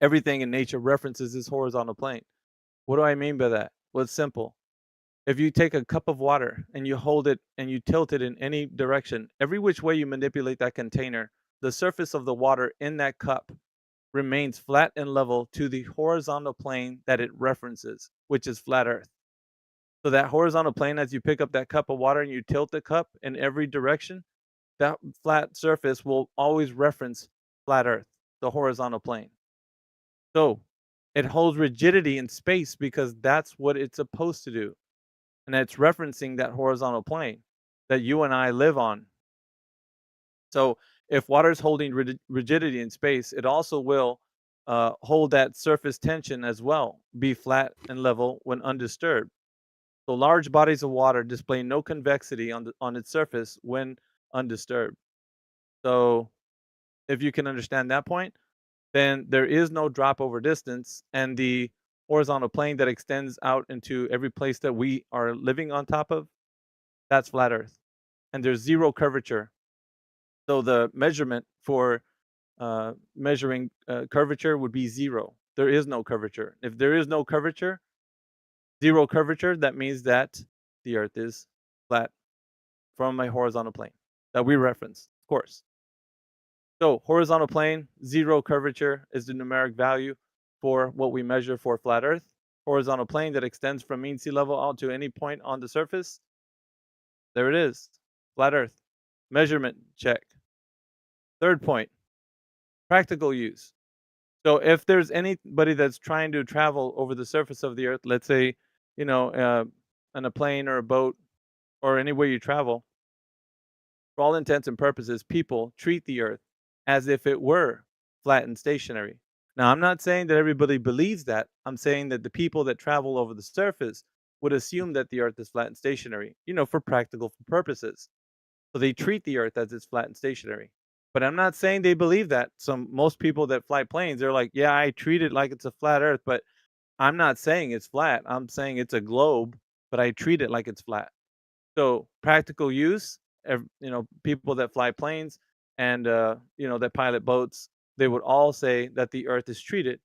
Everything in nature references this horizontal plane. What do I mean by that? Well, it's simple. If you take a cup of water and you hold it and you tilt it in any direction, every which way you manipulate that container, the surface of the water in that cup remains flat and level to the horizontal plane that it references, which is flat Earth. So that horizontal plane, as you pick up that cup of water and you tilt the cup in every direction, that flat surface will always reference flat Earth, the horizontal plane. So it holds rigidity in space because that's what it's supposed to do. And it's referencing that horizontal plane that you and I live on. So if water is holding rigidity in space, it also will hold that surface tension as well, be flat and level when undisturbed. So large bodies of water display no convexity on its surface when undisturbed. So if you can understand that point, then there is no drop over distance, and the horizontal plane that extends out into every place that we are living on top of, that's flat Earth. And there's zero curvature. So the measurement for measuring curvature would be zero. There is no curvature. If there is no curvature, zero curvature, that means that the Earth is flat from a horizontal plane that we reference, of course. So horizontal plane, zero curvature is the numeric value for what we measure for flat Earth. Horizontal plane that extends from mean sea level out to any point on the surface. There it is, flat Earth. Measurement check. Third point, practical use. So if there's anybody that's trying to travel over the surface of the Earth, let's say, you know, on a plane or a boat or any way you travel, for all intents and purposes, people treat the Earth as if it were flat and stationary. Now, I'm not saying that everybody believes that. I'm saying that the people that travel over the surface would assume that the Earth is flat and stationary, for practical purposes. So they treat the Earth as it's flat and stationary. But I'm not saying they believe that. Most people that fly planes, they're like, yeah, I treat it like it's a flat Earth, but I'm not saying it's flat. I'm saying it's a globe, but I treat it like it's flat. So practical use, people that fly planes and that pilot boats, they would all say that the Earth is treated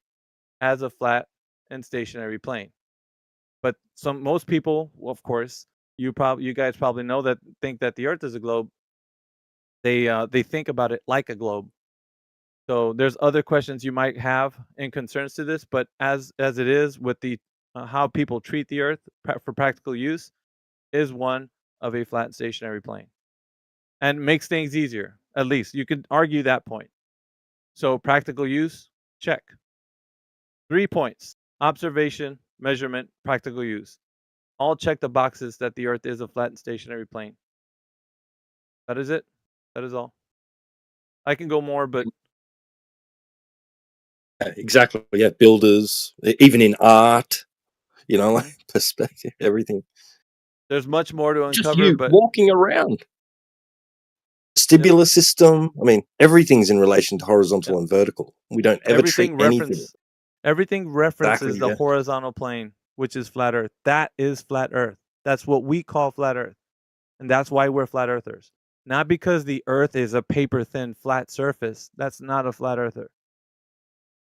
as a flat and stationary plane. But most people, well, of course, you guys probably know that think that the Earth is a globe. They think about it like a globe. So there's other questions you might have in concerns to this, but as it is with the how people treat the Earth for practical use is one of a flat stationary plane, and makes things easier. At least you could argue that point. So practical use, check. 3 points: observation, measurement, practical use. All check the boxes that the Earth is a flat and stationary plane. That is it. That is all. I can go more, but Exactly. Yeah, builders, even in art, mhm, like perspective, everything. there's much more to Just uncover. you But walking around. yep, Vestibular system. I mean, everything's in relation to yep. horizontal and vertical. We don't ever treat Everything anything reference everything references exactly. the Yeah. horizontal plane, which is flat Earth. That is flat Earth. That's what we call flat Earth. And that's why we're flat earthers. Not because the Earth is a paper thin flat surface. That's not a flat earther.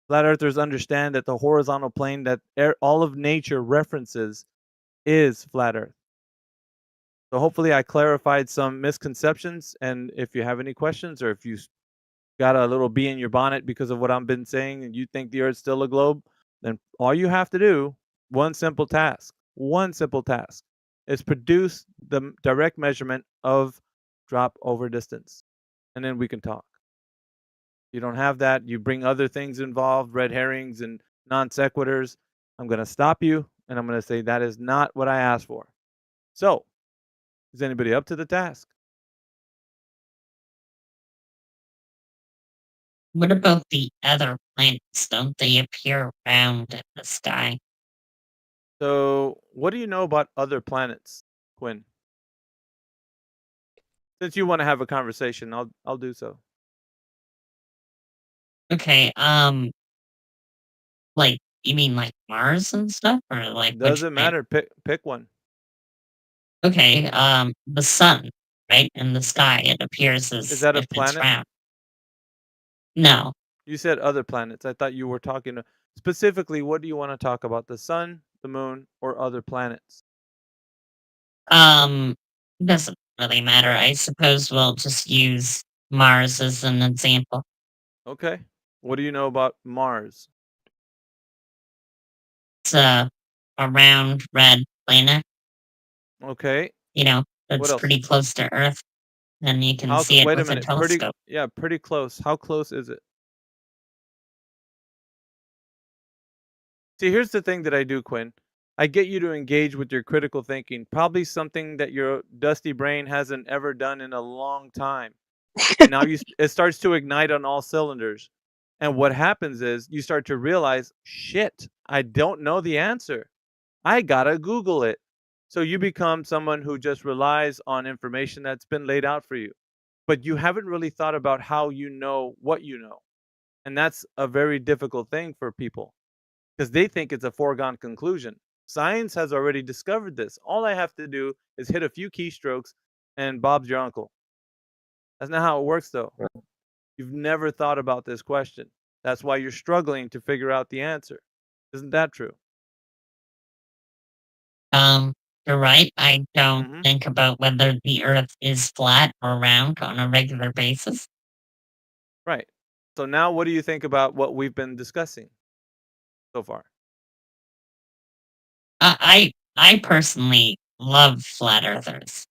Flat earthers understand that the horizontal plane that all of nature references is flat Earth. So hopefully I clarified some misconceptions. And if you have any questions, or if you got a little bee in your bonnet because of what I've been saying and you think the Earth's still a globe, then all you have to do, one simple task, is produce the direct measurement of drop over distance. And then we can talk. You don't have that. You bring other things involved, red herrings and non sequiturs. I'm going to stop you and I'm going to say that is not what I asked for. So, is anybody up to the task? What about the other planets? Don't they appear round in the sky? So, what do you know about other planets, Quinn? Since you want to have a conversation, I'll do so. Okay, like, you mean like Mars and stuff? Or like which Doesn't planet? matter. Pick one. Okay, the sun, right? In the sky, it appears Is as that a if it's planet? round. No. You said other planets. I thought you were talking specifically. What do you want to talk about? The sun, the moon, or other planets? Um, doesn't really matter. I suppose we'll just use Mars as an example. Okay. What do you know about Mars? It's a round red planet. Okay. You know, What it's else? pretty close to Earth, and you can see it Wait a with a minute. Pretty. telescope. Yeah, pretty close. How close is it? See, here's the thing that I do, Quinn. I get you to engage with your critical thinking, probably something that your dusty brain hasn't ever done in a long time. And now it starts to ignite on all cylinders. And what happens is you start to realize, shit, I don't know the answer. I gotta Google it. So you become someone who just relies on information that's been laid out for you. But you haven't really thought about how you know what you know. And that's a very difficult thing for people because they think it's a foregone conclusion. Science has already discovered this. All I have to do is hit a few keystrokes and Bob's your uncle. That's not how it works, though. You've never thought about this question. That's why you're struggling to figure out the answer. Isn't that true? Um, you're right. I don't Hmm. think about whether the Earth is flat or round on a regular basis. Right. So now what do you think about what we've been discussing so far? I personally love flat earthers.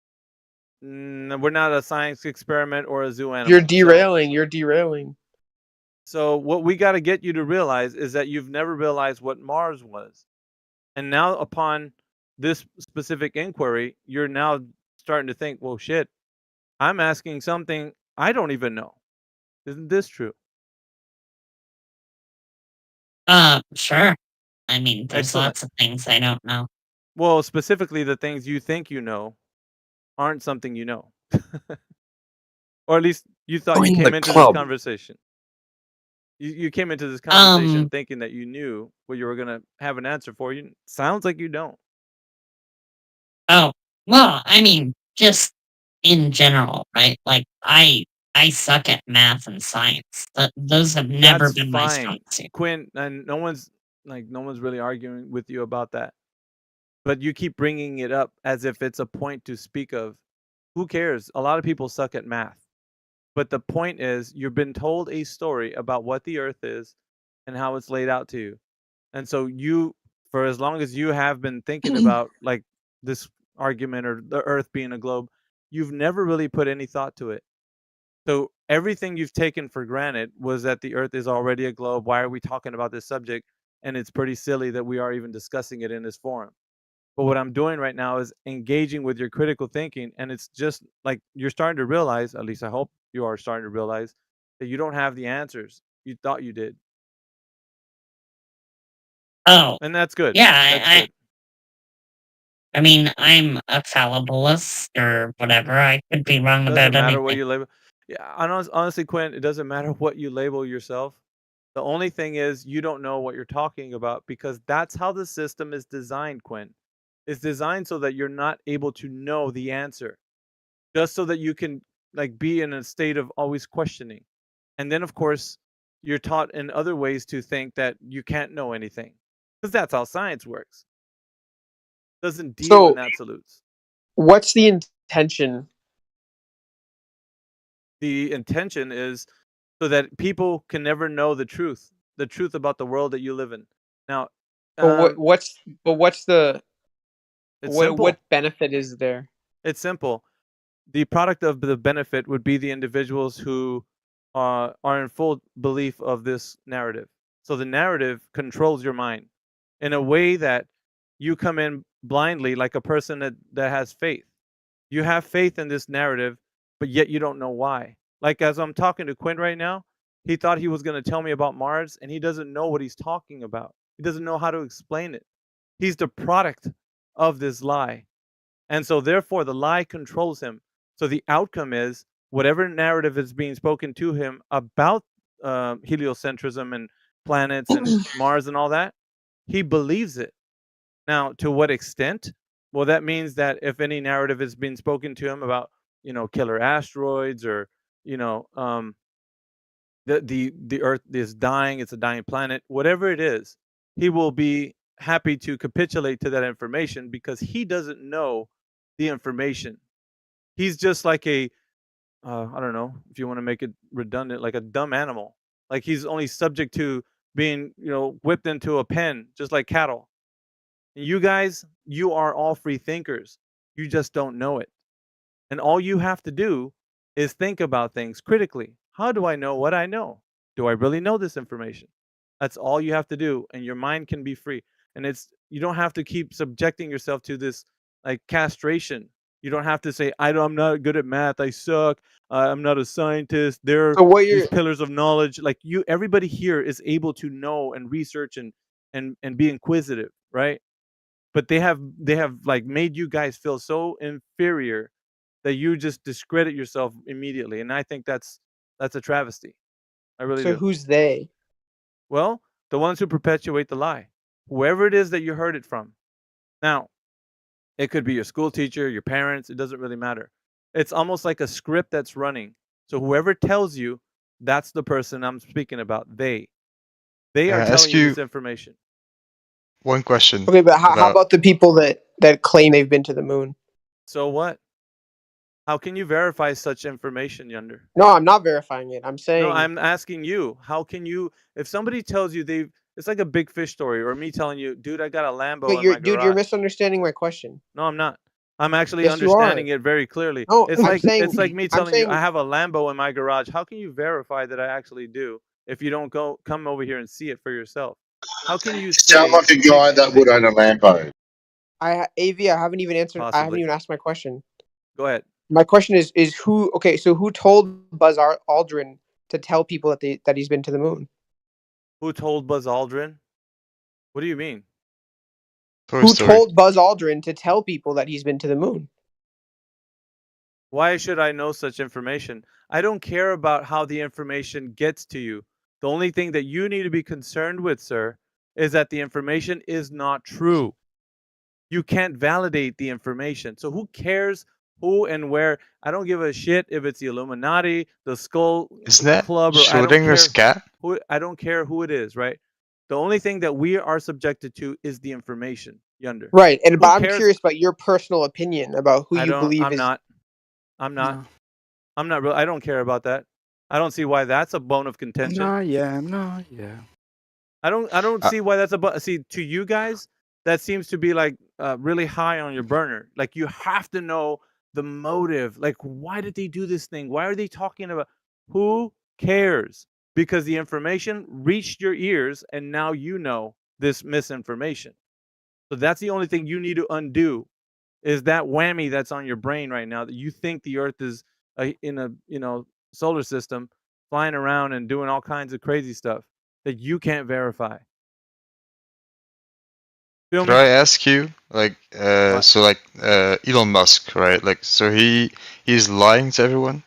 We're not a science experiment or a zoo You're animal. derailing. You're derailing. So what we got to get you to realize is that you've never realized what Mars was. And now upon this specific inquiry, you're now starting to think, well, shit, I'm asking something I don't even know. Isn't this true? Sure. I mean, there's Excellent. lots of things I don't know. Well, specifically, the things you think you know aren't something you know. Or at least you thought you Join came the into this club. conversation. You came into this conversation Um, thinking that you knew what you were going to have an answer for. You sounds like you don't. oh, well, I mean, just in general, right? Like, I suck at math and science. Those have never That's been my strong fine, suit. Quinn, and no one's really arguing with you about that. But you keep bringing it up as if it's a point to speak of. Who cares? A lot of people suck at math. But the point is, you've been told a story about what the earth is and how it's laid out to you. And so you, for as long as you have been thinking about like this argument or the earth being a globe, you've never really put any thought to it. So everything you've taken for granted was that the earth is already a globe. Why are we talking about this subject? And it's pretty silly that we are even discussing it in this forum. But what I'm doing right now is engaging with your critical thinking. And it's just like you're starting to realize, at least I hope you are starting to realize, that you don't have the answers you thought you did. Oh, And that's good. yeah, That's good. I mean, I'm a fallibilist or whatever. I could be wrong Doesn't about matter what anything. you label. Yeah, honestly, Quinn, it doesn't matter what you label yourself. The only thing is you don't know what you're talking about because that's how the system is designed, Quinn. It's designed so that you're not able to know the answer, just so that you can like be in a state of always questioning. And then of course, you're taught in other ways to think that you can't know anything. Because that's how science works. Doesn't deal in So, absolutes. what's the intention? The intention is so that people can never know the truth about the world that you live in. Now, But what? um, What's the? it's What simple. benefit is there? It's simple. The product of the benefit would be the individuals who are in full belief of this narrative. So the narrative controls your mind in a way that you come in blindly, like a person that has faith. You have faith in this narrative, but yet you don't know why. Like as I'm talking to Quinn right now, he thought he was going to tell me about Mars, and he doesn't know what he's talking about. He doesn't know how to explain it. He's the product of this lie. And so, therefore, the lie controls him. So, the outcome is whatever narrative is being spoken to him about heliocentrism and planets and Mars and all that, he believes it. Now, to what extent? Well, that means that if any narrative is being spoken to him about, killer asteroids or, you know, the Earth is dying, it's a dying planet, whatever it is, he will be happy to capitulate to that information because he doesn't know the information. He's just like a I don't know if you want to make it redundant, like a dumb animal. Like he's only subject to being, whipped into a pen, just like cattle. And you guys, you are all free thinkers. You just don't know it. And all you have to do is think about things critically. How do I know what I know? Do I really know this information? That's all you have to do, and your mind can be free. And you don't have to keep subjecting yourself to this like castration. You don't have to say, I'm not good at math. I suck. I'm not a scientist. There are So what these you're pillars of knowledge. Like everybody here is able to know and research and be inquisitive, right? But they have like made you guys feel so inferior that you just discredit yourself immediately, and I think that's a travesty. I really so do. who's they? Well, the ones who perpetuate the lie, whoever it is that you heard it from. Now, it could be your school teacher, your parents, it doesn't really matter. It's almost like a script that's running. So whoever tells you, that's the person I'm speaking about. They May are I ask telling you you this information. one question Okay, but how about about the people that claim they've been to the moon? So what? How can you verify such information, Yunder? No, I'm not verifying it. I'm No, saying I'm asking you. How can you, if somebody tells you it's like a big fish story, or me telling you, dude, I got a Lambo but in you're my dude, garage. you're misunderstanding my question. No, I'm not. I'm actually Yes, you are. understanding it very clearly. No, It's I'm like saying it's like me I'm telling you saying I have a Lambo in my garage. How can you verify that I actually do if you don't come over here and see it for yourself? How can you You sound say like a guy that would own a Lambo. AV, I haven't even answered. I haven't possibly? even asked my question. Go ahead. My question is who? Okay, so who told Buzz Aldrin to tell people that he's been to the moon? Who told Buzz Aldrin? What do you mean? Toy Who Story. told Buzz Aldrin to tell people that he's been to the moon? Why should I know such information? I don't care about how the information gets to you. The only thing that you need to be concerned with, sir, is that the information is not true. You can't validate the information. So who cares who and where? I don't give a shit if it's the Illuminati, the Skull Isn't that Club, or Schrodinger's cat? I don't care who it is, right? The only thing that we are subjected to is the information, Yunder. Right, Who but I'm cares? curious about your personal opinion about who you believe I'm is. not. I'm not. No. I'm not real. I don't care about that. I don't see why that's a bone of contention. No, yeah. I don't see why that's a see to you guys. That seems to be like really high on your burner. Like you have to know the motive. Like why did they do this thing? Why are they talking about? Who cares? Because the information reached your ears, and now you know this misinformation. So that's the only thing you need to undo. Is that whammy that's on your brain right now that you think the Earth is in a solar system flying around and doing all kinds of crazy stuff that you can't verify. Feel Could me? I ask you, like, What? so like Elon Musk, right? Like, so he's lying to everyone.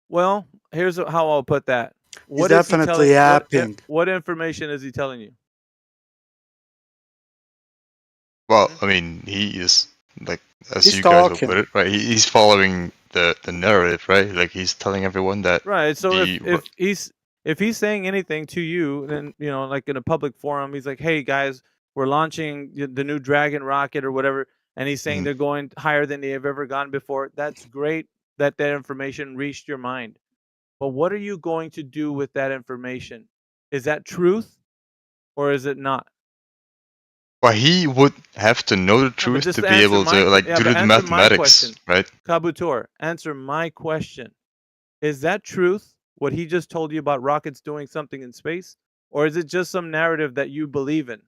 Well, here's how I'll put that. He's What is he definitely telling? yapping. What information is he telling you? Well, I mean, he is like, as He's you guys will talking. put it, right? He's following the narrative, right? Like he's telling everyone that Right. So the if he's saying anything to you, then like in a public forum, he's like, "Hey guys, we're launching the new Dragon rocket or whatever," and he's saying Mhm. they're going higher than they have ever gone before. That's great that information reached your mind. But what are you going to do with that information? Is that truth or is it not? well, he would have to know the but truth just to be answer able my to like yeah, do but the answer my mathematics, question. right? Kabutor, answer my question. Is that truth, what he just told you about rockets doing something in space? Or is it just some narrative that you believe in?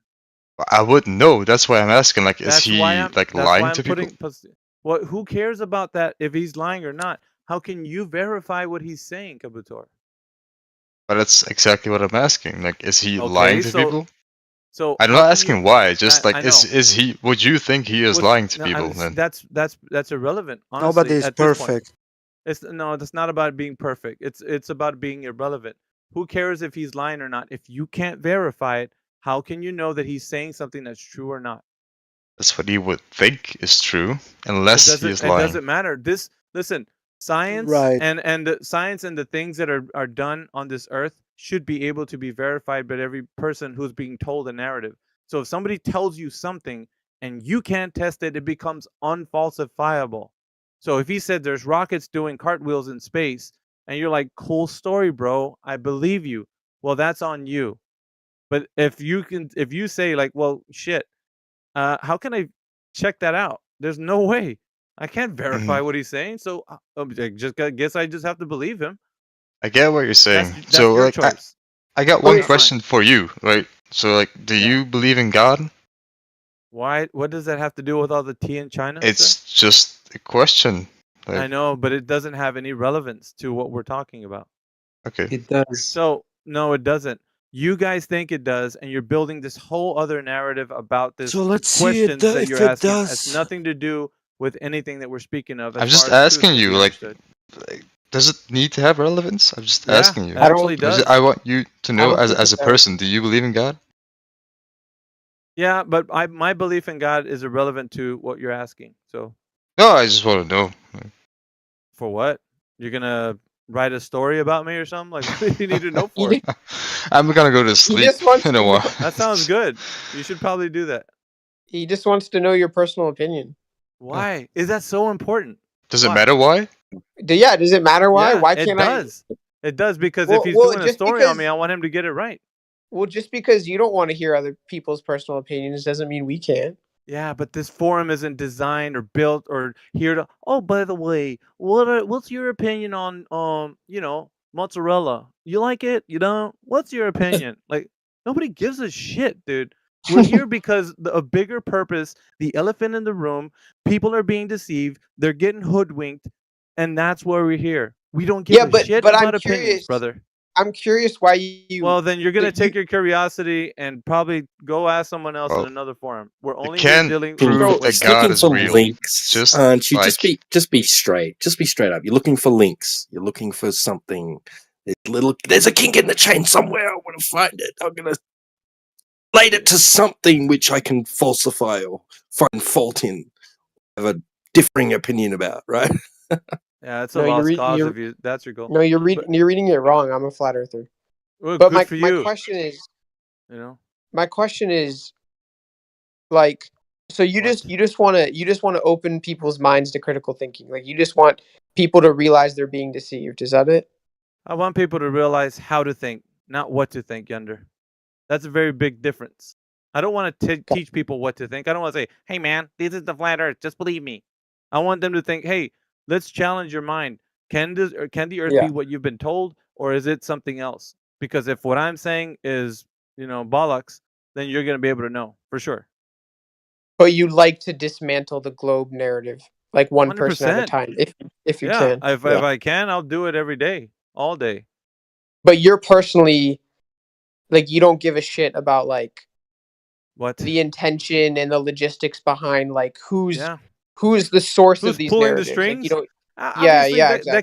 I wouldn't know. That's why I'm asking. Like, is That's why he I'm like that's lying why I'm to people? putting what who cares about that if he's lying or not? How can you verify what he's saying, Kabutor? But that's exactly what I'm asking. Like, is he Okay, lying to people? So I'm how not can asking you why. Just I like, know. is he? Would you think he is lying to No, people? Then that's irrelevant. Honestly, Nobody is at this point. perfect. It's not about being perfect. It's about being irrelevant. Who cares if he's lying or not? If you can't verify it, how can you know that he's saying something that's true or not? that's what he would think is true, It unless he is doesn't lying. matter. Listen, Science Right. and the science and the things that are done on this earth should be able to be verified by every person who's being told a narrative. So if somebody tells you something and you can't test it, it becomes unfalsifiable. So if he said there's rockets doing cartwheels in space and you're like, cool story, bro, I believe you. Well, that's on you. But if you say like, well, shit, how can I check that out? There's no way. I can't verify what he's saying. So guess I just have to believe him. I get what you're saying. That's So your like, choice. I got one Okay, fine. question for you, right? So like, do Yeah. you believe in God? Why? What does that have to do with all the tea in China? sir? It's just a question. I Like, know, but it doesn't have any relevance to what we're talking about. okay, It does. So no, it doesn't. You guys think it does, and you're building this whole other narrative about this So let's see questions that if you're it asking. Has does. nothing to do with anything that we're speaking of. As I'm just far as truth asking can you, be like, understood. does it need to have relevance? I'm just Yeah, asking you. it I don't- actually does. I want you to know don't as think as it a does. person, do you believe in God? Yeah, but my belief in God is irrelevant to what you're asking. So No, I just want to know. for what? You're gonna write a story about me or something? Like, what do you need to know for? You- I'm gonna go to sleep just wants in a to know- while. That sounds good. You should probably do that. He just wants to know your personal opinion. Why is that so important? Does it Why? matter why? Yeah, does it matter why? Yeah, Why it can't does. It does because Well- if he's well, doing a just story on me, because- I want him to get it right. Well, just because you don't want to hear other people's personal opinions doesn't mean we can't. Yeah, but this forum isn't designed or built or here to. Oh, by the way, what's your opinion on mozzarella? You like it? You don't? What's your opinion? Like nobody gives a shit, dude. We're here because a bigger purpose. The elephant in the room. People are being deceived. They're getting hoodwinked, and that's why we're here. We don't give Yeah, a but- shit but I'm about opinions, curious. brother. I'm curious why you. Well, then you're gonna but take you- your curiosity and probably go ask someone else Well, in another forum. We're You only here can't dealing prove with that Just God. God looking is for real. links, Just aren't you? like, Just be straight. Just be straight up. You're looking for links. You're looking for something. There's a kink in the chain somewhere. I want to find it. I'm gonna relate it to something which I can falsify or find fault in. Have a differing opinion about, right? Yeah, it's a No, lost cause if you. That's your goal. No, you're reading it wrong. I'm a flat earther. Well, But good my for you. question is, You know. like, so you What? just want to open people's minds to critical thinking. Like you just want people to realize they're being deceived. Is that it? I want people to realize how to think, not what to think, Yonder. That's a very big difference. I don't want to teach people what to think. I don't want to say, "Hey, man, this is the flat Earth. Just believe me." I want them to think, "Hey, let's challenge your mind. Can the Earth Yeah. be what you've been told, or is it something else?" Because if what I'm saying is, bollocks, then you're gonna be able to know for sure. But you like to dismantle the globe narrative, like one person at a 100%. time, if you Yeah, can. if I can, I'll do it every day, all day. But you're personally, like, you don't give a shit about like What? the intention and the logistics behind like who's Yeah. the source Who's of these pulling the narratives. Like, strings? you don't. Obviously, yeah, that exactly.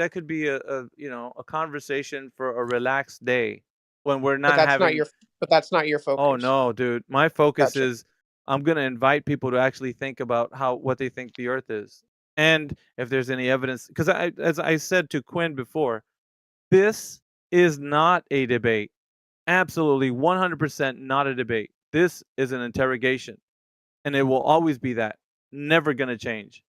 could be a conversation for a relaxed day when we're But not that's having. not your focus. Oh no, dude! My focus Gotcha. is I'm gonna invite people to actually think about what they think the Earth is, and if there's any evidence. Because as I said to Quinn before, this is not a debate. Absolutely, 100% not a debate. This is an interrogation, and it will always be that. Never gonna change.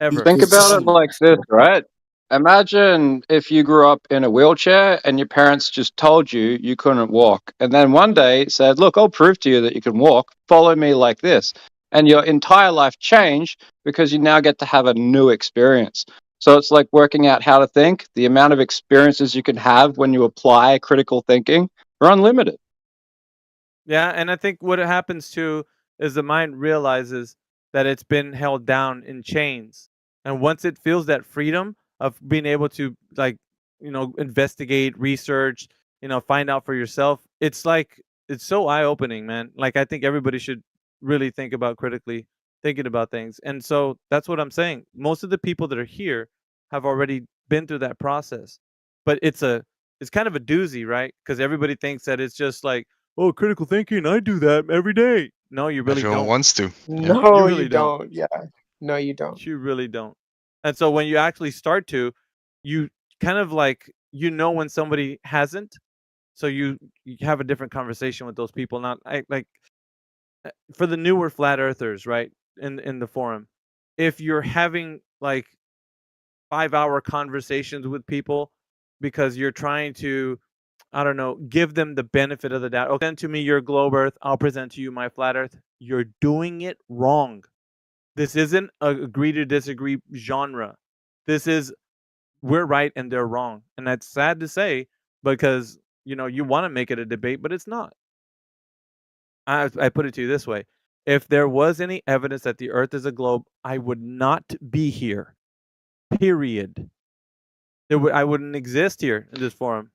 Ever. Think about it like this, right? Imagine if you grew up in a wheelchair and your parents just told you you couldn't walk. And then one day said, look, I'll prove to you that you can walk. Follow me like this. And your entire life changed because you now get to have a new experience. So it's like working out how to think. The amount of experiences you can have when you apply critical thinking are unlimited. Yeah, and I think what happens too is the mind realizes that it's been held down in chains. And once it feels that freedom of being able to investigate, research, find out for yourself, it's so eye-opening, man. Like I think everybody should really think about critically thinking about things. And so that's what I'm saying. Most of the people that are here have already been through that process. But it's kind of a doozy, right? Because everybody thinks that it's just like, oh, critical thinking, I do that every day. No, you really everyone don't. wants to. Yeah. No, You really you don't. don't. Yeah. No, you don't. You really don't. And so when you actually start to, you kind of like when somebody hasn't, so you have a different conversation with those people. Not like for the newer flat earthers, right? In the forum, if you're having like 5-hour conversations with people because you're trying to, I don't know, give them the benefit of the doubt. Okay, present to me your globe Earth. I'll present to you my flat Earth. You're doing it wrong. This isn't a agree to disagree genre. This is we're right and they're wrong, and that's sad to say because you want to make it a debate, but it's not. I put it to you this way: if there was any evidence that the Earth is a globe, I would not be here. Period. I wouldn't exist here in this forum.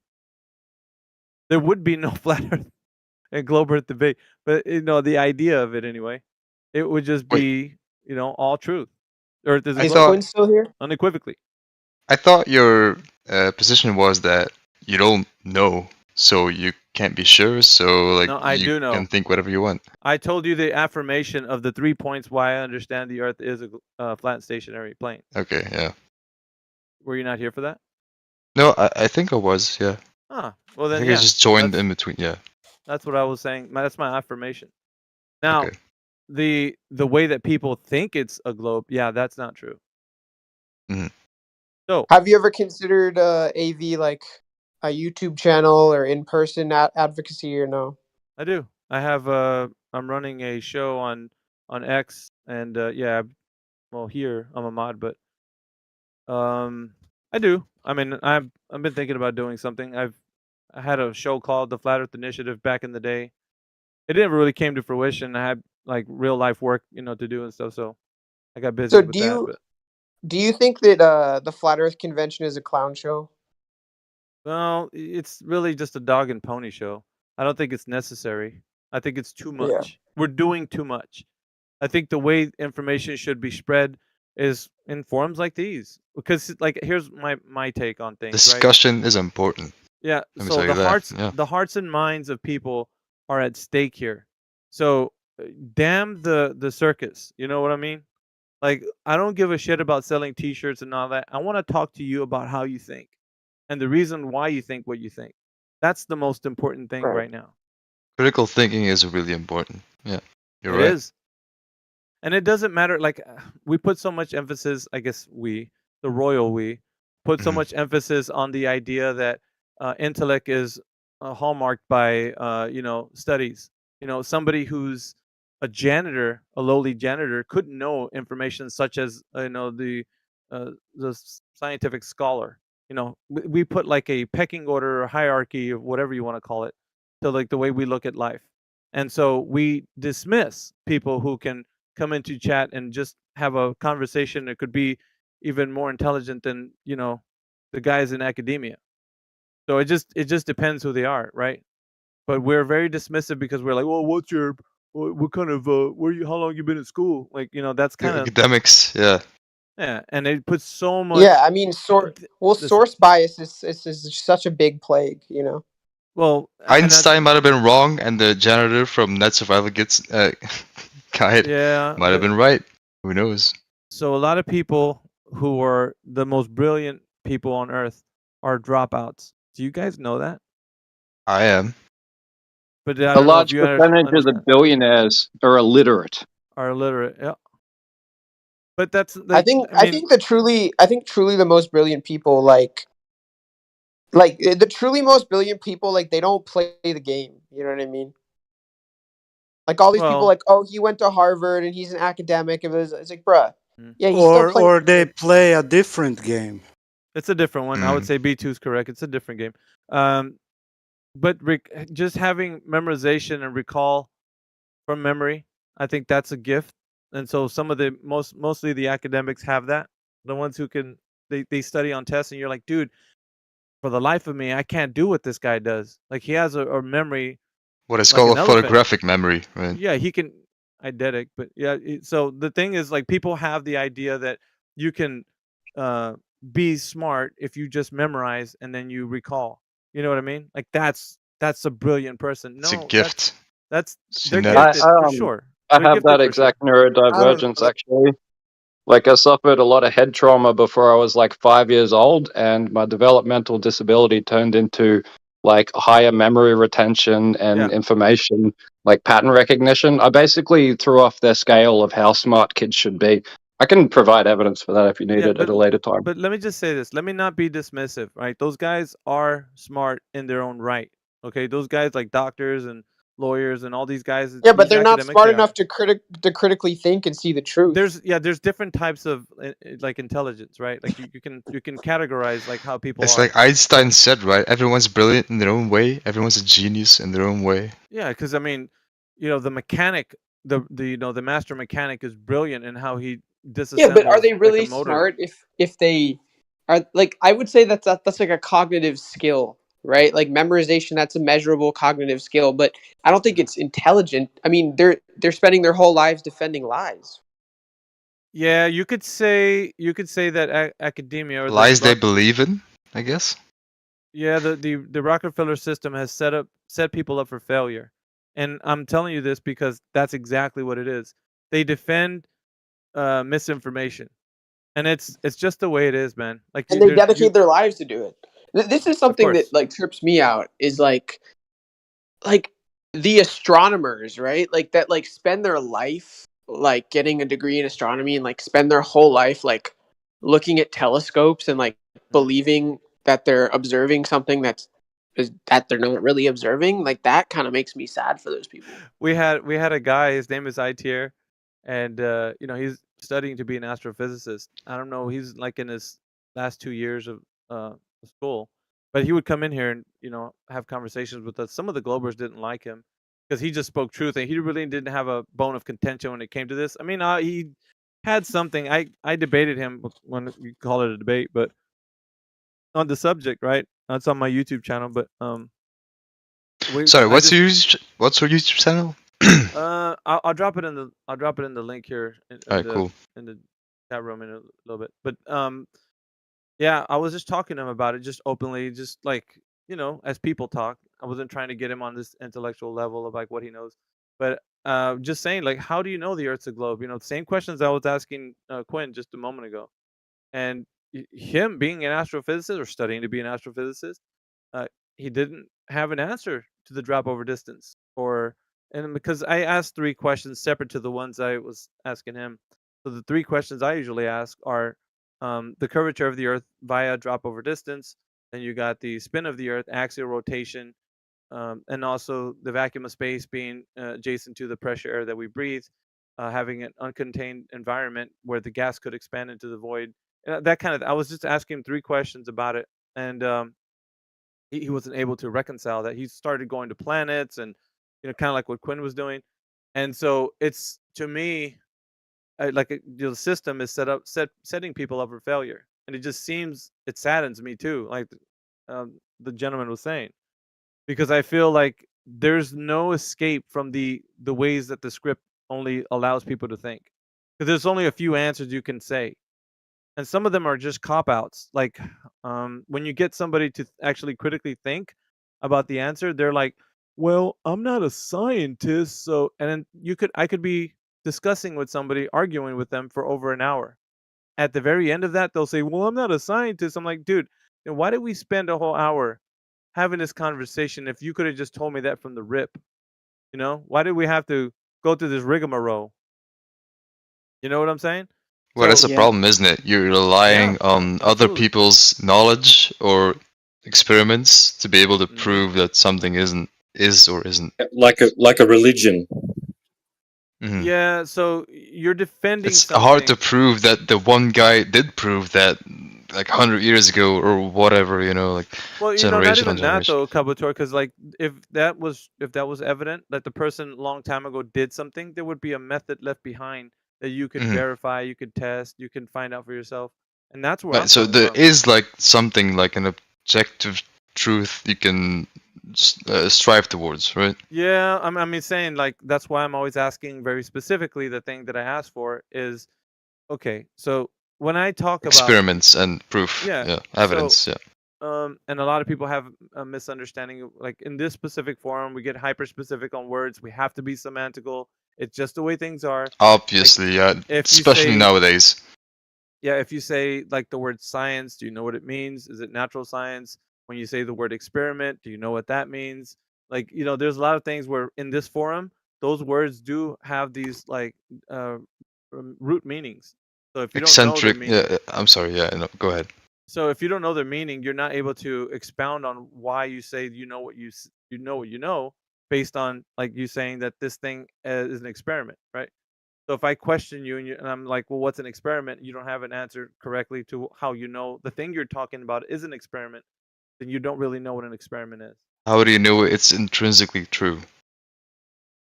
There would be no flat Earth and globe Earth debate, but the idea of it anyway, it would just Wait. be all truth. Earth is a I Is globe, thought Quinn still here? unequivocally. I thought your position was that you don't know, so you can't be sure. So like No, I you do know. can think whatever you want. I told you the affirmation of the 3 points why I understand the Earth is a flat stationary plane. Okay, yeah. Were you not here for that? No, I think I was. Yeah. Ah, well I then think I yeah. just joined that's- in between. Yeah. That's what I was saying. That's my affirmation. Now, Okay. the way that people think it's a globe, yeah, that's not true. Mhm. So Have you ever considered AV like a YouTube channel or in-person advocacy or no? I do. I have I'm running a show on X and yeah, well here I'm a mod, but I do. I mean, I've been thinking about doing something. I had a show called the Flat Earth Initiative back in the day. It never really came to fruition. I had like real life work, to do and stuff, so I got busy So with that. But do you think that the Flat Earth Convention is a clown show? well, it's really just a dog and pony show. I don't think it's necessary. I think it's too Yeah. much. We're doing too much. I think the way information should be spread is in forums like these. Because like here's my take on things, right? Discussion is important. Yeah. Let me So tell you that. Yeah. the hearts and minds of people are at stake here. So damn the circus. You know what I mean? Like I don't give a shit about selling T-shirts and all that. I want to talk to you about how you think and the reason why you think what you think. That's the most important thing right now. Critical thinking is really important. Yeah. You're It right. is. And it doesn't matter. Like we put so much emphasis. I guess the royal put so Mhm. much emphasis on the idea that intellect is hallmarked by studies. Somebody who's a janitor, a lowly janitor, couldn't know information such as scientific scholar. We put like a pecking order or hierarchy of whatever you want to call it to like the way we look at life, and so we dismiss people who can come into chat and just have a conversation that could be even more intelligent than the guys in academia. So it just depends who they are, right? But we're very dismissive because we're like, well, what kind of how long you been in school? Like that's kind of Academics. Yeah. yeah, and it puts so much. Yeah, I mean, Listen, source bias is such a big plague, you know. well, and that's Einstein might have been wrong, and the janitor from Net Survival Gets Guide yeah. might have been right. Who knows? So a lot of people who are the most brilliant people on earth are dropouts. Do you guys know that? I am. But I A don't know if large you percentage of the understand. billionaires are illiterate. Are illiterate. Yeah. But that's I think truly the most brilliant people like the truly most brilliant people like they don't play the game. You know what I mean? Like all these people well, like, oh, he went to Harvard and he's an academic. It's like, bruh, Mm. yeah, he's still playing. Or they play a different game. it's a different one. I would Mm. say B2 is correct. It's a different game. But just having memorization and recall from memory, I think that's a gift. And so some of the mostly the academics have that. The ones who can they study on tests and you're like, dude, for the life of me, I can't do what this guy does. Like he has a memory. What is Like called an a elephant. photographic memory, right? Yeah, he can eidetic, but yeah. So the thing is, like, people have the idea that you can be smart if you just memorize and then you recall. You know what I mean? Like that's a brilliant person. It's a No, gift. They're Genetic. gifted for sure. I They're have gifted that for exact I don't neurodivergence know. actually. Like I suffered a lot of head trauma before I was like 5 years old, and my developmental disability turned into like higher memory retention and Yeah. information, like pattern recognition. I basically threw off their scale of how smart kids should be. I can provide evidence for that if you need Yeah, it at a later time. but let me just say this. Let me not be dismissive, right? Those guys are smart in their own right. Okay, those guys like doctors and lawyers and all these guys, Yeah, but these they're not academics, smart they are. enough to critically think and see the truth. There's different types of like intelligence, right? Like you can categorize like how people It's are. like Einstein said, right? Everyone's brilliant in their own way. Everyone's a genius in their own way. Yeah, because I mean, the mechanic, the the master mechanic is brilliant in how he disassembles Yeah, but are they like really a motor. smart if they are like I would say that's like a cognitive skill, right? Like memorization, that's a measurable cognitive skill, but I don't think it's intelligent. I mean, they're spending their whole lives defending lies. Yeah, you could say that academia or Lies they believe in, I guess. yeah, the Rockefeller system has set people up for failure. And I'm telling you this because that's exactly what it is. They defend misinformation. And it's just the way it is, man. Like And they dedicate their lives to do it. This is of something that course. like trips me out is like the astronomers, right? Like that like spend their life like getting a degree in astronomy and like spend their whole life like looking at telescopes and like believing that they're observing something that they're not really observing. Like that kind of makes me sad for those people. We had a guy, his name is Itier, and he's studying to be an astrophysicist. I don't know, he's like in his last 2 years of school, but he would come in here and have conversations with us. Some of the Globers didn't like him because he just spoke truth, and he really didn't have a bone of contention when it came to this. I mean, he had something. I debated him when you call it a debate, but on the subject, right? That's on my YouTube channel, but Sorry, I what's just, your YouTube channel? I'll drop it in the link here Alright, cool. in the chat room in a little bit. But yeah, I was just talking to him about it, just openly, just like as people talk. I wasn't trying to get him on this intellectual level of like what he knows, but just saying like, how do you know the Earth's a globe? Same questions I was asking Quinn just a moment ago, and him being an astrophysicist or studying to be an astrophysicist, uh, he didn't have an answer to the drop over distance and because I asked 3 questions separate to the ones I was asking him. So the 3 questions I usually ask are the curvature of the Earth via drop over distance. Then you got the spin of the Earth, axial rotation, and also the vacuum of space being adjacent to the pressure air that we breathe, having an uncontained environment where the gas could expand into the void. That kind of. I was just asking him 3 questions about it, and he wasn't able to reconcile that. He started going to planets and kind of like what Quinn was doing, and so it's to me the system is setting people up for failure, and it saddens me too, like the gentleman was saying, because I feel like there's no escape from the ways that the script only allows people to think, because there's only a few answers you can say, and some of them are just cop outs. Like when you get somebody to actually critically think about the answer, they're like, "Well, I'm not a scientist," so and then I could be discussing with somebody, arguing with them for over an hour. At the very end of that, they'll say, "Well, I'm not a scientist." I'm like, "Dude, then why did we spend a whole hour having this conversation if you could have just told me that from the rip? Why did we have to go through this rigmarole?" You know what I'm saying? Well, that's So the Yeah. problem, isn't it? You're relying on other absolutely. people's knowledge or experiments to be able to Mhm. prove that something is or isn't. Like a religion. Mhm. Yeah, so you're defending It's hard to something. prove that the one guy did prove that like 100 years ago or whatever, like Well, not generation on even that generation. though, Kabutor, because like if that was evident that the person a long time ago did something, there would be a method left behind that you could Mhm. verify, you could test, you can find out for yourself, and that's where Right, I'm so coming there from. is like something like an objective truth you can strive towards, right? Yeah, I mean saying like that's why I'm always asking very specifically. The thing that I ask for is okay. So when I talk about Experiments and proof, yeah, so evidence, and a lot of people have a misunderstanding like in this specific forum we get hyper specific on words. We have to be semantical. It's just the way things are. Like obviously, if you especially say nowadays. Yeah, if you say like the word science, do you know what it means? Is it natural science? When you say the word experiment, do you know what that means? Like, there's a lot of things where in this forum, those words do have these like uh, root meanings. So if you don't know their Eccentric. meaning, Yeah, I'm sorry. Yeah, no, go ahead. so if you don't know their meaning, you're not able to expound on why you say you know what you know based on like you saying that this thing is an experiment, right? So if I question you and I'm like, well, what's an experiment? You don't have an answer correctly to how you know the thing you're talking about is an experiment, then you don't really know what an experiment is. How do you know it's intrinsically true?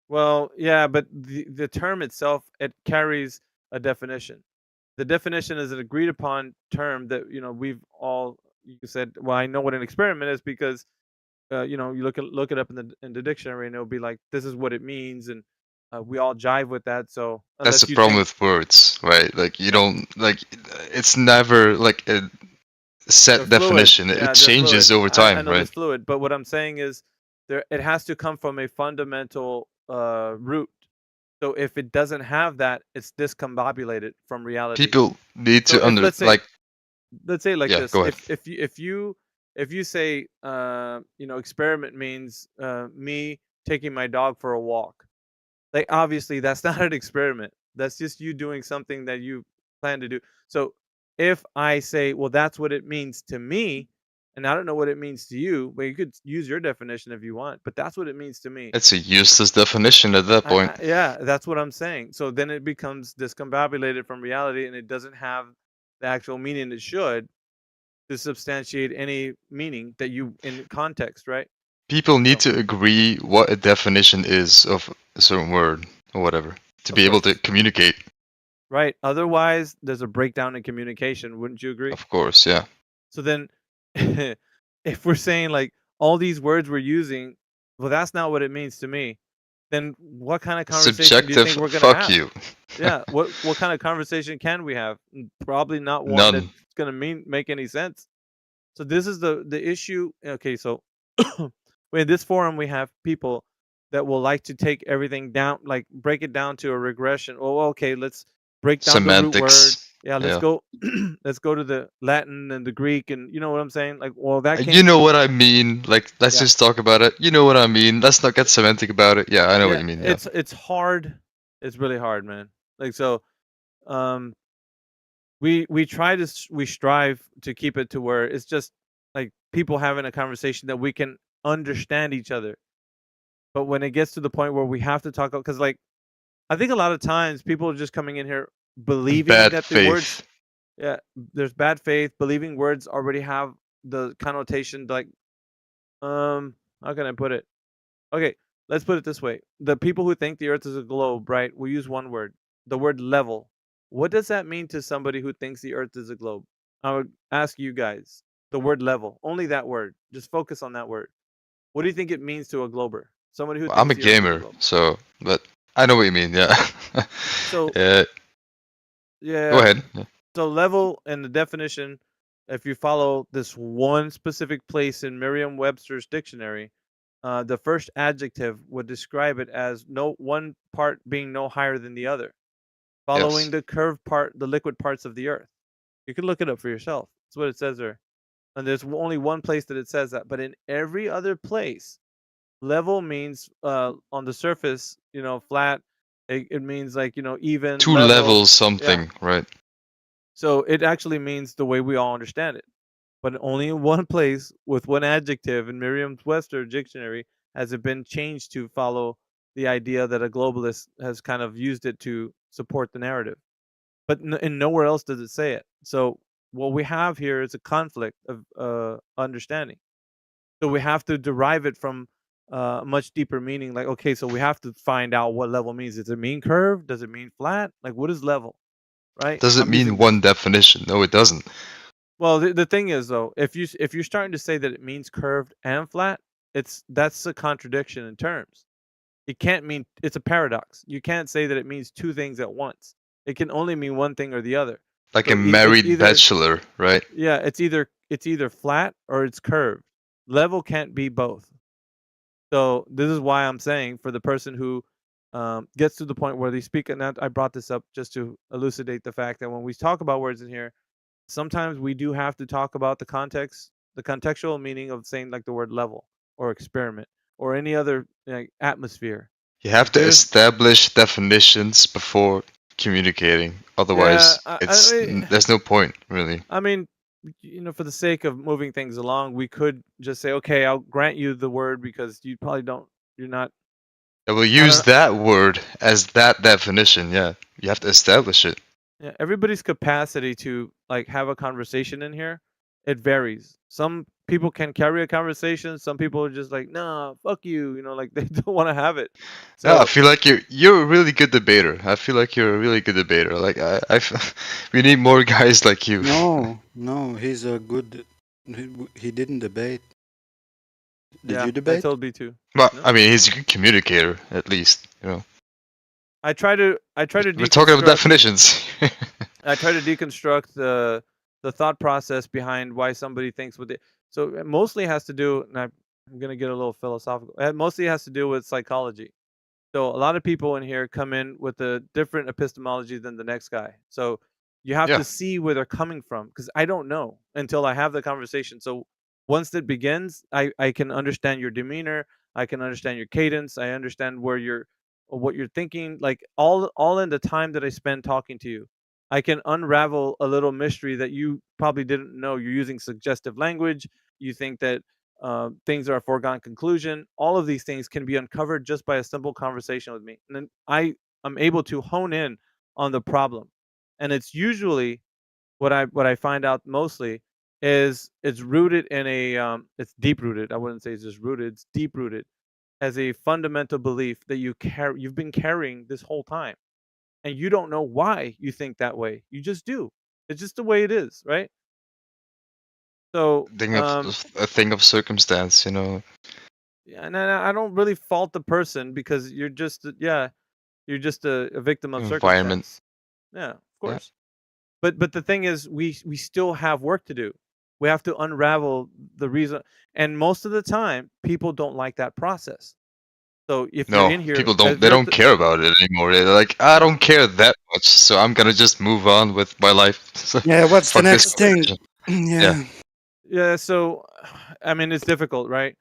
Well, yeah, but the term itself, it carries a definition. The definition is an agreed upon term that we've all. You said, well, I know what an experiment is because you look it up in the dictionary and it'll be like this is what it means, and we all jive with that. So That's unless the you problem think with words, right? Like you don't like it's never like a set they're fluid, definition. It yeah, they're changes fluid. over I time, know right? it's fluid, but what I'm saying is it has to come from a fundamental root. So if it doesn't have that, it's discombobulated from reality. People need So to if let's say like yeah, this, go ahead. if you say experiment means me taking my dog for a walk, like obviously that's not an experiment. That's just you doing something that you plan to do. So if I say, well, that's what it means to me, and I don't know what it means to you, but you could use your definition if you want, but that's what it means to me. It's a useless definition at that point. Yeah, that's what I'm saying. So then it becomes discombobulated from reality, and it doesn't have the actual meaning it should to substantiate any meaning that you in context, right? People need So, to agree what a definition is of a certain word or whatever to of be able to course, communicate. right? Otherwise, there's a breakdown in communication. Wouldn't you agree? Of course, yeah. So then, if we're saying like all these words we're using, well, that's not what it means to me. Then what kind of conversation do you Subjective, think we're gonna fuck have? you. Yeah, what kind of conversation can we have? Probably not one that's None. gonna make any sense. So this is the issue. Okay, so in this forum we have people that will like to take everything down, like break it down to a regression. Oh, okay, let's break down the root word. Semantics. Yeah, let's Yeah. go let's go to the Latin and the Greek, and you know what I'm saying? Like, well, that You came know what I mean. Like, let's Yeah. just talk about it. You know what I mean. Let's not get semantic about it. Yeah, I know what Yeah, you mean. Yeah. it's hard. It's really hard, man. Like so, we try to we strive to keep it to where it's just like people having a conversation that we can understand each other. But when it gets to the point where we have to talk, because like I think a lot of times people are just coming in here believing Bad that the words, faith. yeah, there's bad faith, believing words already have the connotation like, how can I put it? Okay, let's put it this way: the people who think the Earth is a globe, right? We use one word, the word level. What does that mean to somebody who thinks the Earth is a globe? I would ask you guys the word level, only that word. Just focus on that word. What do you think it means to a glober? Somebody who Well, I'm a thinks the Earth is a gamer, globe. so but I know what you mean. Yeah. So yeah. yeah. Go ahead. Yeah. So level and the definition, if you follow this one specific place in Merriam-Webster's dictionary, the first adjective would describe it as no one part being no higher than the other, following Yes. the curved part, the liquid parts of the earth. You can look it up for yourself. That's what it says there. And there's only one place that it says that, but in every other place, level means on the surface, flat. It means like even, Two level. levels Yeah. something, right? So it actually means the way we all understand it. But only in one place with one adjective in Merriam-Webster dictionary has it been changed to follow the idea that a globalist has kind of used it to support the narrative. But in nowhere else does it say it. So what we have here is a conflict of understanding. So we have to derive it from a much deeper meaning. Like, okay, so we have to find out what level means. Does it mean curved? Does it mean flat? Like, what is level? Right? Does it I'm mean using one definition? No, it doesn't. Well, the thing is though, if you're starting to say that it means curved and flat, that's a contradiction in terms. It can't mean, it's a paradox. You can't say that it means two things at once. It can only mean one thing or the other. Like So a married bachelor, right? Yeah, it's either flat or it's curved. Level can't be both. So this is why I'm saying for the person who gets to the point where they speak, and I brought this up just to elucidate the fact that when we talk about words in here, sometimes we do have to talk about the context, the contextual meaning of saying like the word level or experiment or any other like atmosphere. You have to There's- establish definitions before communicating. Otherwise, there's no point really. I mean, for the sake of moving things along, we could just say, okay, I'll grant you the word because you probably you're not. I will use that word as that definition. Yeah, you have to establish it. Yeah, everybody's capacity to like have a conversation in here, it varies. Some people can carry a conversation. Some people are just like, nah, fuck you. Like they don't want to have it. So No, I feel like you're a really good debater. I feel like you're a really good debater. Like we need more guys like you. No, he's a good. He didn't debate. Did yeah, you debate? I told B2. Well, No? I mean, he's a good communicator, at least. I try to We're talking about deconstruct- definitions. I try to deconstruct the thought process behind why somebody thinks what they. So it mostly has to do, and I'm gonna get a little philosophical. It mostly has to do with psychology. So a lot of people in here come in with a different epistemology than the next guy. So you have Yeah. to see where they're coming from, because I don't know until I have the conversation. So once it begins, I can understand your demeanor. I can understand your cadence. I understand what you're thinking. Like all in the time that I spend talking to you, I can unravel a little mystery that you probably didn't know. You're using suggestive language. You think that things are a foregone conclusion. All of these things can be uncovered just by a simple conversation with me, and then I'm able to hone in on the problem. And it's usually what I find out mostly is it's rooted in it's deep rooted. I wouldn't say it's just rooted. It's deep rooted as a fundamental belief that you've been carrying this whole time, and you don't know why you think that way. You just do. It's just the way it is, right? So A thing of circumstance, yeah, and I don't really fault the person, because you're just a victim of Environment. circumstance. Yeah, of course. But the thing is, we still have work to do. We have to unravel the reason, and most of the time, people don't like that process. So if No, you're in here, people don't care about it anymore. They're like, I don't care that much, so I'm gonna just move on with my life. So Yeah, what's the fuck this next thing? conversation. Yeah. Yeah, so I mean, it's difficult, right?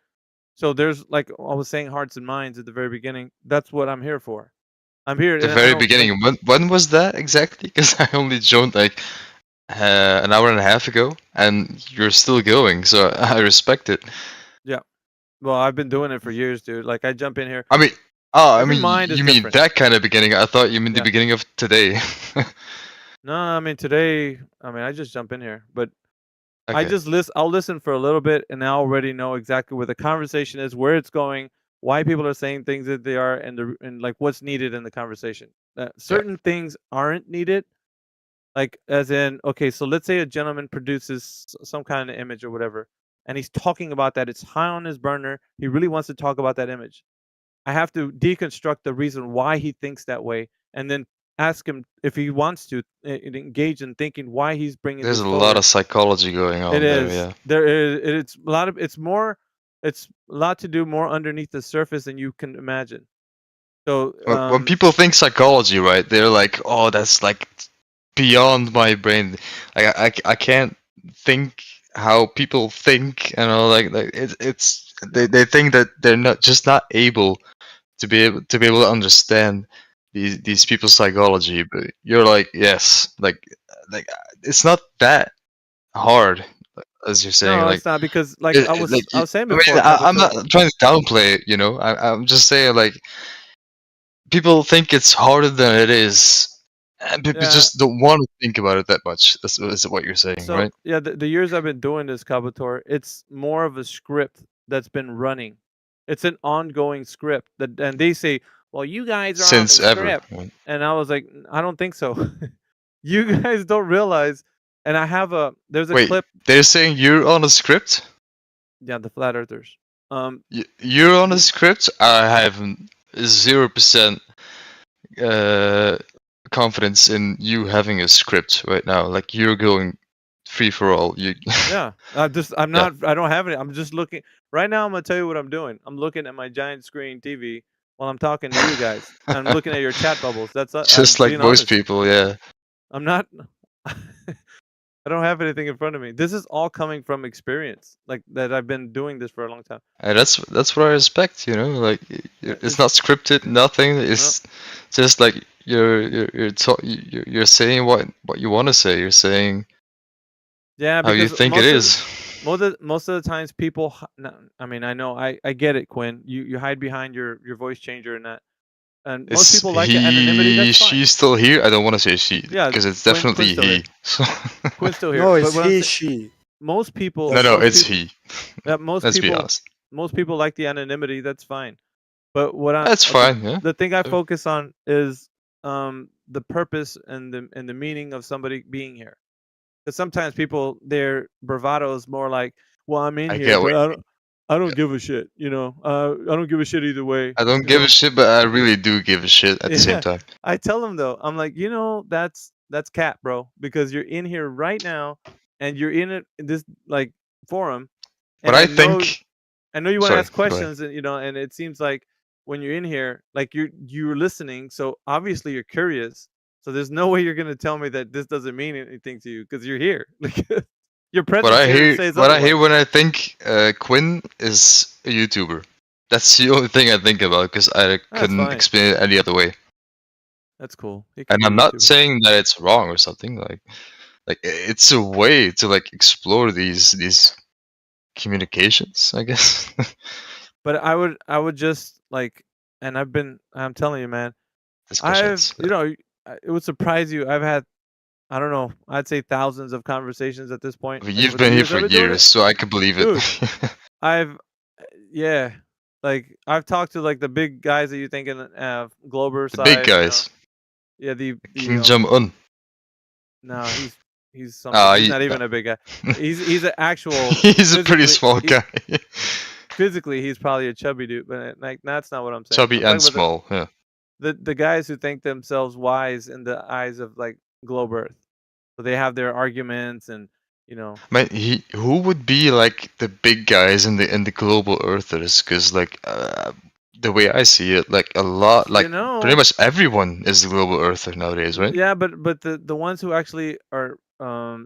So there's, like I was saying, hearts and minds at the very beginning. That's what I'm here for. I'm here The and I very don't- beginning. When was that exactly? Because I only joined like an hour and a half ago, and you're still going, so I respect it. Well, I've been doing it for years, dude. Like I jump in here. I mean, Every mind is you mean different. that kind of beginning? I thought you mean the Yeah. beginning of today. No, I mean today. I mean I just jump in here, but I Okay. just I'll listen for a little bit, and I already know exactly where the conversation is, where it's going, why people are saying things that they are, and like what's needed in the conversation. Certain things aren't needed, like as in, okay, so let's say a gentleman produces some kind of image or whatever, and he's talking about that. It's high on his burner. He really wants to talk about that image. I have to deconstruct the reason why he thinks that way, and then ask him if he wants to engage in thinking why he's bringing. There's this a forward. lot of psychology going on It there. is. Yeah. There is. It's a lot of. It's more. It's a lot to do more underneath the surface than you can imagine. So When people think psychology, right, they're like, "Oh, that's like beyond my brain. I can't think how people think, and all like it's they think that they're not able to be able to understand these people's psychology." But you're like, yes, like it's not that hard, as you're saying. no, Like it's not, because like it- I was like, I was saying I before. mean, I'm Kabuto, not trying to downplay it, I'm just saying, like, people think it's harder than it is, and people Yeah. just don't want to think about it that much. That's what you're saying, So right? yeah, the years I've been doing this, Kabutor, it's more of a script that's been running. It's an ongoing script that, and they say, well, you guys are Since on the ever. script. Right? And I was like, I don't think so. You guys don't realize. And I have there's a Wait, clip. they're saying you're on a script? Yeah, the flat earthers. You're on a script? I have 0% confidence in you having a script right now. Like, you're going free for all. Yeah, I don't have it. I'm just looking right now. I'm gonna tell you what I'm doing. I'm looking at my giant screen TV, while I'm talking to you guys. I'm looking at your chat bubbles. That's Just I'm like being most honest. people, yeah. I'm not. I don't have anything in front of me. This is all coming from experience, like that. I've been doing this for a long time. And that's what I respect, you know. Like it's not scripted, nothing. It's just like you're saying what you want to say. You're saying Yeah, how you because think it is. most of the times people. I mean, I know, I get it, Quinn. You hide behind your voice changer and that. And most Is people like anonymity. That's fine. she still here? I don't want to say she, Yeah, because it's Quinn's definitely still here. he. So Quinn's still here. No, but it's what I'm he, saying- she. most people. no, most it's people, he. Yeah, most Let's be people. honest. Most people like the anonymity. That's fine. But what I That's fine. Yeah. the thing I Sure. focus on is the purpose and the meaning of somebody being here. Because sometimes people, their bravado is more like, well, I'm in I here, get but what I don't give a shit. You know, I don't give a shit either way. I don't you give know? a shit, but I really do give a shit at the same Yeah. time. I tell them though, I'm like, you know, that's cap, bro, because you're in here right now, and you're in this like forum. But And I know, think I know you want to Sorry, ask go ahead. questions, and and it seems like when you're in here, like you're listening, so obviously you're curious. So there's no way you're gonna tell me that this doesn't mean anything to you because you're here. Your presence What I here hear, says what I otherwise. hear when I think Quinn is a YouTuber. That's the only thing I think about, because I couldn't fine. explain it any other way. That's cool. He can And be I'm a not YouTuber. saying that it's wrong or something. Like it's a way to like explore these communications, I guess. But I would just like, and I'm telling you, man, Discussions. you know, it would surprise you. I've had, I don't know, I'd say thousands of conversations at this point. like, You've over the been here years for I've been doing years, it. so I could believe it. Dude, yeah, like I've talked to like the big guys that you think in Glober The side. big guys. Yeah, the Kim Jong Un. No, he's something. He's not even a big guy. He's an actual. He's a pretty small he- guy. Physically, he's probably a chubby dude, but like that's not what I'm saying. Chubby I'm talking and about small. Yeah. the guys who think themselves wise in the eyes of like Globe Earth, so they have their arguments and Man, who would be like the big guys in the global earthers? Because like the way I see it, like a lot, like pretty much everyone is a global earther nowadays, right? Yeah, but the ones who actually are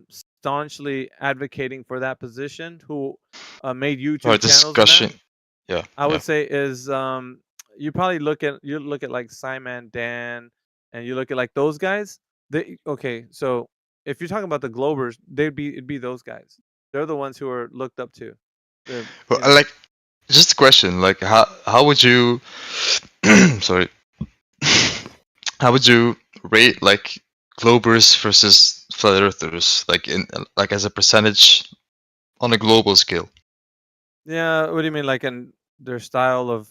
staunchly advocating for that position, who made YouTube Or channels and that, discussion. Yeah. I would say is you probably look at like Simon Dan, and you look at like those guys. Okay, so if you're talking about the Globers, it'd be those guys. They're the ones who are looked up to. Well, like, just a question, like how would you sorry, how would you rate like Globers versus flat earthers, like like as a percentage on a global scale? Yeah, what do you mean, like in their style of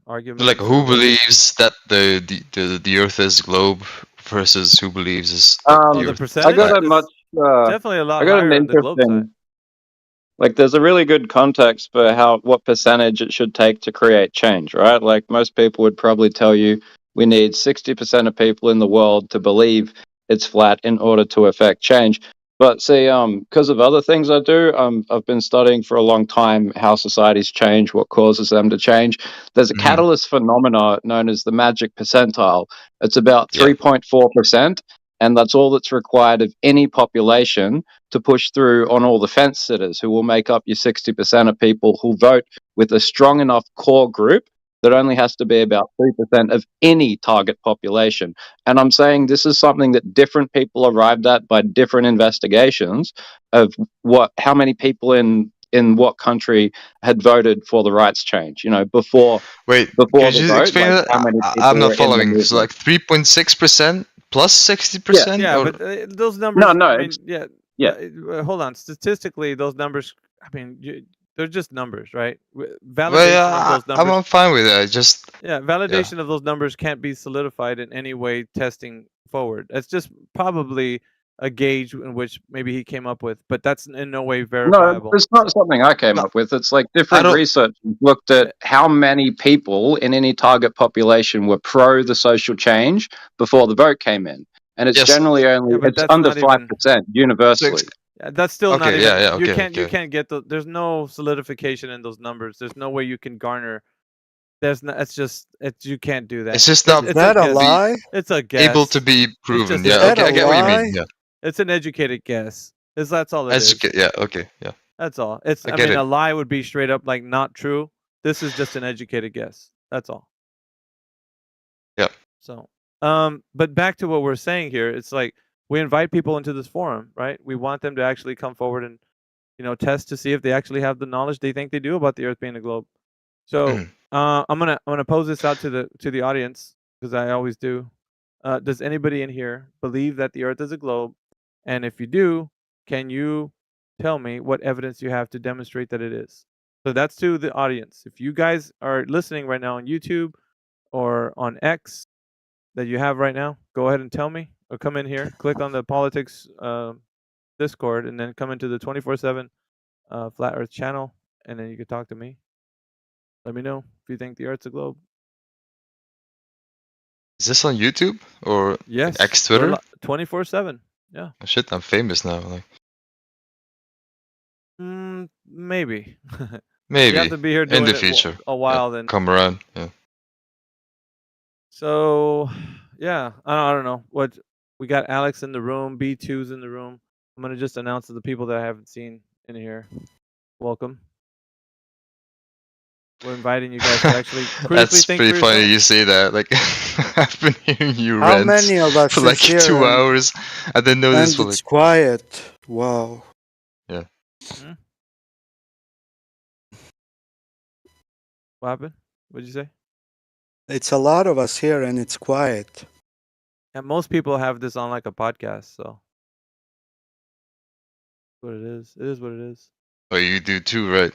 argument? Like who believes that the Earth is globe versus who believes is the Earth? percentage. I got a much definitely a lot I got higher an on the globe side. interesting. Like, there's a really good context for what percentage it should take to create change, right? Like, most people would probably tell you we need 60% of people in the world to believe it's flat in order to affect change. But see, because of other things I do, I've been studying for a long time how societies change, what causes them to change. There's a catalyst phenomena known as the magic percentile. It's about 3.4%, and that's all that's required of any population to push through on all the fence sitters, who will make up your 60% of people who vote with a strong enough core group that only has to be about 3% of any target population. And I'm saying this is something that different people arrived at by different investigations of how many people in what country had voted for the rights change. Before Wait, before could the you vote, explain like, that? how many people I'm were not in the following. So movement. like 3.6% plus 60%? Yeah, or... but those numbers. No, I mean, yeah. Hold on. Statistically, those numbers. I mean, they're just numbers, right? Validation Well, yeah, of those numbers. I'm fine with that. Just validation of those numbers can't be solidified in any way testing forward. It's just probably a gauge in which maybe he came up with, but that's in no way verifiable. No, it's not something I came up with. It's like different research looked at how many people in any target population were pro the social change before the vote came in. And it's generally only it's under 5% universally. That's still not Okay, even. okay, You can't get there's no solidification in those numbers. There's no way you can garner There's not. It's just. It's you can't do that. It's just not Is that a guess. lie? It's a guess. able to be proven. just Yeah, Is that okay, I a get what you mean. lie? Yeah, It's an educated guess. That's all it is. yeah, okay, yeah. That's all. It's. I I get mean, it. a lie would be straight up like not true. This is just an educated guess. That's all. Yep. So, but back to what we're saying here, it's like we invite people into this forum, right? We want them to actually come forward and, test to see if they actually have the knowledge they think they do about the Earth being a globe. So, Mhm. I'm gonna pose this out to the audience because I always do. Does anybody in here believe that the Earth is a globe? And if you do, can you tell me what evidence you have to demonstrate that it is? So that's to the audience. If you guys are listening right now on YouTube or on X that you have right now, go ahead and tell me, or come in here, click on the politics Discord, and then come into the 24/7 Flat Earth channel, and then you can talk to me. Let me know if you think the Earth's a globe. Is this on YouTube or Yes. X Twitter? 24/7. Yeah. Oh, shit, I'm famous now. Like, Maybe. maybe You have to be here doing in the it future. a while Yeah, then. come around. Yeah. So, yeah, I don't know what we got. Alex in the room, B2's in the room. I'm gonna just announce to the people that I haven't seen in here. Welcome. We're inviting you guys to actually critically That's think pretty for funny yourself. you say that. Like, I've been hearing you How rant many of us for is like here 2 and, hours. I didn't know this and for it's like. quiet? Wow. Yeah. What happened? What'd you say? It's a lot of us here and it's quiet. And most people have this on like a podcast, so what it is. It is what it is. Oh, you do too, right?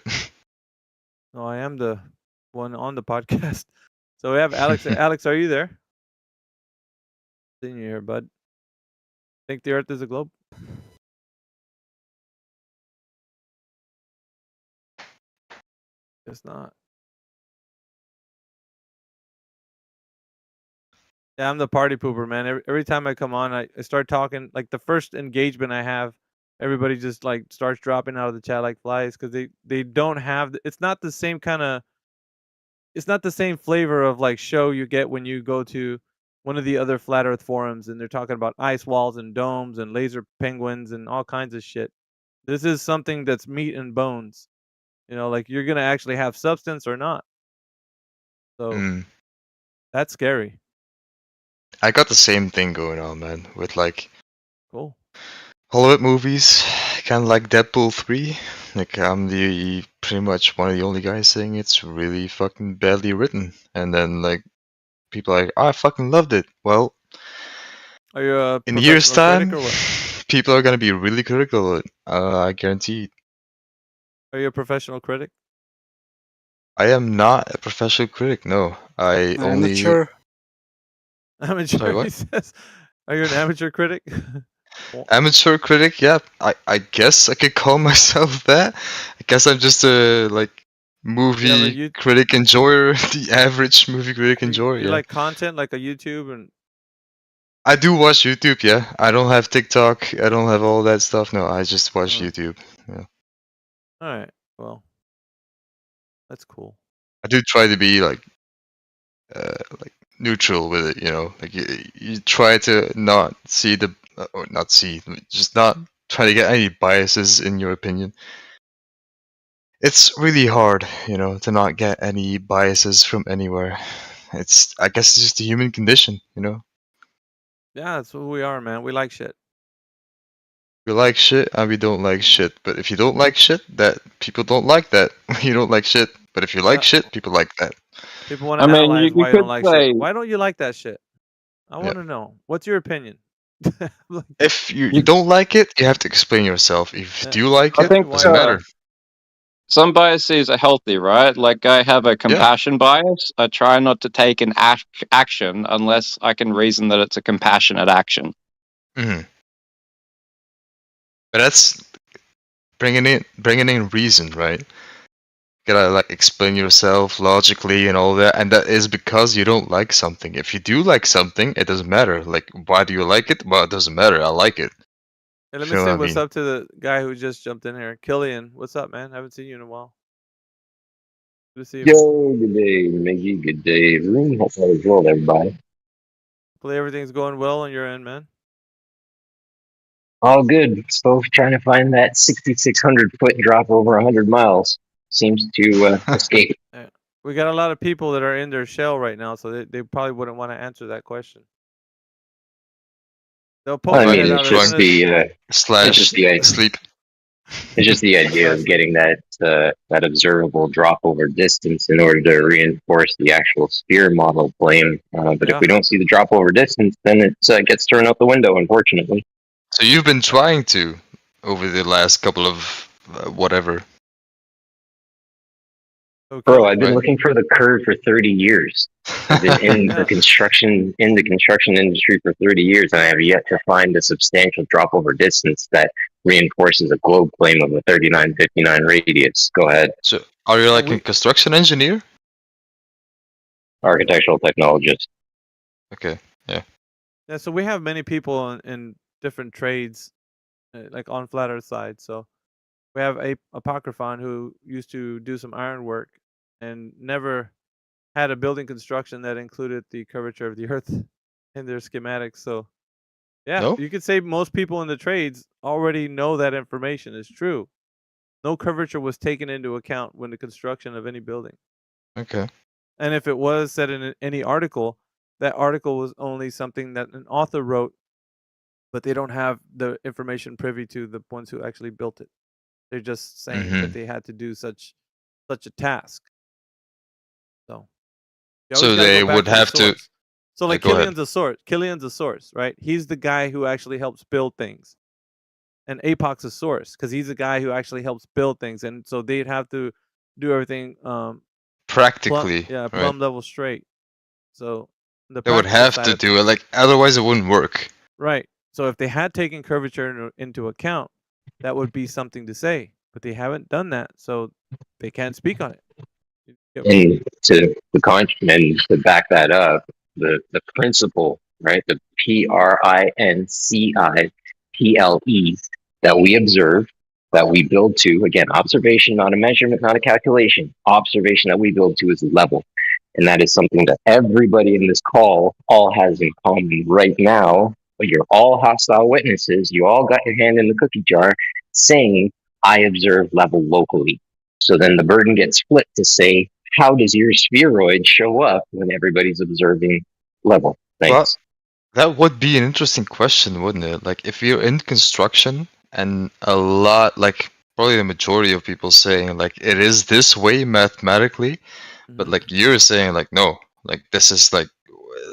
No, I am the one on the podcast. So we have Alex. Alex, are you there? Seeing you here, bud. Think the Earth is a globe? It's not. Yeah, I'm the party pooper, man. Every time I come on, I start talking. Like the first engagement I have, everybody just like starts dropping out of the chat like flies because they don't have. It's not the same kind of. It's not the same flavor of like show you get when you go to one of the other flat Earth forums and they're talking about ice walls and domes and laser penguins and all kinds of shit. This is something that's meat and bones. Like you're gonna actually have substance or not. So Mm. that's scary. I got the same thing going on, man, with like Cool. Hollywood movies, kind of like Deadpool 3. Like, I'm the pretty much one of the only guys saying it's really fucking badly written. And then, like, people are like, oh, I fucking loved it. Well, Are you a in a year's professional critic time, or what? people are gonna be really critical of it. I guarantee it. Are you a professional critic? I am not a professional critic, no. I only... Amateur. Amateur, Sorry, what? he says. Are you an amateur critic? Amateur critic, yeah. I guess I could call myself that. I guess I'm just a, like, movie you- critic enjoyer, the average movie critic enjoyer, You yeah. like content like a YouTube and I do watch YouTube, yeah. I don't have TikTok. I don't have all that stuff. No, I just watch Oh. YouTube. Yeah. all right. Well, that's cool. I do try to be like neutral with it, you know. Like you try to not see the or not see, just not try to get any biases in your opinion. It's really hard, you know, to not get any biases from anywhere. I guess it's just the human condition, you know. Yeah, that's who we are, man. We like shit. We like shit and we don't like shit. But if you don't like shit, that people don't like that. You don't like shit. But if you like Yeah. shit, people like that. People want to I mean, analyze you why you could don't like say- shit. Why don't you like that shit? I Yeah. want to know. What's your opinion? Like, If you don't like it, you have to explain yourself. If you Yeah. do like I it, think, doesn't matter. Some biases are healthy, right? Like I have a compassion bias. I try not to take an action unless I can reason that it's a compassionate action. Hmm. But that's bringing in reason, right? You gotta like explain yourself logically and all that, and that is because you don't like something. If you do like something, it doesn't matter. Like, why do you like it? Well, it doesn't matter. I like it. Hey, let me Feel say what I what's mean? up to the guy who just jumped in here. Killian, what's up, man? Haven't seen you in a while. Good to see you. Man. Yo, good day, Miggy. Good day, everyone. Hope all is well, everybody. Hopefully everything's going well on your end, man. All good. Still trying to find that 6,600 foot drop over 100 miles. Seems to escape. We got a lot of people that are in their shell right now, so they probably wouldn't want to answer that question. They'll poke I their mean, head out it's as just soon as the Slash just the idea. sleep. it's just the idea of getting that that observable drop over distance in order to reinforce the actual sphere model claim. But Yeah. if we don't see the drop over distance, then it gets thrown out the window. Unfortunately. So you've been trying to over the last couple of whatever. Okay. Bro, I've been Right. looking for the curve for 30 years. I've been in Yeah. the construction industry for 30 years, and I have yet to find a substantial drop over distance that reinforces a globe claim of a 3959 radius. Go ahead, So are you Yeah, like we- a construction engineer? architectural technologist. Okay. Yeah, so we have many people in different trades, like on Flat Earth side. So we have a Apocryphon who used to do some iron work and never had a building construction that included the curvature of the Earth in their schematics. So yeah, No? you could say most people in the trades already know that information is true. No curvature was taken into account when the construction of any building. Okay. And if it was said in any article, that article was only something that an author wrote, but they don't have the information privy to the ones who actually built it. They're just saying that Mhm. they had to do such a task. So, you So always gotta they go back would to the have to. source. So like go ahead. Killian's a source. Killian's a source, right? He's the guy who actually helps build things. And Apoc's a source because he's the guy who actually helps build things. And so they'd have to do everything Practically, plumb right? level straight. So the They would practical have side to of do things. it, like otherwise it wouldn't work. Right. So if they had taken curvature into account, that would be something to say. But they haven't done that, so they can't speak on it. Yep. And and to back that up, the principle, right? The PRINCIPLE that we observe, that we build to, again, observation, not a measurement, not a calculation. Observation that we build to is level. And that is something that everybody in this call all has in common right now. But you're all hostile witnesses. You all got your hand in the cookie jar saying, I observe level locally. So then the burden gets split to say, how does your spheroid show up when everybody's observing level? Thanks. Well, that would be an interesting question, wouldn't it? Like if you're in construction and a lot, like probably the majority of people saying like it is this way mathematically, but Mhm. like you're saying like no, like this is like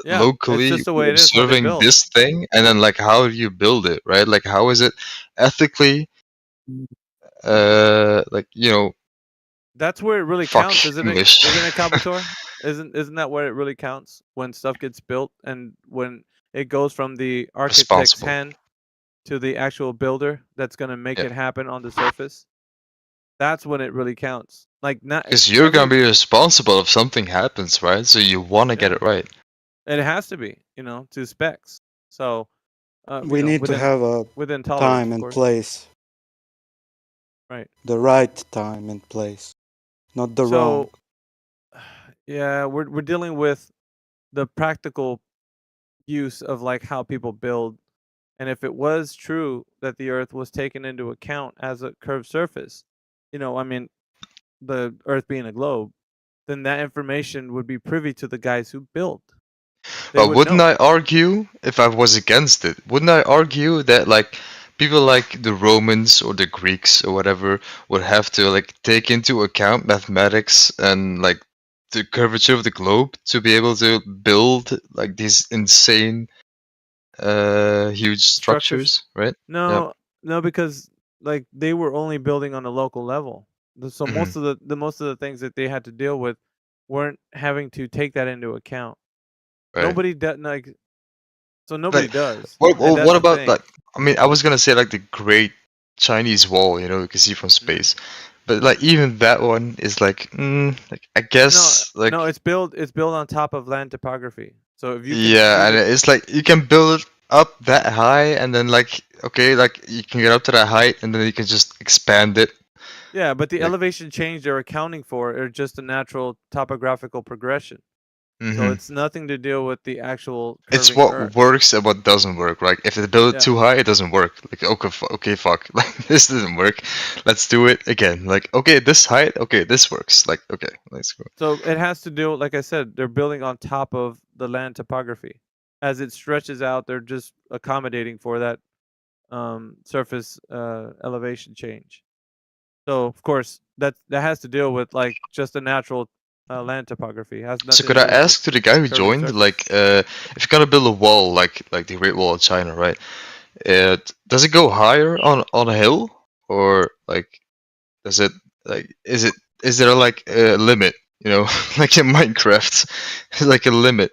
Yeah, locally it's just the way it is what they observing build. this thing, and then like how do you build it, right? Like how is it ethically, like That's where it really fuck counts, isn't it? English. Isn't it, Kabutor? Isn't that where it really counts when stuff gets built and when it goes from the architect's Responsible. hand to the actual builder that's gonna make Yeah. it happen on the surface? That's when it really counts. Like not Because you're gonna every- be responsible if something happens, right? So you want to get Yeah. it right. It has to be, to specs. So We need to within, have a within tolerance, time of and course. place. Right. The right time and place, not the wrong. Yeah, we're dealing with the practical use of like how people build, and if it was true that the Earth was taken into account as a curved surface, I mean, the Earth being a globe, then that information would be privy to the guys who built. They But would wouldn't know. I argue, if I was against it, wouldn't I argue that like people like the Romans or the Greeks or whatever would have to like take into account mathematics and like the curvature of the globe to be able to build like these insane huge structures, right? No, because like they were only building on a local level. So Mhm. most of the things that they had to deal with weren't having to take that into account. Right. Nobody does like. So nobody does. What, and that's what the about thing. like? I mean, I was gonna say like the Great Chinese Wall, you can see from space, but like even that one is like, I guess like no, it's built on top of land topography. So if you can, yeah, and it's like you can build it up that high, and then like okay, like you can get up to that height, and then you can just expand it Yeah, but the Like- elevation change they're accounting for are just a natural topographical progression. So Mhm. it's nothing to deal with the actual It's curving what Earth. works and what doesn't work. Like if they build it Yeah. too high, it doesn't work. Like okay, fuck. Like this doesn't work. Let's do it again. Like okay, this height. Okay, this works. Like okay, let's go. So it has to do, like I said, they're building on top of the land topography. As it stretches out, they're just accommodating for that surface elevation change. So of course that has to deal with like just a natural land topography. It has nothing So could to I do with ask to the guy who curving joined, surface. like, if you're gonna build a wall, like the Great Wall of China, right? Does it go higher on a hill, or like, does it like is there like a limit? You know, like in Minecraft, like a limit.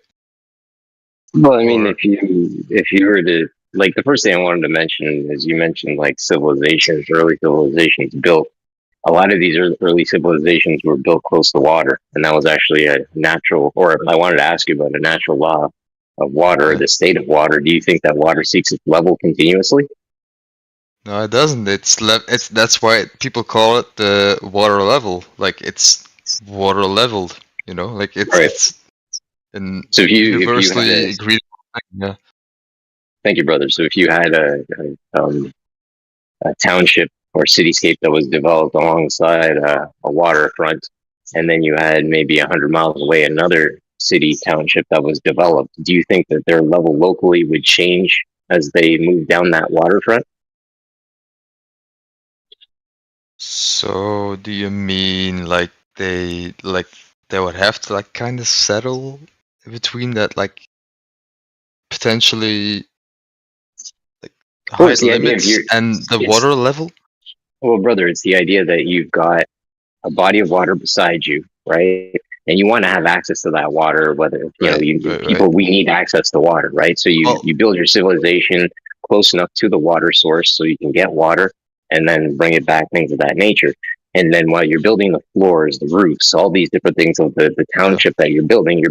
Well, I mean, Or- if you were to like, the first thing I wanted to mention is you mentioned like civilizations, early civilizations built. A lot of these early civilizations were built close to water, and that was actually a natural. Or I wanted to ask you about a natural law of water, Yeah. the state of water. Do you think that water seeks its level continuously? No, it doesn't. It's that's why people call it the water level. Like it's water leveled. You know, like it's Right. it's an So if you had universally a, agreed. Yeah. thank you, brother. So if you had a township or cityscape that was developed alongside a waterfront, and then you had maybe 100 miles away another city township that was developed, do you think that their level locally would change as they move down that waterfront? So do you mean like they would have to like kind of settle between that like potentially like Well, height it's the idea of limits your, and the it's, water level? well, brother, it's the idea that you've got a body of water beside you, right? And you want to have access to that water, whether you know people, we need access to water, right? So Well- you build your civilization close enough to the water source so you can get water and then bring it back, things of that nature. And then while you're building the floors, the roofs, all these different things of the township that you're building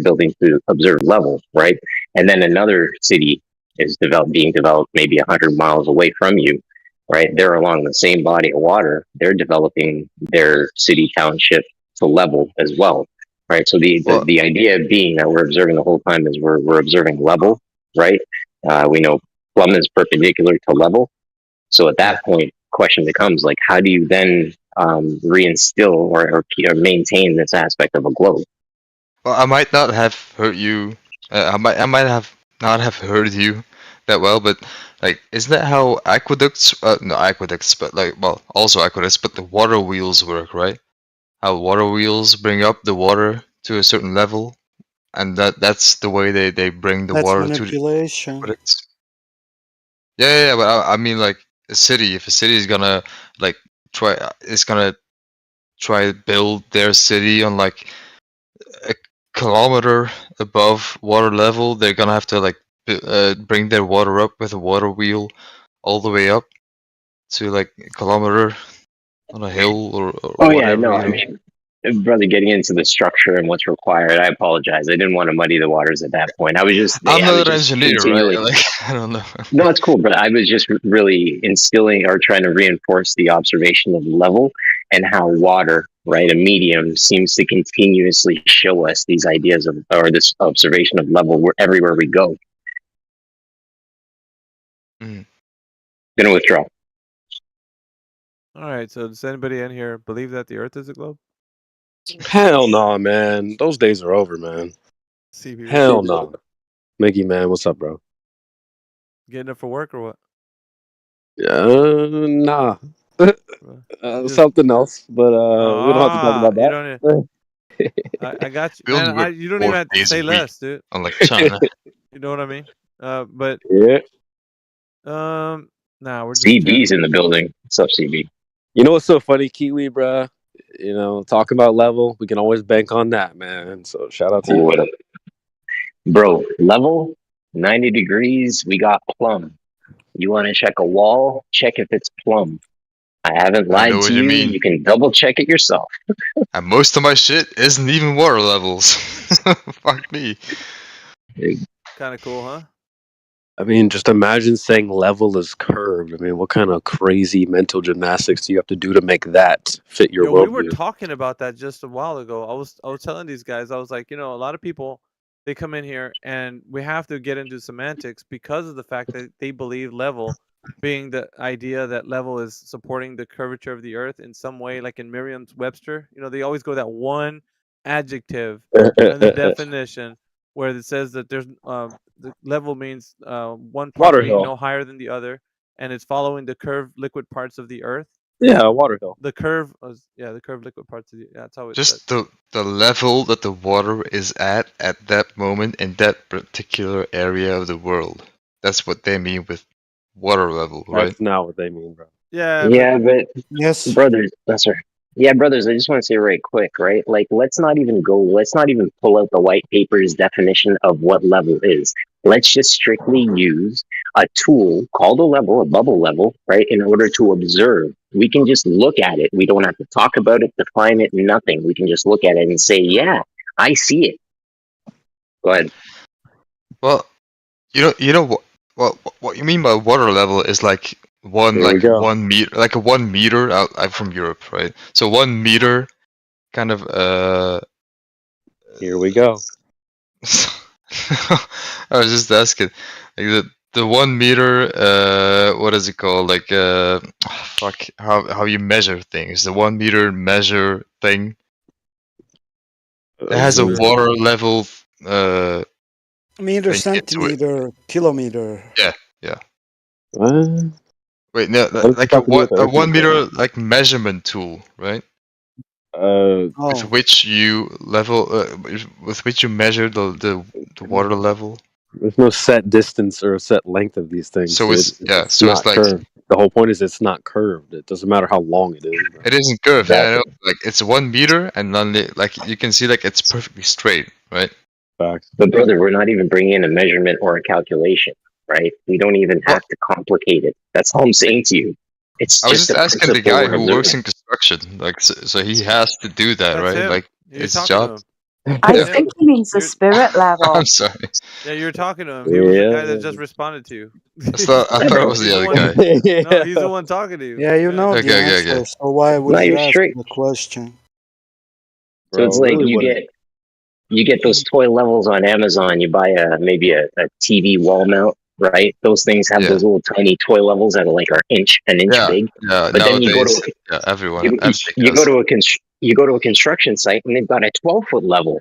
to observe level, right? And then another city is being developed maybe 100 miles away from you, right? They're along the same body of water. They're developing their city township to level as well, right? So the idea being that we're observing the whole time is we're observing level, right? We know plumb is perpendicular to level. So at that point, question becomes like, how do you then reinstill or maintain this aspect of a globe? Well, I might not have heard you. I might have not have heard you that well, but like, isn't that how aqueducts? No aqueducts, but like, well, also aqueducts, but the water wheels work, right? How water wheels bring up the water to a certain level, and that's the way they bring the That's water to the manipulation. aqueducts. Yeah, but I mean like a city. If a city is gonna like try to build their city on like a kilometer above water level, they're gonna have to like bring their water up with a water wheel all the way up to like a kilometer on a hill or Oh whatever. yeah, no, you I know? mean, brother, getting into the structure and what's required, I apologize. I didn't want to muddy the waters at that point. I was just, I'm I was not an just engineer, continually. right? Like I don't know. No, it's cool, but I was just really instilling or trying to reinforce the observation of level and how water, right, a medium, seems to continuously show us these ideas of, or this observation of level everywhere we go. Mhm. Gonna withdraw. All right. So does anybody in here believe that the Earth is a globe? Hell no, man. Those days are over, man. CB, Hell no. Mickey, man, what's up, bro? getting up for work or what? Nah. Just- Something else, but we don't have to talk about you that. don't. I got you, We only man. work You don't 4 even have to days a say week. less, dude. Unlike China. You know what I mean? But Yeah. nah, we're just CB's in the building. What's up, CB? You know what's so funny, Kiwi, bruh? You know, talking about level, we can always bank on that, man. So shout out to you. What up? Bro, level 90 degrees. We got plumb. You want to check a wall? Check if it's plumb. I haven't I lied know to what you. you mean. You can double check it yourself. And most of my shit isn't even water levels. Fuck me. kind of cool, huh? I mean, just imagine saying level is curved. I mean, what kind of crazy mental gymnastics do you have to do to make that fit your We were worldview? talking about that just a while ago. I was telling these guys, I was like, a lot of people, they come in here and we have to get into semantics because of the fact that they believe level being the idea that level is supporting the curvature of the earth in some way, like in Merriam-Webster. They always go that one adjective in the definition where it says that there's the level means one part Water being hill. no higher than the other, and it's following the curved liquid parts of the earth. Yeah, water hill. The curve, the curved liquid parts of the. That's how it says. Just the level that the water is at that moment in that particular area of the world. That's what they mean with water level, right? That's not what they mean, bro. Yeah. Yeah, but Yes. brothers, that's right. Yeah, brothers, I just want to say right quick, right? Like, let's not even pull out the white paper's definition of what level is. Let's just strictly use a tool called a level, a bubble level, right? In order to observe. We can just look at it. We don't have to talk about it, define it, nothing. We can just look at it and say, yeah, I see it. Go ahead. Well, you know what you mean by water level is like one Here we go. 1 meter, like a 1 meter. I'm from Europe, right? So 1 meter, kind of. Here we go. I was just asking, like the 1 meter. What is it called? Like fuck, how you measure things? The 1 meter measure thing. It has a water level. Meter, thing into it. centimeter, kilometer. Yeah. What? Wait, no, What does like it have to do with a Earth 1 and meter like measurement tool, right? Uh, Oh, With which you level, with which you measure the water level. there's no set distance or set length of these things. So dude. it's It's so not it's like curved. The whole point is it's not curved. It doesn't matter how long it is. Bro. it isn't curved. Yeah, I know. Exactly. Like it's 1 meter, and then like you can see like it's perfectly straight, right? Facts. But brother, we're not even bringing in a measurement or a calculation, right? We don't even have to complicate it. That's all I'm saying to you. It's I was just just a asking the principle guy we're who works observing. in construction, like so he has to do that, That's right? him. Like You're his talking job. to him. I Yeah. think he means the You're- spirit level. I'm sorry. Yeah, you're talking to him. He was the guy that Yeah. just responded to you. I thought it was He's the other one- guy. No, he's the one talking to you. yeah, you know the Okay. answer. So why would No, you you're ask straight. the question? So it's Bro, like really you wouldn't. get those toy levels on Amazon. You buy maybe a TV wall mount, right? Those things have Yeah. those little tiny toy levels that are like an inch Yeah, big. yeah. But then you go Nowadays, to yeah, everyone, you, everything you does. go to a construction site and they've got a 12-foot level,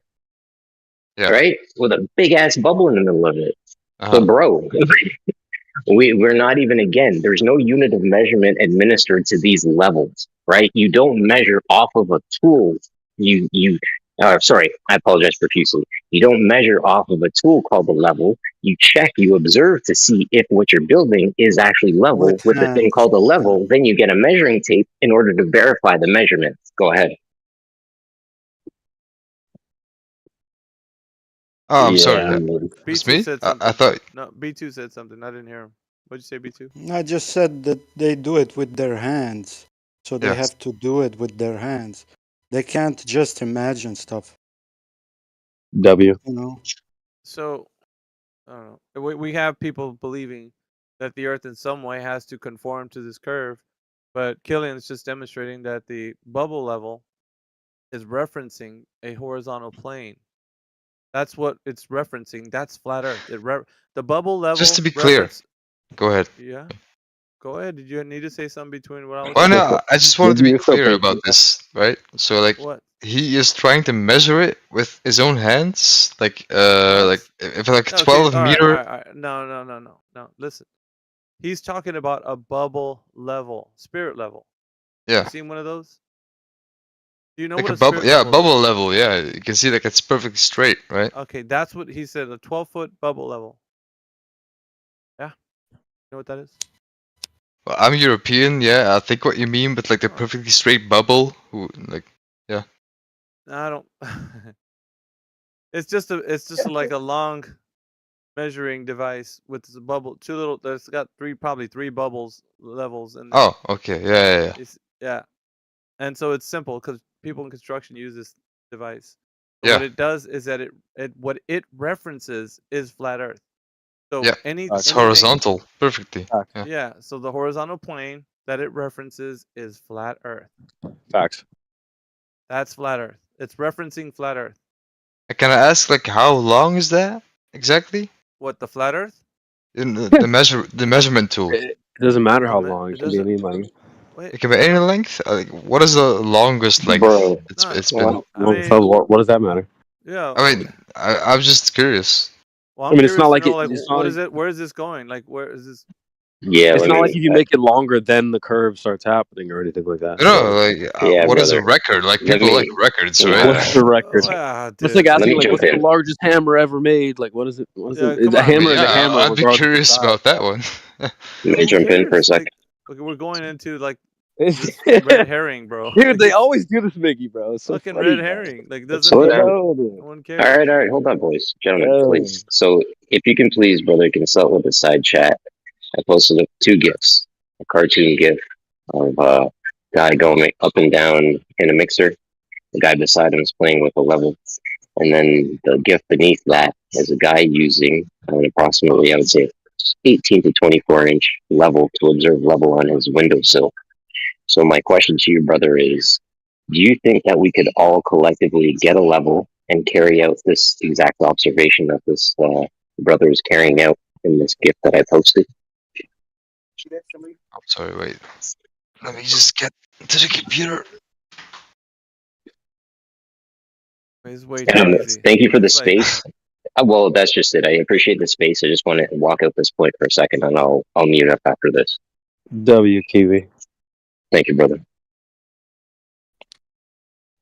Yeah. right, with a big ass bubble in the middle of it. Uh-huh. So, bro, we're not even, again, there's no unit of measurement administered to these levels, right? You don't measure off of a tool. Sorry, I apologize profusely. You don't measure off of a tool called the level. You check, you observe to see if what you're building is actually level with a thing hands. called a level. Then you get a measuring tape in order to verify the measurements. Go ahead. Oh, I'm sorry. Yeah. It's B2 me? said I something. thought. No, B2 said something. I didn't hear him. What'd you say, B2? I just said that they do it with their hands. So they Yes. have to do it with their hands. They can't just imagine stuff, W. you know? So, I don't know. We have people believing that the Earth in some way has to conform to this curve, but Killian's just demonstrating that the bubble level is referencing a horizontal plane. That's what it's referencing. That's flat Earth. The bubble level. Just to be clear. Go ahead. Yeah. Go ahead. Did you need to say something between what I was Oh saying? no, I just wanted to be You're so clear patient. about this, right? So like What? he is trying to measure it with his own hands, like if like No, see, 12 all right, meter. all right. No. Listen. He's talking about a bubble level, spirit level. Yeah. You seen one of those? Do you know Like what a a bubble, spirit yeah, level is? bubble level, yeah. You can see like it's perfectly straight, right? Okay, that's what he said. A 12-foot bubble level. Yeah. You know what that is? Well, I'm European, yeah. I think what you mean, but like the perfectly straight bubble, like, yeah. I don't. It's just like a long measuring device with this bubble. There's got probably three bubbles levels in there. Oh, okay, yeah. Yeah. And so it's simple because people in construction use this device. But Yeah. what it does is that what it references is flat Earth. So Yeah, any it's anything, horizontal perfectly. Facts. Yeah. yeah. So the horizontal plane that it references is flat Earth. Facts. That's flat Earth. It's referencing flat Earth. Can I ask, like, how long is that exactly? What, the flat Earth? In the measurement tool. It doesn't matter how Me- long. it It can be doesn't. any length. Wait, It can be any length. Like, what is the longest length Bro, it's no. it's been? Well, I mean, so what does that matter? yeah. I mean, I'm just curious. Well, I I'm mean, it's curious not to like know, it. like, It's not what like, is it? Where is this going? Like, where is this? yeah, it's let not me. like if you make it longer, then the curve starts happening or anything like that. No, like, Yeah, what is a brother. record? Like, Let people me. like records, Yeah. right? What's the record? Dude, It's like Let asking, me like, jump what's the in. largest hammer ever made? Like, what is it? What is Yeah, it? come A on, I mean, hammer is a yeah, hammer, I'd be regardless of the curious size. about that one. Let Yeah, me who jump in for a cares? second. Like, we're going into like this red herring, bro. Dude, Like, they it's always do this, Mickey, bro. It's so fucking funny. red herring. Like, doesn't Slow mean down. no one cares. All right. Hold on, boys, gentlemen, Oh. please. So, if you can please, brother, consult with the side chat. I posted up 2 gifs: a cartoon gif of a guy going up and down in a mixer. The guy beside him is playing with a level, and then the gif beneath that is a guy using an approximately, I would say, 18 to 24 inch level to observe level on his windowsill. So my question to you, brother, is: do you think that we could all collectively get a level and carry out this exact observation that this brother is carrying out in this gift that I posted? I'm sorry, wait. Let me just get to the computer. It's way too easy. Thank you for the It's like, space. Well, that's just it. I appreciate the space. I just want to walk out this point for a second, and I'll mute up after this. W Kiwi. Thank you, brother.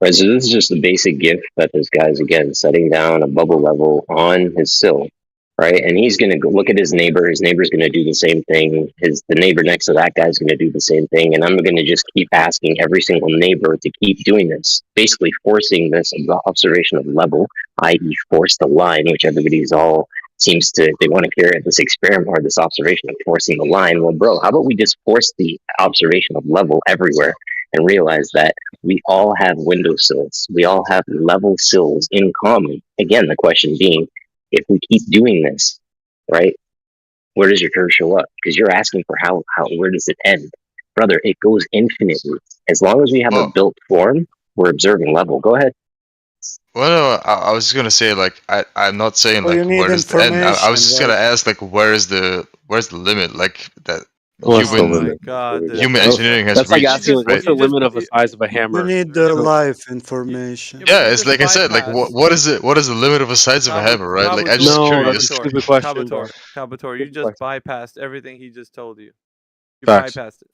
Right, so this is just the basic gift that this guy's, again, setting down a bubble level on his sill, right? And he's going to go look at his neighbor. His neighbor's going to do the same thing. The neighbor next to that guy's going to do the same thing. And I'm going to just keep asking every single neighbor to keep doing this, basically forcing this observation of level, i.e. force the line, which everybody's all seems to, they want to carry out this experiment or this observation of forcing the line. Well, bro, how about we just force the observation of level everywhere and realize that we all have windowsills. We all have level sills in common. Again, the question being, if we keep doing this, right, where does your curve show up? Because you're asking for where does it end? Brother, it goes infinitely. As long as we have a built form, we're observing level. Go ahead. Well, no, I was just gonna say, like, I'm not saying Well, like you need where does the end. I was information, just right? gonna ask, like, where's the limit? Like that What's the oh my limit? god, dude. human engineering has That's like reached. asking, like, Right? what's the limit of the size of a You hammer? need the So- live information. Yeah, but Yeah, you it's just like I said, like bypass- what is it? What is the limit of a size of a hammer, right? Like, I'm just No, curious. that's a stupid question, bro. Kabator, you Stupid just question. bypassed everything he just told you. You Facts. bypassed it.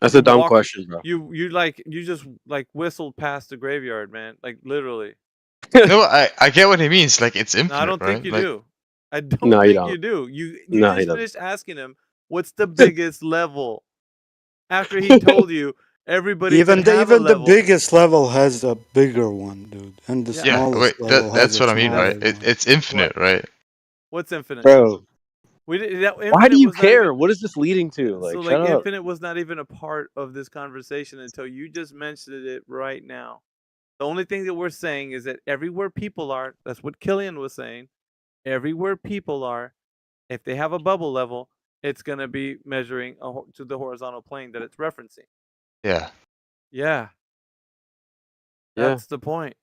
That's You a dumb walked- question, bro. You just like whistled past the graveyard, man. Like literally. No, I get what he means. Like, it's No, infinite, I don't right? think you Like, do. I don't No, you think don't. you do. You No, he just doesn't. finished asking him what's the biggest level after he told you everybody Even can have a the level. biggest level has a bigger one, dude, and the Yeah. yeah, smallest wait, level that's has what a I mean, smaller right? one. It's infinite, right? What's infinite? Bro, We did, that why infinite do you was not care? even- What is this leading to? Like, so shut like up. infinite was not even a part of this conversation until you just mentioned it right now. The only thing that we're saying is that everywhere people are, that's what Killian was saying. Everywhere people are, if they have a bubble level, it's gonna be measuring to the horizontal plane that it's referencing. Yeah. Yeah, Yeah. that's the point.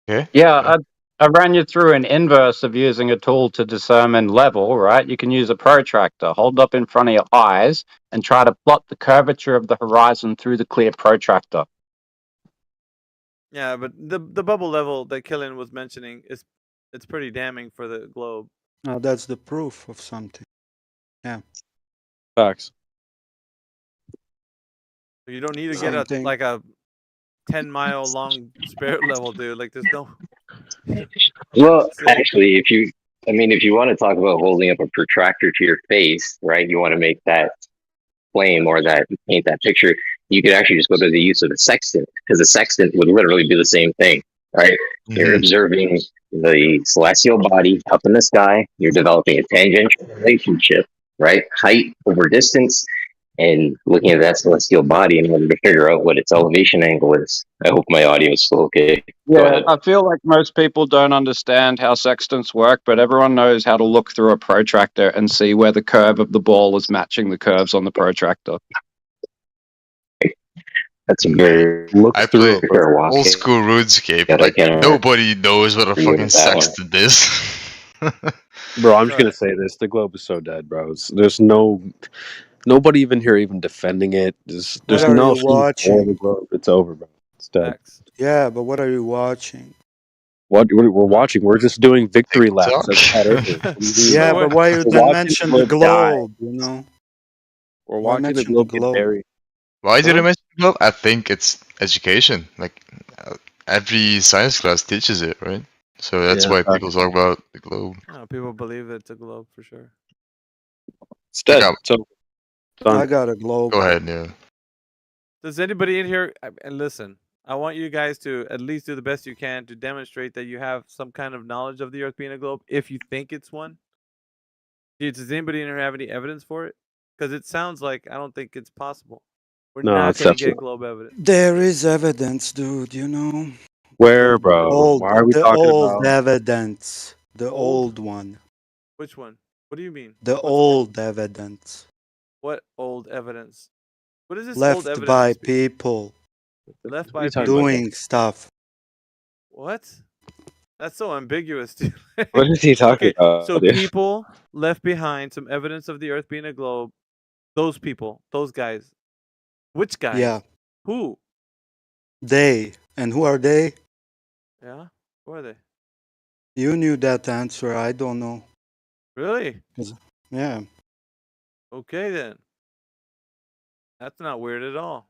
Okay. Yeah, I ran you through an inverse of using a tool to determine level, right? You can use a protractor, hold up in front of your eyes, and try to plot the curvature of the horizon through the clear protractor. Yeah, but the bubble level that Killian was mentioning it's pretty damning for the globe. No, that's the proof of something. Facts. You don't need to Same get thing. like a 10-mile long spirit level, dude. Like there's no. Well, So- actually, if you want to talk about holding up a protractor to your face, right? You want to make that flame or paint that picture. You could actually just go to the use of a sextant, because a sextant would literally do the same thing, right? You're observing the celestial body up in the sky. You're developing a tangential relationship, right? Height over distance. and looking at that celestial body in order to figure out what its elevation angle is. I hope my audio is still okay. Go Yeah, ahead. I feel like most people don't understand how sextants work, but everyone knows how to look through a protractor and see where the curve of the ball is matching the curves on the protractor. That's a very Look I through play it, bro. old school RuneScape. Yeah, I Like can nobody knows what a agree fucking with that one. sextant is. Bro, I'm just Sorry. gonna say this: the globe is so dead, bro. There's nobody even here even defending it. There's What no are you nothing for the watching? globe. It's over, bro. It's dead. Facts. Yeah, but what are you watching? What we're watching? We're just doing victory laps as Flat TikTok. Earthers. What do you mean? Yeah, But but what? why you We're didn't watching mention the the globe die. globe? You know, We're why watching the mention the globe get globe? buried. Why did I Huh? mention the globe? I think it's education. Like every science class teaches it, right? So that's Yeah, why people talk about the globe. Oh, people believe it's a globe for sure. it's Like, dead. So done. I got a globe. go ahead, yeah. Does anybody in here and listen? I want you guys to at least do the best you can to demonstrate that you have some kind of knowledge of the Earth being a globe, if you think it's one. Does anybody in here have any evidence for it? Because it sounds like I don't think it's possible. We're No, not it's going to get definitely globe evidence. There is evidence, dude. You know, where, bro? Why are we the talking old about? evidence, the Old? old one, Which one? What do you mean? the What's old? old evidence What old evidence? What is this old left evidence? by you speak? people Left What are by you talking people. about? doing stuff. What? That's so ambiguous, dude. What is he talking Okay, about? so dude? people left behind some evidence of the Earth being a globe. Those people, those guys. Which guys? Yeah, Who? they. And who are they? Yeah? Who are they? You knew that answer. I don't know. Really? Yeah. Okay then. That's not weird at all.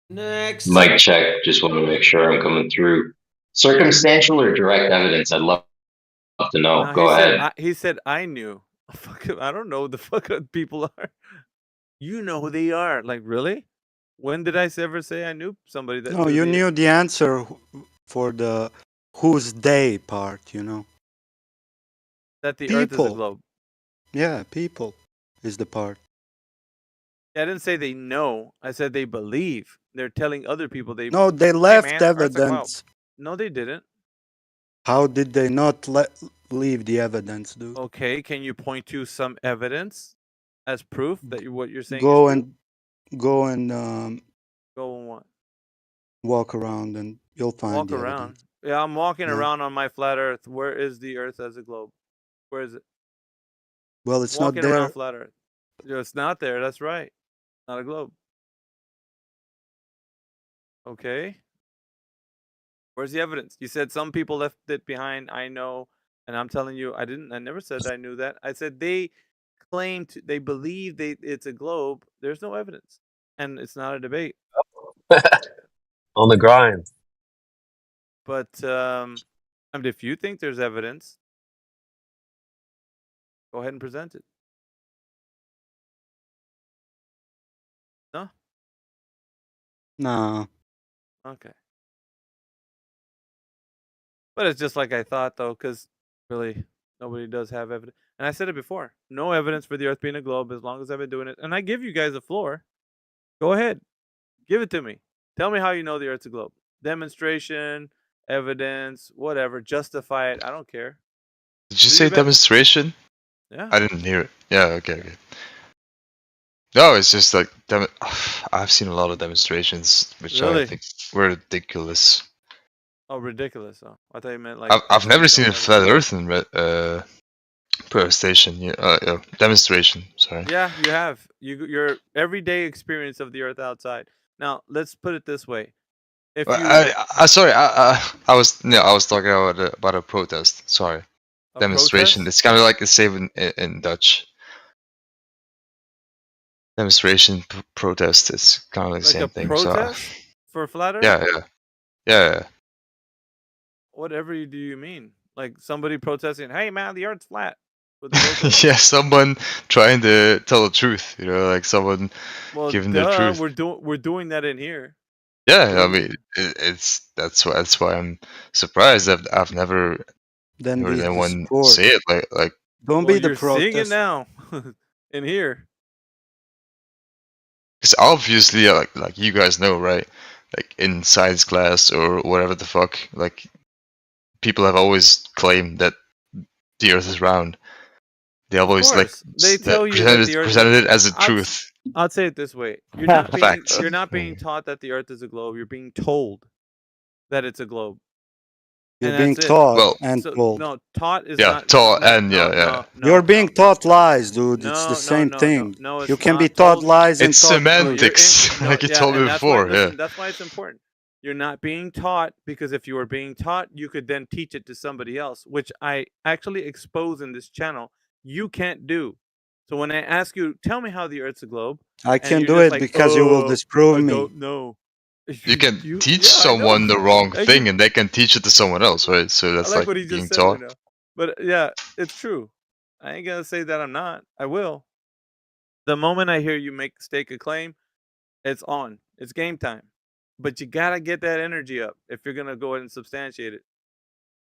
Next. Mic check. Just want to make sure I'm coming through. Circumstantial or direct evidence? I'd love to know. No, Go ahead. he said I knew. I don't know who the fuck people are. You know who they are. Like, really? When did I ever say I knew somebody that No, knew you the knew the answer for the who's they part, you know. that the Earth is a People. globe? Yeah, people is the part. Yeah, I didn't say they know. I said they believe. They're telling other people they. No, they Hey, left man, Earth's a globe. evidence. No, they didn't. How did they not leave the evidence, dude? Okay, can you point to some evidence as proof that what you're saying Go is true? go and Go and what? walk around and you'll find Walk the around. evidence. Yeah, I'm walking Yeah. around on my flat Earth. Where is the Earth as a globe? Where is it? Well, it's Walking not there. around flat Earth. Yeah, it's not there. That's right. Not a globe. Okay. Where's the evidence? You said some people left it behind. I know, and I'm telling you, I didn't. I never said I knew that. I said they claim to. They believe it's a globe. There's no evidence, and it's not a debate. On the grind. But I mean, if you think there's evidence, go ahead and present it. No? No. Okay. But it's just like I thought, though, because really nobody does have evidence. And I said it before: no evidence for the Earth being a globe as long as I've been doing it. And I give you guys the floor. Go ahead, give it to me. Tell me how you know the Earth's a globe. Demonstration, evidence, whatever. Justify it. I don't care. Did you Do say your best. demonstration? Yeah. I didn't hear it. Yeah, okay. No, it's just like I've seen a lot of demonstrations which I Really? think were ridiculous. Oh, ridiculous. Oh, I thought you meant like. I've never seen a exceptional flat evidence. Earth in protestation. Demonstration. Sorry. Yeah, you have your everyday experience of the Earth outside. Now let's put it this way: if Well, you sorry. I was talking about a protest. Sorry. a Demonstration. protest, It's kind of like the same in Dutch. Demonstration protest. It's kind of like the like same a thing. protest for flat Earth. Yeah. Whatever do you mean? Like somebody protesting, "Hey man, the Earth's flat." With the protest? Yeah, someone trying to tell the truth. Like someone Well, giving their truth. we're doing that in here. Yeah, I mean, that's why I'm surprised. I've never Then heard be the anyone sport. say it like. Don't Well, be the you're seeing it protest. now in here. Because obviously, like you guys know, right? Like in science class or whatever the fuck, like people have always claimed that the Earth is round. They Of always like course, they tell you that the Earth is. presented it as a I'd, truth. I'd say it this way: you're not being Fact. you're not being taught that the Earth is a globe. You're being told that it's a globe. You're And being that's it. taught Well, and So told. no, taught is yeah, not. taught no, and no, yeah, yeah. no, no, You're being no, taught lies, dude. It's no, the no, same no, thing. no, You it's can be not taught told. lies and It's taught truth. No, you're semantics, no, like you yeah, told me and that's why. before. Yeah. Listen, that's why it's important. You're not being taught, because if you were being taught, you could then teach it to somebody else, which I actually expose in this channel. You can't do. So when I ask you, tell me how the Earth's a globe, I and can you're do just it like, because you will oh, disprove I me. don't know. You can teach Yeah, I know. someone the wrong And thing, you, and they can teach it to someone else, right? So I that's like like what he being just said right taught. now. But yeah, it's true. I ain't gonna say that I'm not. I will. The moment I hear you stake a claim, it's on. It's game time. But you gotta get that energy up if you're gonna go ahead and substantiate it.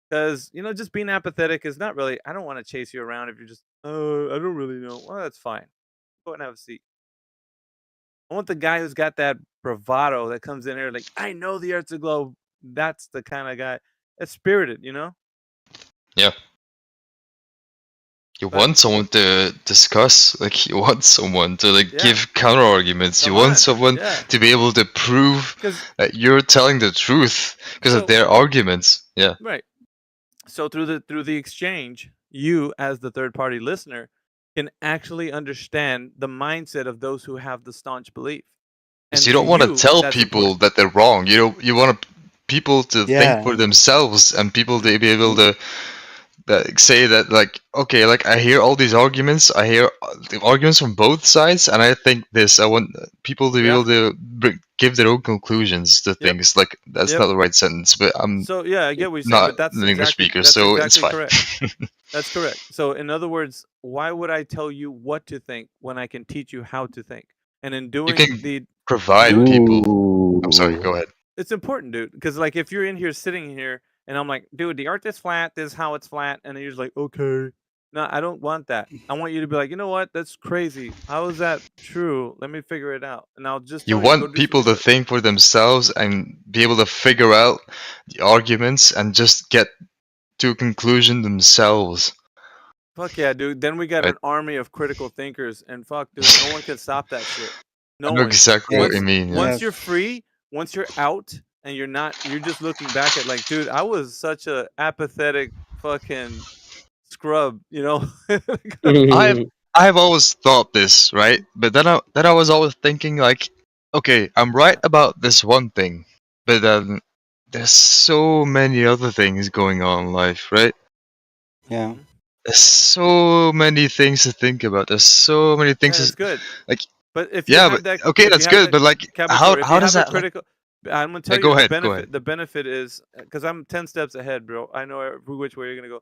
Because just being apathetic is not really. I don't want to chase you around if you're just. Oh, I don't really know. Well, that's fine. Go ahead and have a seat. I want the guy who's got that bravado that comes in here like, I know the Earth's a globe. That's the kind of guy. That's spirited, Yeah. You But want someone to discuss, like you want someone to like yeah, give counter arguments. You come want on, someone yeah. to be able to prove Because that you're telling the truth because of so their arguments. Yeah. right. So through the exchange, you as the third party listener can actually understand the mindset of those who have the staunch belief. Because And you to don't want to you, tell that's people important. that they're wrong. You want people to think for Yeah. themselves and people to be able to say that like, okay, like I hear all these arguments, I hear the arguments from both sides, and I think this. I want people to be Yeah. able to give their own conclusions to Yep. things. Like that's Yep. not the right sentence, but I'm So yeah, I get what you're saying, not but that's an English exactly speaker, so it's fine. correct. That's correct. So in other words, why would I tell you what to think when I can teach you how to think? And in You doing can provide people. I'm sorry. Go ahead. it's important, dude. Because like if you're in here sitting here and I'm like, dude, the Earth is flat. This is how it's flat, and then you're just like, okay. No, I don't want that. I want you to be like, you know what? That's crazy. How is that true? Let me figure it out, and I'll just You tell you, go want do some people to research. think for themselves and be able to figure out the arguments and just get to a conclusion themselves. Fuck yeah, dude. Then we got Right? an army of critical thinkers, and fuck, dude, no one can stop that shit. No I know one. exactly what Once you mean. Yeah. once you're free, once you're out, and you're just looking back at like, dude, I was such a apathetic fucking scrub, I have always thought this, right? But then I was always thinking like, okay, I'm right about this one thing, but then there's so many other things going on in life, right? Yeah. There's so many things to think about. There's so many Yeah, things that's good. like But if you yeah, have but that, okay, if that's you have good. that, But like, Caboteur, if how you does have a that like? critical, I'm gonna Yeah, tell go you the ahead. Go benefit. ahead. The benefit is because I'm 10 steps ahead, bro. I know which way you're gonna go.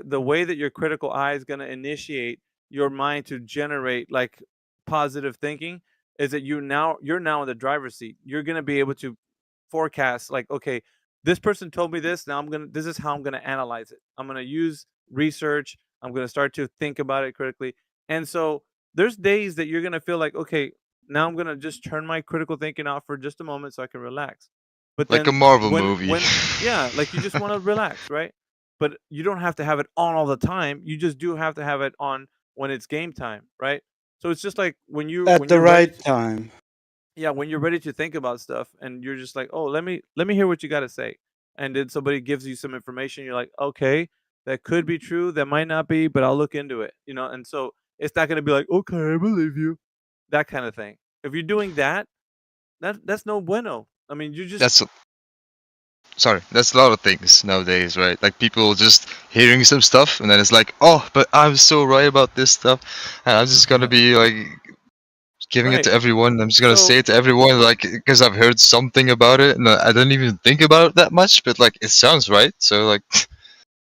The way that your critical eye is gonna initiate your mind to generate like positive thinking is that you're now in the driver's seat. You're gonna be able to forecast like, okay, this person told me this. Now this is how I'm gonna analyze it. I'm gonna use research. I'm gonna start to think about it critically. And so there's days that you're gonna feel like, okay, now I'm gonna just turn my critical thinking off for just a moment so I can relax. But Like a then Marvel movie. when yeah, like you just want to relax, right? But you don't have to have it on all the time. You just do have to have it on when it's game time, right? So it's just like when At the you're ready right time. yeah, when you're ready to think about stuff and you're just like, oh, let me hear what you got to say. And then somebody gives you some information, you're like, okay, that could be true, that might not be, but I'll look into it, and so it's not going to be like, okay, I believe you, that kind of thing. If you're doing that, that's no bueno. I mean, you just That's sorry. That's a lot of things nowadays, right? Like people just hearing some stuff and then it's like, oh, but I'm so right about this stuff, and I'm just gonna be like giving it to right. everyone. I'm just gonna say So it to everyone, like because I've heard something about it and I didn't even think about it that much, but like it sounds right. So like,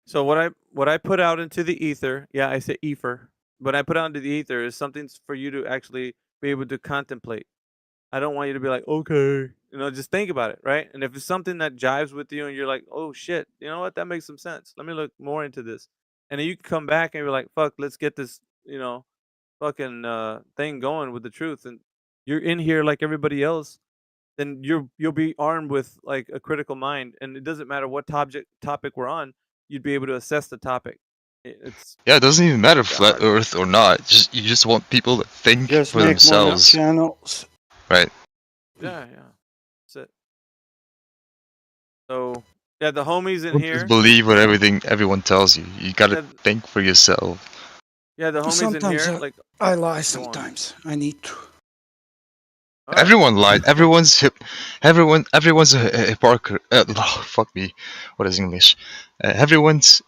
So what I put out into the ether, yeah, I say ether. What I put out into the ether is something for you to actually be able to contemplate. I don't want you to be like, okay, just think about it, right? And if it's something that jives with you and you're like, oh shit, you know what, that makes some sense. Let me look more into this. And then you can come back and you're like, fuck, let's get this, fucking thing going with the truth. And you're in here like everybody else, then you'll be armed with like a critical mind, and it doesn't matter what topic we're on, you'd be able to assess the topic. It's Yeah, it doesn't even matter that flat hard. Earth or not. Just you just want people to think Just for make more themselves, channels. right? Yeah, that's it. So yeah, the homies in Don't here. just believe what everyone tells you. You gotta Yeah, think for yourself. yeah, the homies in Sometimes here. Like, I lie. go on. Sometimes I need to. All right. Everyone lies. Everyone's a hypocrite. Oh, fuck me. What is English? Everyone's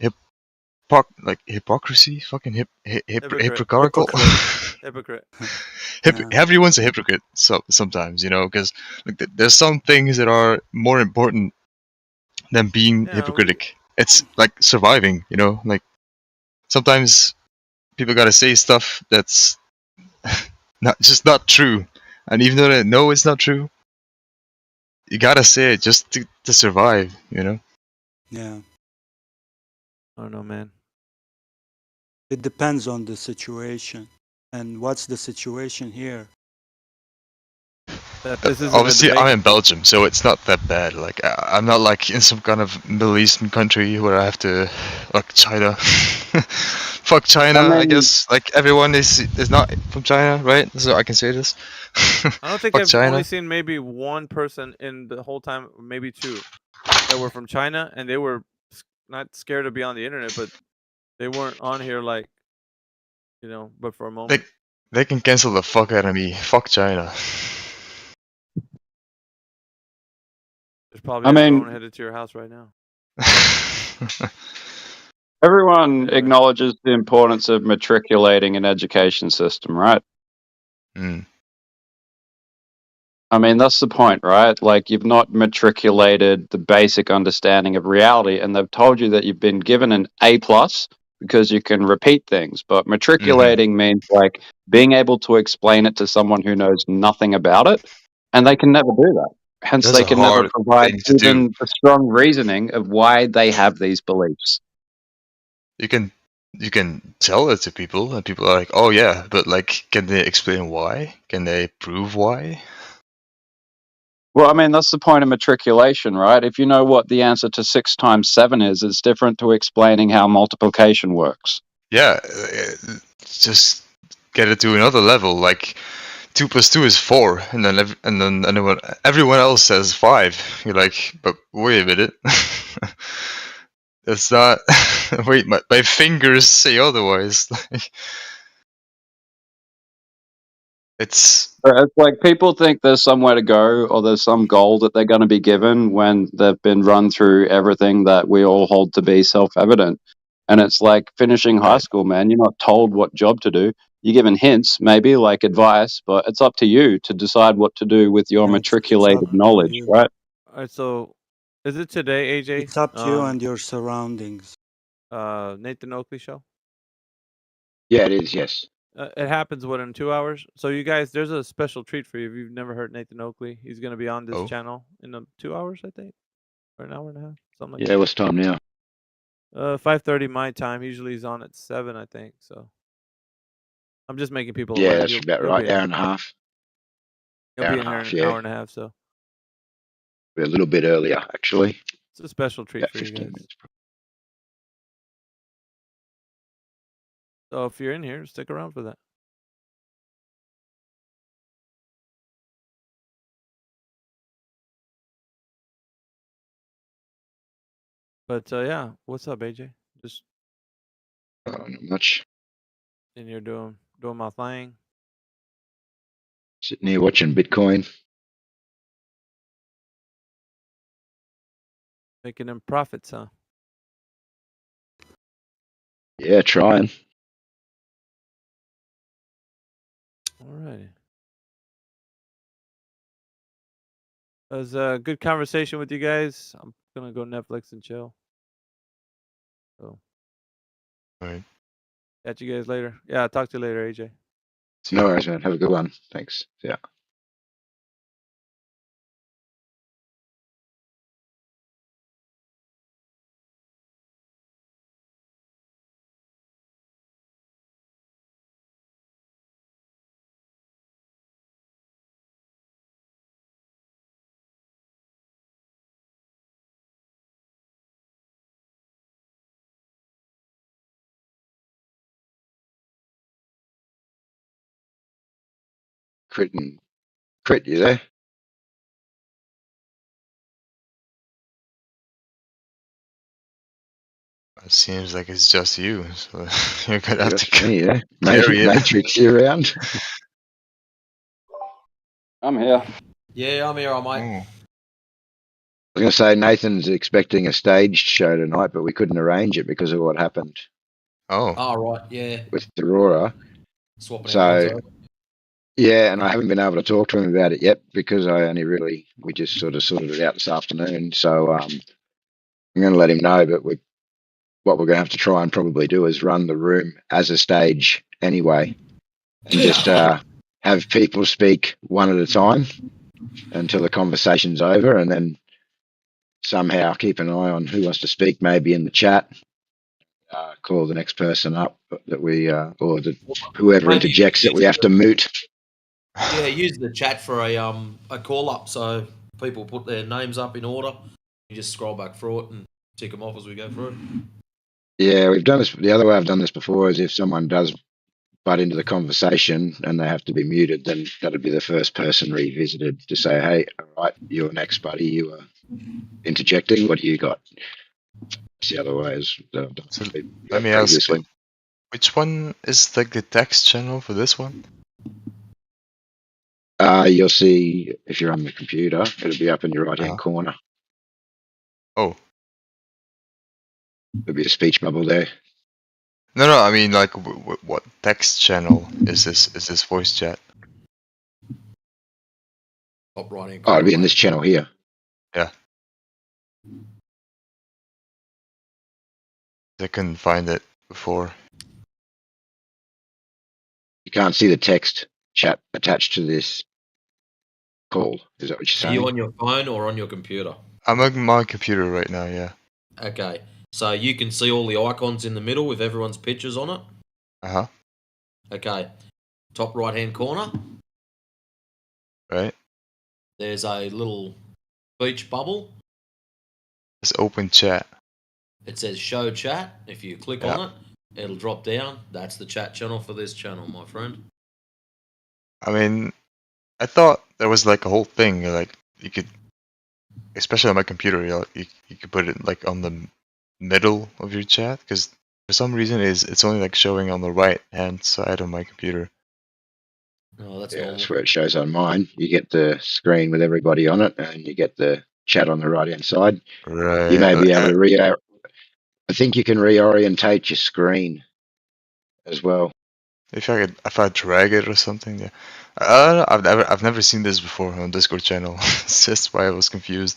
hypocrisy. Fucking Hypocrite. hypocritical. Hypocrite. Yeah. Everyone's a hypocrite. Sometimes, you know, because like, there's some things that are more important than being Yeah, hypocritic. It's like surviving. You know, like sometimes people gotta say stuff that's not true, and even though they know it's not true, you gotta say it just to survive, you know? Yeah. I don't know, man. It depends on the situation. And what's the situation here? That this isn't a Obviously, I'm debate. in Belgium, so it's not that bad. Like, I'm not like in some kind of Middle Eastern country where I have to, like China. Fuck China, I I mean, guss. Like, everyone is not from China, right? So I can say this. I don't think Fuck I've only China. seen maybe one person in the whole time, maybe two, that were from China, and they were not scared to be on the internet, but they weren't on here like, but for a moment. They can cancel the fuck out of me. Fuck China. There's probably I a mean, drone headed to your house right now. everyone Anyway. acknowledges the importance of matriculating an education system, right? Mm. I mean, that's the point, right? Like, you've not matriculated the basic understanding of reality, and they've told you that you've been given an A plus because you can repeat things. But matriculating means like being able to explain it to someone who knows nothing about it, and they can never do that. Hence, That's they a can never hard provide thing to do. even a strong reasoning of why they have these beliefs. You can tell it to people, and people are like, "Oh yeah," but like, can they explain why? Can they prove why? Well, I mean, that's the point of matriculation, right? If you know what the answer to 6 times 7 is, it's different to explaining how multiplication works. Yeah, just get it to another level. Like 2 plus 2 is 4, and then everyone else says 5. You're like, but wait a minute, that's not. Wait, my fingers say otherwise. It's It's like people think there's somewhere to go or there's some goal that they're going to be given when they've been run through everything that we all hold to be self-evident. And it's like finishing high right. school, man. You're not told what job to do. You're given hints, maybe like advice, but it's up to you to decide what to do with your Yeah, it's up matriculated to knowledge, you. right? All right, so is it today, AJ? It's up to you and your surroundings. Nathan Oakley show. Yeah, it is. Yes. It happens in 2 hours. So you guys, there's a special treat for you if you've never heard Nathan Oakley. He's gonna be on this Oh, channel in 2 hours, I think, or an hour and a half, something like Yeah. What's time now? that. 5:30 my time. Usually he's on at 7, I think. So I'm just making people Yeah, aware. that's He'll about he'll right. be in Hour here. and a half. He'll Hour be and in a here in half. an Yeah, hour and a half. So we're a little bit earlier actually. it's a special treat About for you 15 guys. minutes. So if you're in here, stick around for that. But yeah, what's up, AJ? Just Not much. in here doing my thing. Sitting here watching Bitcoin. Making them profits, huh? Yeah, trying. Alrighty. It was a good conversation with you guys. I'm gonna go Netflix and chill. So all right. catch you guys later. Yeah, talk to you later, AJ. No worries, man. Have a good one. Thanks. Yeah. Crit, you there? It seems like it's just you, so you're gonna have Just to me, yeah. carry it. Matrix, you around? I'm here. Yeah, I'm here, mate. Oh. I was going to say Nathan's expecting a staged show tonight, but we couldn't arrange it because of what happened Oh. Oh, right, yeah. with Aurora. Swapping So, our ones over. Yeah, and I haven't been able to talk to him about it yet because we just sort of sorted it out this afternoon. So I'm going to let him know, but what we're going to have to try and probably do is run the room as a stage anyway, and just have people speak one at a time until the conversation's over, and then somehow keep an eye on who wants to speak, maybe in the chat. Call the next person up that we, whoever Maybe interjects that use we have to moot. Yeah, use the chat for a call up, so people put their names up in order. You just scroll back through it and tick them off as we go through. Yeah, we've done this. The other way I've done this before is if someone does butt into the conversation and they have to be muted, then that'll be the first person revisited to say, "Hey, all right, you're next, buddy. You are interjecting. What do you got?" It's the other way. So let me ask, which one is like the text channel for this one? You'll see if you're on the computer, it'll be up in your right-hand corner. Oh. There'll be a speech bubble there. No, I mean like what text channel is this? Is this voice chat? Top right hand. Oh, it'll be in this channel here. Yeah. I couldn't find it before. You can't see the text chat attached to this call. Is that what you're Are saying? you on your phone or on your computer? I'm on my computer right now, yeah. Okay, so you can see all the icons in the middle with everyone's pictures on it. Uh-huh. Okay, top right hand corner. Right. There's a little speech bubble. It's open chat. It says show chat. If you click on it, it'll drop down. That's the chat channel for this channel, my friend. I mean, I thought there was like a whole thing, like you could, especially on my computer, you could put it like on the middle of your chat, because for some reason it's only like showing on the right hand side of my computer. Oh, that's Yeah, that's where it shows on mine. You get the screen with everybody on it, and you get the chat on the right-hand side. Right. You may be able to I think you can reorientate your screen as well. If I drag it or something, yeah. I don't know, I've never seen this before on Discord channel. It's just why I was confused.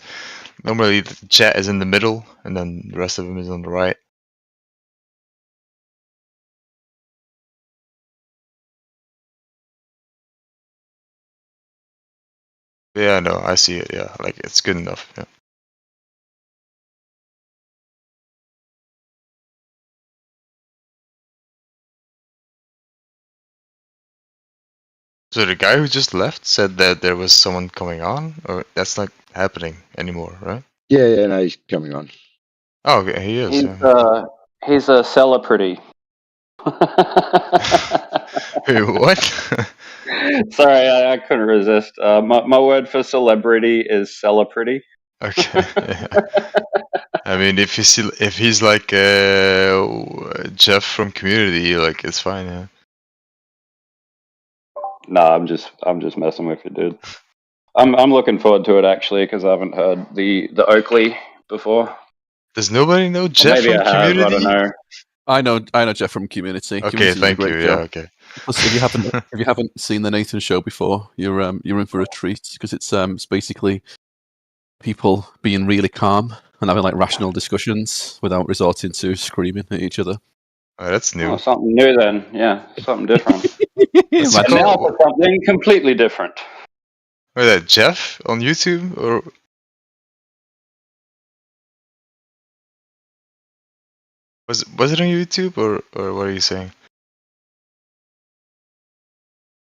Normally the chat is in the middle, and then the rest of them is on the right. Yeah, no, I see it. Yeah, like it's good enough. Yeah. So the guy who just left said that there was someone coming on, or that's not happening anymore, right? Yeah, no, he's coming on. Oh, okay, he is. He's a celebrity. Wait, what? Sorry, I couldn't resist. My word for celebrity is celebrity. Okay. Yeah. I mean, if he's like Jeff from Community, like it's fine. Yeah. No, I'm just messing with you, dude. I'm looking forward to it actually because I haven't heard the Oakley before. Does nobody know Or Jeff maybe from I have, Community? I don't know. I know Jeff from Community. Okay, Community's a thank great you. show. Yeah, okay. Plus, if you haven't seen the Nathan show before, you're in for a treat because it's basically people being really calm and having like rational discussions without resorting to screaming at each other. Oh, that's new. Oh, something new then. Yeah, something different. And What's it now called? for something completely different. Wait, that Jeff on YouTube or? Was it on YouTube or what are you saying?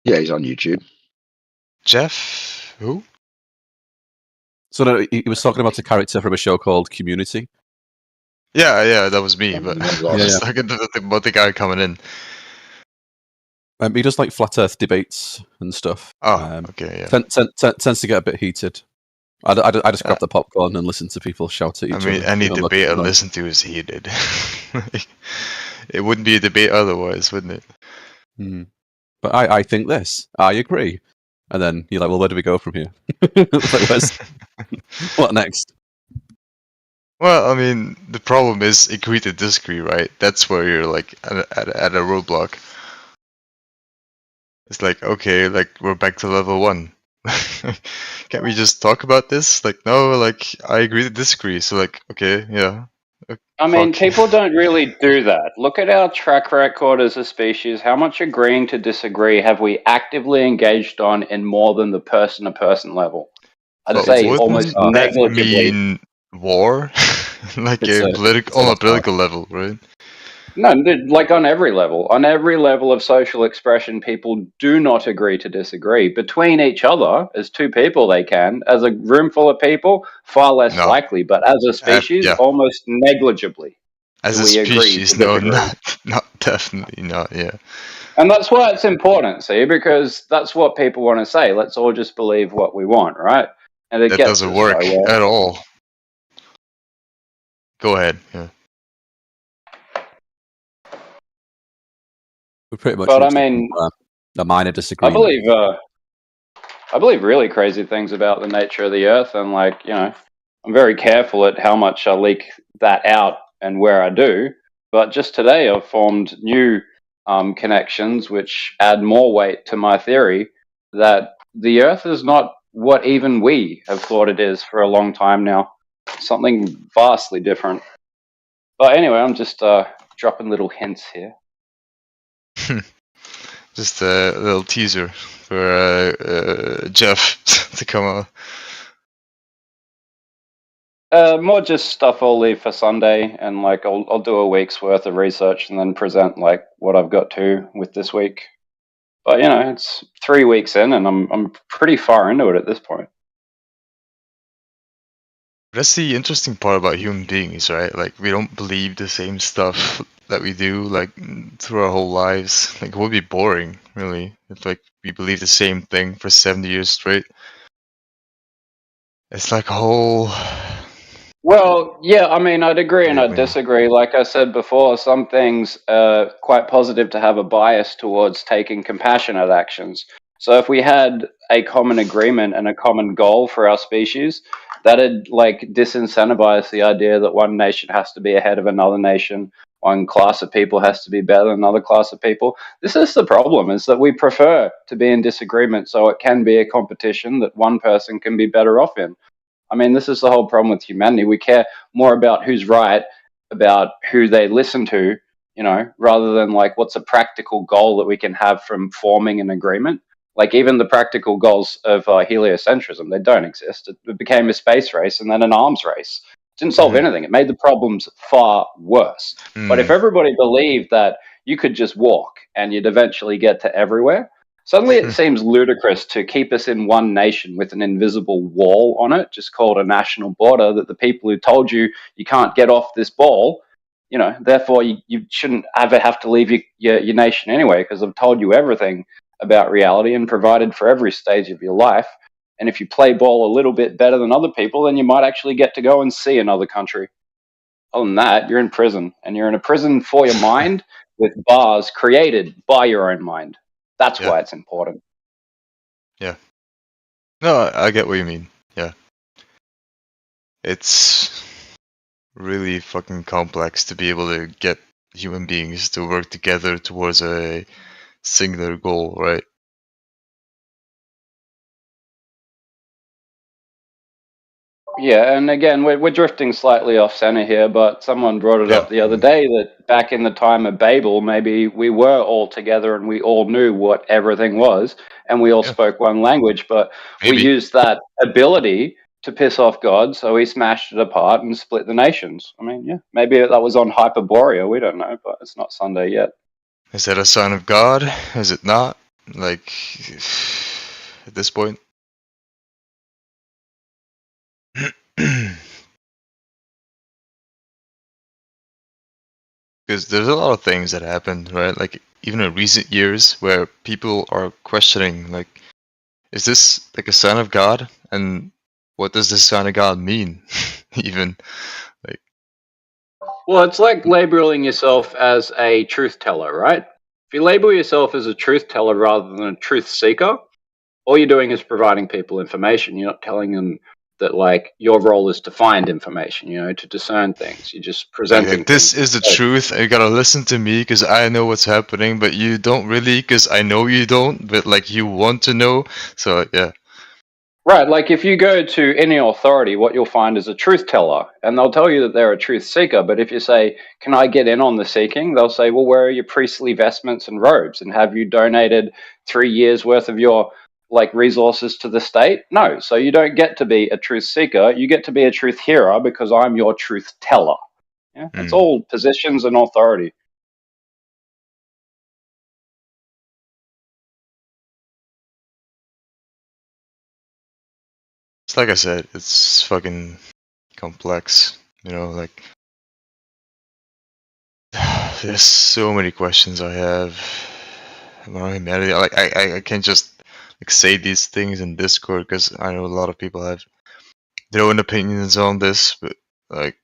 Yeah, he's on YouTube. Jeff who? So no, he was talking about a character from a show called Community. Yeah, that was me. But Yeah, I was talking about the guy coming in. He does like flat Earth debates and stuff. Oh, okay, yeah. Tends to get a bit heated. I just grab the popcorn and listen to people shout at each I other. mean, any you know, like, debate I like- listen to is heated. It wouldn't be a debate otherwise, wouldn't it? Hmm. But I think this. I agree. And then you're like, well, where do we go from here? Like, what next? Well, I mean, the problem is agree to disagree, right? That's where you're like at a roadblock. It's like, okay, like we're back to level 1. Can't we just talk about this? Like, no, like I agree to disagree. So like, okay, yeah. I mean, Fuck. people don't really do that. Look at our track record as a species. How much agreeing to disagree have we actively engaged on in more than the person-to-person level? I'd But say wouldn't almost that negligibly. mean war? Like It's a a- political on a political level, right? No, like on every level. On every level of social expression, people do not agree to disagree. Between each other, as two people, they can. As a room full of people, far less No. likely. But as a species, yeah. almost negligibly. As do a we agree species, to no, disagree. not definitely not. Yeah. And that's why it's important, see, because that's what people want to say. Let's all just believe what we want, right? And it That gets doesn't us work nowhere. at all. Go ahead. Yeah. We're pretty much But I reached mean, a minor I disagreement. believe really crazy things about the nature of the Earth, and like, you know, I'm very careful at how much I leak that out and where I do. But just today, I've formed new connections which add more weight to my theory that the Earth is not what even we have thought it is for a long time now. Something vastly different. But anyway, I'm just dropping little hints here. Just a little teaser for Jeff to come on. More just stuff I'll leave for Sunday, and like I'll do a week's worth of research and then present like what I've got to with this week. But you know, it's 3 weeks in, and I'm pretty far into it at this point. That's the interesting part about human beings, right? Like we don't believe the same stuff that we do like through our whole lives. Like it would be boring, really, if like we believe the same thing for 70 years straight. It's like a whole. Well, yeah, I mean, I'd agree and Yeah, I'd disagree. Like I said before, some things are quite positive to have a bias towards taking compassionate actions. So if we had a common agreement and a common goal for our species, that'd like disincentivize the idea that one nation has to be ahead of another nation, one class of people has to be better than another class of people. This is the problem, is that we prefer to be in disagreement so it can be a competition that one person can be better off in. I mean, this is the whole problem with humanity. We care more about who's right, about who they listen to, you know, rather than like what's a practical goal that we can have from forming an agreement. Like even the practical goals of heliocentrism, they don't exist. It became a space race and then an arms race. It didn't solve anything. It made the problems far worse. But if everybody believed that you could just walk and you'd eventually get to everywhere, suddenly it seems ludicrous to keep us in one nation with an invisible wall on it, just called a national border, that the people who told you you can't get off this ball, you know, therefore you shouldn't ever have to leave your nation anyway, because I've told you everything about reality and provided for every stage of your life. And if you play ball a little bit better than other people, then you might actually get to go and see another country. Other than that, you're in prison, and you're in a prison for your mind with bars created by your own mind. That's why it's important. Yeah. No, I get what you mean. Yeah. It's really fucking complex to be able to get human beings to work together towards a singular goal, right? Yeah, and again, we're drifting slightly off center here, but someone brought it up the other day that back in the time of Babel, maybe we were all together and we all knew what everything was, and we all spoke one language, but we used that ability to piss off God, so we smashed it apart and split the nations. I mean, yeah, maybe that was on Hyperborea, we don't know, but it's not Sunday yet. Is that a sign of God? Is it not? Like, at this point? Because there's a lot of things that happen, right? Like, even in recent years, where people are questioning, like, is this like a son of God? And what does the son of God mean? Even like, Well, it's like labeling yourself as a truth teller, right? If you label yourself as a truth teller rather than a truth seeker, all you're doing is providing people information. You're not telling them that, like, your role is to find information, to discern things. You're just presenting this things. is the truth. You gotta listen to me because I know what's happening, but you don't really, because I know you don't, but like you want to know. So yeah. Right, like if you go to any authority, what you'll find is a truth teller, and they'll tell you that they're a truth seeker. But if you say, "Can I get in on the seeking?" they'll say, "Well, where are your priestly vestments and robes? And have you donated 3 years worth of your resources to the state?" No, so you don't get to be a truth seeker. You get to be a truth hearer because I'm your truth teller. Yeah, it's all positions and authority. It's like I said, it's fucking complex. Like there's so many questions I have about humanity. Like I can't just say these things in Discord because I know a lot of people have their own opinions on this, but like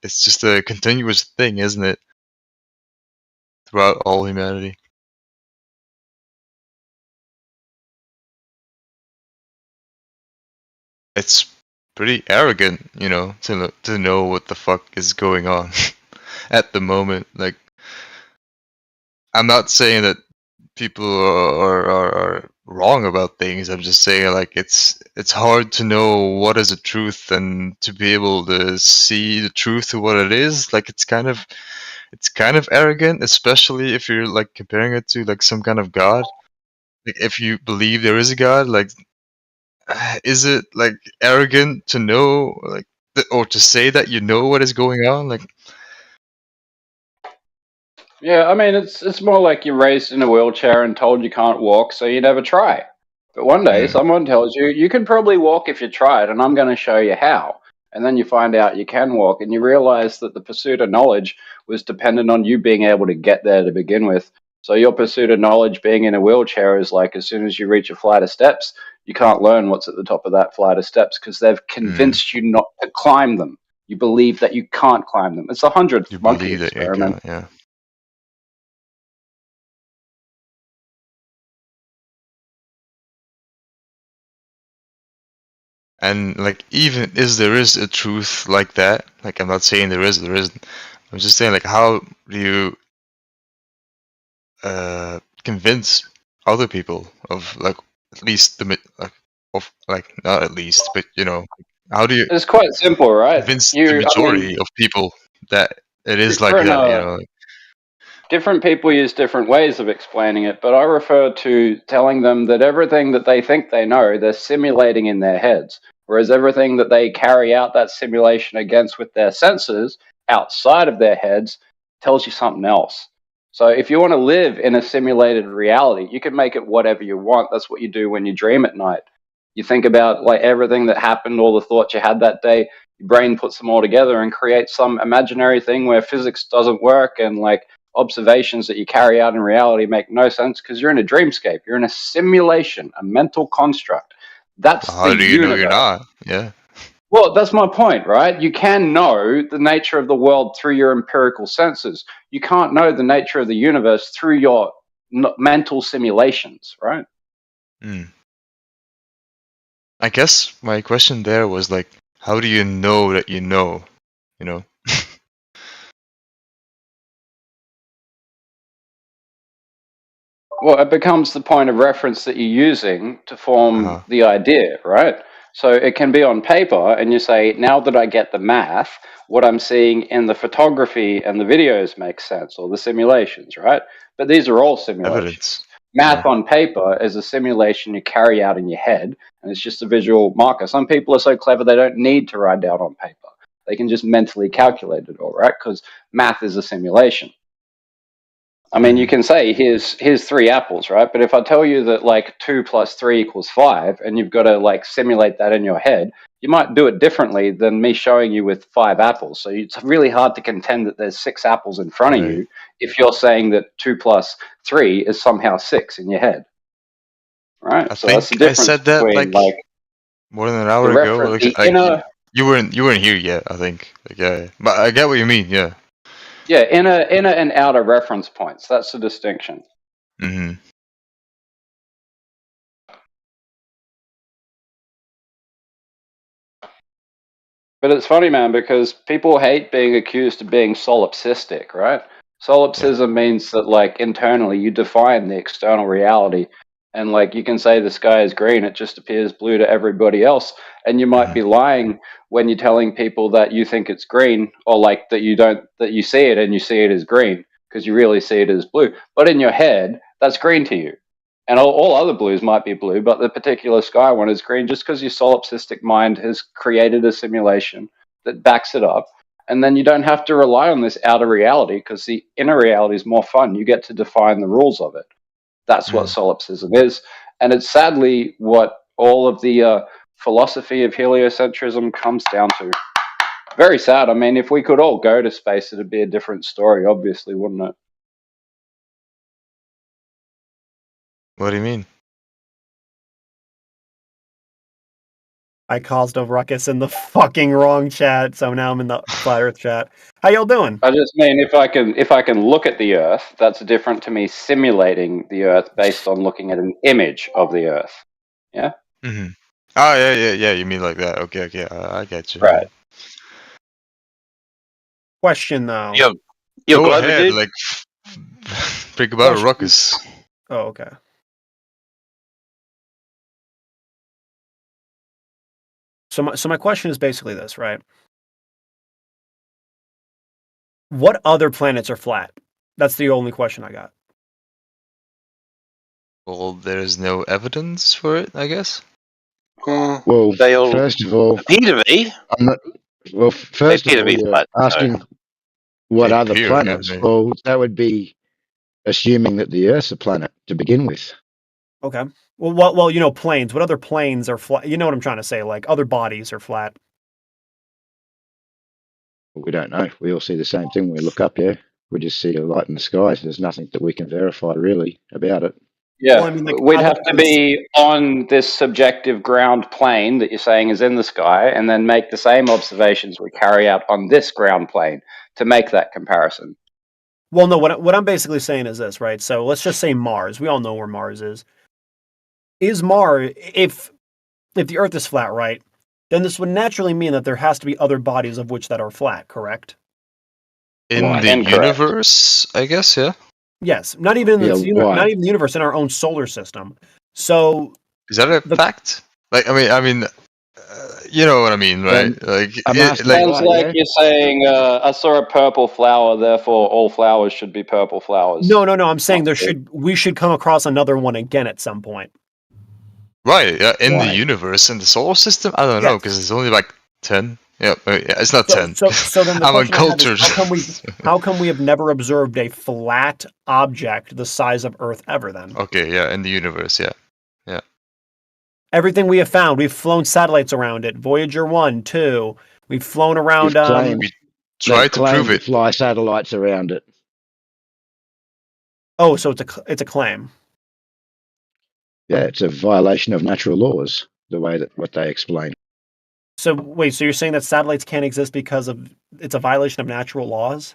it's just a continuous thing, isn't it? Throughout all humanity. It's pretty arrogant, to know what the fuck is going on at the moment. Like, I'm not saying that people are wrong about things. I'm just saying, like, it's hard to know what is the truth and to be able to see the truth of what it is. Like, it's kind of arrogant, especially if you're like comparing it to like some kind of god. Like, if you believe there is a god, like, is it like arrogant to know, like, or to say that you know what is going on? Like, Yeah, I mean, it's more like you're raised in a wheelchair and told you can't walk, so you never try. But one day someone tells you you can probably walk if you tried, and I'm going to show you how. And then you find out you can walk, and you realize that the pursuit of knowledge was dependent on you being able to get there to begin with. So your pursuit of knowledge being in a wheelchair is like, as soon as you reach a flight of steps, you can't learn what's at the top of that flight of steps because they've convinced you not to climb them. You believe that you can't climb them. It's a 100th you monkey believe that you experiment. can, yeah. And like, even there is a truth like that, like, I'm not saying there isn't. I'm just saying, like, how do you convince other people of, like, at least not at least, but how do you It's quite simple, right? convince the majority of people that it is like that? Different people use different ways of explaining it, but I refer to telling them that everything that they think they know, they're simulating in their heads. Whereas everything that they carry out that simulation against with their senses outside of their heads tells you something else. So if you want to live in a simulated reality, you can make it whatever you want. That's what you do when you dream at night. You think about like everything that happened, all the thoughts you had that day, your brain puts them all together and creates some imaginary thing where physics doesn't work and like observations that you carry out in reality make no sense because you're in a dreamscape. You're in a simulation, a mental construct. That's How the do you know universe. you're not? Yeah. Well, that's my point, right? You can know the nature of the world through your empirical senses. You can't know the nature of the universe through your mental simulations, right? I guess my question there was like, how do you know that you know? Well, it becomes the point of reference that you're using to form the idea, right? So it can be on paper, and you say, now that I get the math, what I'm seeing in the photography and the videos makes sense, or the simulations, right? But these are all simulations. Evidence. Math on paper is a simulation you carry out in your head, and it's just a visual marker. Some people are so clever they don't need to write down on paper. They can just mentally calculate it all, right? Because math is a simulation. I mean, you can say here's 3 apples, right? But if I tell you that like 2 plus 3 equals 5, and you've got to like simulate that in your head, you might do it differently than me showing you with 5 apples. So it's really hard to contend that there's 6 apples in front of you if you're saying that 2 plus 3 is somehow 6 in your head, right? I So that's the think I difference said that between like more than an hour the ago. reference, Like, the inner. you weren't here yet. I think. Like, yeah, but I get what you mean. Yeah. Yeah, inner and outer reference points. That's the distinction. Mm-hmm. But it's funny, man, because people hate being accused of being solipsistic, right? Solipsism means that, like, internally you define the external reality. And, like, you can say the sky is green, it just appears blue to everybody else. And you might be lying when you're telling people that you think it's green, or, like, that you see it and you see it as green, because you really see it as blue. But in your head, that's green to you. And all other blues might be blue, but the particular sky one is green just because your solipsistic mind has created a simulation that backs it up. And then you don't have to rely on this outer reality because the inner reality is more fun. You get to define the rules of it. That's what solipsism is. And it's sadly what all of the philosophy of heliocentrism comes down to. Very sad. I mean, if we could all go to space, it'd be a different story, obviously, wouldn't it? What do you mean? I caused a ruckus in the fucking wrong chat, so now I'm in the Flat Earth chat. How y'all doing? I just mean if I can look at the Earth, that's different to me simulating the Earth based on looking at an image of the Earth. Yeah. Mm-hmm. Oh yeah. You mean like that? Okay. I get you. Right. Question though. Yo, Go Glover, ahead. dude. Like, bring about a ruckus. Oh, okay. So my question is basically this, right? What other planets are flat? That's the only question I got. Well, there's no evidence for it, I guess. Well, They all first of all, appear to be. I'm not. Well, first of appear to all, be you're flat, so- asking what They other appear, planets. yeah, Well, that would be assuming that the Earth's a planet to begin with. Okay. Well, you know, planes. What other planes are flat? You know what I'm trying to say? Like other bodies are flat. We don't know. We all see the same thing when we look up. Yeah, we just see a light in the sky. There's nothing that we can verify really about it. Yeah, Well, I mean, like, we'd other have to planets- be on this subjective ground plane that you're saying is in the sky, and then make the same observations we carry out on this ground plane to make that comparison. Well, no. What I'm basically saying is this, right? So let's just say Mars. We all know where Mars is. Is Mars, if the Earth is flat, right? Then this would naturally mean that there has to be other bodies of which that are flat, correct? In Why? the Incorrect. universe, I guess. Yeah. Yes, not even in Yeah, why? not even the universe, in our own solar system. So Is that a fact? Like, I mean, you know what I mean, right? Like, I'm asking like, Sounds why, like yeah? you're saying, I saw a purple flower, therefore all flowers should be purple flowers. no. I'm saying Not true. we should come across another one again at some point. right? Yeah, in Why? the universe, in the solar system. I don't know, because it's only like 10. Yeah, it's not 10. So then the I'm question I have uncultured. is, how come we have never observed a flat object the size of Earth ever? Then Okay, yeah, in the universe, yeah. everything we have found, we've flown satellites around it. Voyager 1, 2. We've flown around. You've claimed- We try to claim prove it. Fly satellites around it. Oh, so it's a claim. Yeah, it's a violation of natural laws. The way that what they explain. So wait, so you're saying that satellites can't exist because it's a violation of natural laws?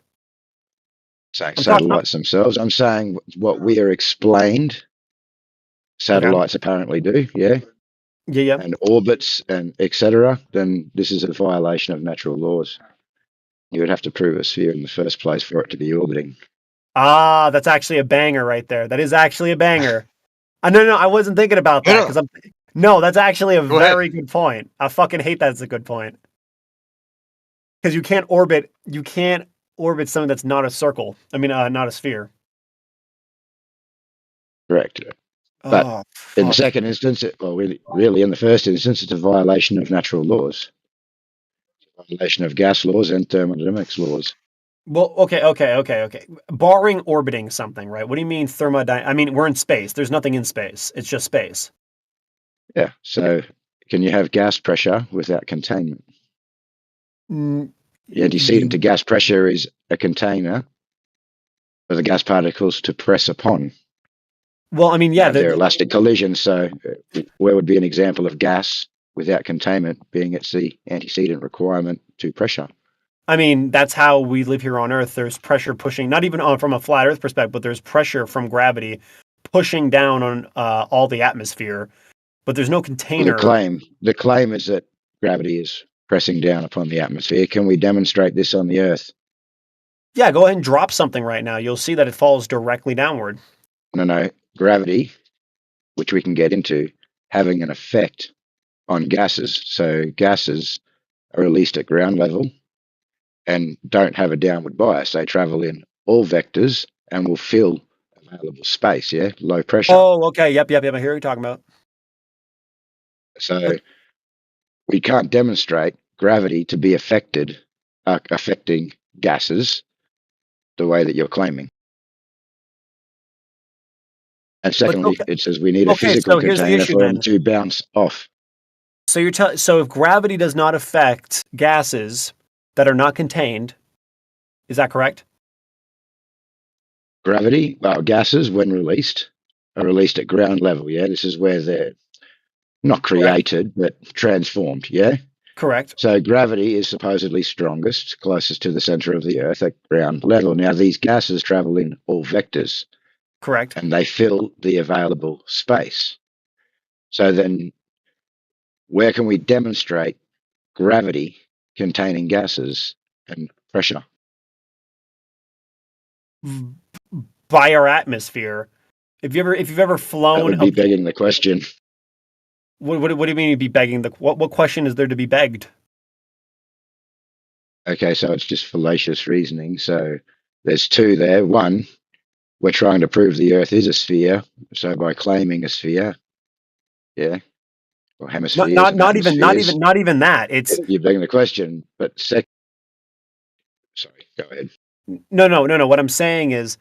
Saying I'm talking- satellites themselves. I'm saying what we are explained. Satellites apparently do. Yeah. Yeah. And orbits and etc., then this is a violation of natural laws. You would have to prove a sphere in the first place for it to be orbiting. Ah, that's actually a banger right there. That is actually a banger. No, I wasn't thinking about that because that's actually a very good point. I fucking hate that. It's a good point because you can't orbit something that's not a circle. I mean, not a sphere. Correct. But in the second instance, really in the first instance, it's a violation of natural laws. It's a violation of gas laws and thermodynamics laws. Well, okay. Barring orbiting something, right? What do you mean thermodynamic? I mean, we're in space. There's nothing in space. It's just space. Yeah. So can you have gas pressure without containment? Mm, The antecedent to gas pressure is a container for the gas particles to press upon. Well, I mean, yeah, They're elastic collisions. So where would be an example of gas without containment being it's the antecedent requirement to pressure? I mean, that's how we live here on Earth. There's pressure pushing, not even from a flat Earth perspective, but there's pressure from gravity pushing down on all the atmosphere. But there's no container. The claim is that gravity is pressing down upon the atmosphere. Can we demonstrate this on the Earth? Yeah, go ahead and drop something right now. You'll see that it falls directly downward. No. Gravity, which we can get into, having an effect on gases. So gases are released at ground level and don't have a downward bias. They travel in all vectors and will fill available space, yeah? Low pressure. Oh, okay. Yep. I hear what you're talking about. So we can't demonstrate gravity to be affecting gases the way that you're claiming. And secondly, it says we need a physical container for them to bounce off. So so if gravity does not affect gases that are not contained, is that correct? Gases, when released, are released at ground level, yeah? This is where they're not created, but transformed, yeah? Correct. So gravity is supposedly strongest, closest to the center of the Earth at ground level. Now, these gases travel in all vectors. Correct. And they fill the available space. So then, where can we demonstrate gravity containing gases and pressure? By our atmosphere. If you've ever flown, that would be begging the question. What do you mean you'd be begging the? What question is there to be begged? Okay, so it's just fallacious reasoning. So there's two there. One, we're trying to prove the Earth is a sphere. So by claiming a sphere, yeah, or hemisphere. Not even that. It's you're begging the question. But sorry, go ahead. No. What I'm saying is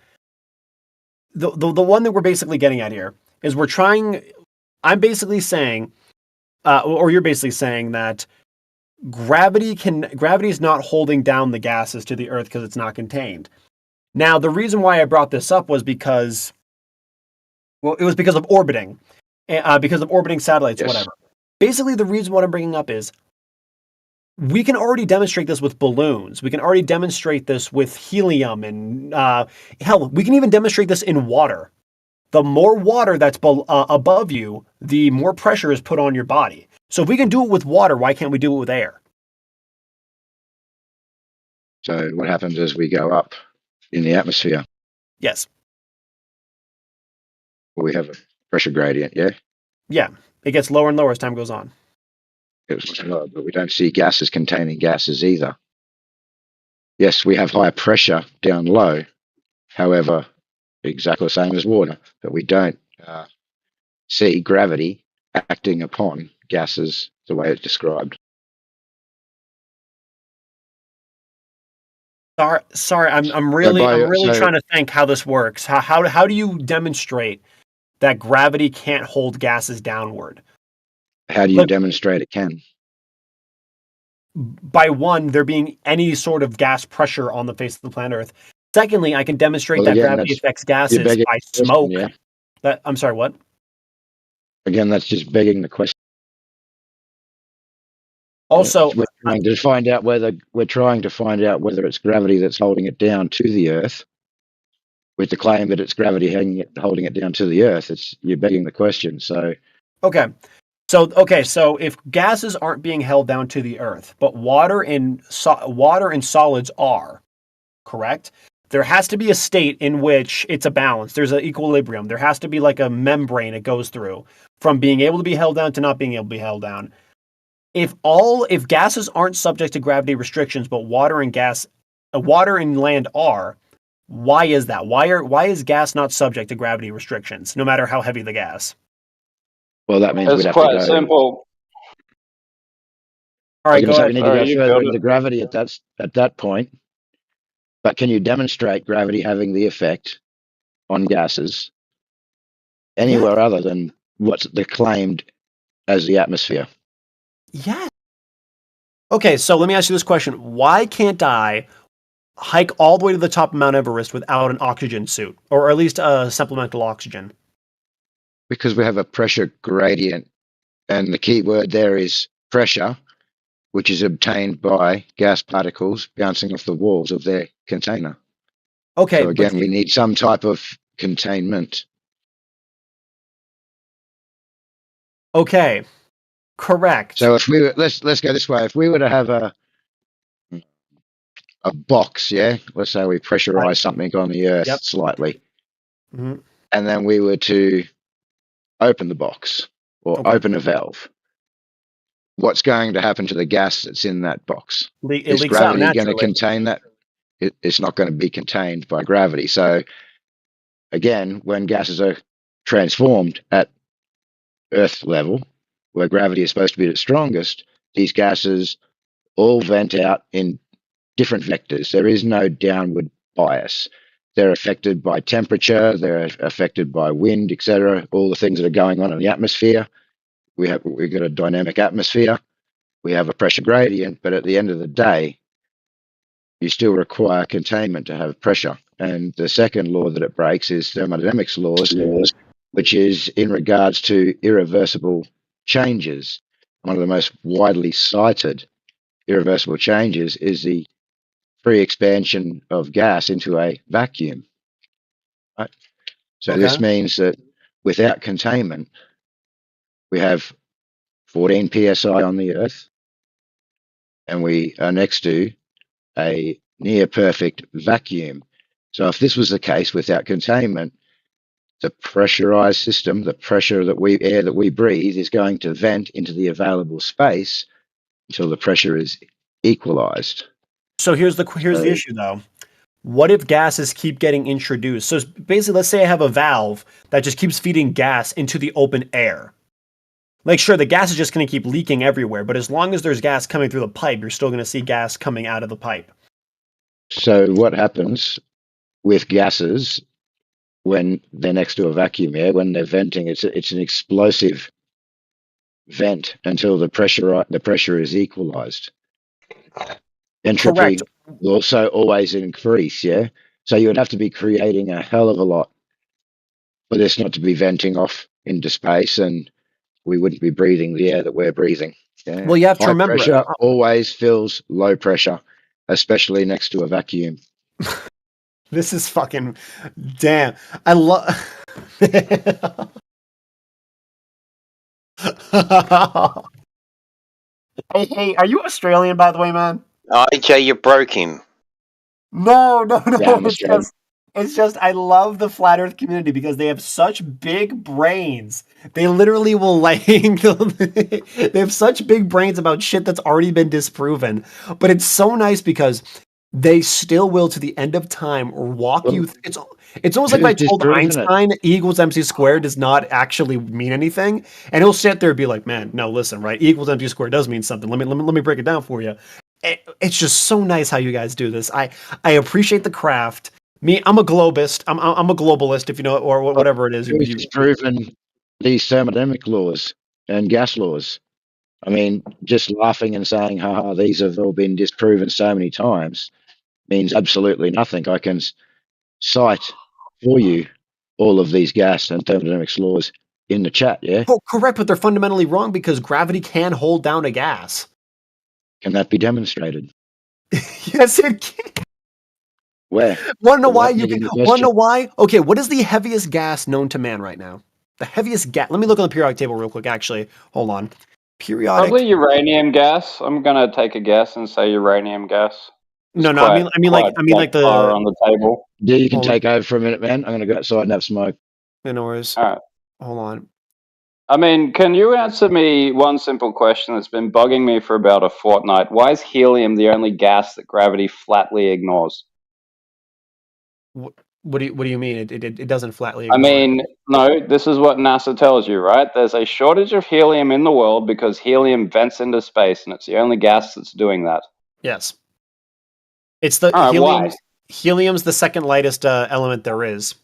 the one that we're basically getting at here is we're trying. I'm basically saying, or you're basically saying that gravity is not holding down the gases to the Earth because it's not contained. Now, the reason why I brought this up was because, it was because of orbiting, because of orbiting satellites, yes. Whatever. Basically, the reason what I'm bringing up is we can already demonstrate this with balloons. We can already demonstrate this with helium, and hell, we can even demonstrate this in water. The more water that's above you, the more pressure is put on your body. So if we can do it with water, why can't we do it with air? So what happens as we go up in the atmosphere? Yes. Well, we have a pressure gradient, yeah? Yeah. It gets lower and lower as time goes on. It's low, but we don't see gases containing gases either. Yes, we have higher pressure down low. However, exactly the same as water, but we don't see gravity acting upon gases the way it's described. Sorry, I'm really trying to think how this works. How do you demonstrate that gravity can't hold gases downward? How do you demonstrate it can? By one, there being any sort of gas pressure on the face of the planet Earth. Secondly, I can demonstrate that gravity affects gases by smoke. Yeah. I'm sorry, what? Again, that's just begging the question. Also, we're trying to find out whether it's gravity that's holding it down to the Earth. With the claim that it's gravity holding it down to the Earth, you're begging the question. So okay. So if gases aren't being held down to the Earth, but water and solids are, correct? There has to be a state in which it's a balance. There's an equilibrium. There has to be like a membrane it goes through from being able to be held down to not being able to be held down. If gases aren't subject to gravity restrictions, but water and land are, why is that? Why is gas not subject to gravity restrictions, no matter how heavy the gas? Well, that means it's quite simple. All right, go ahead. We need to go further into gravity at that point. But can you demonstrate gravity having the effect on gases anywhere other than what's claimed as the atmosphere? Yeah. Okay, so let me ask you this question. Why can't I hike all the way to the top of Mount Everest without an oxygen suit? Or at least a supplemental oxygen? Because we have a pressure gradient, and the key word there is pressure, which is obtained by gas particles bouncing off the walls of their container. Okay, So again, we need some type of containment. Okay, correct. So if we were, let's go this way. If we were to have a box, yeah, let's say we pressurize something on the Earth slightly, Mhm. and then we were to open the box or open a valve, what's going to happen to the gas that's in that box? It Is leaks out gravity going to naturally. contain that? It's not going to be contained by gravity. So again, when gases are transformed at Earth level, where gravity is supposed to be the strongest, these gases all vent out in different vectors. There is no downward bias. They're affected by temperature, they're affected by wind, etc. All the things that are going on in the atmosphere. We've got a dynamic atmosphere. We have a pressure gradient, but at the end of the day, you still require containment to have pressure. And the second law that it breaks is thermodynamics laws, which is in regards to irreversible changes. One of the most widely cited irreversible changes is the free expansion of gas into a vacuum. Right? So this means that without containment, we have 14 psi on the Earth, and we are next to a near perfect vacuum. So if this was the case without containment, the pressurized system, the pressure air that we breathe is going to vent into the available space until the pressure is equalized. So here's the issue though. What if gases keep getting introduced? So basically, let's say I have a valve that just keeps feeding gas into the open air. Like, sure, the gas is just going to keep leaking everywhere, but as long as there's gas coming through the pipe, you're still going to see gas coming out of the pipe. So what happens with gases when they're next to a vacuum air, when they're venting, it's an explosive vent until the pressure is equalized. Entropy will also always increase, yeah? So you would have to be creating a hell of a lot for this not to be venting off into space, and we wouldn't be breathing the air that we're breathing. Yeah? Well, you have to High remember pressure always fills low pressure, especially next to a vacuum. This is fucking damn. I love. Hey, are you Australian, by the way, man? IJ, you're broken. No. Yeah, It's just I love the flat Earth community because they have such big brains. They literally will they have such big brains about shit that's already been disproven. But it's so nice because they still will, to the end of time, walk you. It's almost like if I told Einstein E equals MC squared does not actually mean anything, and he'll sit there and be like, "Man, no, listen, right? E equals MC squared does mean something. Let me break it down for you." It's just so nice how you guys do this. I appreciate the craft. Me, I'm a globist. I'm a globalist, if you know, or whatever it is. It's proven these thermodynamic laws and gas laws. I mean, just laughing and saying, haha, these have all been disproven so many times means absolutely nothing. I can cite for you all of these gas and thermodynamics laws in the chat, yeah? Oh, correct, but they're fundamentally wrong because gravity can hold down a gas. Can that be demonstrated? Yes, it can. Where? Want to know why? Want to know why? Okay, what is the heaviest gas known to man right now? The heaviest gas. Let me look on the periodic table real quick, actually. Hold on. Periodic. Probably uranium gas. I'm gonna take a guess and say uranium gas. No, I mean like the far on the table. Yeah, you can take over for a minute, man. I'm gonna go outside and have smoke. No worries. All right. Hold on. I mean, can you answer me one simple question that's been bugging me for about a fortnight? Why is helium the only gas that gravity flatly ignores? What do you mean? It doesn't flatly I ignore mean, no, this is what NASA tells you, right? There's a shortage of helium in the world because helium vents into space, and it's the only gas that's doing that. Yes. It's the All right, helium. why? Helium's the second lightest element there is.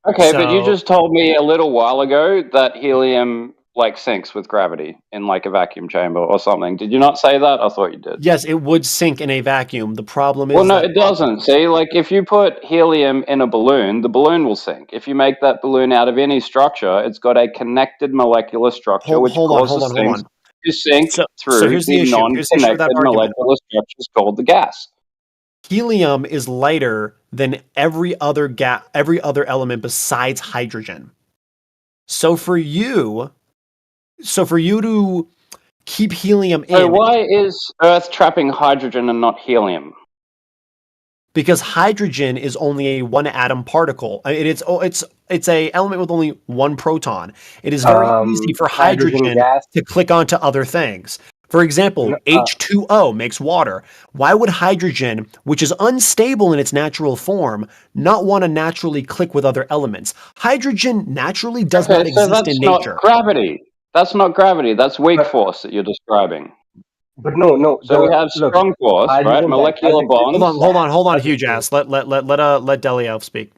Okay, but you So- just told me a little while ago that helium like sinks with gravity in like a vacuum chamber or something. Did you not say that? I thought you did. Yes, it would sink in a vacuum. The problem is Well, no, that it doesn't. See, like if you put helium in a balloon, the balloon will sink. If you make that balloon out of any structure, it's got a connected molecular structure, which causes things to sink through here's the the issue. Here's the issue with that non-connected argument. molecular structures called the gas. Helium is lighter than every other element besides hydrogen. So for you to keep helium So in, why is Earth trapping hydrogen and not helium? because hydrogen is only a one atom particle. It's a element with only one proton. It is very easy for hydrogen to click onto other things. For example, H2O makes water. Why would hydrogen, which is unstable in its natural form, not want to naturally click with other elements? Hydrogen naturally does not exist in nature. Not gravity. That's not gravity. That's weak force that you're describing. But no. So we have strong force, right? Molecular bonds. Hold on, huge ass. Let Deli Elf speak.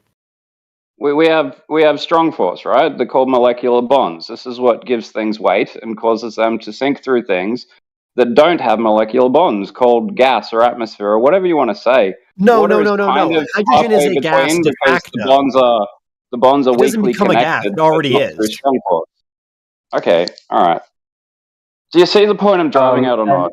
We have strong force, right? They're called molecular bonds. This is what gives things weight and causes them to sink through things that don't have molecular bonds, called gas or atmosphere or whatever you want to say. No. Water is kind of Hydrogen is halfway a gas between de because facto. the bonds are It doesn't weakly become a gas, connected. it already but not is. through strong force. Okay, all right. Do you see the point I'm driving at or not?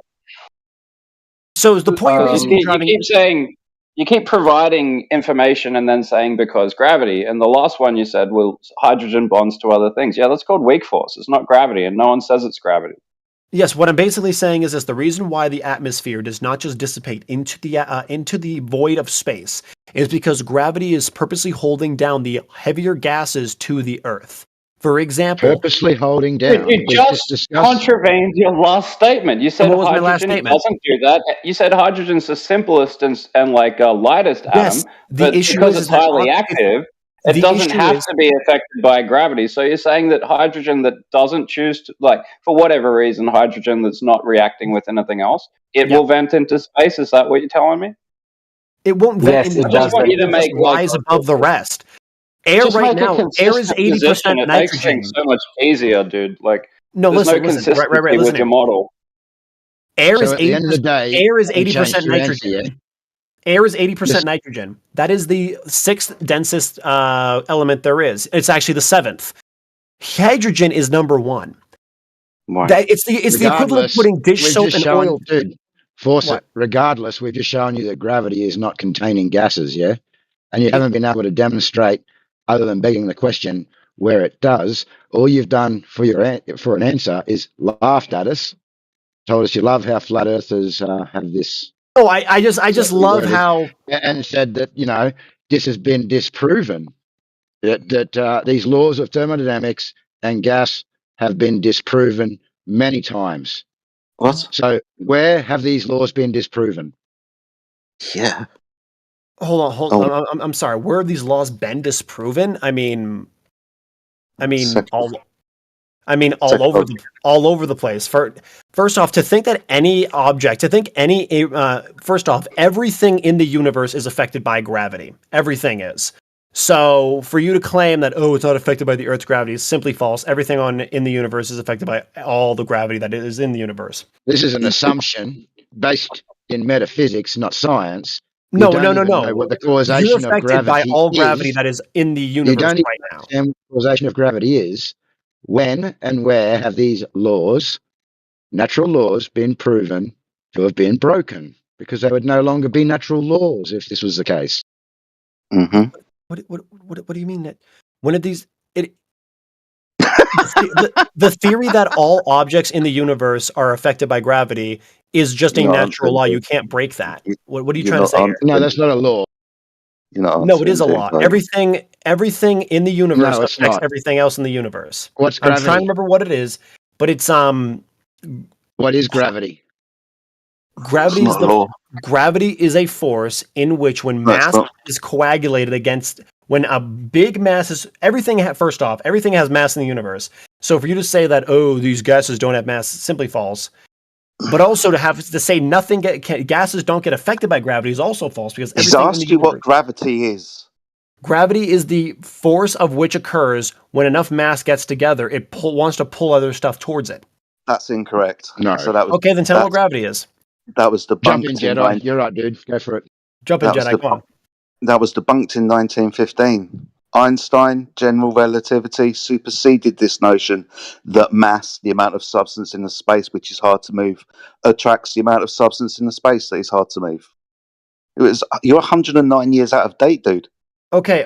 So is the point you're basically driving? You keep providing information and then saying because gravity. And the last one you said, well, hydrogen bonds to other things. Yeah, that's called weak force. It's not gravity, and no one says it's gravity. Yes, what I'm basically saying is this: the reason why the atmosphere does not just dissipate into the void of space is because gravity is purposely holding down the heavier gases to the Earth. For example, Purposely holding down. You just contravened your last statement. You said what was my last hydrogen statement? doesn't do that. You said hydrogen's the simplest and lightest Yes, atom, the but issue because is it's that highly active, it the doesn't issue have is- to be affected by gravity. So you're saying that hydrogen that doesn't choose to, like, for whatever reason, hydrogen that's not reacting with anything else, it will vent into space. Is that what you're telling me? it won't vent into I just want you to make rise above the rest. Air just right make a now, air is consistent 80% position. It makes nitrogen. things so much easier, dude. Like, No, there's no listen. consistency Right, with listen. your model. Air So is at the end of the day, air is you 80% changed your answer, nitrogen. yeah? Air is 80% nitrogen. That is the sixth densest element there is. It's actually the seventh. Hydrogen is number one. That it's the equivalent of putting dish we've soap just and shown, oil. dude, force What? it. Regardless, we've just shown you that gravity is not containing gases, yeah? And you haven't been able to demonstrate, other than begging the question, where it does. All you've done for an answer is laughed at us, told us you love how flat earthers have this. Oh, I just love how and said that this has been disproven, that these laws of thermodynamics and gas have been disproven many times. What? So where have these laws been disproven? Yeah. Hold on. I'm sorry. Where have these laws been disproven? I mean, all over the place. First off, to think that everything in the universe is affected by gravity. Everything is. So for you to claim that it's not affected by the Earth's gravity is simply false. Everything in the universe is affected by all the gravity that is in the universe. This is an assumption based in metaphysics, not science. No. What the causation You're of affected gravity by all gravity is. that is in the You universe don't even right now. understand what the causation of gravity is. When and where have these laws, natural laws, been proven to have been broken? Because they would no longer be natural laws if this was the case. Mm-hmm. What do you mean that? When did these? The theory that all objects in the universe are affected by gravity is just a natural law. You can't break that. What are you trying to say here? No, that's not a law. No, it is a law. Everything in the universe No, it's affects not. everything else in the universe. What's I'm gravity? trying to remember what it is, but it's What is gravity? Gravity It's is not a law. gravity is a force in which when No, it's mass not. is coagulated against when a big mass is first off, everything has mass in the universe. So for you to say that these gases don't have mass, it's simply false. But also to say nothing gases don't get affected by gravity is also false because He's everything in asked the you what universe, gravity is. gravity is the force of which occurs when enough mass gets together. It wants to pull other stuff towards it. That's incorrect. No. So that was Okay, then tell me what gravity is. that was debunked Jump in, Jedi. You're right, dude. Go for it. Jump in, Jedi. Go on. That was debunked in 1915. Einstein, general relativity, superseded this notion that mass, the amount of substance in the space which is hard to move, attracts the amount of substance in the space that is hard to move. You're 109 years out of date, dude. Okay.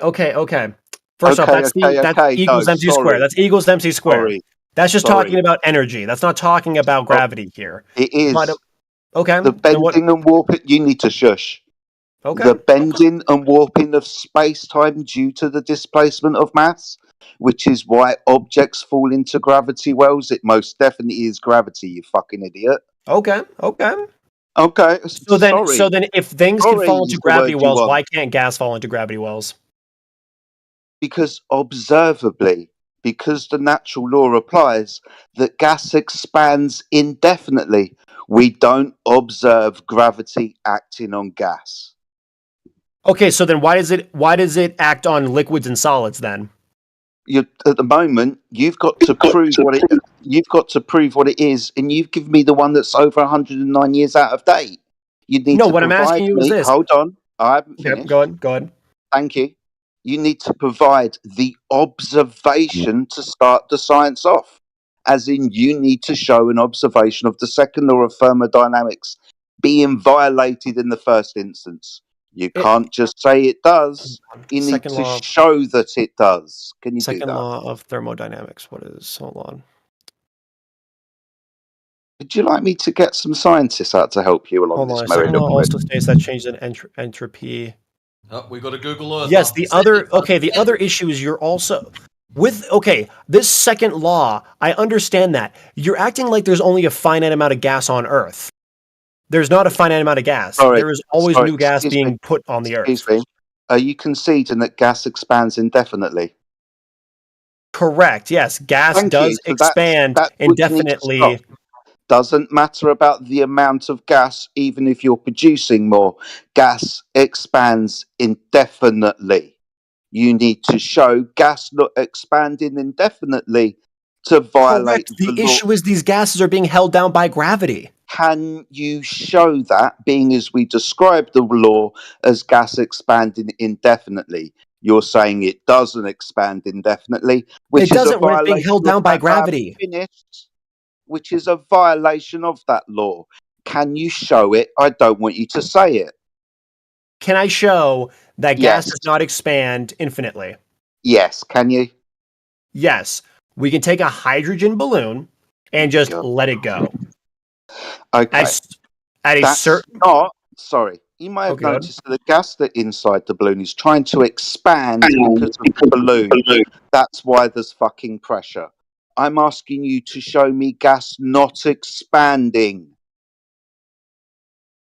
First off, that's equals MC squared. That's equals MC squared. That's just talking about energy. That's not talking about gravity here. It is. But, okay. The bending and warping. You need to shush. Okay. The bending and warping of space-time due to the displacement of mass, which is why objects fall into gravity wells. It most definitely is gravity, you fucking idiot. Okay. So then if things can fall into gravity wells, why can't gas fall into gravity wells? Because observably, because the natural law applies, that gas expands indefinitely. We don't observe gravity acting on gas. Okay, so then why does it act on liquids and solids then? At the moment, you've got to prove what it is, and you've given me the one that's over 109 years out of date. You need to what I'm asking you is this. Hold on, I haven't finished. Go ahead. Thank you. You need to provide the observation to start the science off. As in, you need to show an observation of the second law of thermodynamics being violated in the first instance. You can't just say it does. You need to show that it does. Can you do that? Second law of thermodynamics. What is? Hold on. Would you like me to get some scientists out to help you along this? Second law also states that change in entropy. Oh, we got a Google Earth. Yes, the other issue is you're also this second law. I understand that you're acting like there's only a finite amount of gas on Earth. There's not a finite amount of gas. There is always new gas being put on the Earth. Excuse me. Are you conceding that gas expands indefinitely? Correct. Yes, gas does expand indefinitely. Doesn't matter about the amount of gas, even if you're producing more. Gas expands indefinitely. You need to show gas not expanding indefinitely to violate the law. Issue is these gases are being held down by gravity. Can you show that, being as we describe the law as gas expanding indefinitely? You're saying it doesn't expand indefinitely, which it doesn't when it's being held down by gravity. Which is a violation of that law. Can you show it? I don't want you to say it. Can I show that gas does not expand infinitely? Yes. Can you? Yes. We can take a hydrogen balloon and just let it go. Okay. Sorry. You might have noticed that the gas that's inside the balloon is trying to expand because of the balloon. That's why there's fucking pressure. I'm asking you to show me gas not expanding.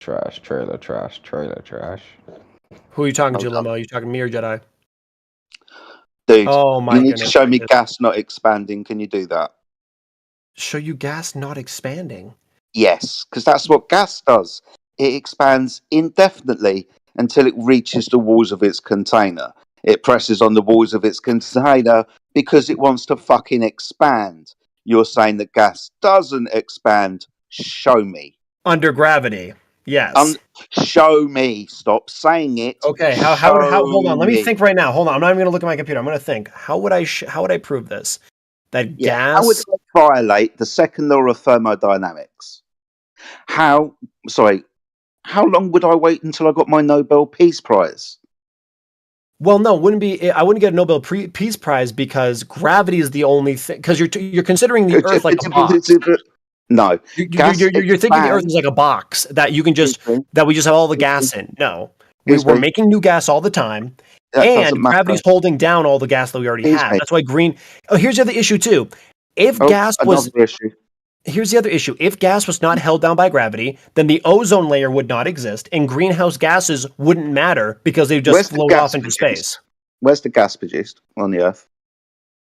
Trash, trailer, trash, trailer, trash. Who are you talking to, Limo? Are you talking to me or Jedi? Dude, you need to show me gas not expanding. Can you do that? Show you gas not expanding? Yes, because that's what gas does. It expands indefinitely until it reaches the walls of its container. It presses on the walls of its container because it wants to fucking expand. You're saying that gas doesn't expand. Show me. Under gravity. Yes. Show me. Stop saying it. Okay. How hold on. Let me think right now. Hold on. I'm not even going to look at my computer. I'm going to think. How would I prove this? That gas. How would I violate the second law of thermodynamics? How long would I wait until I got my Nobel Peace Prize? Well, no, I wouldn't get a Nobel Peace Prize because gravity is the only thing. Because you're considering the Earth like a box. No, you're thinking the Earth is like a box that you can just that we just have all the gas in. No, we're making new gas all the time, and gravity's holding down all the gas that we already have. That's why green. Oh, here's the other issue too. If gas was Here's the other issue. If gas was not held down by gravity, then the ozone layer would not exist, and greenhouse gases wouldn't matter because they just float off into space. Where's the gas produced on the Earth?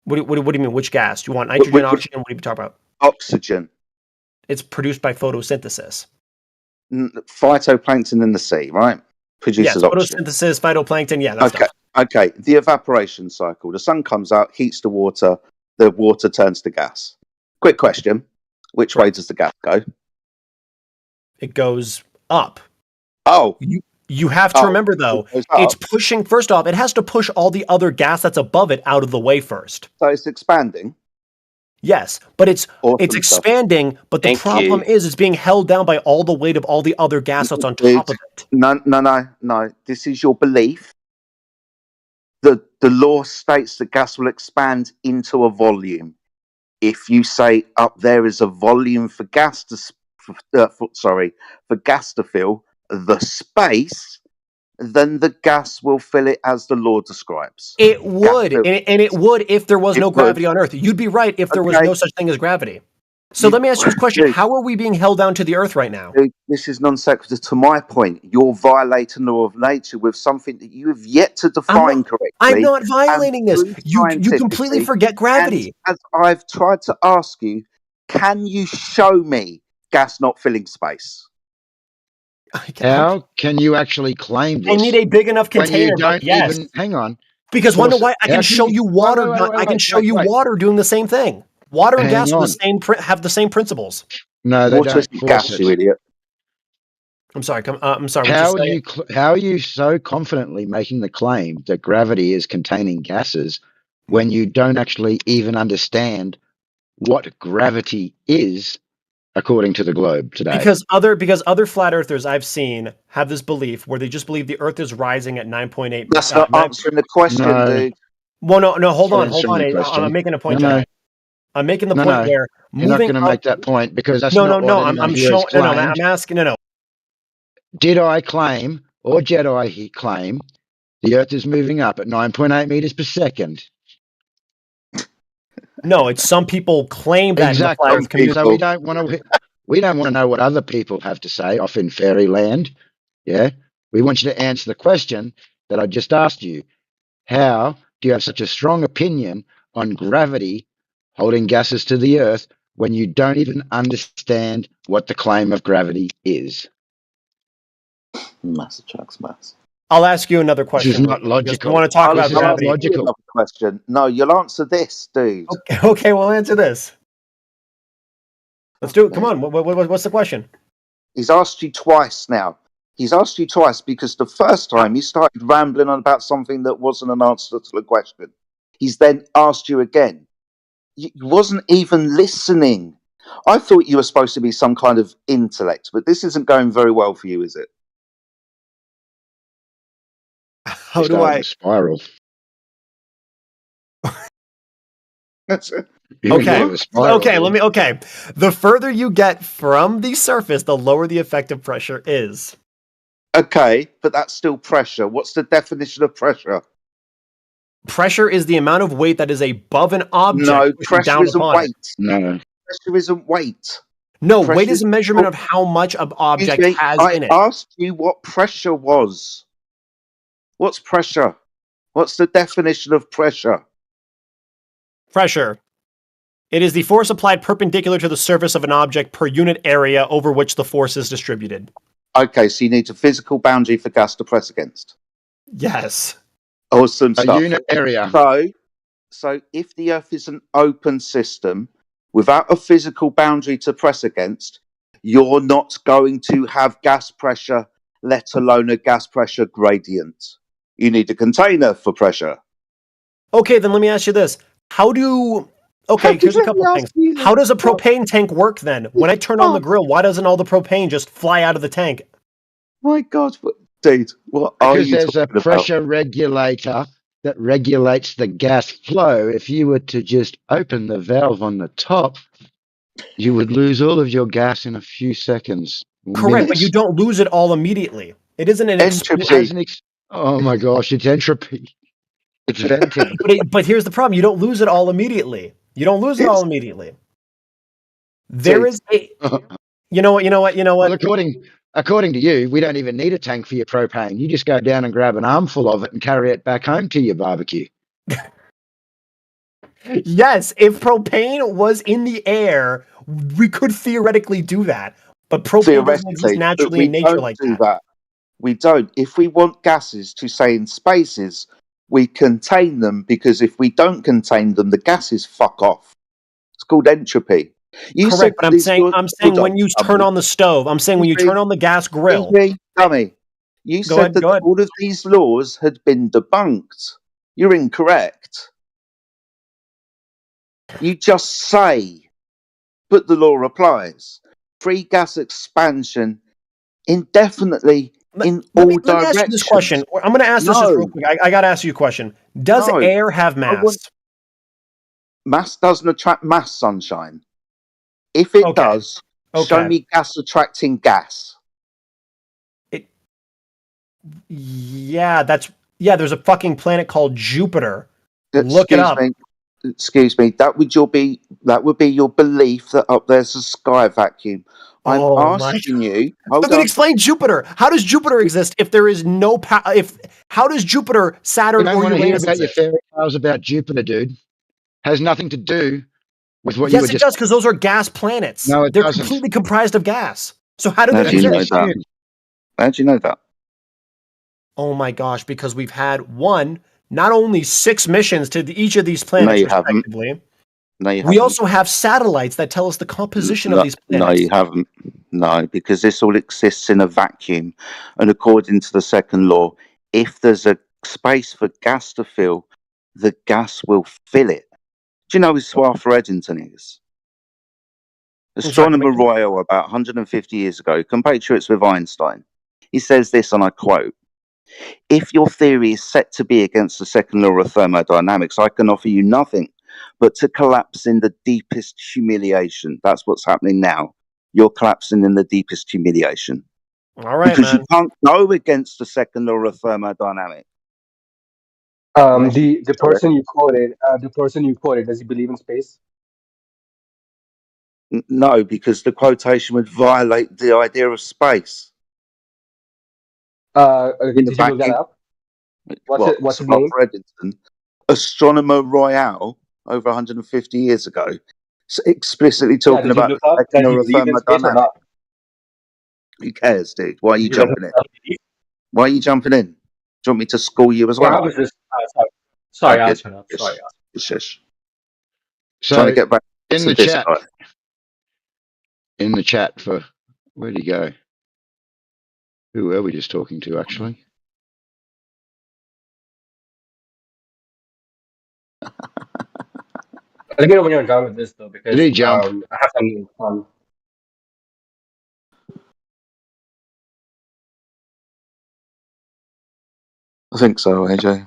What do you mean? Which gas? Do you want nitrogen, oxygen? What are you talking about? Oxygen. It's produced by photosynthesis. Phytoplankton in the sea, right? Produces Yes, oxygen. photosynthesis, phytoplankton. Yeah, that's Okay. Okay. The evaporation cycle. The sun comes out, heats the water turns to gas. Quick question. Which way does the gas go? It goes up. Oh. You have to remember, though, it's pushing, first off, it has to push all the other gas that's above it out of the way first. So it's expanding? Yes, but it's Awesome stuff. expanding, but the Thank problem you. is it's being held down by all the weight of all the other gas that's on top of it. No. This is your belief. The law states that gas will expand into a volume. If you say up there is a volume for gas to fill the space, then the gas will fill it as the law describes. It would, and it would if there was no gravity on Earth. You'd be right if there was no such thing as gravity. So let me ask you this question. How are we being held down to the Earth right now? This is non sequitur to my point. You're violating the law of nature with something that you have yet to define correctly. I'm not violating this. You completely forget gravity. As I've tried to ask you, can you show me gas not filling space? How can you actually claim this? I need a big enough when container. you don't yes. even hang on. Because wonder why? I can show you water. I can show you water doing the same thing. Water and gas are the same have the same principles. No, they don't force it. You idiot. I'm sorry. I'm sorry. How are you so confidently making the claim that gravity is containing gases when you don't actually even understand what gravity is, according to the globe today? Because other flat earthers I've seen have this belief where they just believe the Earth is rising at 9.8. That's not answering the question, dude. Well, no. Hold on. I'm making a point. I'm making the point where you're not going to make that point because that's not what I'm showing. I'm asking. No. Did I claim or Jedi claim the Earth is moving up at 9.8 meters per second? No, it's some people claim that. Exactly. So we don't want to know what other people have to say off in fairyland. Yeah, we want you to answer the question that I just asked you. How do you have such a strong opinion on gravity holding gases to the Earth when you don't even understand what the claim of gravity is? Mass attracts mass. I'll ask you another question. This is not logical. I want to talk about gravity. Logical question. No, you'll answer this, dude. Okay, we'll answer this. Let's do it. Come on. What's the question? He's asked you twice now. He's asked you twice because the first time he started rambling on about something that wasn't an answer to the question. He's then asked you again. You wasn't even listening. I thought you were supposed to be some kind of intellect, but this isn't going very well for you, is it? How do I spiral? Okay. The further you get from the surface, the lower the effective pressure is. Okay, but that's still pressure. What's the definition of pressure? Pressure is the amount of weight that is above an object. No, pressure isn't weight. No. Pressure isn't weight. No, weight is a measurement of how much an object has in it. I asked you what pressure was. What's pressure? What's the definition of pressure? Pressure. It is the force applied perpendicular to the surface of an object per unit area over which the force is distributed. Okay, so you need a physical boundary for gas to press against. Yes. Awesome stuff. A unit area. So if the Earth is an open system without a physical boundary to press against, you're not going to have gas pressure, let alone a gas pressure gradient. You need a container for pressure. Okay, then let me ask you this. Here's a couple of things. How does a propane tank work then? When I turn on the grill, why doesn't all the propane just fly out of the tank? My God, dude, what are you Because there's a talking pressure regulator that regulates the gas flow. If you were to just open the valve on the top, you would lose all of your gas in a few seconds. Correct, but you don't lose it all immediately. It isn't an entropy. Oh my gosh, it's entropy. It's venting. But here's the problem. You don't lose it all immediately. There is a... You know what? Well, according to you, we don't even need a tank for your propane. You just go down and grab an armful of it and carry it back home to your barbecue. Yes, if propane was in the air, we could theoretically do that, but propane doesn't exist Theoretically, but naturally we in nature don't like do that. that. We don't. If we want gases to stay in spaces, we contain them, because if we don't contain them, the gases fuck off. It's called entropy. You said Correct, but these laws. I'm saying when you turn on the stove, I'm saying when you turn on the gas grill. Dummy. You Go said ahead, that go ahead. all of these laws had been debunked. You're incorrect. You just say, but the law applies. Free gas expansion indefinitely in all Let me directions. ask you this question. I'm going to ask this just real quick. I got to ask you a question. Does No. air have mass? Mass doesn't attract mass, sunshine. If it does, show me gas attracting gas. Yeah, there's a fucking planet called Jupiter. Look it up. Excuse me. That would be your belief that up there's a sky vacuum. I'm asking you. So then explain Jupiter. How does Jupiter exist if there is no how does Jupiter, Saturn, You don't or want to hear Uranus about your exist? fairy tales about Jupiter, dude. Has nothing to do with what you Yes, were it just. does, because those are gas planets. No, it They're doesn't. completely comprised of gas. So how do How they do you know exist? that? How do you know that? Oh my gosh, because we've had not only 6 missions to each of these planets, you haven't. respectively. No, you We haven't. also have satellites that tell us the composition of these No, planets. you haven't. No, because this all exists in a vacuum. And according to the second law, if there's a space for gas to fill, the gas will fill it. Do you know who Swartha Eddington is? Astronomer Royal, about 150 years ago, compatriots with Einstein. He says this, and I quote, "If your theory is set to be against the second law of thermodynamics, I can offer you nothing but to collapse in the deepest humiliation." That's what's happening now. You're collapsing in the deepest humiliation. All right, because man. you can't go against the second law of thermodynamics. The person you quoted, does he believe in space? No, because the quotation would violate the idea of space. Did you look that up? What's his name? Eddington, Astronomer Royal, over 150 years ago, explicitly talking did you about look the up second that he law of believed in space or thermodynamics. not? Who cares, dude? Why are you He doesn't jumping in? Why are you jumping in? Do you want me to school you as well? How was this? Sorry, I'll turn up. Sorry. Shush. So Trying to get back in to the this chat, guy. for where'd he go? Who were we just talking to, actually? Let me know when you're done with this, though, because Did he jump? I have something fun. I think so, AJ. I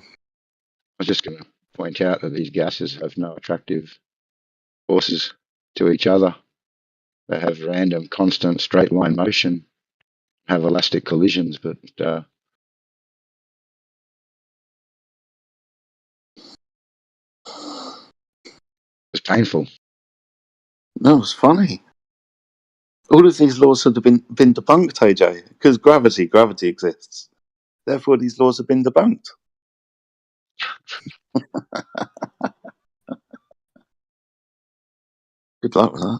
was just going to point out that these gases have no attractive forces to each other. They have random, constant, straight line motion, have elastic collisions, but it's painful. No, it's funny. All of these laws have been debunked, AJ, because gravity exists. Therefore, these laws have been debunked. Good luck with that.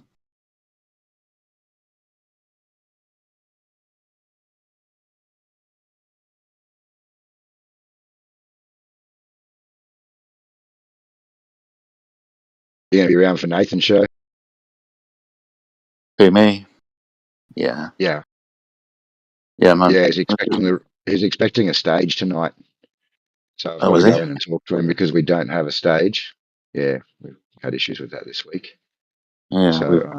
You going to be around for Nathan's show? Who, me? Yeah. Yeah. Yeah, man. Yeah, he's expecting a stage tonight. So I've got to go in and talk to him because we don't have a stage. Yeah, we've had issues with that this week. Yeah. So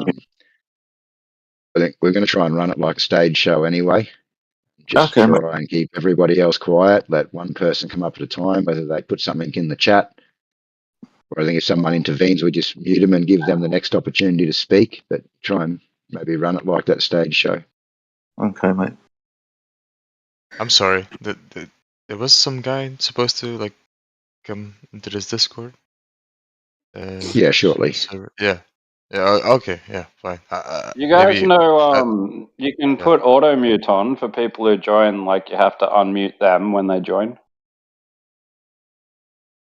I think we're going to try and run it like a stage show anyway. Just try and keep everybody else quiet. Let one person come up at a time, whether they put something in the chat. Or I think if someone intervenes, we just mute them and give them the next opportunity to speak. But try and maybe run it like that stage show. Okay, mate. I'm sorry. There was some guy supposed to come into this Discord. Yeah, shortly. Yeah. Okay. Yeah. Fine. You guys maybe, know you can put auto mute on for people who join. Like you have to unmute them when they join.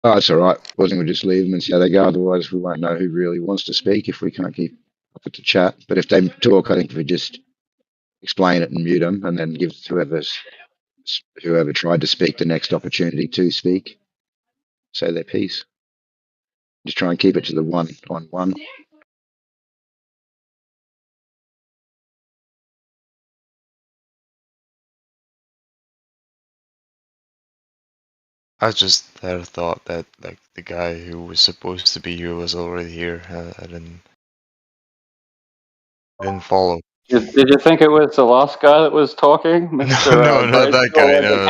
Oh, it's all right. Wasn't we just leave them and see how they go? Otherwise, we won't know who really wants to speak if we can't keep I'll put the chat. But if they talk, I think if we just explain it and mute them, and then give whoever tried to speak the next opportunity to speak, say their piece. Just try and keep it to the one-on-one. I just had a thought that like the guy who was supposed to be here was already here. I didn't follow. Did you think it was the last guy that was talking, Mr. No, not that guy. No.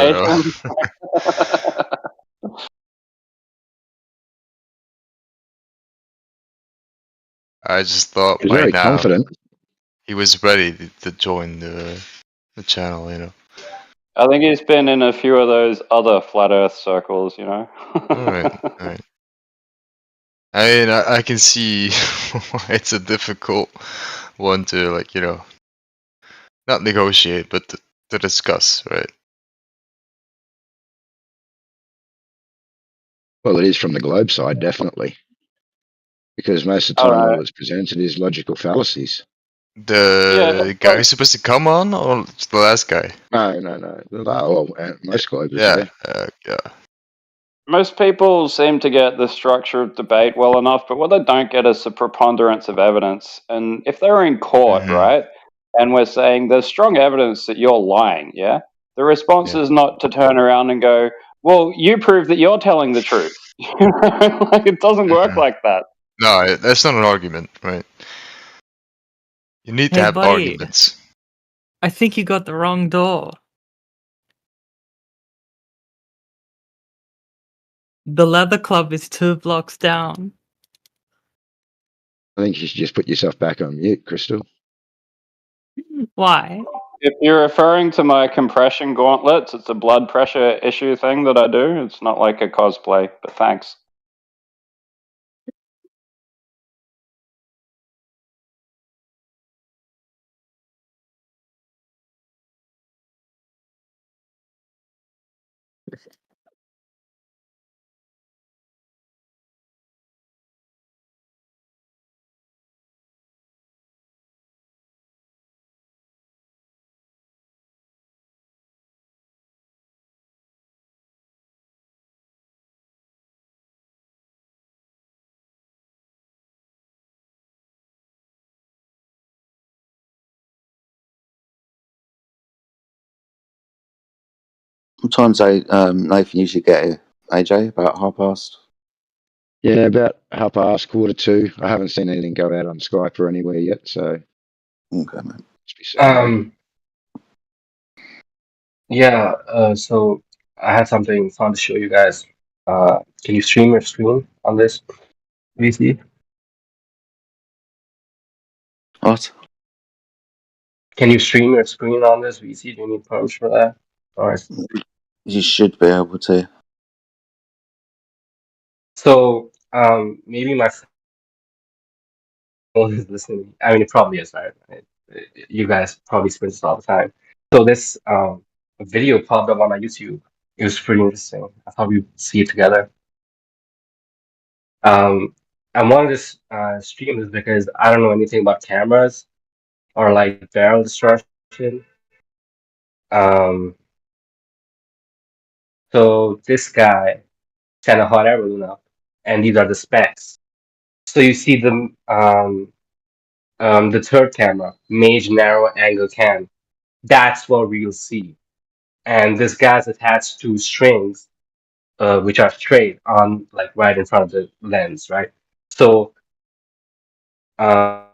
I just thought He's by very now confident. he was ready to join the channel. You know. I think he's been in a few of those other flat Earth circles, you know. Alright, alright. I mean, I can see why it's a difficult one to, like, you know, not negotiate, but to discuss, right? Well, it is from the globe side, definitely. Because most of the time, all that's presented is logical fallacies. The guy who's supposed to come on, or the last guy? No. Most globers, yeah. Most people seem to get the structure of debate well enough, but what they don't get is the preponderance of evidence. And if they're in court, right, and we're saying there's strong evidence that you're lying, yeah, the response is not to turn around and go, well, you prove that you're telling the truth. Like, it doesn't work like that. No, that's not an argument, right? You need to Hey, have buddy. arguments. I think you got the wrong door. The Leather Club is 2 blocks down. I think you should just put yourself back on mute, Crystal. Why? If you're referring to my compression gauntlets, it's a blood pressure issue thing that I do. It's not like a cosplay, but thanks. Sometimes Nathan usually get here, AJ, about past. Yeah, about 2:30. I haven't seen anything go out on Skype or anywhere yet, so. Okay, man. Yeah, so I had something fun to show you guys. Can you stream your screen on this VC? What? Can you stream your screen on this VC? Do you need permission for that? Or You should be able to. so maybe my phone is listening. I mean, it probably is, right? You guys probably experience this all the time. So this video popped up on my YouTube. It was pretty interesting. I thought we'd see it together. I wanted to stream this because I don't know anything about cameras or like barrel destruction. So this guy sent a hot air balloon up, and these are the specs. So you see the third camera, Mage narrow angle cam. That's what we'll see. And this guy's attached to strings, which are straight on, like right in front of the lens, right? So, so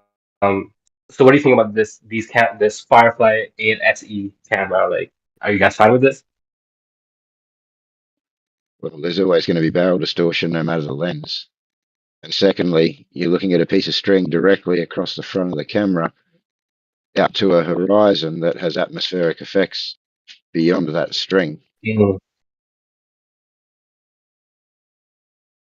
what do you think about this Firefly 8 SE camera? Like, are you guys fine with this? Well, there's always going to be barrel distortion no matter the lens. And secondly, you're looking at a piece of string directly across the front of the camera out to a horizon that has atmospheric effects beyond that string. Mm.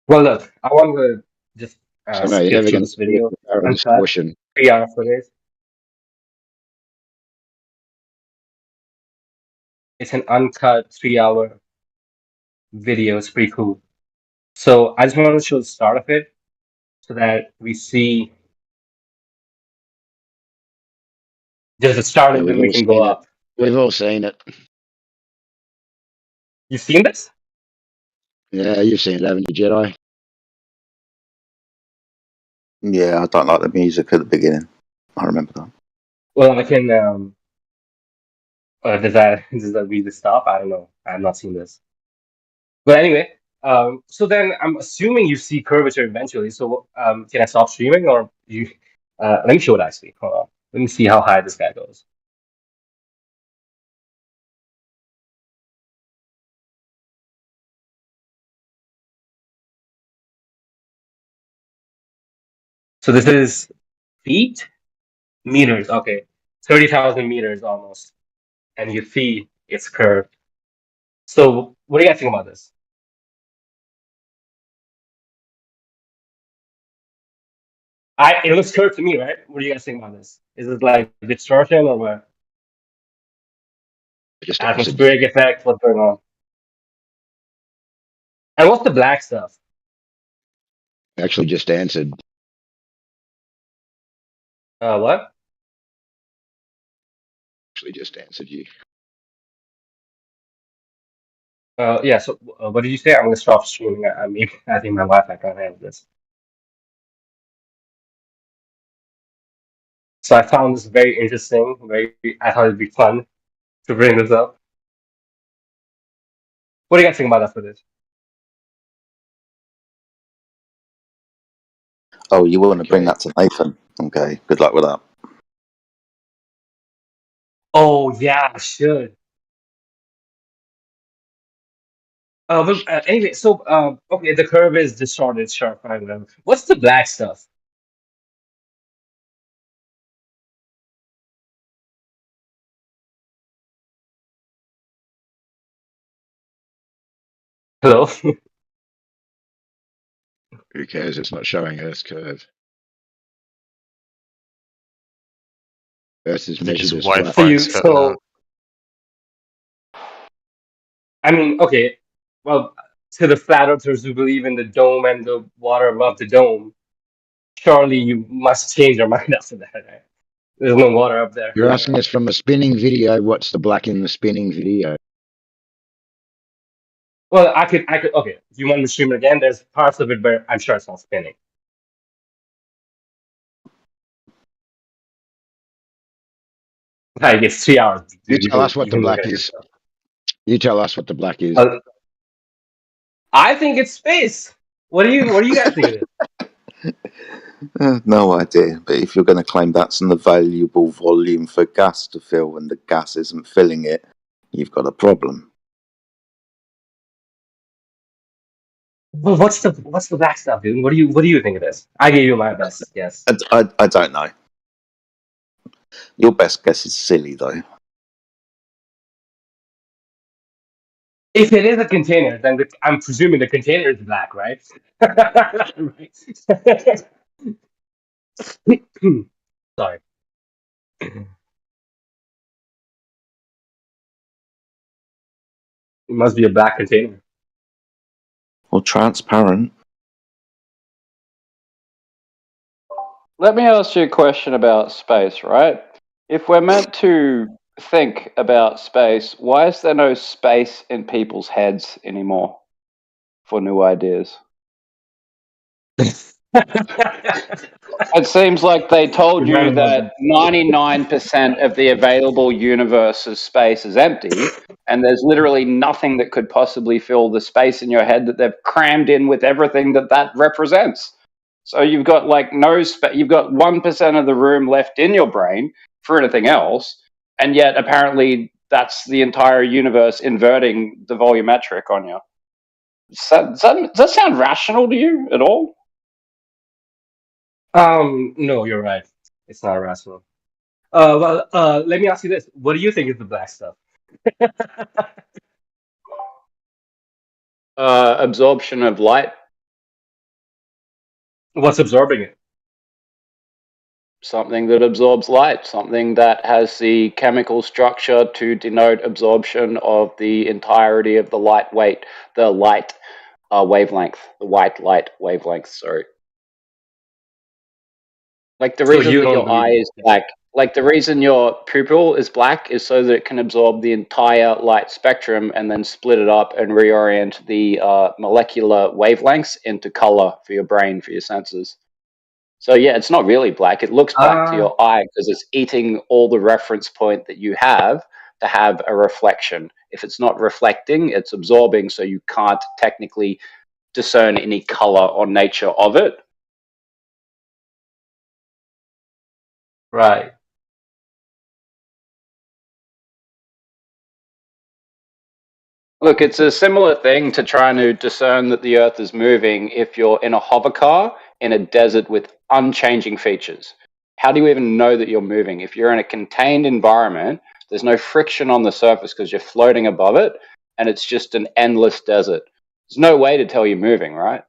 Well, look, I want to just So no, you're skip never through going this to video. get barrel Uncut, distortion. 3-hour footage. It's an uncut 3-hour video. It's pretty cool. So I just want to show the start of it so that we see Just to start Yeah, and then we've we all can go seen it. up. We've all seen it. You've seen this? Yeah, you've seen it, haven't you, Jedi? Yeah, I don't like the music at the beginning. I remember that. Well, I can. Does that really stop? I don't know. I've not seen this. But anyway, so then I'm assuming you see curvature eventually. So can I stop streaming or you? Let me show it actually. Hold on. Let me see how high this guy goes. So this is feet, meters. Okay, 30,000 meters almost, and you see it's curved. So what do you guys think about this? It looks curved to me, right? What do you guys think about this? Is it like distortion or what? Just Atmospheric effect? What's going on? And what's the black stuff? Actually just answered. What? Actually just answered you. Yeah. So what did you say? I'm gonna stop streaming. I think my Wi-Fi can't handle this. So I found this very interesting. I thought it'd be fun to bring this up. What do you guys think about that for this? Oh, you want to bring that to Nathan? Okay, good luck with that. Oh yeah, I should. But anyway, so okay, the curve is distorted, sharp, fine, whatever. What's the black stuff? Hello. Who cares? It's not showing Earth's curve. Earth is measured as flat. So I mean, okay, well, to the flat earthers who believe in the dome and the water above the dome, surely you must change your mind after that, right? There's no water up there. You're asking us from a spinning video, what's the black in the spinning video? Well, I could, okay, if you want me to stream it again, there's parts of it where I'm sure it's not spinning. Like, it's 3 hours. You tell us what the black is. You tell us what the black is. I think it's space. What do you guys think of it? No idea. But if you're going to claim that's an available volume for gas to fill and the gas isn't filling it, you've got a problem. Well, what's the black stuff, dude? What do you think of this? I gave you my best guess. I don't know. Your best guess is silly, though. If it is a container, then I'm presuming the container is black, right? Sorry. It must be a black container. Or transparent. Let me ask you a question about space, right? If we're meant to think about space, why is there no space in people's heads anymore for new ideas? It seems like they told you that 99% of the available universe's space is empty, and there's literally nothing that could possibly fill the space in your head that they've crammed in with everything that represents. So you've got like you've got 1% of the room left in your brain for anything else, and yet apparently that's the entire universe inverting the volumetric on you. Does that sound rational to you at all? No, you're right. It's not rational. Well, let me ask you this: what do you think is the black stuff? Absorption of light. What's absorbing it? Something that absorbs light, something that has the chemical structure to denote absorption of the entirety of the light wavelength, the white light wavelength, sorry. Like the reason that your eye is black Like the reason your pupil is black is so that it can absorb the entire light spectrum and then split it up and reorient the molecular wavelengths into color for your brain, for your senses. So yeah, it's not really black. It looks black to your eye because it's eating all the reference point that you have to have a reflection. If it's not reflecting, it's absorbing, so you can't technically discern any color or nature of it. Right. Look, it's a similar thing to trying to discern that the Earth is moving if you're in a hover car in a desert with unchanging features. How do you even know that you're moving? If you're in a contained environment, there's no friction on the surface because you're floating above it, and it's just an endless desert. There's no way to tell you're moving, right?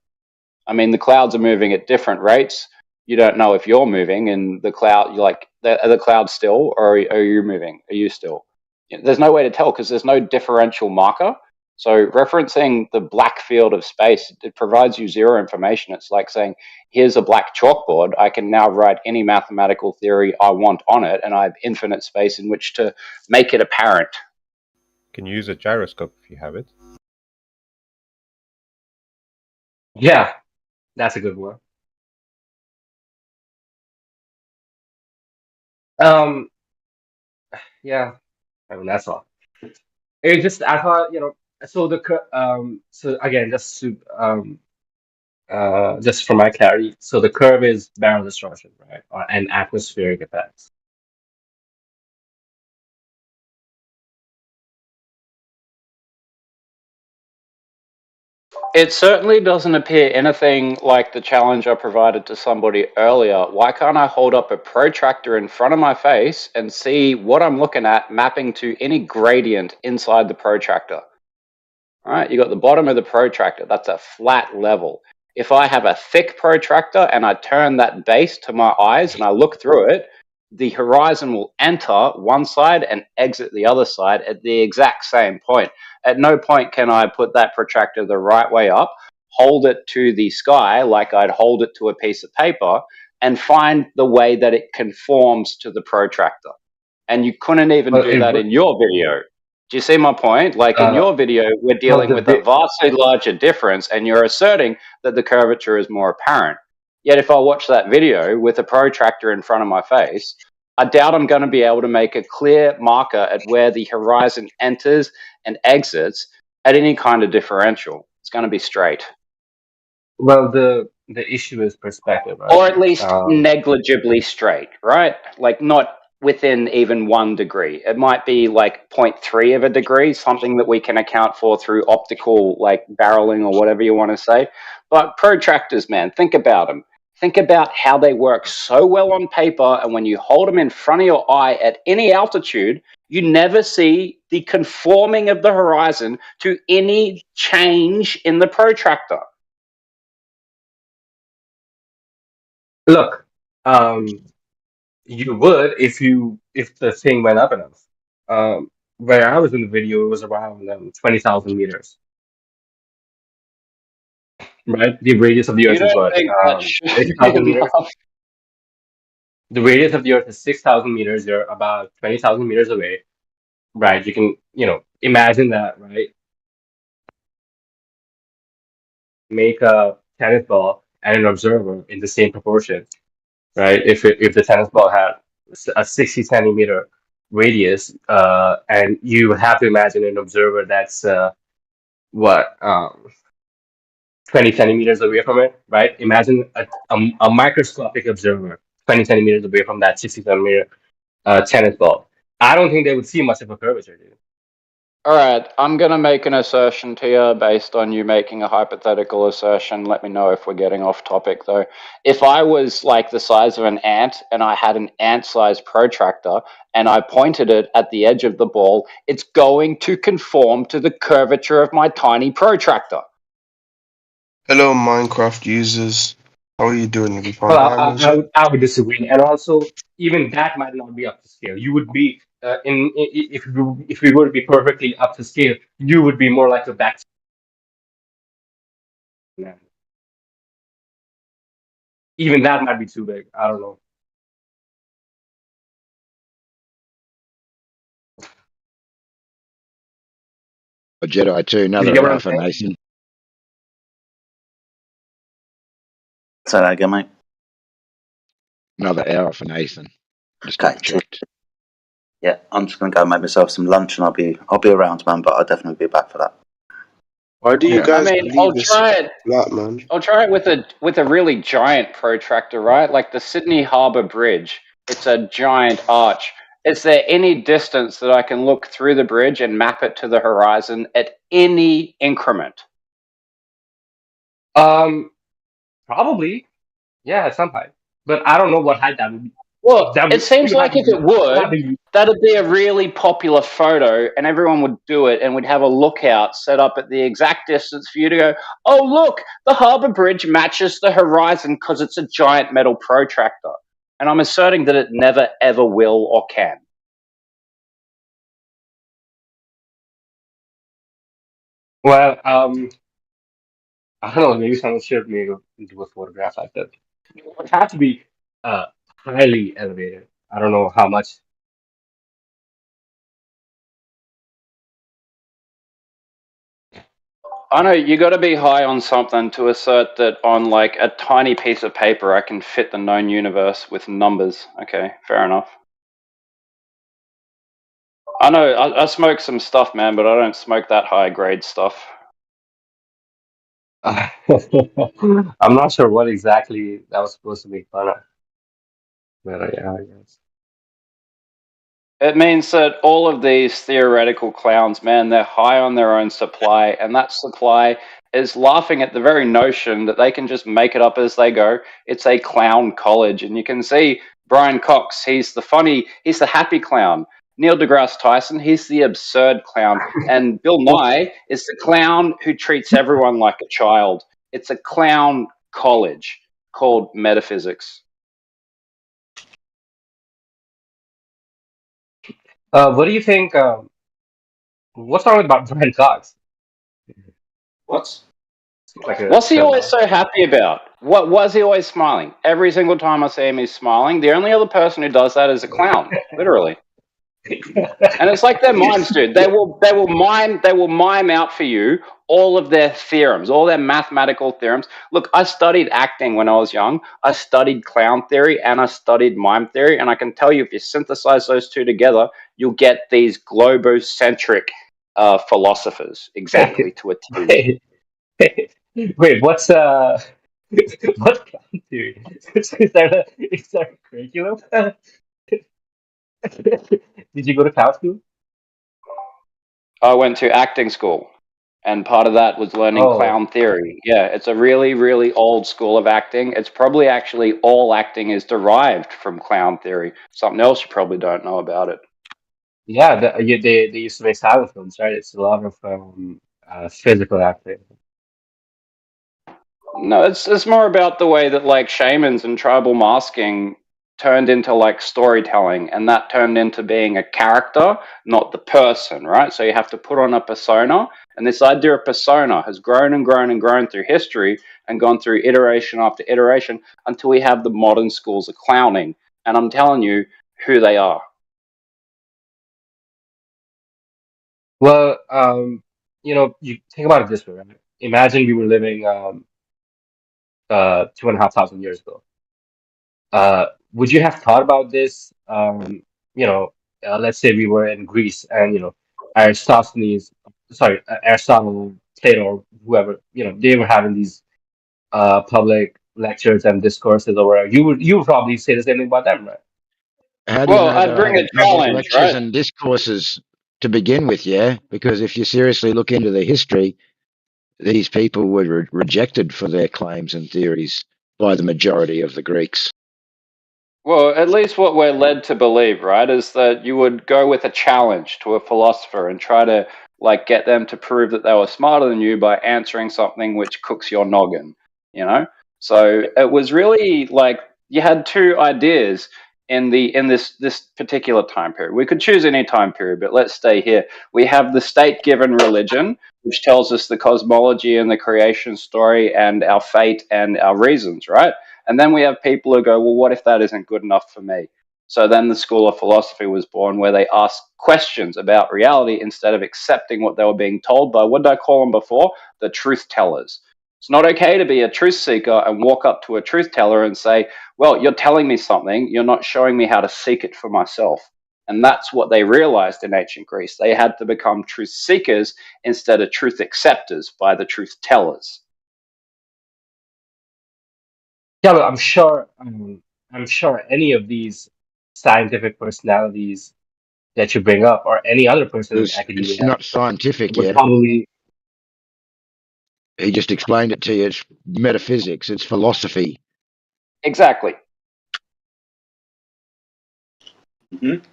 I mean, the clouds are moving at different rates. You don't know if you're moving in the cloud. You're like, are the clouds still, or are you moving? Are you still? There's no way to tell because there's no differential marker. So referencing the black field of space, it provides you zero information. It's like saying, here's a black chalkboard. I can now write any mathematical theory I want on it, and I have infinite space in which to make it apparent. Can you use a gyroscope if you have it? Yeah, that's a good one. Yeah, I mean that's all. It just I thought so so again just for my clarity, so the curve is barrel distortion, right, and atmospheric effects. It certainly doesn't appear anything like the challenge I provided to somebody earlier. Why can't I hold up a protractor in front of my face and see what I'm looking at mapping to any gradient inside the protractor? All right, you got the bottom of the protractor. That's a flat level. If I have a thick protractor and I turn that base to my eyes and I look through it, the horizon will enter one side and exit the other side at the exact same point. At no point can I put that protractor the right way up, hold it to the sky like I'd hold it to a piece of paper, and find the way that it conforms to the protractor. And you couldn't even do that in your video. Do you see my point? Like in your video, we're dealing with a vastly larger difference, and you're asserting that the curvature is more apparent. Yet if I watch that video with a protractor in front of my face, I doubt I'm going to be able to make a clear marker at where the horizon enters and exits at any kind of differential. It's going to be straight. Well, the issue is perspective, right? Or at least negligibly straight, right? Like not within even 1 degree. It might be like 0.3 of a degree, something that we can account for through optical like barreling or whatever you want to say. But protractors, man, think about them. Think about how they work so well on paper, and when you hold them in front of your eye at any altitude, you never see the conforming of the horizon to any change in the protractor. Look, you would if the thing went up enough. Where I was in the video, it was around 20,000 meters. Right, the radius of the Earth You is don't what think that should be 6,000 meters. enough? The radius of the Earth is 6,000 meters. You're about 20,000 meters away, right? You can imagine that, right? Make a tennis ball and an observer in the same proportion, right? If the tennis ball had a 60 centimeter radius, and you have to imagine an observer that's 20 centimeters away from it, right? Imagine a microscopic observer 20 centimeters away from that 60 centimeter tennis ball. I don't think they would see much of a curvature, dude. All right, I'm going to make an assertion to you based on you making a hypothetical assertion. Let me know if we're getting off topic, though. If I was like the size of an ant and I had an ant-sized protractor and I pointed it at the edge of the ball, it's going to conform to the curvature of my tiny protractor. Hello, Minecraft users. How are you doing? Have you found Well, diamonds yet? I would disagree, and also even that might not be up to scale. You would be if we were to be perfectly up to scale, you would be more like a back. Even that might be too big. I don't know. A Jedi too, You another get what I'm hour for saying? Nathan. Say that again, mate. Another hour for Nathan. Just Okay, double checked. yeah, I'm just gonna go make myself some lunch, and I'll be around, man. But I'll definitely be back for that. Why do you Yeah. I guys mean, believe this that, man? I'll try it with a really giant protractor, right? Like the Sydney Harbour Bridge. It's a giant arch. Is there any distance that I can look through the bridge and map it to the horizon at any increment? Probably, yeah, at some height. But I don't know what height that would be. Well, That it seems would have like to if be, it would, have to be- that'd be a really popular photo and everyone would do it and we'd have a lookout set up at the exact distance for you to go, oh, look, the Harbour Bridge matches the horizon because it's a giant metal protractor. And I'm asserting that it never, ever will or can. Well, I don't know. Maybe someone should me into a photograph like that. It would have to be highly elevated. I don't know how much. I know you got to be high on something to assert that on like a tiny piece of paper I can fit the known universe with numbers. Okay, fair enough. I know I smoke some stuff, man, but I don't smoke that high grade stuff. I'm not sure what exactly that was supposed to make fun of. But yeah, I guess. It means that all of these theoretical clowns, man, they're high on their own supply, and that supply is laughing at the very notion that they can just make it up as they go. It's a clown college, and you can see Brian Cox, he's the happy clown. Neil deGrasse Tyson, he's the absurd clown. And Bill Nye is the clown who treats everyone like a child. It's a clown college called metaphysics. What do you think? What's wrong with Brian Cox? What's Like What's he always so happy about? What was he always smiling? Every single time I see him, he's smiling. The only other person who does that is a clown, literally. And it's like their minds, dude. They will mime out for you all of their theorems, all their mathematical theorems. Look, I studied acting when I was young. I studied clown theory and I studied mime theory, and I can tell you if you synthesize those two together, you'll get these globocentric philosophers exactly to a T. Wait, what's what's clown theory? Is there a curriculum? Did you go to clown school? I went to acting school, and part of that was learning Oh. clown theory. Yeah, it's a really, really old school of acting. It's probably actually all acting is derived from clown theory. Something else you probably don't know about it. Yeah, they used to make silent films, right? It's a lot of physical acting. No, it's more about the way that like shamans and tribal masking turned into like storytelling, and that turned into being a character, not the person, right? So you have to put on a persona, and this idea of persona has grown and grown and grown through history and gone through iteration after iteration until we have the modern schools of clowning. And I'm telling you who they are. Well, you think about it this way, right? Imagine we were living 2,500 years ago. Would you have thought about this? Let's say we were in Greece and Aristotle, Plato, whoever, they were having these public lectures and discourses or whatever. You would probably say the same thing about them, right? How do you Well, know I'd they're bring a having public challenge, lectures right? and discourses to begin with? Yeah, because if you seriously look into the history, these people were rejected for their claims and theories by the majority of the Greeks. Well, at least what we're led to believe, right, is that you would go with a challenge to a philosopher and try to like get them to prove that they were smarter than you by answering something which cooks your noggin, you know? So it was really like you had two ideas in this particular time period. We could choose any time period, but let's stay here. We have the state-given religion, which tells us the cosmology and the creation story and our fate and our reasons, right? And then we have people who go, well, what if that isn't good enough for me? So then the School of Philosophy was born, where they asked questions about reality instead of accepting what they were being told by, what did I call them before? The truth tellers. It's not okay to be a truth seeker and walk up to a truth teller and say, well, you're telling me something, you're not showing me how to seek it for myself. And that's what they realized in ancient Greece. They had to become truth seekers instead of truth acceptors by the truth tellers. Yeah, but I'm sure any of these scientific personalities that you bring up, or any other person in It's academia, not scientific would yet. probably. He just explained it to you. It's metaphysics. It's philosophy. Exactly. Mm-hmm.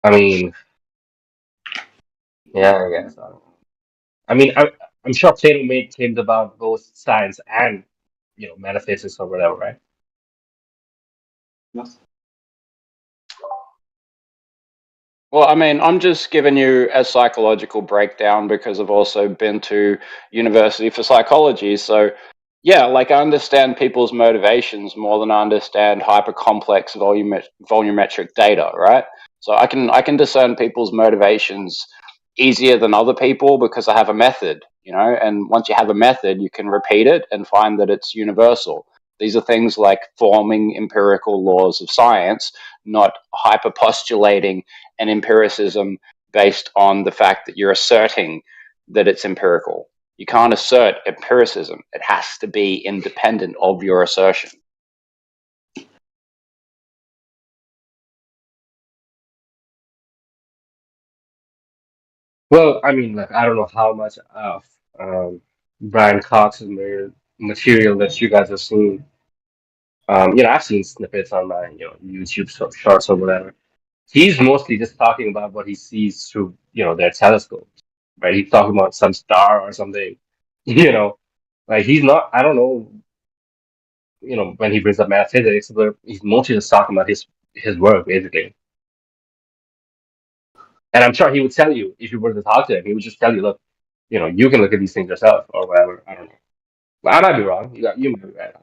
I mean, yeah, I guess. I mean, I'm sure Plato made claims about both science and, metaphysics or whatever, right? Well, I mean, I'm just giving you a psychological breakdown because I've also been to university for psychology. So, yeah, like I understand people's motivations more than I understand hyper complex volumetric data, right? So I can discern people's motivations easier than other people because I have a method, and once you have a method, you can repeat it and find that it's universal. These are things like forming empirical laws of science, not hyper postulating an empiricism based on the fact that you're asserting that it's empirical. You can't assert empiricism. It has to be independent of your assertion. Well, I mean, like, I don't know how much of Brian Cox's material that you guys have seen. I've seen snippets on my, YouTube shorts or whatever. He's mostly just talking about what he sees through, their telescopes, right? He's talking about some star or something, like he's not. I don't know, when he brings up metaphysics, but he's mostly just talking about his work basically. And I'm sure he would tell you if you were to talk to him, he would just tell you, look, you can look at these things yourself or whatever. I don't know. But I might be wrong. You might be right.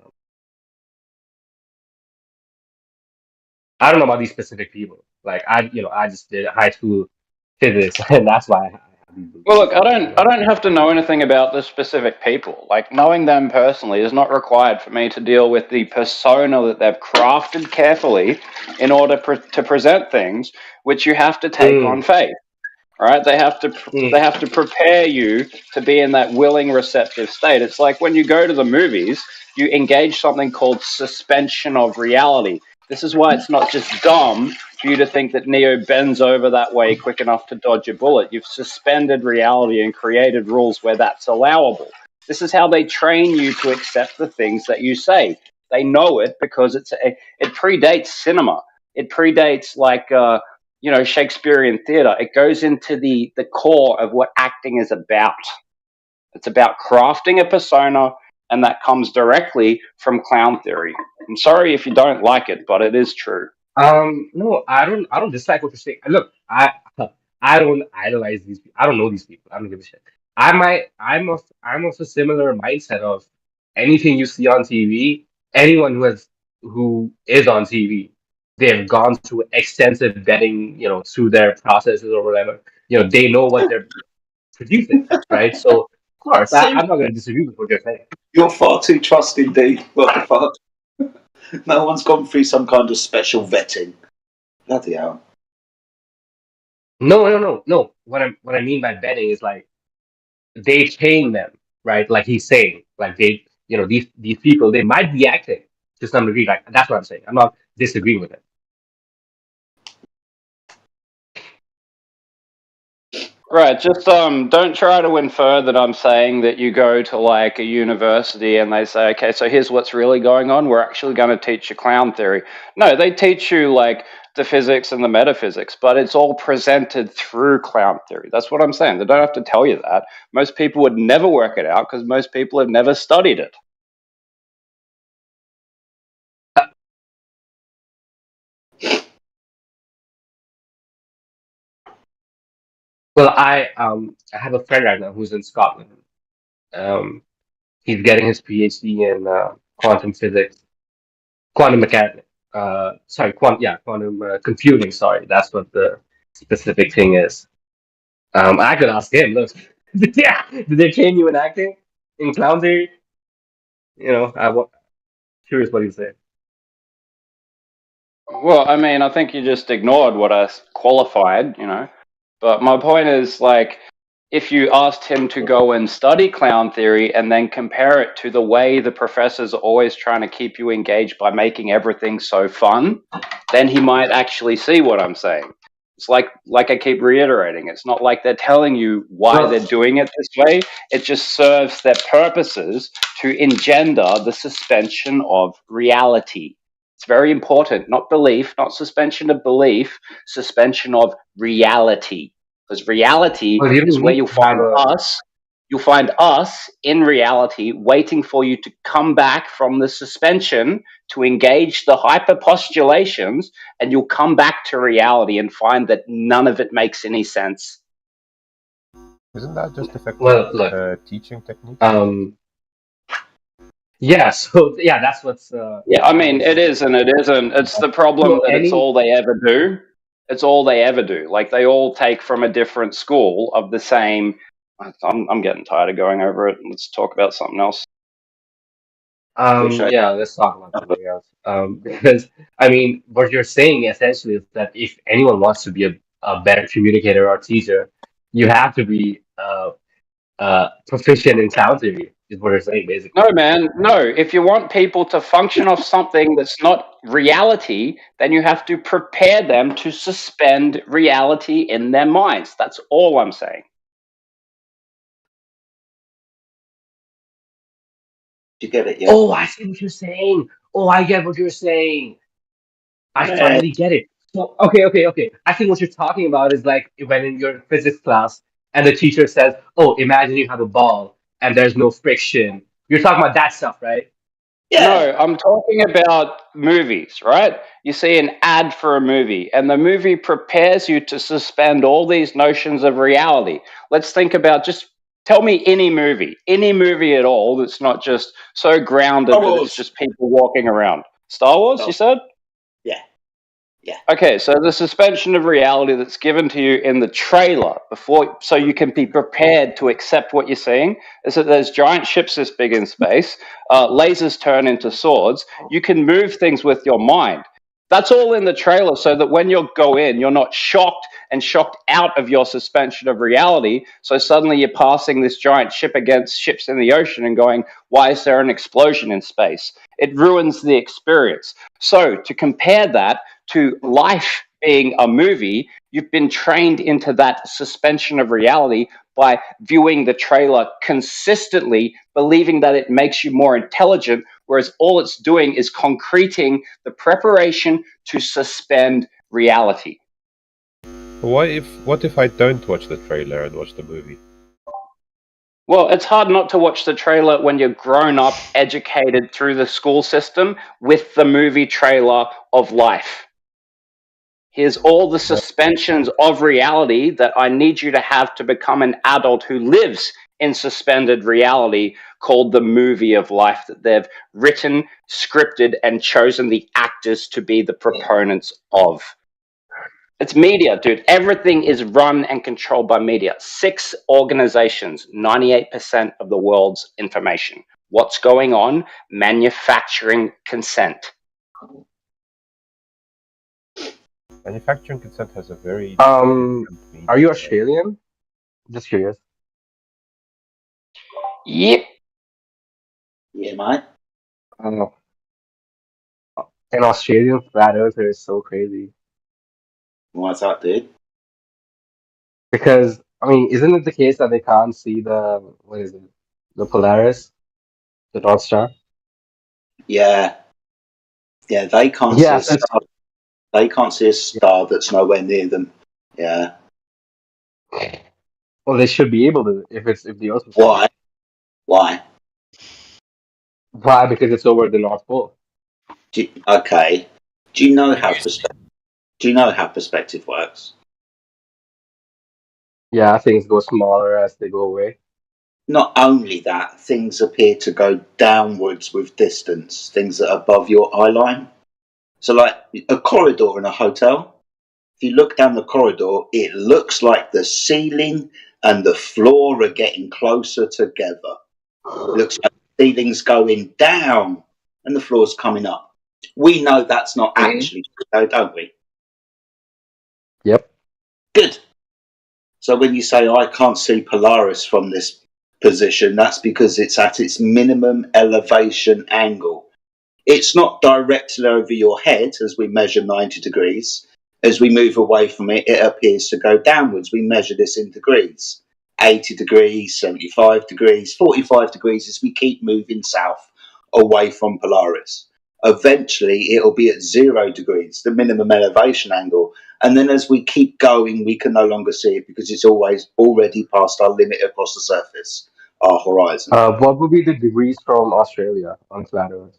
I don't know about these specific people. Like I just did high school physics, and that's why I have these beliefs. Well, look, I don't have to know anything about the specific people. Like, knowing them personally is not required for me to deal with the persona that they've crafted carefully in order to present things which you have to take on faith. Right? They have to prepare you to be in that willing, receptive state. It's like when you go to the movies, you engage something called suspension of reality. This is why it's not just dumb for you to think that Neo bends over that way quick enough to dodge a bullet. You've suspended reality and created rules where that's allowable. This is how they train you to accept the things that you say. They know it because it predates cinema. It predates Shakespearean theatre. It goes into the core of what acting is about. It's about crafting a persona, and that comes directly from clown theory. I'm sorry if you don't like it, but it is true. No, I don't dislike what you're saying. Look, I don't idolize these people. I don't know these people. I don't give a shit. I'm of a similar mindset of anything you see on TV, anyone who is on TV, they've gone through extensive vetting, through their processes or whatever. They know what they're producing, right? So of course, I'm not going to disagree with what you're saying. You're far too trusting, D. What the fuck? No one's gone through some kind of special vetting. Bloody hell. No. What I mean by betting is like they train them, right? Like he's saying, like these people, they might be acting to some degree. Like that's what I'm saying. I'm not disagreeing with it. Right, just don't try to infer that I'm saying that you go to like a university and they say, okay, so here's what's really going on. We're actually going to teach you clown theory. No, they teach you like the physics and the metaphysics, but it's all presented through clown theory. That's what I'm saying. They don't have to tell you that. Most people would never work it out because most people have never studied it. Well, I have a friend right now who's in Scotland. he's getting his PhD in quantum physics, quantum mechanics. Quantum computing. Sorry, that's what the specific thing is. I could ask him. Look, did they train you in acting in clown theory? You know, I'm curious what he said. Well, I mean, I think you just ignored what I qualified, you know. But my point is, like, if you asked him to go and study clown theory and then compare it to the way the professors are always trying to keep you engaged by making everything so fun, then he might actually see what I'm saying. It's like I keep reiterating, it's not like they're telling you why they're doing it this way. It just serves their purposes to engender the suspension of reality. It's very important, not belief, not suspension of belief, suspension of reality. Because reality Well, you is don't where need you'll to have find us. You'll find us in reality waiting for you to come back from the suspension to engage the hyperpostulations, and you'll come back to reality and find that none of it makes any sense. Isn't that just effective Well, look, teaching technique? Yeah, so yeah, that's what's Yeah, I mean, it is and it isn't. It's the problem that it's all they ever do. It's all they ever do. Like, they all take from a different school of the same. I'm getting tired of going over it. Let's talk about something else. Yeah, let's talk about something else. Because I mean, what you're saying essentially is that if anyone wants to be a better communicator or teacher, you have to be proficient in sound theory. Is what you're saying, basically. No, man, no. If you want people to function off something that's not reality, then you have to prepare them to suspend reality in their minds. That's all I'm saying. You get it, yeah? Oh, I see what you're saying. Oh, I get what you're saying. I Yeah. finally get it. So, okay. I think what you're talking about is like when in your physics class and the teacher says, "Oh, imagine you have a ball and there's no friction." You're talking about that stuff, right? No, I'm talking about movies, right? You see an ad for a movie, and the movie prepares you to suspend all these notions of reality. Let's think about, just tell me any movie at all that's not just so grounded Star that Wars. it's just people walking around. Star Wars, you said? Yeah. Yeah. Okay, so the suspension of reality that's given to you in the trailer before, so you can be prepared to accept what you're seeing, is that there's giant ships this big in space, lasers turn into swords, you can move things with your mind. That's all in the trailer, so that when you go in, you're not shocked out of your suspension of reality. So suddenly you're passing this giant ship against ships in the ocean and going, why is there an explosion in space? It ruins the experience. So to compare that to life being a movie, you've been trained into that suspension of reality by viewing the trailer consistently, believing that it makes you more intelligent, whereas all it's doing is concreting the preparation to suspend reality. What if I don't watch the trailer and watch the movie? Well, it's hard not to watch the trailer when you're grown up, educated through the school system with the movie trailer of life. Here's all the suspensions of reality that I need you to have to become an adult who lives in suspended reality, called the movie of life, that they've written, scripted, and chosen the actors to be the proponents of. It's media, dude. Everything is run and controlled by media. 6 organizations, 98% of the world's information. What's going on? Manufacturing consent. Manufacturing consent has a very Are you Australian? Just curious. Yep. Yeah, mate. Oh, an Australian flat earther is so crazy. What's up, dude? Because I mean, isn't it the case that they can't see the the Polaris, the North Star? Yeah. Yeah, they can't see Yeah, a star. They can't see a star that's nowhere near them. Yeah. well, they should be able to if the Earth was Why? Why? Why? Because it's over the North Pole. Okay. Do you know how perspective works? Yeah, things go smaller as they go away. not only that, things appear to go downwards with distance, things that are above your eye line. So, like a corridor in a hotel, if you look down the corridor, it looks like the ceiling and the floor are getting closer together. It looks like the ceiling's going down and the floor's coming up. We know that's not actually true, don't we? Yep. Good. So when you say, I can't see Polaris from this position, that's because it's at its minimum elevation angle. It's not directly over your head as we measure 90 degrees. As we move away from it, it appears to go downwards. We measure this in degrees. 80 degrees, 75 degrees, 45 degrees as we keep moving south away from Polaris. Eventually, it'll be at 0 degrees, the minimum elevation angle. And then as we keep going, we can no longer see it because it's always already past our limit across the surface, our horizon. What would be the degrees from Australia on flat Earth?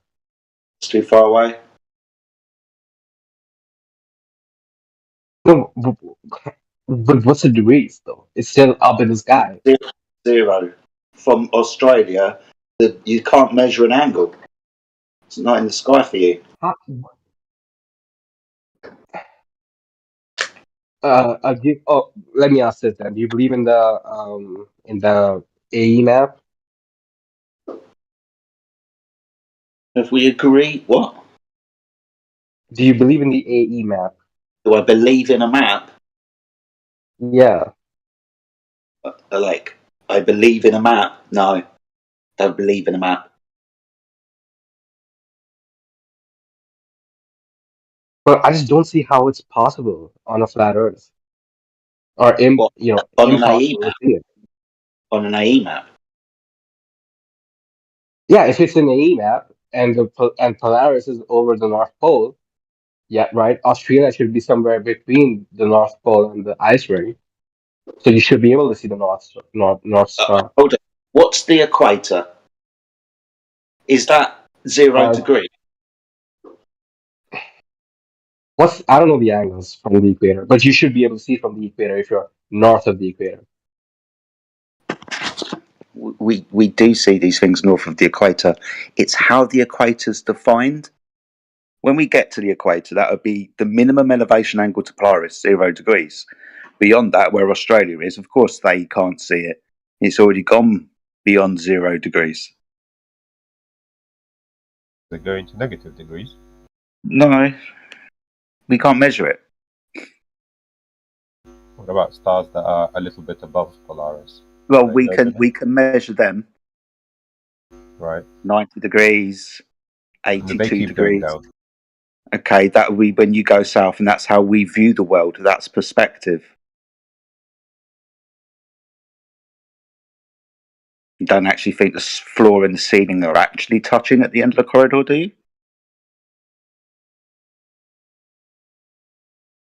It's too far away. No, but what's the degrees though? It's still up in the sky. 0. From Australia, you can't measure an angle. It's not in the sky for you. Let me ask this then. Do you believe in the AE map? If we agree, what? Do you believe in the AE map? Do I believe in a map? Yeah. Like, I believe in a map? No. Don't believe in a map. But I just don't see how it's possible on a flat Earth, or on an AE impossible to map? see it. On an AE map? Yeah, if it's an AE map and Polaris is over the North Pole, yeah, right. Australia should be somewhere between the North Pole and the ice ring, so you should be able to see the North Star. Hold on. What's the equator? Is that 0 degree? I don't know the angles from the equator, but you should be able to see from the equator if you're north of the equator. We do see these things north of the equator. It's how the equator's defined. When we get to the equator, that would be the minimum elevation angle to Polaris, 0 degrees. Beyond that, where Australia is, of course, they can't see it. It's already gone beyond 0 degrees. They go into negative degrees. No, we can't measure it. What about stars that are a little bit above Polaris? Well, we can measure them. Right. 90 degrees, They 82 keep going degrees. down. Okay, that would be when you go south, and that's how we view the world. That's perspective. You don't actually think the floor and the ceiling are actually touching at the end of the corridor, do you?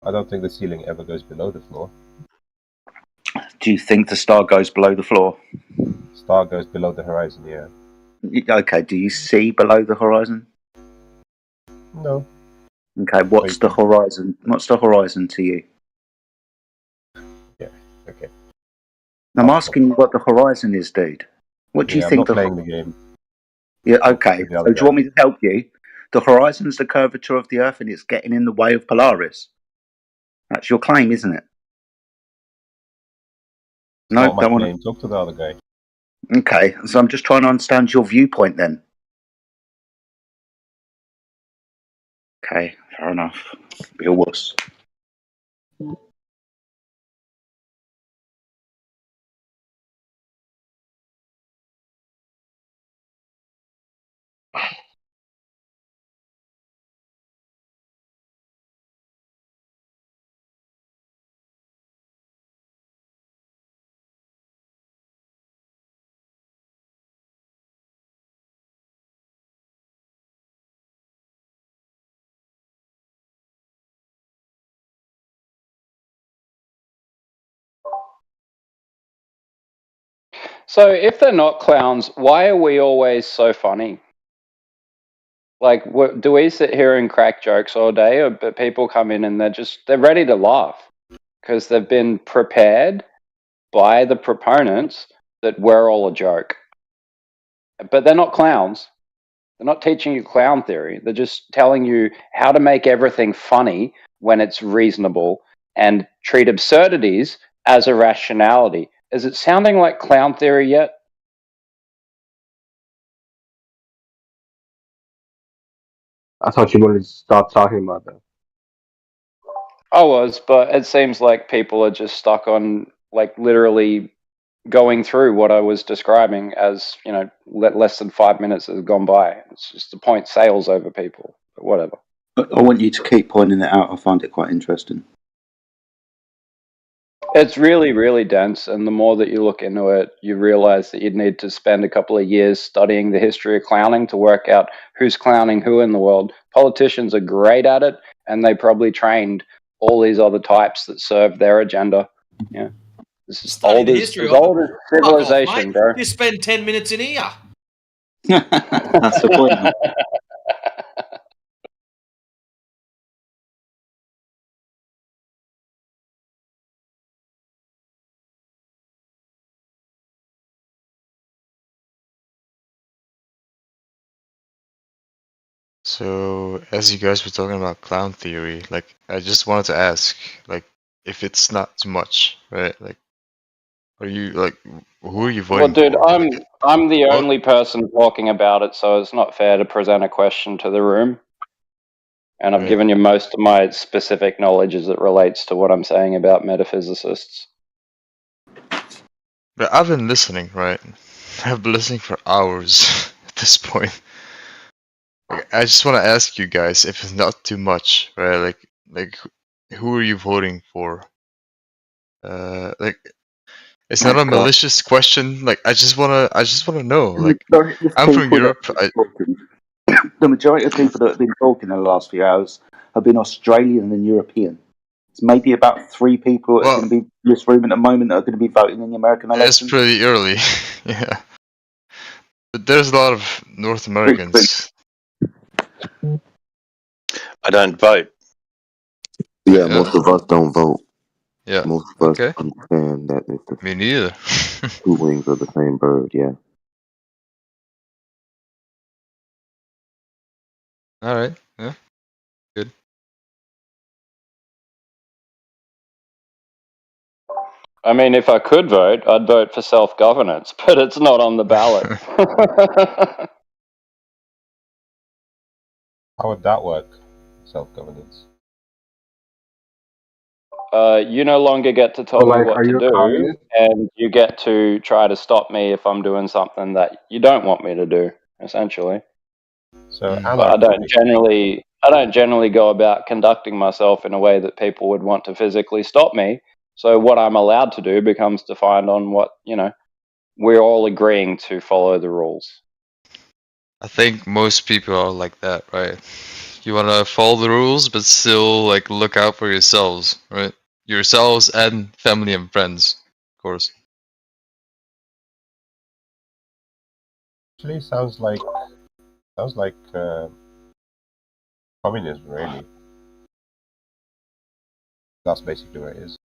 I don't think the ceiling ever goes below the floor. Do you think the star goes below the floor? Star goes below the horizon, yeah. Okay, do you see below the horizon? No. Okay, what's the horizon? What's the horizon to you? Yeah, okay. I'm asking you what the horizon is, dude. What do you think? I'm not playing the game. Yeah, okay. So do you want me to help you? The horizon is the curvature of the Earth, and it's getting in the way of Polaris. That's your claim, isn't it? No, Not my don't want claim. Talk to the other guy. Okay, so I'm just trying to understand your viewpoint then. Okay, fair enough. Be a wuss. So if they're not clowns, why are we always so funny? Like, do we sit here and crack jokes all day, or but people come in and they're ready to laugh because they've been prepared by the proponents that we're all a joke. But they're not clowns. They're not teaching you clown theory. They're just telling you how to make everything funny when it's reasonable and treat absurdities as a rationality. Is it sounding like clown theory yet? I thought you wanted to stop talking about that. I was, but it seems like people are just stuck on, like, literally going through what I was describing as, you know, less than 5 minutes has gone by. It's just the point sails over people, but whatever. I want you to keep pointing it out. I find it quite interesting. It's really, really dense, and the more that you look into it, you realize that you'd need to spend a couple of years studying the history of clowning to work out who's clowning who in the world. Politicians are great at it, and they probably trained all these other types that serve their agenda. Yeah. This is Study old the as, history as of old as it. civilization, Fuck off, mate. bro. You spend 10 minutes in here. That's the point. So, as you guys were talking about clown theory, like, I just wanted to ask, like, if it's not too much, right? Like, are you, like, who are you Well, voting dude, for? I'm the What? only person talking about it, so it's not fair to present a question to the room. And I've Right. given you most of my specific knowledge as it relates to what I'm saying about metaphysicists. But I've been listening, right? I've been listening for hours at this point. Like, I just want to ask you guys if it's not too much, right? Like, who are you voting for? Like, it's not a malicious question. Like, I just wanna know. Like, I'm from Europe. The majority of people that have been talking in the last few hours have been Australian and European. It's maybe about 3 people that are going to be in this room at the moment that are going to be voting in the American It's election. pretty early, yeah. But there's a lot of North Americans. I don't vote. Yeah, most of us don't vote. Yeah. Most of us Okay. understand that it's the Me neither. two wings of the same bird. Yeah. All right. Yeah. Good. I mean, if I could vote, I'd vote for self-governance, but it's not on the ballot. How would that work? Self-governance. You no longer get to tell So, me like, what are to you a do, communist? and you get to try to stop me if I'm doing something that you don't want me to do, essentially. So, But I don't generally go about conducting myself in a way that people would want to physically stop me. So what I'm allowed to do becomes defined on what, you know, we're all agreeing to follow the rules. I think most people are like that, right? You want to follow the rules, but still, like, look out for yourselves, right? Yourselves and family and friends, of course. Actually, sounds like communism, really. That's basically what it is.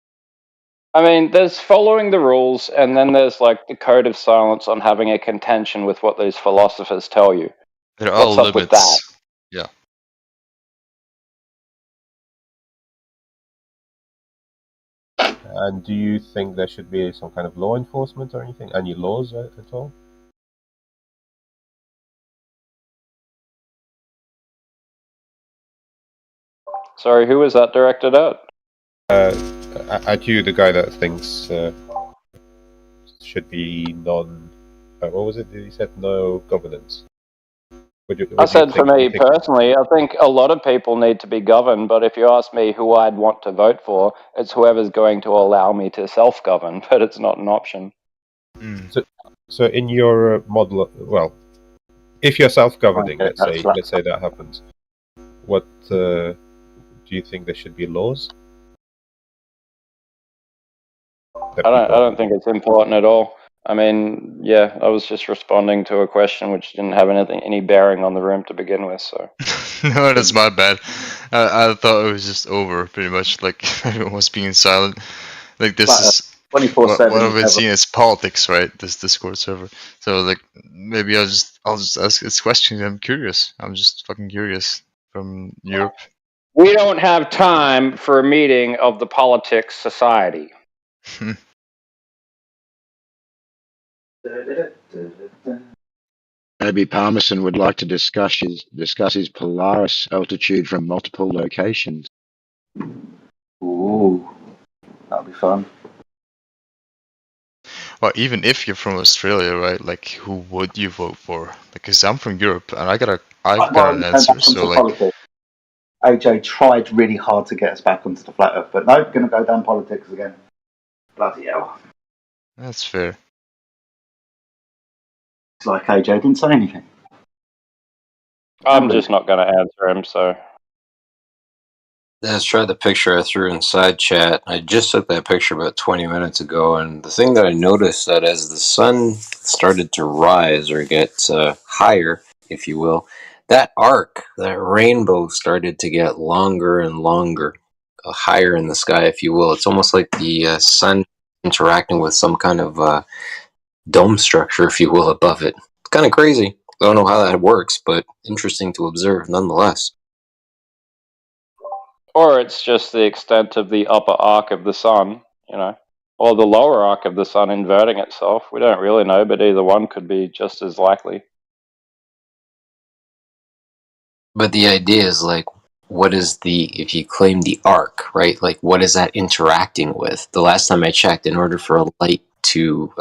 I mean, there's following the rules, and then there's like the code of silence on having a contention with what these philosophers tell you. There are What's up with that? limits. Yeah. And do you think there should be some kind of law enforcement or anything? Any laws at all? Sorry, who was that directed at? At you, the guy that thinks should be non. What was it? You said no governance. I said for me personally, I think a lot of people need to be governed, but if you ask me who I'd want to vote for, it's whoever's going to allow me to self-govern, but it's not an option. So in your model, well, if you're self-governing, let's say that happens, what do you think there should be laws? I don't think it's important at all. I mean, yeah, I was just responding to a question which didn't have any bearing on the room to begin with, so. No, that's my bad. I thought it was just over, pretty much. Like, everyone was being silent. Like, this is What I've been seeing is politics, right? This Discord server. So like maybe I'll just ask this question. I'm curious. I'm just fucking curious from Europe. We don't have time for a meeting of the Politics Society. Maybe Palmerston would like to discuss his Polaris altitude from multiple locations. Ooh, that'll be fun. Well, even if you're from Australia, right? Like, who would you vote for? Because I'm from Europe, and I've got an answer. So like, politics. AJ tried really hard to get us back onto the flat Earth, but no, going to go down politics again. Bloody hell! that's fair. It's like AJ didn't say anything. I'm just not going to answer him, so. Let's try the picture I threw inside chat. I just took that picture about 20 minutes ago, and the thing that I noticed that as the sun started to rise or get higher, if you will, that arc, that rainbow started to get longer and longer, higher in the sky, if you will. It's almost like the sun interacting with some kind of dome structure, if you will, above it. It's kind of crazy. I don't know how that works, but interesting to observe nonetheless. Or it's just the extent of the upper arc of the sun, you know, or the lower arc of the sun inverting itself. We don't really know, but either one could be just as likely. But the idea is like, what is if you claim the arc, right? Like, what is that interacting with? The last time I checked, in order for a light to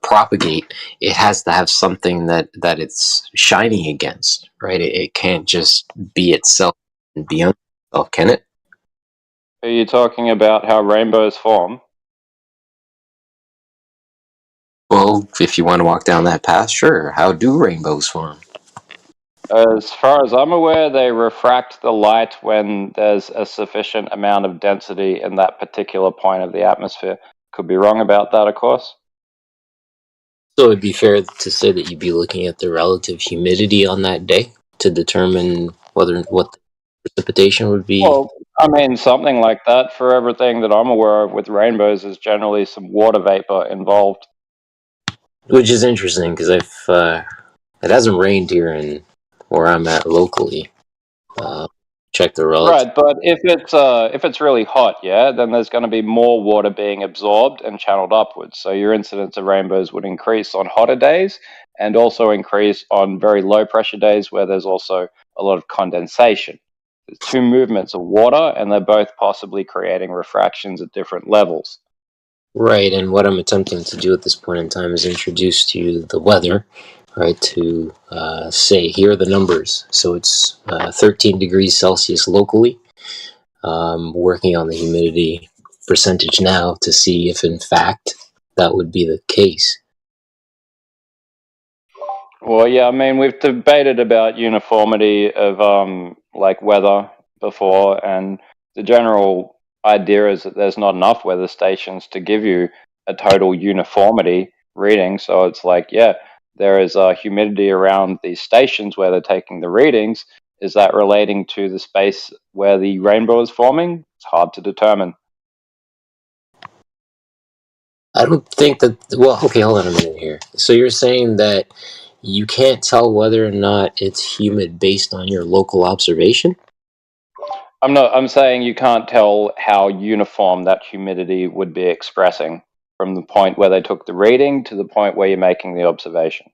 propagate, it has to have something that it's shining against, right? It can't just be itself and beyond itself, can it? Are you talking about how rainbows form? Well, if you want to walk down that path, sure. How do rainbows form? As far as I'm aware, they refract the light when there's a sufficient amount of density in that particular point of the atmosphere. Could be wrong about that, of course. So it'd be fair to say that you'd be looking at the relative humidity on that day to determine what the precipitation would be. Well, I mean, something like that. For everything that I'm aware of with rainbows, is generally some water vapor involved. Which is interesting because it hasn't rained here in where I'm at locally. Check the relative. Right, but if it's really hot, yeah, then there's going to be more water being absorbed and channeled upwards. So your incidence of rainbows would increase on hotter days and also increase on very low pressure days where there's also a lot of condensation. There's two movements of water, and they're both possibly creating refractions at different levels. Right, and what I'm attempting to do at this point in time is introduce to you the weather, right, to say, here are the numbers. So it's 13 degrees Celsius locally. Working on the humidity percentage now to see if, in fact, that would be the case. Well, yeah, I mean, we've debated about uniformity of like weather before, and the general idea is that there's not enough weather stations to give you a total uniformity reading. So it's like, yeah, there is humidity around these stations where they're taking the readings. Is that relating to the space where the rainbow is forming? It's hard to determine. I don't think that... Well, okay, hold on a minute here. So you're saying that you can't tell whether or not it's humid based on your local observation? I'm saying you can't tell how uniform that humidity would be expressing from the point where they took the reading to the point where you're making the observation.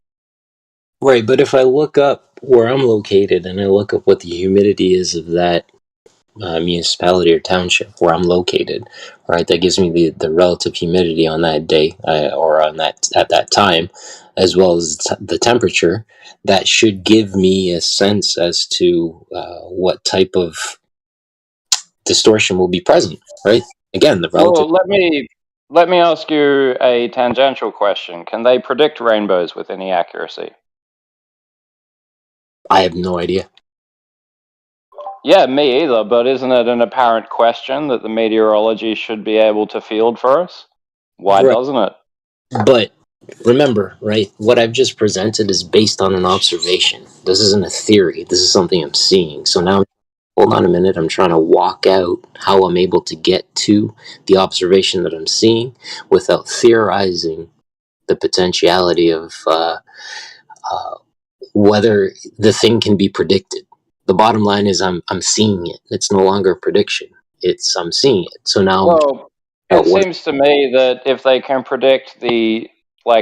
Right, but if I look up where I'm located and I look up what the humidity is of that municipality or township where I'm located, right, that gives me the relative humidity on that day or on that at that time, as well as the temperature, that should give me a sense as to what type of distortion will be present, right? Again, the relative... Well, let me ask you a tangential question. Can they predict rainbows with any accuracy? I have no idea. Yeah, me either, but isn't it an apparent question that the meteorology should be able to field for us? Why doesn't it? But remember, right, what I've just presented is based on an observation. This isn't a theory. This is something I'm seeing. So now hold on a minute, I'm trying to walk out how I'm able to get to the observation that I'm seeing without theorizing the potentiality of whether the thing can be predicted. The bottom line is I'm seeing it. It's no longer a prediction. I'm seeing it. So now, Well, it seems to me that if they can predict the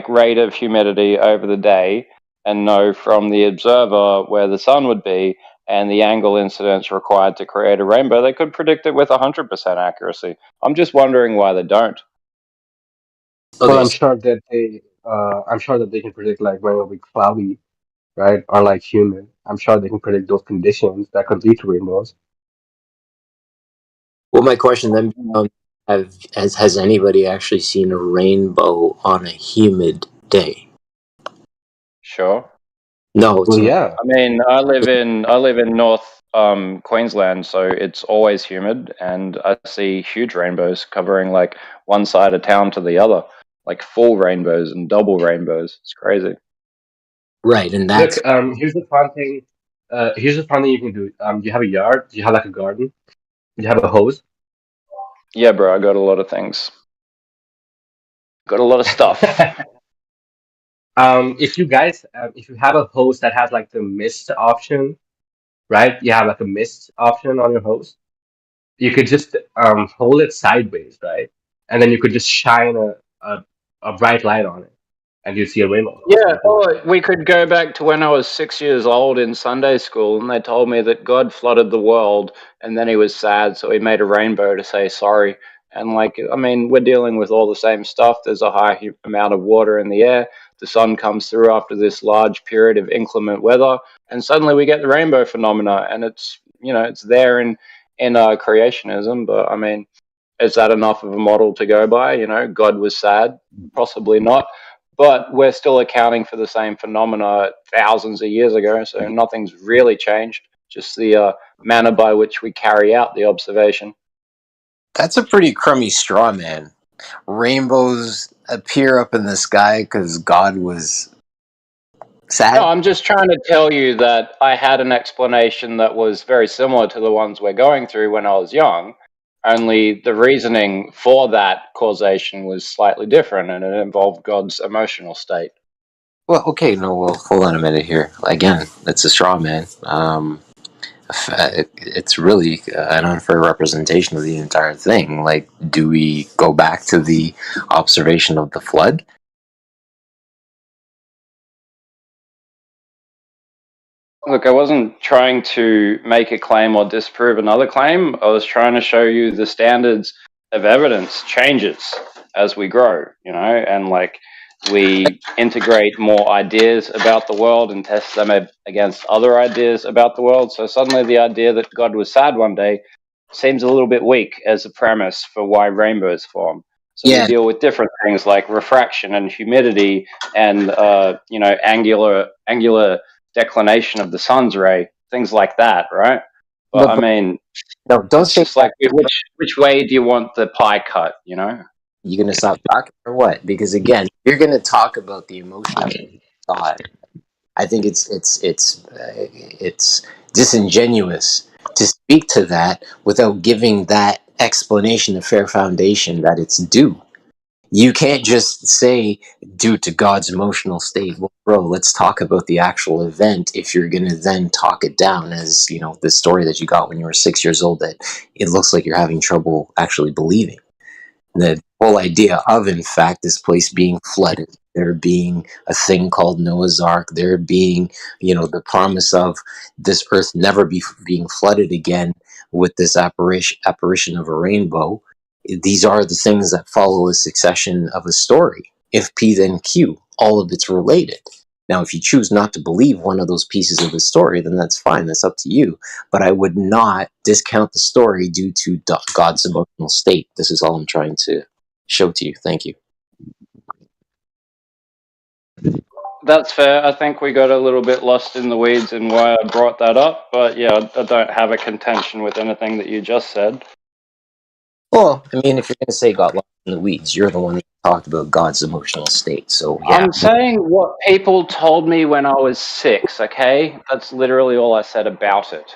rate of humidity over the day and know from the observer where the sun would be and the angle incidence required to create a rainbow, they could predict it with 100% accuracy. I'm just wondering why they don't. Well, I'm sure that they can predict like when it'll be cloudy, right, or like humid. I'm sure they can predict those conditions that could lead to rainbows. well, my question then becomes, has anybody actually seen a rainbow on a humid day? Sure. No, it's Well, not. yeah. I mean, I live in North Queensland, so it's always humid, and I see huge rainbows covering like one side of town to the other, like full rainbows and double rainbows. It's crazy. Right, and Look, that's here's the fun thing. Here's the fun thing you can do. Do you have a yard? Do you have like a garden? Do you have a hose? Yeah, bro, I got a lot of things. Got a lot of stuff. If you have a hose that has like the mist option, right? You have like a mist option on your hose. You could just hold it sideways, right? And then you could just shine a bright light on it, and you see a rainbow. Yeah, or we could go back to when I was 6 years old in Sunday school, and they told me that God flooded the world, and then he was sad, so he made a rainbow to say sorry. And I mean, we're dealing with all the same stuff. There's a high amount of water in the air. The sun comes through after this large period of inclement weather, and suddenly we get the rainbow phenomena, and it's there in creationism. But I mean, is that enough of a model to go by? God was sad, possibly not. But we're still accounting for the same phenomena thousands of years ago, so nothing's really changed. Just the manner by which we carry out the observation. That's a pretty crummy straw man. Rainbows appear up in the sky because God was sad. No, I'm just trying to tell you that I had an explanation that was very similar to the ones we're going through when I was young. Only the reasoning for that causation was slightly different, and it involved God's emotional state. Well, okay, no, well, hold on a minute here. Again, it's a straw man. It's really an unfair representation of the entire thing. Like, do we go back to the observation of the flood? Look, I wasn't trying to make a claim or disprove another claim. I was trying to show you the standards of evidence changes as we grow, and we integrate more ideas about the world and test them against other ideas about the world. So suddenly the idea that God was sad one day seems a little bit weak as a premise for why rainbows form. So we deal with different things like refraction and humidity and angular declination of the sun's ray, things like that, right? But I mean, no, don't say just like which way do you want the pie cut? You gonna stop talking or what? Because again, you're gonna talk about the emotional thought. I think it's disingenuous to speak to that without giving that explanation a fair foundation that it's due. You can't just say due to God's emotional state. Well, bro, let's talk about the actual event if you're going to then talk it down as, the story that you got when you were 6 years old that it looks like you're having trouble actually believing. The whole idea of, in fact, this place being flooded, there being a thing called Noah's Ark, there being, the promise of this earth never being flooded again with this apparition of a rainbow. These are the things that follow a succession of a story. If P, then Q. All of it's related. Now, if you choose not to believe one of those pieces of the story, then that's fine. That's up to you. But I would not discount the story due to God's emotional state. This is all I'm trying to show to you. Thank you. That's fair. I think we got a little bit lost in the weeds in why I brought that up. But yeah, I don't have a contention with anything that you just said. Well, I mean, if you're going to say God lost in the weeds, you're the one that talked about God's emotional state. So, yeah. I'm saying what people told me when I was 6, okay? That's literally all I said about it.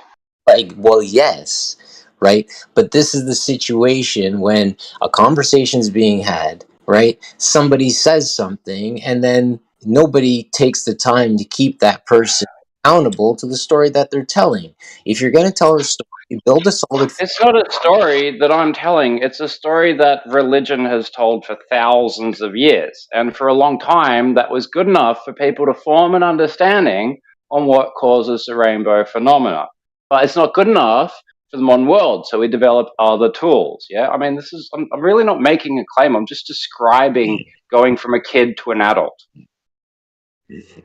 Like, well, yes, right? But this is the situation when a conversation is being had, right? Somebody says something, and then nobody takes the time to keep that person accountable to the story that they're telling. If you're going to tell a story, build a solid. It's not a story that I'm telling. It's a story that religion has told for thousands of years. And for a long time, that was good enough for people to form an understanding on what causes the rainbow phenomena. But it's not good enough for the modern world. So we developed other tools. Yeah. I mean, I'm really not making a claim. I'm just describing going from a kid to an adult. Is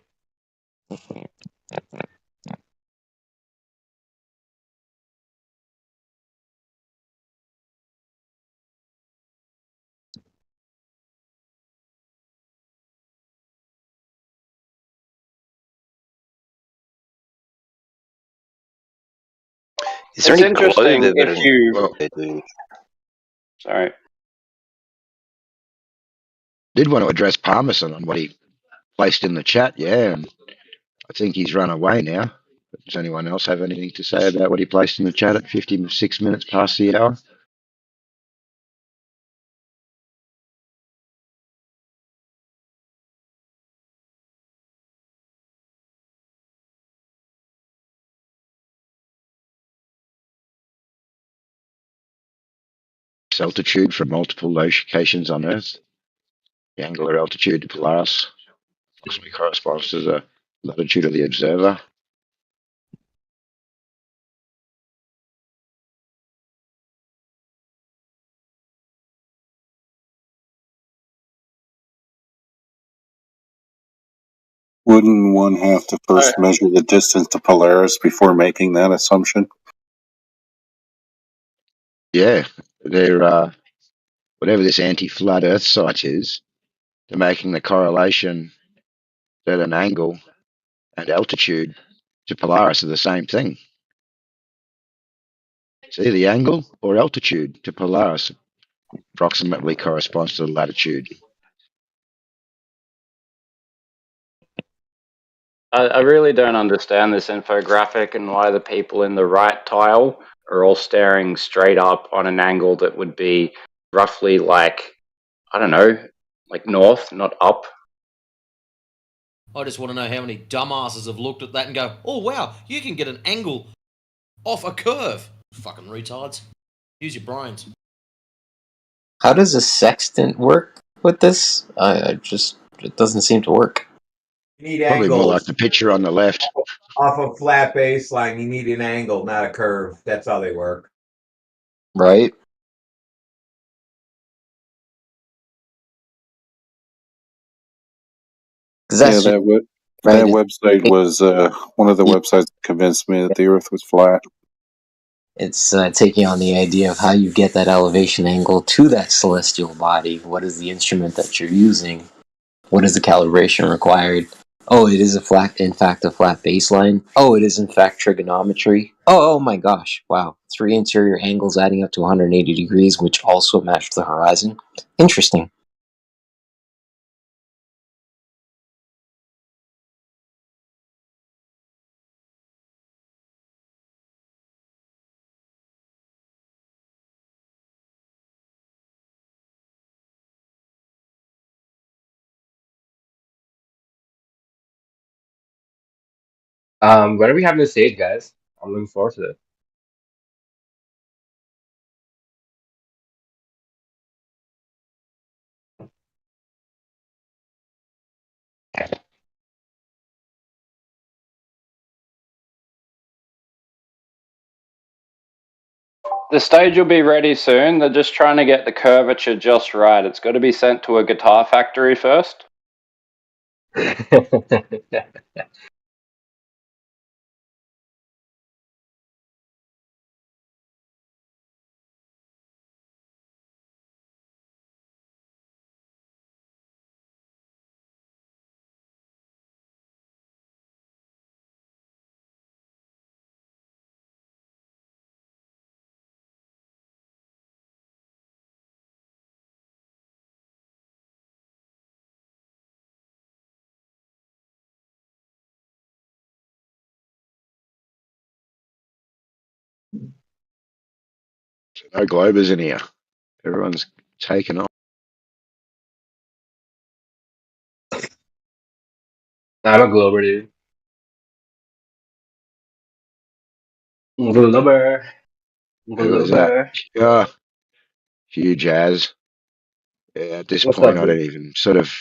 there It's any glue interesting that if you. Well, they do. Sorry. Did want to address Parmesan on what he placed in the chat, yeah, and I think he's run away now. Does anyone else have anything to say about what he placed in the chat at 56 minutes past the hour? Altitude from multiple locations on Earth. The angular altitude to Polaris approximately corresponds to the latitude of the observer. Wouldn't one have to first measure the distance to Polaris before making that assumption? Yeah, they're whatever this anti-flood Earth site is, they're making the correlation that an angle and altitude to Polaris are the same thing. See, the angle or altitude to Polaris approximately corresponds to the latitude. I really don't understand this infographic and why the people in the right tile are all staring straight up on an angle that would be roughly like, I don't know, like north, not up. I just want to know how many dumbasses have looked at that and go, oh wow, you can get an angle off a curve. Fucking retards. Use your brains. How does a sextant work with this? It doesn't seem to work. You need Probably more angles like the picture on the left. off a flat baseline. You need an angle, not a curve. That's how they work. Right? Yeah, that website was one of the websites that convinced me that the Earth was flat. It's taking on the idea of how you get that elevation angle to that celestial body. What is the instrument that you're using? What is the calibration required? Oh, it is in fact, a flat baseline. Oh, it is in fact trigonometry. Oh my gosh, wow. 3 interior angles adding up to 180 degrees, which also match the horizon. Interesting. When are we having the stage, guys? I'm looking forward to it. The stage will be ready soon. They're just trying to get the curvature just right. It's got to be sent to a guitar factory first. No globers in here. Everyone's taken off. I'm a Glober, dude. Glober. Who was that? Glober. Yeah, huge as. Yeah, at this What's point, up, I don't dude? even sort of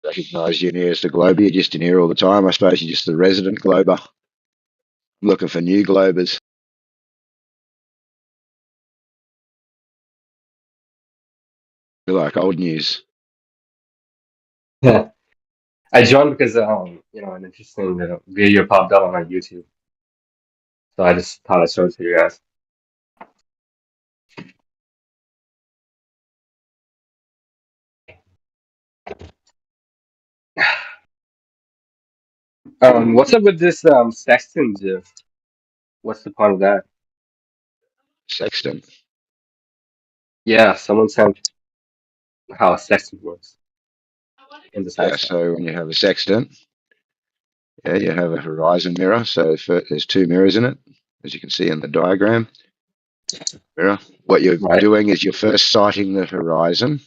recognise you in here as the Glober. You're just in here all the time. I suppose you're just the resident Glober. I'm looking for new Globers. You like old news. I joined because an interesting video popped up on my YouTube, so I just thought I'd show it to you guys. What's up with this sextant GIF? What's the point of that? Sextant. Yeah, someone sent how a sextant works in the Yeah, science. so when you have a sextant, yeah, you have a horizon mirror. So there's two mirrors in it, as you can see in the diagram. Mirror. What you're doing is you're first sighting the horizon,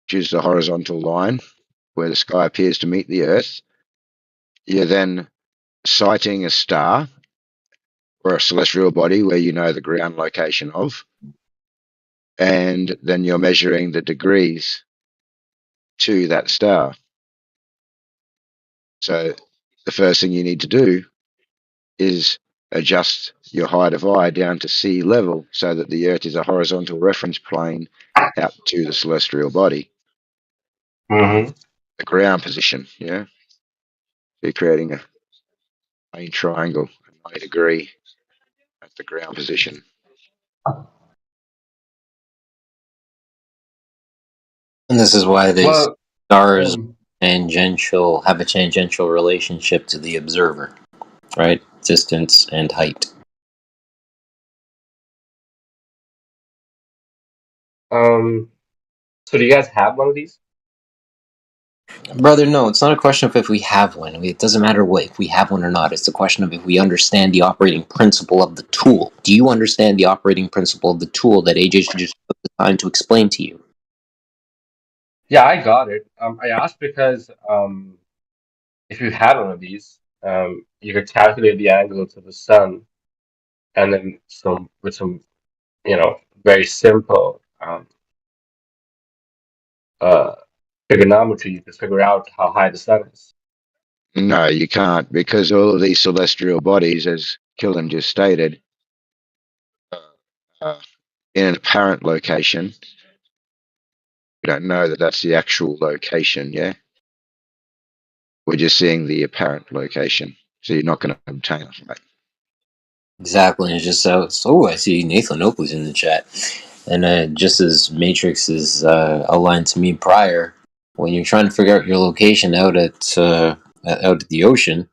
which is the horizontal line where the sky appears to meet the Earth. You're then sighting a star or a celestial body where you know the ground location of, and then you're measuring the degrees to that star. So the first thing you need to do is adjust your height of eye down to sea level so that the Earth is a horizontal reference plane out to the celestial body. Mm-hmm. The ground position, yeah. You're creating a main triangle, a 90 degree at the ground position. And this is why these Well, stars have a tangential relationship to the observer, right? Distance and height. So do you guys have one of these? Brother, no, it's not a question of if we have one. It doesn't matter if we have one or not. It's a question of if we understand the operating principle of the tool. Do you understand the operating principle of the tool that AJ just took the time to explain to you? Yeah, I got it. I asked because if you had one of these, you could calculate the angle to the sun, and then with some very simple trigonometry, you could figure out how high the sun is. No, you can't, because all of these celestial bodies, as Killen just stated, in an apparent location. We don't know that that's the actual location, yeah? We're just seeing the apparent location, so you're not going to obtain it. Right? Exactly, and it's just so I see Nathan Oakley's in the chat, and just as Matrix is outlined to me prior, when you're trying to figure out your location out at the ocean,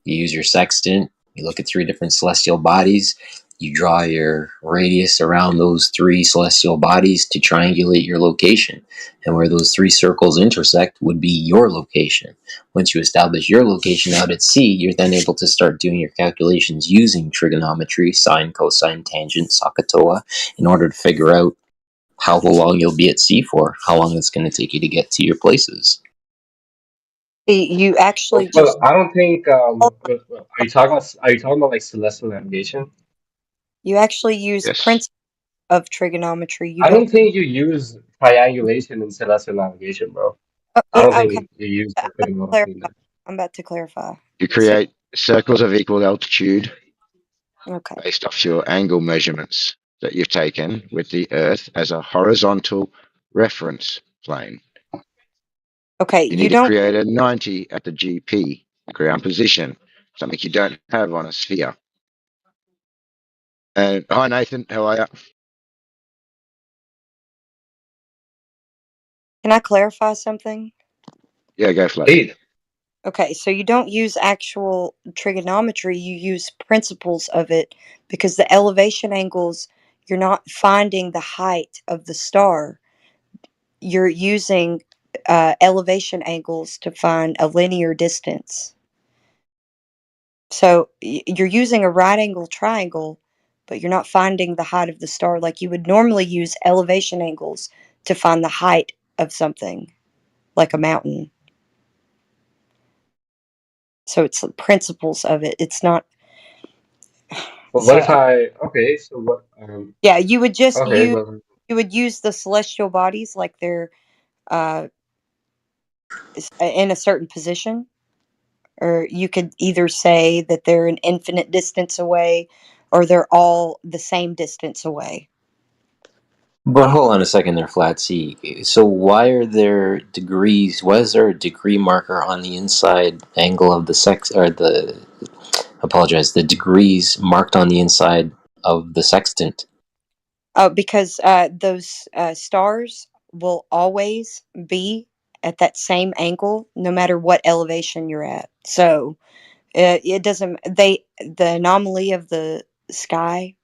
you use your sextant. You look at 3 different celestial bodies. You draw your radius around those 3 celestial bodies to triangulate your location, and where those 3 circles intersect would be your location. Once you establish your location out at sea, you're then able to start doing your calculations using trigonometry, sine, cosine, tangent, SOHCAHTOA, in order to figure out how long you'll be at sea for, how long it's going to take you to get to your places. You actually Well, I don't think. Are you talking about like celestial navigation? You actually use principles of trigonometry. You I don't think you use triangulation in celestial navigation, bro. I don't think you use trigonometry in that. I'm about to clarify. You create circles of equal altitude Okay. based off your angle measurements that you've taken with the Earth as a horizontal reference plane. Okay, you need to create a 90 at the GP, ground position, something you don't have on a sphere. And hi, Nathan, how are you? Can I clarify something? Yeah, go for it. Okay, so you don't use actual trigonometry, you use principles of it, because the elevation angles, you're not finding the height of the star. You're using elevation angles to find a linear distance. So you're using a right angle triangle, but you're not finding the height of the star like you would normally use elevation angles to find the height of something, like a mountain. So it's the principles of it. It's not. Well, what So if I? Okay, so what? yeah, you would just Okay, use well, the celestial bodies like they're uh, in a certain position, or you could either say that they're an infinite distance away, or they're all the same distance away. But hold on a second there, Flat C. So why are there degrees? Why is there a degree marker on the inside angle of the the degrees marked on the inside of the sextant? Oh, because those stars will always be at that same angle, no matter what elevation you're at. So it doesn't. The anomaly of the sky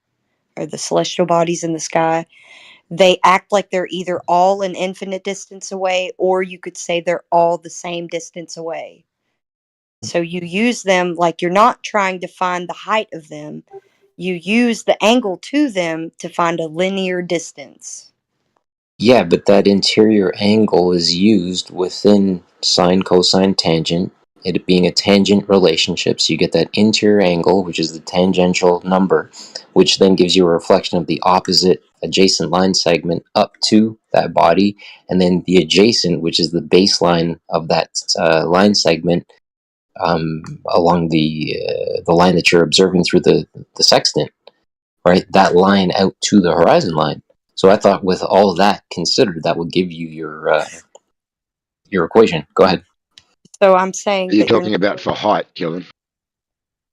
or the celestial bodies in the sky, they act like they're either all an infinite distance away, or you could say they're all the same distance away. So you use them like you're not trying to find the height of them. You use the angle to them to find a linear distance. Yeah, but that interior angle is used within sine, cosine, tangent, it being a tangent relationship. So you get that interior angle, which is the tangential number, which then gives you a reflection of the opposite adjacent line segment up to that body, and then the adjacent, which is the baseline of that line segment, along the line that you're observing through the sextant, right? That line out to the horizon line. So I thought, with all of that considered, that would give you your equation. Go ahead. So I'm saying You're that you're talking about for height, Killen.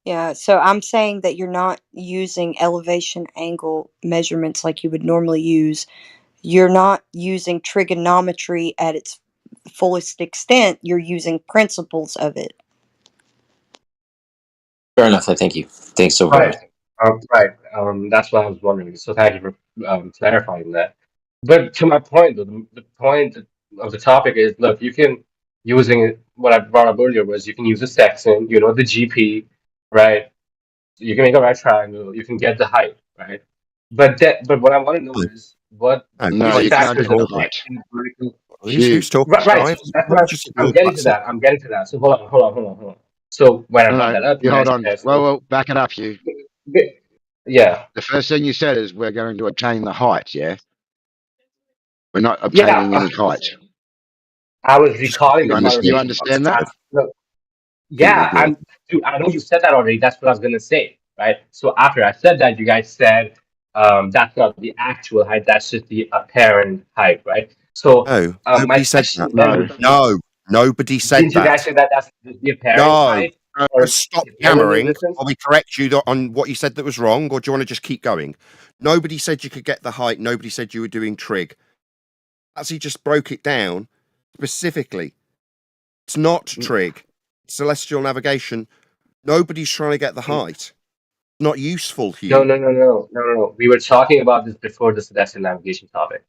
yeah. So I'm saying that you're not using elevation angle measurements like you would normally use. You're not using trigonometry at its fullest extent. You're using principles of it. Fair enough. I thank you. Thanks so very much. Right. That's what I was wondering. So thank you for clarifying that. But to my point, though, the point of the topic is, look, you can using what I brought up earlier was you can use a section, you know, the GP, right? You can make a right triangle. You can get the height, right? But what I want to know is what No, which you can't factors get the affect height. the vertical. Shoot. Right. So that's what I'm getting to that. I'm getting to that. So hold on. So when I No, brought no, that up, you you hold mentioned on. that. Well, back it up, you. Yeah. The first thing you said is we're going to obtain the height, yeah? We're not Yeah. obtaining any height. I was recalling the You conversation. understand that? Yeah, dude, I know you said that already. That's what I was gonna say, right? So after I said that, you guys said that's not the actual height, that's just the apparent height, right? So No, my nobody said question that. then would be, No, nobody said didn't you guys that. say that that's the apparent No. height or Stop the apparent linear yammering. distance? I'll be correct you on what you said that was wrong, or do you want to just keep going? Nobody said you could get the height. Nobody said you were doing trig. As he just broke it down specifically. It's not trig. It's celestial navigation. Nobody's trying to get the height. Not useful, Hugh. No. We were talking about this before the celestial navigation topic.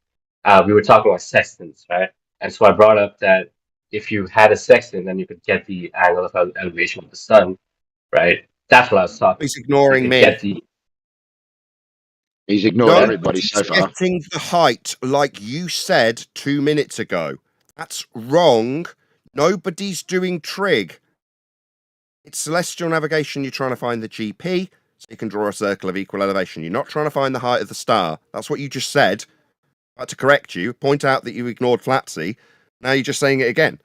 We were talking about sextants, right? And so I brought up that if you had a sextant, then you could get the angle of elevation of the sun, right? That's what I was talking. He's ignoring you could me. get the. He's ignored everybody Nobody's so far. getting the height like you said 2 minutes ago. That's wrong. Nobody's doing trig. It's celestial navigation. You're trying to find the GP, so you can draw a circle of equal elevation. You're not trying to find the height of the star. That's what you just said. I had to correct you, point out that you ignored Flatsy. Now you're just saying it again.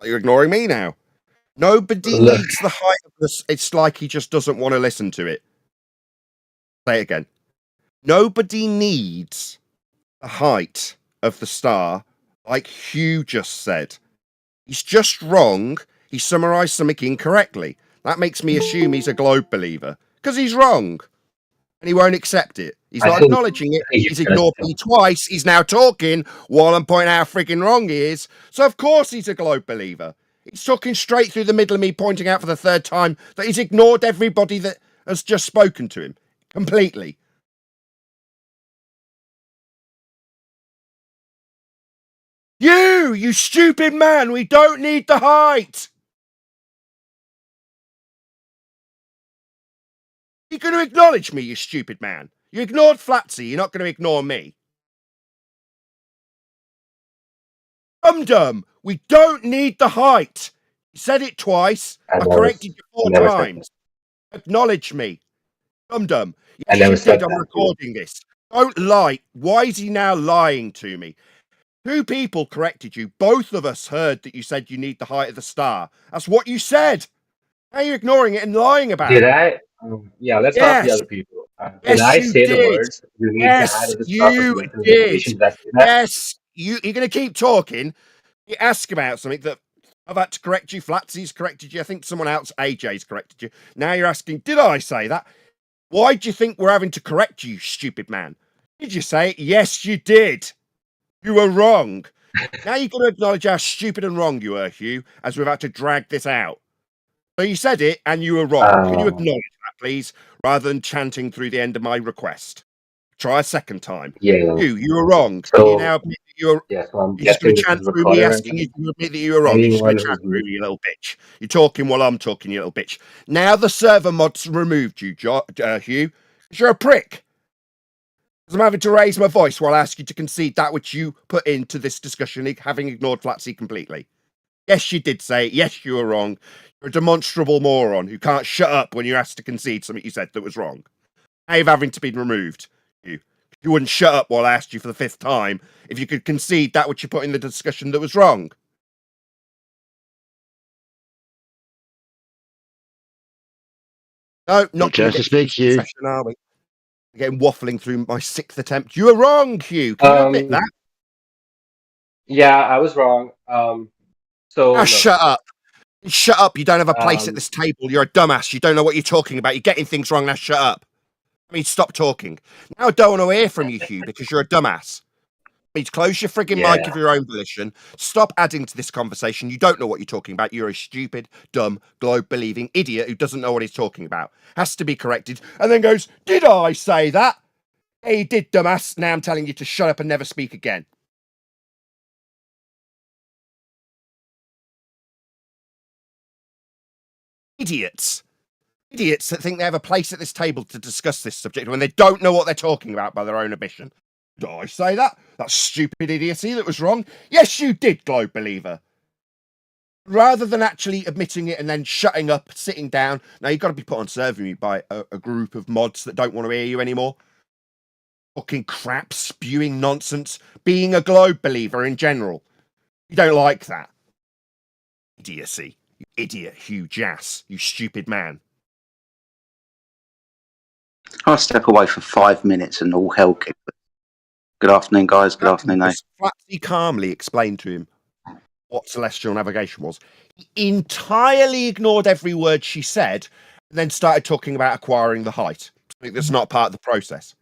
You're ignoring me now. Nobody needs the height of this. It's like he just doesn't want to listen to it. Say it again. Nobody needs the height of the star, like Hugh just said. He's just wrong. He summarised something incorrectly. That makes me assume he's a globe believer, because he's wrong. And he won't accept it. He's not acknowledging it. He's ignored me twice. He's now talking while I'm pointing out how freaking wrong he is. So of course he's a globe believer. He's talking straight through the middle of me, pointing out for the third time that he's ignored everybody that has just spoken to him. Completely. You stupid man, we don't need the height. You're going to acknowledge me, you stupid man. You ignored Flatsy, you're not going to ignore me. Dum-dum, we don't need the height. You said it twice. I corrected you 4 times. Acknowledge me. Dum-dum. Yes, you did. I'm recording this. Don't lie. Why is he now lying to me? 2 people corrected you. Both of us heard that you said you need the height of the star. That's what you said. Now you're ignoring it and lying about it. Did I? Yeah, let's talk to the other people. Did I say the words, you need the height of the star for collective verification? Did I say that? Yes, you're going to keep talking. You ask about something that I've had to correct you. Flatsy's corrected you. I think someone else, AJ's corrected you. Now you're asking, did I say that? Why do you think we're having to correct you, stupid man? Did you say it? Yes, you did. You were wrong. Now you've got to acknowledge how stupid and wrong you were, Hugh, as we've had to drag this out. So you said it and you were wrong. Can you acknowledge that, please, rather than chanting through the end of my request? Try a second time. Yeah. You were wrong. So, can you now admit that you were so you're just going to chant through me asking you to admit that you were wrong. You're just going to chant through me, you little bitch. You're talking while I'm talking, you little bitch. Now the server mods removed you, Hugh, because you're a prick. I'm having to raise my voice while I ask you to concede that which you put into this discussion, having ignored Flatsy completely. Yes, you did say it. Yes, you were wrong. You're a demonstrable moron who can't shut up when you're asked to concede something you said that was wrong. Now you're having to be removed. You wouldn't shut up while I asked you for the 5th time if you could concede that which you put in the discussion that was wrong. No, not chance to speak, Hugh. Are we? Again, waffling through my 6th attempt. You were wrong, Hugh. Can you admit that? Yeah, I was wrong. So now shut up. Shut up. You don't have a place at this table. You're a dumbass. You don't know what you're talking about. You're getting things wrong. Now shut up. I mean, stop talking. Now I don't want to hear from you, Hugh, because you're a dumbass. I mean, close your frigging mic of your own volition. Stop adding to this conversation. You don't know what you're talking about. You're a stupid, dumb, globe-believing idiot who doesn't know what he's talking about. Has to be corrected. And then goes, did I say that? Hey, you did, dumbass. Now I'm telling you to shut up and never speak again. Idiots. Idiots that think they have a place at this table to discuss this subject when they don't know what they're talking about by their own admission. Did I say that? That's stupid idiocy that was wrong. Yes, you did, Globe Believer. Rather than actually admitting it and then shutting up, sitting down. Now, you've got to be put on server mute by a group of mods that don't want to hear you anymore. Fucking crap, spewing nonsense, being a Globe Believer in general. You don't like that. Idiocy. You idiot, Hugh Jass. You stupid man. I'll step away for 5 minutes and all hell kicks. Good afternoon, guys. Good afternoon, Nate. Flatsy calmly explained to him what celestial navigation was. He entirely ignored every word she said and then started talking about acquiring the height. Something that's not part of the process.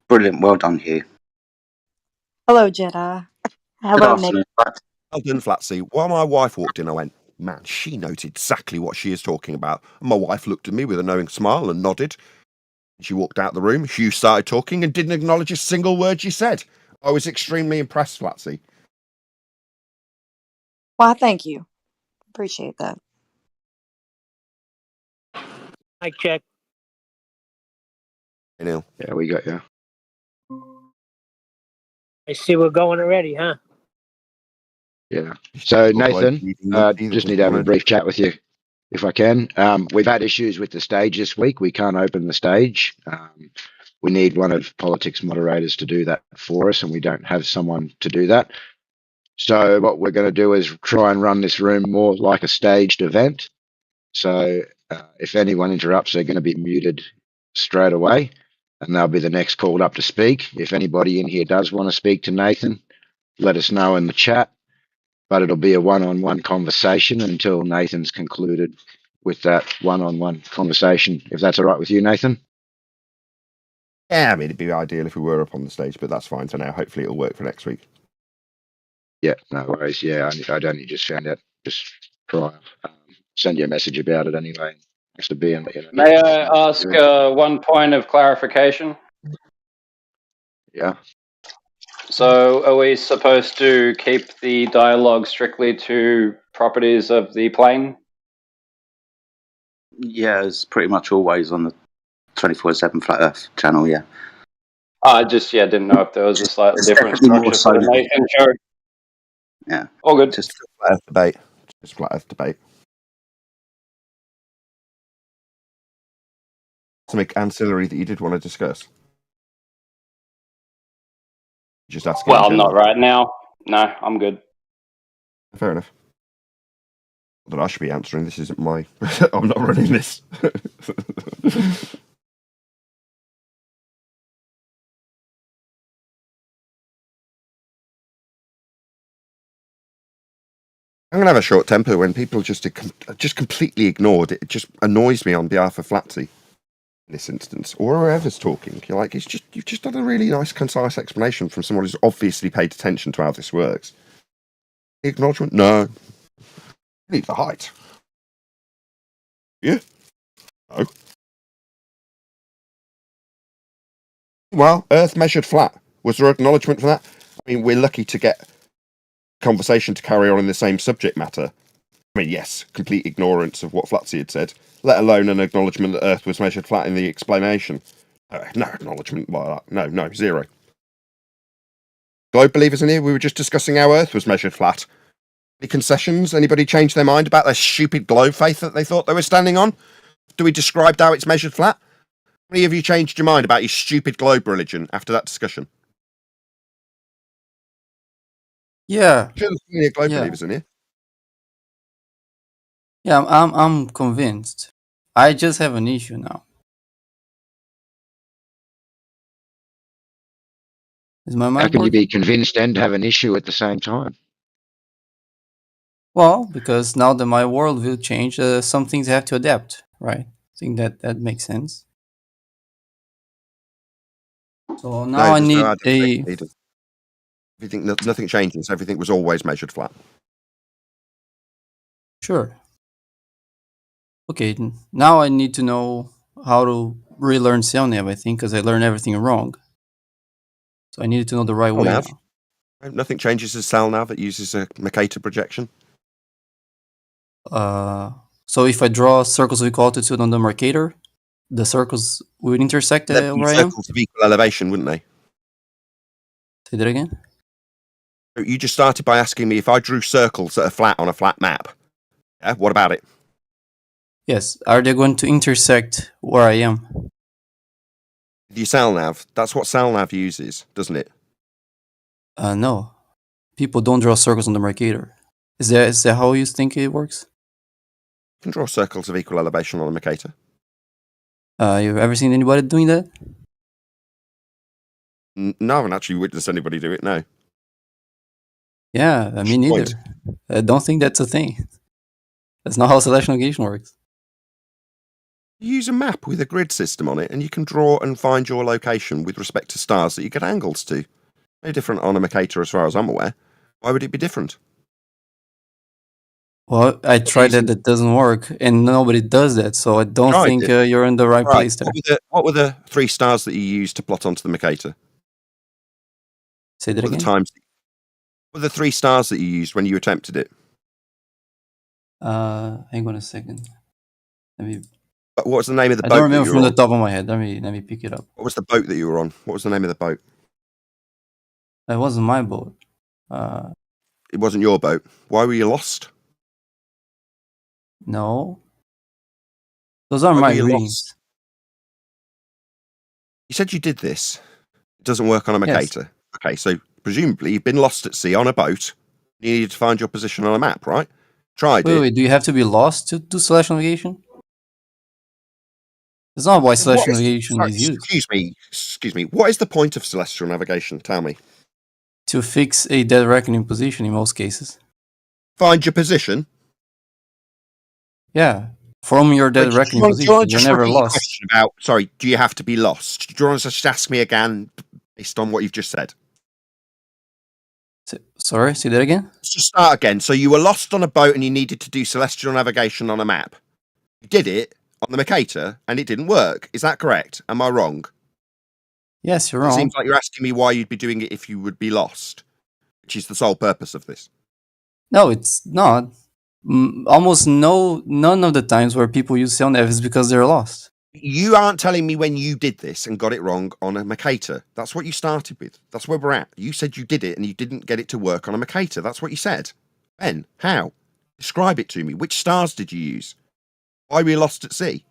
Brilliant. Well done, Hugh. Hello, Jedi. Hello, Nick. Well done, Flatsy. While my wife walked in, I went, man, she knows exactly what she is talking about. And my wife looked at me with a knowing smile and nodded. She walked out the room. Hugh started talking and didn't acknowledge a single word you said. I was extremely impressed, Flatsy. Why, thank you. Appreciate that. Mic check. Hey, Neil. Yeah, we got you. I see we're going already, huh? Yeah. So, Nathan, just need to have a brief chat with you, if I can. We've had issues with the stage this week. We can't open the stage. We need one of politics moderators to do that for us, and we don't have someone to do that. So what we're going to do is try and run this room more like a staged event. So if anyone interrupts, they're going to be muted straight away, and they'll be the next called up to speak. If anybody in here does want to speak to Nathan, let us know in the chat. But it'll be a one-on-one conversation until Nathan's concluded with that one-on-one conversation. If that's all right with you, Nathan? Yeah, I mean, it'd be ideal if we were up on the stage, but that's fine for now. Hopefully it'll work for next week. Yeah, no worries. Yeah, I'd only just found out just prior. Send you a message about it anyway. Has to be in. May I ask one point of clarification? Yeah. So, are we supposed to keep the dialogue strictly to properties of the plane? Yeah, it's pretty much always on the 24/7 Flat Earth channel. Yeah. I just didn't know if there was a slightly It's different definitely more structure for the so. Nathan show. Yeah. All good. Just Flat Earth debate. Just Flat Earth debate. Something ancillary that you did want to discuss? Just asking. Well, not right now. No, I'm good. Fair enough. That I should be answering. This isn't my. I'm not running this. I'm gonna have a short temper when people just completely ignored it. It just annoys me on behalf of Flatsy in this instance, or whoever's talking. You're like, you've just done a really nice, concise explanation from someone who's obviously paid attention to how this works. The acknowledgement? No. Need the height. Yeah. No. Well, Earth measured flat. Was there acknowledgement for that? I mean, we're lucky to get conversation to carry on in the same subject matter. I mean, yes, complete ignorance of what Flatsy had said, let alone an acknowledgement that Earth was measured flat in the explanation. No acknowledgement like that. No, zero. Globe believers in here, we were just discussing how Earth was measured flat. Any concessions? Anybody change their mind about their stupid globe faith that they thought they were standing on? Do we describe how it's measured flat? How many of you changed your mind about your stupid globe religion after that discussion? Yeah. Sure, there's plenty of globe Yeah. believers in here. Yeah, I'm convinced. I just have an issue now. Is my How mic can you working? be convinced and have an issue at the same time? Well, because now that my world will change, some things have to adapt, right? I think that makes sense. So now I there's need adaptation a. needed. Everything, nothing changes. Everything was always measured flat. Sure. Okay, now I need to know how to relearn CellNav, I think, because I learned everything wrong. So I needed to know the right way Nav. now. Nothing changes as CellNav. It uses a Mercator projection. So if I draw circles of equal altitude on the Mercator, the circles would intersect They'd be where I am? circles of equal elevation, wouldn't they? Say that again? You just started by asking me if I drew circles that are flat on a flat map. Yeah, what about it? Yes. Are they going to intersect where I am? Your CellNav. That's what CellNav uses, doesn't it? No. People don't draw circles on the Mercator. Is that how you think it works? You can draw circles of equal elevation on a Mercator. You ever seen anybody doing that? No, I haven't actually witnessed anybody do it, no. Yeah, me neither. I don't think that's a thing. That's not how celestial navigation works. You use a map with a grid system on it, and you can draw and find your location with respect to stars that you get angles to. No different on a Mercator as far as I'm aware. Why would it be different? Well, I tried that doesn't work, and nobody does that, so I don't think you're in the right place there. What were the 3 stars that you used to plot onto the Mercator? Say that again? What were the 3 stars that you used when you attempted it? Hang on a second. What was the name of the boat? I don't remember from the top of my head. Let me pick it up. What was the boat that you were on? What was the name of the boat? It wasn't my boat. It wasn't your boat. Why were you lost? No. Those are my readings. You said you did this. It doesn't work on a Mercator. Yes. Okay, so presumably you've been lost at sea on a boat. You needed to find your position on a map, right? Tried it. Wait, do you have to be lost to do celestial navigation? That's not why celestial navigation is used. Excuse me. What is the point of celestial navigation? Tell me. To fix a dead reckoning position in most cases. Find your position? Yeah. From your dead reckoning position, you're never lost. Sorry, do you have to be lost? Do you want to just ask me again based on what you've just said? Sorry, say that again? Let's just start again. So you were lost on a boat and you needed to do celestial navigation on a map. You did it on the Mercator and it didn't work. Is that correct? Am I wrong? Yes, you're wrong. It seems like you're asking me why you'd be doing it if you would be lost, which is the sole purpose of this. No, it's not. Almost none of the times where people use CellNav is because they're lost. You aren't telling me when you did this and got it wrong on a Mercator. That's what you started with. That's where we're at. You said you did it and you didn't get it to work on a Mercator. That's what you said. Ben, how? Describe it to me. Which stars did you use? Why were you lost at sea?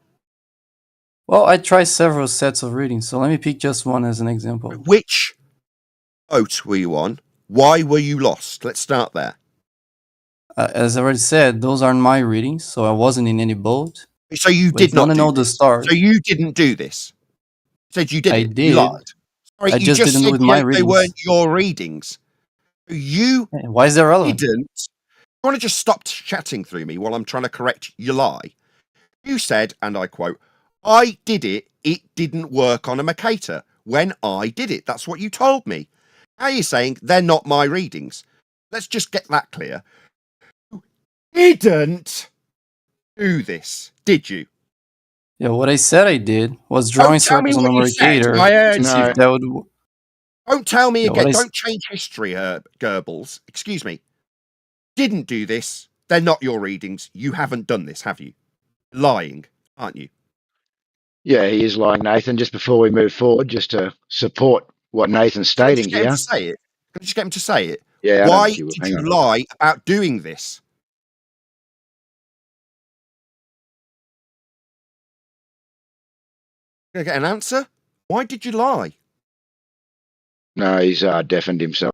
Well, I tried several sets of readings, so let me pick just one as an example. Which boat were you on? Why were you lost? Let's start there. As I already said, those aren't my readings, so I wasn't in any boat. So you But did if you not want to do know the this. stars. So you didn't do this. You said you did I it. did. You lied. Sorry, I you just didn't do said it with my they readings. weren't your readings. You Why is that relevant? didn't. You want to just stop chatting through me while I'm trying to correct your lie? You said, and I quote, I did it. It didn't work on a Mercator when I did it. That's what you told me. Now you're saying they're not my readings. Let's just get that clear. You didn't do this, did you? Yeah, what I said I did was drawing Don't tell me circles on the what you said. Mercator. I heard See you. if that would. Don't tell me Yeah, again. what I Don't change history, Goebbels. Excuse me. Didn't do this. They're not your readings. You haven't done this, have you? Lying, aren't you? Yeah, he is lying, Nathan. Just before we move forward, just to support what Nathan's Can I stating just get him here. to say it? Can I just get him to say it? Yeah, I don't Why think he will. did Hang you on. lie about doing this? Gonna get an answer? Why did you lie? No, he's deafened himself.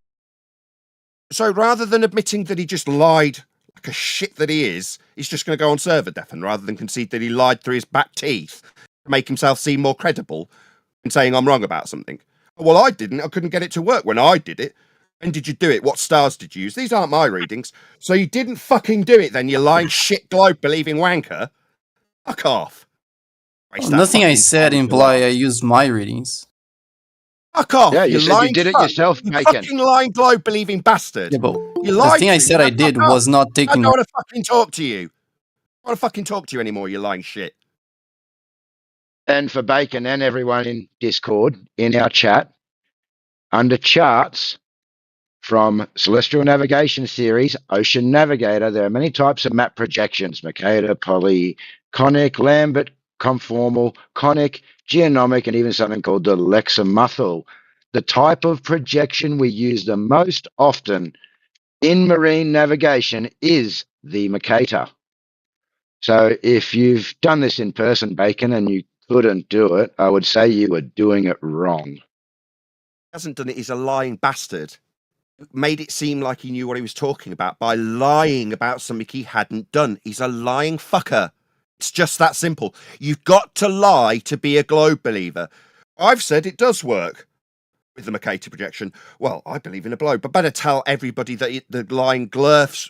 So rather than admitting that he just lied like a shit that he is, he's just going to go on server deafen rather than concede that he lied through his back teeth to make himself seem more credible in saying I'm wrong about something. Well, I didn't. I couldn't get it to work when I did it. When did you do it? What stars did you use? These aren't my readings. So you didn't fucking do it then, you lying shit globe believing wanker. Fuck off. Waste that Nothing I fucking said time, imply you I used my readings. Fuck off, Yeah, you you said you lying did it fuck. yourself, You Bacon. fucking lying globe believing bastard. Yeah, but You the lied thing I to me. said I Now did fuck off. was not I taking. don't want to fucking talk to you. I don't want to fucking talk to you anymore, you lying shit. And for Bacon and everyone in Discord, in our chat, under charts from Celestial Navigation Series, Ocean Navigator, there are many types of map projections: Mercator, Poly, Conic, Lambert, Conformal, Conic, Geonomic, and even something called the Lexamuthal. The type of projection we use the most often in marine navigation is the Mercator. So if you've done this in person, Bacon, and you couldn't do it, I would say you were doing it wrong. Hasn't done it, he's a lying bastard. Made it seem like he knew what he was talking about by lying about something he hadn't done. He's a lying fucker. It's just that simple. You've got to lie to be a globe believer. I've said it does work with the Mercator projection. Well, I believe in a globe, but better tell everybody that the lying Glurf's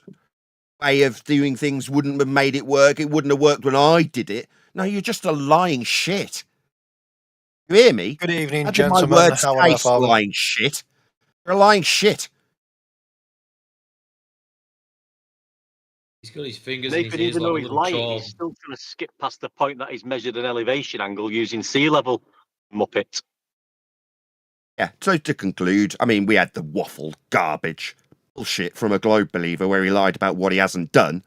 way of doing things wouldn't have made it work. It wouldn't have worked when I did it. No, you're just a lying shit. You hear me? Good evening, How did my gentlemen. words How on earth taste, are we? lying shit? You're a lying shit. He's got his fingers in his Nathan, ears even like though a he's little lying, child. he's still trying to skip past the point that he's measured an elevation angle using sea level. Muppet. Yeah, so to conclude, I mean, we had the waffle garbage bullshit from a globe believer where he lied about what he hasn't done.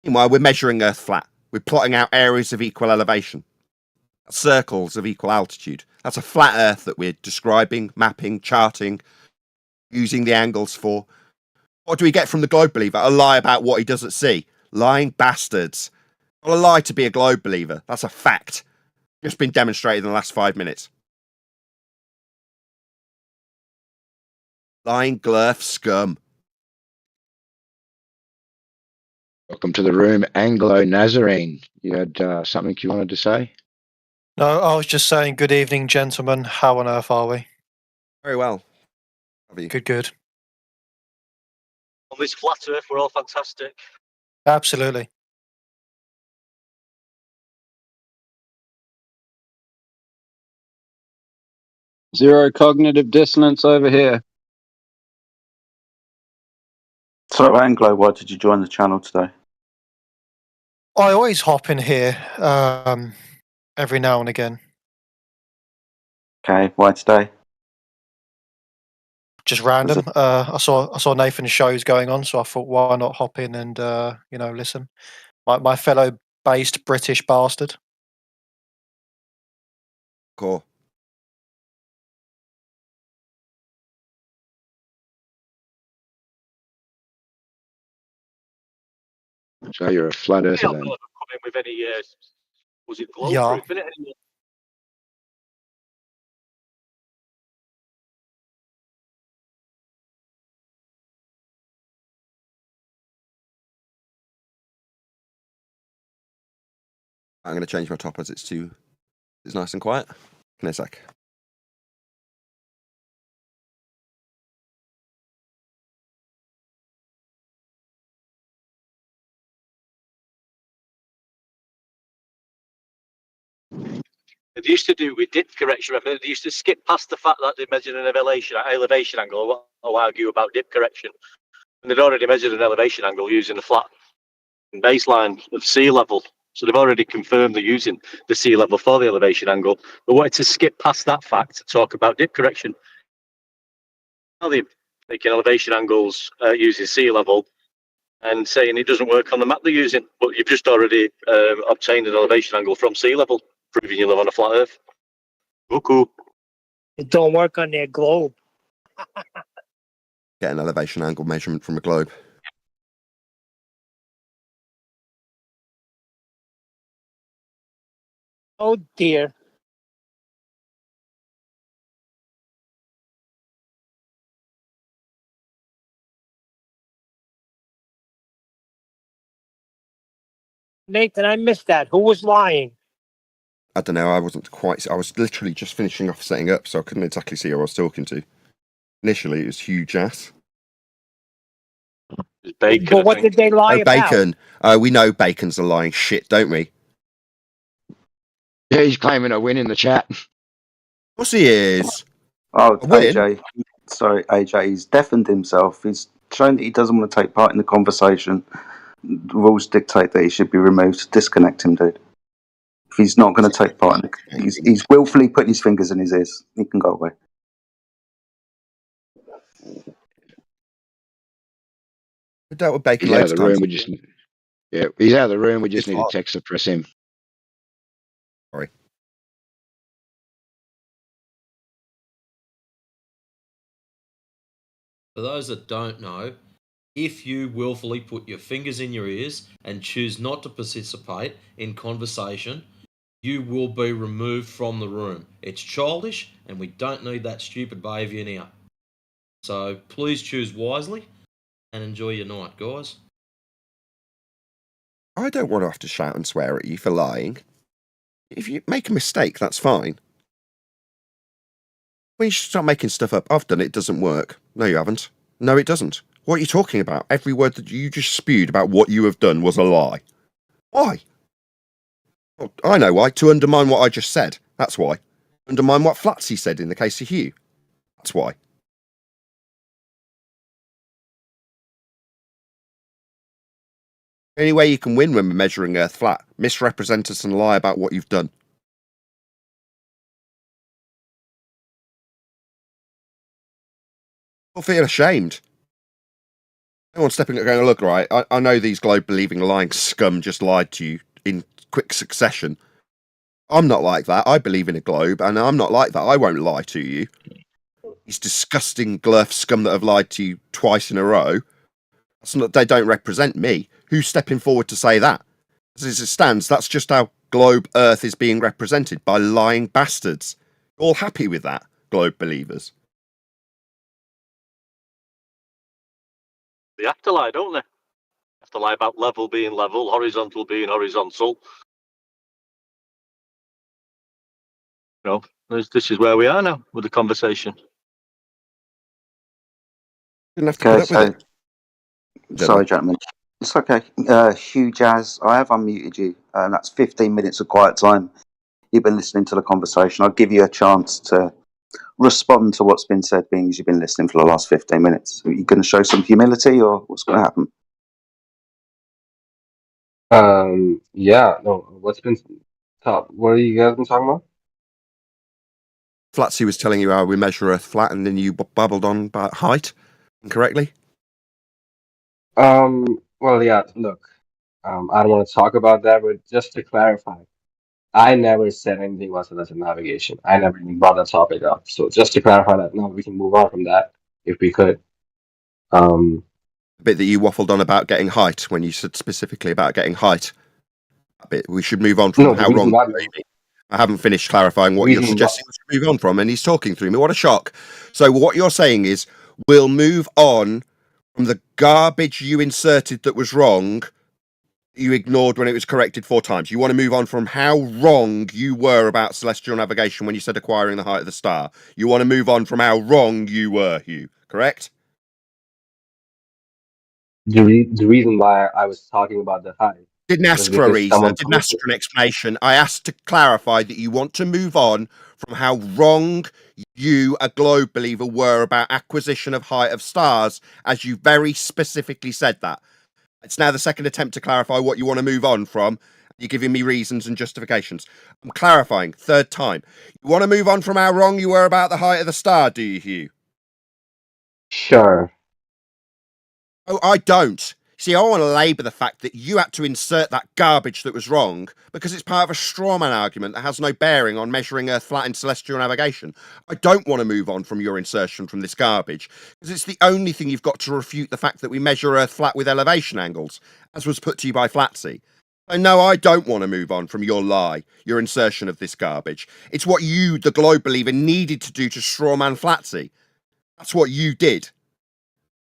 Meanwhile, we're measuring Earth flat. We're plotting out areas of equal elevation, circles of equal altitude. That's a flat Earth that we're describing, mapping, charting, using the angles for. What do we get from the globe believer? A lie about what he does at sea. Lying bastards. Not a lie to be a globe believer. That's a fact. Just been demonstrated in the last 5 minutes. Lying glurf scum. Welcome to the room, Anglo Nazarene. You had something you wanted to say? No, I was just saying, good evening, gentlemen. How on earth are we? Very well. Have you? Good, good. On this flat earth, we're all fantastic. Absolutely. Zero cognitive dissonance over here. So, Anglo, why did you join the channel today? I always hop in here every now and again. Okay, why today? just random. I saw Nathan's shows going on, so I thought, why not hop in and listen. My fellow based British bastard. Cool. So you're a flat earther then. Come in with any, was it glow Yeah. proof, innit? I'm going to change my top as it's nice and quiet. In a sec. They used to do with dip correction. Remember, they used to skip past the fact that they measured an elevation angle or argue about dip correction. And they'd already measured an elevation angle using a flat baseline of sea level. So they've already confirmed they're using the sea level for the elevation angle. They wanted to skip past that fact to talk about dip correction. Now they're making elevation angles using sea level and saying it doesn't work on the map they're using. But you've just already obtained an elevation angle from sea level, proving you live on a flat Earth. Cool. It don't work on their globe. Get an elevation angle measurement from a globe. Oh dear. Nathan, I missed that. Who was lying? I don't know. I was literally just finishing off setting up, so I couldn't exactly see who I was talking to. Initially, it was Hugh Jass. Bacon. But what did they lie about? Bacon. We know Bacon's a lying shit, don't we? Yeah, he's claiming a win in the chat. Of course he is. Oh, A win? AJ. Sorry, AJ. He's deafened himself. He's shown that he doesn't want to take part in the conversation. The rules dictate that he should be removed. Disconnect him, dude. If he's not going to take part in it, he's willfully putting his fingers in his ears. He can go away. We dealt with Bacon He's out loads of of the room. times. He's out of the room. We just It's need to fine. text suppress him. Sorry. For those that don't know, if you willfully put your fingers in your ears and choose not to participate in conversation, you will be removed from the room. It's childish and we don't need that stupid behaviour now. So please choose wisely and enjoy your night, guys. I don't want to have to shout and swear at you for lying. If you make a mistake, that's fine. When you start making stuff up, I've done it, it doesn't work. No, you haven't. No, it doesn't. What are you talking about? Every word that you just spewed about what you have done was a lie. Why? Well, I know why. To undermine what I just said. That's why. Undermine what Flatsy said in the case of Hugh. That's why. The only way you can win when we're measuring Earth flat, misrepresent us and lie about what you've done. I'll feel ashamed. No one's stepping up going, look, right, I know these globe-believing lying scum just lied to you in quick succession. I'm not like that. I believe in a globe, and I'm not like that. I won't lie to you. These disgusting glurf scum that have lied to you twice in a row, they don't represent me. Who's stepping forward to say that? As it stands, that's just how globe Earth is being represented, by lying bastards. All happy with that, globe believers? They have to lie, don't they? They have to lie about level being level, horizontal being horizontal. You know, this is where we are now with the conversation. Didn't have to put up with it. Sorry, gentlemen. It's okay. Hugh Jazz, I have unmuted you, and that's 15 minutes of quiet time. You've been listening to the conversation. I'll give you a chance to respond to what's been said, being as you've been listening for the last 15 minutes. Are you going to show some humility, or what's going to happen? Yeah, no, what's been top? What are you guys been talking about? Flatsy was telling you how we measure Earth flat, and then you babbled on about height incorrectly. Well, yeah. Look, I don't want to talk about that, but just to clarify, I never said anything about celestial navigation. I never even brought that topic up. So just to clarify that, no, we can move on from that if we could. The bit that you waffled on about getting height when you said specifically about getting height. A bit. We should move on from No, how wrong. I haven't finished clarifying what you're suggesting we should move on from, and he's talking through me. What a shock! So what you're saying is we'll move on from the garbage you inserted that was wrong. You ignored when it was corrected 4 times. You want to move on from how wrong you were about celestial navigation when you said acquiring the height of the star. You want to move on from how wrong you were, Hugh. Correct? The reason why I was talking about the height. Didn't ask for a reason. I didn't ask for an explanation. I asked to clarify that you want to move on from how wrong you, a globe believer, were about acquisition of height of stars, as you very specifically said that. It's now the second attempt to clarify what you want to move on from. You're giving me reasons and justifications. I'm clarifying, 3rd time. You want to move on from how wrong you were about the height of the star, do you, Hugh? Sure. Oh, I don't. See, I want to labour the fact that you had to insert that garbage that was wrong because it's part of a straw man argument that has no bearing on measuring Earth flat in celestial navigation. I don't want to move on from your insertion from this garbage because it's the only thing you've got to refute the fact that we measure Earth flat with elevation angles, as was put to you by Flatsy. So no, I don't want to move on from your lie, your insertion of this garbage. It's what you, the globe believer, needed to do to strawman Flatsy. That's what you did.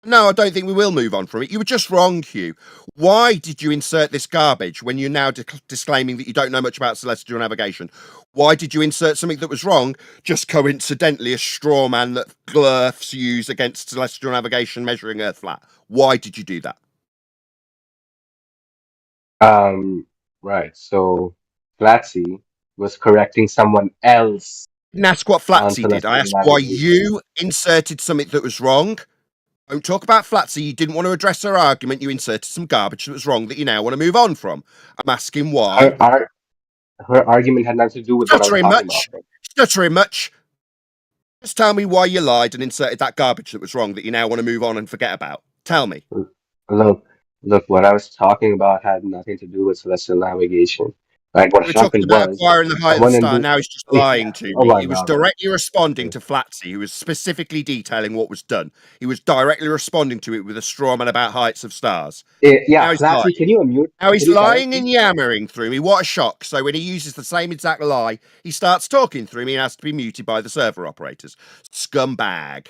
No, I don't think we will move on from it. You were just wrong, Hugh. Why did you insert this garbage when you're now disclaiming that you don't know much about celestial navigation? Why did you insert something that was wrong, just coincidentally a straw man that GLERFs use against celestial navigation measuring Earth flat? Why did you do that? Right. So Flatsy was correcting someone else. I didn't ask what Flatsy did. I asked why you inserted something that was wrong. Don't talk about Flatsy. You didn't want to address her argument. You inserted some garbage that was wrong that you now want to move on from. I'm asking why. Her argument had nothing to do with what I was talking about. Stuttering much. Just tell me why you lied and inserted that garbage that was wrong that you now want to move on and forget about. Tell me. Look, what I was talking about had nothing to do with celestial navigation. Right? What We're talking happened about was acquiring the height of the star. Now he's just lying to me. Oh my He was God. directly responding to Flatsy, who was specifically detailing what was done. He was directly responding to it with a straw man about heights of stars. Yeah, Flatsy, can you unmute? Now he's lying and yammering through me. What a shock. So when he uses the same exact lie, he starts talking through me and has to be muted by the server operators. Scumbag.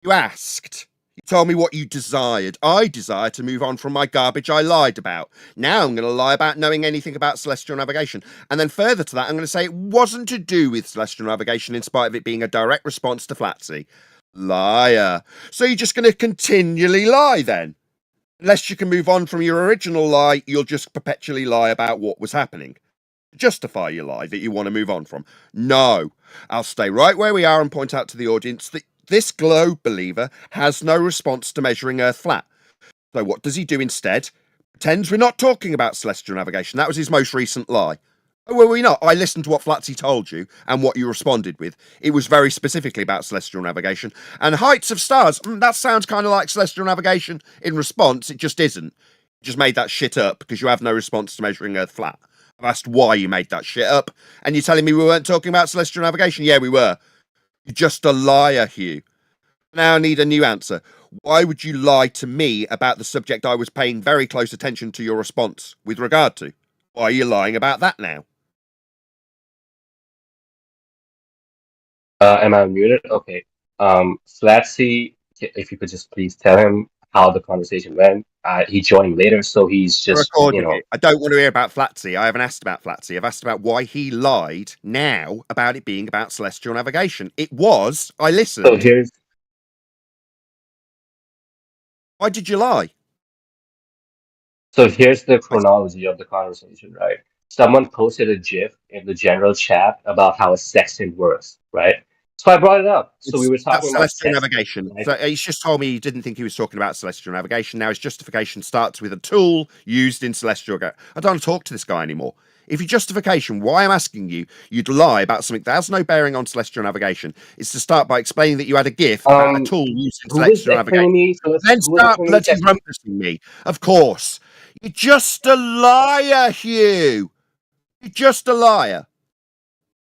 You asked. You told me what you desired. I desire to move on from my garbage I lied about. Now I'm going to lie about knowing anything about celestial navigation. And then further to that, I'm going to say it wasn't to do with celestial navigation in spite of it being a direct response to Flatsy. Liar. So you're just going to continually lie then? Unless you can move on from your original lie, you'll just perpetually lie about what was happening. Justify your lie that you want to move on from. No. I'll stay right where we are and point out to the audience that this globe believer has no response to measuring Earth flat. So what does he do instead? Pretends we're not talking about celestial navigation. That was his most recent lie. Oh, were we not? I listened to what Flatsy told you and what you responded with. It was very specifically about celestial navigation. And heights of stars, that sounds kind of like celestial navigation. In response, it just isn't. You just made that shit up because you have no response to measuring Earth flat. I've asked why you made that shit up, and you're telling me we weren't talking about celestial navigation? Yeah, we were. You're just a liar, Hugh. Now I need a new answer. Why would you lie to me about the subject I was paying very close attention to your response with regard to? Why are you lying about that now? Am I muted? Okay. Flatsy, if you could just please tell him how the conversation went. He joined later, so he's just, I don't want to hear about Flatsy. I haven't asked about Flatsy. I've asked about why he lied now about it being about celestial navigation. It was. I listened. So here's. Why did you lie? So here's the chronology of the conversation, right? Someone posted a GIF in the general chat about how a sextant works, right? So I brought it up. So we were talking about celestial navigation. Right? So he's just told me he didn't think he was talking about celestial navigation. Now his justification starts with a tool used in celestial. I don't want to talk to this guy anymore. If your justification, why I'm asking you, you'd lie about something that has no bearing on celestial navigation, is to start by explaining that you had a GIF about a tool used in Who was celestial navigation, explaining me? So then who was start explaining me? bloody rumpusing me. Of course. You're just a liar, Hugh. You're just a liar.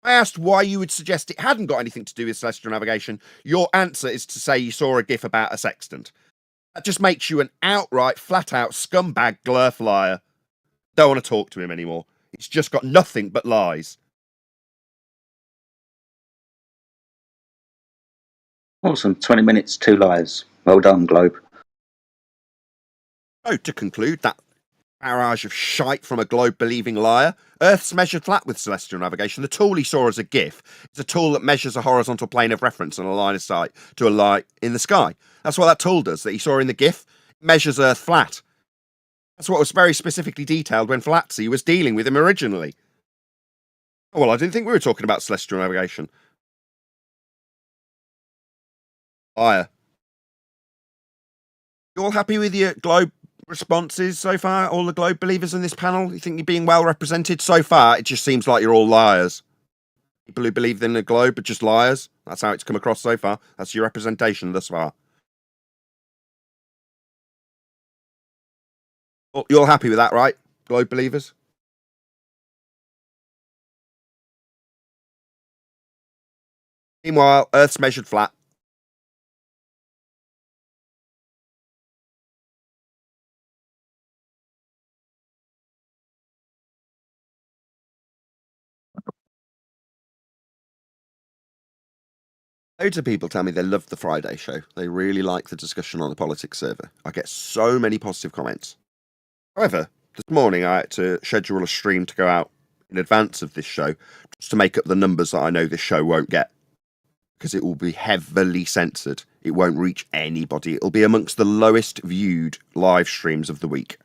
I asked why you would suggest it hadn't got anything to do with celestial navigation. Your answer is to say you saw a GIF about a sextant. That just makes you an outright, flat-out scumbag glurf liar. Don't want to talk to him anymore. It's just got nothing but lies. Awesome. 20 minutes, 2 lies. Well done, Globe. So, to conclude, that barrage of shite from a globe-believing liar, Earth's measured flat with celestial navigation. The tool he saw as a GIF is a tool that measures a horizontal plane of reference and a line of sight to a light in the sky. That's what that tool does that he saw in the GIF. It measures Earth flat. That's what was very specifically detailed when Flatsy was dealing with him originally. Oh, well, I didn't think we were talking about celestial navigation. Liar. You all happy with your globe responses so far? All the globe believers in this panel? You think you're being well represented? So far, it just seems like you're all liars. People who believe in the globe are just liars. That's how it's come across so far. That's your representation thus far. Well, you're all happy with that, right? Globe believers? Meanwhile, Earth's measured flat. Loads of people tell me they love the Friday show. They really like the discussion on the politics server. I get so many positive comments. However, this morning I had to schedule a stream to go out in advance of this show just to make up the numbers that I know this show won't get. Because it will be heavily censored. It won't reach anybody. It'll be amongst the lowest viewed live streams of the week.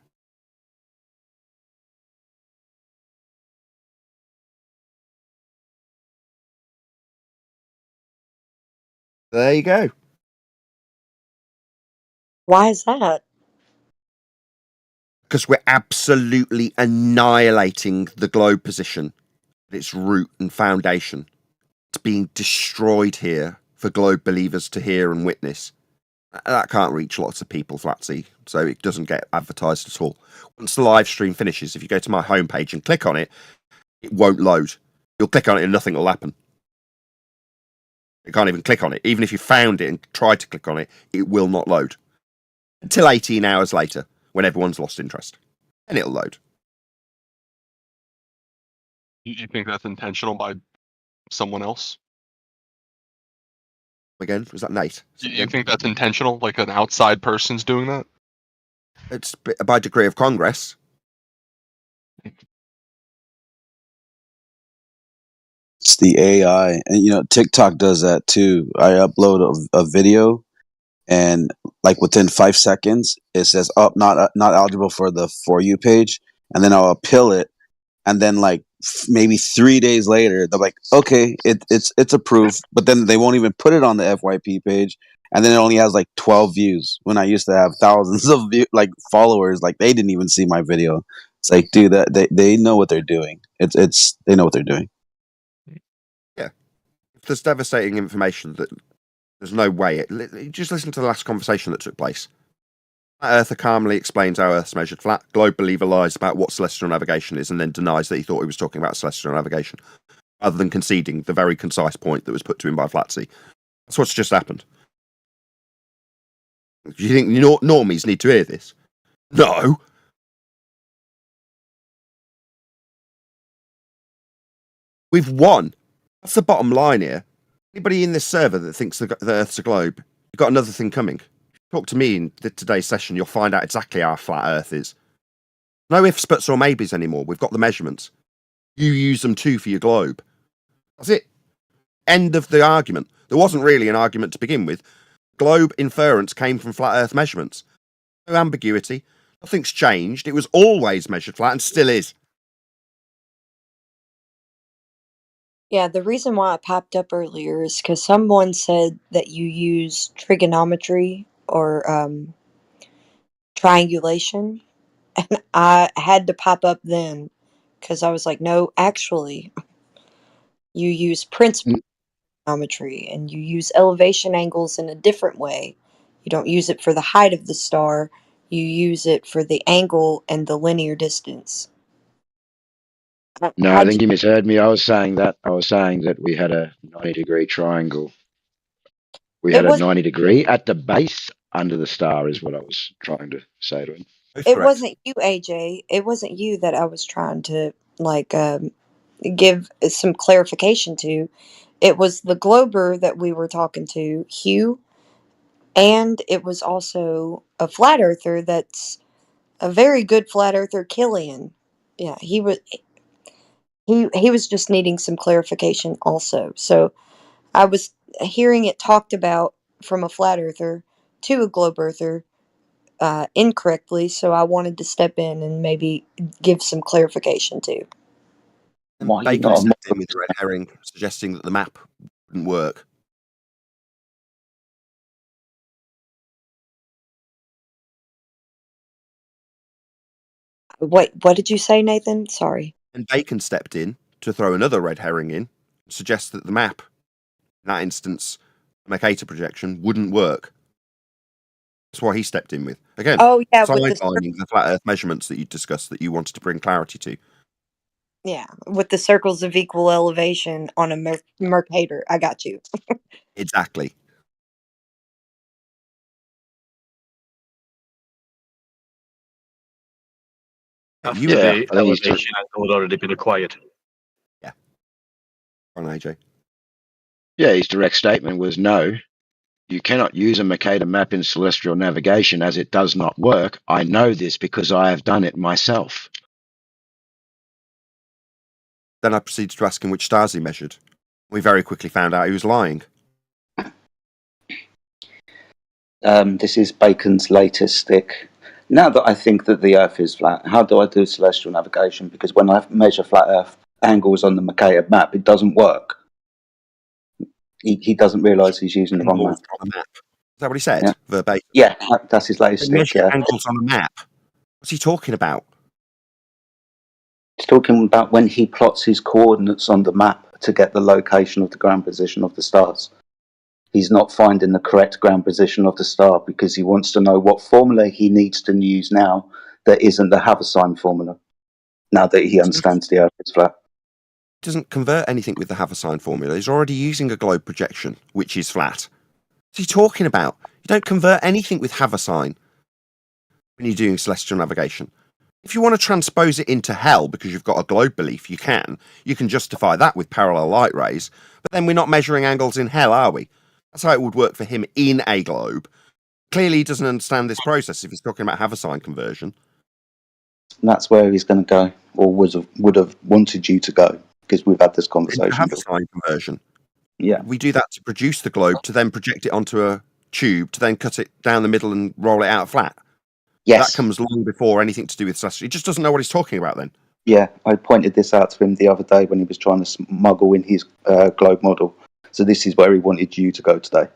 There you go. Why is that? Because we're absolutely annihilating the globe position at its root and foundation. It's being destroyed here for globe believers to hear and witness. That can't reach lots of people, Flatsy, so it doesn't get advertised at all. Once the live stream finishes, if you go to my homepage and click on it, it won't load. You'll click on it and nothing will happen. You can't even click on it. Even if you found it and tried to click on it, it will not load. Until 18 hours later, when everyone's lost interest. And it'll load. You think that's intentional by someone else? Again, was that Nate? You think that's intentional? Like an outside person's doing that? It's by decree of Congress. It's the AI, and TikTok does that too. I upload a video, and like within 5 seconds, it says, "Oh, not eligible for the For You page," and then I'll appeal it, and then like maybe 3 days later, they're like, "Okay, it's approved," but then they won't even put it on the FYP page, and then it only has like 12 views when I used to have thousands of followers. Like they didn't even see my video. It's like, dude, that they know what they're doing. It's they know what they're doing. Yeah, there's devastating information that there's no way. Just listen to the last conversation that took place. Earther calmly explains how Earth's measured flat. Globe believer lies about what celestial navigation is and then denies that he thought he was talking about celestial navigation, rather than conceding the very concise point that was put to him by Flatsy. That's what's just happened. Do you think normies need to hear this? No. We've won. That's the bottom line here. Anybody in this server that thinks the Earth's a globe, you've got another thing coming. Talk to me in today's session, you'll find out exactly how flat Earth is. No ifs, buts, or maybes anymore. We've got the measurements. You use them too for your globe. That's it. End of the argument. There wasn't really an argument to begin with. Globe inference came from flat Earth measurements. No ambiguity. Nothing's changed. It was always measured flat and still is. Yeah, the reason why it popped up earlier is because someone said that you use trigonometry or triangulation, and I had to pop up then because I was like, no, actually, you use principal geometry and you use elevation angles in a different way. You don't use it for the height of the star, you use it for the angle and the linear distance. No, I think you misheard me. I was saying that we had a 90-degree triangle. We had a 90-degree at the base under the star, is what I was trying to say to him. It wasn't you, AJ. It wasn't you that I was trying to give some clarification to. It was the Glober that we were talking to, Hugh, and it was also a flat earther that's a very good flat earther, Killian. Yeah, he was just needing some clarification also. So I was hearing it talked about from a flat earther to a globe earther incorrectly, so I wanted to step in and maybe give some clarification too. And Bacon stepped in with the red herring, suggesting that the map wouldn't work. Wait, what did you say, Nathan? Sorry. And Bacon stepped in to throw another red herring in, suggest that the map, in that instance, Mercator projection, wouldn't work. That's why he stepped in with. Again, sidelining the flat Earth measurements that you discussed that you wanted to bring clarity to. Yeah, with the circles of equal elevation on a Mercator. I got you. Exactly. After the elevation angle had already been acquired. Yeah. On AJ. Yeah, his direct statement was no. You cannot use a Mercator map in celestial navigation as it does not work. I know this because I have done it myself. Then I proceeded to ask him which stars he measured. We very quickly found out he was lying. This is Bacon's latest stick. Now that I think that the Earth is flat, how do I do celestial navigation? Because when I measure flat Earth angles on the Mercator map, it doesn't work. He doesn't realise he's using the wrong map. On a map. Is that what he said? Yeah. Verbatim. Yeah, that's his latest stick. Measure angles on a map. What's he talking about? He's talking about when he plots his coordinates on the map to get the location of the ground position of the stars. He's not finding the correct ground position of the star because he wants to know what formula he needs to use now that isn't the Haversine formula, now that he understands the Earth is flat. He doesn't convert anything with the Haversine formula. He's already using a globe projection, which is flat. What's he talking about? You don't convert anything with Haversine when you're doing celestial navigation. If you want to transpose it into hell because you've got a globe belief, you can. You can justify that with parallel light rays, but then we're not measuring angles in hell, are we? That's how it would work for him in a globe. Clearly, he doesn't understand this process if he's talking about Haversine conversion. And that's where he's going to go, or would have wanted you to go, because we've had this conversation. Haversine conversion. Yeah. We do that to produce the globe, to then project it onto a tube, to then cut it down the middle and roll it out flat. Yes. That comes long before anything to do with celestial. He just doesn't know what he's talking about then. Yeah, I pointed this out to him the other day when he was trying to smuggle in his globe model. So this is where he wanted you to go today.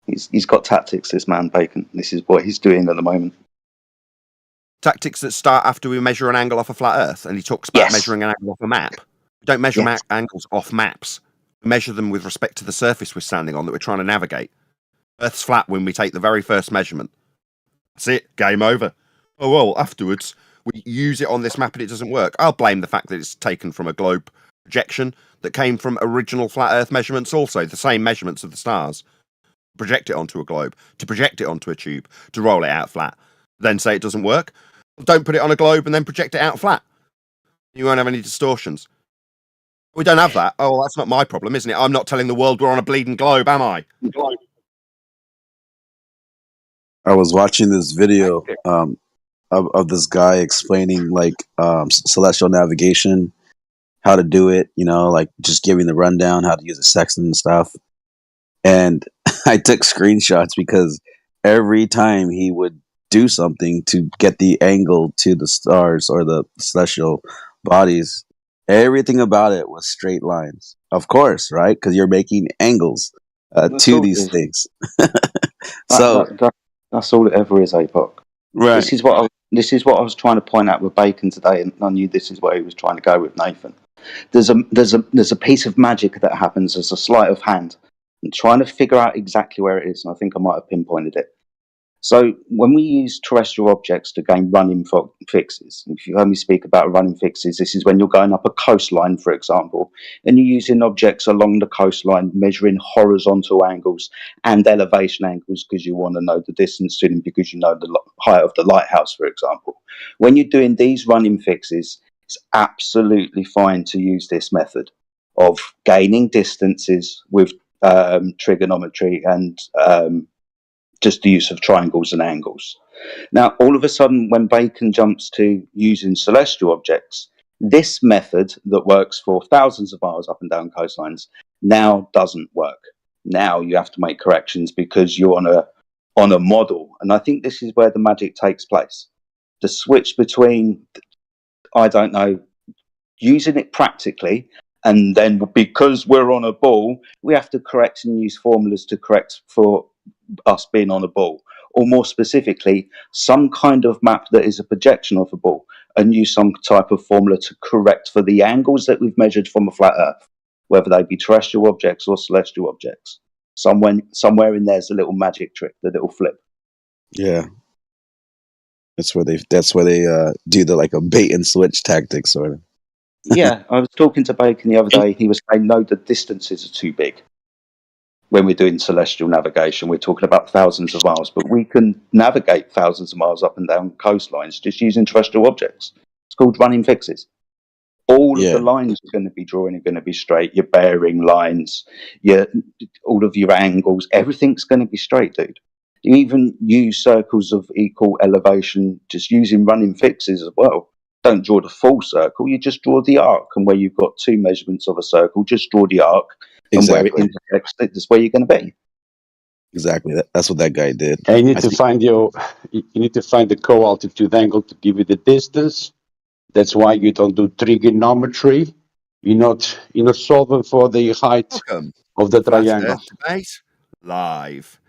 He's got tactics, this man, Bacon. This is what he's doing at the moment. Tactics that start after we measure an angle off a flat Earth, and he talks about measuring an angle off a map. We don't measure angles off maps. We measure them with respect to the surface we're standing on that we're trying to navigate. Earth's flat when we take the very first measurement. That's it. Game over. Oh, well, afterwards, we use it on this map and it doesn't work. I'll blame the fact that it's taken from a globe projection that came from original flat Earth measurements also, the same measurements of the stars. Project it onto a globe, to project it onto a tube, to roll it out flat. Then say it doesn't work. Don't put it on a globe and then project it out flat. You won't have any distortions. We don't have that. Oh, well, that's not my problem, isn't it? I'm not telling the world we're on a bleeding globe, am I? I was watching this video of this guy explaining celestial navigation, how to do it, like just giving the rundown, how to use the sextant and stuff. And I took screenshots because every time he would do something to get the angle to the stars or the celestial bodies, everything about it was straight lines. Of course, right? Because you're making angles to these things. That's all it ever is, APOC. Right. This is what This is what I was trying to point out with Bacon today, and I knew this is where he was trying to go with Nathan. There's a piece of magic that happens as a sleight of hand, and trying to figure out exactly where it is. And I think I might have pinpointed it. So when we use terrestrial objects to gain running fixes, if you heard me speak about running fixes, this is when you're going up a coastline, for example, and you're using objects along the coastline, measuring horizontal angles and elevation angles because you want to know the distance to them because you know the height of the lighthouse, for example. When you're doing these running fixes, it's absolutely fine to use this method of gaining distances with trigonometry and just the use of triangles and angles. Now, all of a sudden, when Bacon jumps to using celestial objects, this method that works for thousands of miles up and down coastlines now doesn't work. Now you have to make corrections because you're on a model. And I think this is where the magic takes place. The switch between, I don't know, using it practically, and then because we're on a ball, we have to correct and use formulas to correct for us being on a ball, or more specifically, some kind of map that is a projection of a ball, and use some type of formula to correct for the angles that we've measured from a flat Earth, whether they be terrestrial objects or celestial objects. Somewhere in there's a little magic trick, the little flip. Yeah, that's where they do the like a bait and switch tactic sort of. Yeah, I was talking to Bacon the other day. He was saying, no, the distances are too big. When we're doing celestial navigation, we're talking about thousands of miles, but we can navigate thousands of miles up and down coastlines just using terrestrial objects. It's called running fixes. All of the lines you're going to be drawing are going to be straight. Your bearing lines, all of your angles, everything's going to be straight, dude. You even use circles of equal elevation, just using running fixes as well. Don't draw the full circle, you just draw the arc. And where you've got two measurements of a circle, just draw the arc. Exactly. And where it intersects, that's where you're going to be. Exactly. That's what that guy did. And you need to find the co-altitude angle to give you the distance. That's why you don't do trigonometry. You're not solving for the height of the triangle. Debate live.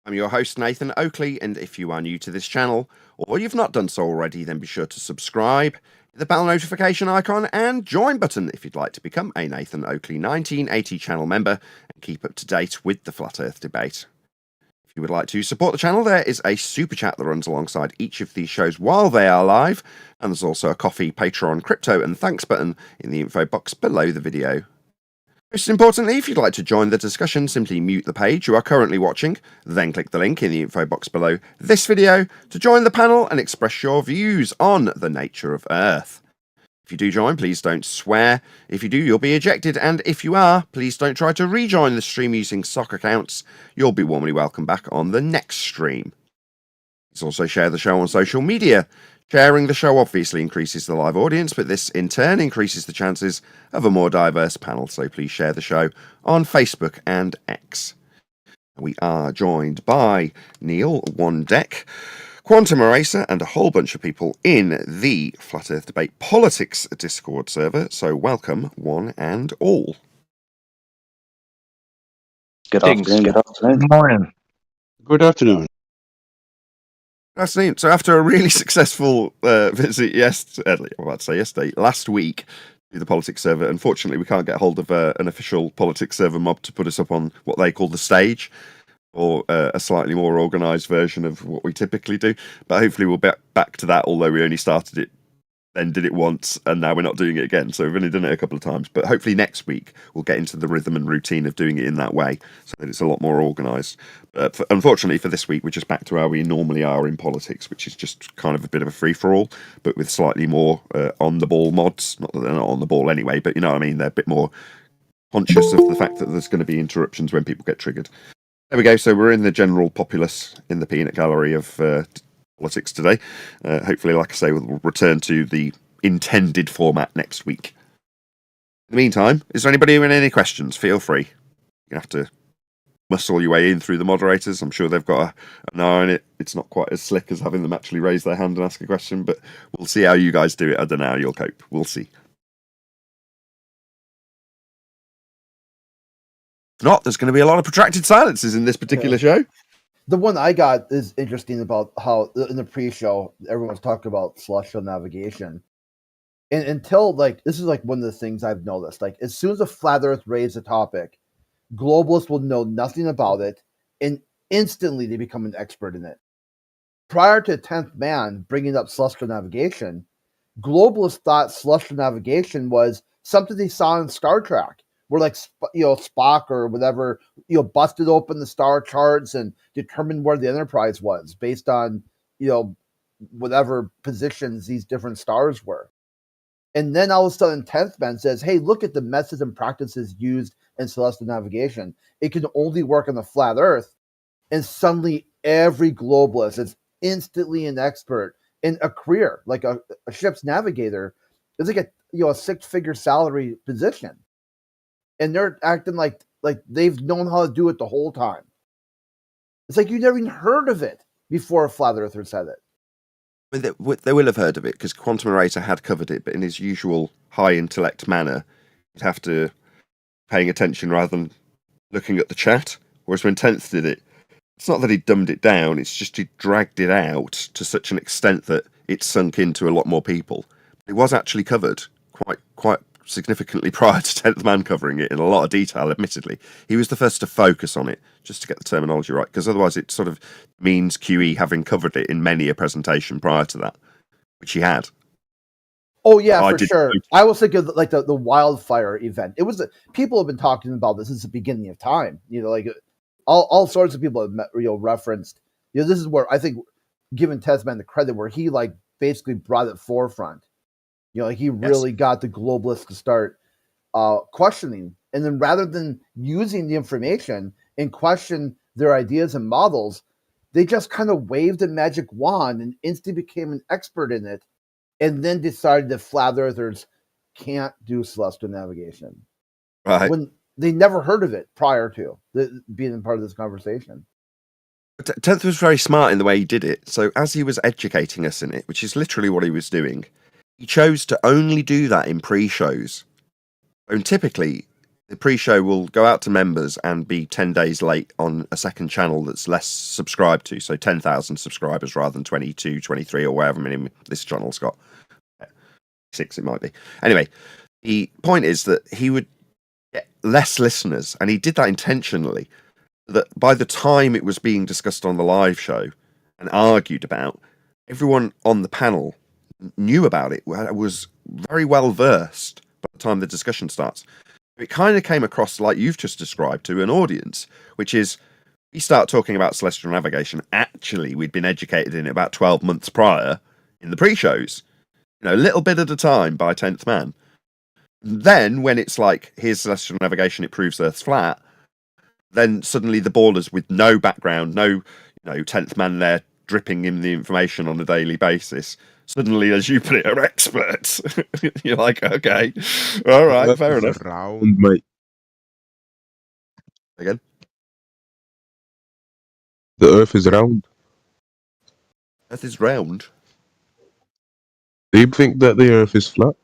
I'm your host, Nathan Oakley, and if you are new to this channel, or you've not done so already, then be sure to subscribe, hit the bell notification icon, and join button if you'd like to become a Nathan Oakley 1980 channel member and keep up to date with the Flat Earth debate. If you would like to support the channel, there is a super chat that runs alongside each of these shows while they are live, and there's also a Coffee, Patreon, crypto, and thanks button in the info box below the video. Most importantly, if you'd like to join the discussion, simply mute the page you are currently watching, then click the link in the info box below this video to join the panel and express your views on the nature of Earth. If you do join, please don't swear. If you do, you'll be ejected, and if you are, please don't try to rejoin the stream using sock accounts. You'll be warmly welcome back on the next stream. Please also share the show on social media. Sharing the show obviously increases the live audience, but this in turn increases the chances of a more diverse panel, so please share the show on Facebook and X. We are joined by Neil, One Deck, Quantum Eraser, and a whole bunch of people in the Flat Earth Debate Politics Discord server, so welcome one and all. Good afternoon. Good morning. Good afternoon. Afternoon. So after a really successful visit last week to the politics server, unfortunately we can't get hold of an official politics server mob to put us up on what they call the stage, or a slightly more organised version of what we typically do. But hopefully we'll be back to that, although we only started it, then did it once, and now we're not doing it again. So we've only done it a couple of times. But hopefully next week we'll get into the rhythm and routine of doing it in that way, so that it's a lot more organised. Unfortunately for this week, we're just back to how we normally are in politics, which is just kind of a bit of a free-for-all, but with slightly more on-the-ball mods. Not that they're not on the ball anyway, but you know what I mean? They're a bit more conscious of the fact that there's going to be interruptions when people get triggered. There we go. So we're in the general populace in the peanut gallery of politics today. Hopefully, like I say, we'll return to the intended format next week. In the meantime, is there anybody with any questions? Feel free. You have to muscle your way in through the moderators. I'm sure they've got an eye on it. It's not quite as slick as having them actually raise their hand and ask a question, but we'll see how you guys do it. I don't know how you'll cope. We'll see. If not, there's going to be a lot of protracted silences in this particular show. The one I got is interesting about how in the pre-show everyone's talking about celestial navigation, and until like this is like one of the things I've noticed. Like as soon as a flat Earth raises a topic, globalists will know nothing about it, and instantly they become an expert in it. Prior to 10th Man bringing up celestial navigation, globalists thought celestial navigation was something they saw in Star Trek, where like Spock or whatever busted open the star charts and determined where the Enterprise was based on whatever positions these different stars were. And then all of a sudden 10th Man says, hey, look at the methods and practices used in celestial navigation. It can only work on the flat Earth. And suddenly every globalist is instantly an expert in a career, like a ship's navigator. It's like a 6-figure salary position. And they're acting like they've known how to do it the whole time. It's like you never even heard of it before a flat earther said it. They will have heard of it because Quantum Eraser had covered it, but in his usual high intellect manner, you'd have to paying attention rather than looking at the chat. Whereas when 10th did it, it's not that he dumbed it down, it's just he dragged it out to such an extent that it sunk into a lot more people. It was actually covered quite significantly prior to 10th Man covering it in a lot of detail, admittedly. He was the first to focus on it, just to get the terminology right, because otherwise it sort of means QE having covered it in many a presentation prior to that, which he had. Oh yeah, for sure. I was thinking of like the wildfire event. It was people have been talking about this since the beginning of time. Like all sorts of people have referenced. This is where I think, giving 10th Man the credit, where he like basically brought it forefront. Like he really got the globalists to start questioning, and then rather than using the information and question their ideas and models, they just kind of waved a magic wand and instantly became an expert in it, and then decided that flat earthers can't do celestial navigation. Right. When they never heard of it prior to being part of this conversation. 10th was very smart in the way he did it. So as he was educating us in it, which is literally what he was doing, he chose to only do that in pre-shows. And typically, the pre-show will go out to members and be 10 days late on a second channel that's less subscribed to. So 10,000 subscribers rather than 22, 23 or whatever many this channel's got. 6 it might be. Anyway, the point is that he would get less listeners, and he did that intentionally. That by the time it was being discussed on the live show and argued about, everyone on the panel knew about it, was very well versed by the time the discussion starts. It kind of came across like you've just described to an audience, which is we start talking about celestial navigation. Actually, we'd been educated in it about 12 months prior in the pre-shows, a little bit at a time by 10th Man. Then when it's like, here's celestial navigation, it proves Earth's flat, then suddenly the ballers with no background, no 10th Man there dripping in the information on a daily basis, suddenly, as you put it, are experts. You're like, okay, all right, fair enough. Round, mate. Again? The Earth is round. Earth is round? Do you think that the Earth is flat?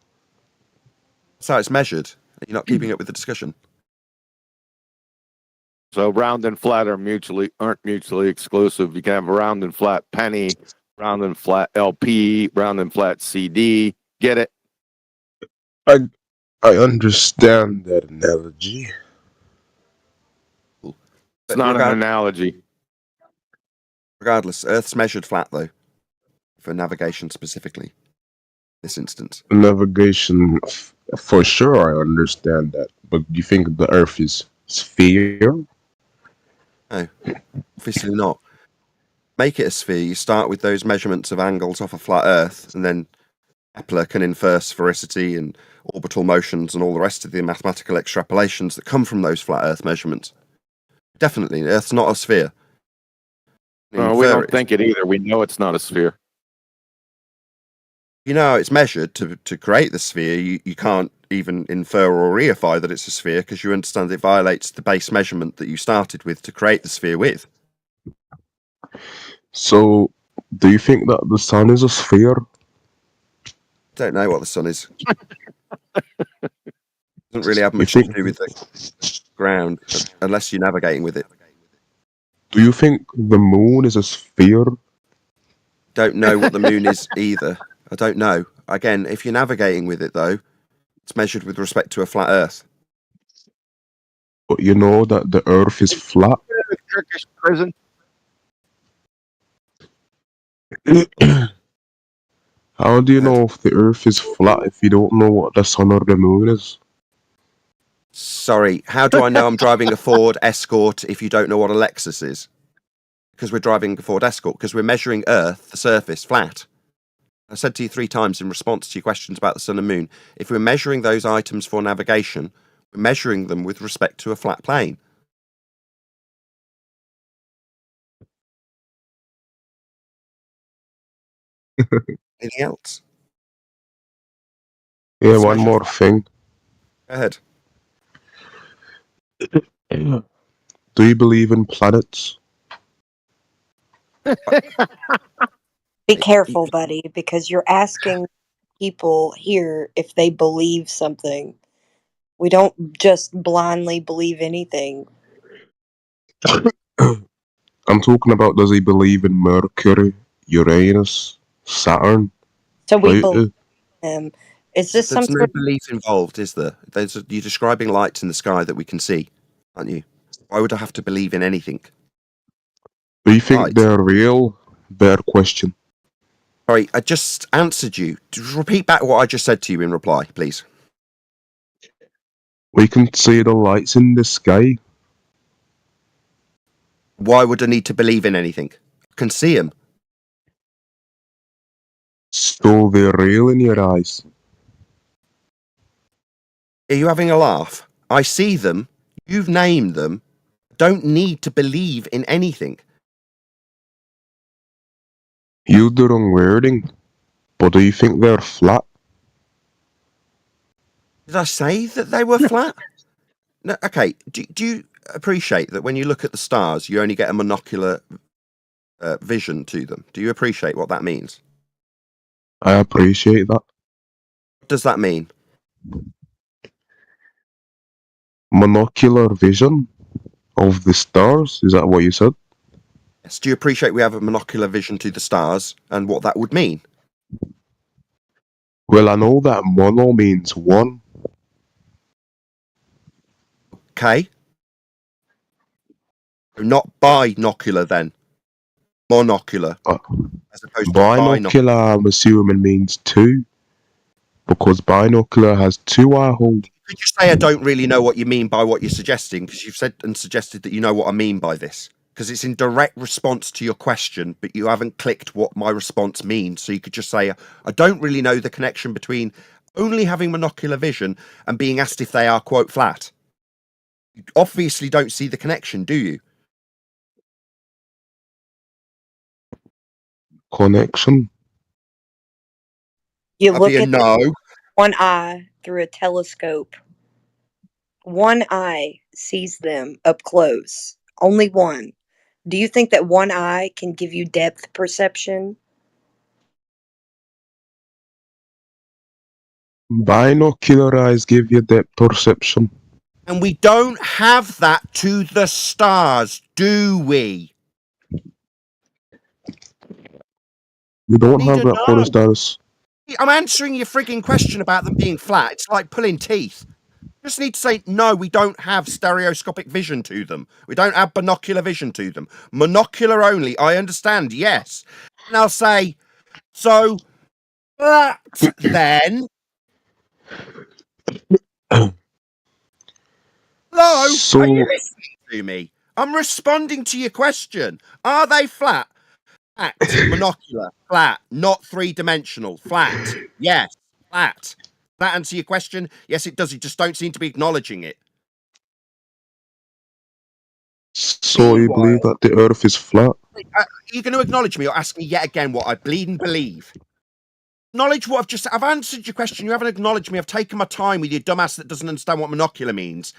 That's how it's measured. You're not keeping up with the discussion. So round and flat aren't mutually exclusive. You can have a round and flat penny, round and flat LP, round and flat CD. Get it? I understand that analogy. It's not an analogy. Regardless, Earth's measured flat though, for navigation specifically. This instance. Navigation, for sure, I understand that. But do you think the Earth is sphere? No, obviously not. Make it a sphere. You start with those measurements of angles off a flat Earth, and then Kepler can infer sphericity and orbital motions and all the rest of the mathematical extrapolations that come from those flat Earth measurements. Definitely, Earth's not a sphere. No, we don't think it either. We know it's not a sphere. It's measured to create the sphere. You can't even infer or reify that it's a sphere because you understand it violates the base measurement that you started with to create the sphere with. So, do you think that the sun is a sphere? Don't know what the sun is. Doesn't really have much to do with the ground unless you're navigating with it. Do you think the moon is a sphere? Don't know what the moon is either. I don't know. Again, if you're navigating with it though, it's measured with respect to a flat Earth. But you know that the Earth is flat. Turkish prison. How do you know if the Earth is flat if you don't know what the sun or the moon is? Sorry, how do I know I'm driving a Ford Escort if you don't know what a Lexus is? Because we're driving a Ford Escort, because we're measuring Earth, the surface, flat. I said to you 3 times in response to your questions about the sun and moon, if we're measuring those items for navigation, we're measuring them with respect to a flat plane. Anything else? Yeah, one more thing. Go ahead. Do you believe in planets? Be careful, buddy, because you're asking people here if they believe something. We don't just blindly believe anything. I'm talking about, does he believe in Mercury, Uranus, Saturn, So we Pluto? believe him. Is this some There's no sort of belief involved, is there? You're describing lights in the sky that we can see, aren't you? Why would I have to believe in anything? Do you think Right. they're real? Better question. Sorry, I just answered you. Just repeat back what I just said to you in reply, please. We can see the lights in the sky. Why would I need to believe in anything? I can see them. So they're real in your eyes. Are you having a laugh? I see them. You've named them. Don't need to believe in anything. You the wrong wording. But do you think they're flat? Did I say that they were flat? No. Okay. Do you appreciate that when you look at the stars, you only get a monocular vision to them? Do you appreciate what that means? I appreciate that. What does that mean? Monocular vision of the stars? Is that what you said? Yes. Do you appreciate we have a monocular vision to the stars and what that would mean? Well, I know that mono means one. Okay. Not binocular then. Monocular. As opposed to Binocular, I'm assuming, means two. Because binocular has 2 eye holes. Could you say I don't really know what you mean by what you're suggesting? Because you've said and suggested that you know what I mean by this. Because it's in direct response to your question, but you haven't clicked what my response means. So you could just say, I don't really know the connection between only having monocular vision and being asked if they are, quote, flat. You obviously don't see the connection, do you? Connection? you look at no. one eye through a telescope. One eye sees them up close. Only one. Do you think that one eye can give you depth perception? Binocular eyes give you depth perception. And we don't have that to the stars, do we? We don't have that for the stars. I'm answering your frigging question about them being flat. It's like pulling teeth. Just need to say, no, we don't have stereoscopic vision to them. We don't have binocular vision to them. Monocular only, I understand, yes. And I'll say, so that then... Hello? So... Are you listening to me? I'm responding to your question. Are they flat? Flat. Monocular. Flat. Not three-dimensional. Flat. Yes. Flat. Does that answer your question? Yes, it does. You just don't seem to be acknowledging it. So you believe that the Earth is flat? Are you going to acknowledge me or ask me yet again what I bleed and believe? Acknowledge what I've just said. I've answered your question. You haven't acknowledged me. I've taken my time with your dumbass that doesn't understand what monocular means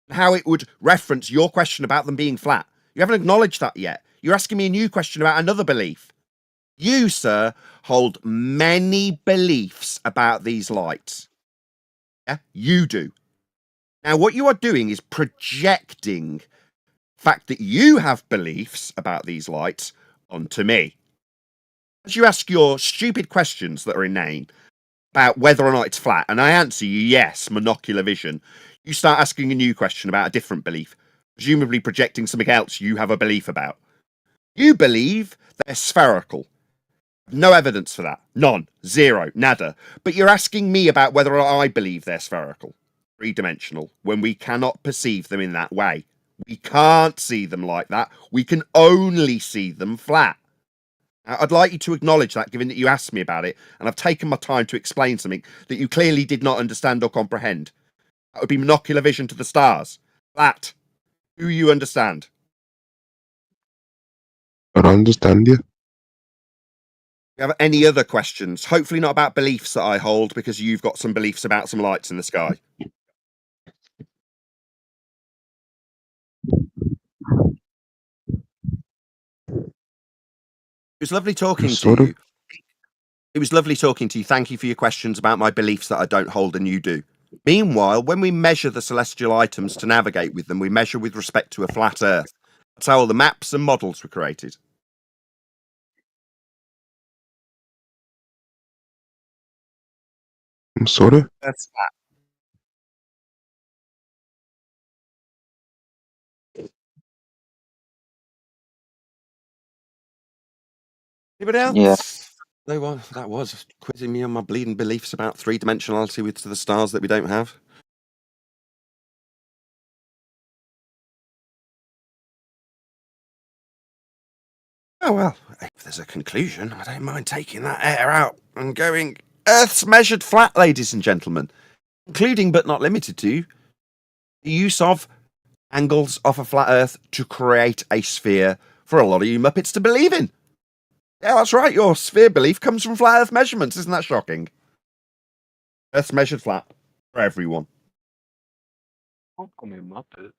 and how it would reference your question about them being flat. You haven't acknowledged that yet. You're asking me a new question about another belief. You, sir, hold many beliefs about these lights. Yeah, you do. Now, what you are doing is projecting fact that you have beliefs about these lights onto me. As you ask your stupid questions that are inane about whether or not it's flat, and I answer you yes, monocular vision, you start asking a new question about a different belief, presumably projecting something else you have a belief about. You believe they're spherical. No evidence for that. None. Zero. Nada. But you're asking me about whether I believe they're spherical, three-dimensional, when we cannot perceive them in that way. We can't see them like that. We can only see them flat. Now, I'd like you to acknowledge that, given that you asked me about it, and I've taken my time to explain something that you clearly did not understand or comprehend. That would be monocular vision to the stars. That. Do you understand? I don't understand you. Do you have any other questions? Hopefully not about beliefs that I hold, because you've got some beliefs about some lights in the sky. It was lovely talking to you. It was lovely talking to you. Thank you for your questions about my beliefs that I don't hold and you do. Meanwhile, when we measure the celestial items to navigate with them, we measure with respect to a flat Earth. That's how all the maps and models were created. Sort of. That's that. Anybody else? Yeah. That was quizzing me on my bleeding beliefs about three-dimensionality with the stars that we don't have. Oh, well, if there's a conclusion, I don't mind taking that air out and going, Earth's measured flat, ladies and gentlemen, including but not limited to the use of angles off a flat Earth to create a sphere for a lot of you Muppets to believe in. Yeah, that's right, your sphere belief comes from flat Earth measurements. Isn't that shocking? Earth's measured flat for everyone. Don't call me a Muppet.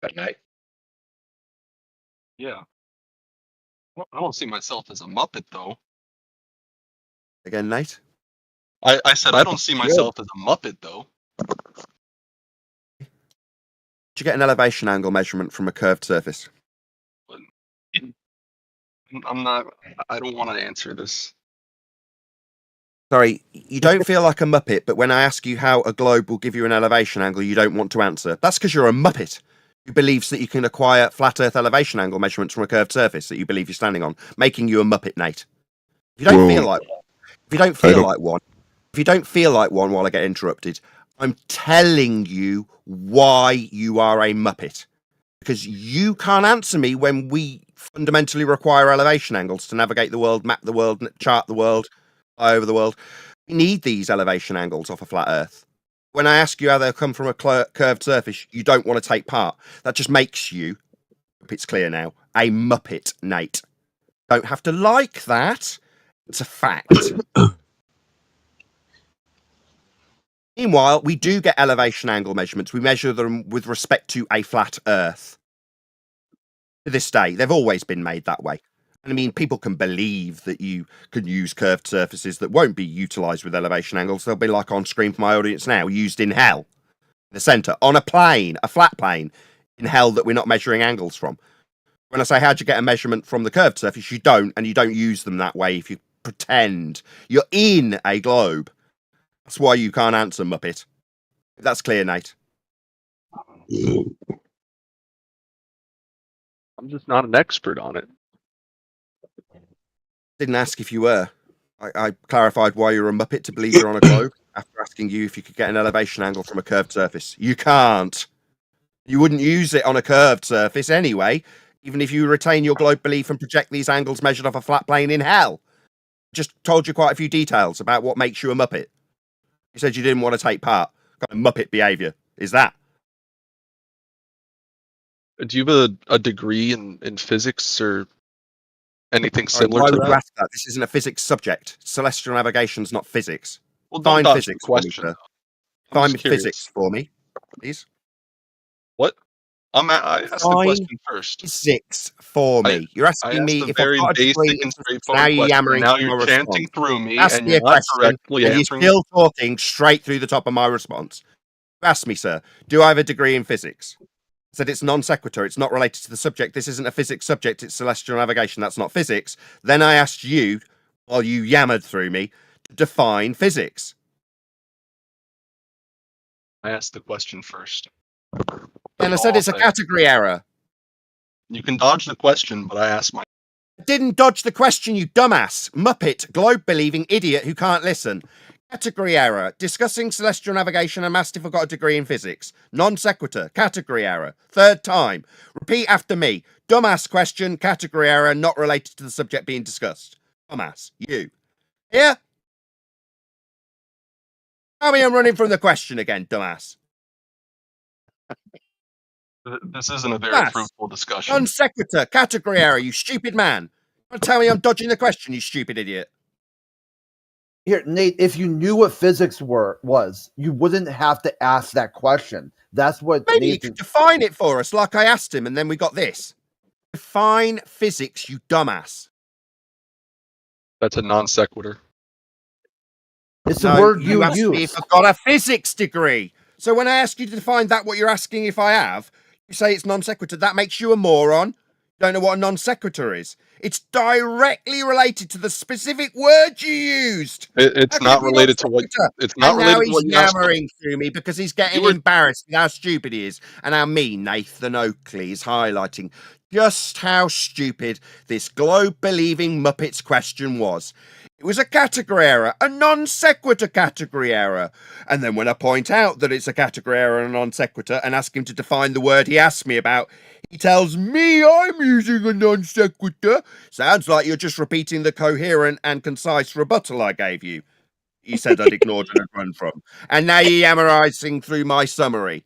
But no. Yeah. Well, I don't see myself as a Muppet, though. Again, Nate? I said I don't see myself as a Muppet, though. Did you get an elevation angle measurement from a curved surface? I'm not. I don't want to answer this. Sorry, you don't feel like a Muppet, but when I ask you how a globe will give you an elevation angle, you don't want to answer. That's because you're a Muppet who believes that you can acquire flat Earth elevation angle measurements from a curved surface that you believe you're standing on, making you a Muppet, Nate. If you don't feel like one, if you don't feel like one while I get interrupted, I'm telling you why you are a Muppet. Because you can't answer me when we fundamentally require elevation angles to navigate the world, map the world, chart the world, fly over the world. We need these elevation angles off a flat Earth. When I ask you how they'll come from a curved surface, you don't want to take part. That just makes you, if it's clear now, a Muppet, Nate. Don't have to like that. It's a fact. Meanwhile, we do get elevation angle measurements. We measure them with respect to a flat Earth. To this day, they've always been made that way. And I mean, people can believe that you can use curved surfaces that won't be utilised with elevation angles. They'll be like on screen for my audience now, used in hell. In the centre, on a plane, a flat plane, in hell that we're not measuring angles from. When I say, how'd you get a measurement from the curved surface? You don't, and you don't use them that way if you pretend you're in a globe. That's why you can't answer, Muppet. That's clear, Nate. I'm just not an expert on it. Didn't ask if you were. I clarified why you're a Muppet to believe you're on a globe after asking you if you could get an elevation angle from a curved surface. You can't. You wouldn't use it on a curved surface anyway, even if you retain your globe belief and project these angles measured off a flat plane in hell. Just told you quite a few details about what makes you a Muppet. You said you didn't want to take part. Kind of Muppet behaviour is that? Do you have a degree in physics or anything similar Why to would you that? ask that? This isn't a physics subject. Celestial navigation's not physics. Well, don't Find dodge physics the for me, question. sir. I'm Find just curious. physics for me, please. What? I asked the question first. Physics for me. You're I asking asked me a if I've very got a degree basic in and physics. straightforward Now you're question. yammering Now through my you're response. chanting through me, Ask and me you're a not question, correctly and you're answering. still talking straight through the top of my response. Ask me, sir, do I have a degree in physics? I said it's non sequitur. It's not related to the subject. This isn't a physics subject. It's celestial navigation. That's not physics. Then I asked you, while you yammered through me, to define physics. I asked the question first. And I said it's a category error. You can dodge the question, but I asked my. I didn't dodge the question, you dumbass, muppet, globe-believing idiot who can't listen. Category error. Discussing celestial navigation and asked if I got a degree in physics. Non sequitur. Category error. Third time. Repeat after me. Dumbass question. Category error. Not related to the subject being discussed. Dumbass. You. Here? Tell me I'm running from the question again, dumbass. This isn't a very fruitful discussion. Non sequitur. Category error. You stupid man. Don't tell me I'm dodging the question, you stupid idiot. Here, Nate, if you knew what physics was, you wouldn't have to ask that question. That's what Maybe you could define it for us, like I asked him, and then we got this. Define physics, you dumbass. That's a non sequitur. It's the word you asked use. me if I've got a physics degree. So when I ask you to define that, what you're asking if I have, you say it's non sequitur. That makes you a moron. Don't know what a non sequitur is. It's directly related to the specific word you used. It's not related to what. It's not and related now to what he's you asked. yammering through me because he's getting embarrassed with how stupid he is, and how me, Nathan Oakley, is highlighting just how stupid this globe-believing Muppets question was. It was a category error, a non sequitur category error. And then when I point out that it's a category error and a non sequitur and ask him to define the word he asked me about, he tells me I'm using a non sequitur. Sounds like you're just repeating the coherent and concise rebuttal I gave you. You said I'd ignored and had run from. And now you're yammerizing through my summary.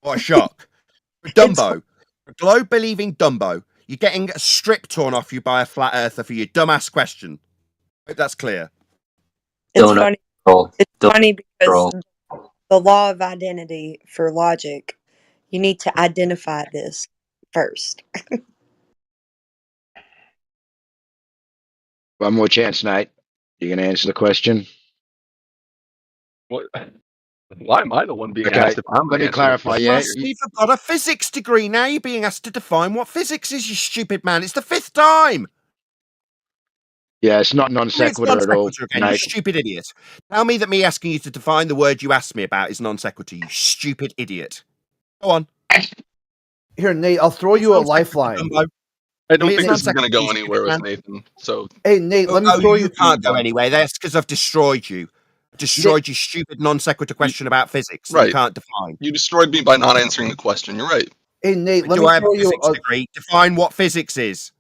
What a shock. Dumbo, a globe-believing Dumbo, you're getting a strip torn off you by a flat earther for your dumbass question. Hope that's clear. It's funny. It's funny because the law of identity for logic, you need to identify this first. One more chance, Nate. You going to answer the question? What? Why am I the one being Okay, asked if I'm let me gonna answer clarify. the Yeah, Must be got a physics degree. Now you're being asked to define what physics is, you stupid man. It's the 5th time. yeah, it's not non It's sequitur non at all, sequitur again, you Nate. stupid idiot. Tell me that me asking you to define the word you asked me about is non sequitur, you stupid idiot. Go on. Here, Nate, I'll throw you a lifeline. I don't think this is going to go anywhere with Nathan. So, Hey, Nate, let me throw you. You can't go anywhere. That's because I've destroyed you. Destroyed your stupid non sequitur question about physics. That right. You can't define. You destroyed me by not answering the question. You're right. Hey, Nate, let Do me I have throw a you physics degree? Define what physics is.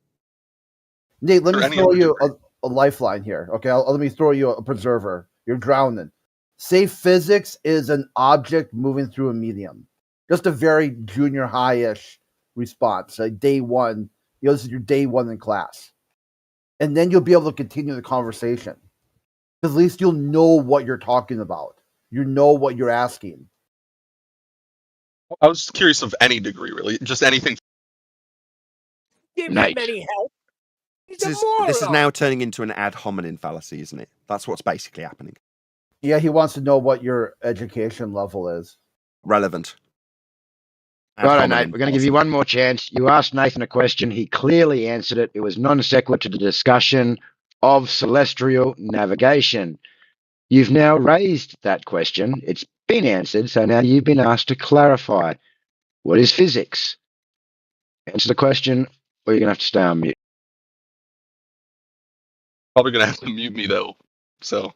Nate, let Or me any throw other you a lifeline here. Okay, let me throw you a preserver. You're drowning. Say physics is an object moving through a medium. Just a very junior high-ish response. Like day one, this is your day one in class. And then you'll be able to continue the conversation. At least you'll know what you're talking about. You know what you're asking. I was curious of any degree, really, just anything. Give Nate. him any help. He's This a is moron. now turning into an ad hominem fallacy, isn't it? That's what's basically happening. Yeah, he wants to know what your education level is. Relevant. Ad Right, hominem Nate, we're going to give you one more chance. You asked Nathan a question. He clearly answered it. It was non sequitur to the discussion of celestial navigation. You've now raised that question. It's been answered, so now you've been asked to clarify. What is physics? Answer the question, or you're going to have to stay on mute. Probably going to have to mute me, though. So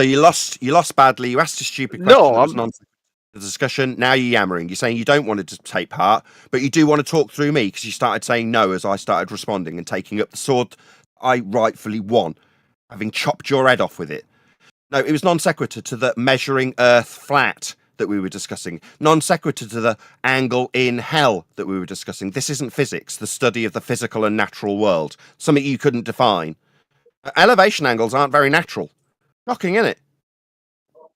you lost badly. You asked a stupid question. That was nonsense. The discussion. Now you're yammering. You're saying you don't want to take part, but you do want to talk through me because you started saying no as I started responding and taking up the sword I rightfully won, having chopped your head off with it. No, it was non sequitur to the measuring Earth flat that we were discussing. Non sequitur to the angle in hell that we were discussing. This isn't physics, the study of the physical and natural world. Something you couldn't define. Elevation angles aren't very natural. Shocking, isn't it?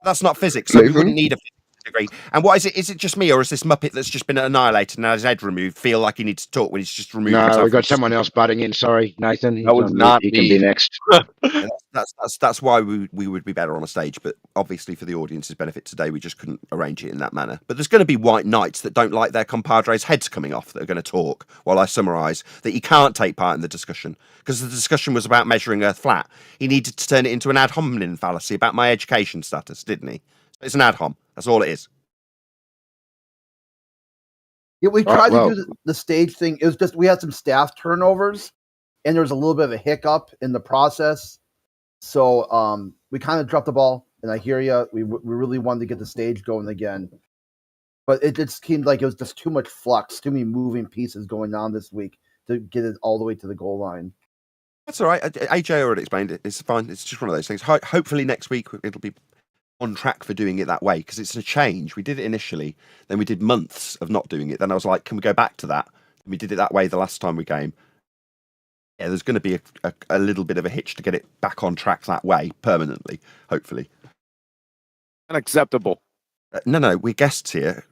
That's not physics, so we wouldn't need a physics degree. And what is it? Is it just me, or is this Muppet that's just been annihilated and had his head removed feel like he needs to talk when he's just removed himself? No, we've got someone else butting in. Sorry, Nathan. That was not He can me. be next. That's that's why we would be better on a stage. But obviously, for the audience's benefit today, we just couldn't arrange it in that manner. But there's going to be white knights that don't like their compadres' heads coming off that are going to talk while I summarise that he can't take part in the discussion because the discussion was about measuring Earth flat. He needed to turn it into an ad hominem fallacy about my education status, didn't he? It's an ad hom. That's all it is. Yeah, we tried to do the stage thing. It was just we had some staff turnovers, and there was a little bit of a hiccup in the process. So we kind of dropped the ball. And I hear you. We really wanted to get the stage going again, but it just seemed like it was just too much flux, too many moving pieces going on this week to get it all the way to the goal line. That's all right. AJ already explained it. It's fine. It's just one of those things. Hopefully next week it'll be on track for doing it that way because it's a change. We did it initially, then we did months of not doing it. Then I was like, can we go back to that? And we did it that way the last time we came. Yeah, there's going to be a little bit of a hitch to get it back on track that way permanently, hopefully. Unacceptable. No, we're guests here.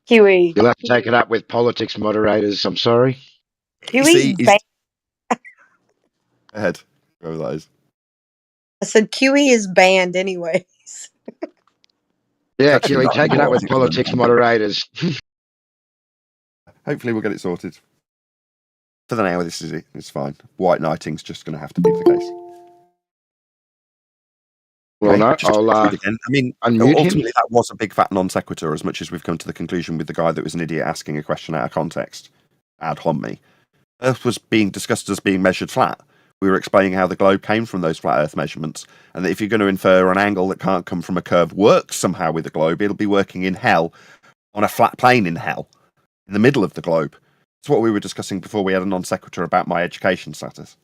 Huey. You'll have to take it up with politics moderators. I'm sorry. Huey's banned. Ahead. Whoever that is. I said QE is banned anyways. Yeah, Huey, take it up with politics moderators. Hopefully we'll get it sorted. For the now, this is it. It's fine. White knighting's just going to have to be the case. Well, Okay, no, just I'll again. I mean, unmute ultimately, him. that was a big fat non sequitur. As much as we've come to the conclusion with the guy that was an idiot asking a question out of context, ad hominem. Earth was being discussed as being measured flat. We were explaining how the globe came from those flat Earth measurements, and that if you're going to infer an angle that can't come from a curve works somehow with the globe, it'll be working in hell on a flat plane in hell, in the middle of the globe. That's what we were discussing before we had a non sequitur about my education status.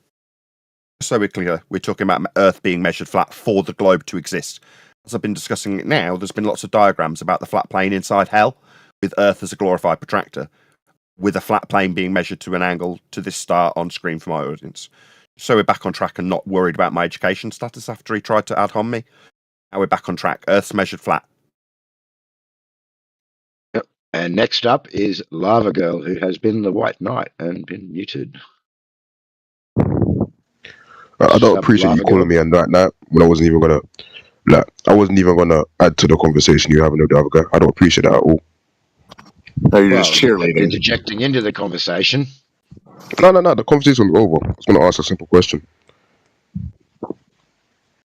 So we're clear, we're talking about Earth being measured flat for the globe to exist. As I've been discussing it now, there's been lots of diagrams about the flat plane inside hell, with Earth as a glorified protractor, with a flat plane being measured to an angle to this star on screen for my audience. So we're back on track and not worried about my education status after he tried to ad hom me. Now we're back on track. Earth's measured flat. Yep. And next up is Lava Girl, who has been the White Knight and been muted. I don't appreciate you calling me a night when I wasn't even gonna add to the conversation you having with the other guy. I don't appreciate that at all. No, you're just cheerleading. Interjecting into the conversation. No. The conversation was over. I was gonna ask a simple question.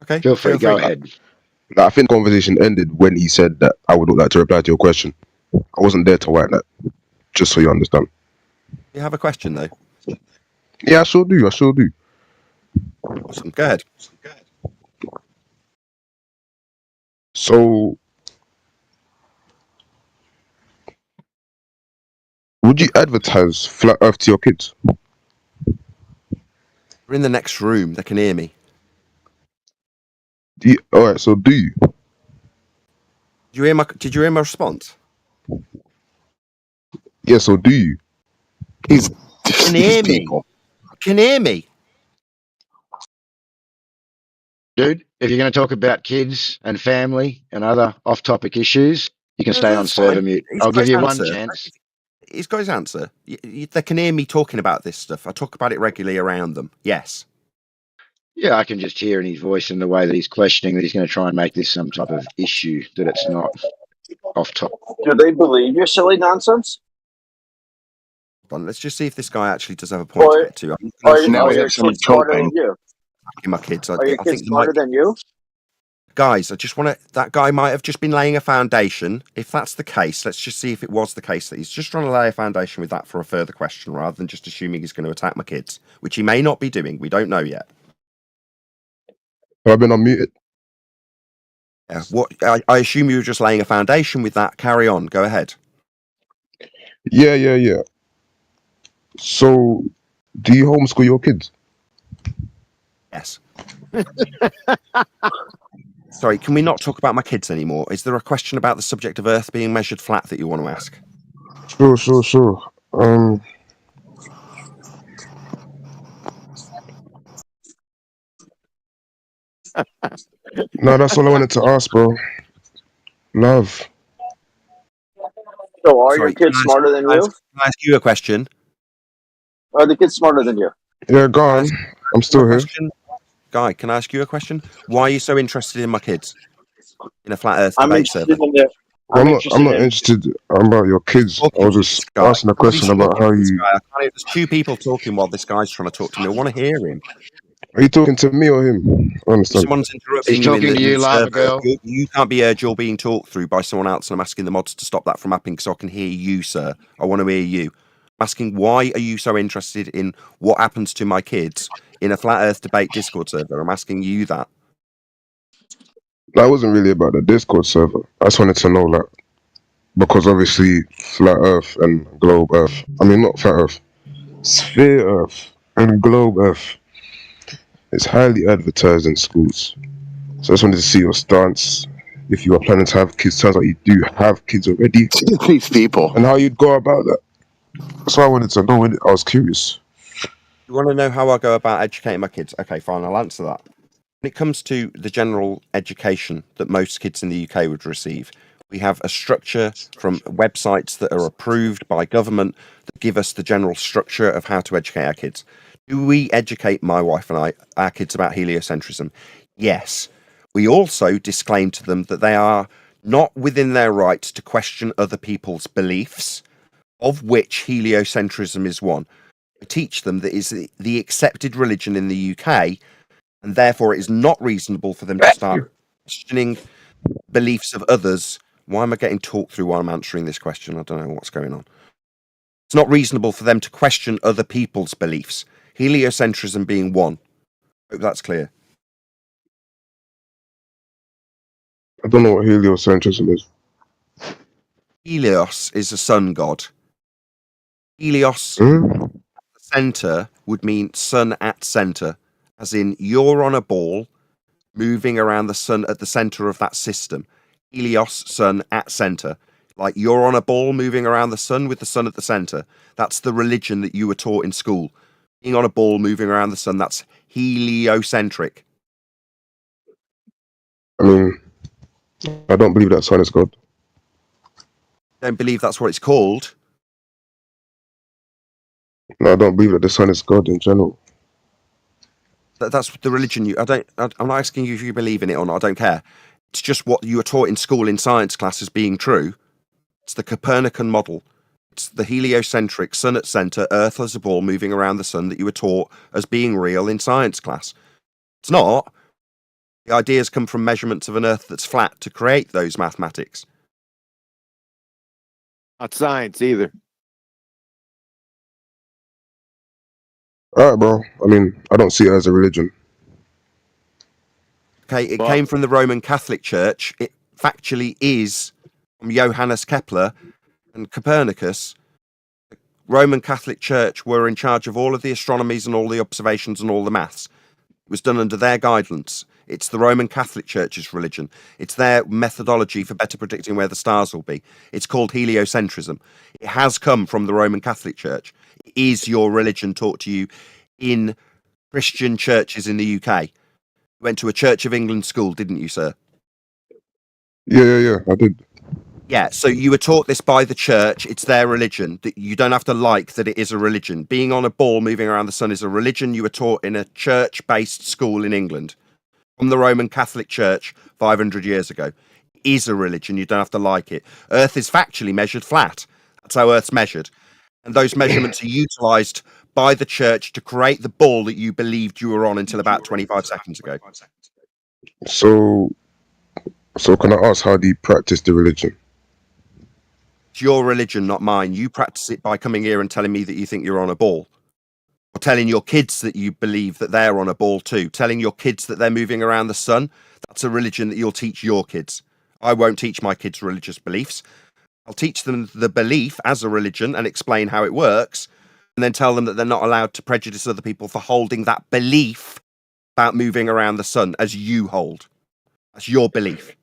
Okay. Feel free. Go ahead. I think the conversation ended when he said that I would like to reply to your question. I wasn't there to write that. Just so you understand. You have a question though? Yeah, I sure do. Awesome. Go ahead. So, would you advertise flat Earth to your kids? We're in the next room. They can hear me. All right. So, do you? Did you hear my response? Yeah. So, do you? Can hear me. Can hear me. Dude, if you're going to talk about kids and family and other off-topic issues, you can stay on server mute. I'll give you one chance. He's got his answer. They can hear me talking about this stuff. I talk about it regularly around them. Yes. Yeah, I can just hear in his voice and the way that he's questioning that he's going to try and make this some type of issue that it's not off top. Do they believe your silly nonsense? Let's just see if this guy actually does have a point to get to. Are your kids smarter than you? My kids. Are your kids smarter than you? Guys, I just want to. That guy might have just been laying a foundation. If that's the case, let's just see if it was the case that he's just trying to lay a foundation with that for a further question rather than just assuming he's going to attack my kids, which he may not be doing. We don't know yet. I've been unmuted. Yeah. What? I assume you were just laying a foundation with that. Carry on. Go ahead. Yeah. So, do you homeschool your kids? Yes. Sorry, can we not talk about my kids anymore? Is there a question about the subject of Earth being measured flat that you want to ask? Sure. No, that's all I wanted to ask, bro. Love. So are your kids smarter than you? Can I ask you a question? Are the kids smarter than you? Yeah, go on. I'm still here. Question, Guy. Can I ask you a question? Why are you so interested in my kids in a flat Earth I'm debate interested server? in the. I'm not interested about your kids. I was just Guy. asking a What are you question about talking how to this you. guy? I can't, there's two people talking while this guy's trying to talk to me. I want to hear him. Are you talking to me or him? I understand. Someone's interrupting you in the server. You can't be heard. You're being talked through by someone else, and I'm asking the mods to stop that from happening so I can hear you, sir. I want to hear you. I'm asking, why are you so interested in what happens to my kids in a flat Earth debate Discord server? I'm asking you that. That wasn't really about the Discord server. I just wanted to know, like, because obviously flat Earth and globe Earth. I mean, not flat Earth, sphere Earth and globe Earth. It's highly advertised in schools. So I just wanted to see your stance. If you are planning to have kids, sounds like you do have kids already. These people. And how you'd go about that. That's what I wanted to know. I was curious. You want to know how I go about educating my kids? Okay, fine, I'll answer that. When it comes to the general education that most kids in the UK would receive, we have a structure from websites that are approved by government that give us the general structure of how to educate our kids. Do we educate my wife and I, our kids, about heliocentrism? Yes. We also disclaim to them that they are not within their rights to question other people's beliefs, of which heliocentrism is one. We teach them that it's the accepted religion in the UK, and therefore it is not reasonable for them to start questioning beliefs of others. Why am I getting talked through while I'm answering this question? I don't know what's going on. It's not reasonable for them to question other people's beliefs, heliocentrism being one. Hope that's clear. I don't know what heliocentrism is. Helios is a sun god. Helios center would mean sun at center, as in you're on a ball moving around the sun at the center of that system. Helios, sun at center. Like you're on a ball moving around the sun with the sun at the center. That's the religion that you were taught in school. Being on a ball moving around the sun, that's heliocentric. I mean, I don't believe that sun is God. Don't believe that's what it's called. No, I don't believe that the sun is God in general. That's the religion I'm not asking you if you believe in it or not. I don't care. It's just what you were taught in school in science class as being true. It's the Copernican model. It's the heliocentric, sun at center, Earth as a ball moving around the sun that you were taught as being real in science class. It's not. The ideas come from measurements of an Earth that's flat to create those mathematics. Not science either. All right, bro. I mean, I don't see it as a religion. Okay, it came from the Roman Catholic Church. It factually is from Johannes Kepler and Copernicus. The Roman Catholic Church were in charge of all of the astronomies and all the observations and all the maths. It was done under their guidance. It's the Roman Catholic Church's religion. It's their methodology for better predicting where the stars will be. It's called heliocentrism. It has come from the Roman Catholic Church. It is your religion taught to you in Christian churches in the UK. You went to a Church of England school, didn't you, sir? Yeah, I did. Yeah, so you were taught this by the church. It's their religion. That you don't have to like that it is a religion. Being on a ball moving around the sun is a religion you were taught in a church-based school in England from the Roman Catholic Church 500 years ago. It is a religion. You don't have to like it. Earth is factually measured flat. That's how Earth's measured. And those measurements are utilised by the church to create the ball that you believed you were on until about 25 seconds ago. So can I ask, how do you practice the religion? It's your religion, not mine. You practice it by coming here and telling me that you think you're on a ball. Or telling your kids that you believe that they're on a ball too. Telling your kids that they're moving around the sun. That's a religion that you'll teach your kids. I won't teach my kids religious beliefs. I'll teach them the belief as a religion and explain how it works, and then tell them that they're not allowed to prejudice other people for holding that belief about moving around the sun as you hold. That's your belief.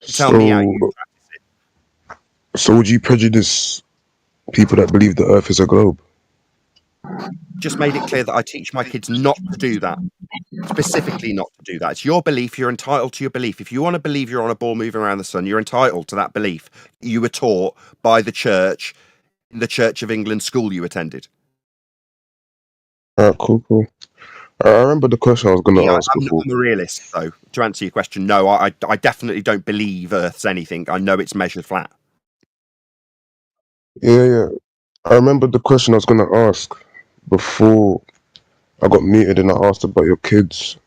Tell me how you practice it. So would you prejudice people that believe the Earth is a globe? Just made it clear that I teach my kids not to do that. Specifically not to do that. It's your belief. You're entitled to your belief. If you want to believe you're on a ball moving around the sun, you're entitled to that belief. You were taught by the church in the Church of England school you attended. Cool. I remember the question I was going to ask before. I'm a realist, though. To answer your question, no, I definitely don't believe Earth's anything. I know it's measured flat. Yeah. I remember the question I was going to ask before I got muted, and I asked about your kids.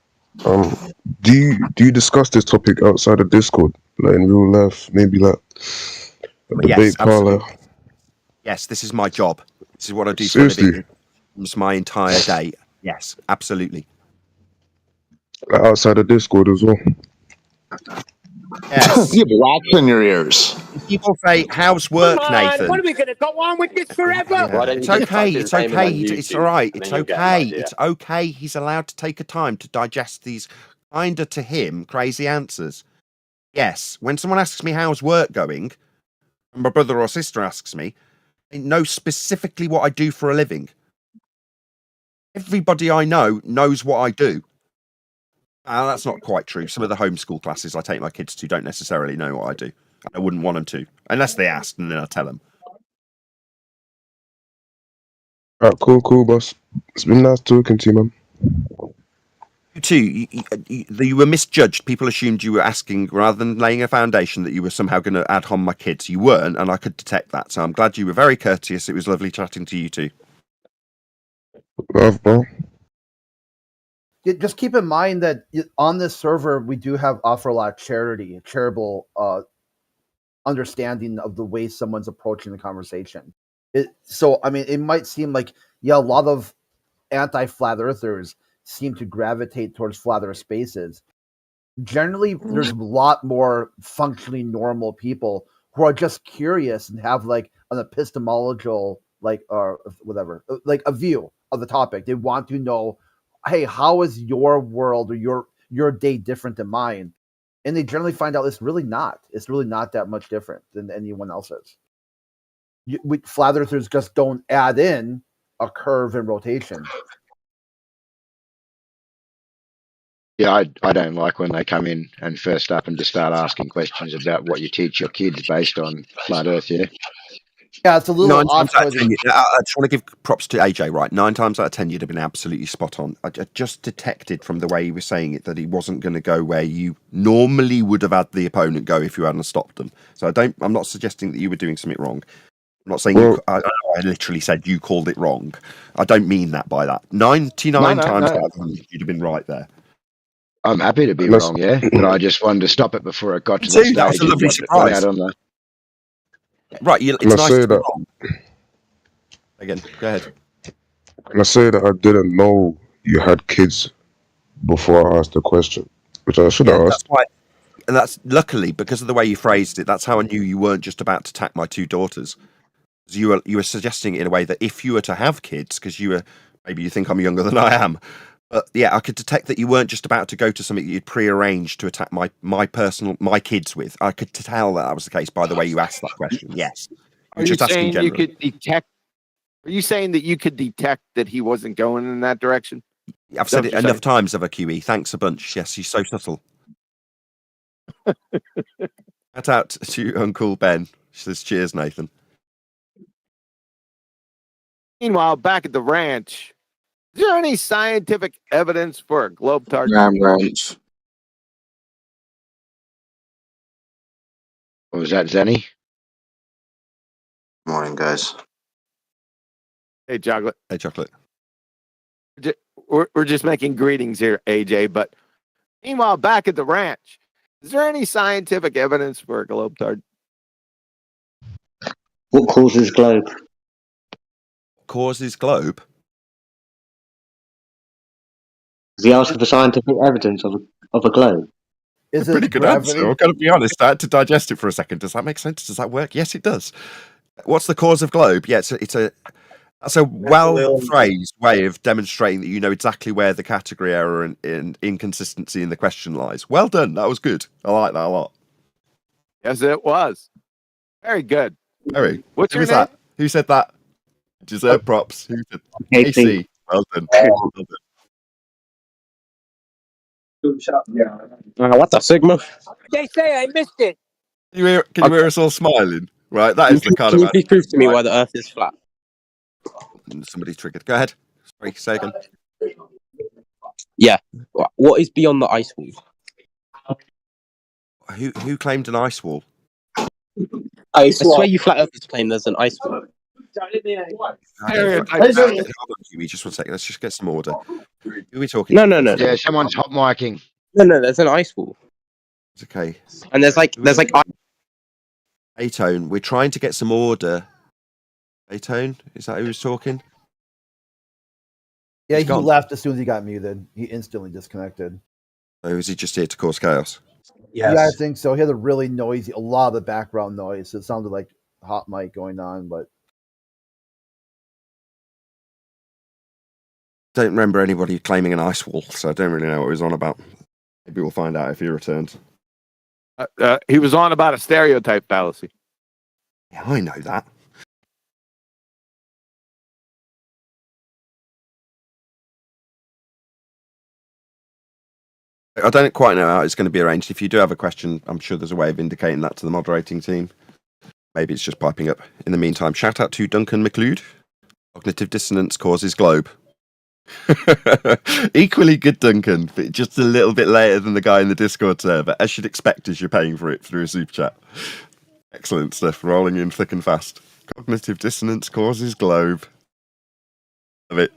Do you discuss this topic outside of Discord, like in real life, maybe like a debate parlor? Yes, this is my job. This is what I do Seriously? for a living. It's my entire day. Yes, absolutely. Like outside of Discord as well. Yes. You have wax in your ears. People say, "How's work, Come on, Nathan?" what are we going to go on with this forever? Yeah, it's okay. It's okay. It's all right. It's okay. It's okay. He's allowed to take a time to digest these kinda to him crazy answers. Yes, when someone asks me how's work going, and my brother or sister asks me, they know specifically what I do for a living. Everybody I know knows what I do. That's not quite true. Some of the homeschool classes I take my kids to don't necessarily know what I do. I wouldn't want them to, unless they asked, and then I tell them. Alright, cool, boss. It's been nice talking to you, man. You too. You were misjudged. People assumed you were asking rather than laying a foundation that you were somehow going to ad hom my kids. You weren't, and I could detect that. So I'm glad you were very courteous. It was lovely chatting to you too. Love, bro. Just keep in mind that on this server we do offer a lot of charitable understanding of the way someone's approaching the conversation. So I mean, it might seem like a lot of anti-flat earthers seem to gravitate towards flat earth spaces. Generally, there's a lot more functionally normal people who are just curious and have like an epistemological or whatever, like a view of the topic. They want to know, hey, how is your world or your day different than mine? And they generally find out it's really not. It's really not that much different than anyone else's. Flat earthers just don't add in a curve and rotation. Yeah, I don't like when they come in and first up and just start asking questions about what you teach your kids based on flat Earth. Yeah, it's a little 9 times out of 10, off-putting. I just want to give props to AJ. Right, 9 times out of 10, you'd have been absolutely spot on. I just detected from the way he was saying it that he wasn't going to go where you normally would have had the opponent go if you hadn't stopped them. So I'm not suggesting that you were doing something wrong. I'm not saying I literally said you called it wrong. I don't mean that by that. 99 times out of 100, you'd have been right there. I'm happy to be wrong, yeah, but I just wanted to stop it before it got to the stage. That was a lovely surprise. Right, it's nice to be wrong. Again, go ahead. Can I say that I didn't know you had kids before I asked the question, which I should have asked. That's why, and that's luckily because of the way you phrased it. That's how I knew you weren't just about to attack my 2 daughters. You were suggesting it in a way that if you were to have kids, because maybe you think I'm younger than I am. But yeah, I could detect that you weren't just about to go to something that you'd prearranged to attack my kids with. I could tell that was the case by the way you asked that question. Yes. Are you saying you could detect? Are you saying that you could detect that he wasn't going in that direction? I've said it enough times of a QE. Thanks a bunch. Yes, he's so subtle. Shout out to Uncle Ben. She says, cheers, Nathan. Meanwhile, back at the ranch, is there any scientific evidence for a globetrotting? Ranch. What was that, Zenny? Morning, guys. Hey, Chocolate. Hey, Chocolate. We're just making greetings here, AJ. But meanwhile, back at the ranch, is there any scientific evidence for a globetrotting? What causes globe? Causes globe? Is he asking for scientific evidence of a globe? Is Pretty good answer. I've got to be honest. I had to digest it for a second. Does that make sense? Does that work? Yes, it does. What's the cause of globe? Yeah, that's a well-phrased way of demonstrating that you know exactly where the category error and inconsistency in the question lies. Well done. That was good. I like that a lot. Yes, it was. Very good. Very. What's your Who was name? that? Who said that? Deserve props. Who said AC. Well done. Well done. What the Sigma? They say I missed it. Can you hear us all smiling? Right, that is the kind Can of. you please prove to me why the Earth is flat? Somebody triggered. Go ahead. Sorry, say again. Yeah. What is beyond the ice wall? Who claimed an ice wall? I swear you flat earthers claim there's an ice wall. Hold on, Huey, just 1 second. Let's just get some order. Who are we talking? No. Yeah, someone's hot micing. No, there's an ice wall. It's okay. And there's like A-Tone, we're trying to get some order. A-Tone, is that who was talking? Yeah, He's he gone. left as soon as he got muted. He instantly disconnected. Or is he just here to cause chaos? Yeah, I think so. He had a really noisy, a lot of the background noise. It sounded like hot mic going on, but don't remember anybody claiming an ice wall, so I don't really know what he was on about. Maybe we'll find out if he returns. He was on about a stereotype fallacy. Yeah, I know that. I don't quite know how it's going to be arranged. If you do have a question, I'm sure there's a way of indicating that to the moderating team. Maybe it's just piping up. In the meantime, shout out to Duncan McLeod. Cognitive dissonance causes globe. Equally good, Duncan, but just a little bit later than the guy in the Discord server, as you'd expect as you're paying for it through a super chat. Excellent stuff, rolling in thick and fast. Cognitive dissonance causes globe. Love it.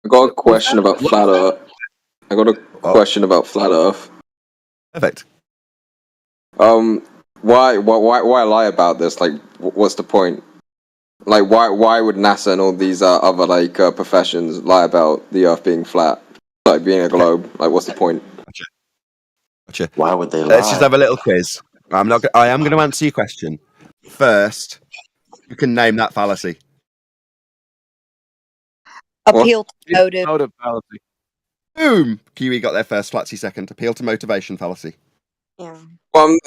I got a question about flat Earth. Perfect. Why lie about this? Like, what's the point? Like, why would NASA and all these other professions lie about the Earth being flat, like being a globe? Like, what's the point? Gotcha. Why would they Let's just have a little quiz. I am going to answer your question. First, you can name that fallacy. Appeal to motive. Motive fallacy. Boom! Kiwi got their first Flatsy second. Appeal to motivation fallacy. Yeah. Well,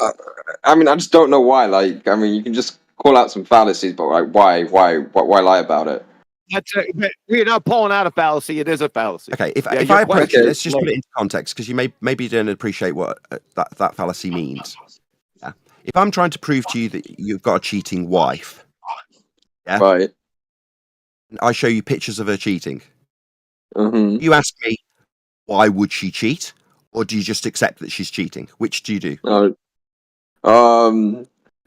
I mean, I just don't know why. Like, I mean, you can just call out some fallacies, but like, why lie about it? We're not pulling out a fallacy. It is a fallacy. Okay, if Yeah, I your approach question- it, let's just put it into context, because maybe you don't appreciate what that fallacy means. Yeah. If I'm trying to prove to you that you've got a cheating wife, yeah, right, and I show you pictures of her cheating, mm-hmm. you ask me, why would she cheat? Or do you just accept that she's cheating? Which do you do?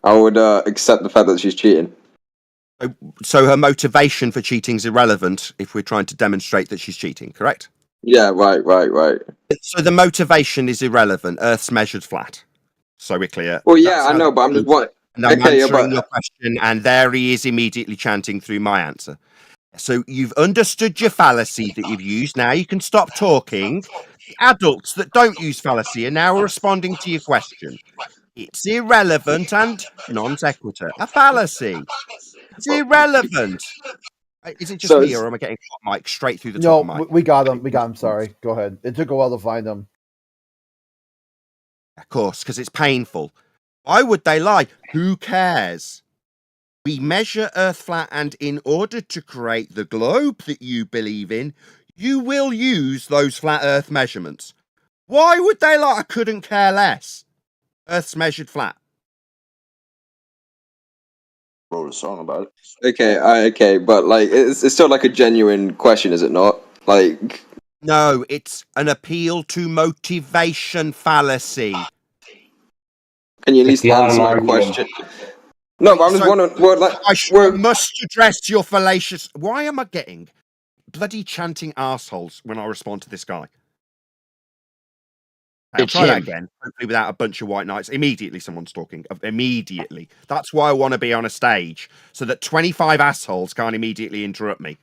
I would accept the fact that she's cheating. So her motivation for cheating is irrelevant if we're trying to demonstrate that she's cheating, correct? Yeah, right. So the motivation is irrelevant. Earth's measured flat. So we're clear. Well, yeah, I know, but I'm just what. And I'm Okay, answering your question, and there he is immediately chanting through my answer. So you've understood your fallacy that you've used. Now you can stop talking. The adults that don't use fallacy are now responding to your question. It's irrelevant and non sequitur. A fallacy. It's irrelevant. Is it just me, or am I getting hot mic straight through the top of my? We got him. We got him. Sorry. Go ahead. It took a while to find him. Of course, because it's painful. Why would they lie? Who cares? We measure Earth flat, and in order to create the globe that you believe in, you will use those flat Earth measurements. Why would they lie? I couldn't care less. Earth's measured flat. Wrote a song about it. Okay, but like, it's still like a genuine question, is it not? Like, no, it's an appeal to motivation fallacy. Can you at least answer my question? No, but I'm just wondering. I must address your fallacious. Why am I getting bloody chanting assholes when I respond to this guy? I'll try that again, hopefully without a bunch of white knights. Immediately, someone's talking. Immediately. That's why I want to be on a stage, so that 25 assholes can't immediately interrupt me.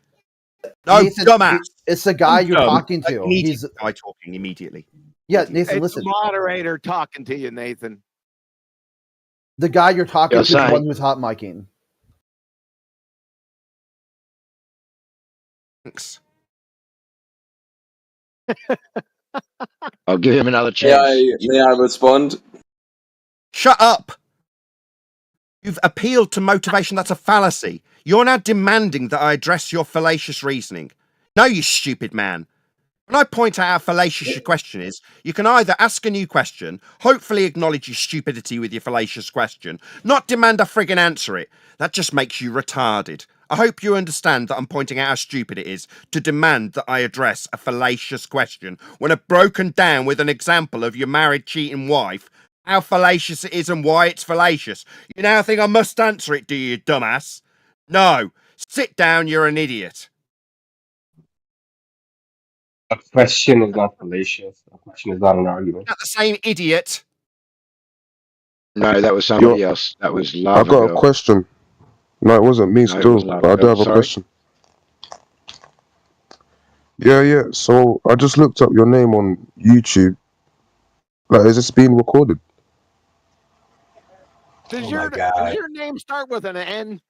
No, Nathan, dumbass. It's the guy you're talking to. He's the guy talking immediately. Yeah, Nathan, It's listen. the moderator talking to you, Nathan. The guy you're talking to is the Sorry. one who's hot micing. Thanks. I'll give him another chance. May I respond? Shut up! You've appealed to motivation. That's a fallacy. You're now demanding that I address your fallacious reasoning. No, you stupid man. When I point out how fallacious your question is, you can either ask a new question, hopefully acknowledge your stupidity with your fallacious question, not demand I friggin' answer it. That just makes you retarded. I hope you understand that I'm pointing out how stupid it is to demand that I address a fallacious question when I've broken down with an example of your married cheating wife how fallacious it is and why it's fallacious. You now think I must answer it, do you, dumbass? No. Sit down, you're an idiot. A question is not fallacious. A question is not an argument. Not the same idiot. No, that was somebody else. That was I Lava got a Girl. question. No, it wasn't me No, it still, was but Lava I do Girl. have a Sorry. question. Yeah. So I just looked up your name on YouTube. Like, is this being recorded? Does Oh my God. does your name start with an N?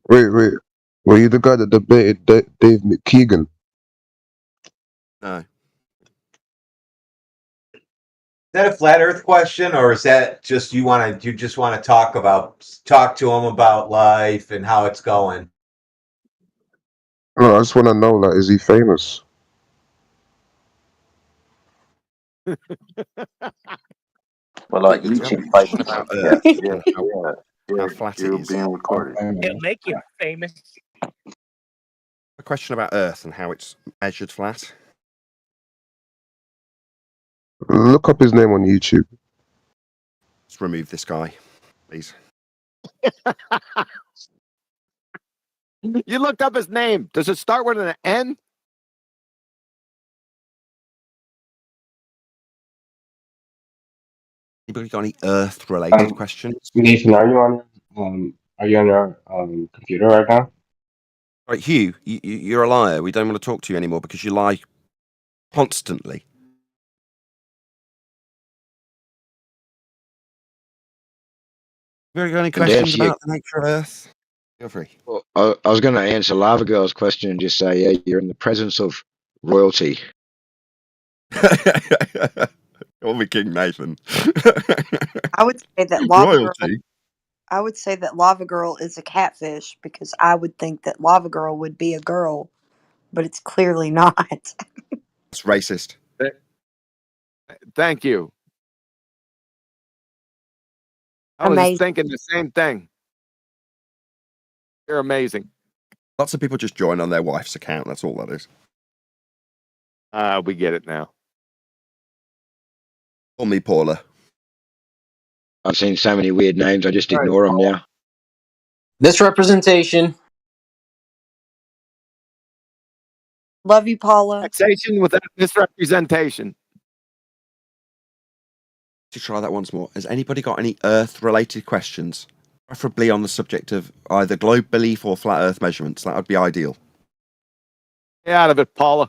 Wait. Were you the guy that debated Dave McKeegan? No. Is that a flat Earth question, or is that just you just want to talk to him about life and how it's going? No, I just want to know, like, is he famous? Well, like You have a YouTube question famous. about Yeah, Earth yeah, and how flat you're it is. being recorded. It'll make you famous. A question about Earth and how it's measured flat. Look up his name on YouTube. Let's remove this guy, please. You looked up his name. Does it start with an N? Anybody got any Earth-related questions? Nathan, are you on your computer right now? Right, Hugh, you're a liar. We don't want to talk to you anymore because you lie constantly. Have you got any And questions answer your- about the nature of Earth? Feel free. Well, I was going to answer Lava Girl's question and just say, yeah, you're in the presence of royalty. Call me King Nathan. I would say that Lava Girl. Royalty. I would say that Lava Girl is a catfish because I would think that Lava Girl would be a girl, but it's clearly not. It's racist. Thank you. I was Amazing. thinking the same thing. You're amazing. Lots of people just join on their wife's account. That's all that is. We get it now. Call me Paula. I've seen so many weird names. I just ignore them now. Misrepresentation. Love you, Paula. Taxation without misrepresentation. To try that once more. Has anybody got any Earth-related questions? Preferably on the subject of either globe belief or flat Earth measurements. That would be ideal. Get out of it, Paula.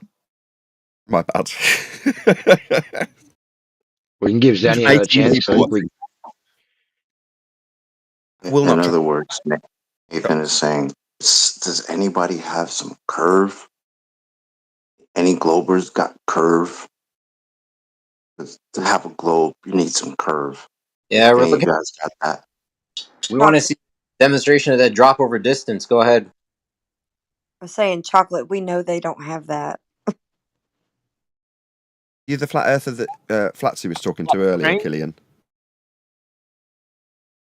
My bad. We can give Zanny another chance. I think we... Will In not other words, Nathan is saying, does anybody have some curve? Any globers got curve? 'Cause to have a globe, you need some curve. Yeah, we're Any of looking. you guys got that? We want to see demonstration of that drop over distance. Go ahead. I'm saying chocolate. We know they don't have that. You're the flat earther that Flatsy was talking to earlier, Right? Killian.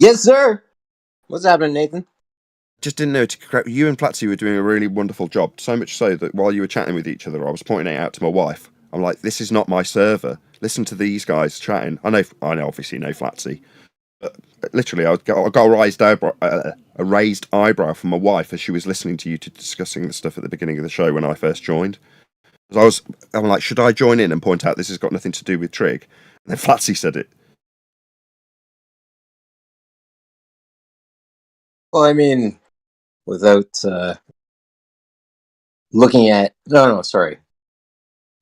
Yes, sir. What's happening, Nathan? Just didn't know to correct you and Flatsy were doing a really wonderful job. So much so that while you were chatting with each other, I was pointing it out to my wife. I'm like, this is not my server. Listen to these guys chatting. I know obviously know Flatsy. But literally, I got a raised eyebrow from my wife as she was listening to you discussing the stuff at the beginning of the show when I first joined. I'm like, should I join in and point out this has got nothing to do with Trig? And then Flatsy said it. Well, I mean, without looking at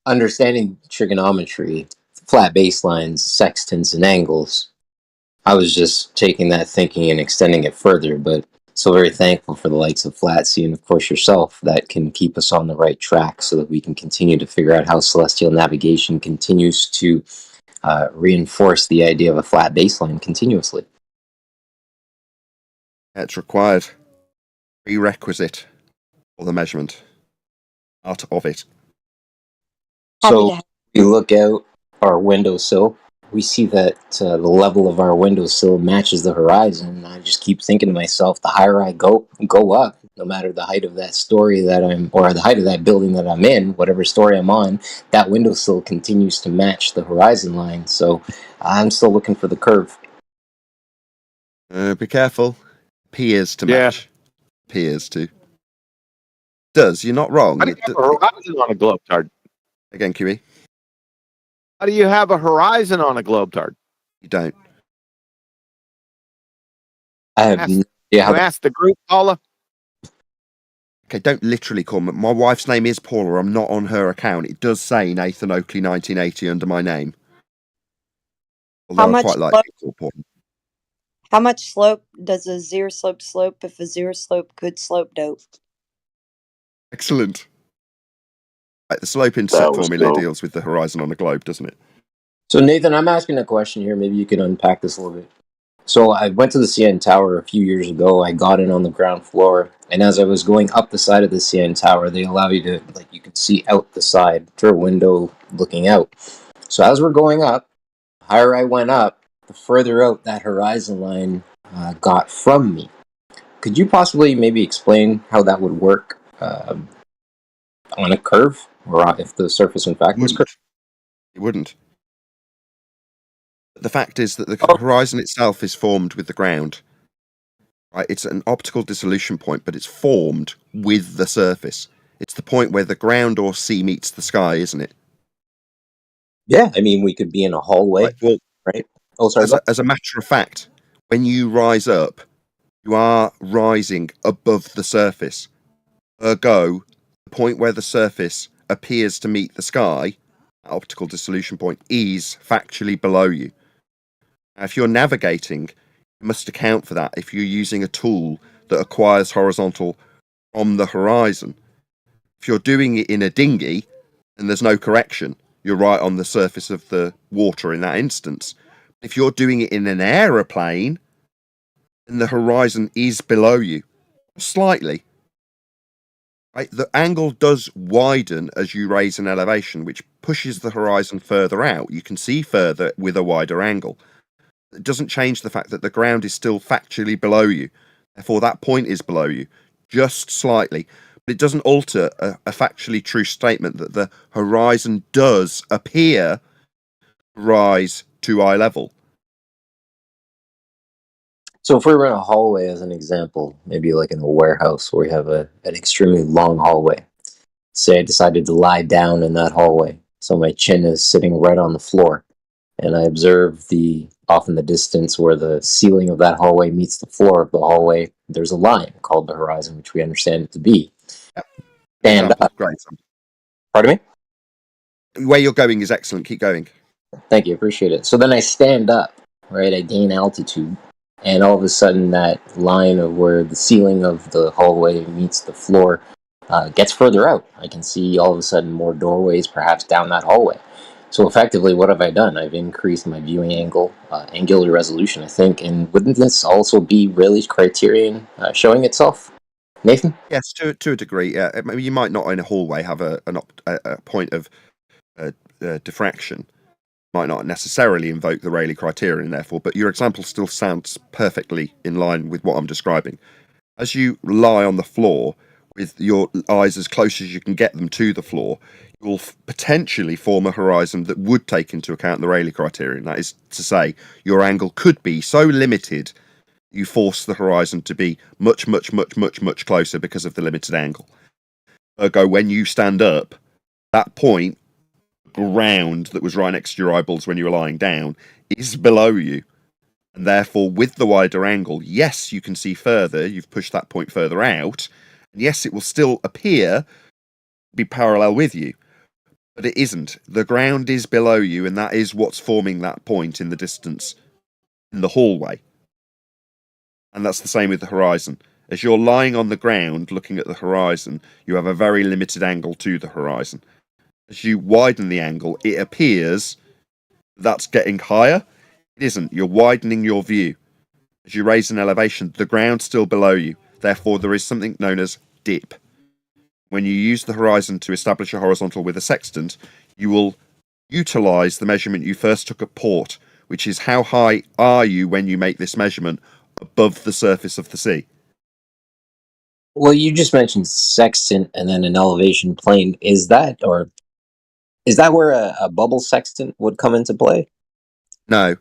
understanding trigonometry, flat baselines, sextants, and angles. I was just taking that thinking and extending it further, but so very thankful for the likes of Flatsy and of course yourself that can keep us on the right track so that we can continue to figure out how celestial navigation continues to reinforce the idea of a flat baseline continuously. It's required. Prerequisite for the measurement. out of it. So we look out our windowsill. We see that the level of our windowsill matches the horizon. And I just keep thinking to myself, the higher I go up, no matter the height of that story that or the height of that building that I'm in, whatever story I'm on, that windowsill continues to match the horizon line. So I'm still looking for the curve. Be careful. Appears to match. Appears to. Does. You're not wrong. How do you have a horizon on a globe tard? Again, QE. How do you have a horizon on a globe tard? You don't. I have no idea how You asked the group, Paula? Okay, don't literally call me. My wife's name is Paula. I'm not on her account. It does say Nathan Oakley 1980 under my name. Although I quite like to be called Paula. How much slope does a zero slope if a zero slope could slope dope? Excellent. Right, the sloping set formula deals with the horizon on a globe, doesn't it? So Nathan, I'm asking a question here. Maybe you can unpack this a little bit. So I went to the CN Tower a few years ago. I got in on the ground floor, and as I was going up the side of the CN Tower, they allow you to, you could see out the side through a window looking out. So as we're going up, the higher I went up, the further out that horizon line got from me. Could you possibly maybe explain how that would work on a curve, or if the surface in fact was curved? It wouldn't. The fact is that the horizon itself is formed with the ground. Right? It's an optical dissolution point, but it's formed with the surface. It's the point where the ground or sea meets the sky, isn't it? Yeah, I mean, we could be in a hallway, right? Oh, sorry. As a matter of fact, when you rise up, you are rising above the surface. Ergo, the point where the surface appears to meet the sky, optical dissolution point, is factually below you. Now, if you're navigating, you must account for that if you're using a tool that acquires horizontal from the horizon. If you're doing it in a dinghy and there's no correction, you're right on the surface of the water in that instance. If you're doing it in an aeroplane, then the horizon is below you, slightly. Right? The angle does widen as you raise an elevation, which pushes the horizon further out. You can see further with a wider angle. It doesn't change the fact that the ground is still factually below you. Therefore, that point is below you, just slightly. But it doesn't alter a factually true statement that the horizon does appear to rise to eye level. So if we were in a hallway, as an example, maybe like in a warehouse where we have an extremely long hallway. Say I decided to lie down in that hallway, so my chin is sitting right on the floor, and I observe off in the distance where the ceiling of that hallway meets the floor of the hallway, there's a line called the horizon, which we understand it to be. Stand up. Great. Pardon me? Where you're going is excellent. Keep going. Thank you. Appreciate it. So then I stand up, right? I gain altitude. And all of a sudden, that line of where the ceiling of the hallway meets the floor gets further out. I can see all of a sudden more doorways, perhaps down that hallway. So effectively, what have I done? I've increased my viewing angle, angular resolution, I think. And wouldn't this also be Rayleigh's criterion showing itself, Nathan? Yes, to a degree. Yeah, you might not in a hallway have a point of diffraction. Might not necessarily invoke the Rayleigh criterion, therefore, but your example still sounds perfectly in line with what I'm describing. As you lie on the floor with your eyes as close as you can get them to the floor, you will potentially form a horizon that would take into account the Rayleigh criterion. That is to say, your angle could be so limited you force the horizon to be much, much, much, much, much closer because of the limited angle. Ergo, when you stand up, that point, ground that was right next to your eyeballs when you were lying down, is below you. And therefore, with the wider angle, yes, you can see further. You've pushed that point further out. And yes, it will still appear to be parallel with you. But it isn't. The ground is below you, and that is what's forming that point in the distance in the hallway. And that's the same with the horizon. As you're lying on the ground looking at the horizon, you have a very limited angle to the horizon. As you widen the angle, it appears that's getting higher. It isn't. You're widening your view. As you raise an elevation, the ground's still below you. Therefore, there is something known as dip. When you use the horizon to establish a horizontal with a sextant, you will utilize the measurement you first took at port, which is how high are you when you make this measurement above the surface of the sea. Well, you just mentioned sextant and then an elevation plane. Is that where a bubble sextant would come into play? No.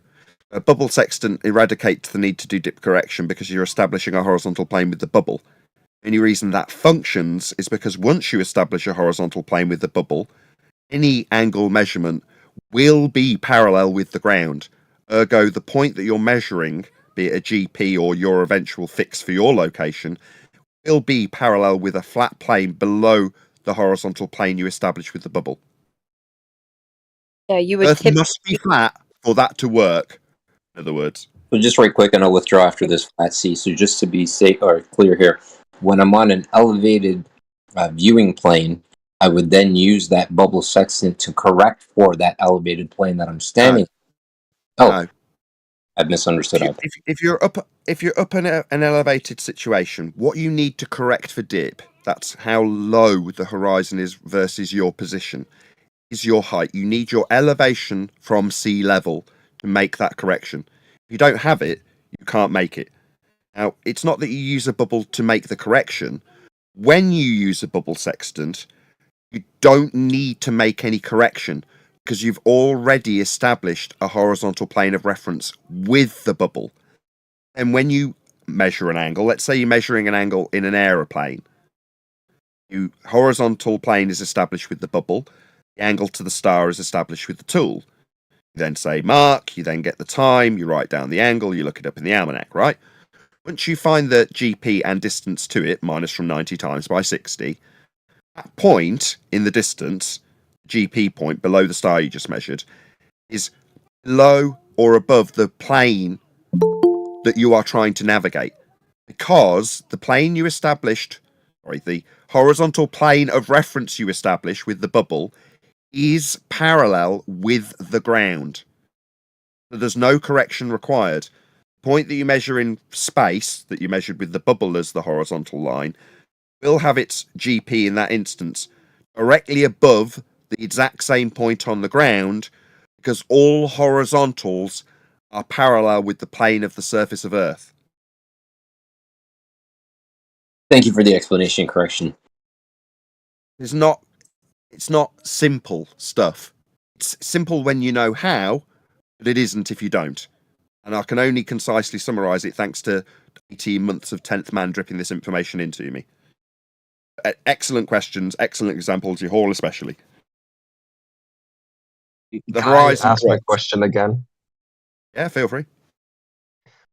A bubble sextant eradicates the need to do dip correction because you're establishing a horizontal plane with the bubble. The only reason that functions is because once you establish a horizontal plane with the bubble, any angle measurement will be parallel with the ground. Ergo, the point that you're measuring, be it a GP or your eventual fix for your location, will be parallel with a flat plane below the horizontal plane you establish with the bubble. Yeah, you would Earth must be flat for that to work, in other words. So just right quick, and I'll withdraw after this flat C. So just to be safe or clear here, when I'm on an elevated viewing plane, I would then use that bubble sextant to correct for that elevated plane that I'm standing. No. I misunderstood. If you're up in an elevated situation, what you need to correct for dip, that's how low the horizon is versus your position, is your height. You need your elevation from sea level to make that correction. If you don't have it, you can't make it. Now, it's not that you use a bubble to make the correction. When you use a bubble sextant, you don't need to make any correction because you've already established a horizontal plane of reference with the bubble. And when you measure an angle, let's say you're measuring an angle in an aeroplane, your horizontal plane is established with the bubble, the angle to the star is established with the tool. You then say mark, you then get the time, you write down the angle, you look it up in the almanac, right? Once you find the GP and distance to it, minus from 90 times by 60, that point in the distance, GP point below the star you just measured, is below or above the plane that you are trying to navigate. Because the plane you established, the horizontal plane of reference you establish with the bubble is parallel with the ground. So there's no correction required. The point that you measure in space, that you measured with the bubble as the horizontal line, will have its GP in that instance directly above the exact same point on the ground because all horizontals are parallel with the plane of the surface of Earth. Thank you for the explanation and correction. It's not simple stuff. It's simple when you know how, but it isn't if you don't. And I can only concisely summarize it thanks to 18 months of 10th man dripping this information into me. Excellent questions, excellent examples, your hall especially. The horizon. Ask my question again. Yeah, feel free.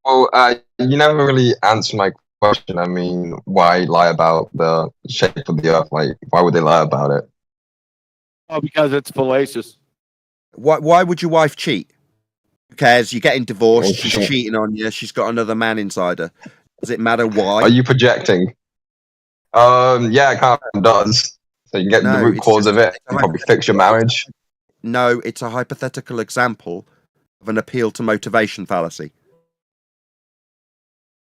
Well, you never really answered my question. I mean, why lie about the shape of the Earth? Like, why would they lie about it? Oh, because it's fallacious. Why would your wife cheat? Who cares? You're getting divorced. She's cheating on you. She's got another man inside her. Does it matter why? Are you projecting? Yeah, it kind of does. So you get the root cause of it and probably fix your marriage. No, it's a hypothetical example of an appeal to motivation fallacy.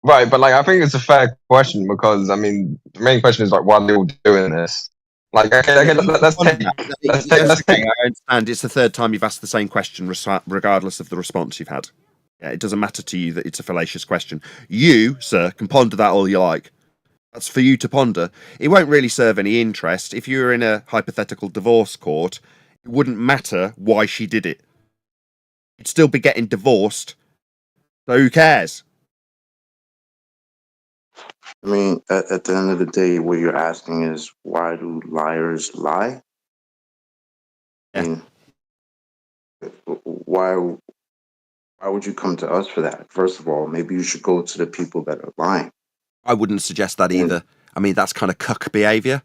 Right, but like I think it's a fair question because I mean the main question is like why are they all doing this? Like okay, let's take. I understand it's the third time you've asked the same question, regardless of the response you've had. Yeah, it doesn't matter to you that it's a fallacious question. You, sir, can ponder that all you like. That's for you to ponder. It won't really serve any interest. If you were in a hypothetical divorce court, it wouldn't matter why she did it. You'd still be getting divorced. So who cares? I mean, at the end of the day, what you're asking is why do liars lie? I mean, why would you come to us for that? First of all, maybe you should go to the people that are lying. I wouldn't suggest that either. I mean, that's kind of cuck behaviour.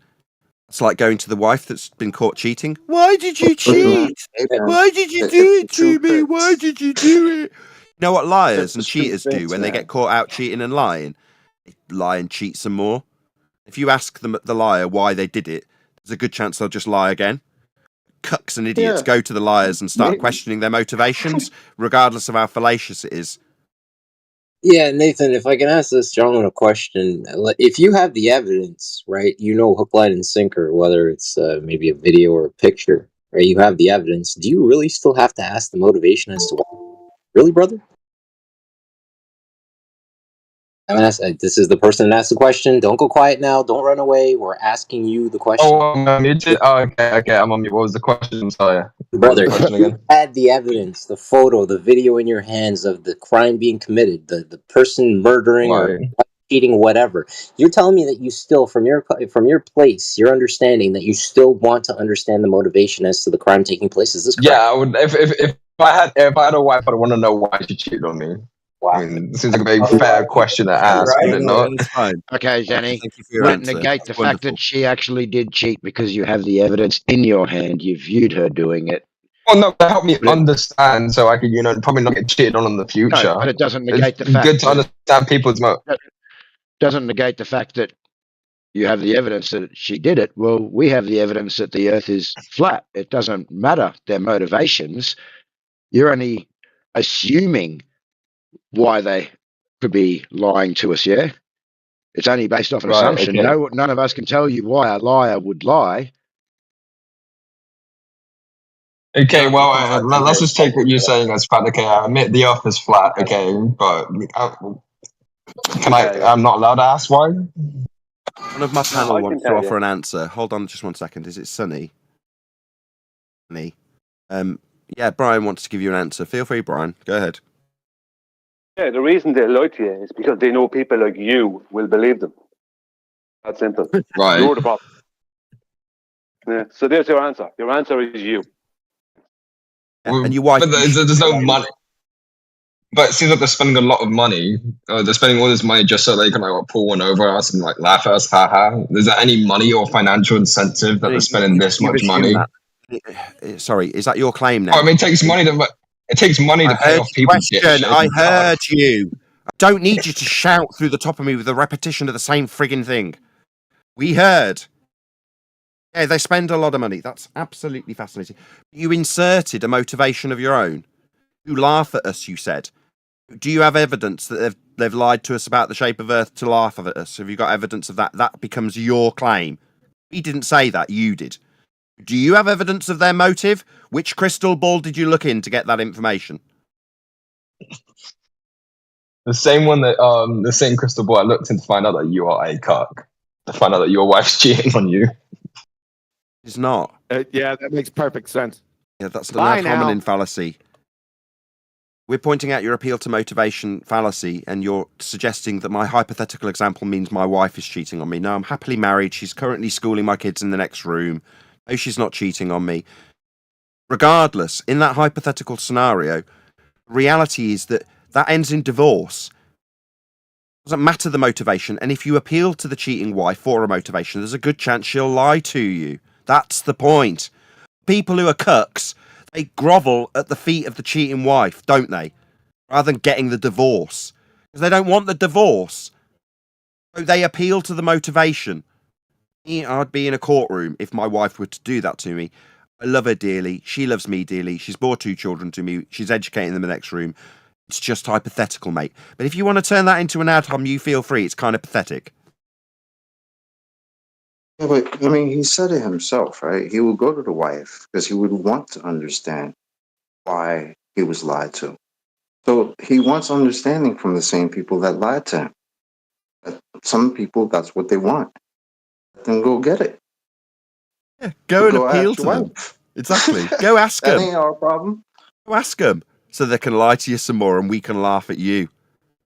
It's like going to the wife that's been caught cheating. Why did you cheat? Why did you do it to me? Why did you do it? You know what liars and cheaters do when they get caught out cheating and lying? They lie and cheat some more. If you ask the liar why they did it, there's a good chance they'll just lie again. Cucks and idiots go to the liars and start questioning their motivations, regardless of how fallacious it is. Yeah, Nathan, if I can ask this gentleman a question. If you have the evidence, right, you know hook, line, and sinker, whether it's maybe a video or a picture, right, you have the evidence, do you really still have to ask the motivation as to why? Really, brother? This is the person that asked the question. Don't go quiet now. Don't run away. We're asking you the question. Oh, I'm muted. Oh, okay, I'm on mute. What was the question? Sorry. Brother, What was the question again? you had the evidence, the photo, the video in your hands of the crime being committed, the person murdering or Right. cheating, whatever. You're telling me that you still, from your place, your understanding, that you still want to understand the motivation as to the crime taking place. Is this correct? Yeah, I would. If I had a wife, I'd want to know why she cheated on me. Wow. I mean, it seems like a very fair question to ask, would it not? It's fine. Okay, Zanny. Thank you for your But answer. negate the It's fact that she actually did cheat because you have the evidence in your hand. You viewed her doing it. Well, no, to help me understand, so I could, probably not get cheated on in the future. No, but it doesn't negate the It's fact good to that understand people's doesn't negate the fact that you have the evidence that she did it. Well, we have the evidence that the Earth is flat. It doesn't matter their motivations. You're only assuming why they could be lying to us. Yeah, it's only based off an Right, assumption. okay. None of us can tell you why a liar would lie. Okay, well, let's just take what you're saying as fact. Okay, I admit the Earth is flat. Okay, but I'm not allowed to ask why. One of my panel I wants can to tell offer you. an answer. Hold on just 1 second. Is it Sunny? Sunny. Yeah, Brian wants to give you an answer. Feel free, Brian. Go ahead. Yeah, the reason they lie to you is because they know people like you will believe them. That's simple. Right. You're the problem. Yeah. So there's your answer. Your answer is you. And your wife. But there's no money. But it seems like they're spending a lot of money. They're spending all this money just so they can pull one over us and laugh at us. Haha. Is there any money or financial incentive that they're spending this much money? Sorry, is that your claim now? Oh, I mean, it takes money to pay off people's question. I heard you. I don't need you to shout through the top of me with a repetition of the same frigging thing. We heard. Yeah, they spend a lot of money. That's absolutely fascinating. You inserted a motivation of your own. You laugh at us, you said. Do you have evidence that they've lied to us about the shape of Earth to laugh at us? Have you got evidence of that? That becomes your claim. We didn't say that. You did. Do you have evidence of their motive? Which crystal ball did you look in to get that information? The same one that the same crystal ball I looked in to find out that you are a cock. To find out that your wife's cheating on you. It's not. Yeah, that makes perfect sense. Yeah, that's the Bye ad hominem now. fallacy. We're pointing out your appeal to motivation fallacy, and you're suggesting that my hypothetical example means my wife is cheating on me. No, I'm happily married. She's currently schooling my kids in the next room. No, she's not cheating on me. Regardless, in that hypothetical scenario, reality is that ends in divorce. Doesn't matter the motivation, and if you appeal to the cheating wife for a motivation, there's a good chance she'll lie to you. That's the point. People who are cucks, they grovel at the feet of the cheating wife, don't they? Rather than getting the divorce. Because they don't want the divorce. So they appeal to the motivation. I'd be in a courtroom if my wife were to do that to me. I love her dearly. She loves me dearly. She's bore 2 children to me. She's educating them in the next room. It's just hypothetical, mate. But if you want to turn that into an ad hom, you feel free. It's kind of pathetic. Yeah, but I mean, he said it himself, right? He would go to the wife because he would want to understand why he was lied to. So he wants understanding from the same people that lied to him. But some people, that's what they want. Then go get it. Yeah, go and appeal ask to your them. wife. Exactly. Go ask That them. ain't our problem. Go ask them so they can lie to you some more and we can laugh at you.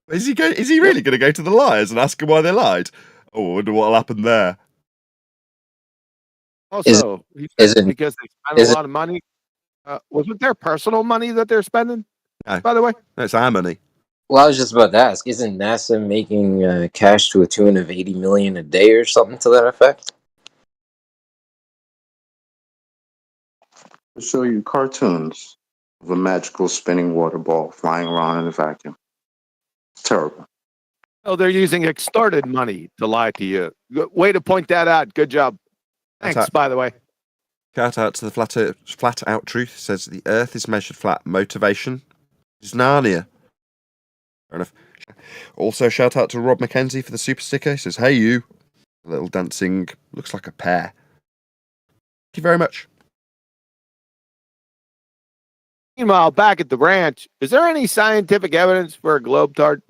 Is he really going to go to the liars and ask them why they lied? Oh, I wonder what'll happen there. Also, he said because they spend a lot of money. Was it their personal money that they're spending? No. By the way, It's our money. Well, I was just about to ask, isn't NASA making cash to a tune of $80 million a day or something to that effect? I'll show you cartoons of a magical spinning water ball flying around in a vacuum. It's terrible. oh, they're using extorted money to lie to you. Way to point that out. Good job. Thanks, by the way. Shout out to the flat out truth. Says the Earth is measured flat. Motivation is Narnia. Fair enough. Also, shout out to Rob McKenzie for the super sticker. He says, "Hey you, a little dancing looks like a pear." Thank you very much. Meanwhile, back at the ranch, is there any scientific evidence for a globetard?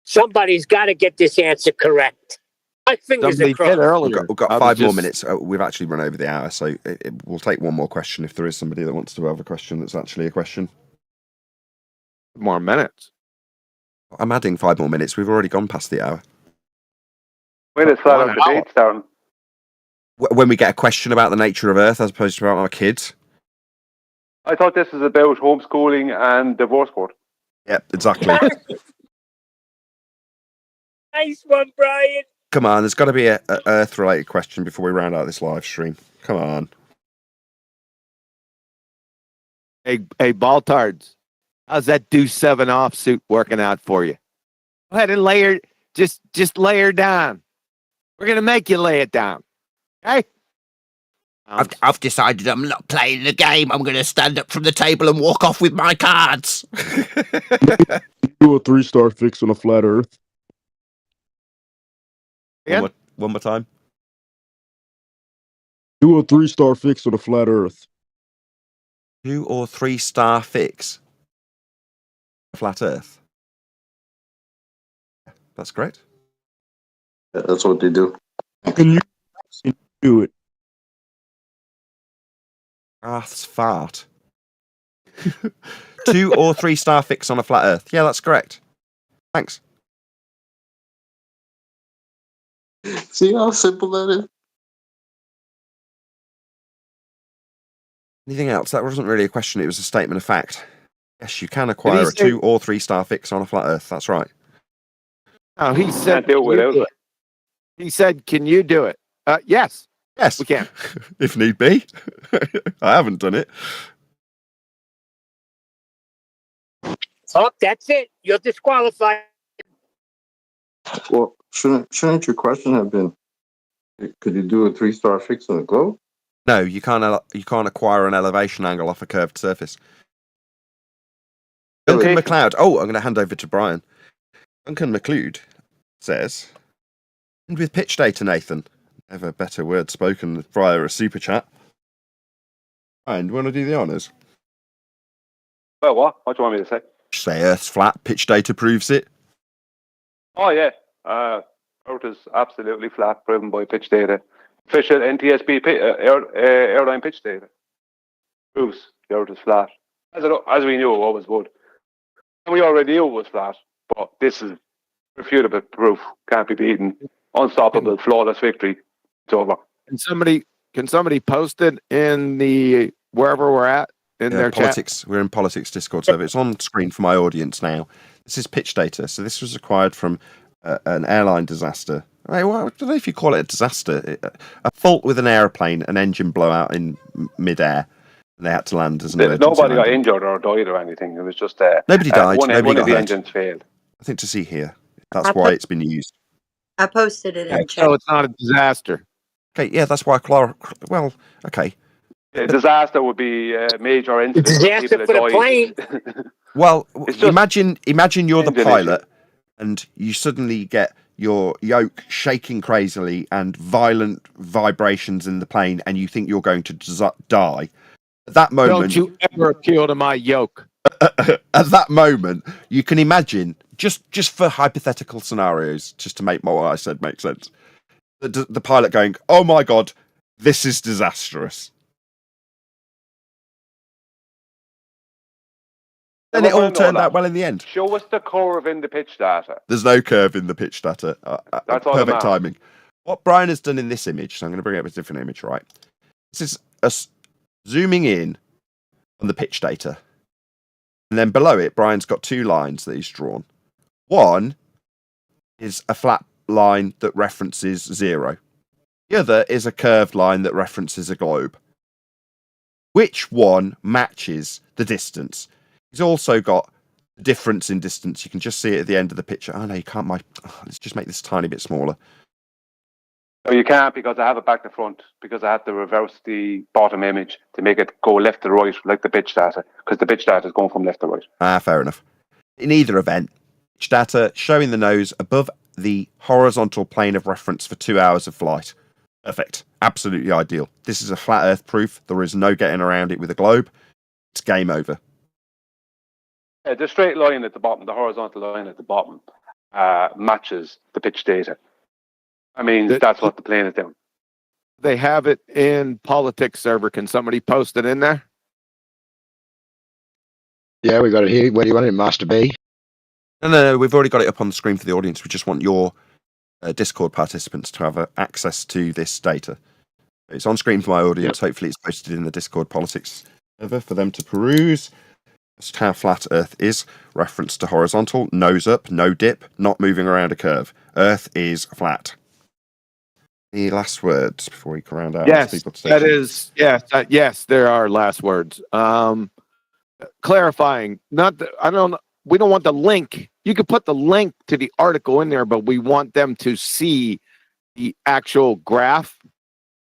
Somebody's got to get this answer correct. My fingers Somebody are crossed. did earlier. We've got I was 5 more just- minutes. We've actually run over the hour, so we'll take one more question if there is somebody that wants to have a question that's actually a question. More minutes. I'm adding 5 more minutes. We've already gone past the hour. When is flat earth debate starting? When we get a question about the nature of Earth as opposed to about our kids. I thought this was about homeschooling and divorce court. Yep, exactly. Nice one, Brian. Come on, there's got to be a Earth-related question before we round out this live stream. Come on. Hey, Baltards, how's that do 7 offsuit working out for you? Go ahead and lay her, just lay her down. We're gonna make you lay it down. Okay? I've decided I'm not playing the game. I'm going to stand up from the table and walk off with my cards. Do a 3-star fix on a flat Earth. One more time. Do a 3-star fix on a flat Earth. 2 or 3-star fix. Flat Earth. That's great. Yeah, that's what they do. Can you do it? Earth's fart. 2 or 3-star fix on a flat Earth. Yeah, that's correct. Thanks. See how simple that is? Anything else? That wasn't really a question. It was a statement of fact. Yes, you can acquire a 2 or 3-star fix on a flat Earth. That's right. Oh, he said, do it without do it. He said, "Can you do it?" Yes. Yes, we can. If need be. I haven't done it. Oh, that's it. You're disqualified. Well, shouldn't your question have been, could you do a 3-star fix on the globe? No, you can't acquire an elevation angle off a curved surface. Duncan McLeod. Oh, I'm going to hand over to Brian. Duncan McLeod says, "And with pitch data, Nathan." Never better word spoken via a super chat. Brian, do you want to do the honours? Well, what? What do you want me to say? Say Earth's flat. Pitch data proves it. Oh, yeah. Earth is absolutely flat, proven by pitch data. Official NTSB airline pitch data proves the Earth is flat. As we knew, it always would. And we already knew it was flat, but this is refutable proof. Can't be beaten. Unstoppable, flawless victory. It's over. Can somebody post it in the wherever we're at in their politics. chat? We're in politics Discord server. It's on screen for my audience now. This is pitch data. So this was acquired from an airline disaster. I don't know if you call it a disaster. A fault with an airplane, an engine blowout in midair. And they had to land as an emergency Nobody got landing. injured or died or anything. It was just Nobody died. One Nobody of got the hurt. engines failed. I think to see here. That's I why put- it's been used. I posted it in chat. So it's not a disaster. Okay, yeah, that's why well, okay. A disaster would be a major incident. Disaster People for the died. plane. Well, It's just imagine you're the engine pilot and you suddenly get your yoke shaking crazily and violent vibrations in the plane and you think you're going to die. At that moment, Don't you ever appeal to my yoke. at that moment, you can imagine, just for hypothetical scenarios, just to make what I said make sense, the pilot going, "Oh my God, this is disastrous." Then it all turned out well in the end. Show us the curve in the pitch data. There's no curve in the pitch data. That's all that Perfect matters. timing. What Brian has done in this image, so I'm going to bring up a different image, right? This is us zooming in on the pitch data. And then below it, Brian's got 2 lines that he's drawn. One is a flat line that references 0. The other is a curved line that references a globe. Which one matches the distance? He's also got the difference in distance. You can just see it at the end of the picture. Oh no, you can't. Let's just make this a tiny bit smaller. No, you can't because I have it back to front because I have to reverse the bottom image to make it go left to right like the pitch data because the pitch data is going from left to right. Fair enough. In either event, pitch data showing the nose above the horizontal plane of reference for 2 hours of flight. Perfect. Absolutely ideal. This is a flat Earth proof. There is no getting around it with a globe. It's game over. The straight line at the bottom, the horizontal line at the bottom, matches the pitch data. I mean, that's what the plane is doing. They have it in politics server. Can somebody post it in there? Yeah, we got it here. Where do you want it, Master B? No, we've already got it up on the screen for the audience. We just want your Discord participants to have access to this data. It's on screen for my audience. Yep. Hopefully it's posted in the Discord politics server for them to peruse. Just how flat Earth is. Reference to horizontal, nose up, no dip, not moving around a curve. Earth is flat. The last words before we can round out. Yes, that is, yes, there are last words. Clarifying, we don't want the link. You could put the link to the article in there, but we want them to see the actual graph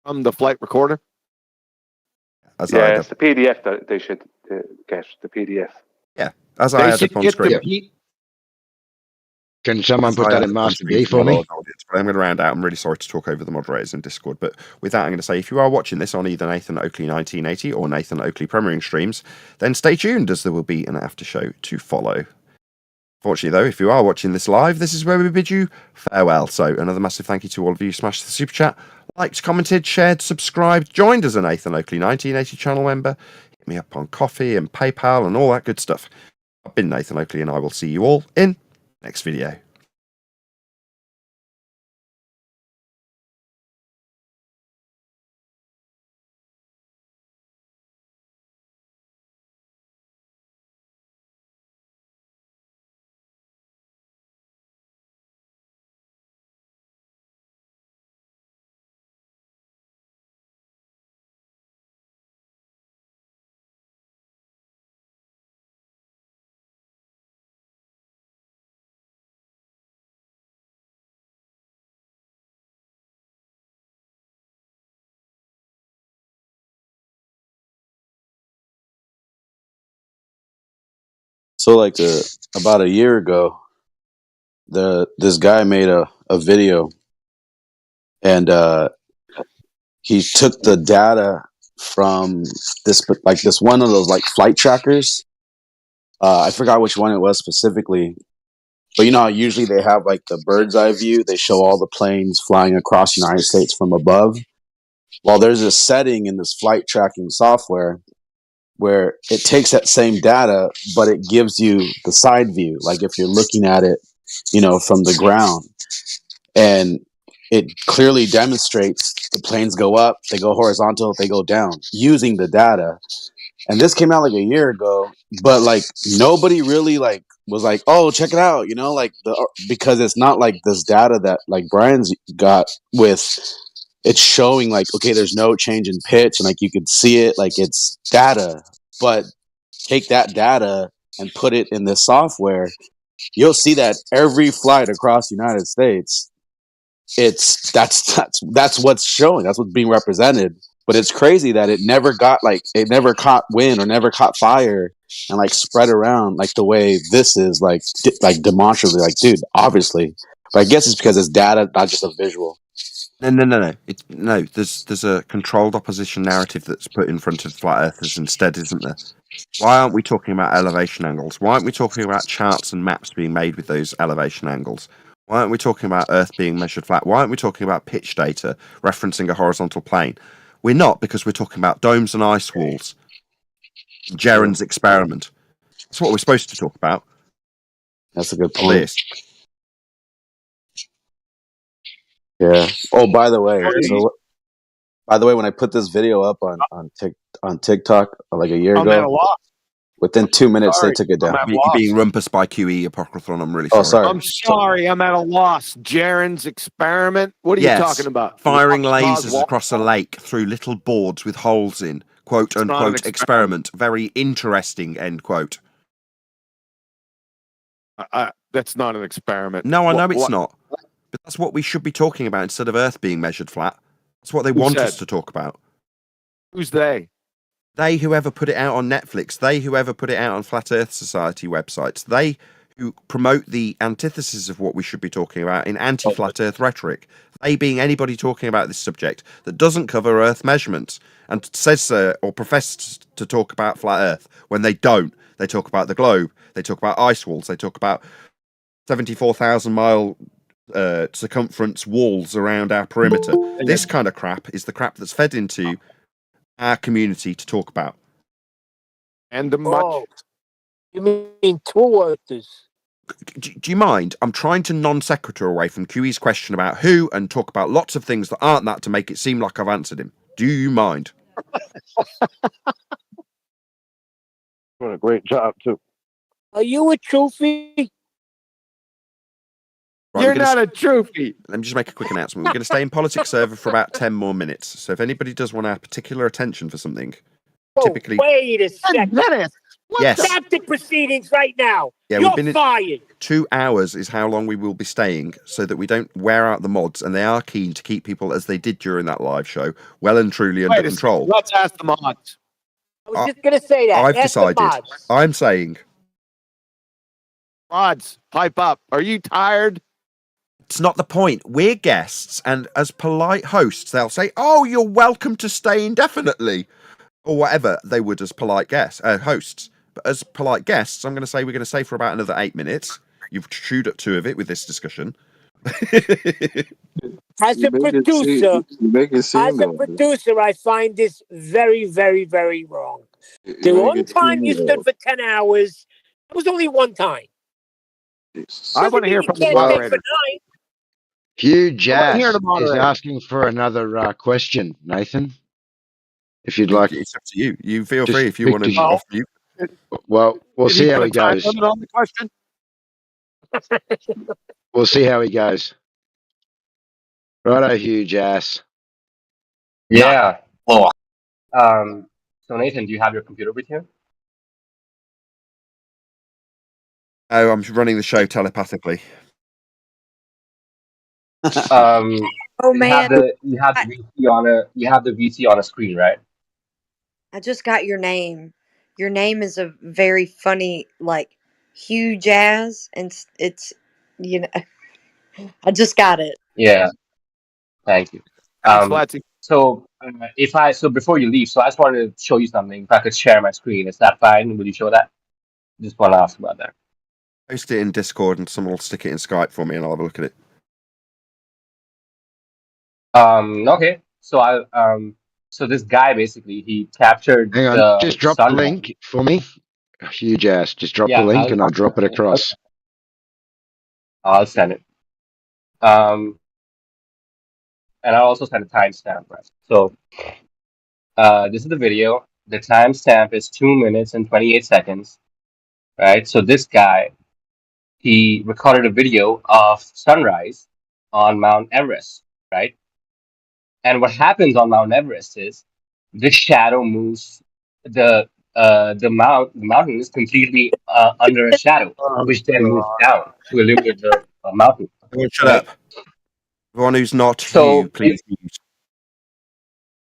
from the flight recorder. It's the PDF that they should get, the PDF. Yeah, as I had up on screen. Can someone put that in Master B for me? I'm going to round out. I'm really sorry to talk over the moderators in Discord, but with that, I'm going to say if you are watching this on either Nathan Oakley 1980 or Nathan Oakley Premiering streams, then stay tuned as there will be an after show to follow. Fortunately, though, if you are watching this live, this is where we bid you farewell. So another massive thank you to all of you who smashed the super chat, liked, commented, shared, subscribed, joined as a Nathan Oakley 1980 channel member, hit me up on Coffee and PayPal and all that good stuff. I've been Nathan Oakley, and I will see you all in next video. So like about a year ago, this guy made a video, and he took the data from this one of those like flight trackers. I forgot which one it was specifically, but you know how usually they have like the bird's eye view. They show all the planes flying across the United States from above. Well, there's a setting in this flight tracking software where it takes that same data, but it gives you the side view, like if you're looking at it, you know, from the ground. And it clearly demonstrates the planes go up, they go horizontal, they go down, using the data. And this came out like a year ago, but like nobody really like was like, oh, check it out, you know, like because it's not like this data that like Brian's got with. It's showing like, okay, there's no change in pitch, and like you can see it, like it's data. But take that data and put it in this software, you'll see that every flight across the United States, that's what's showing, that's what's being represented. But it's crazy that it never caught wind or never caught fire and like spread around like the way this is like demonstrably, like, dude, obviously. But I guess it's because it's data, not just a visual. No. There's a controlled opposition narrative that's put in front of flat earthers instead, isn't there? Why aren't we talking about elevation angles? Why aren't we talking about charts and maps being made with those elevation angles? Why aren't we talking about Earth being measured flat? Why aren't we talking about pitch data referencing a horizontal plane? We're not, because we're talking about domes and ice walls. Geron's experiment. That's what we're supposed to talk about. That's a good point. Yeah. Oh, by the way, when I put this video up on TikTok like a year ago, within 2 minutes they took it down. You're being rumpus by QE Apocryphon. I'm really sorry. Oh, sorry. I'm sorry. I'm at a loss. Geron's experiment. What are you talking about? Firing lasers across a lake through little boards with holes in. Quote unquote experiment. Very interesting. End quote. That's not an experiment. No, I know it's not. But that's what we should be talking about instead of Earth being measured flat. That's what they want us said? to talk about. Who's they? They whoever put it out on Netflix, they whoever put it out on Flat Earth Society websites, they who promote the antithesis of what we should be talking about in anti-flat Earth rhetoric, they being anybody talking about this subject that doesn't cover Earth measurements and says or professes to talk about flat Earth when they don't. They talk about the globe, they talk about ice walls, they talk about 74,000 mile circumference walls around our perimeter. This kind of crap is the crap that's fed into our community to talk about. And the much. Oh, you mean two Earthers? Do you mind? I'm trying to non sequitur away from QE's question about who and talk about lots of things that aren't that to make it seem like I've answered him. Do you mind? Doing a great job too. Are you a trophy? Right, You're not a trophy. Let me just make a quick announcement. We're going to stay in Politics Server for about 10 more minutes. So if anybody does want our particular attention for something, typically. Wait a second. Yes. Stop the proceedings right now. Yeah, You're we've been fired. 2 hours is how long we will be staying so that we don't wear out the mods, and they are keen to keep people, as they did during that live show, well and truly under control. Let's ask the mods. I was just going to say that. I've Ask the decided. mods. I'm saying. Mods, pipe up. Are you tired? It's not the point. We're guests, and as polite hosts, they'll say, "Oh, you're welcome to stay indefinitely," or whatever they would as polite guests, hosts. But as polite guests, I'm going to say we're going to stay for about another 8 minutes. You've chewed up 2 of it with this discussion. As a producer, I find this very, very, very wrong. The one time you stood for 10 hours, it was only one time. I want to hear from the moderator. Hugh Jazz hear the is moderator. asking for another question, Nathan. If you'd like, it's up to you. You feel Just free if you want to because- offer you. Well, we'll Did see he how put he a time goes. limit on the question? We'll see how he goes. Righto, Hugh Jazz. Yeah. So Nathan, do you have your computer with you? Oh, I'm running the show telepathically. Oh You have man, you have the VC on a screen, right? I just got your name. Your name is a very funny, like, Hugh Jazz, and it's you know, I just got it. Yeah. Thank you. So before you leave, so I just wanted to show you something. If I could share my screen, is that fine? Would you show that? Just want to ask about that. Post it in Discord, and someone will stick it in Skype for me, and I'll have a look at it. Okay. So this guy basically he captured. Hang on, the just drop the sunrise. link for me. Hugh Jazz, just drop Yeah, the link and I'll drop it across. I'll send it. And I'll also send a timestamp, right? So, this is the video. The timestamp is 2 minutes and 28 seconds, right? So this guy, he recorded a video of sunrise on Mount Everest, right? And what happens on Mount Everest is the shadow moves. The mountain is completely under a shadow, which then moves down to illuminate the mountain. Shut up. Everyone who's not So you, please.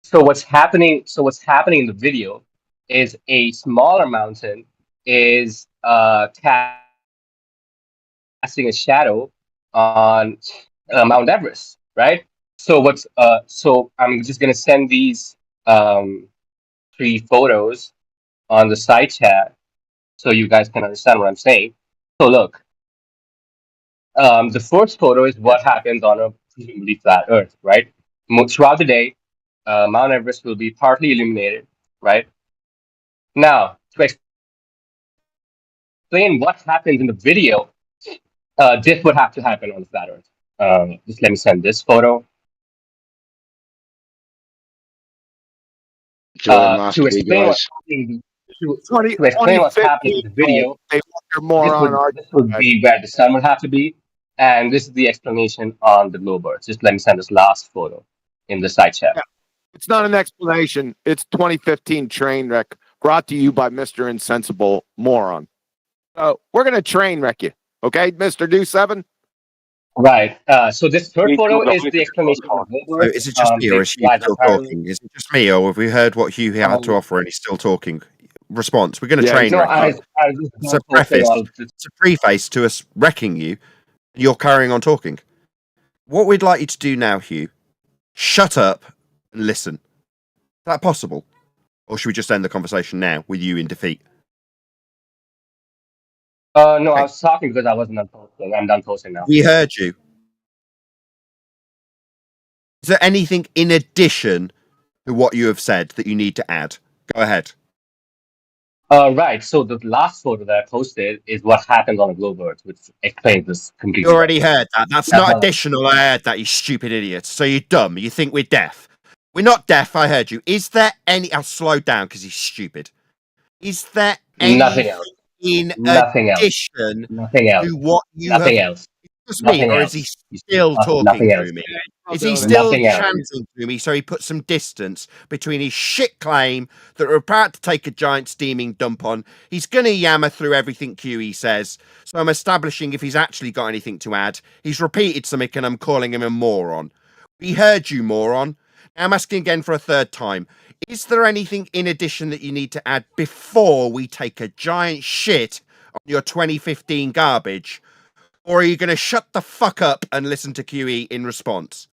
So what's happening? So what's happening in the video is a smaller mountain is casting a shadow on Mount Everest, right? So so I'm just gonna send these 3 photos on the side chat so you guys can understand what I'm saying. So look, the first photo is what happens on a presumably flat Earth, right? Throughout the day, Mount Everest will be partly illuminated, right? Now, to explain what happens in the video, this would have to happen on the flat Earth. Just let me send this photo. To explain what's happening, to explain what's happening in the video, this would be where the sun would have to be, and this is the explanation on the globe Earth. Just let me send this last photo in the side chat. Yeah. It's not an explanation. It's 2015 train wreck brought to you by Mr. Insensible Moron. We're going to train wreck you. Okay, Mr. Do 7? Right. So this third photo is the explanation of the So Goldberg. is it just me, or is Hugh Guys still apparently. talking? Is it just me, or have we heard what Hugh had to offer and he's still talking? Response: we're going to train No, wreck I you. just It's a posted preface. all of this. It's a preface to us wrecking you. And you're carrying on talking. What we'd like you to do now, Hugh, shut up and listen. Is that possible? Or should we just end the conversation now with you in defeat? No, I was talking because I wasn't done posting. I'm done posting now. We heard you. Is there anything in addition to what you have said that you need to add? Go ahead. Right. So the last photo that I posted is what happens on a globe Earth, which explains this completely. You already heard that. That's That's not all. additional. I heard that, you stupid idiot. So you're dumb. You think we're deaf. We're not deaf. I heard you. Is there any... I'll slow down because he's stupid. Is there Nothing anything else. in Nothing else. addition Nothing else. to what you Nothing have... else. Just me, Nothing or else. is he still talking Nothing else. through me? Is he still Nothing else. chanting through me so he puts some distance between his shit claim that we're about to take a giant steaming dump on? He's going to yammer through everything QE says, so I'm establishing if he's actually got anything to add. He's repeated something and I'm calling him a moron. We heard you, moron. Now I'm asking again for a third time. Is there anything in addition that you need to add before we take a giant shit on your 2015 garbage? Or are you going to shut the fuck up and listen to QE in response?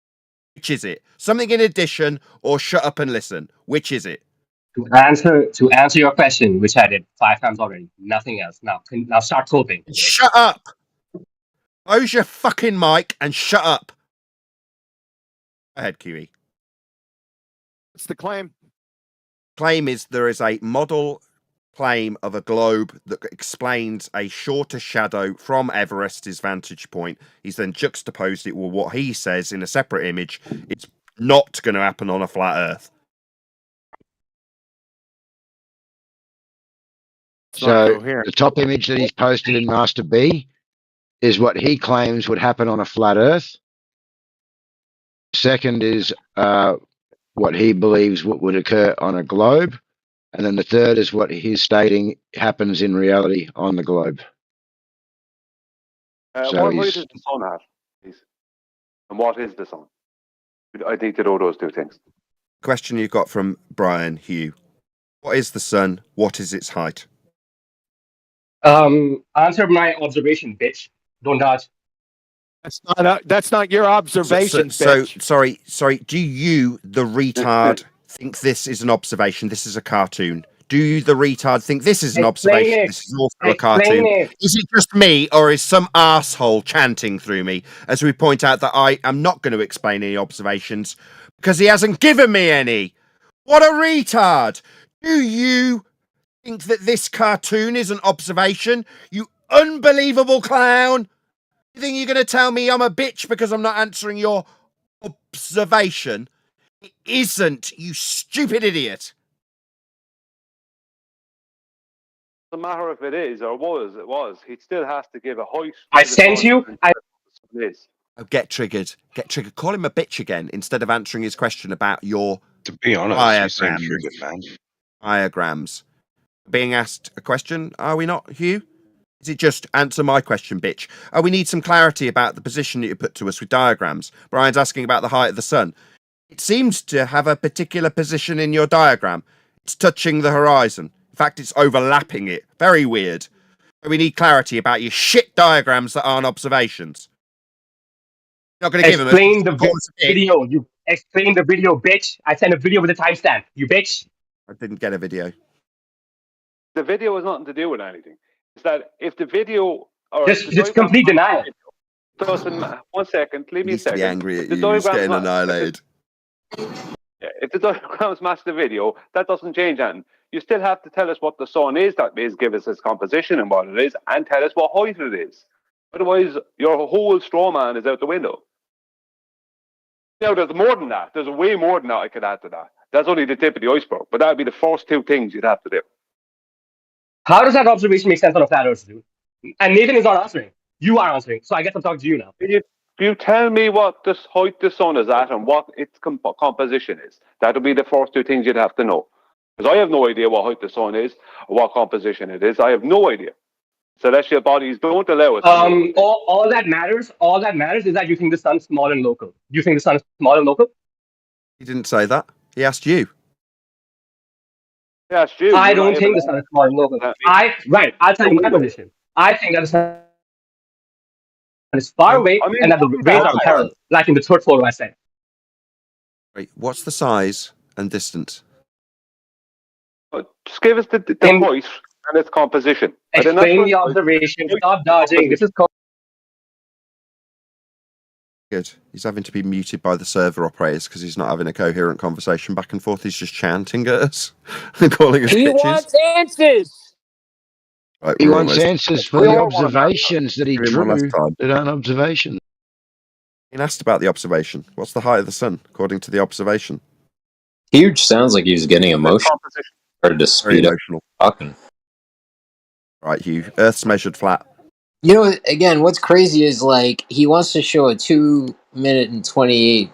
Which is it? Something in addition or shut up and listen? Which is it? To answer your question, which I did 5 times already. Nothing else. Now start coping. Shut up. Close your fucking mic and shut up. Go ahead, QE. What's the claim? Claim is there is a model claim of a globe that explains a shorter shadow from Everest's vantage point. He's then juxtaposed it with what he says in a separate image. It's not going to happen on a flat Earth. So the top image that he's posted in Master B is what he claims would happen on a flat Earth. Second is what he believes what would occur on a globe. And then the third is what he's stating happens in reality on the globe. So What height is the sun at, please? And what is the sun? I need to know those two things. Question you got from Brian Hugh. What is the sun? What is its height? Answer my observation, bitch. Don't dodge. That's not your observation, bitch. Sorry. Do you, the retard, think this is an observation? This is a cartoon. Do you, the retard, think this is an observation? This is also a cartoon. Is it just me, or is some asshole chanting through me as we point out that I am not going to explain any observations because he hasn't given me any? What a retard! Do you think that this cartoon is an observation? You unbelievable clown! You think you're going to tell me I'm a bitch because I'm not answering your observation? It isn't, you stupid idiot. No matter if it is or it was, he still has to give a height. I sent you. Oh, get triggered. Get triggered. Call him a bitch again instead of answering his question about your To be honest, you seem triggered, man. diagrams. Being asked a question, are we not, Hugh? Is it just answer my question, bitch? Oh, we need some clarity about the position that you put to us with diagrams. Brian's asking about the height of the sun. It seems to have a particular position in your diagram. It's touching the horizon. In fact, it's overlapping it. Very weird. We need clarity about your shit diagrams that aren't observations. You're not going to give them Explain the video. You explain the video, bitch. I sent a video with a timestamp. You bitch. I didn't get a video. The video has nothing to do with anything. It's that if the video or Just complete denial. Doesn't matter. 1 second. Leave me a He's to second. be angry at The you. He's diagrams getting annihilated. If the diagrams match the video, that doesn't change anything. You still have to tell us what the sun is, that is, give us its composition and what it is, and tell us what height it is. Otherwise, your whole straw man is out the window. Now, there's more than that. There's way more than that I could add to that. That's only the tip of the iceberg, but that would be the first two things you'd have to do. How does that observation make sense on a flat Earth, dude? And Nathan is not answering. You are answering. So I guess I'm talking to you now. You tell me what the height the sun is at and what its composition is. That'll be the first two things you'd have to know. Because I have no idea what height the sun is or what composition it is. I have no idea. Celestial bodies don't allow us. All that matters is that you think the sun is small and local. Do you think the sun is small and local? He didn't say that. He asked you. He asked you. I You're not don't able think to the sun is small and local. answer. I'll tell you my position. I think that the sun is far away I mean, and that the rays are parallel, like in the third photo I said. Wait, what's the size and distance? Just give us the height and its composition. Explain the observation. Stop dodging. This is called. Good. He's having to be muted by the server operators because he's not having a coherent conversation back and forth. He's just chanting at us and calling us He bitches. wants answers. Right, He we're wants almost- answers for the observations that he Give him one last drew time. that aren't observations. He asked about the observation. What's the height of the sun according to the observation? Huge sounds like he was getting emotional. Started to Very speed up emotional. talking. Right, Hugh. Earth's measured flat. You know, again, what's crazy is like he wants to show a 2 minute and 28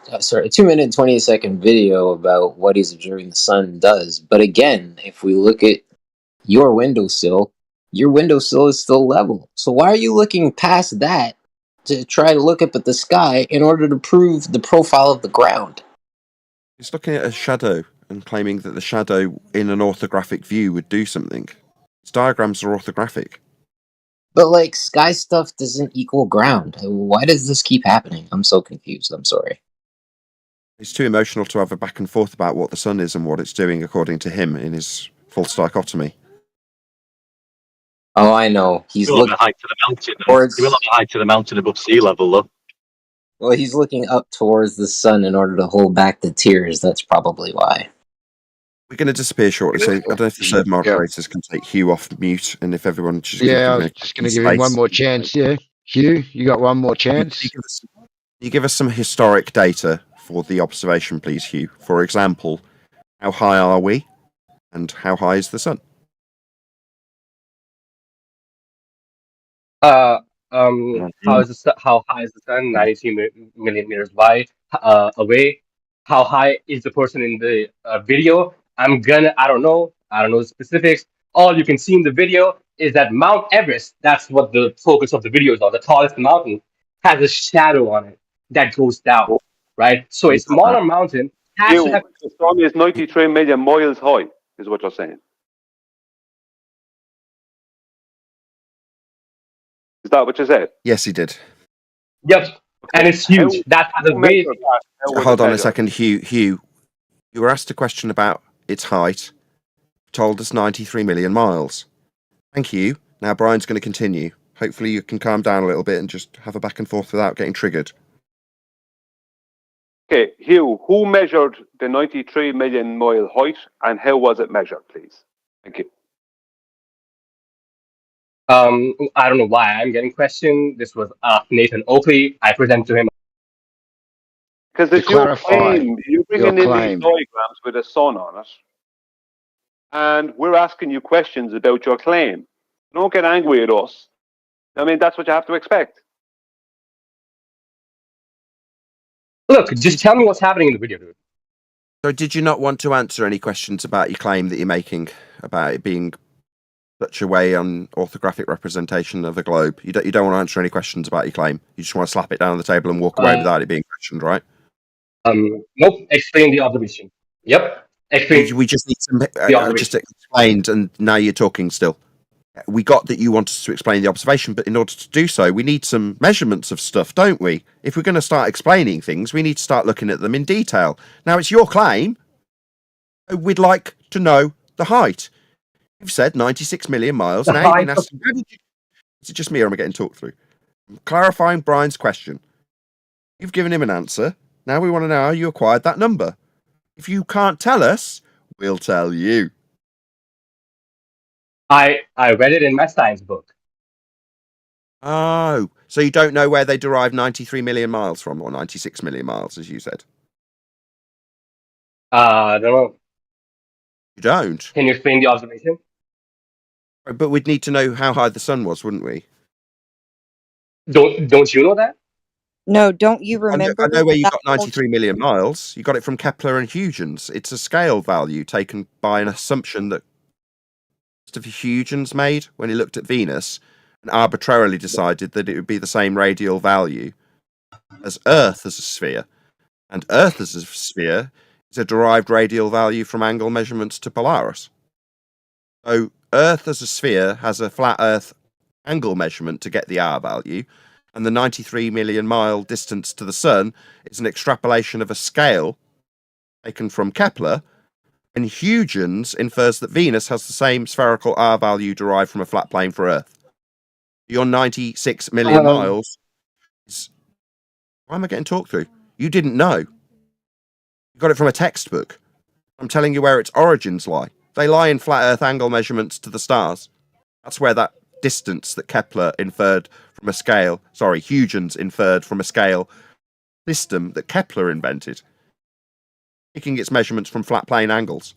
second video about what he's observing the sun does. But again, if we look at your windowsill is still level. So why are you looking past that to try to look up at the sky in order to prove the profile of the ground? He's looking at a shadow and claiming that the shadow in an orthographic view would do something. His diagrams are orthographic. But like sky stuff doesn't equal ground. Why does this keep happening? I'm so confused. I'm sorry. He's too emotional to have a back and forth about what the sun is and what it's doing according to him in his false dichotomy. Oh, I know. He's Still on looking the height to the mountain. towards. Still on the height to the mountain above sea level, though. Well, he's looking up towards the sun in order to hold back the tears. That's probably why. We're going to disappear shortly, so I don't know if the server moderators can take Hugh off mute, and if everyone just Yeah, I was just going to give him one more chance. Yeah, Hugh, you got one more chance. Can you give us some historic data for the observation, please, Hugh? For example, how high are we, and how high is the sun? How high is the sun? 93 million meters away. How high is the person in the video? I don't know the specifics. All you can see in the video is that Mount Everest, that's what the focus of the video is on, the tallest mountain, has a shadow on it that goes down, right? So a smaller mountain has to have... The sun is 93 million miles high, is what you're saying. Is that what you said? Yes, he did. Yep, and it's huge. That's how the way... Hold on a second, Hugh. You were asked a question about its height. Told us 93 million miles. Thank you. Now Brian's going to continue. Hopefully you can calm down a little bit and just have a back and forth without getting triggered. Okay, Hugh, who measured the 93 million mile height and how was it measured, please? Thank you. I don't know why I'm getting questioned. This was Nathan Oakley. I presented to him. Because it's your claim. You're bringing in these diagrams with a sun on it. And we're asking you questions about your claim. Don't get angry at us. I mean, that's what you have to expect. Look, just tell me what's happening in the video, dude. So did you not want to answer any questions about your claim that you're making about it being such a way on orthographic representation of the globe? You don't want to answer any questions about your claim. You just want to slap it down on the table and walk away without it being questioned, right? Nope. Explain the observation. Yep. We just need some just explained, and now you're talking still. We got that you want us to explain the observation, but in order to do so, we need some measurements of stuff, don't we? If we're going to start explaining things, we need to start looking at them in detail. Now, it's your claim. We'd like to know the height. You've said 96 million miles. Now you've been asked, is it just me or am I getting talked through? I'm clarifying Brian's question. You've given him an answer. Now we want to know how you acquired that number. If you can't tell us, we'll tell you. I read it in my science book. Oh, so you don't know where they derive 93 million miles from, or 96 million miles, as you said? I don't know. You don't? Can you explain the observation? But we'd need to know how high the sun was, wouldn't we? Don't you know that? No, don't you remember? I know where you got 93 million miles. You got it from Kepler and Huygens. It's a scale value taken by an assumption that Christopher Huygens made when he looked at Venus and arbitrarily decided that it would be the same radial value as Earth as a sphere. And Earth as a sphere is a derived radial value from angle measurements to Polaris. So Earth as a sphere has a flat Earth angle measurement to get the R value, and the 93 million mile distance to the Sun is an extrapolation of a scale taken from Kepler, and Huygens infers that Venus has the same spherical R value derived from a flat plane for Earth. Your 96 million miles is... Why am I getting talked through? You didn't know. You got it from a textbook. I'm telling you where its origins lie. They lie in flat Earth angle measurements to the stars. That's where that distance that Kepler inferred from a scale, Huygens inferred from a scale system that Kepler invented, taking its measurements from flat plane angles.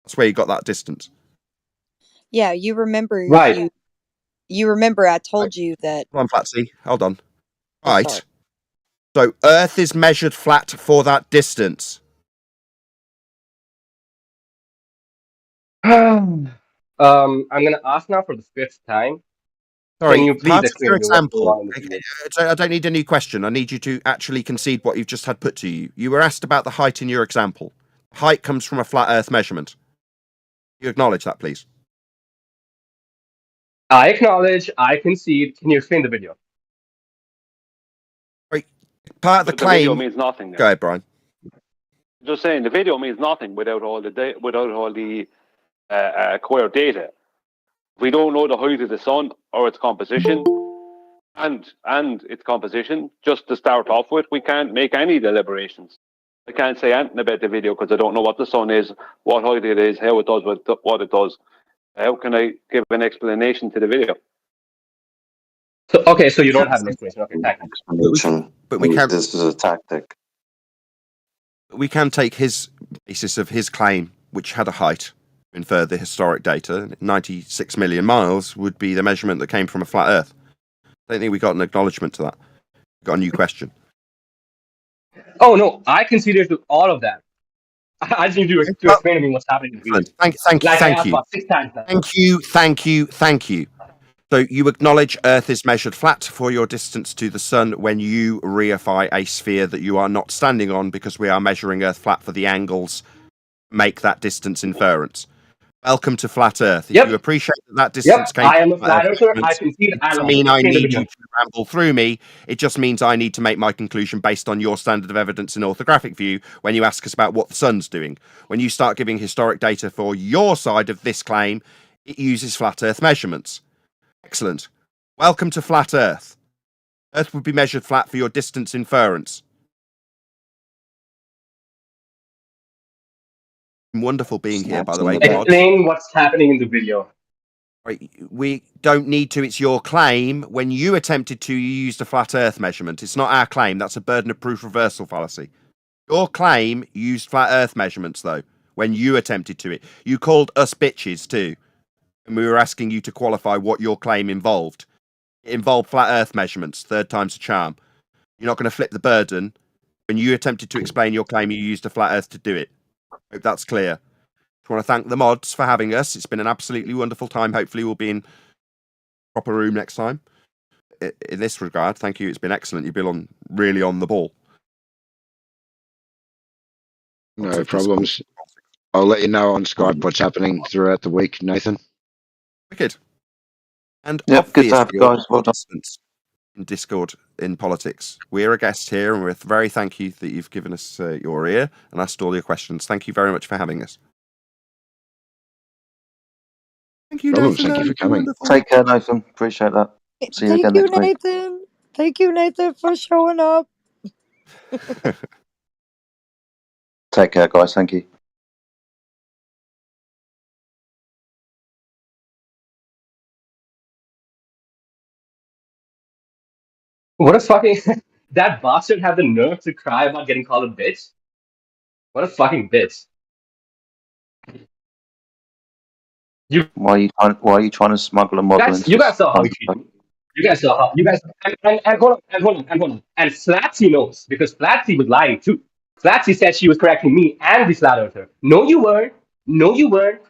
That's where you got that distance. Yeah, you remember Right. you remember I told you that. Hold on, Flatsy. Hold on. Right. So Earth is measured flat for that distance. I'm gonna ask now for the 5th time. Sorry, Can you please part of your explain to me what's going example. on in the video? I don't need a new question. I need you to actually concede what you've just had put to you. You were asked about the height in your example. Height comes from a flat Earth measurement. You acknowledge that, please. I acknowledge, I concede. Can you explain the video? Right. Part of the The claim. video means nothing. Go ahead, Brian. Just saying, the video means nothing without all the acquired data. If we don't know the height of the sun or its composition, and its composition, just to start off with, we can't make any deliberations. I can't say anything about the video because I don't know what the sun is, what height it is, how it does what it does. How can I give an explanation to the video? So, okay, so you don't have an explanation. Okay, thank you. But we can. This is a tactic. We can take his basis of his claim, which had a height, infer the historic data. 96 million miles would be the measurement that came from a flat Earth. I don't think we got an acknowledgement to that. We got a new question. Oh no, I conceded to all of that. I just need you to explain to me what's happening in the video. Thank you. I asked about 6 times now. Thank you. So you acknowledge Earth is measured flat for your distance to the Sun when you reify a sphere that you are not standing on, because we are measuring Earth flat for the angles make that distance inference. Welcome to Flat Earth. If you appreciate that distance came I am a from flat Earth, earther. it I concede. doesn't mean I need you to ramble through me. It just means I need to make my conclusion based on your standard of evidence in orthographic view when you ask us about what the Sun's doing. When you start giving historic data for your side of this claim, it uses flat Earth measurements. Excellent. Welcome to Flat Earth. Earth would be measured flat for your distance inference. Wonderful being here, by the way. Explain what's happening in the video. Right, we don't need to. It's your claim. When you attempted to, you used a flat Earth measurement. It's not our claim. That's a burden of proof reversal fallacy. Your claim used flat Earth measurements, though, when you attempted to it. You called us bitches, too. And we were asking you to qualify what your claim involved. It involved flat Earth measurements. 3rd time's a charm. You're not going to flip the burden. When you attempted to explain your claim, you used a flat Earth to do it. Hope that's clear. I want to thank the mods for having us. It's been an absolutely wonderful time. Hopefully we'll be in proper room next time. In this regard, thank you. It's been excellent. You've been really on the ball. No problems. I'll let you know on Skype what's happening throughout the week, Nathan. Wicked. And Yep, good to have obviously, you guys. Well done. in Discord in politics. We're a guest here, and we're very thank you that you've given us your ear and asked all your questions. Thank you very much for having us. Thank you, Problems. Nathan. Thank you for coming. Take care, Nathan. Appreciate that. See you again next week. Nathan. Thank you, Nathan, for showing up. Take care, guys. Thank you. What a fucking... that bastard had the nerve to cry about getting called a bitch? What a fucking bitch. Why are you trying to smuggle a model into You guys this saw how he country? treated me. You guys saw how... You guys... And hold on. And Flatsy knows, because Flatsy was lying too. Flatsy said she was correcting me and the flat earther. No, you weren't. No, you weren't.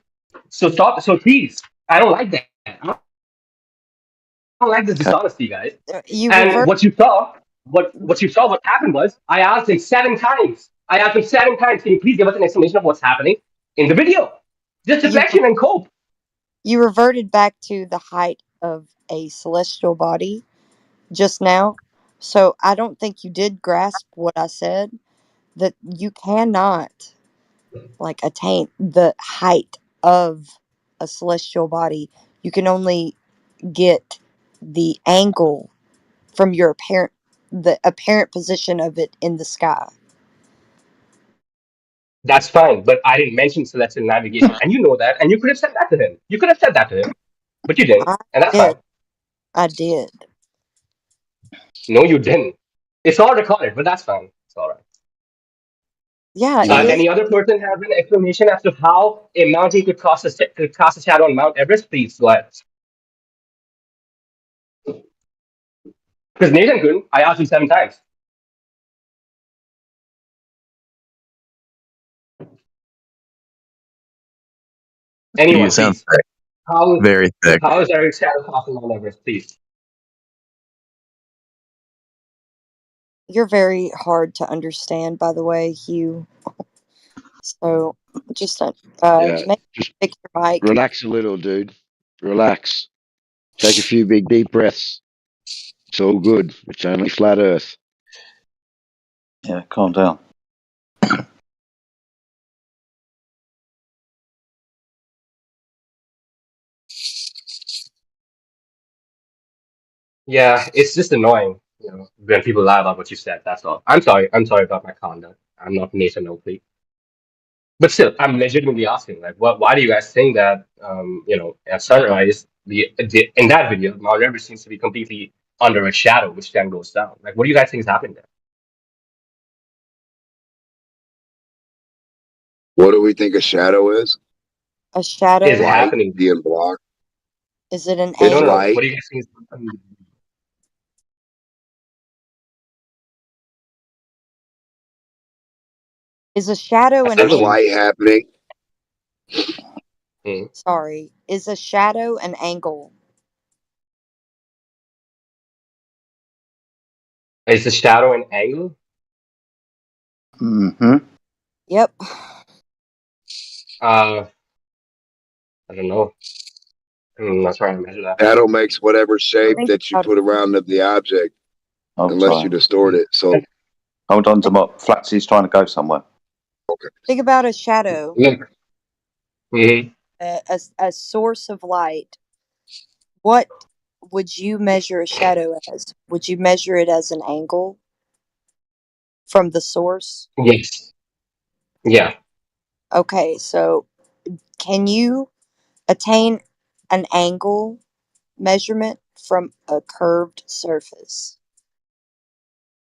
So stop. So please. I don't like that. don't like this dishonesty, guys. You And revert. what what happened was, I asked him 7 times. Can you please give us an explanation of what's happening in the video? Just You deflection and cope. you reverted back to the height of a celestial body just now. So I don't think you did grasp what I said, that you cannot like attain the height of a celestial body. You can only get the angle from the apparent position of it in the sky. That's fine, but I didn't mention celestial navigation, and you know that, and you could have said that to him. But you didn't, I and that's did. fine. I did. No, you didn't. It's all recorded, but that's fine. It's all right. Yeah, it is. Any other person have an explanation as to how a mountain could cast a shadow on Mount Everest? Please go ahead. Because Nathan couldn't. I asked him 7 times. Anyone, You sound please. How very thick. how is Eric shadow casting on Everest? Please. You're very hard to understand, by the way, Hugh. So just Yeah, maybe just fix your mic. relax a little, dude. Relax. Take a few big deep breaths. It's all good. It's only flat Earth. Yeah, calm down. Yeah, it's just annoying, when people lie about what you said. That's all. I'm sorry. I'm sorry about my conduct. I'm not Nathan Oakley. But still, I'm legitimately asking, like, why do you guys think that, at sunrise, in that video, Mount Everest seems to be completely under a shadow, which then goes down? Like, what do you guys think is happening there? What do we think a shadow is? A shadow Is happening? Being blocked. Is it an It's No, no, no. light. What do you guys think is happening? Is a shadow an There's angle? light happening. Sorry. Is a shadow an angle? Is the shadow an angle? Mm-hmm. Yep. I don't know. I'm not trying to measure that. Shadow makes whatever shape Think that you about put around the object, I'll unless try. you distort it. So Hold on to my Flatsy's trying to go somewhere. Think about a shadow, Look. Mhm. a source of light. What would you measure a shadow as? Would you measure it as an angle from the source? Yes. Yeah. Okay, so can you attain an angle measurement from a curved surface?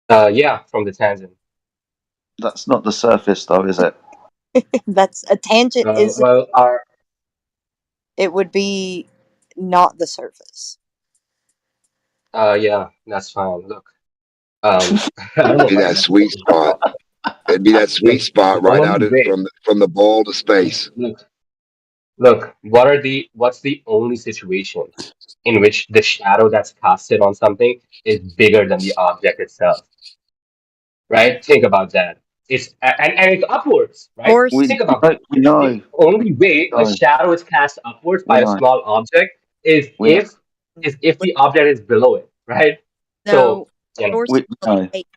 Yeah, from the tangent. That's not the surface, though, is it? That's a tangent. Is Well, it would be not the surface. yeah, that's fine. Look, I don't know be what that you guys sweet spot. It'd be that sweet spot the right only out of, way. from the ball to space. Look, what's the only situation in which the shadow that's casted on something is bigger than the object itself? Right? Think about that. And it's upwards, right? Course. We Think about that. know. The only way a shadow is cast upwards We by a know. small object is We know. if the object is below it, right? No. So, Source We of know. light.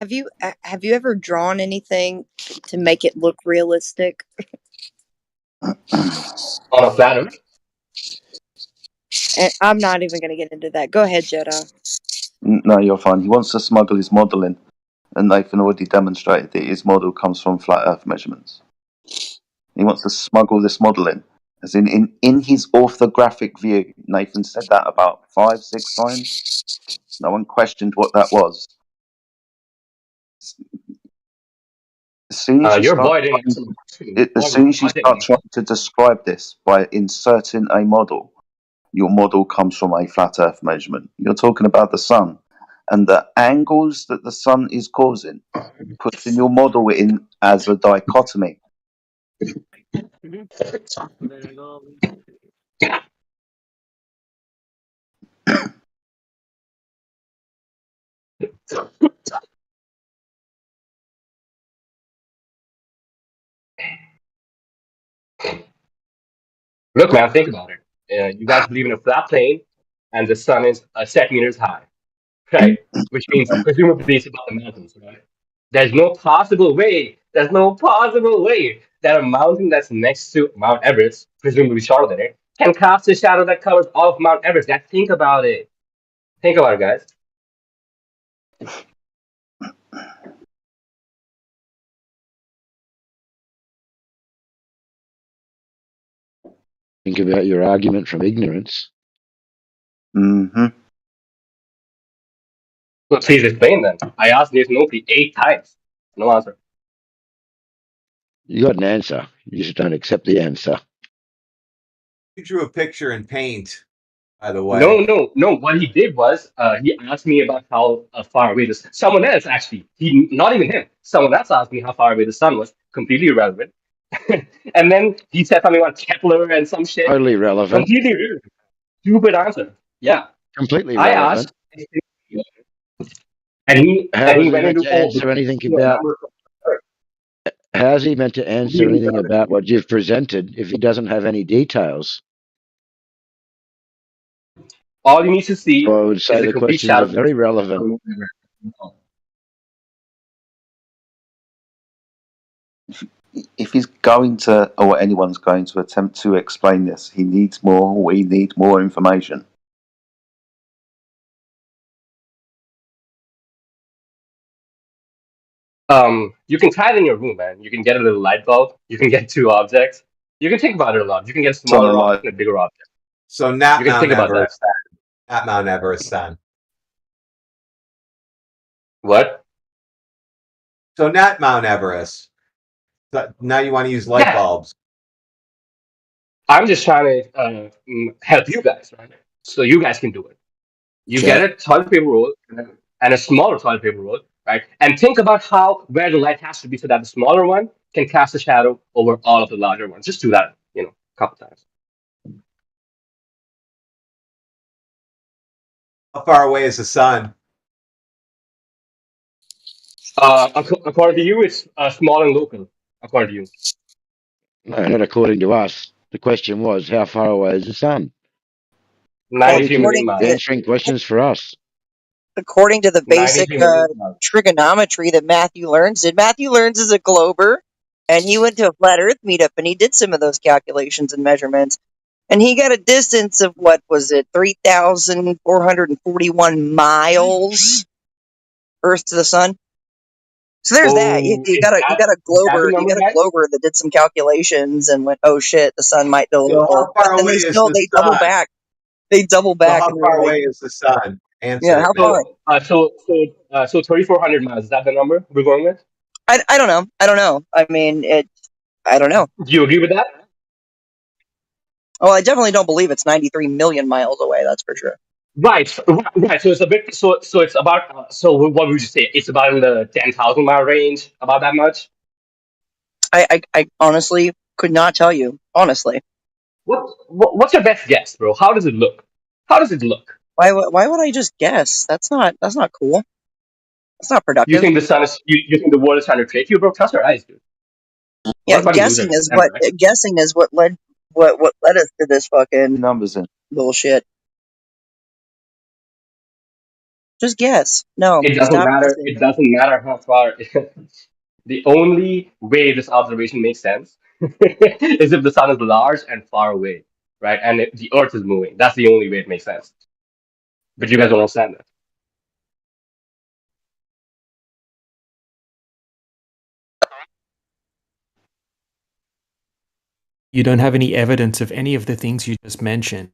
Have you ever drawn anything to make it look realistic? on a flat Earth. I'm not even going to get into that. Go ahead, Jedi. No, you're fine. He wants to smuggle his model in, and Nathan already demonstrated that his model comes from flat Earth measurements. He wants to smuggle this model in, as in his orthographic view. Nathan said that about 5-6 times. No one questioned what that was. As soon as you Your start, boy didn't answer my question. as soon as you start trying to describe this by inserting a model, your model comes from a flat Earth measurement. You're talking about the sun, and the angles that the sun is causing, putting your model in as a dichotomy. Look, man, think about it. You guys believe in a flat plane, and the sun is 7 meters high, right? Which means presumably it's above the mountains, right? There's no possible way. There's no possible way that a mountain that's next to Mount Everest, presumably shorter than it, can cast a shadow that covers all of Mount Everest. Guys, think about it. Think about it, guys. Think about your argument from ignorance. Mm-hmm. Well, please explain then. I asked this Nopi 8 times. No answer. You got an answer. You just don't accept the answer. You drew a picture in paint, by the way. No. What he did was he asked me about how far away this. Someone else actually. Not even him. Someone else asked me how far away the sun was. Completely irrelevant. And then he said something about Kepler and some shit. Totally irrelevant. Completely irrelevant. Stupid answer. Yeah. Completely I irrelevant. asked, and he How is he went meant into to answer anything about? How's he meant to answer anything about what you've presented if he doesn't have any details? All you need to see Well, I would is say the the complete questions are shadow. very relevant. If he's going to, or anyone's going to attempt to explain this, he needs more. We need more information. You can tie it in your room, man. You can get a little light bulb. You can get 2 objects. You can think about it a lot. You can get a smaller object and a bigger object. So not You can Mount think about that. Everest. Not Mount Everest then. What? So not Mount Everest. So now you want to use light bulbs. I'm just trying to help you guys, right? So you guys can do it. You get a toilet paper roll and a smaller toilet paper roll, right? And think about where the light has to be so that the smaller one can cast a shadow over all of the larger ones. Just do that, a couple times. How far away is the sun? According to you, it's small and local. According to you. No, not according to us. The question was, how far away is the sun? 93 million miles. Answering questions for us. According to the basic 93 million miles. trigonometry that Matthew Learns did, Matthew Learns is a glober, and he went to a flat Earth meetup and he did some of those calculations and measurements, and he got a distance of 3,441 miles Earth to the sun. So there's that. You got a glober. You got a glober that did some calculations and went, "Oh shit, the sun might be a little." How far away is the sun? They double back. They double back. So how far away is the sun? Answer. Yeah, how far? So 3,400 miles. Is that the number we're going with? I don't know. I don't know. I mean, I don't know. Do you agree with that? Oh, I definitely don't believe it's 93 million miles away. That's for sure. Right. So it's a bit. So it's about. So what would you say? It's about in the 10,000 mile range. About that much. I honestly could not tell you. Honestly. What's your best guess, bro? How does it look? How does it look? Why would I just guess? That's not cool. That's not productive. You think the sun is? You think the world is trying to trick you, bro? Trust your eyes, dude. Yeah, guessing is what led us to this fucking numbers in bullshit. Just guess. No, it doesn't matter. It doesn't matter how far. The only way this observation makes sense is if the sun is large and far away, right? And the Earth is moving. That's the only way it makes sense. But you guys don't understand that. You don't have any evidence of any of the things you just mentioned.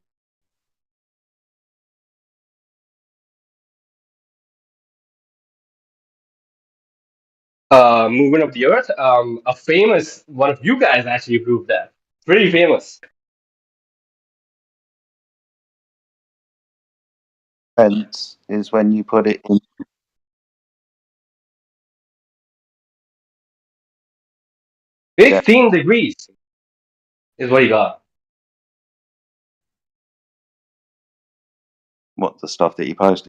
Movement of the Earth. A famous one of you guys actually proved that. Pretty famous. Hence is when you put it in. 15 degrees is what you got. What, the stuff that you posted?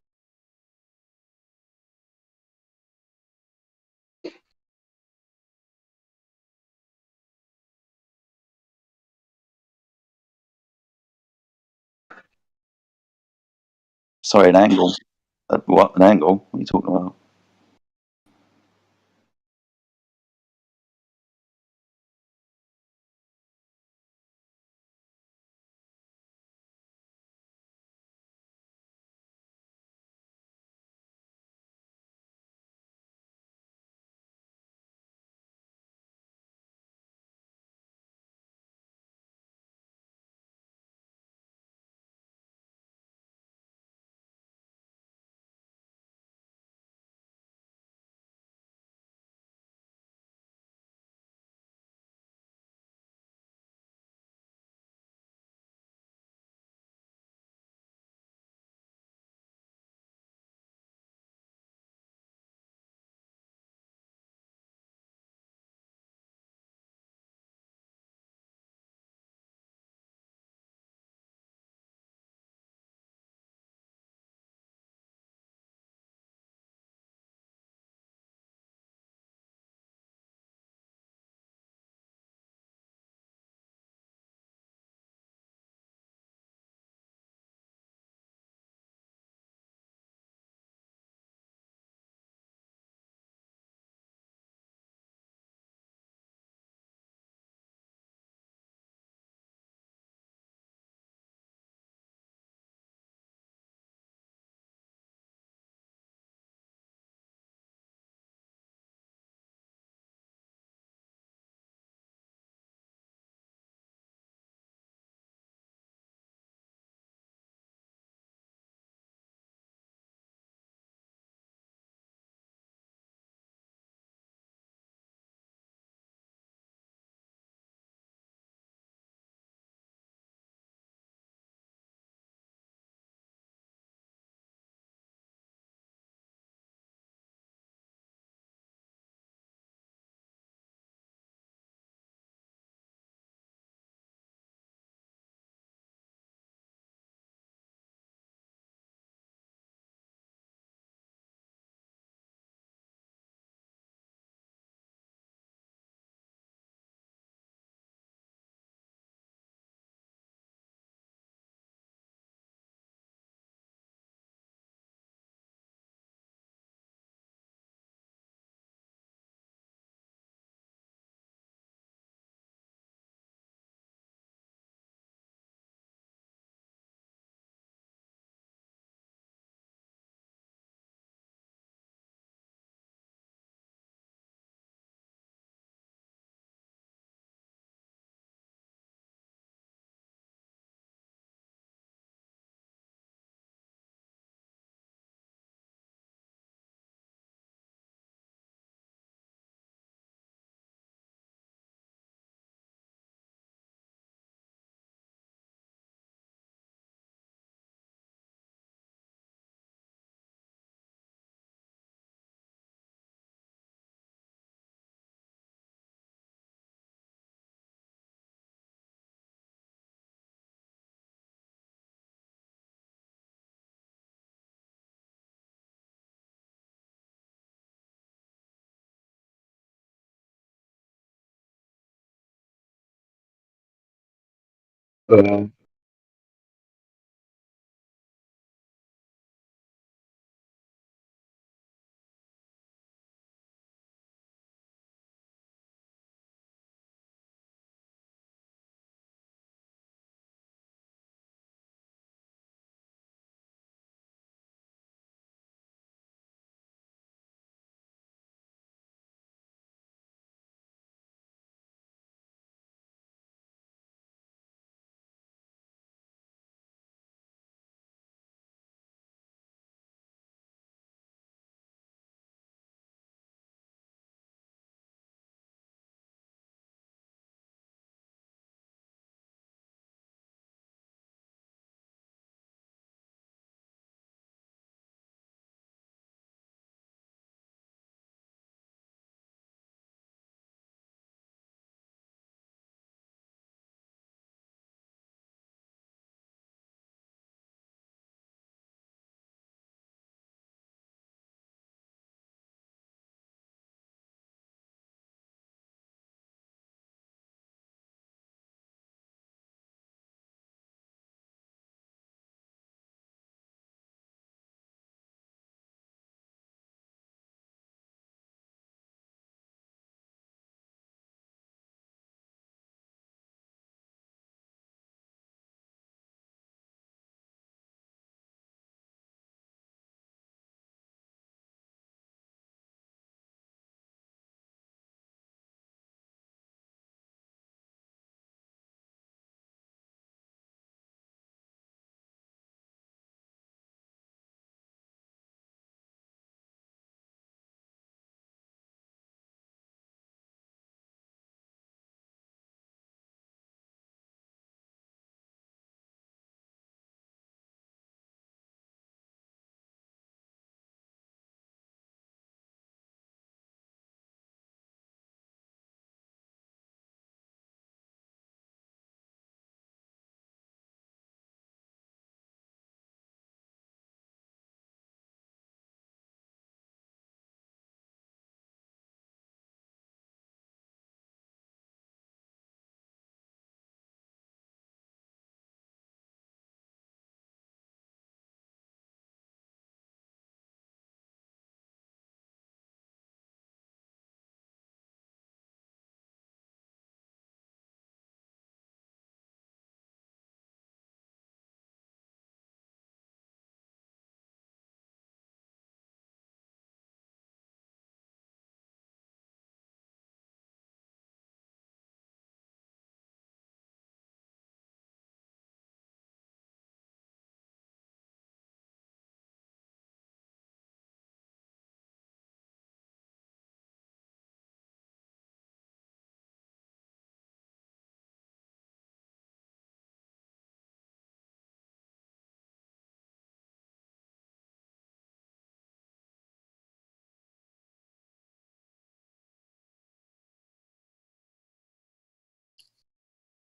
Sorry, an angle. What, an angle? What are you talking about?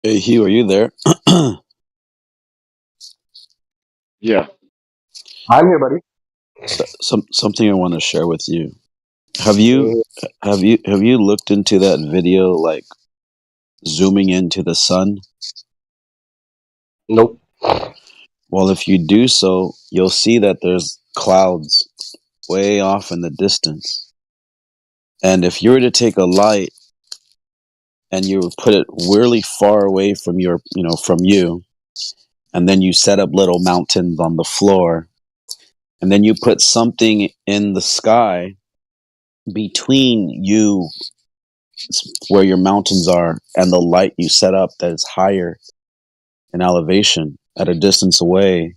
Hey, Hugh, are you there? Yeah. I'm here, buddy. Something I want to share with you. Have you looked into that video, like zooming into the sun? Nope. Well, if you do so, you'll see that there's clouds way off in the distance. And if you were to take a light and you put it really far away from from you, and then you set up little mountains on the floor, and then you put something in the sky between you, where your mountains are, and the light you set up that is higher in elevation at a distance away,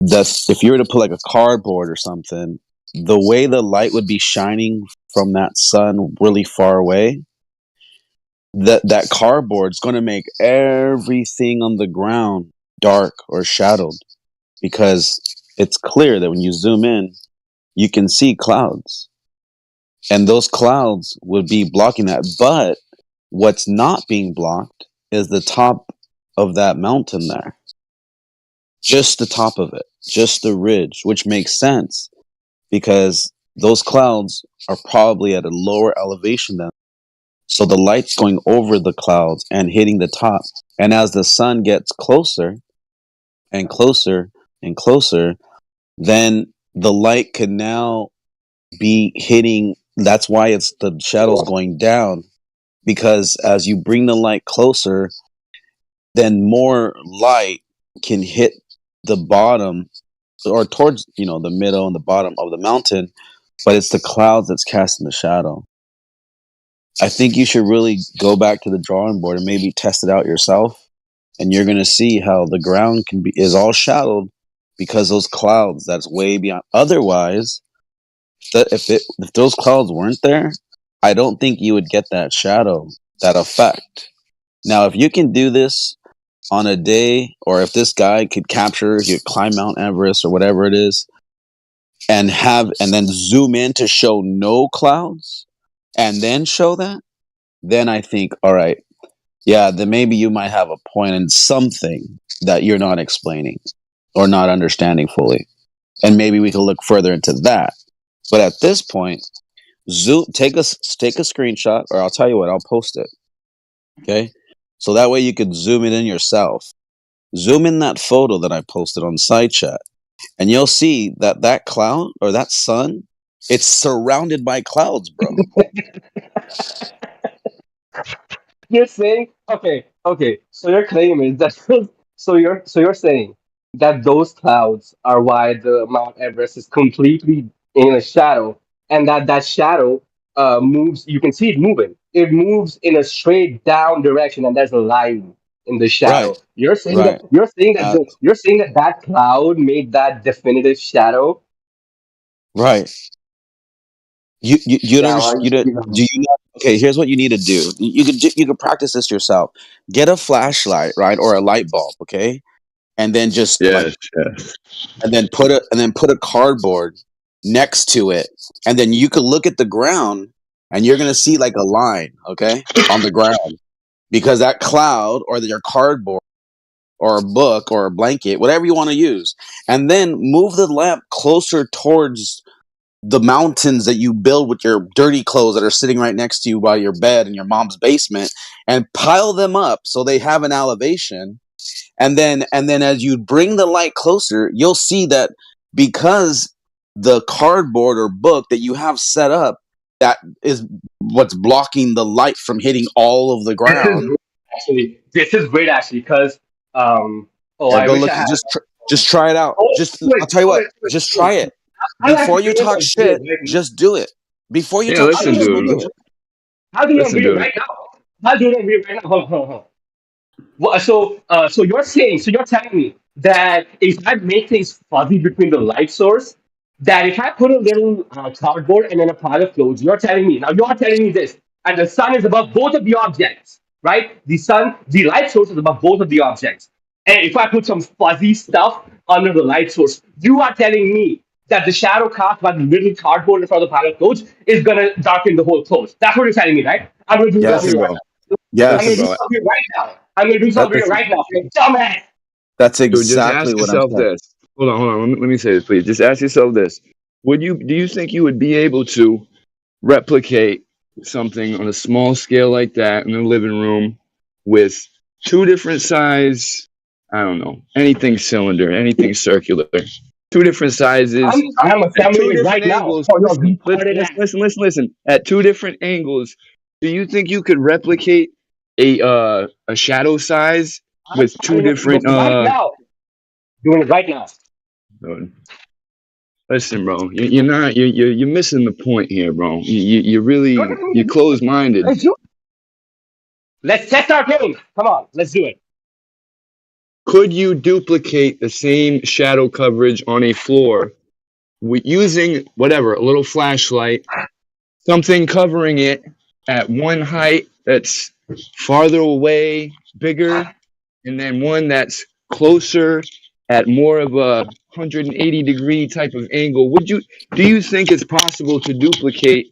that if you were to put like a cardboard or something, the way the light would be shining from that sun really far away, that cardboard's going to make everything on the ground dark or shadowed, because it's clear that when you zoom in, you can see clouds, and those clouds would be blocking that. But what's not being blocked is the top of that mountain there. Just the top of it, just the ridge, which makes sense because those clouds are probably at a lower elevation than. So the light's going over the clouds and hitting the top. And as the sun gets closer and closer and closer, then the light can now be hitting. That's why it's the shadows going down, because as you bring the light closer, then more light can hit the bottom or towards, the middle and the bottom of the mountain, but it's the clouds that's casting the shadow. I think you should really go back to the drawing board and maybe test it out yourself, and you're going to see how the ground is all shadowed because those clouds that's way beyond. Otherwise, if those clouds weren't there, I don't think you would get that shadow, that effect. Now, if you can do this on a day, or if this guy could climb Mount Everest or whatever it is, and then zoom in to show no clouds and then show that, then I think, all right, yeah, then maybe you might have a point in something that you're not explaining or not understanding fully. And maybe we can look further into that. But at this point, take a screenshot, or I'll tell you what, I'll post it. Okay? So that way you could zoom it in yourself. Zoom in that photo that I posted on SideChat, and you'll see that cloud or that sun, it's surrounded by clouds, bro. You're saying okay. So your claim is that you're saying that those clouds are why the Mount Everest is completely in a shadow, and that shadow moves. You can see it moving. It moves in a straight down direction, and there's a line in the shadow. Right. You're saying Right. that cloud made that definitive shadow. Right. You don't do you not? Okay, here's what you need to do. You could practice this yourself. Get a flashlight, right, or a light bulb, okay, and then just and then put a cardboard next to it, and then you could look at the ground, and you're gonna see like a line, okay, on the ground, because that cloud or your cardboard or a book or a blanket, whatever you want to use, and then move the lamp closer towards the mountains that you build with your dirty clothes that are sitting right next to you by your bed in your mom's basement, and pile them up so they have an elevation. And then as you bring the light closer, you'll see that because the cardboard or book that you have set up, that is what's blocking the light from hitting all of the ground. This is great actually, because I go wish look. I had. Just try it out. I'll tell you what. Just try it. Before you talk shit, just do it. Before you talk shit, just go do it. How do you agree right now? Hold on. Well, so you're telling me that if I make things fuzzy between the light source, that if I put a little cardboard and then a pile of clothes, you're telling me this, and the sun is above both of the objects, right? The light source is above both of the objects, and if I put some fuzzy stuff under the light source, you are telling me that the shadow cast by the little cardboard in front of the pile of clothes is gonna darken the whole clothes. That's what you're telling me, right? I'm gonna do that right now. Yes. I'm gonna do that right now. I'm gonna do That, something right now, you dumbass. that's Dude, just exactly ask what I'm yourself saying. this. Hold on. Let me say this, please. Just ask yourself this. Do you think you would be able to replicate something on a small scale like that in the living room with two different size, I don't know, anything cylinder, anything circular, two different sizes, I'm at two assembling it different right now. angles. Oh, your Listen, retarded ass. listen. At two different angles, do you think you could replicate a shadow size with two different Right now. Doing it right now. Listen, bro, you're missing the point here, bro. You're closed minded. Let's test our game. Come on, let's do it. Could you duplicate the same shadow coverage on a floor using whatever, a little flashlight, something covering it at one height that's farther away, bigger, and then one that's closer at more of a 180-degree type of angle? Do you think it's possible to duplicate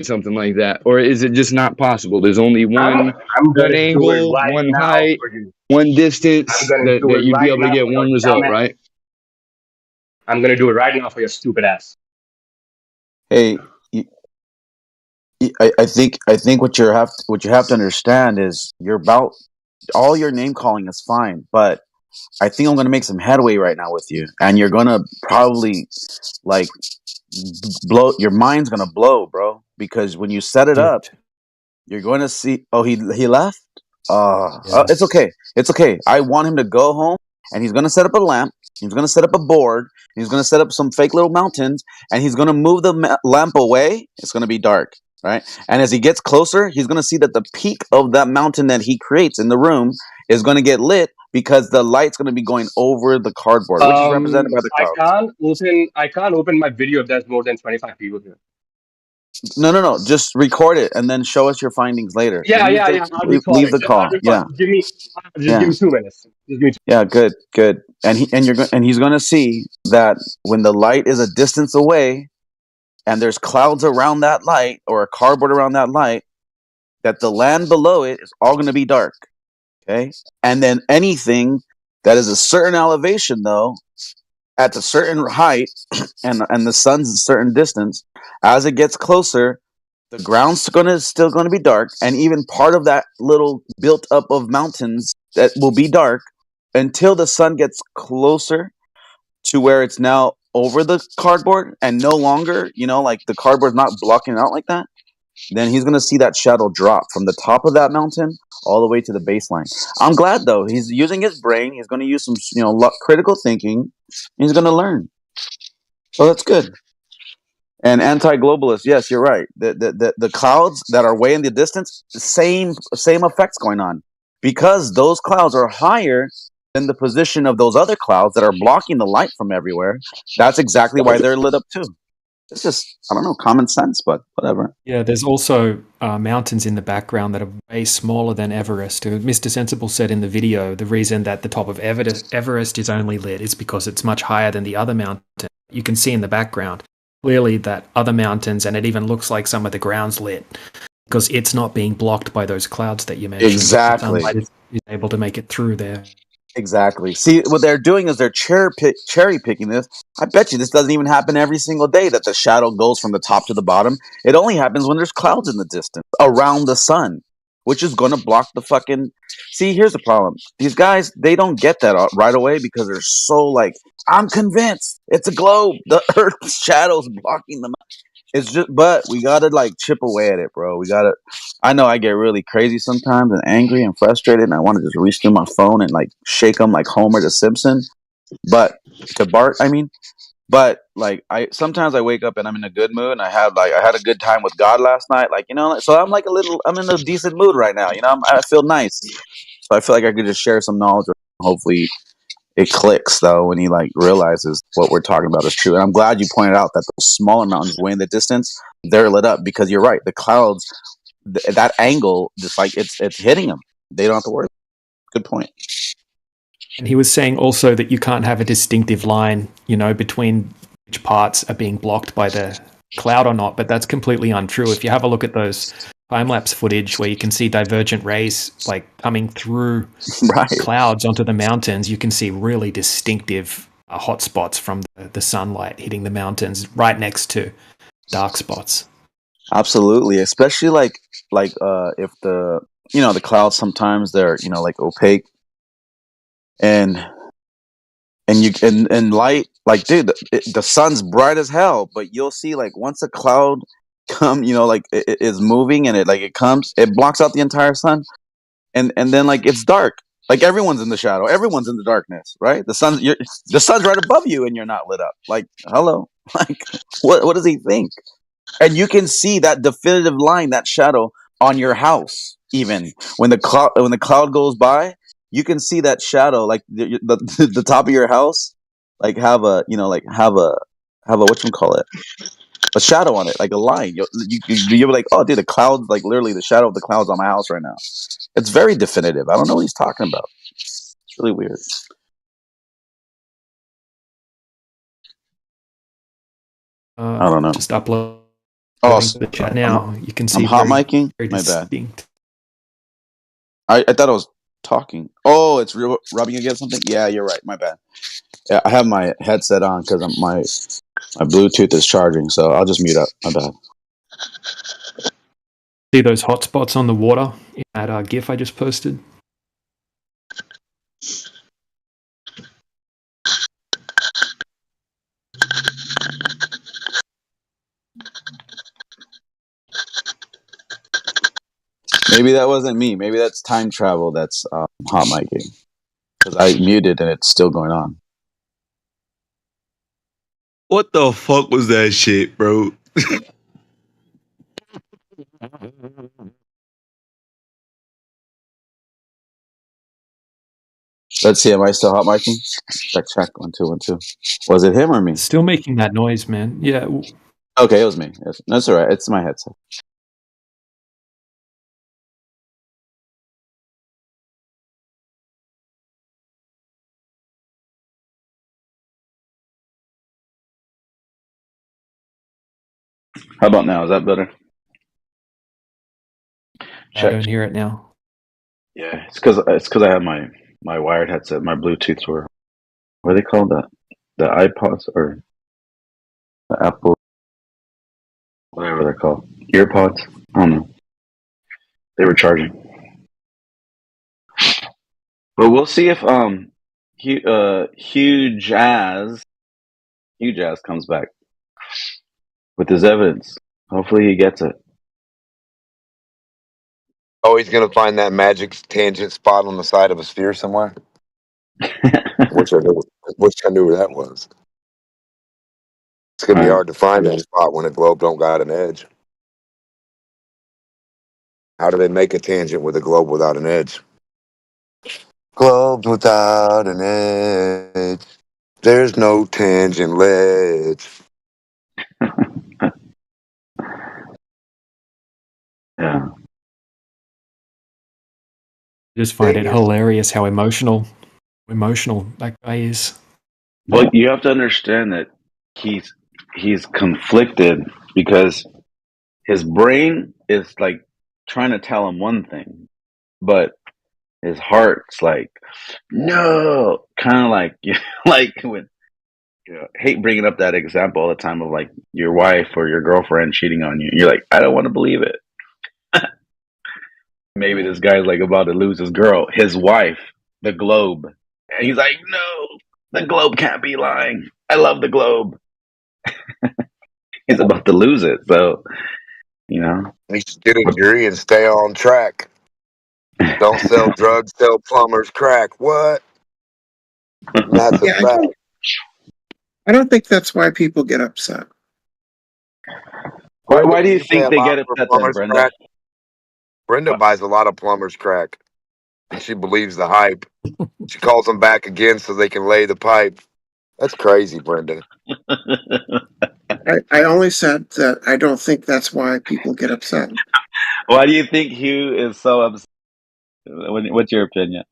something like that, or is it just not possible? There's only I'm one gonna do it angle, right one now height, for you. one distance I'm gonna that do it you'd be right able to now get for your one result, dumbass. right? I'm gonna do it right now for your stupid ass. Hey, I think what you have to understand is all your name calling is fine, but I think I'm gonna make some headway right now with you, and you're gonna probably like blow. Your mind's gonna blow, bro, because when you set it up, you're going to see. Oh, he left. It's okay. It's okay. I want him to go home, and he's gonna set up a lamp. He's gonna set up a board. He's gonna set up some fake little mountains, and he's gonna move the lamp away. It's gonna be dark, right? And as he gets closer, he's gonna see that the peak of that mountain that he creates in the room is gonna get lit because the light's gonna be going over the cardboard, which is represented by the clouds. I can't open my video if there's more than 25 people here. No. Just record it and then show us your findings later. Yeah. I'll record Leave it. the call. Yeah. Give me 2 minutes. Yeah, good. And he's going to see that when the light is a distance away and there's clouds around that light or a cardboard around that light, that the land below it is all going to be dark. Okay? And then anything that is a certain elevation though, at a certain height and the sun's a certain distance, as it gets closer, the ground's still going to be dark, and even part of that little built up of mountains that will be dark until the sun gets closer to where it's now over the cardboard and no longer, like the cardboard's not blocking it out like that. Then he's going to see that shadow drop from the top of that mountain all the way to the baseline. I'm glad though. He's using his brain. He's going to use some, critical thinking. He's going to learn. So that's good. And anti-globalist, yes, you're right. The clouds that are way in the distance, same effects going on, because those clouds are higher than the position of those other clouds that are blocking the light from everywhere. That's exactly why they're lit up too. It's just, I don't know, common sense, but whatever. Yeah, there's also mountains in the background that are way smaller than Everest. Mr. Sensible said in the video, the reason that the top of Everest is only lit is because it's much higher than the other mountain. You can see in the background clearly that other mountains, and it even looks like some of the ground's lit because it's not being blocked by those clouds that you mentioned. Exactly. The sunlight is able to make it through there. Exactly. See, what they're doing is they're cherry picking this. I bet you this doesn't even happen every single day that the shadow goes from the top to the bottom. It only happens when there's clouds in the distance around the sun, which is going to block the fucking... See, here's the problem. These guys, they don't get that right away because they're so like, I'm convinced it's a globe. The Earth's shadow's blocking them. It's just, but we gotta like chip away at it, bro. I know I get really crazy sometimes and angry and frustrated, and I want to just reach through my phone and like shake them like Homer the Simpson. But like sometimes I wake up and I'm in a good mood, and I had a good time with God last night, so I'm in a decent mood right now. I feel nice, so I feel like I could just share some knowledge. Hopefully, it clicks though when he like realizes what we're talking about is true. And I'm glad you pointed out that those smaller mountains way in the distance, they're lit up because you're right. The clouds, that angle, just like it's hitting them. They don't have to worry. Good point. And he was saying also that you can't have a distinctive line, between which parts are being blocked by the cloud or not. But that's completely untrue. If you have a look at those time-lapse footage where you can see divergent rays like coming through Right. clouds onto the mountains. You can see really distinctive hotspots from the sunlight hitting the mountains right next to dark spots. Absolutely, especially like if the the clouds sometimes they're like opaque and light, like dude, the sun's bright as hell, but you'll see like once a cloud come, like it is moving and it comes, it blocks out the entire sun, and then like it's dark, like everyone's in the shadow, everyone's in the darkness, right? The sun's right above you and you're not lit up. Like hello, like what does he think? And you can see that definitive line, that shadow on your house. Even when the cloud goes by, you can see that shadow, like the top of your house, like have a whatchamacallit, a shadow on it, like a line. You're like, oh, dude, the clouds, like literally the shadow of the clouds on my house right now. It's very definitive. I don't know what he's talking about. It's really weird. I don't know. Just upload. Oh, the chat now. You can see. I'm hot micing. My bad. I thought I was talking. Oh, it's rubbing against something. Yeah, you're right. My bad. Yeah, I have my headset on because my Bluetooth is charging, so I'll just mute up. My bad. See those hotspots on the water in that GIF I just posted? Maybe that wasn't me. Maybe that's time travel. That's hot micing because I muted and it's still going on. What the fuck was that shit, bro? Let's see. Am I still hot micing? Check. 1 2 1 2. Was it him or me? Still making that noise, man. Yeah. Okay, it was me. That's all right. It's my headset. How about now? Is that better? I don't hear it now. Yeah, it's because I have my wired headset. My Bluetooths were, what are they called? The iPods or the Apple, whatever they're called, EarPods. I don't know. They were charging, but we'll see if Hugh Jazz comes back with his evidence. Hopefully, he gets it. Oh, he's gonna find that magic tangent spot on the side of a sphere somewhere. Which I knew that was. It's gonna be hard to find that spot when a globe don't got an edge. How do they make a tangent with a globe without an edge? Globes without an edge. There's no tangent ledge. Yeah. I just find it hilarious how emotional that guy is. Well, you have to understand that he's conflicted because his brain is like trying to tell him one thing, but his heart's like, no, kind of like like when hate bringing up that example all the time of like your wife or your girlfriend cheating on you. You're like, I don't want to believe it. Maybe this guy's like about to lose his girl, his wife, the globe, and he's like, no, the globe can't be lying. I love the globe. He's about to lose it, so He should get a degree and stay on track. Don't sell drugs, sell plumbers crack. What? That's a fact. I don't think that's why people get upset. Why do you think they get upset then, Brenda? Crack. Brenda buys a lot of plumbers crack, and she believes the hype. She calls them back again so they can lay the pipe. That's crazy, Brenda. I only said that I don't think that's why people get upset. Why do you think Hugh is so upset? What's your opinion?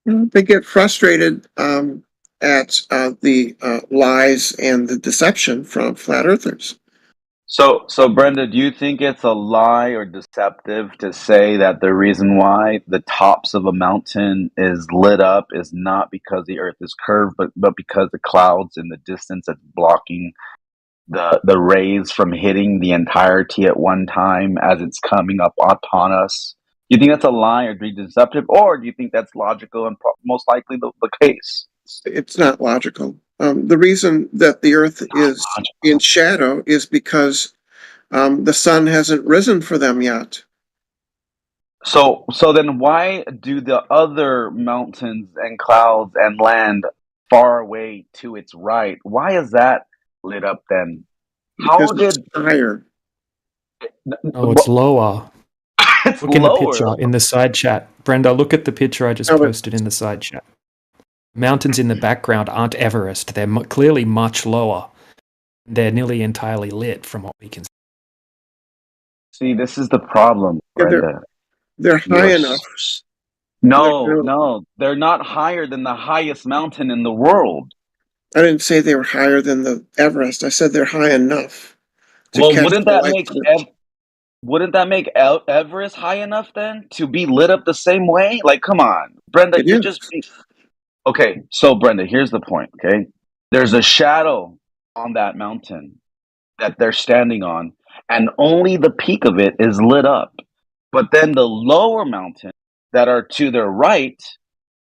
They get frustrated at the lies and the deception from flat earthers. So Brenda, do you think it's a lie or deceptive to say that the reason why the tops of a mountain is lit up is not because the Earth is curved, but because the clouds in the distance that's blocking the rays from hitting the entirety at one time as it's coming up upon us? Do you think that's a lie or deceptive, or do you think that's logical and most likely the case? It's not logical. The reason that the Earth is in shadow is because the sun hasn't risen for them yet. So then why do the other mountains and clouds and land far away to its right, why is that lit up then? Because How it's did higher. Oh, it's lower. It's Look in the lower. picture in the side chat. Brenda, look at the picture I just No, but- posted in the side chat. Mountains in the background aren't Everest. They're clearly much lower. They're nearly entirely lit from what we can see. See, this is the problem, Yeah, Brenda. they're You high are enough. No, they're not higher than the highest mountain in the world. I didn't say they were higher than the Everest. I said they're high enough to Well, catch wouldn't the that light. make Everest high enough then to be lit up the same way? Like, come on, Brenda, It you're is. just okay. So, Brenda, here's the point. Okay, there's a shadow on that mountain that they're standing on, and only the peak of it is lit up. But then the lower mountains that are to their right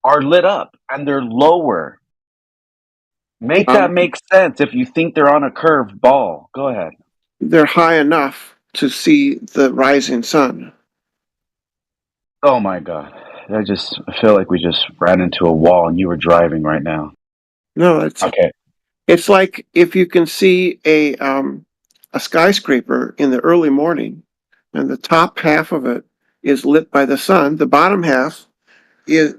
are lit up, and they're lower. Make that make sense if you think they're on a curved ball. Go ahead. They're high enough to see the rising sun. Oh my God. I feel like we just ran into a wall and you were driving right now. No, it's Okay. It's like if you can see a skyscraper in the early morning, and the top half of it is lit by the sun. The bottom half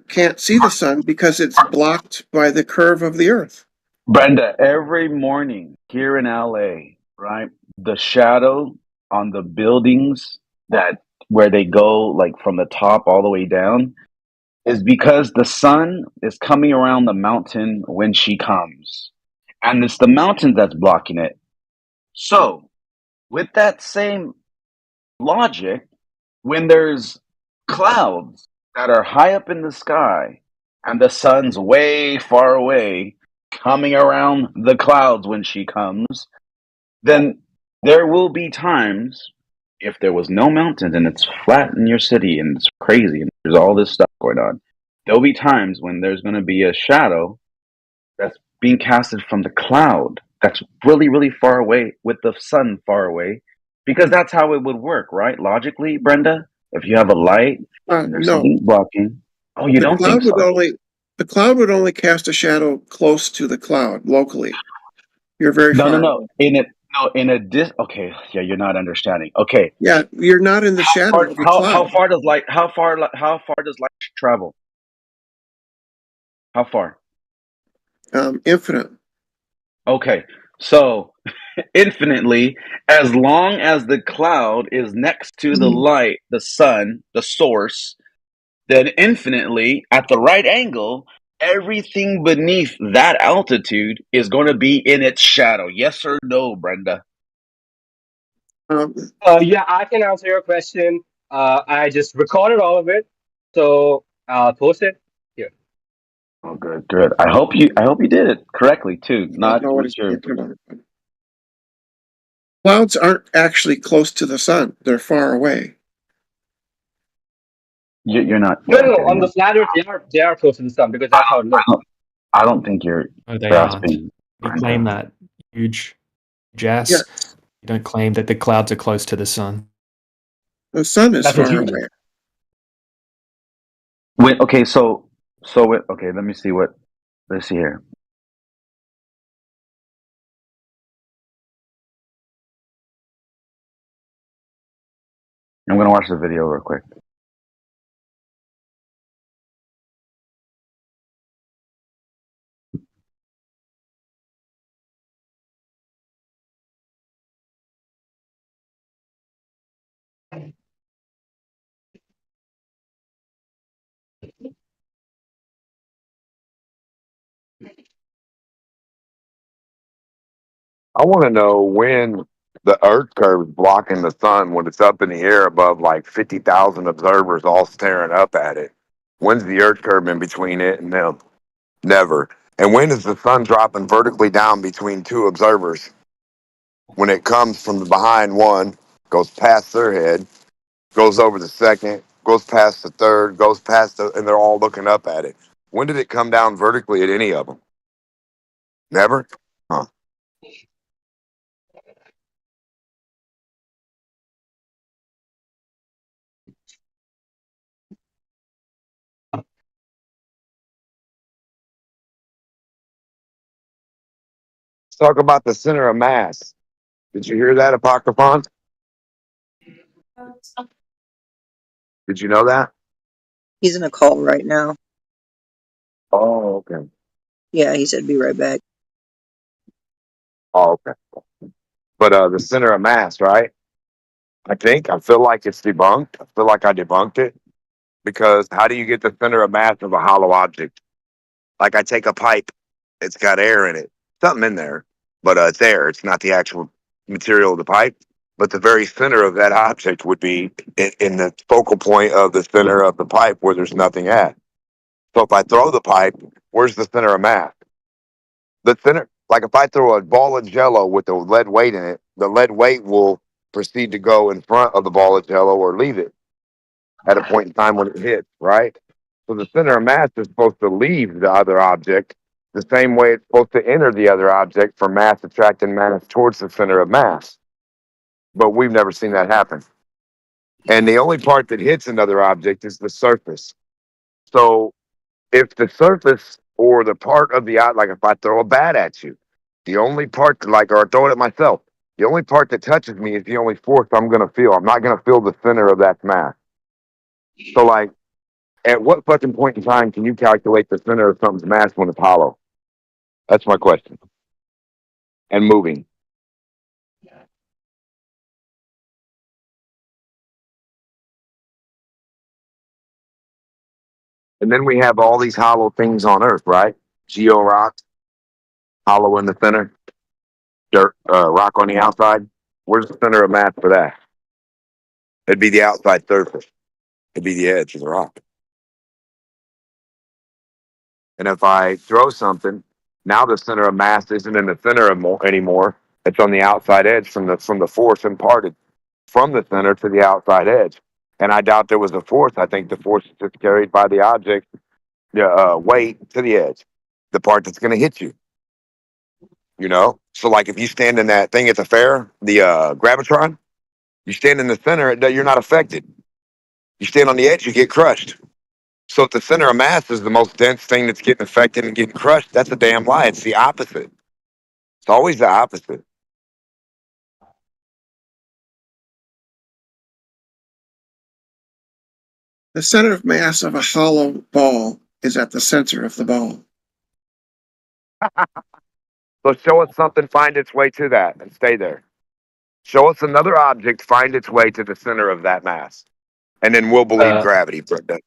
can't see the sun because it's blocked by the curve of the Earth. Brenda, every morning here in LA, right? The shadow on the buildings that where they go like from the top all the way down is because the sun is coming around the mountain when she comes. And it's the mountain that's blocking it. So, with that same logic, when there's clouds that are high up in the sky and the sun's way far away coming around the clouds when she comes, then there will be times if there was no mountains and it's flat in your city and it's crazy and there's all this stuff going on, there'll be times when there's going to be a shadow that's being casted from the cloud that's really, really far away with the sun far away, because that's how it would work, right? Logically, Brenda, if you have a light and there's No, something blocking. Oh, you don't think so? The cloud would only cast a shadow close to the cloud locally. You're very far. No. Okay, yeah, you're not understanding. Okay. Yeah, you're not in the shadow of a cloud. How far does light travel? How far? Infinite. Okay, so infinitely, as long as the cloud is next to the light, the sun, the source, then infinitely at the right angle, everything beneath that altitude is going to be in its shadow. Yes or no, Brenda? Yeah, I can answer your question. I just recorded all of it, so I'll post it here. Oh, good. I hope you did it correctly too. Not know what with your. Clouds aren't actually close to the sun; they're far away. You're not. No, on the flat Earth, they are close to the sun because that's how it looks. I don't think you're No, they grasping. aren't. You claim that huge ass. Yes. You don't claim that the clouds are close to the sun. The sun is That's what far you away. do. Wait. Okay. Okay. Let me see what. Let's see here. I'm gonna watch the video real quick. I want to know when The Earth curve is blocking the sun when it's up in the air above like 50,000 observers all staring up at it. When's the Earth curve in between it and them? Never. And when is the sun dropping vertically down between two observers? When it comes from the behind one, goes past their head, goes over the second, goes past the third, goes past the, and they're all looking up at it. When did it come down vertically at any of them? Never? Huh. Let's talk about the center of mass. Did you hear that, Apocryphon? Did you know that? He's in a call right now. Oh, okay. Yeah, he said be right back. Oh, okay. But the center of mass, right? I feel like it's debunked. I feel like I debunked it because how do you get the center of mass of a hollow object? Like I take a pipe, it's got air in it, something in there, but it's air. It's not the actual material of the pipe. But the very center of that object would be in the focal point of the center of the pipe where there's nothing at. So if I throw the pipe, where's the center of mass? The center, like if I throw a ball of jello with the lead weight in it, the lead weight will proceed to go in front of the ball of jello or leave it at a point in time when it hits, right? So the center of mass is supposed to leave the other object the same way it's supposed to enter the other object for mass attracting mass towards the center of mass. But we've never seen that happen. And the only part that hits another object is the surface. So if the surface or the part of the like if I throw a bat at you, the only part like or I throw it at myself, the only part that touches me is the only force I'm gonna feel. I'm not gonna feel the center of that mass. So like at what fucking point in time can you calculate the center of something's mass when it's hollow? That's my question. And moving. And then we have all these hollow things on Earth, right? Geo rocks, hollow in the center, dirt, rock on the outside. Where's the center of mass for that? It'd be the outside surface. It'd be the edge of the rock. And if I throw something, now the center of mass isn't in the center anymore. It's on the outside edge from the force imparted from the center to the outside edge. And I doubt there was a force. I think the force is just carried by the object, weight to the edge, the part that's going to hit you. You know? So like if you stand in that thing at the fair, the Gravitron, you stand in the center, you're not affected. You stand on the edge, you get crushed. So if the center of mass is the most dense thing that's getting affected and getting crushed, that's a damn lie. It's the opposite. It's always the opposite. The center of mass of a hollow ball is at the center of the ball. So show us something, find its way to that, and stay there. Show us another object, find its way to the center of that mass. And then we'll believe gravity, Brenda.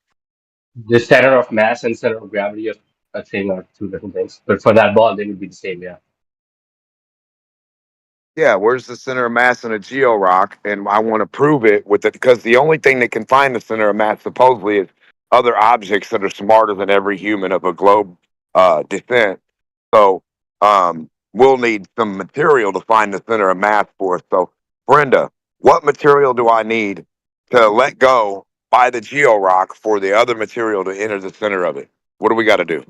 The center of mass and center of gravity of a thing are two different things. But for that ball, they would be the same, yeah. Yeah, where's the center of mass in a geo rock? And I want to prove it with it because the only thing that can find the center of mass supposedly is other objects that are smarter than every human of a globe descent. So we'll need some material to find the center of mass for us. So Brenda, what material do I need to let go by the geo rock for the other material to enter the center of it? What do we got to do?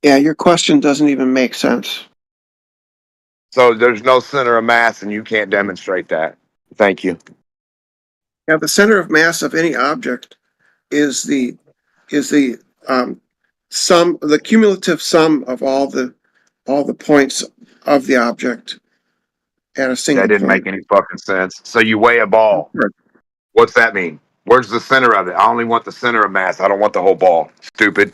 Yeah, your question doesn't even make sense. So there's no center of mass and you can't demonstrate that. Thank you. Yeah, the center of mass of any object is the sum, the cumulative sum of all the points of the object at a single That didn't point. make any fucking sense. So you weigh a ball. What's that mean? Where's the center of it? I only want the center of mass. I don't want the whole ball. Stupid.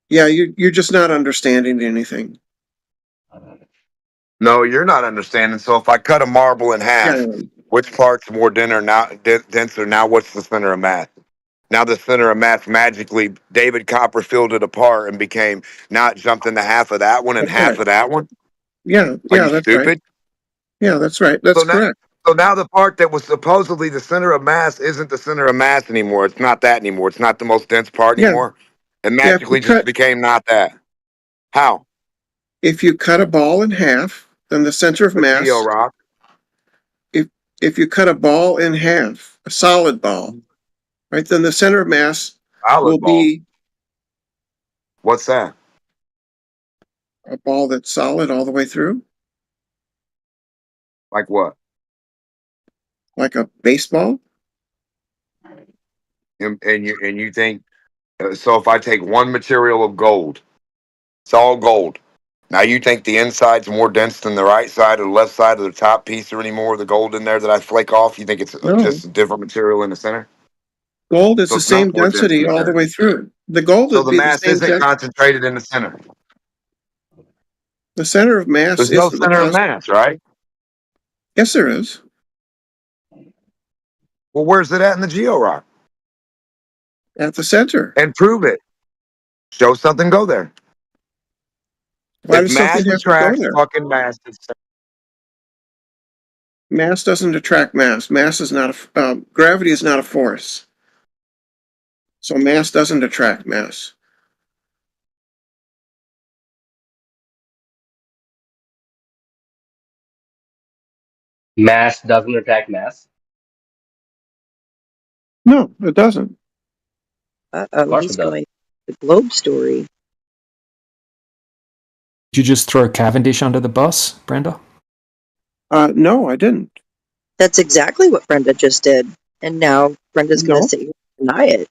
Yeah, you're just not understanding anything. No, you're not understanding. So if I cut a marble in half, which part's more denser now? What's the center of mass? Now the center of mass magically, David Copperfield it apart and became, now it jumped into half of that one and half of that one. Yeah, Are yeah, you that's right. stupid? Yeah, that's right. That's So now, correct. so now the part that was supposedly the center of mass isn't the center of mass anymore. It's not that anymore. It's not the most dense part Yeah, anymore. It yeah. If you magically just cut became not that. How? if you cut a ball in half, then the center of A geo mass. rock. If you cut a ball in half, a solid ball, right, then the center of mass will Solid ball. be What's that? a ball that's solid all the way through, Like what? like a baseball. And you think so? If I take one material of gold, it's all gold. Now you think the inside's more dense than the right side or the left side of the top piece or any more of the gold in there that I flake off? You think it's No, just a different material in the center? gold is So the it's not same more dense in density the all the center. way through. The gold So would the be the mass same isn't density. concentrated in the center. The center of mass There's no isn't the center of constant. mass, right? Yes, there is. Well, where's it at in the geo rock? At the center. And prove it. Show something. Go there. Why If does mass something have to go attracts there? fucking mass, it's Mass doesn't attract mass. Mass is not gravity is not a force. So mass doesn't attract mass. Mass doesn't attract mass. No, it doesn't. Of Uh-oh, course he's it does. going the globe story. Did you just throw Cavendish under the bus, Brenda? No, I didn't. That's exactly what Brenda just did. And now Brenda's going to No. sit here and deny it.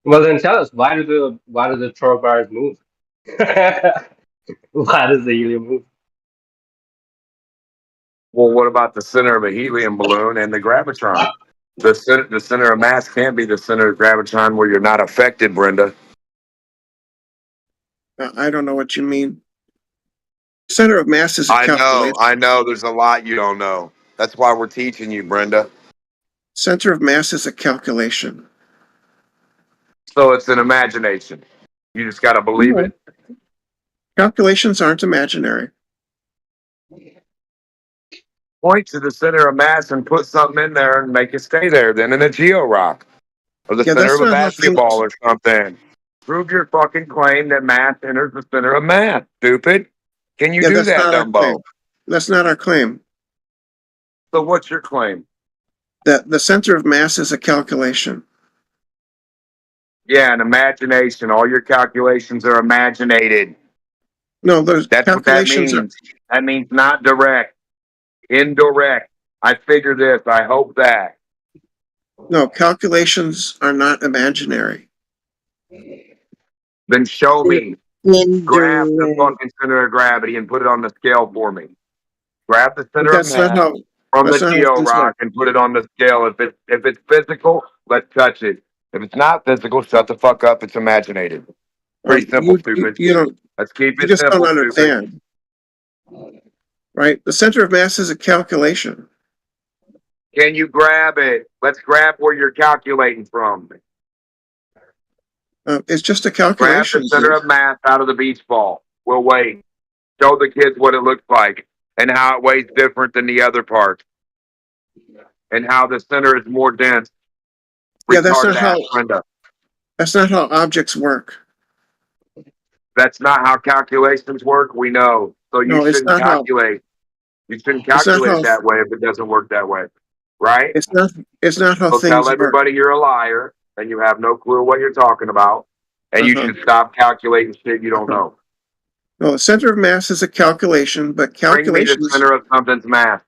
Well, then tell us, why do the Troll bars move? Why does the helium move? well, what about the center of a helium balloon and the gravitron? The center of mass can't be the center of gravitron where you're not affected, Brenda. I don't know what you mean. Center of mass is a calculation. I know. There's a lot you don't know. That's why we're teaching you, Brenda. Center of mass is a calculation. So it's an imagination. You just got to believe No. it. Calculations aren't imaginary. Point to the center of mass and put something in there and make it stay there. Then in a geo rock or the Yeah, center that's of a not how things. basketball or something. Prove your fucking claim that mass enters the center of mass. Stupid. Can you Yeah, do that's that, not our claim. Dumbo? That's not our claim. So what's your claim? That the center of mass is a calculation. Yeah, an imagination. All your calculations are imaginated. No, those That's what that calculations are. means. That means not direct, indirect. I figure this. I hope that. No, calculations are not imaginary. Then show me. Grab the Indirect. fucking center of gravity and put it on the scale for me. Grab the center of That's not mass how. from the That's not how geo things rock work. and put it on the scale. If it's physical, let's touch it. If it's not physical, shut the fuck up. It's imaginated. Pretty simple, stupid. You don't. Let's keep You it just don't simple, stupid. understand. Right? The center of mass is a calculation. Can you grab it? Let's grab where you're calculating from. It's just a Grab calculation. the center of mass out of the beach ball. We'll wait. Show the kids what it looks like and how it weighs different than the other parts. And how the center is more dense. Yeah, that's not Retarded how. ass Brenda. That's not how objects work. That's not how calculations work. We know. So you No, it's shouldn't not how. calculate. You shouldn't It's not calculate how. that way if it doesn't work that way. Right? It's not. It's not how So tell things work. everybody you're a liar and you have no clue what you're talking about. And you should stop calculating shit you don't know. No, the center of mass is a calculation, but Bring me the calculations. center of something's mass.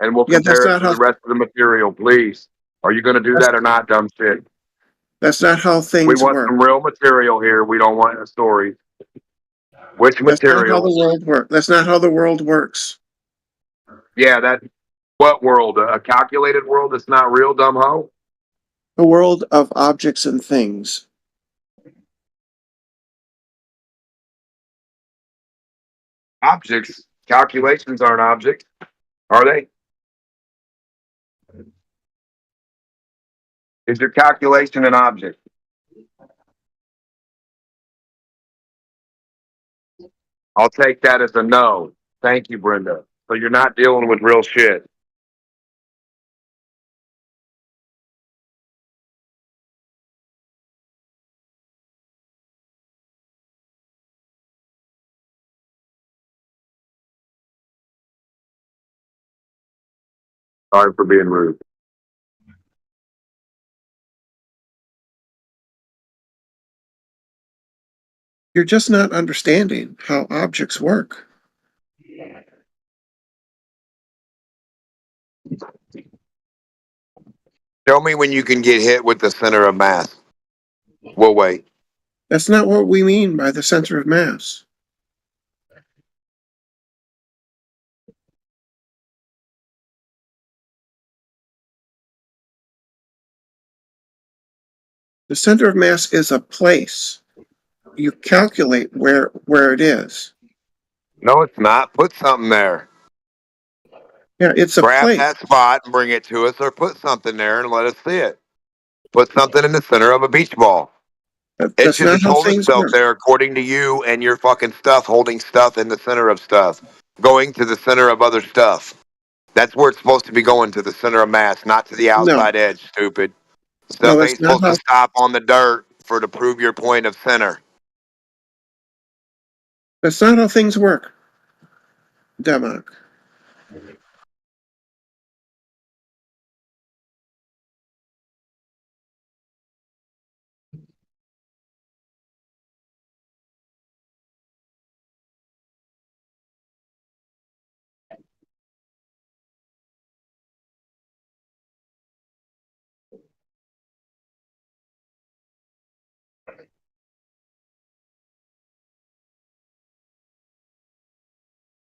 And we'll Yeah, that's compare it not to how. the rest of the material, please. Are you going to do That's, that or not, dumb shit? that's not how We things want work. some real material here. We don't want a story. Which That's not how the material? world works. That's not how the world works. Yeah, that. What world? A calculated world that's not real, dumb hoe? The world of objects and things. Objects. Calculations aren't objects, are they? Is your calculation an object? I'll take that as a no. Thank you, Brenda. So you're not dealing with real shit. Sorry for being rude. You're just not understanding how objects work. Show me when you can get hit with the center of mass. We'll wait. That's not what we mean by the center of mass. The center of mass is a place. You calculate where it is. No, it's not. Put something there. Yeah, it's a Grab place. that spot and bring it to us, or put something there and let us see it. Put something in the center of a beach ball. It That's should not just how hold things itself work. there according to you and your fucking stuff, holding stuff in the center of stuff, going to the center of other stuff. That's where it's supposed to be going, to the center of mass, not to the No, outside edge, stupid. no, Stuff that's ain't not supposed to how. stop on the dirt to prove your point of center. That's not how things work, Demok.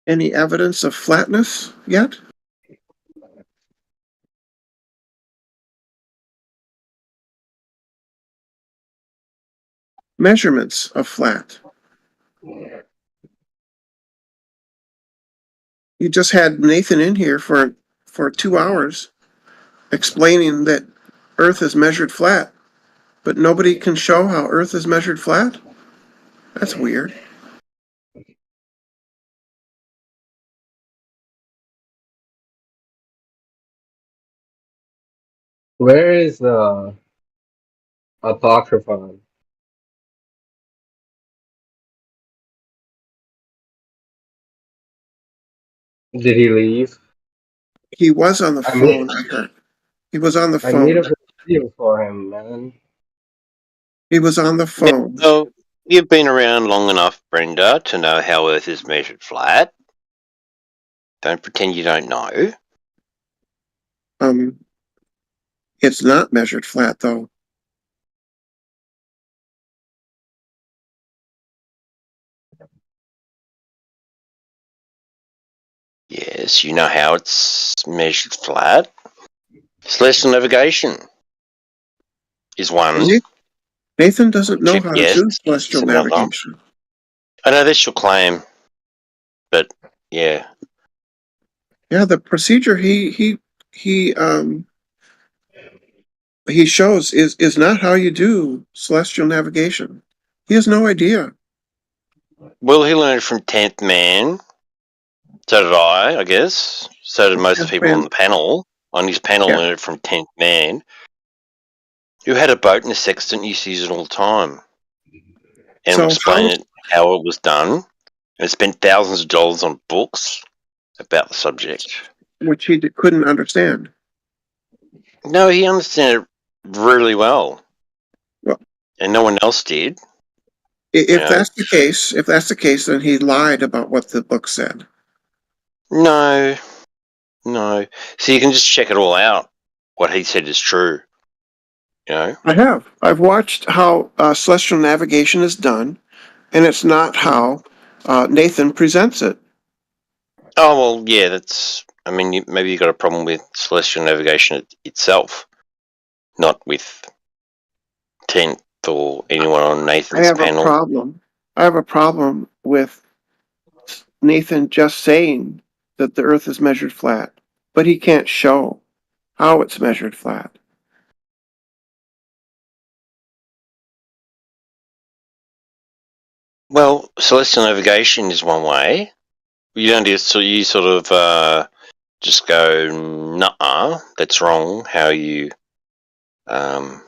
Any evidence of flatness yet? Measurements of flat. You just had Nathan in here for 2 hours explaining that Earth is measured flat, but nobody can show how Earth is measured flat? That's weird. Where is Apocryphon? Did he leave? He was on the I made phone, I heard. He was on the I made a phone. video for him, man. He was on the phone. Well, you've been around long enough, Brenda, to know how Earth is measured flat. Don't pretend you don't know. It's not measured flat, though. Yes, you know how it's measured flat. Celestial navigation is one. Nathan doesn't know how to GPS do is celestial another. navigation. I know that's your claim, but yeah. Yeah, the procedure he shows is not how you do celestial navigation. He has no idea. Well, he learned from 10th Man. So did I guess. So did most of the people on the panel. On his panel, Yeah. learned it from 10th Man, who had a boat and a sextant, used to use it all the time. And So explain it, how it was done, and spent thousands of dollars on books about the subject. Which he couldn't understand. No, he understood it really well. Well, and no one else did. If that's the case, then he lied about what the book said. No. So you can just check it all out. What he said is true. You know? I have. I've watched how celestial navigation is done, and it's not how Nathan presents it. Oh, well, yeah, that's... I mean, maybe you got a problem with celestial navigation itself, not with Tenth or anyone on Nathan's panel. I have a problem with Nathan just saying that the Earth is measured flat, but he can't show how it's measured flat. Well, celestial navigation is one way. You don't just, so you sort of just go, nah, that's wrong. How you Yeah.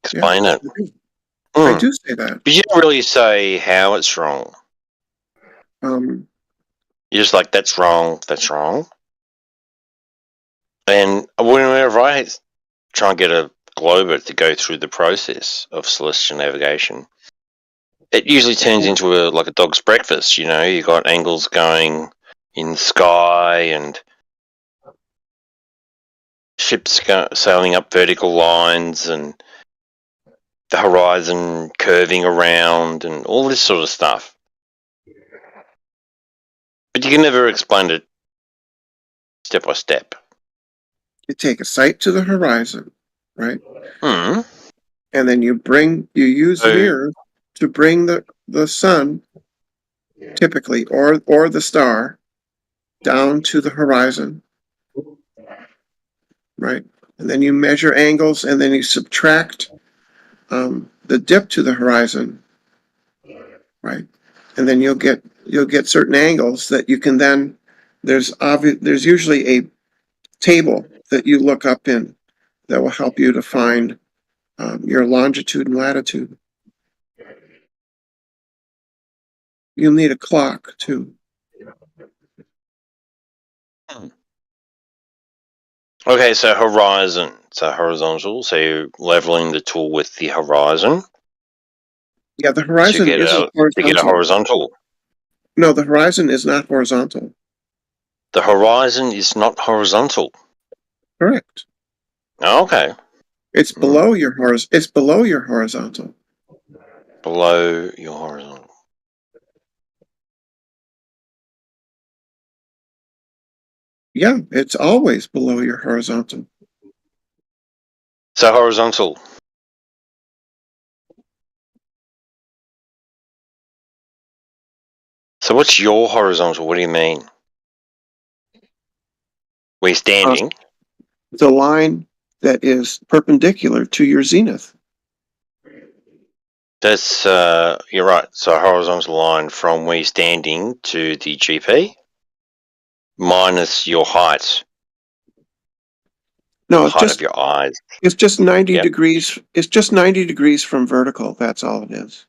explain it. I do say that. But you don't really say how it's wrong. You're just like, that's wrong, that's wrong. And whenever I try and get a glober to go through the process of celestial navigation, it usually turns into like a dog's breakfast. You know, you got angles going in the sky and ships sailing up vertical lines and the horizon curving around and all this sort of stuff. But you can never explain it step by step. You take a sight to the horizon, right? Hmm. And then you use mirrors to bring the sun, typically, or the star, down to the horizon, right? And then you measure angles, and then you subtract the dip to the horizon, right? And then you'll get certain angles that you can then. There's usually a table that you look up in that will help you to find your longitude and latitude. You'll need a clock too. Okay, so horizon. So horizontal. So you're leveling the tool with the horizon. Yeah, the horizon isn't horizontal. To get a horizontal. No, the horizon is not horizontal. The horizon is not horizontal. Correct. Okay. It's below your It's below your horizontal. Below your horizontal. Yeah, it's always below your horizontal. So horizontal. So what's your horizontal? What do you mean? We're standing. The line that is perpendicular to your zenith. That's you're right. So horizontal line from where you're standing to the GP minus your height. No, it's height just of your eyes. It's just 90 degrees. It's just 90 degrees from vertical. That's all it is.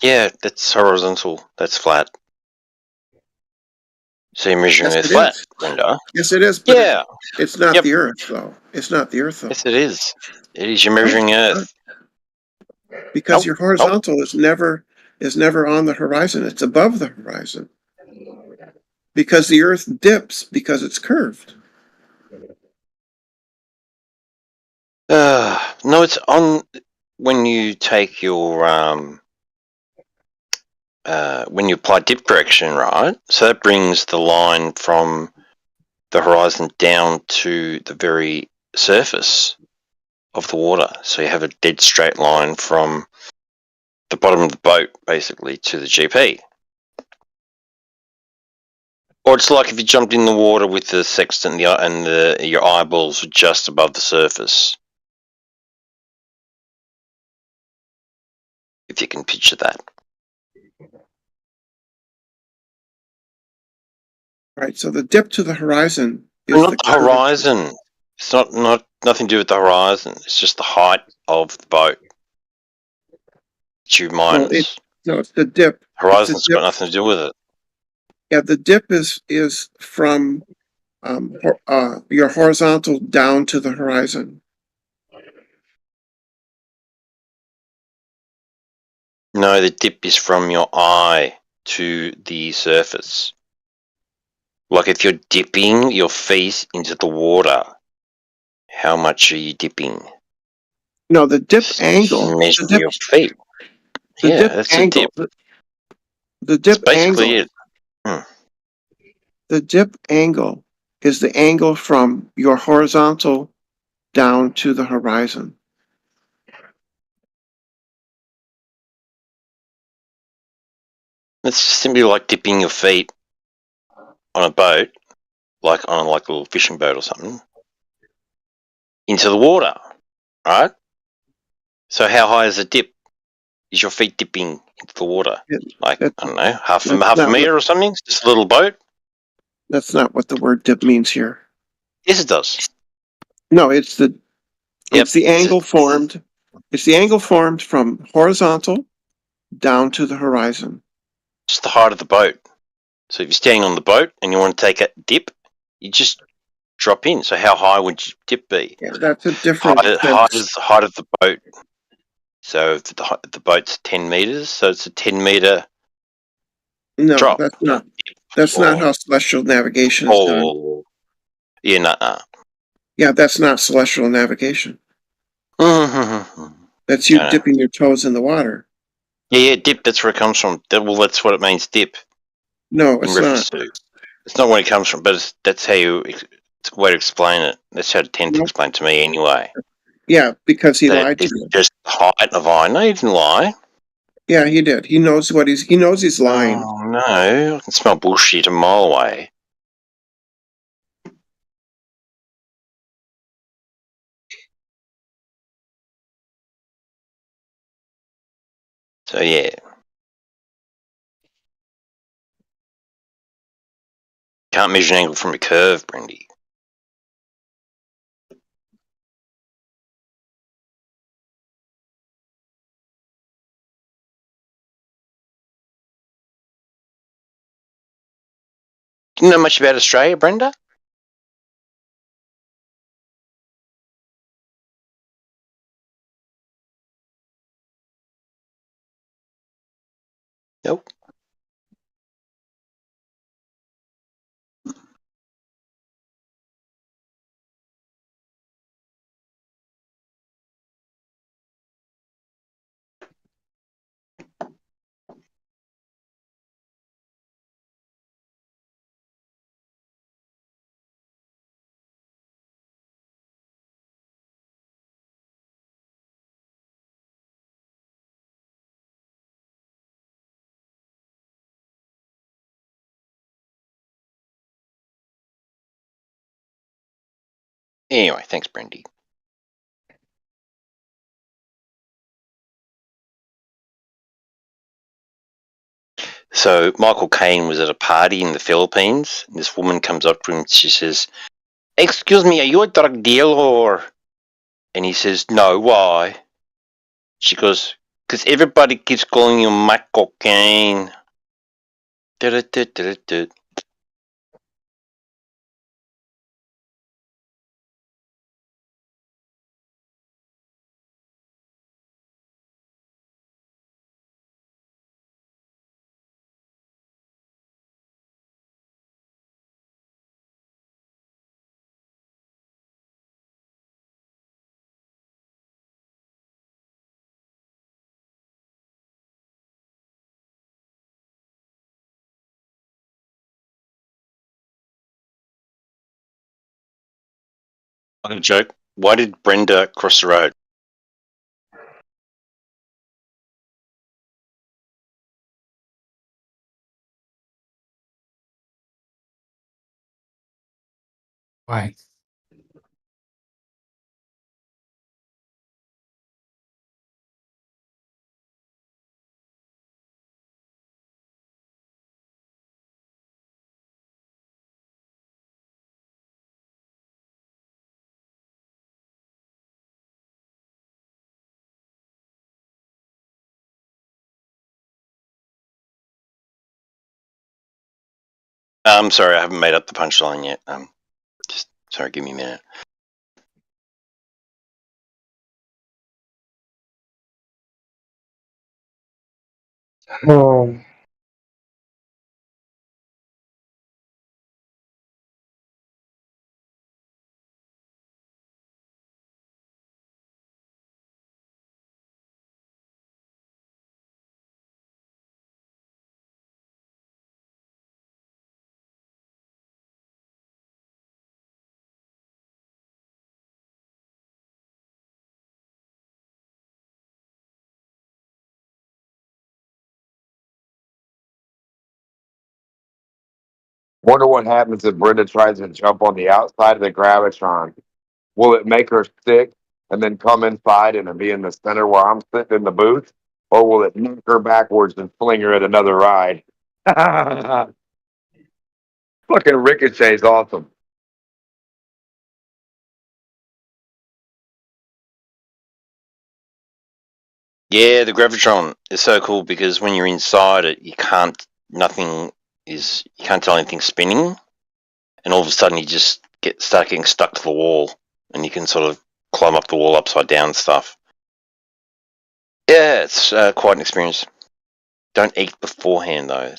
Yeah, that's horizontal. That's flat. So you're measuring Yes, it it flat, is. Brenda. Yes, it is. But Yeah. it's not the Earth, though. It's not the Earth, though. Yes, it is. It is. You're measuring Earth. Because your horizontal is never on the horizon. It's above the horizon. Because the Earth dips because it's curved. No, it's on when you take your when you apply dip correction, right? So that brings the line from the horizon down to the very surface of the water. So you have a dead straight line from the bottom of the boat, basically, to the GP. Or it's like if you jumped in the water with the sextant and your eyeballs were just above the surface. If you can picture that. Right. So the dip to the horizon is not the horizon. It's not nothing to do with the horizon. It's just the height of the boat. You minus. No, it's the dip. Horizon's got nothing to do with it. Yeah, the dip is from your horizontal down to the horizon. No, the dip is from your eye to the surface. Like if you're dipping your feet into the water, how much are you dipping? No, the dip angle. Measure your feet. Yeah, that's a dip. The dip That's basically angle. it. The dip angle is the angle from your horizontal down to the horizon. It's simply like dipping your feet on a boat, like on a little fishing boat or something, into the water, right? So how high is the dip? Is your feet dipping into the water? Like, That- I don't know, half that's a not meter or something? Just a little boat? That's not what the word dip means here. Yes, it does. No, it's the Yep. it's the angle formed. It's the angle formed from horizontal down to the horizon. It's the height of the boat. So if you're standing on the boat and you want to take a dip, you just drop in. So how high would your dip be? Yeah, that's a different Height is the height of the boat. So if the boat's 10 meters, so it's a 10-meter No, drop. that's not. That's not how celestial navigation is done. Yeah, nah. Yeah, that's not celestial navigation. That's you I know. dipping your toes in the water. Yeah, dip, that's where it comes from. Well, that's what it means, dip. No, In it's reference not. to. It's not where it comes from, but that's how it's a way to explain it. That's how it tends to explain to me anyway. Yeah, because he That lied to it's you. just height of eye. No, he didn't lie. Yeah, he did. He knows he's lying. Oh, no. I can smell bullshit a mile away. So, yeah. Can't measure an angle from a curve, Brendy. Do you know much about Australia, Brenda? Nope. Anyway, thanks, Brendy. So Michael Caine was at a party in the Philippines. And this woman comes up to him and she says, "Excuse me, are you a drug dealer?" And he says, "No, why?" She goes, "Because everybody keeps calling you Michael Caine." I got a joke. Why did Brenda cross the road? Why? I'm sorry, I haven't made up the punchline yet. Just sorry, give me a minute. Oh. Wonder what happens if Brenda tries to jump on the outside of the gravitron. Will it make her sick and then come inside and be in the center where I'm sitting in the booth? Or will it knock her backwards and fling her at another ride? Fucking Ricochet is awesome. Yeah, the Gravitron is so cool because when you're inside it, you can't tell anything's spinning, and all of a sudden you just start getting stuck to the wall, and you can sort of climb up the wall upside down and stuff. Yeah, it's quite an experience. Don't eat beforehand though.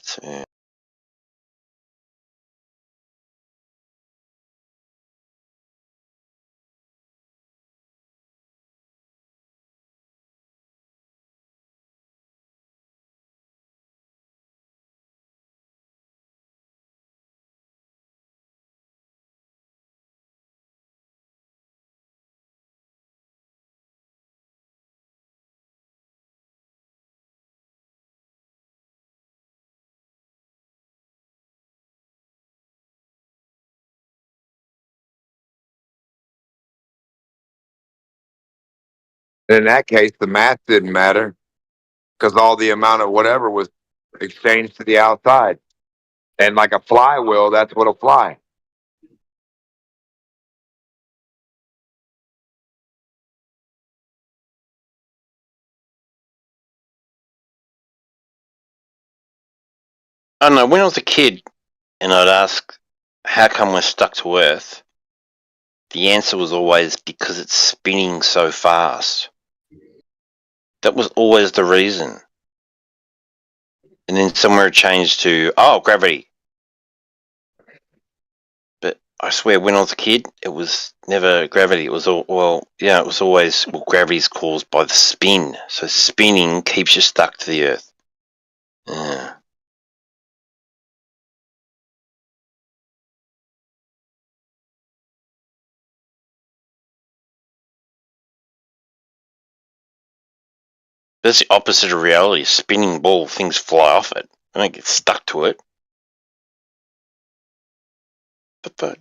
In that case, the math didn't matter because all the amount of whatever was exchanged to the outside. And like a flywheel, that's what'll fly. I don't know. When I was a kid, and I'd ask, "How come we're stuck to Earth?" The answer was always because it's spinning so fast. That was always the reason. And then somewhere it changed to, gravity. But I swear, when I was a kid, it was never gravity. It was it was always, gravity's caused by the spin. So spinning keeps you stuck to the Earth. Yeah. That's the opposite of reality. Spinning ball, things fly off it. They don't get stuck to it. But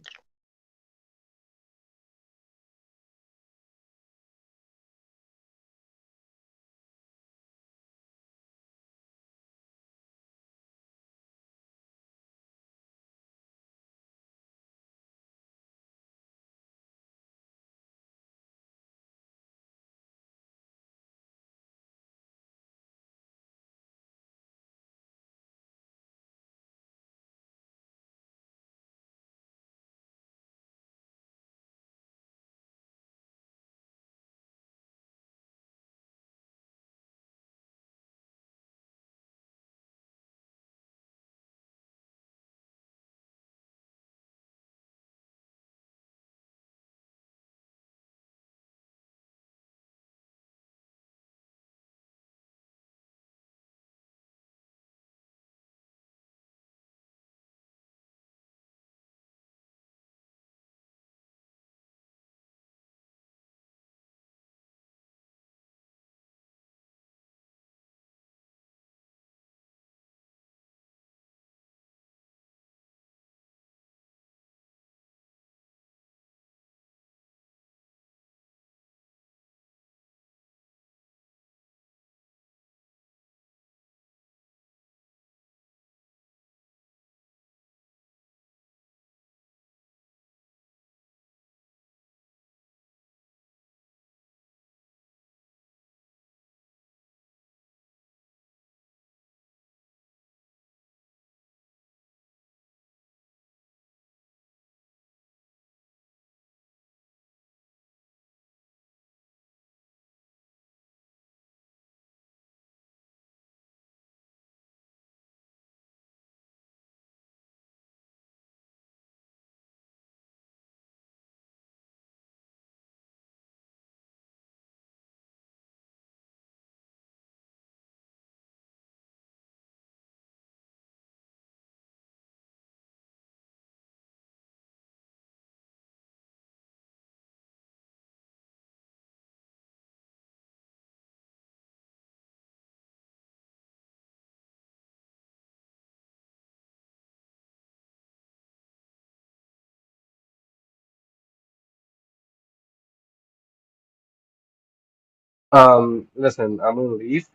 Listen, I'm gonna leave.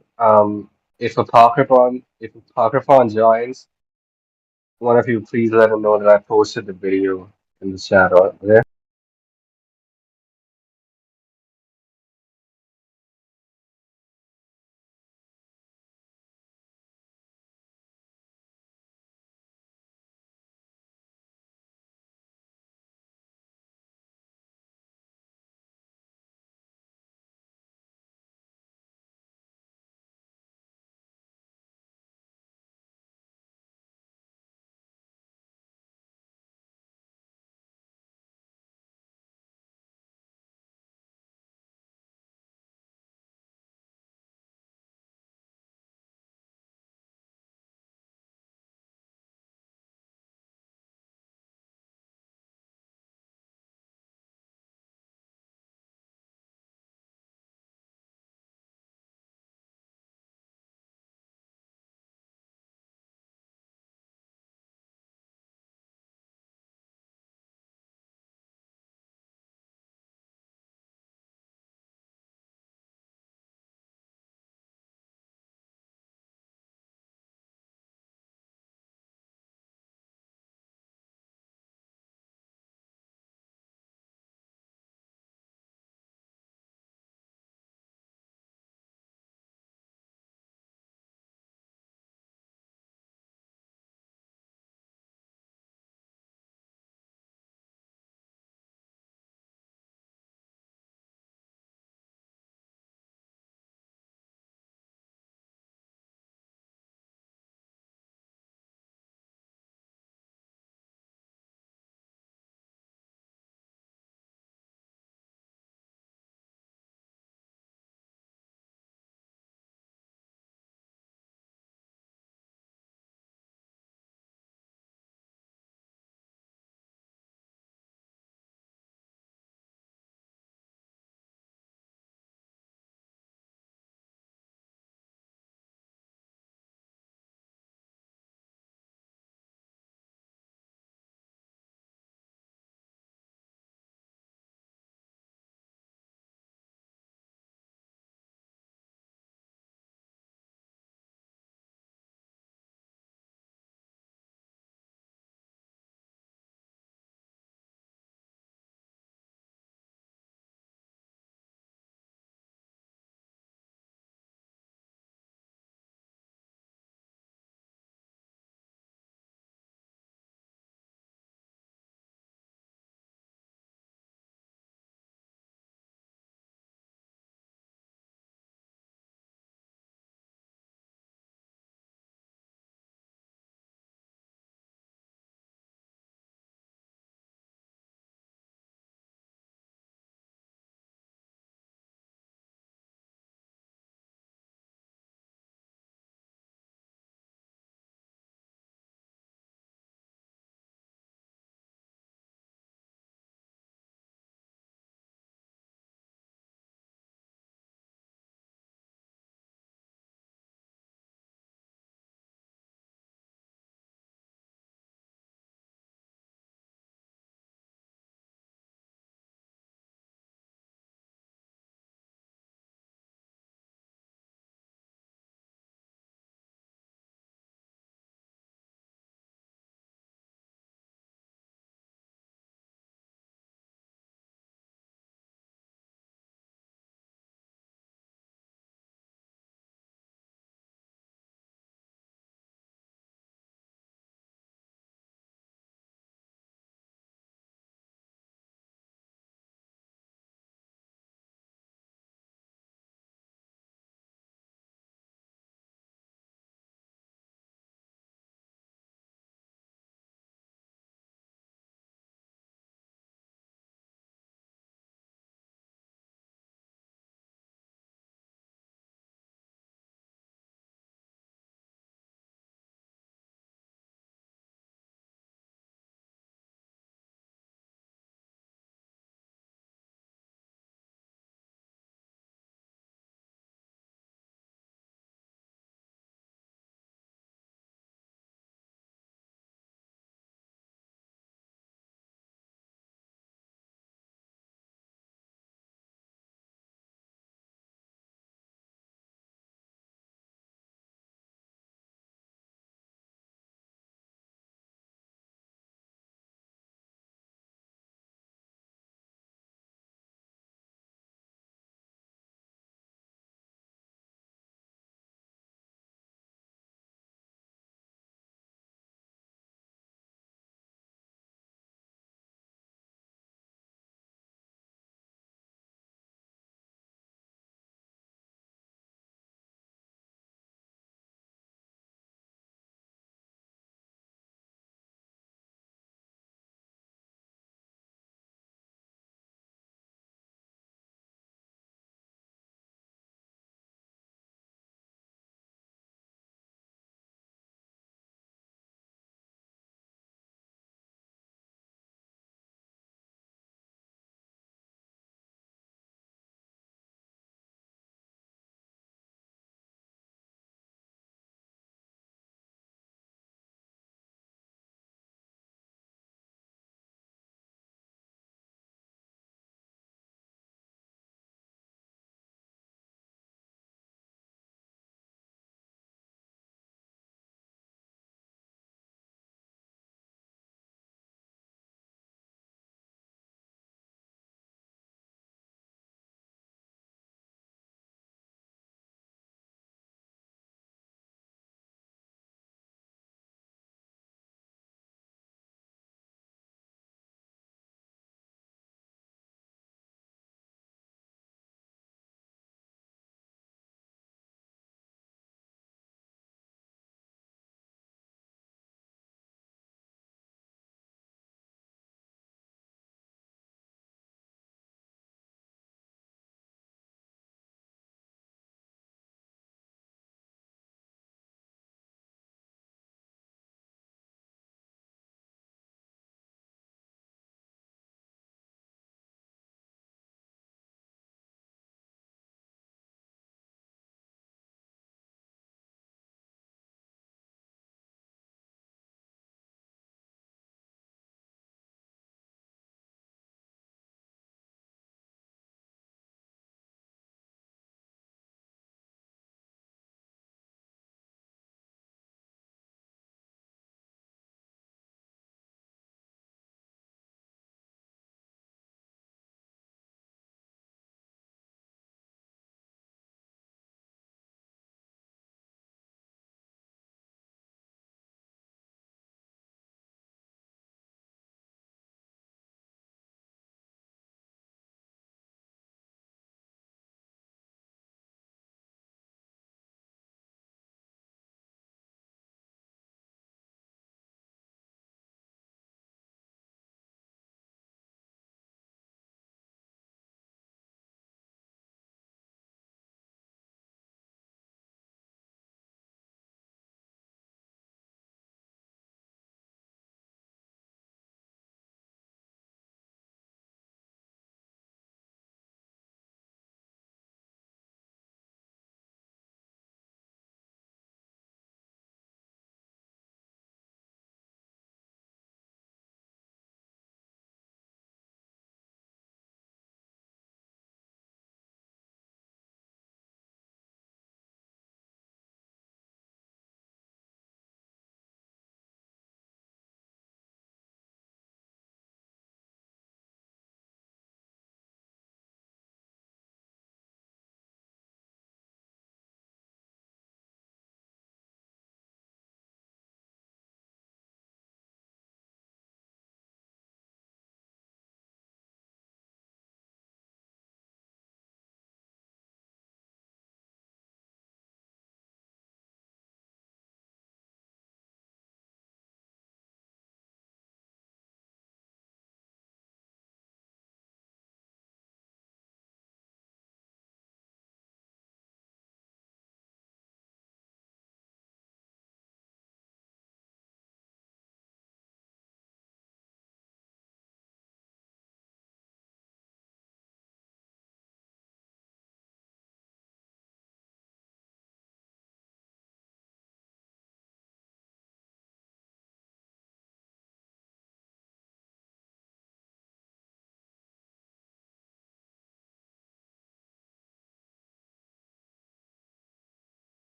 If Apocryphon joins, one of you please let him know that I posted the video in the chat. Okay?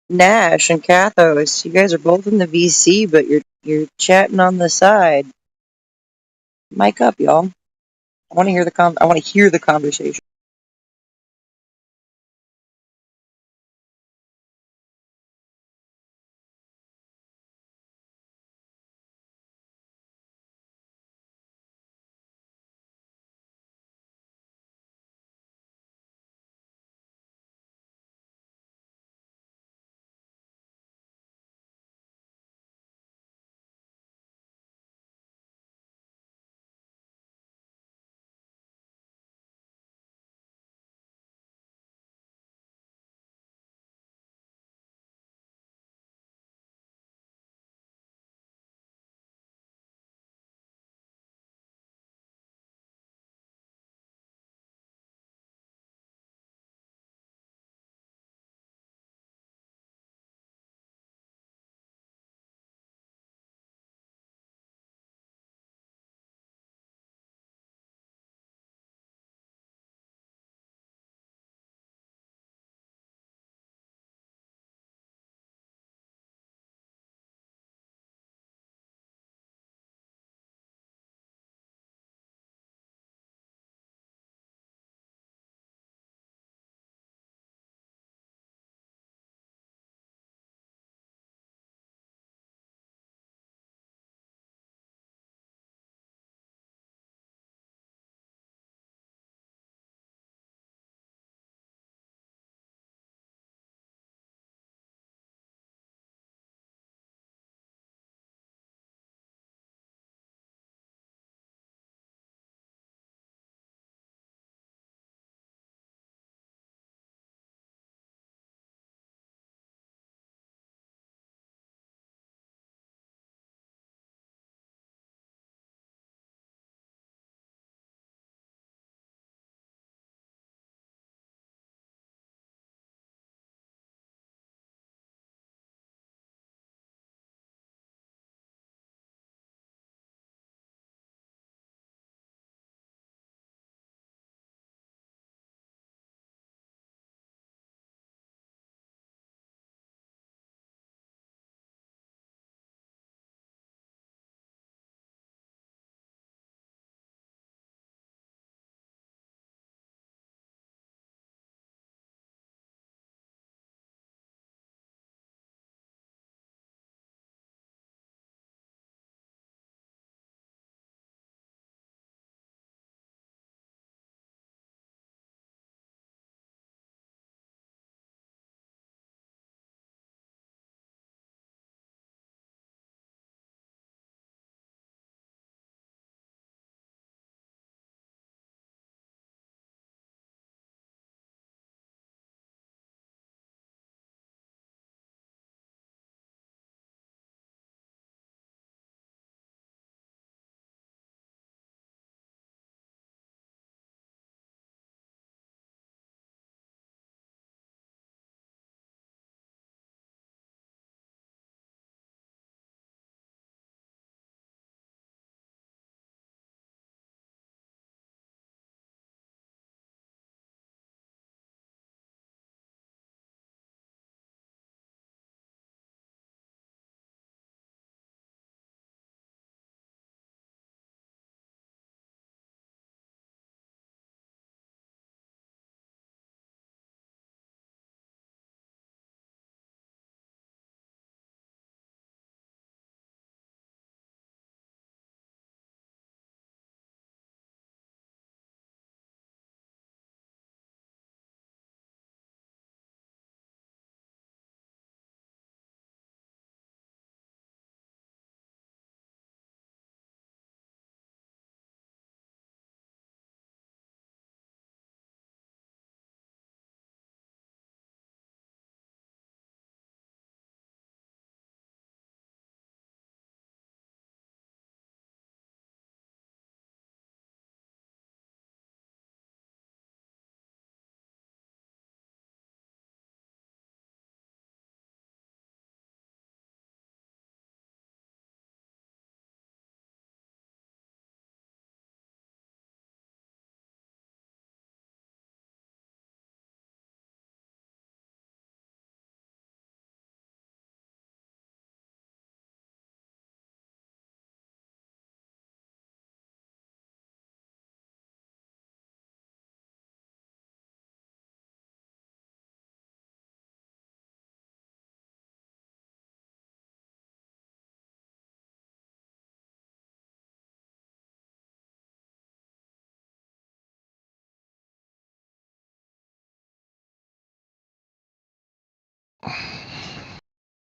Nash and Kathos, you guys are both in the VC, but you're chatting on the side. Mic up, y'all. I want to hear the conversation.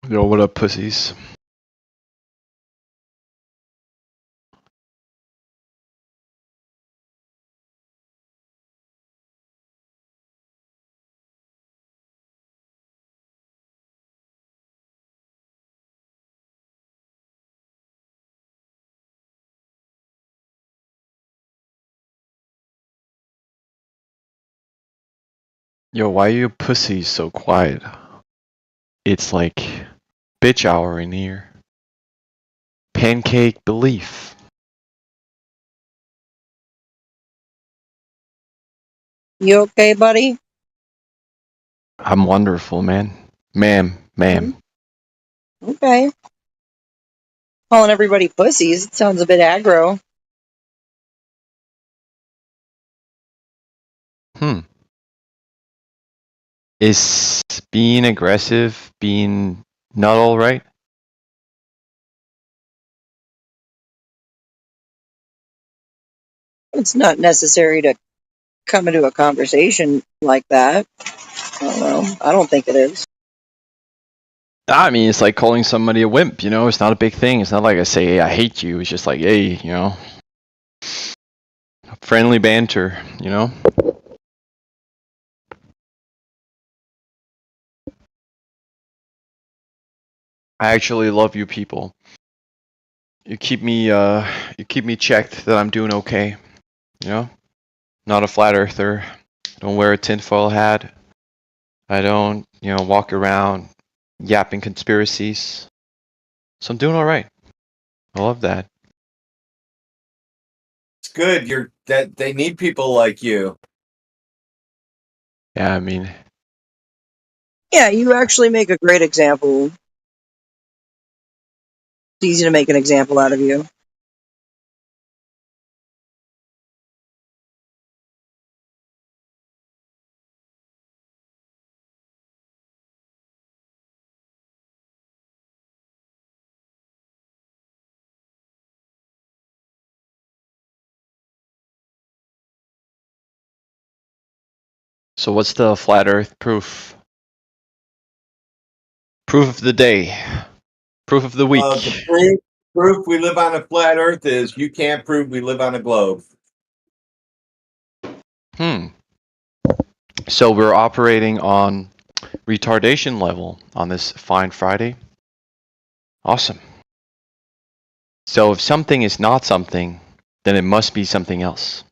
Yo, what up, pussies? Yo, why are you pussies so quiet? It's like bitch hour in here. Pancake belief. You okay, buddy? I'm wonderful, man. Ma'am. Okay. Calling everybody pussies. It sounds a bit aggro. Is being aggressive being not alright? It's not necessary to come into a conversation like that. I don't know. I don't think it is. I mean, it's like calling somebody a wimp, you know? It's not a big thing. It's not like I say, hey, I hate you. It's just like, hey, you know? Friendly banter, you know? I actually love you people. You keep me checked that I'm doing okay. You know? Not a flat earther. Don't wear a tinfoil hat. I don't, you know, walk around yapping conspiracies. So I'm doing alright. I love that. It's good. They need people like you. Yeah, I mean, Yeah, you actually make a great example. It's easy to make an example out of you. so what's the flat earth proof? Proof of the day. Proof of the week. The proof we live on a flat earth is you can't prove we live on a globe. So we're operating on retardation level on this fine Friday. Awesome. So if something is not something, then it must be something else.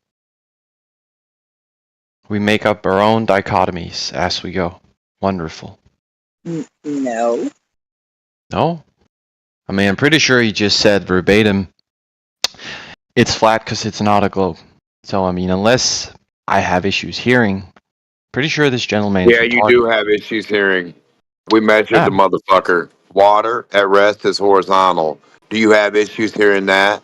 We make up our own dichotomies as we go. Wonderful. No. No? I mean, I'm pretty sure he just said verbatim, it's flat because it's not a globe. So, I mean, unless I have issues hearing, pretty sure this gentleman is Yeah, you retarded. do have issues hearing. We measured Yeah. the motherfucker. Water at rest is horizontal. Do you have issues hearing that?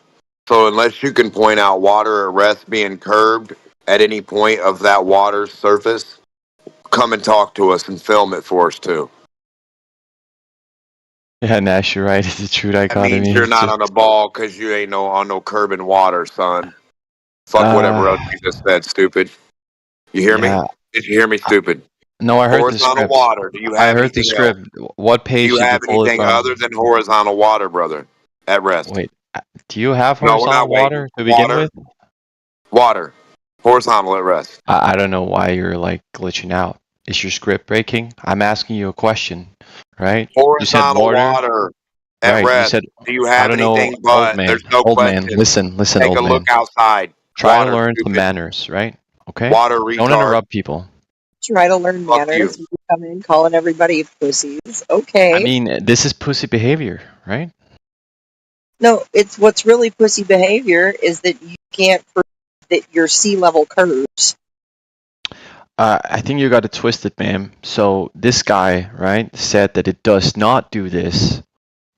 So unless you can point out water at rest being curved at any point of that water's surface, come and talk to us and film it for us too. Yeah, Nash, you're right. It's a true That dichotomy. means you're It's not just, on a ball because you ain't on no curb in water, son. Fuck whatever else you just said, stupid. You hear me? yeah. Did you hear me, stupid? No, I heard the Horizontal script. water. Do you I have heard the anything else? script. What Do page you did you have pull it anything from? other than horizontal water, brother? At rest. Wait, do you have No, we're horizontal not waiting. water to begin Water. with? Water. Horizontal at rest. I don't know why you're like glitching out. Is your script breaking? I'm asking you a question, right? You said Horizontal water. water at Right. You rest. said, Do you I have don't know, anything old but? man. There's no Old man. question. Listen, Take old a man. look outside. Try Water, to learn some stupid. manners, right? Okay? Water, Don't retard. interrupt people. Try to learn Fuck you. manners. You come in calling everybody pussies. I Okay. mean, this is pussy behavior, right? No, it's what's really pussy behavior is that you can't prove that your sea level curves. I think you got it twisted, ma'am. So this guy, right, said that it does not do this.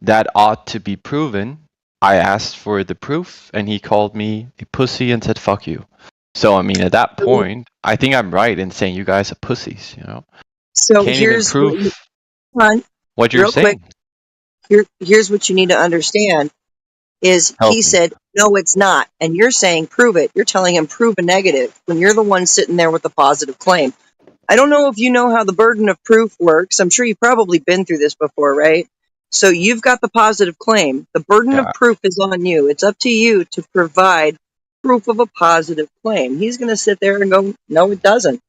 That ought to be proven. I asked for the proof, and he called me a pussy and said, fuck you. So, I mean, at that point, I think I'm right in saying you guys are pussies, you know? So Can't even here's what prove Hon, what you're real quick. saying. Here's what you need to understand is Help he me. said, no, it's not. And you're saying, prove it. You're telling him, prove a negative when you're the one sitting there with the positive claim. I don't know if you know how the burden of proof works. I'm sure you've probably been through this before, right? So you've got the positive claim. The burden of Yeah. proof is on you. It's up to you to provide proof of a positive claim. He's going to sit there and go, no, it doesn't.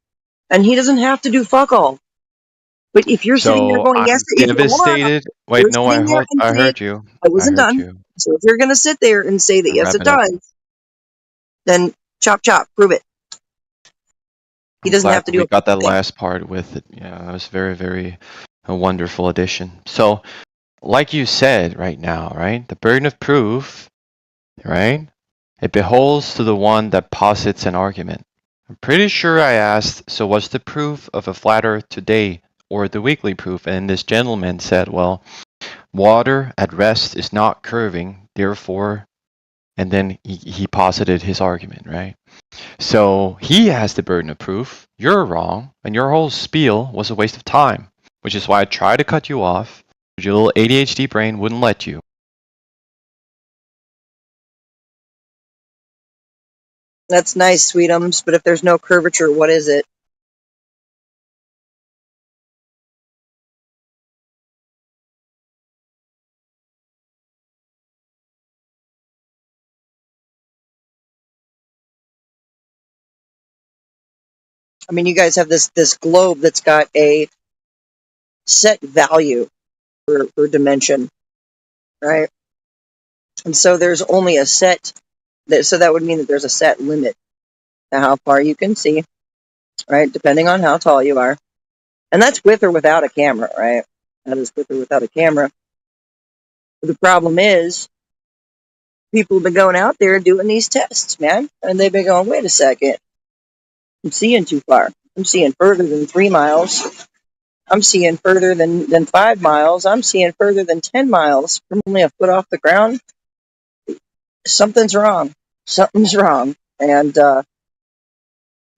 And he doesn't have to do fuck all. But if you're sitting there So going, yes, I'm if you hold on, devastated. you're Wait, no, sitting there and I say, heard you. I I wasn't heard done. you. So if you're going to sit there and say that I'm yes, it wrapping up. does, then chop chop, prove it. He I'm doesn't glad have to do we a got that thing. last part with it. Yeah, that was very, very a wonderful addition. So, like you said right now, right? The burden of proof, right? It beholds to the one that posits an argument. I'm pretty sure I asked, so what's the proof of a flat earth today or the weekly proof? And this gentleman said, well, water at rest is not curving, therefore, and then he posited his argument, right? So he has the burden of proof. You're wrong, and your whole spiel was a waste of time, which is why I tried to cut you off, but your little ADHD brain wouldn't let you. That's nice, Sweetums, but if there's no curvature, what is it? I mean, you guys have this globe that's got a set value for dimension, right? And so there's only a set, so that would mean that there's a set limit to how far you can see, right? Depending on how tall you are. And that's with or without a camera, right? That is with or without a camera. But the problem is, people have been going out there doing these tests, man. And they've been going, wait a second, I'm seeing too far. I'm seeing further than 3 miles. I'm seeing further than 5 miles. I'm seeing further than 10 miles from only a foot off the ground. Something's wrong. Something's wrong. And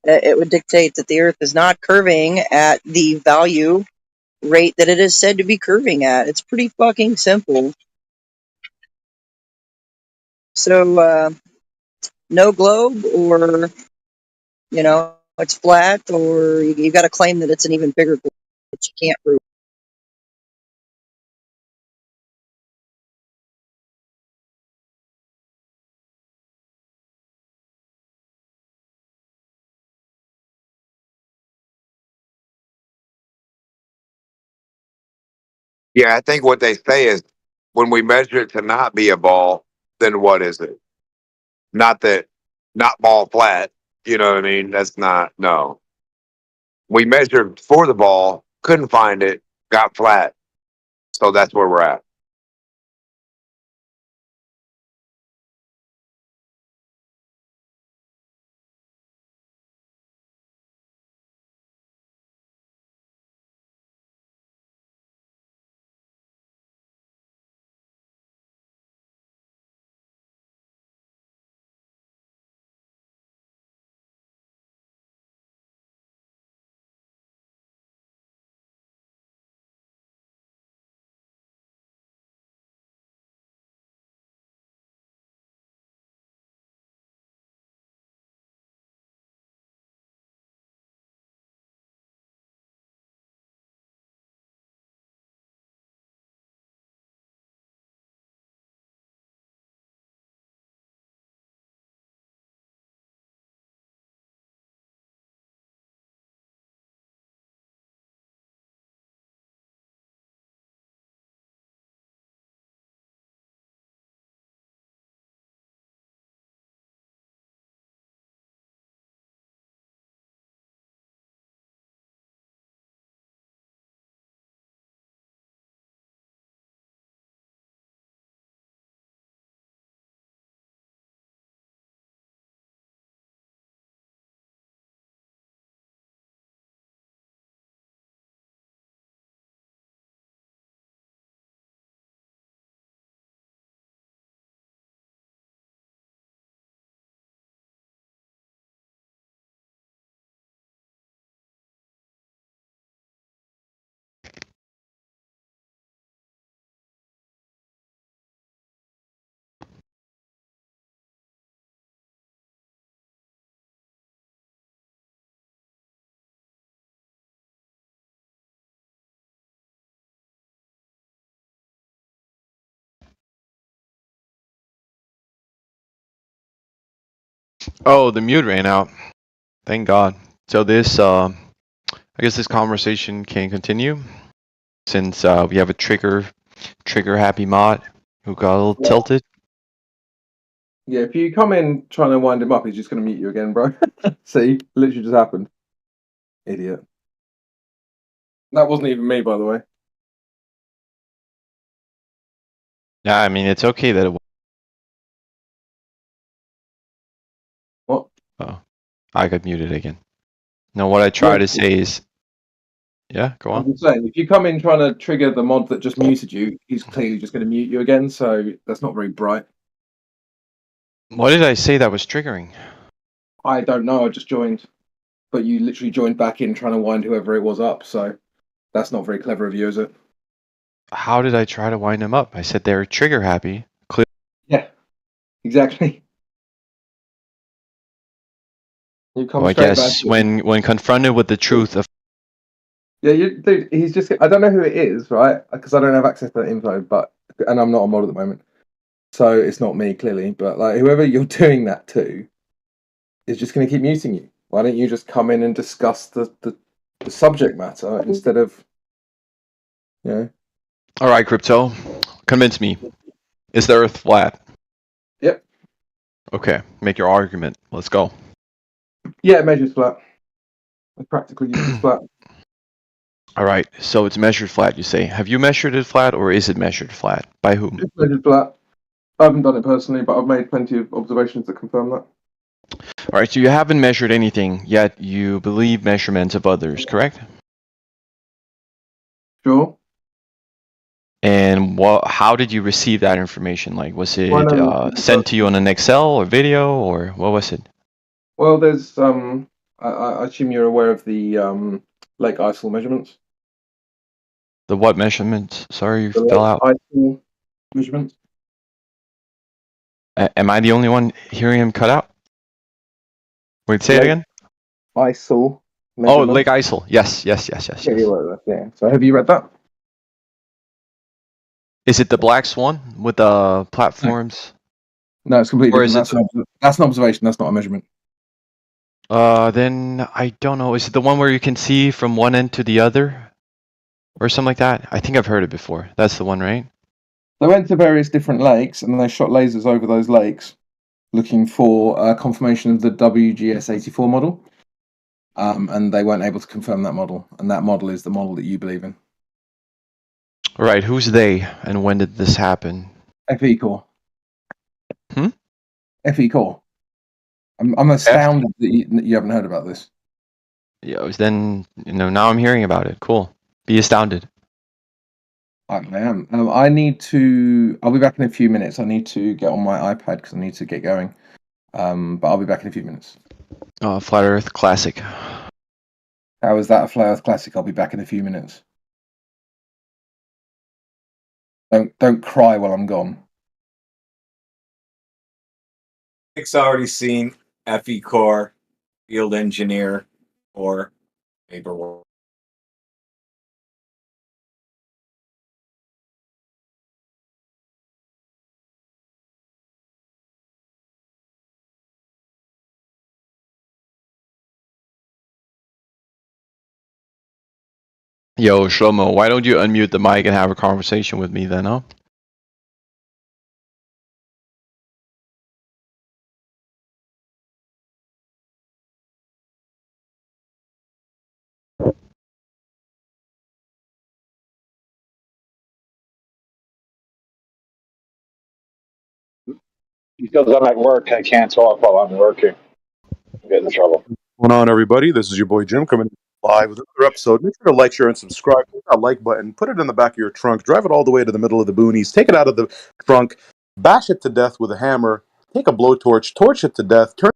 it would dictate that the Earth is not curving at the value rate that it is said to be curving at. It's pretty fucking simple. So, no globe, or, it's flat, or you got to claim that it's an even bigger globe that you can't prove. Yeah, I think what they say is when we measure it to not be a ball, then what is it? Not that, not ball flat. You know what I mean? That's not, no. We measured for the ball, couldn't find it, got flat. So that's where we're at. Oh, the mute ran out. Thank God. So this, I guess this conversation can continue since we have a trigger happy mod who got a little tilted. Yeah, if you come in trying to wind him up, he's just going to mute you again, bro. See, literally just happened. Idiot. That wasn't even me, by the way. Yeah, I mean it's okay that it. What? Oh, I got muted again. No, what I try to say is, yeah, go I'm on. just saying, if you come in trying to trigger the mod that just muted you, he's clearly just going to mute you again, so that's not very bright. What did I say that was triggering? I don't know, I just joined. But you literally joined back in trying to wind whoever it was up, so that's not very clever of you, is it? How did I try to wind them up? I said they're trigger happy. Clear. Yeah, exactly. You come Well, I straight back guess in. when confronted with the truth of. Yeah, dude, he's just. I don't know who it is, right? Because I don't have access to that info, and I'm not a mod at the moment, so it's not me clearly. But like, whoever you're doing that to is just going to keep muting you. Why don't you just come in and discuss the subject matter instead of, you know? All right, crypto, convince me. Is the Earth flat? Yep. Okay, make your argument. Let's go. Yeah, it measures flat. It practically uses flat. All right, so it's measured flat, you say. Have you measured it flat, or is it measured flat? By whom? It's measured flat. I haven't done it personally, but I've made plenty of observations that confirm that. All right, so you haven't measured anything, yet you believe measurements of others, correct? Sure. And how did you receive that information? Like, was it sent to you on an Excel or video, or what was it? Well, there's I assume you're aware of the Lake ISIL measurements. The what measurements? Sorry, you The fell Lake out. ISIL measurements. Am I the only one hearing him cut out? Wait, say it again. ISIL. Oh, Lake ISIL. Yes. Yeah, you're right there. Yeah. So have you read that? Is it the black swan with the platforms? No, it's completely Or different. is it That's an observation. That's not a measurement. Then I don't know. Is it the one where you can see from one end to the other, or something like that? I think I've heard it before. That's the one, right? They went to various different lakes and they shot lasers over those lakes, looking for confirmation of the WGS84 model. And they weren't able to confirm that model, and that model is the model that you believe in. All right. Who's they, and when did this happen? FE Core. Hmm? FE Core. I'm astounded that you haven't heard about this. Yeah. Then now I'm hearing about it. Cool. Be astounded. I am. I'll be back in a few minutes. I need to get on my iPad because I need to get going. But I'll be back in a few minutes. Flat Earth Classic. How is that a Flat Earth Classic? I'll be back in a few minutes. Don't cry while I'm gone. Nick's already seen FE Core, Field Engineer, or Paperwork. Yo, Shlomo, why don't you unmute the mic and have a conversation with me then, huh? Because I'm at work, I can't talk while I'm working. I get in trouble. What's going on, everybody? This is your boy Jim coming live with another episode. Make sure to like, share, and subscribe. Hit that like button, put it in the back of your trunk, drive it all the way to the middle of the boonies, take it out of the trunk, bash it to death with a hammer, take a blowtorch, torch it to death, turn.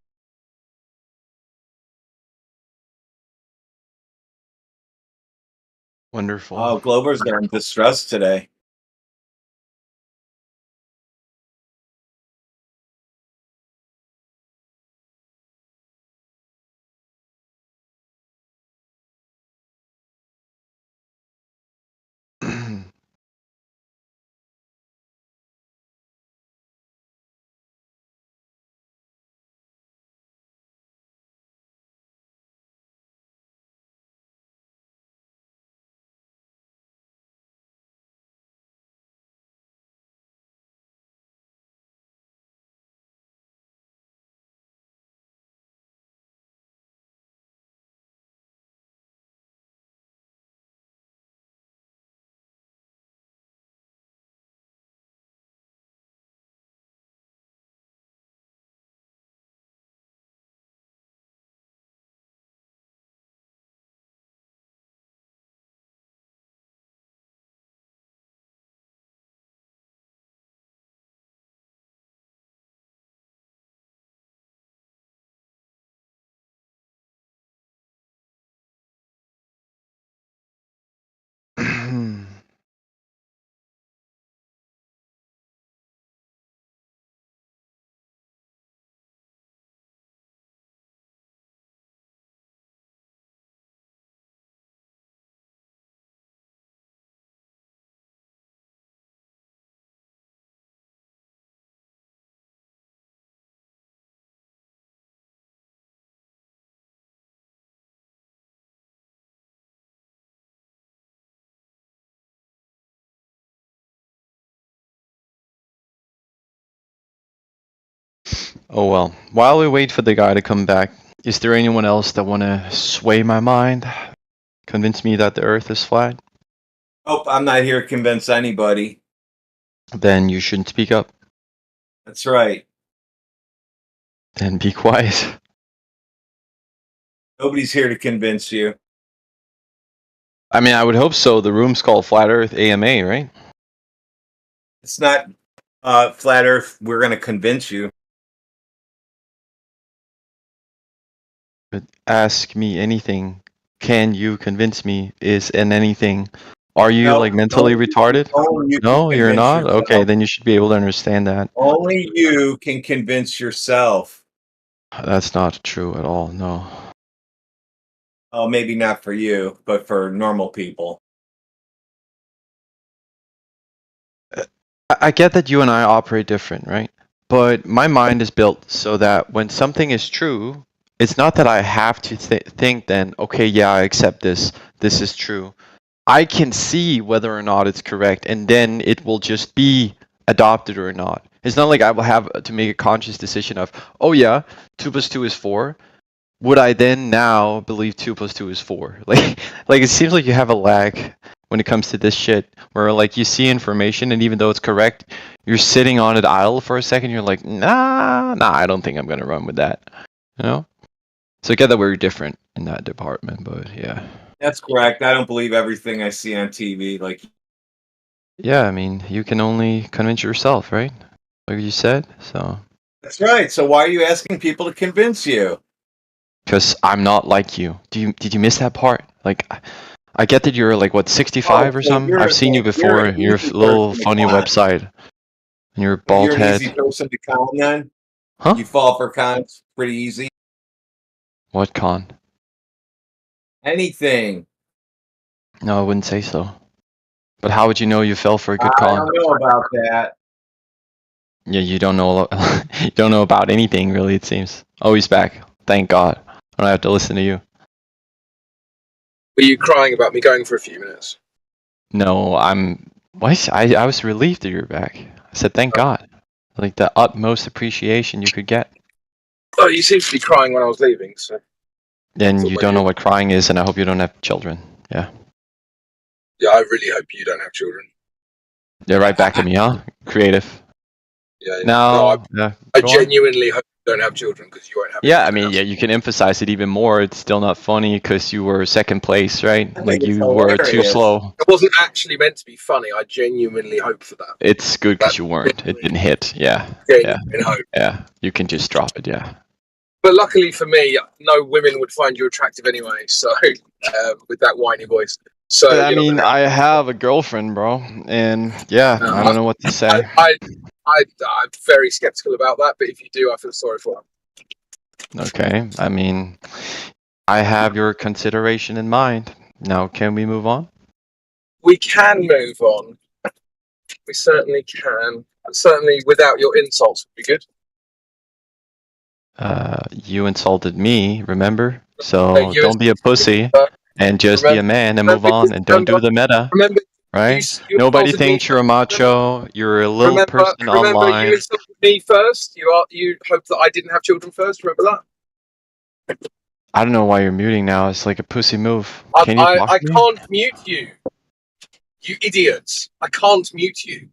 Wonderful. Oh, Glover's in distress today. Oh well. While we wait for the guy to come back, is there anyone else that want to sway my mind? Convince me that the Earth is flat? Oh, I'm not here to convince anybody. Then you shouldn't speak up. That's right. Then be quiet. Nobody's here to convince you. I mean, I would hope so. The room's called Flat Earth AMA, right? It's not flat Earth. We're going to convince you. But ask me anything. Can you convince me? Is an anything. Are you No, like mentally only- retarded? only you No, can you're convince not? yourself. Okay, then you should be able to understand that. Only you can convince yourself. That's not true at all, no. Oh, maybe not for you, but for normal people. I get that you and I operate different, right? But my mind is built so that when something is true, it's not that I have to think then, okay, yeah, I accept this. This is true. I can see whether or not it's correct, and then it will just be adopted or not. It's not like I will have to make a conscious decision of, oh yeah, 2 plus 2 is 4. Would I then now believe 2 plus 2 is 4? Like it seems like you have a lag when it comes to this shit, where like you see information and even though it's correct, you're sitting on it idle for a second. You're like, nah, I don't think I'm gonna run with that. You know? So I get that we're different in that department, but yeah. That's correct. I don't believe everything I see on TV. Like, Yeah, I mean, you can only convince yourself, right? Like you said, so. that's right. So why are you asking people to convince you? Because I'm not like you. Did you miss that part? Like, I get that you're like what 65 or so something. you're I've seen you you're before. an Your easy little person to funny con. website and your bald You're an head. easy person to con then? Huh? You fall for cons pretty easy? What con? Anything. No, I wouldn't say so. But how would you know you fell for a good I con? don't know about that. Yeah, you don't know. You don't know about anything really. It seems. Oh, he's back. Thank God. I don't have to listen to you. Were you crying about me going for a few minutes? No, I'm. What? I was relieved that you're back. I said thank God. Like the utmost appreciation you could get. Oh, you seemed to be crying when I was leaving, so. Then you don't know what crying is, and I hope you don't have children. Yeah. Yeah, I really hope you don't have children. Yeah, right back at me, huh? Creative. Yeah. No. I Go on. genuinely hope you don't have children because you won't have. Yeah, I mean, yeah, you can emphasize it even more. It's still not funny because you were second place, right? Like it's you were too hilarious. slow. It wasn't actually meant to be funny. I genuinely hope for that. It's good because you weren't. It didn't hit. Yeah. Genuine hope. Yeah. You can just drop it. Yeah. But luckily for me, no women would find you attractive anyway. So with that whiny voice. So But, I you're not mean, gonna I have a girlfriend, bro, and yeah, I don't know what to say. I'm very skeptical about that. But if you do, I feel sorry for them. Okay, I mean, I have your consideration in mind. Now, can we move on? We can move on. We certainly can. Certainly, without your insults, would be good. You insulted me, remember? So No, you don't be a pussy and just be a man and move on and don't do the meta. Remember, Right? you Nobody insulted me. thinks you're a macho. You're a little person Remember, online. you insulted me first. You hoped that I didn't have children first. Remember that? I don't know why you're muting now. It's like a pussy move. Can you block I me? can't mute you. You idiots! I can't mute you.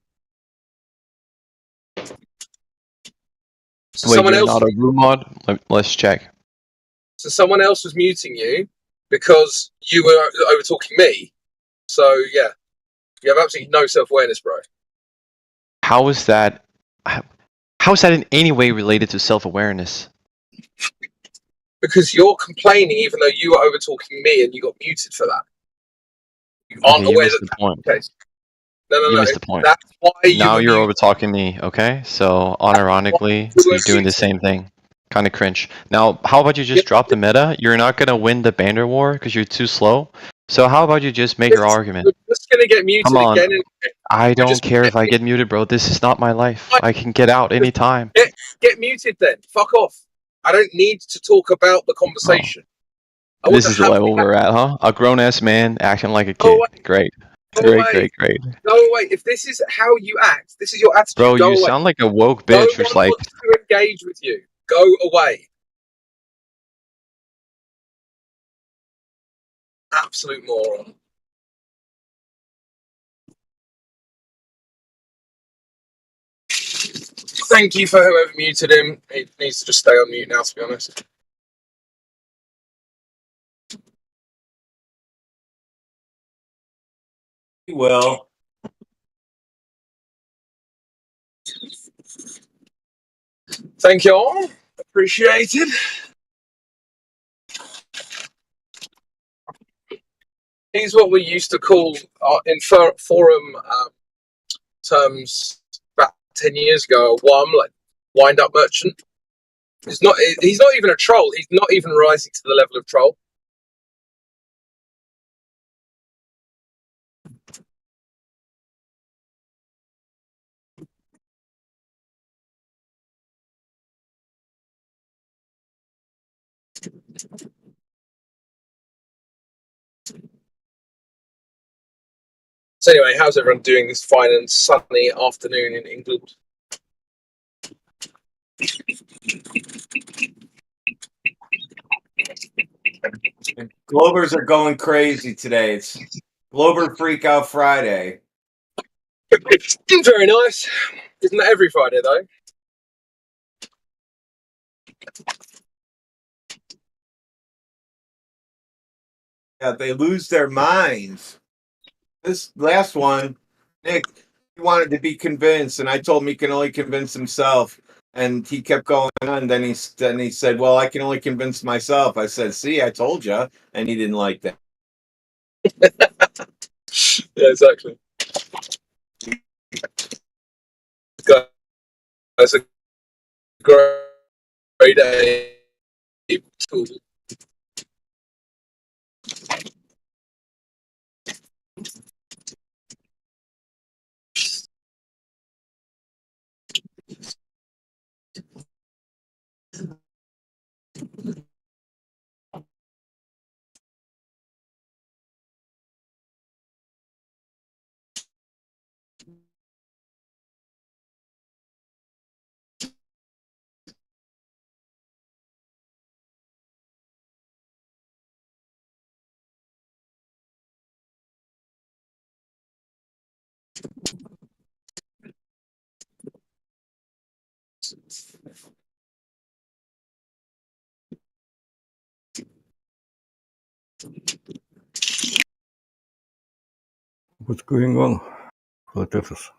So Wait, someone you're else. not a room mod? Let's check. So someone else was muting you because you were over talking me. So yeah, you have absolutely no self-awareness, bro. How is that? How is that in any way related to self-awareness? Because you're complaining even though you were over talking me and you got muted for that. You aren't Okay, you aware missed that the point. that's the case. No. You missed the point. That's why you Now were you're muted. over talking me, okay? So unironically, you were you're doing the same thing. Kind of cringe. Now, how about you just drop the meta? You're not gonna win the Banner War because you're too slow. So how about you just make your argument? You're just gonna get muted Come on. again and I don't care if I get muted, bro. This is not my life. I can get out anytime. get muted then. Fuck off. I don't need to talk about the conversation. I want This to is the have level we're at, huh? A grown-ass man acting like a kid. Great. Go Great, away. great, great. Go away. If this is how you act, this is your attitude. Bro, Go you away. sound like a woke No bitch who's one like, wants to engage with you. Go away. Absolute moron. Thank you for whoever muted him. He needs to just stay on mute now, to be honest. He will. Thank you all. Appreciated. He's what we used to call in forum terms about 10 years ago, a WUM, like wind-up merchant. He's not even a troll. He's not even rising to the level of troll. So anyway, how's everyone doing this fine and sunny afternoon in England? Globers are going crazy today. It's Glober Freak Out Friday. Very nice. Isn't that every Friday, though? Yeah, they lose their minds. This last one, Nick, he wanted to be convinced, and I told him he can only convince himself. And he kept going on. Then he said, "Well, I can only convince myself." I said, "See, I told you," and he didn't like that. Yeah, exactly. That's a great day. Cool. What's going on, Flat Earthers?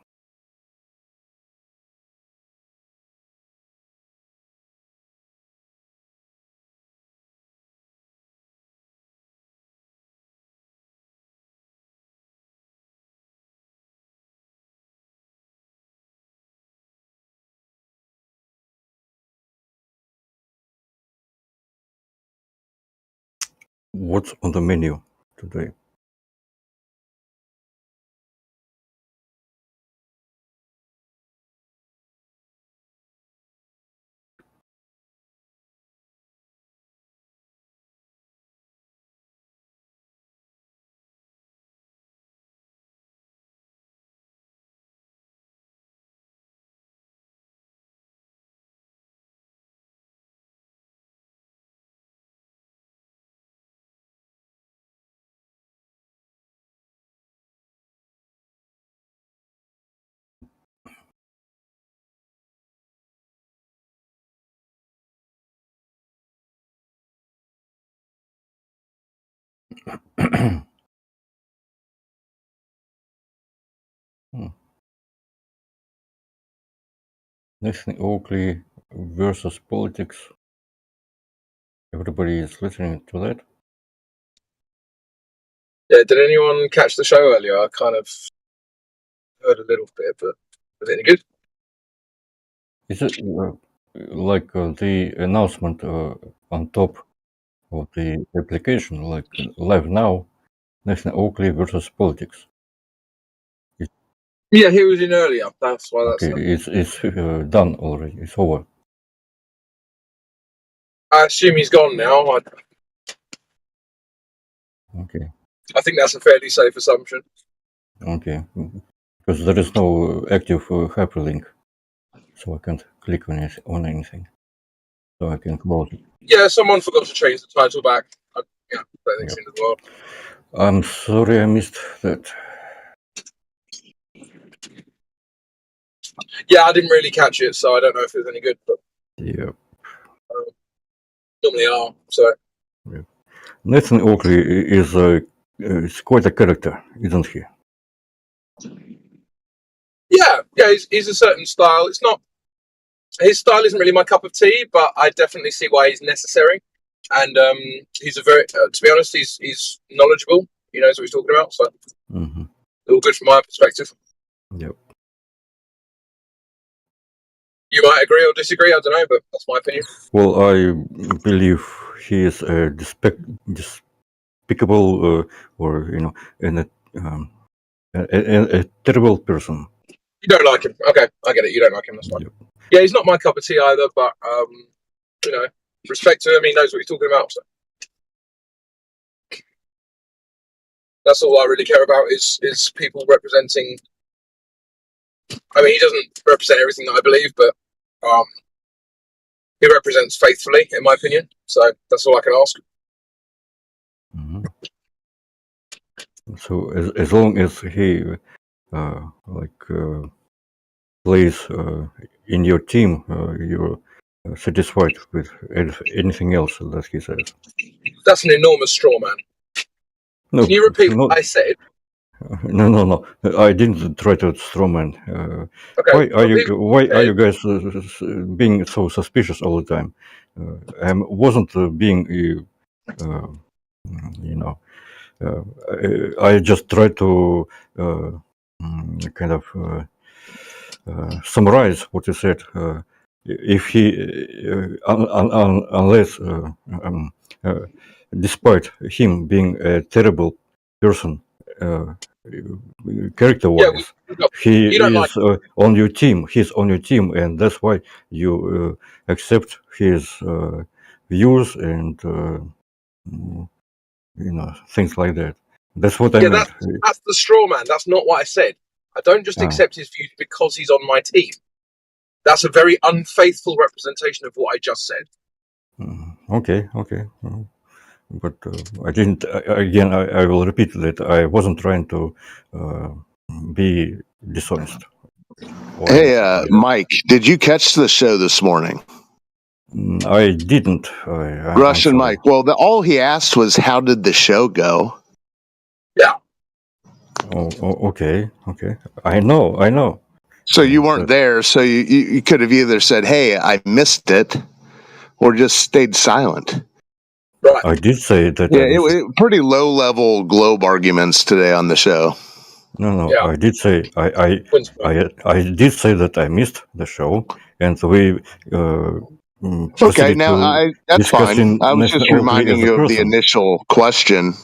What's on the menu today? Nathan Oakley versus politics. Everybody is listening to that. Yeah, did anyone catch the show earlier? I kind of heard a little bit, but was it any good? Is it like the announcement on top of the application, like live now, Nathan Oakley versus politics? Yeah, he was in earlier. That's why that's. Okay, it's done already. It's over. I assume he's gone now. Okay. I think that's a fairly safe assumption. Okay, because there is no active hyperlink, so I can't click on anything. So I can close it. Yeah, someone forgot to change the title back. Yeah, that thing's in the world. I'm sorry I missed that. Yeah, I didn't really catch it, so I don't know if it was any good, but Yeah. normally are. So Nathan Oakley is quite a character, isn't he? yeah, he's a certain style. It's not his style isn't really my cup of tea, but I definitely see why he's necessary. And he's a very, to be honest, he's knowledgeable. He knows what he's talking about. So Mm-hmm. all good from my perspective. Yep. You might agree or disagree. I don't know, but that's my opinion. Well, I believe he is a despicable, or a terrible person. You don't like him. Okay, I get it. You don't like him. That's fine. Yep. Yeah, he's not my cup of tea either, but respect to him. He knows what he's talking about. So that's all I really care about is people representing. I mean, he doesn't represent everything that I believe, but he represents faithfully, in my opinion. So that's all I can ask. Mm-hmm. So as long as he plays in your team, you're satisfied with anything else that he says. That's an enormous straw man. No, Can you repeat what I said? No. I didn't try to strawman. Okay. Why are you guys being so suspicious all the time? I wasn't being, I just tried to kind of summarize what you said. If he, unless, despite him being a terrible person, character-wise, he is on your team. He's on your team, and that's why you accept his views and things like that. That's what I meant. That's the straw man. That's not what I said. I don't just accept his views because he's on my team. That's a very unfaithful representation of what I just said. Okay. But I didn't. Again, I will repeat that I wasn't trying to be dishonest. Hey, Mike, did you catch the show this morning? I didn't. Russian Mike. Well, all he asked was, "How did the show go?" Yeah. Oh, okay. I know. So you weren't there, so you could have either said, "Hey, I missed it," or just stayed silent. Right. I did say that. Yeah, it pretty low-level globe arguments today on the show. No. Yeah. I did say I did say that I missed the show, and we. Okay, now that's fine. I was just reminding you of the initial question.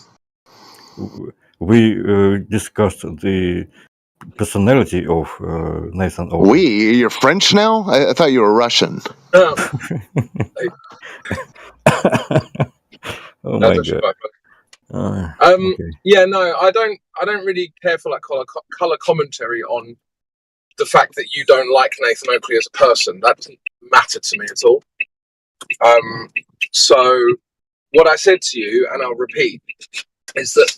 We discussed the personality of Nathan Oakley. You're French now? I thought you were Russian. Oh my God. Okay. Yeah, no, I don't really care for like color commentary on the fact that you don't like Nathan Oakley as a person. That doesn't matter to me at all. So what I said to you, and I'll repeat, is that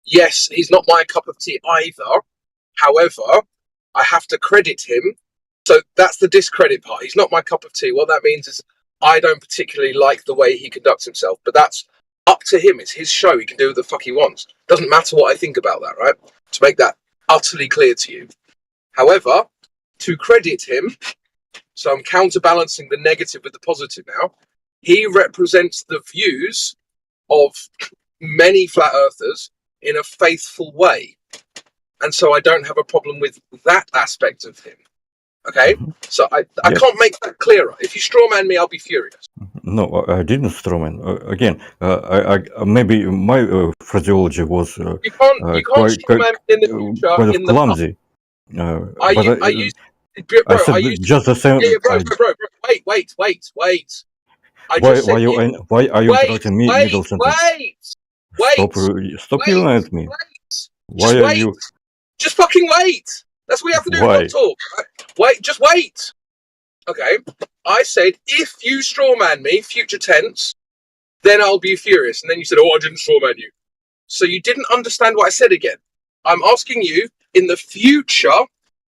yes, he's not my cup of tea either. However, I have to credit him. So that's the discredit part. He's not my cup of tea. What that means is I don't particularly like the way he conducts himself, but that's up to him. It's his show. He can do what the fuck he wants. Doesn't matter what I think about that, right? To make that utterly clear to you. However, to credit him, so I'm counterbalancing the negative with the positive now, he represents the views of many flat earthers in a faithful way. And so I don't have a problem with that aspect of him. Okay? So I can't make that clearer. If you strawman me, I'll be furious. No, I didn't strawman. Again, I maybe my phraseology was you can't strawman in the future. Kind of clumsy. I said just the same. Yeah, bro. Wait. Why are you interrupting me middle sentence? Wait. Stop yelling at me. Why are you? Just fucking wait. That's what we have to do in Why? Hot Talk. Right? Wait, just wait. Okay. I said, if you strawman me, future tense, then I'll be furious. And then you said, oh, I didn't strawman you. So you didn't understand what I said again. I'm asking you, in the future,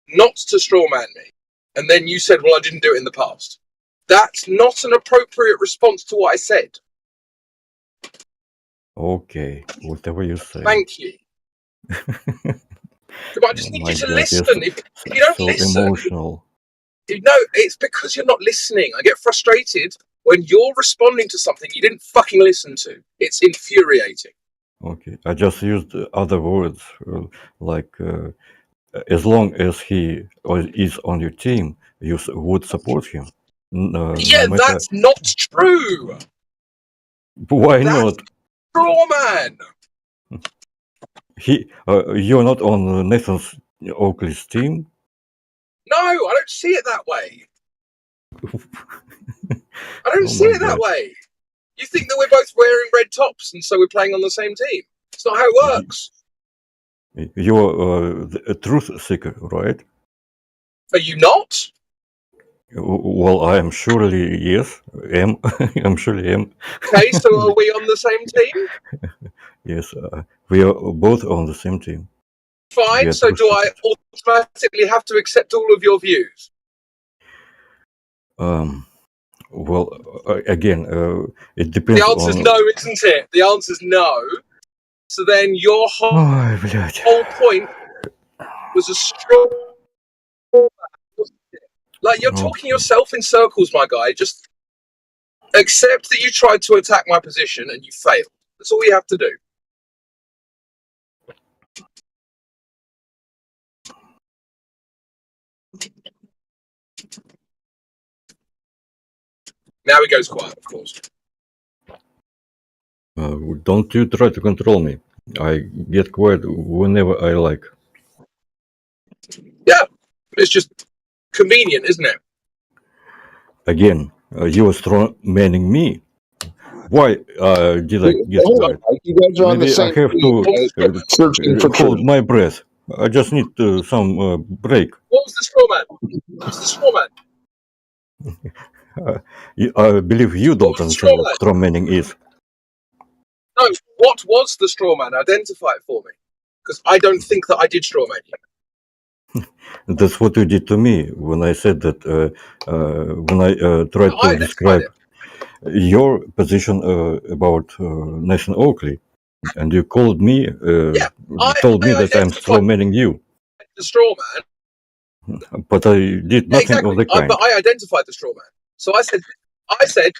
not to strawman me. And then you said, well, I didn't do it in the past. That's not an appropriate response to what I said. Okay, whatever you say. Thank you. But I just need My you to God, listen. you're If you don't so listen, emotional. no, it's because you're not listening. I get frustrated when you're responding to something you didn't fucking listen to. It's infuriating. Okay, I just used other words like as long as he is on your team, you would support him. Yeah, No matter that's not true. why That's not. straw man. You're not on Nathan's Oakley's team. No, I don't see it that way. I don't Oh see my it that God. way. You think that we're both wearing red tops and so we're playing on the same team. It's not how it works. You're a truth seeker, right? Are you not? Well, I am surely yes. Am I'm surely am. Okay, so are we on the same team? Yes, we are both on the same team. We Fine, are so truth do I seekers. automatically have to accept all of your views? Well, again, it The depends answer's on. no, isn't it? The answer's no. So then your Ой, блядь. whole point was a straw. Like, you're talking Okay. yourself in circles, my guy. Just accept that you tried to attack my position and you failed. That's all you have to do. Now he goes quiet, of course. Don't you try to control me. I get quiet whenever I like. Yeah, it's just convenient, isn't it? Again, you are strong manning me. Why did I get quiet? You guys are on the Maybe I same have team, to guys, searching for hold truth. my breath. I just need some break. What was the straw man? What was the straw man? I believe you What don't was the understand straw what man? straw manning is. No, what was the straw man? Identify it for me. Because I don't think that I did straw man you. That's what you did to me when I said that, when I tried I to identified describe it. your position about Nathan Oakley, and you called me, Yeah, I told me that I'm straw identified manning you, the straw man. but I did Yeah, nothing of exactly. the kind. But I identified the straw man. So I said,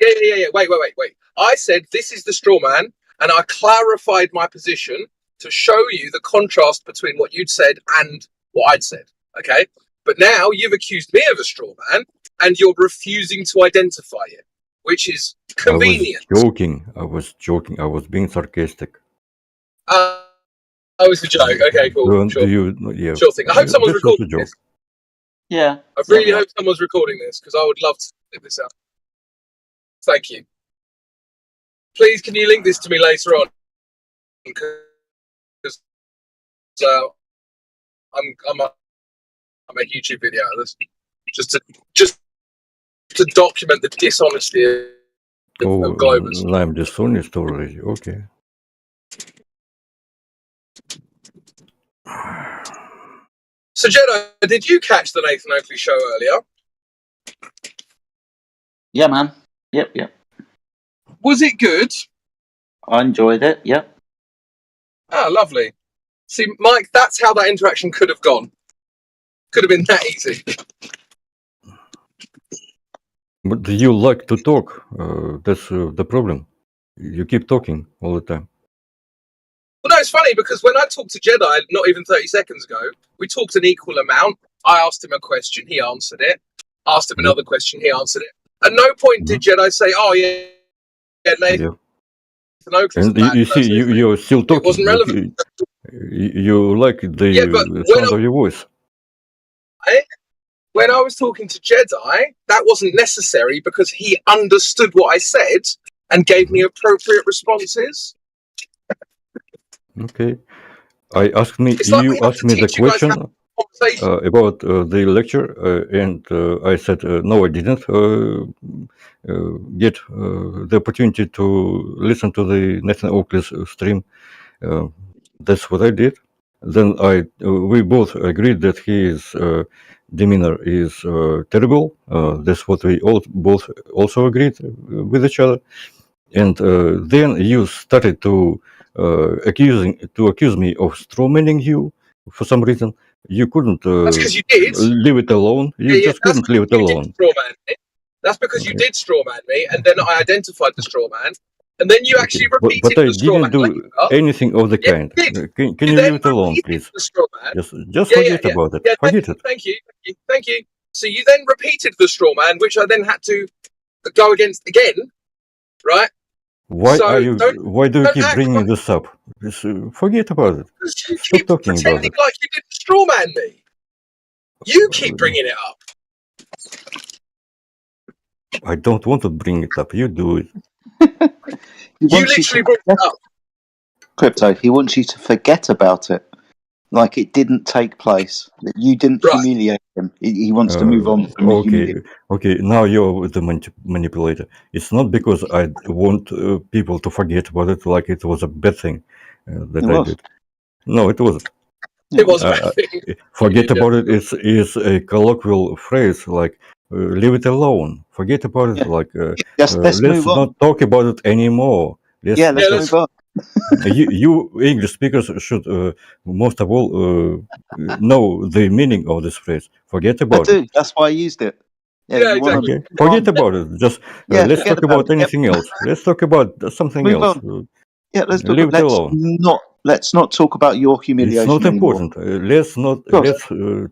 yeah. Wait. I said, this is the straw man, and I clarified my position to show you the contrast between what you'd said and what I'd said. Okay? But now you've accused me of a straw man, and you're refusing to identify it, which is convenient. I was joking. I was being sarcastic. Oh, it's a joke. Okay, cool. Sure. Yeah, Sure thing. I hope someone's this was a recording joke. this. Yeah. I really hope someone's recording this because I would love to clip this out. Thank you. Please, can you link this to me later on? Because I'm a YouTube video out of this, just to document the dishonesty of Globus. I'm dishonest already. Okay. So, Jedi, did you catch the Nathan Oakley show earlier? Yeah, man. Yep. Was it good? I enjoyed it. Yep. Ah, lovely. See, Mike, that's how that interaction could have gone. Could have been that easy. But you like to talk. That's the problem. You keep talking all the time. Well, no, it's funny because when I talked to Jedi, not even 30 seconds ago, we talked an equal amount. I asked him a question, he answered it. Asked him another question, he answered it. At no point did Jedi say, "Oh yeah, Nathan Oakley's a And bad you see, person." you're still talking. It wasn't relevant. You like the but sound of your voice. When I was talking to Jedi, that wasn't necessary because he understood what I said and gave me appropriate responses. Okay. It's like you we have asked to me the teach you guys how question to have a conversation. about the lecture, and I said no, I didn't get the opportunity to listen to the Nathan Oakley's stream. That's what I did. Then we both agreed that his demeanor is terrible. That's what we both also agreed with each other. And then you started to accuse me of strawmanning you for some reason. You couldn't That's because you did. leave it alone. You just That's couldn't leave it because you alone. did straw man me. That's because you did straw man me, and then I identified the straw man, and then you actually repeated But I the straw didn't man do later. anything of the Yeah, kind. you did. Can You you then leave it alone, repeated please? the straw man. Just Yeah, forget about it. Yeah, Forget it. thank you. So you then repeated the straw man, which I then had to go against again, right? Why So do you don't keep act bringing like this up? Just, forget about it. you Stop keep talking about pretending it. like you didn't straw man me. You keep bringing it up. I don't want to bring it up. You do it. He You wants you literally to brought it up. Crypto. He wants you to forget about it, like it didn't take place. That you didn't humiliate him. He wants to move on from humiliation. Okay. Now you're the manipulator. It's not because I want people to forget about it, like it was a bad thing that It I was. did. No, it wasn't. It was a bad thing. Forget about it is a colloquial phrase like leave it alone. Forget about it. Like Let's let's move on. not talk about it anymore. Let's move on. you English speakers should most of all know the meaning of this phrase. Forget I about do. it. That's why I used it. Yeah, you want to Okay, forget about it. Just let's forget talk about about it. anything else. Let's talk about something Move else. on. Yeah, let's talk. Leave it alone. Let's not talk about your It's humiliation not anymore. important. Let's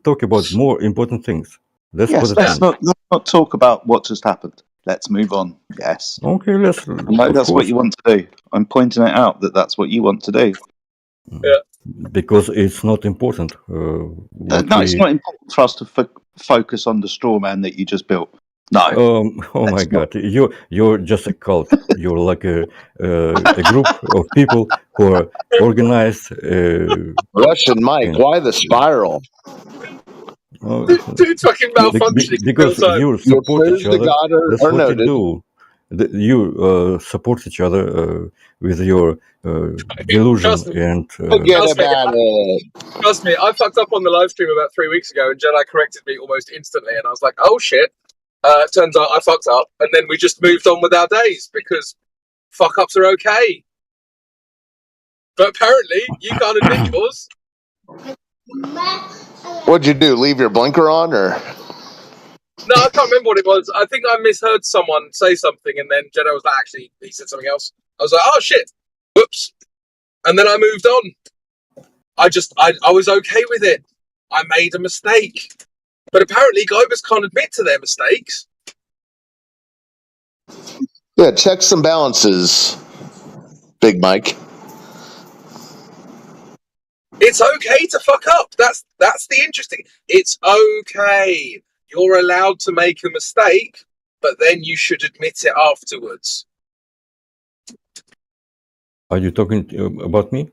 talk about more important things. Let's put Yes, it let's on. not talk about what just happened. Let's move on. Yes. Okay, let's. That's what you want to do. I'm pointing it out that that's what you want to do. Yeah. Because it's not important. No, it's not important for us to focus on the straw man that you just built. No. Oh my God! You're just a cult. You're like a group of people who are organized. Russian Mike, why the spiral? Dude's fucking malfunctioning Because real time. you support each other. That's are what noted. you do. You support each other with your delusion and. Forget about it. Trust me, I fucked up on the live stream about 3 weeks ago, and Jedi corrected me almost instantly, and I was like, "Oh shit!" Turns out I fucked up, and then we just moved on with our days because fuck ups are okay. But apparently, you can't admit yours. What'd you do? Leave your blinker on, or? No, I can't remember what it was. I think I misheard someone say something, and then Jedi was like, "Actually, he said something else." I was like, "Oh shit, whoops," and then I moved on. I was okay with it. I made a mistake. But apparently Globus can't admit to their mistakes. Yeah, checks and balances, Big Mike. It's okay to fuck up. That's the interesting. It's okay. You're allowed to make a mistake, but then you should admit it afterwards. Are you talking about me?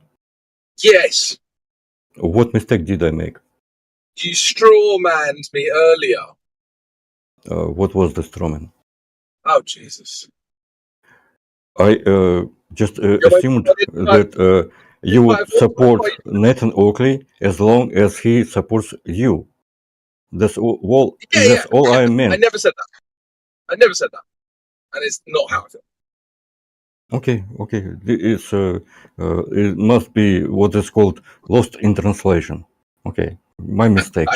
Yes. What mistake did I make? You strawmanned me earlier. What was the strawman? Oh, Jesus. I just assumed that you would support Nathan Oakley as long as he supports you. That's all. That's all I meant. I never said that. And it's not how I feel. Okay. It's it must be what is called lost in translation. Okay, my mistake.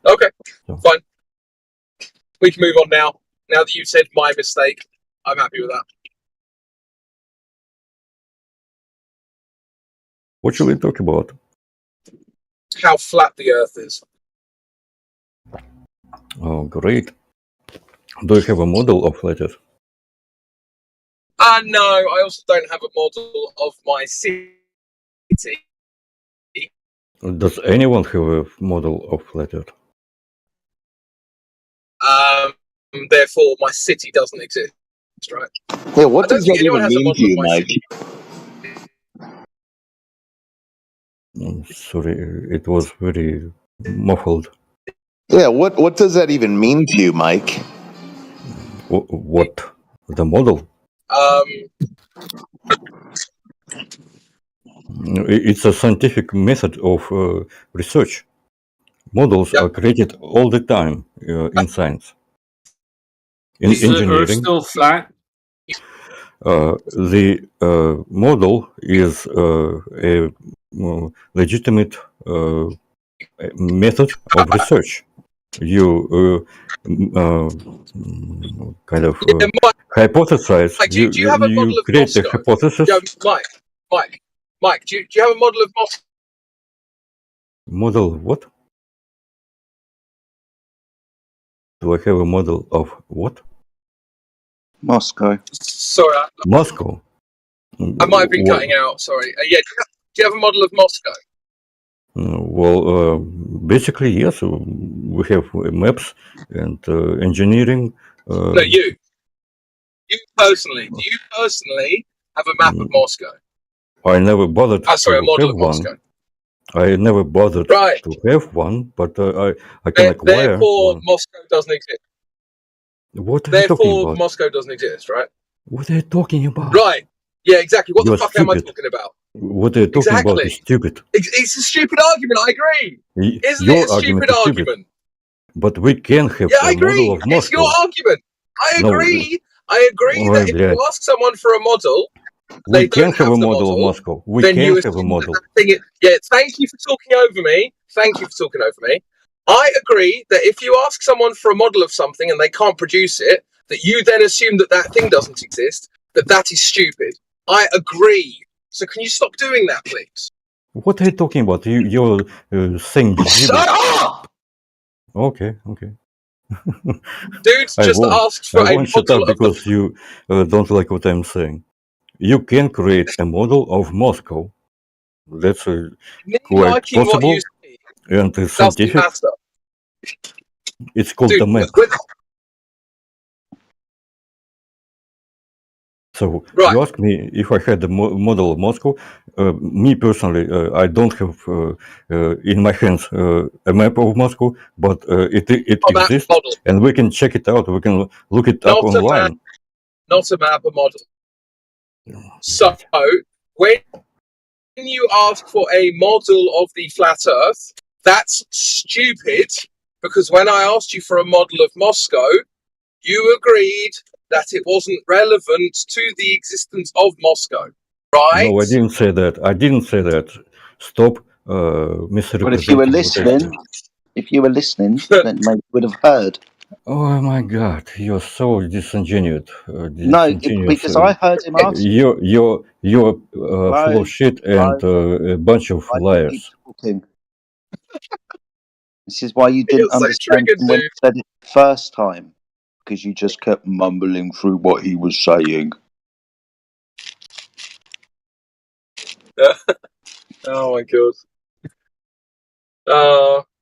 Okay, fine. We can move on now. Now that you've said my mistake, I'm happy with that. What should we talk about? How flat the Earth is. Oh, great. Do you have a model of flat Earth? No, I also don't have a model of my city. Does anyone have a model of flat Earth? Therefore, my city doesn't exist, right? Yeah, what I don't does think that anyone even has a mean to model of you, my Mike? city. Sorry, it was very muffled. Yeah, what does that even mean to you, Mike? What? The model? It's a scientific method of research. Models are created all the time in science. In Is the Earth engineering, still flat? the model is a legitimate method of research. You kind of hypothesize. Mike, do you have a model You of create a Moscow? hypothesis. Yeah, Mike, do you have a model of Moscow? Model what? Do I have a model of what? Moscow. Sorry, Moscow. I might have been cutting out. Sorry. Yeah, do you have a model of Moscow? Well, basically, yes. We have maps and engineering. No, you personally. Do you personally have a map of Moscow? I never bothered Sorry, a to model have of one. Moscow. I never bothered Right. to have one, but I can acquire Therefore, one. Moscow doesn't exist. What are you talking Therefore, about? Moscow doesn't exist, right? What are you talking about? Right. Yeah, exactly. What You're the fuck am I stupid. talking about? What are you talking about Exactly. is stupid. It's a stupid argument. I agree. Isn't Your it a argument stupid is stupid. argument? But we can have Yeah, I a model agree. of It's your Moscow. argument. I No, agree. I agree oh, that if you блядь. ask someone for a model, We they can don't have have a the model of model, Moscow. We then can you have a assume that model. that thing is... Yeah, thank you for talking over me. Thank you for talking over me. I agree that if you ask someone for a model of something and they can't produce it, that you then assume that that thing doesn't exist, that is stupid. I agree. So can you stop doing that, please? What are you talking about? You're saying Shut gibberish. up! Okay. Dude just asked for I a won't shut model up of the... because you don't like what I'm saying. You can create a model of Moscow. That's Me quite liking what you possible say and doesn't scientific. matter. It's called Dude, the map. So Right. you ask me if I had the model of Moscow. Me personally, I don't have in my hands a map of Moscow, but it A map exists, model. and we can check it out. We can look it up Not a map, online. not a map, a model. So when you ask for a model of the flat Earth, that's stupid, because when I asked you for a model of Moscow, you agreed that it wasn't relevant to the existence of Moscow, right? No, I didn't say that. I didn't say that. Stop But if you were misrepresenting what I listening, said. then maybe you would have heard. Oh my God, you're so disingenuous. No, because I heard him ask. You're full of shit and a bunch of Why do you keep liars. talking? This is why you You're didn't so understand triggered, him when he dude. said it the first time. Because you just kept mumbling through what he was saying. Oh my god.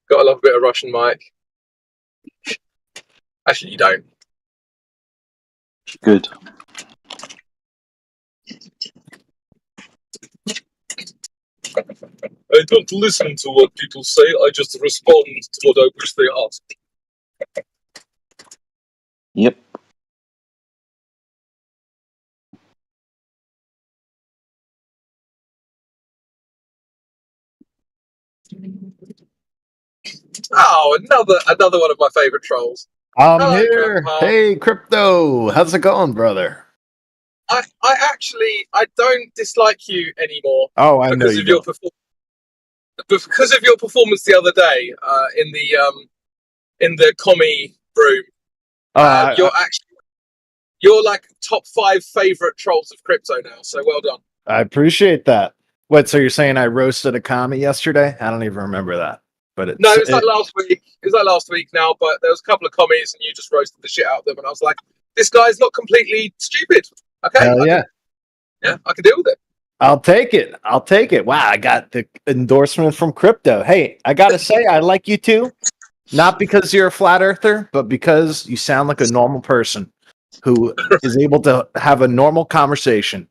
Gotta love a bit of Russian, Mike. Actually, you don't. Good. I don't listen to what people say, I just respond to what I wish they asked. Yep. Oh, another one of my favourite trolls. I'm Hello, here. Grandpa. Hey, Crypto. How's it going, brother? I don't dislike you anymore. Oh, I know because you of your don't. because of your performance the other day in the commie room. You're like top 5 favorite trolls of crypto now. So well done. I appreciate that. What? So you're saying I roasted a commie yesterday? I don't even remember that. But it's No, it was like last week. It was like last week now, but there was a couple of commies and you just roasted the shit out of them, and I was like, this guy's not completely stupid. Okay, hell yeah. I can deal with it. I'll take it. I'll take it. Wow, I got the endorsement from Crypto. Hey, I gotta say, I like you too. Not because you're a flat earther, but because you sound like a normal person who is able to have a normal conversation.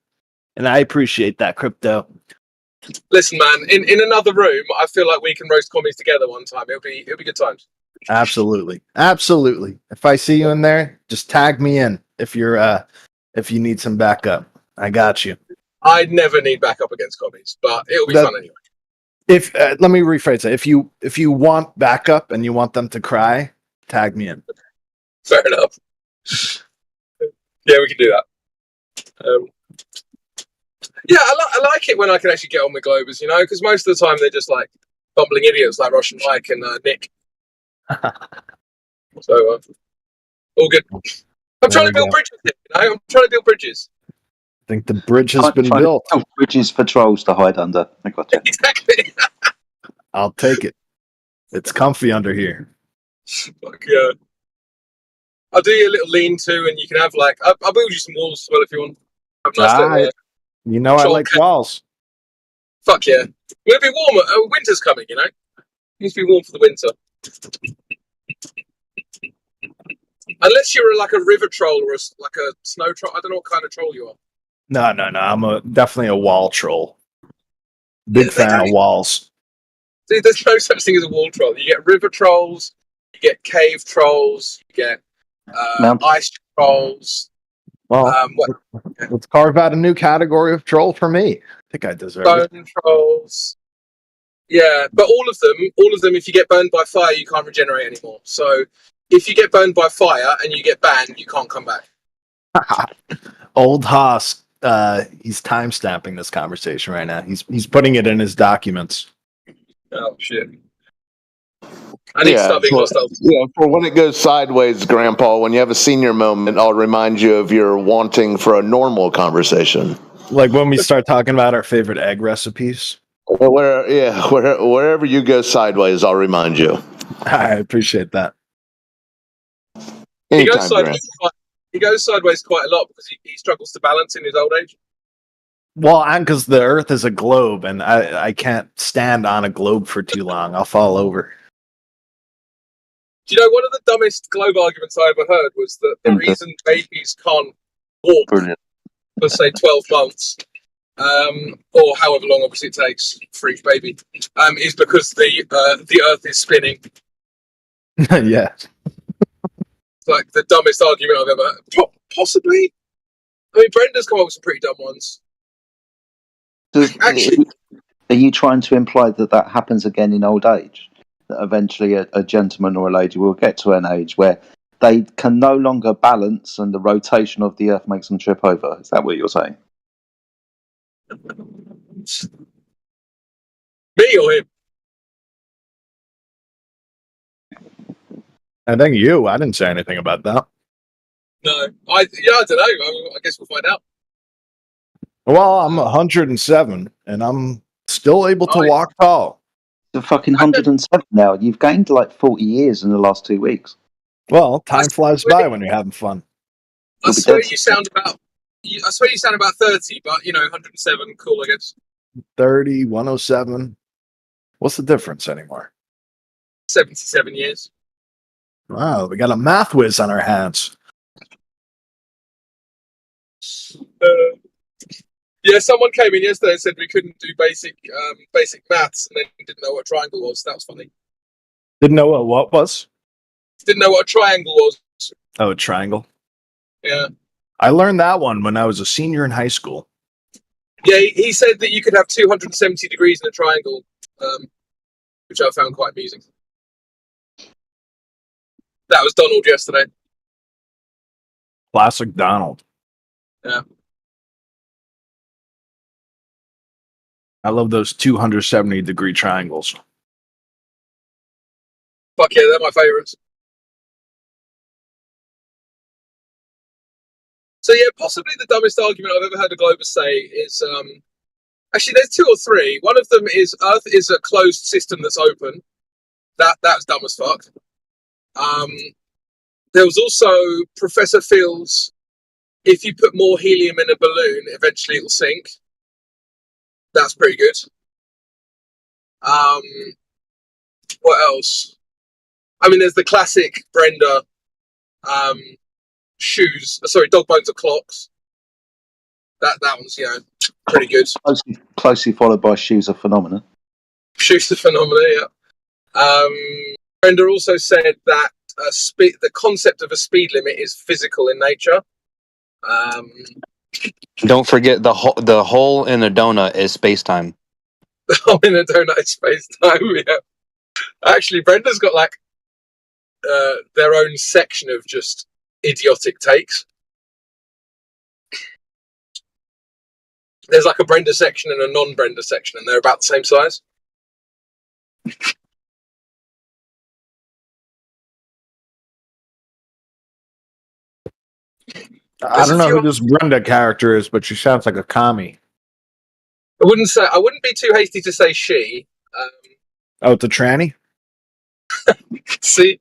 And I appreciate that, Crypto. Listen, man. In another room, I feel like we can roast commies together one time. It'll be good times. Absolutely. Absolutely. If I see you in there, just tag me in if if you need some backup. I got you. I'd never need backup against commies, but it'll be fun anyway. If let me rephrase it. If you want backup and you want them to cry, tag me in. Fair enough. Yeah, we can do that. Yeah, I like it when I can actually get on with Globers, you know, because most of the time they're just like bumbling idiots like Russian Mike and Nick. So, all good. I'm trying to build bridges here, you know? I'm trying to build bridges. I think the bridge has been Trying to built. build bridges for trolls to hide under. I got you. Exactly. I'll take it. It's comfy under here. Fuck yeah. I'll do you a little lean-to, and you can have like I'll build you some walls as well if you want. Have a nice little, You know I troll like camp. walls. Fuck yeah. It'll be warmer. Winter's coming, you know? It needs to be warm for the winter. Unless you're like a river troll or like a snow troll. I don't know what kind of troll you are. No. I'm definitely a wall troll. Big fan of walls. See, there's no such thing as a wall troll. You get river trolls, you get cave trolls, you get ice trolls. Well, let's carve out a new category of troll for me. I think I deserve it. Bone trolls. Yeah, but all of them, if you get burned by fire, you can't regenerate anymore. So if you get burned by fire and you get banned, you can't come back. Old Haas, he's time stamping this conversation right now. He's putting it in his documents. Oh shit. I need to start being hostile. Yeah, for when it goes sideways, Grandpa, when you have a senior moment, I'll remind you of your wanting for a normal conversation. Like when we start talking about our favorite egg recipes. Wherever you go sideways, I'll remind you. I appreciate that. He goes sideways quite a lot because he struggles to balance in his old age. Well, and because the Earth is a globe, and I can't stand on a globe for too long. I'll fall over. Do you know one of the dumbest globe arguments I ever heard was that the reason babies can't walk for say 12 months, or however long obviously it takes for each baby, is because the Earth is spinning. Yeah. It's like the dumbest argument I've ever heard. Possibly. I mean, Brenda's come up with some pretty dumb ones. Actually, are you trying to imply that happens again in old age? That eventually a gentleman or a lady will get to an age where they can no longer balance and the rotation of the Earth makes them trip over? Is that what you're saying? me or him? I think you. I didn't say anything about that. No. I don't know. I guess we'll find out. Well, I'm 107, and I'm still able to walk tall. You're fucking 107 now. You've gained like 40 years in the last 2 weeks. Well, time flies by when you're having fun. I swear you sound about 30, but 107, cool, I guess. 30, 107. What's the difference anymore? 77 years. Wow, we got a math whiz on our hands. Yeah, someone came in yesterday and said we couldn't do basic maths, and then didn't know what a triangle was. That was funny. Didn't know what was? Didn't know what a triangle was. Oh, a triangle. Yeah. I learned that one when I was a senior in high school. Yeah, he said that you could have 270 degrees in a triangle, which I found quite amusing. That was Donald yesterday. Classic Donald. Yeah. I love those 270-degree triangles. Fuck yeah, they're my favourites. So yeah, possibly the dumbest argument I've ever heard a Globus say is actually there's two or three. One of them is Earth is a closed system that's open. That's dumb as fuck. There was also Professor Phil's, if you put more helium in a balloon, eventually it'll sink. That's pretty good. What else? I mean, there's the classic Brenda dog bones are clocks. That one's pretty good. Closely followed by Shoes of Phenomena. Shoes the Phenomena. Yeah. Brenda also said that the concept of a speed limit is physical in nature. Don't forget the hole in a donut is space time. The hole in a donut is space time. Yeah. Actually, Brenda's got like their own section of just idiotic takes. There's like a Brenda section and a non-Brenda section, and they're about the same size. I don't know who this Brenda character is, but she sounds like a commie. I wouldn't be too hasty to say she. Oh, it's a tranny? See,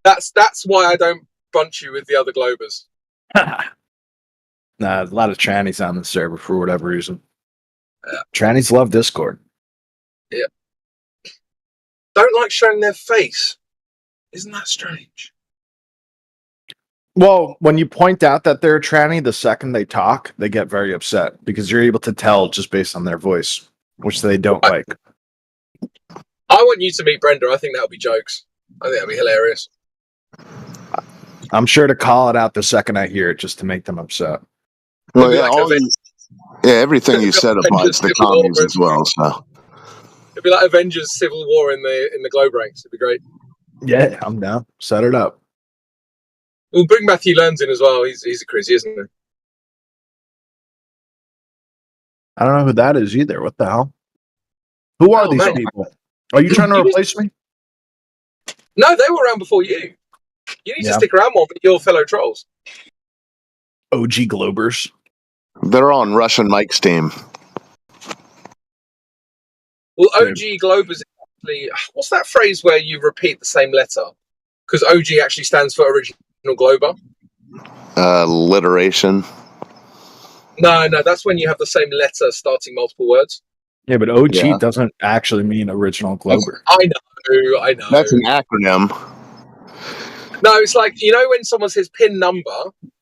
that's why I don't bunch you with the other Globers. Nah, a lot of trannies on the server for whatever reason. Trannies love Discord. Yeah. Don't like showing their face. Isn't that strange? Well, when you point out that they're a tranny, the second they talk, they get very upset because you're able to tell just based on their voice, which they don't like. I want you to meet Brenda. I think that'll be jokes. I think that'll be hilarious. I'm sure to call it out the second I hear it just to make them upset. Well, yeah, everything you said applies to commies as well. So it'd be like Avengers Civil War in the globe ranks. It'd be great. Yeah, I'm down. Set it up. We'll bring Matthew Learns in as well. He's a crazy, isn't he? I don't know who that is either. What the hell? Who are these people? Are you trying to replace me? No, they were around before you. You need to stick around more with your fellow trolls. OG Globers. They're on Russian Mike's team. Well, OG Globers is actually, what's that phrase where you repeat the same letter? Because OG actually stands for Original Glober. Alliteration. No, that's when you have the same letter starting multiple words. Yeah, but OG doesn't actually mean Original Glober. I know. That's an acronym. No, it's like, when someone says PIN number,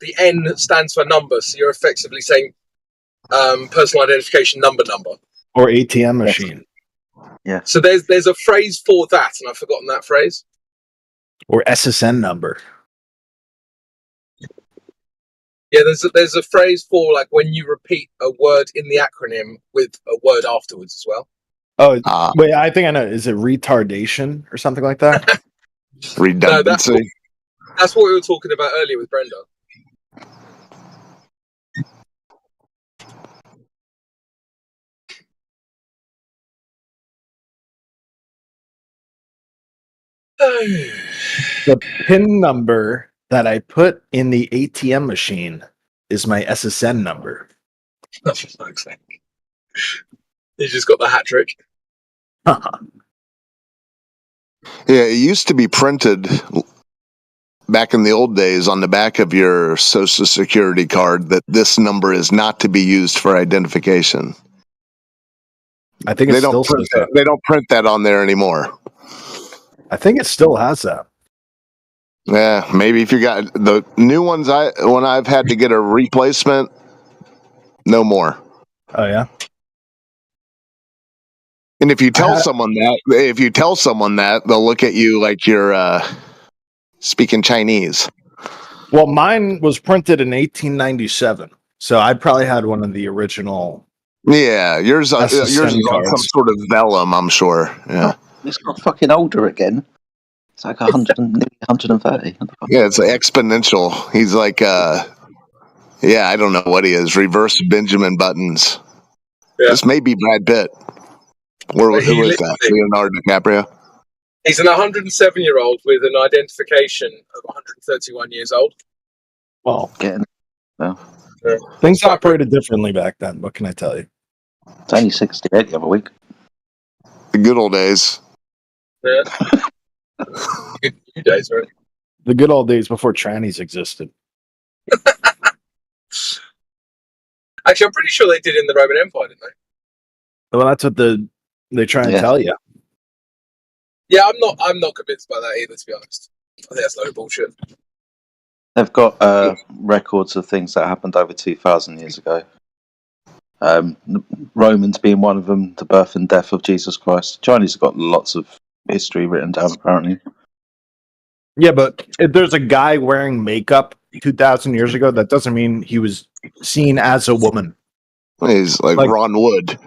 the N stands for number, so you're effectively saying personal identification number. Or ATM machine. Yeah. So there's a phrase for that, and I've forgotten that phrase. Or SSN number. Yeah, there's a phrase for like when you repeat a word in the acronym with a word afterwards as well. Oh, wait, I think I know. Is it retardation or something like that? Redundancy. No, that's what we were talking about earlier with Brenda. The PIN number that I put in the ATM machine is my SSN number. Oh, for fuck's sake. You just got the hat trick. Yeah, it used to be printed back in the old days on the back of your Social Security card that this number is not to be used for identification. I think they don't print that on there anymore. I think it still has that. Yeah, maybe if you got the new ones, when I've had to get a replacement, no more. Oh yeah. And if you tell someone that, they'll look at you like you're speaking Chinese. Well, mine was printed in 1897, so I probably had one of the original. Yeah, yours is on some sort of vellum, I'm sure. Yeah. It's got fucking older again. It's like 130. Yeah, it's exponential. He's like, I don't know what he is. Reverse Benjamin Buttons. Yeah. This may be Brad Pitt. Who is that? Leonardo DiCaprio? He's an 107-year-old with an identification of 131 years old. Well, things operated differently back then. What can I tell you? It's only 68 the other week. The good old days. Yeah. Good days, right? The good old days before trannies existed. Actually, I'm pretty sure they did in the Roman Empire, didn't they? Well, that's what they try and tell you. Yeah, I'm not convinced by that either, to be honest. I think that's a load of bullshit. They've got records of things that happened over 2,000 years ago. Romans being one of them, the birth and death of Jesus Christ. Chinese have got lots of history written down, apparently. Yeah, but if there's a guy wearing makeup 2,000 years ago, that doesn't mean he was seen as a woman. He's like Ron Wood.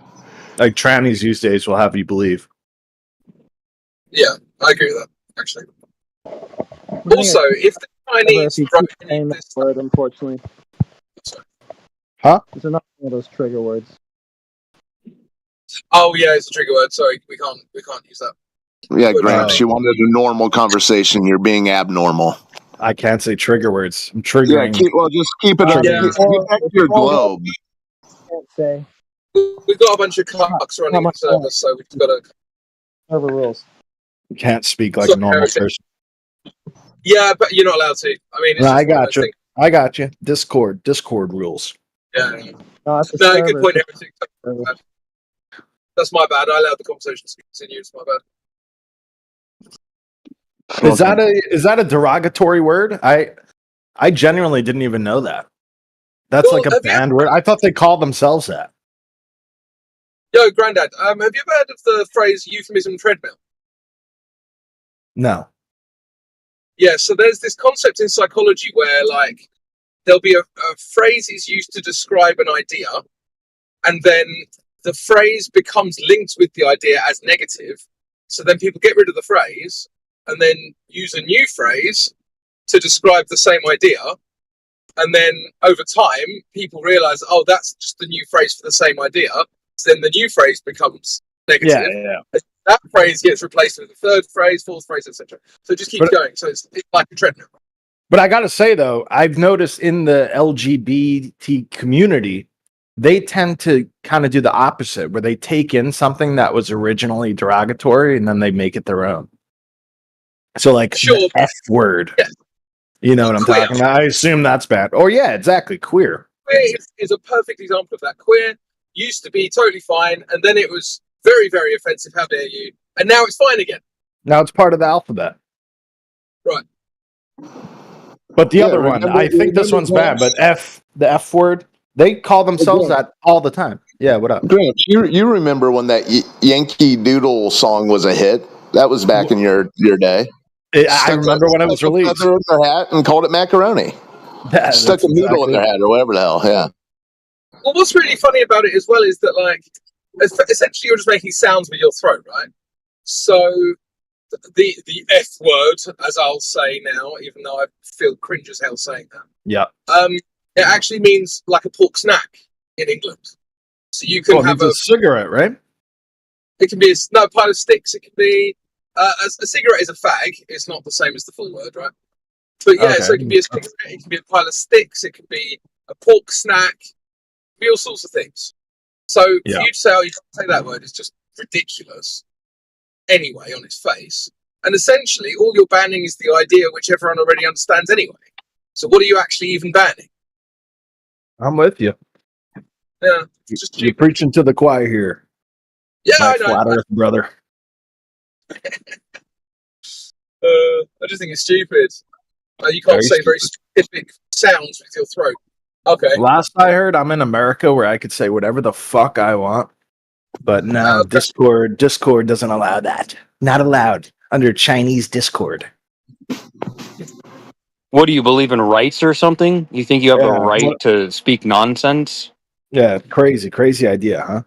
Like trannies these days will have you believe. Yeah, I agree with that, actually. Also, if the Chinese wrote any of this word, unfortunately. Huh? It's another one of those trigger words. Oh yeah, it's a trigger word. Sorry, we can't use that. Yeah, Gramps, you wanted a normal conversation. You're being abnormal. I can't say trigger words. I'm triggering. Yeah, just keep it up. Yeah. Get back to your globe. Can't say. We've got a bunch of clocks running the service, so we've got to. Server rules. You can't speak like a normal person. Yeah, but you're not allowed to. I mean, it's No, just I one of got those you. things. I got you. Discord rules. Yeah. No, that's a No, server. good point, Heretic. That's my bad. I allowed the conversation to continue. It's my bad. Is that a derogatory word? I genuinely didn't even know that. That's Well, like a banned word. I thought they called themselves that. Yo, Grandad, have you ever heard of the phrase euphemism treadmill? No. Yeah, so there's this concept in psychology where, like, there'll be a phrase is used to describe an idea, and then the phrase becomes linked with the idea as negative. So then people get rid of the phrase and then use a new phrase to describe the same idea. And then over time, people realize, oh, that's just the new phrase for the same idea. So then the new phrase becomes negative. Yeah. That phrase gets replaced with the third phrase, fourth phrase, etc. So it just keeps going. So it's like a treadmill. But I got to say, though, I've noticed in the LGBT community, they tend to kind of do the opposite, where they take in something that was originally derogatory and then they make it their own. So, like, the F word. Yeah. You know what I'm talking about? I assume that's bad. Oh, yeah, exactly. Queer. Queer is a perfect example of that. Queer used to be totally fine, and then it was very, very offensive. How dare you? And now it's fine again. Now it's part of the alphabet. Right. But the other one, I think this one's bad, but the F word, they call themselves that all the time. Yeah, what up? Gramps, you remember when that Yankee Doodle song was a hit? That was back in your day. I remember when it was released. Stuck a feather in their hat and called it macaroni. Stuck a noodle in their hat or whatever the hell. Yeah. Well, what's really funny about it as well is that, like, essentially you're just making sounds with your throat, right? So the F word, as I'll say now, even though I feel cringe as hell saying that. Yeah. It actually means like a pork snack in England. So you can have a cigarette, right? It can be a pile of sticks. It can be a cigarette is a fag. It's not the same as the full word, right? But yeah, so it can be a cigarette. It can be a pile of sticks. It can be a pork snack. It can be all sorts of things. So for you to say, "Oh, you can't say that word," is just ridiculous. Anyway, on its face, and essentially all you're banning is the idea which everyone already understands anyway. So what are you actually even banning? I'm with you. Yeah, you're preaching to the choir here. Yeah, my I know. flat Earth brother. I just think it's stupid. You can't say very specific sounds with your throat. Okay. Last I heard, I'm in America where I could say whatever the fuck I want. But no, Discord doesn't allow that. Not allowed under Chinese Discord. What do you believe in rights or something? You think you have a Yeah, right what- to speak nonsense? Yeah, crazy idea, huh?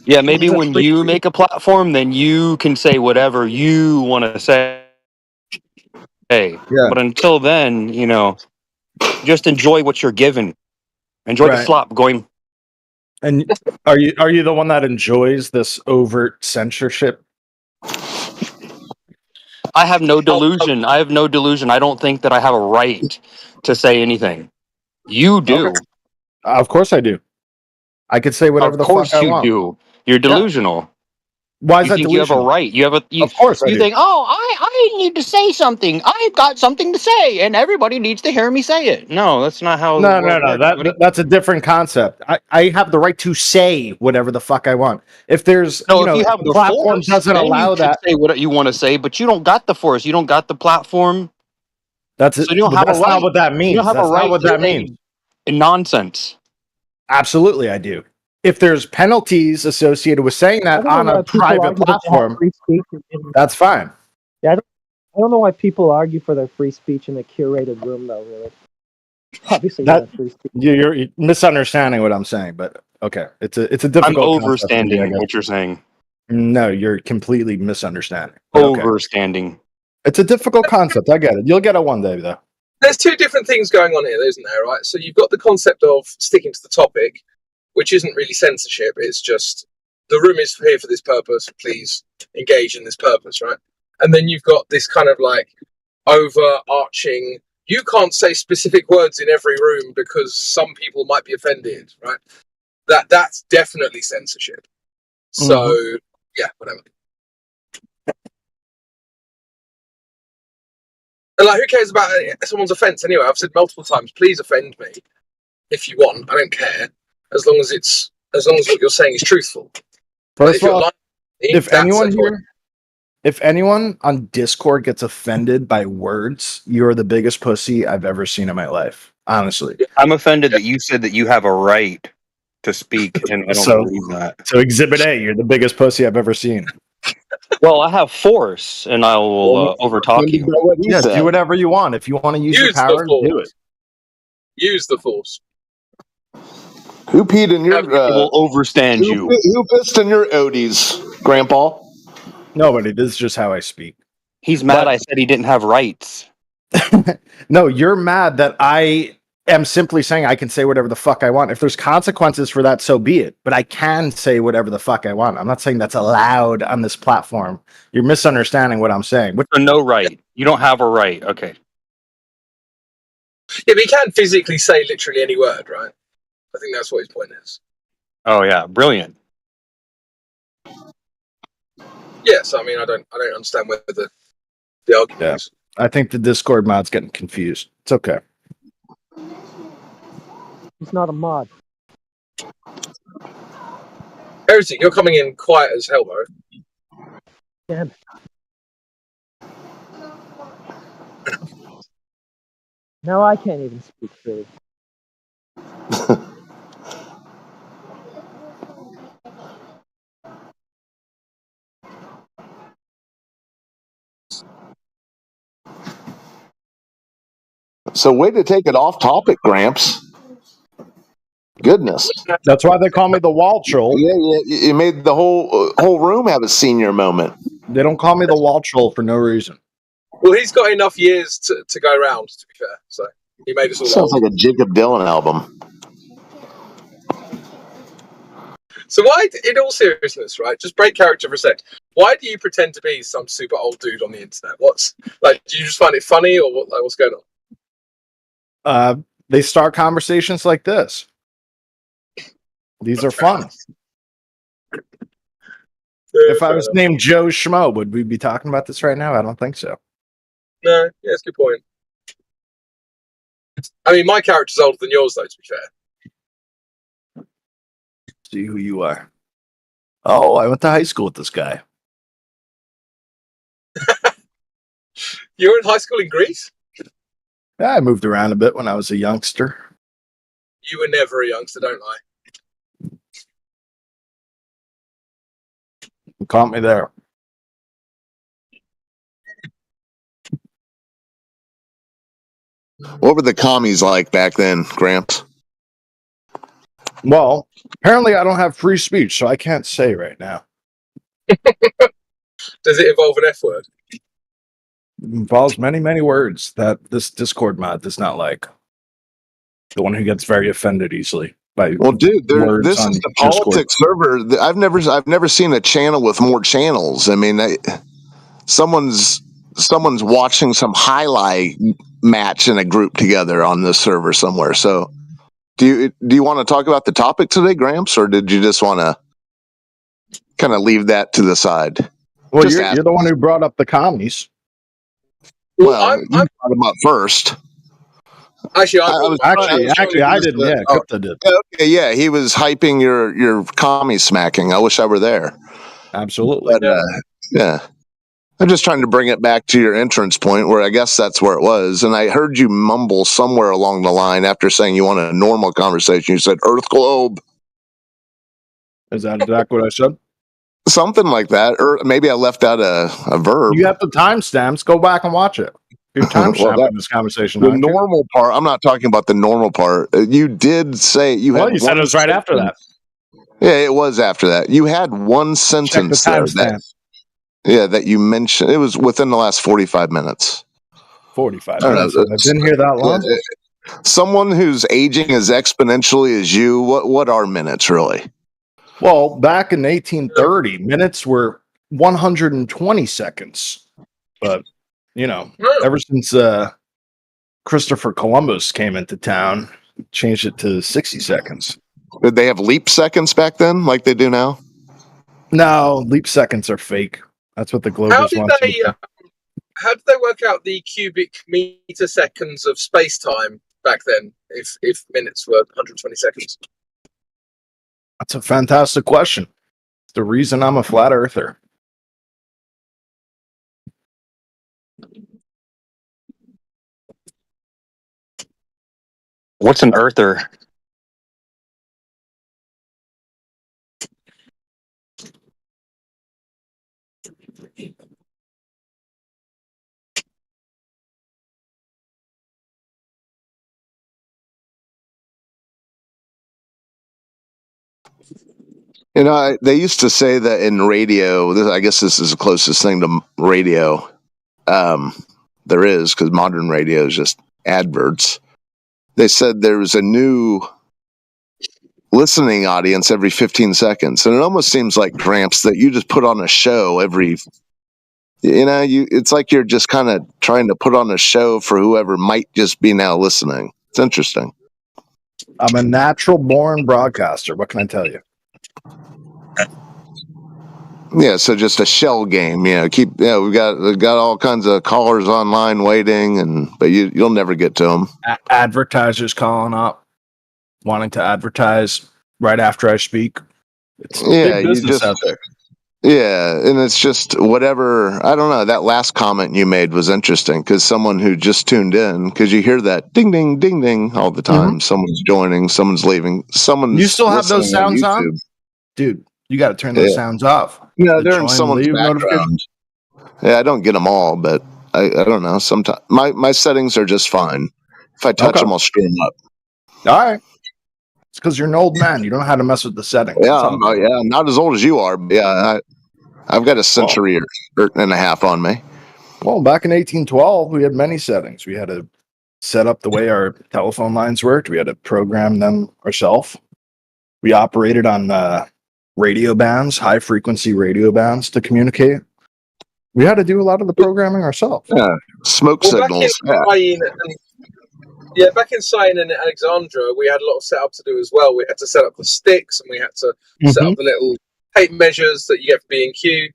Yeah, maybe when you make a platform, then you can say whatever you want to say. Hey, but until then, just enjoy what you're given. Enjoy the Right. slop going. And are you the one that enjoys this overt censorship? I have no delusion. I don't think that I have a right to say anything. You do. Okay. Of course I do. I could say whatever Of the course fuck I you want. do. You're delusional. Why is You that think you have a delusional? right? You have a you, Of course I you do. think, oh, I need to say something. I've got something to say, and everybody needs to hear me say it. No, that's not how the No, no, world no. works, buddy. That's a different concept. I have the right to say whatever the fuck I want. If there's, No, you if know, you if have the the platform force, doesn't then you allow should that, say what you want to say. But you don't got the force. You don't got the platform. that's So it. you don't But have a that's not right. what that You means. don't have a That's not right what to that say means. nonsense. Absolutely, I do. If there's penalties associated with saying I that don't know on why a people private argue that they have platform, free speech. that's fine. Yeah, I don't know why people argue for their free speech in a curated room, though. Really, obviously, you That have free speech. you're misunderstanding what I'm saying, but okay, it's a I'm difficult concept for me, I overstanding guess. what you're saying. No, you're completely misunderstanding. But okay, Overstanding. it's a difficult concept. I get it. You'll get it one day, though. There's two different things going on here, isn't there? Right. So you've got the concept of sticking to the topic, which isn't really censorship. It's just the room is here for this purpose. Please engage in this purpose, right? And then you've got this kind of like overarching. You can't say specific words in every room because some people might be offended, right? That's definitely censorship. So yeah, whatever. And like, who cares about someone's offence anyway? I've said multiple times, please offend me if you want. I don't care, as long as what you're saying is truthful. But First if of you're all, lying, if that's anyone a here, if anyone on Discord gets offended by words, you're the biggest pussy I've ever seen in my life. Honestly. I'm offended that you said that you have a right to speak, and I don't So, believe that. so Exhibit A, you're the biggest pussy I've ever seen. Well, I have force, and I will overtalk you. Yeah, do whatever you want. If you want to use your Use the power, do it. force. Use the force. Who peed in your? I will overstand you. Who pissed in your Odies, Grandpa? Nobody. This is just how I speak. He's mad I said he didn't have rights. No, you're mad that I am simply saying I can say whatever the fuck I want. If there's consequences for that, so be it. But I can say whatever the fuck I want. I'm not saying that's allowed on this platform. You're misunderstanding what I'm saying. With a no right. You don't have a right. Okay. Yeah, but he can physically say literally any word, right? I think that's what his point is. Oh yeah, brilliant. Yes, I mean I don't understand whether the argument is. I think the Discord mod's getting confused. It's okay. He's not a mod. Heretic, you're coming in quiet as hell, bro. Damn it. Now I can't even speak freely. So way to take it off topic, Gramps. Goodness. That's why they call me the wall troll. Yeah, you made the whole room have a senior moment. They don't call me the wall troll for no reason. Well, he's got enough years to go round, to be fair. So he made us all Sounds old. like a Jacob Dylan album. So why, in all seriousness, right? Just break character for a sec. Why do you pretend to be some super old dude on the internet? What's like? Do you just find it funny, or what? Like, what's going on? They start conversations like this. These are fun. If I was named Joe Schmo, would we be talking about this right now? I don't think so. No, yeah, that's a good point. I mean, my character's older than yours, though, to be fair. See who you are. Oh, I went to high school with this guy. You were in high school in Greece? Yeah, I moved around a bit when I was a youngster. You were never a youngster, don't lie. You caught me there. What were the commies like back then, Gramps? Well, apparently I don't have free speech, so I can't say right now. Does it involve an F word? It involves many, many words that this Discord mod does not like. The one who gets very offended easily by dude, words this on is the Discord. politics server. I've never seen a channel with more channels. I mean, someone's watching some highlight match in a group together on this server somewhere. So, do you want to talk about the topic today, Gramps, or did you just want to kind of leave that to the side. Well, Just you're the one who brought up the commies. Well, you brought them up first. Actually, I didn't. Yeah, Crypto did. Okay, yeah, he was hyping your commie smacking. I wish I were there. Absolutely. But, yeah. I'm just trying to bring it back to your entrance point where I guess that's where it was. And I heard you mumble somewhere along the line after saying you want a normal conversation. You said Earth globe. Is that exactly what I said? Something like that. Or maybe I left out a verb. You have the timestamps. Go back and watch it. You're timestamping this conversation. The normal part. I'm not talking about the normal part. You did say you had. Well, you said it was right after that. Yeah, it was after that. You had one sentence there that you mentioned. It was within the last 45 minutes. 45 minutes. I've been here that long. Someone who's aging as exponentially as you. What are minutes really? Well, back in 1830, minutes were 120 seconds. But, ever since Christopher Columbus came into town, changed it to 60 seconds. Did they have leap seconds back then like they do now? No, leap seconds are fake. That's what the Globers want. How did they work out the cubic meter seconds of space time back then? If minutes were 120 seconds. That's a fantastic question. It's the reason I'm a flat earther. What's an earther? They used to say that in radio. I guess this is the closest thing to radio there is, because modern radio is just adverts. They said there was a new listening audience every 15 seconds, and it almost seems like, Gramps, that you just put on a show every. It's like you're just kind of trying to put on a show for whoever might just be now listening. It's interesting. I'm a natural born broadcaster. What can I tell you? Yeah, so just a shell game, we've got all kinds of callers online waiting, but you'll never get to them. Advertisers calling up, wanting to advertise right after I speak. It's big business out there. Yeah, and it's just whatever. I don't know. That last comment you made was interesting, because someone who just tuned in, because you hear that ding, ding, ding, ding all the time. Mm-hmm. Someone's joining, someone's leaving, someone's. You still have those sounds on? Dude, you got to turn those sounds off. Yeah, they're in someone's background. Yeah, I don't get them all, but I don't know. Sometimes my settings are just fine. If I touch them, I'll screw them up. All right. It's because you're an old man. You don't know how to mess with the settings. Yeah, I'm not as old as you are. But yeah, I've got a century and a half on me. Well, back in 1812, we had many settings. We had to set up the way our telephone lines worked. We had to program them ourselves. We operated on radio bands, high frequency radio bands to communicate. We had to do a lot of the programming ourselves. Yeah, smoke signals. Back in Cyan and Alexandra, we had a lot of setup to do as well. We had to set up the sticks, and we had to set up the little tape measures that you get for B&Q.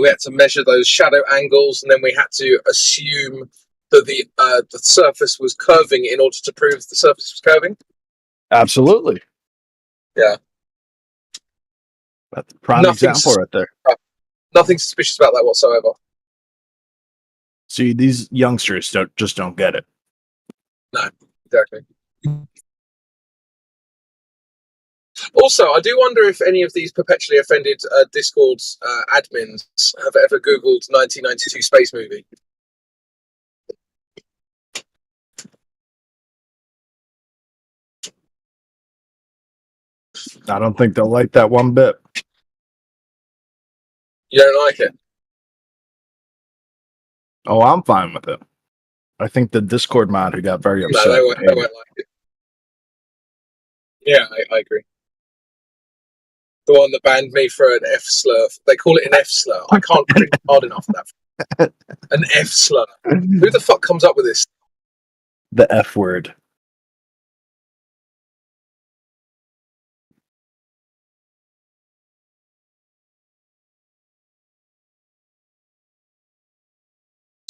We had to measure those shadow angles, and then we had to assume that the surface was curving in order to prove the surface was curving. Absolutely. Yeah. That's a prime example right there. Nothing suspicious about that whatsoever. See, these youngsters don't get it. No, exactly. Also, I do wonder if any of these perpetually offended Discord's admins have ever Googled 1992 Space Movie. I don't think they'll like that one bit. You don't like it? Oh, I'm fine with it. I think the Discord mod who got very upset. No, they won't like it. Yeah, I agree. The one that banned me for an F slur. They call it an F slur. I can't print hard enough for that. An F slur. Who the fuck comes up with this? The F word.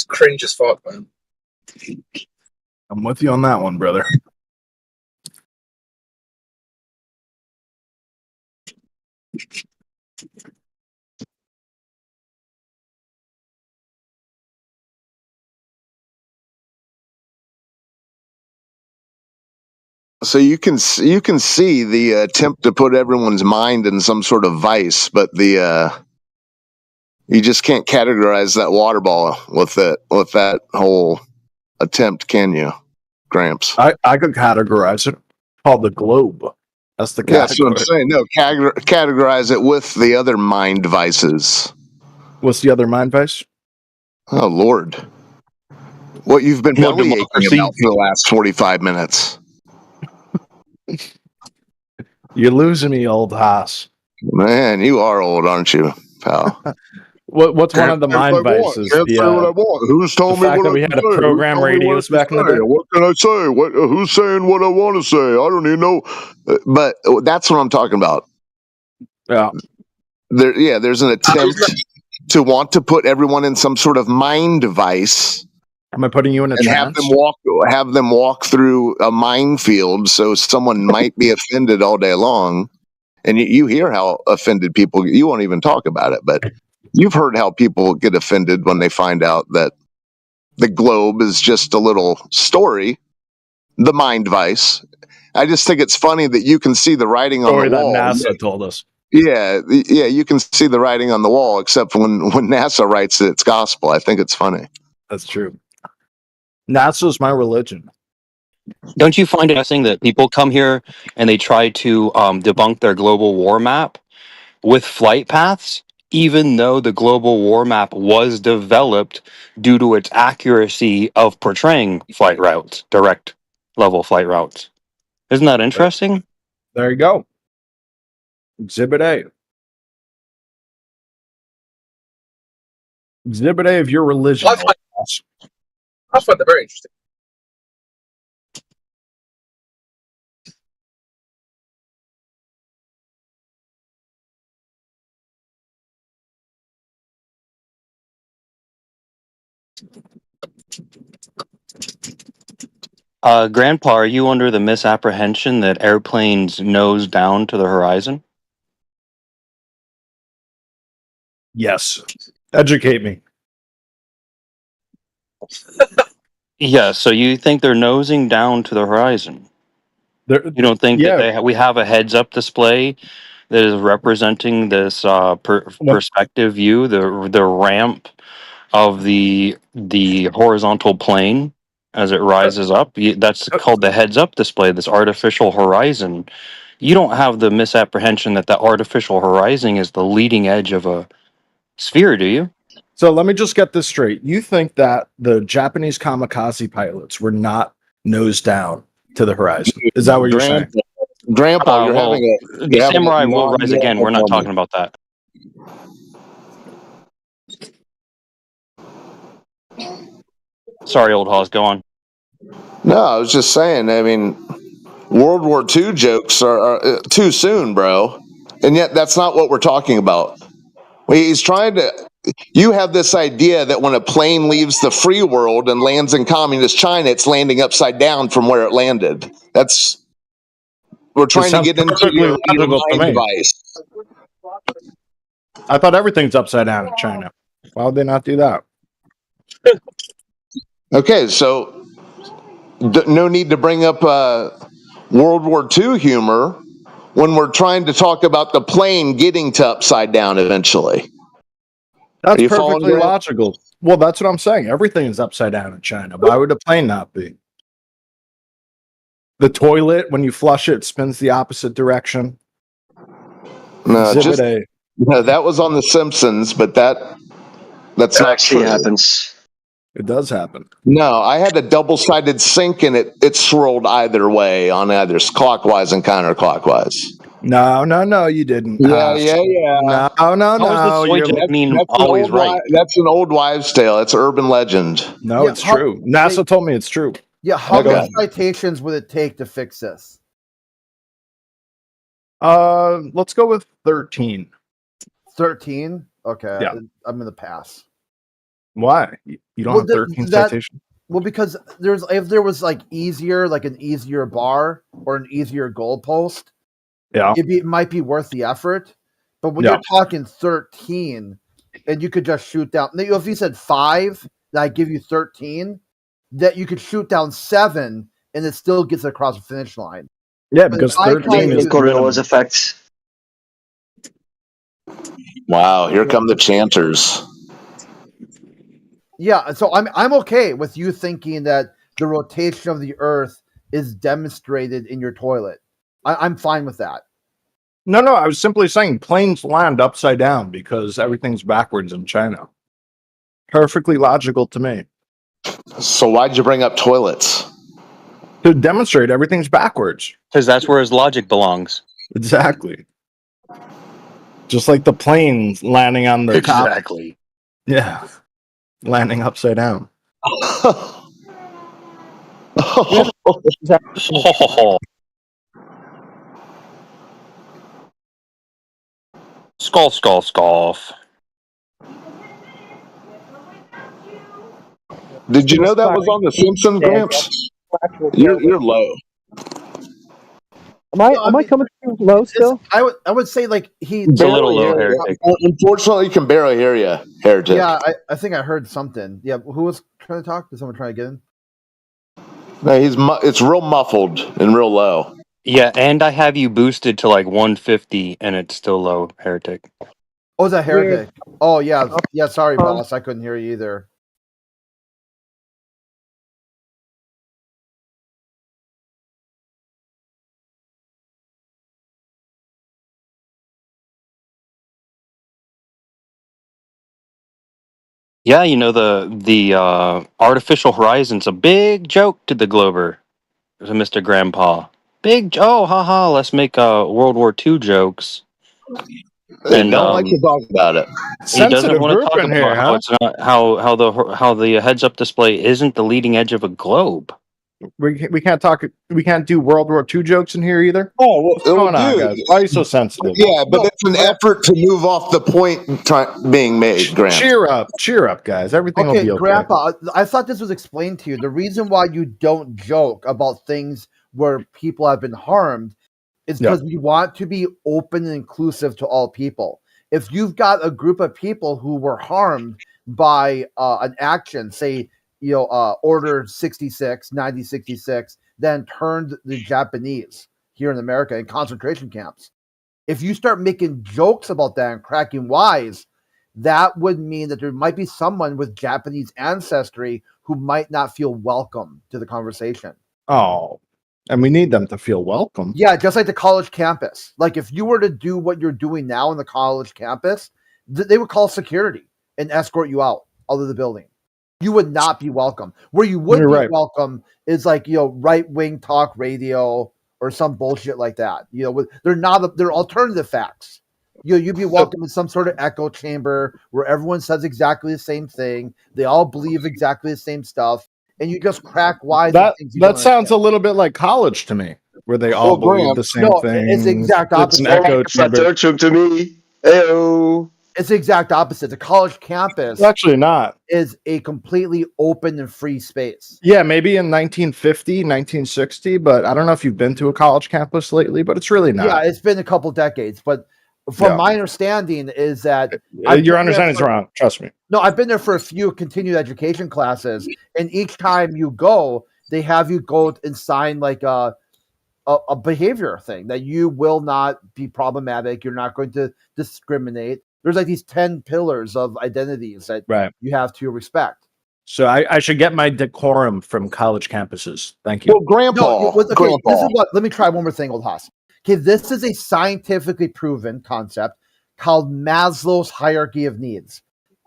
cringe as fuck, man. I'm with you on that one, brother. So you can see the attempt to put everyone's mind in some sort of vice, but the you just can't categorize that water ball with that whole attempt, can you, Gramps? I could categorize it. Called the globe. That's the Yeah, that's what I'm category. saying. No, categorize it with the other mind vices. What's the other mind vice? Oh Lord, what you've been More belly aching democracy. about for the last 45 minutes. You're losing me, old Haas. Man, you are old, aren't you, pal? What's one of the Can't say mind what I want. vices? Can't say what I want. Who's the telling me fact what that I we can had to say? program Who's telling me what I radios can back in the say? day. What can I say? Who's saying what I want to say? I don't even know. But that's what I'm talking about. Yeah. There's an attempt to want to put everyone in some sort of mind vice. Am I putting you in a and trance? have them walk through a minefield so someone might be offended all day long. And you hear how offended people, you won't even talk about it, but you've heard how people get offended when they find out that the globe is just a little story, the mind vice. I just think it's funny that you can see the writing on Story the that wall. NASA told us. Yeah, you can see the writing on the wall, except when NASA writes it, it's gospel. I think it's funny. That's true. NASA's my religion. Don't you find it interesting that people come here and they try to debunk their global war map with flight paths, even though the global war map was developed due to its accuracy of portraying flight routes, direct level flight routes? Isn't that interesting? There you go. Exhibit A. Exhibit A of your religion. I find that very interesting. Grandpa, are you under the misapprehension that airplanes nose down to the horizon? Yes. Educate me. Yeah, so you think they're nosing down to the horizon? You don't think that we have a heads-up display that is representing this perspective view, the ramp of the horizontal plane as it rises up? That's called the heads-up display. This artificial horizon. You don't have the misapprehension that the artificial horizon is the leading edge of a sphere, do you? So let me just get this straight. You think that the Japanese kamikaze pilots were not nose down to the horizon? Is that what you're saying? Grandpa, you're well, having the samurai will rise again. We're not talking about that. Sorry, old Hawes, go on. No, I was just saying. I mean, World War II jokes are too soon, bro. And yet, that's not what we're talking about. He's trying to. You have this idea that when a plane leaves the free world and lands in communist China, it's landing upside down from where it landed. We're trying to get into your mind device. I thought everything's upside down in China. Why would they not do that? Okay, so no need to bring up World War II humor when we're trying to talk about the plane getting to upside down eventually. That's perfectly logical. Well, that's what I'm saying. Everything is upside down in China. Why would a plane not be? The toilet, when you flush it, spins the opposite direction. No, Exhibit A. that was on The Simpsons, but that's not actually true. happens. It does happen. No, I had a double-sided sink and it swirled either way on either clockwise and counterclockwise. No, you didn't. Yeah. No. That's an old wives' tale. It's urban legend. No, Yeah, it's true. NASA told me it's true. Yeah, how Okay. many citations would it take to fix this? Let's go with 13. 13? Okay. Yeah. I'm gonna pass. Why? You don't have 13 citations? Well, because if there was like an easier bar or an easier goalpost, Yeah. it might be worth the effort. But when you're talking 13, and you could just shoot down, if you said 5, that I give you 13, that you could shoot down 7, and it still gets across the finish line. Yeah, because 13 is Coriolis effects. Wow, here come the chanters. Yeah, so I'm okay with you thinking that the rotation of the Earth is demonstrated in your toilet. I'm fine with that. No, I was simply saying planes land upside down because everything's backwards in China. Perfectly logical to me. So why'd you bring up toilets? To demonstrate everything's backwards. Because that's where his logic belongs. Exactly. Just like the planes landing on the top. Exactly. Yeah. Landing upside down. Scoff. Did you know that was on The Simpsons, Gramps? You're low. Am I coming through low still? I would say like It's a little low, Heretic. Unfortunately, you can barely hear you, Heretic. Yeah, I think I heard something. Yeah, who was trying to talk? Did someone try to get in? No, it's real muffled and real low. Yeah, and I have you boosted to like 150, and it's still low, Heretic. Oh, is that Heretic? Oh, yeah. Yeah, sorry, boss. I couldn't hear you either. Yeah, you know the artificial horizon's a big joke to the Glober, to Mr. Grandpa. Haha, let's make World War II jokes. They don't like to talk about it. He doesn't want to talk about how it's not how the heads-up display isn't the leading edge of a globe. We can't talk. We can't do World War II jokes in here either. Oh, what's going on, guys? Why are you so sensitive? Yeah, but it's an effort to move off the point being made, Gramps. Cheer up, guys. Everything will be okay. Grandpa, I thought this was explained to you. The reason why you don't joke about things where people have been harmed is because we want to be open and inclusive to all people. If you've got a group of people who were harmed by an action, say, Order 66, 1966, then turned the Japanese here in America in concentration camps. If you start making jokes about that and cracking wise, that would mean that there might be someone with Japanese ancestry who might not feel welcome to the conversation. Oh, and we need them to feel welcome. Yeah, just like the college campus. Like if you were to do what you're doing now in the college campus, they would call security and escort you out of the building. You would not be welcome. Where you would be welcome is like, right-wing talk radio or some bullshit like that. They're alternative facts. You'd be welcome in some sort of echo chamber where everyone says exactly the same thing. They all believe exactly the same stuff. And you just crack wise. That sounds a little bit like college to me, where they all believe the same thing. It's the exact opposite. It's an echo chamber. To me. Ew. It's the exact opposite. The college campus actually not is a completely open and free space. Yeah, maybe in 1950, 1960, but I don't know if you've been to a college campus lately, but it's really not. Yeah, it's been a couple decades, but from my understanding is that your understanding is wrong. Trust me. No, I've been there for a few continued education classes, and each time you go, they have you go and sign like a behavior thing that you will not be problematic. You're not going to discriminate. There's like these 10 pillars of identities that you have to respect. So I should get my decorum from college campuses. Thank you. Well, Grandpa. Grandpa. This is what. Let me try one more thing, Old Haas. Okay, this is a scientifically proven concept called Maslow's hierarchy of needs.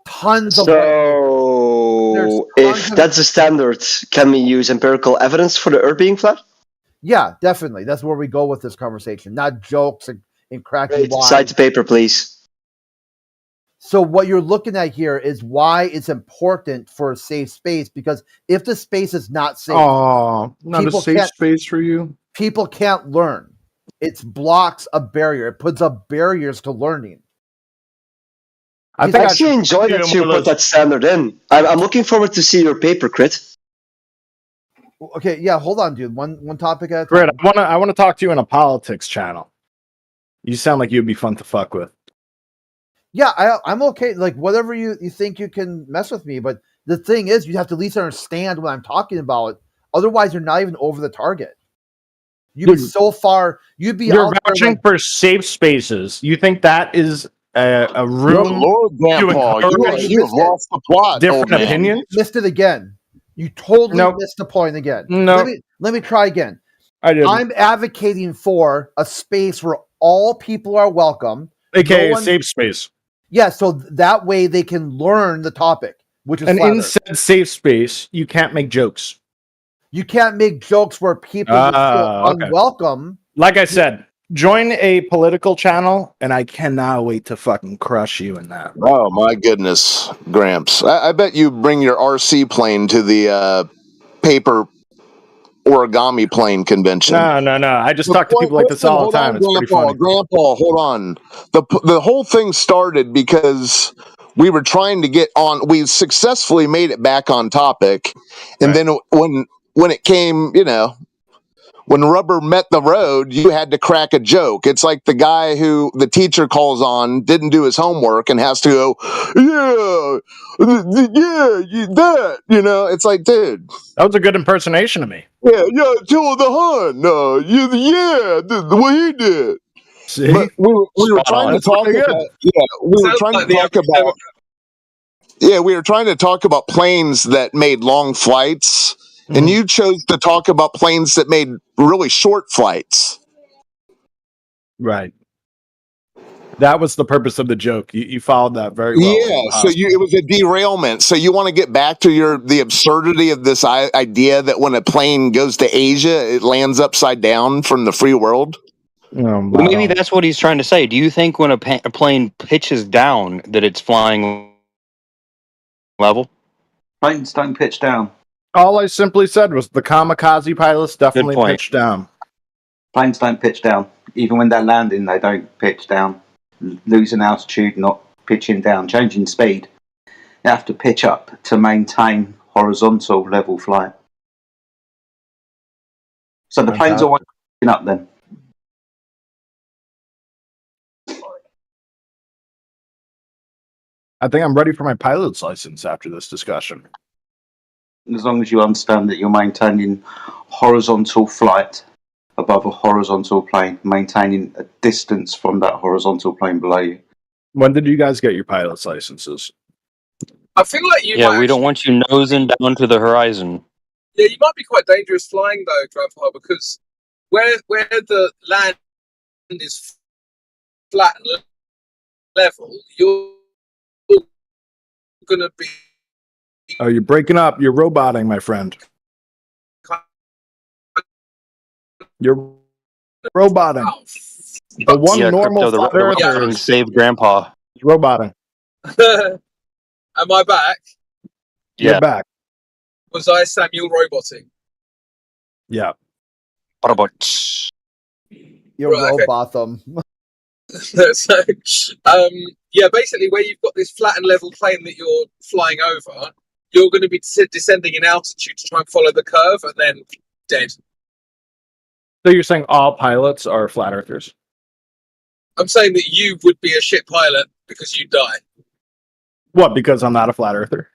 Tons of. So, if that's the standard, can we use empirical evidence for the Earth being flat? Yeah, definitely. That's where we go with this conversation, not jokes and cracking wise. Cite the paper, please. So what you're looking at here is why it's important for a safe space, because if the space is not safe, not a safe space for you. People can't learn. It blocks a barrier. It puts up barriers to learning. I actually enjoy that you put that standard in. I'm looking forward to see your paper, Crit. Okay, yeah, hold on, dude. One topic at a Crit, time. I want to talk to you in a politics channel. You sound like you'd be fun to fuck with. Yeah, I'm okay. Like whatever you think you can mess with me, but the thing is, you have to at least understand what I'm talking about. Otherwise, you're not even over the target. You'd be so far. You'd be. You're out there vouching like, for safe spaces. You think that is a room? Good Lord, Grandpa, you have lost the plot. Different old man. opinions. Missed it again. You totally Nope. missed the point again. Nope. Let me try again. I did. I'm advocating for a space where all people are welcome. AKA a safe space. Yeah, so that way they can learn the topic, which is And flat in Earth. said safe space, you can't make jokes. You can't make jokes where people will feel Okay. unwelcome. Like I said, join a political channel, and I cannot wait to fucking crush you in that. Oh my goodness, Gramps! I bet you bring your RC plane to the paper origami plane convention. No. I just talk to people like this all the time. It's pretty funny. Grandpa, hold on. The whole thing started because we were trying to get on. We successfully made it back on topic, and then when it came, when rubber met the road, you had to crack a joke. It's like the guy who the teacher calls on, didn't do his homework, and has to go, that. It's like, dude. That was a good impersonation of me. Yeah, tell the hun. The way he did. See? But we were trying to talk about. Yeah, we were trying to talk about. Yeah, we were trying to talk about planes that made long flights, and you chose to talk about planes that made really short flights. Right. That was the purpose of the joke. You followed that very well. Yeah, so it was a derailment. So you want to get back to the absurdity of this idea that when a plane goes to Asia, it lands upside down from the free world? Well, maybe that's what he's trying to say. Do you think when a plane pitches down that it's flying level? Planes don't pitch down. All I simply said was the kamikaze pilots definitely pitched down. Planes don't pitch down. Even when they're landing, they don't pitch down. Losing altitude, not pitching down, changing speed. You have to pitch up to maintain horizontal level flight. So the plane's always pitching up then. I think I'm ready for my pilot's license after this discussion. As long as you understand that you're maintaining horizontal flight above a horizontal plane, maintaining a distance from that horizontal plane below you. When did you guys get your pilot's licenses? I feel like you. Yeah, we don't want you nosing down to the horizon. Yeah, you might be quite dangerous flying though, Grandpa, because where the land is flat and level, you're gonna be. Oh, you're breaking up. You're roboting, my friend. You're roboting. The one normal the flat earther and save Grandpa. is roboting. Am I back? You're back. Was I Samuel roboting? Yeah. You're Right, okay. Robotham. So, yeah, basically, where you've got this flat and level plane that you're flying over, you're going to be descending in altitude to try and follow the curve, and then dead. So you're saying all pilots are flat earthers? I'm saying that you would be a shit pilot because you die. What? Because I'm not a flat earther?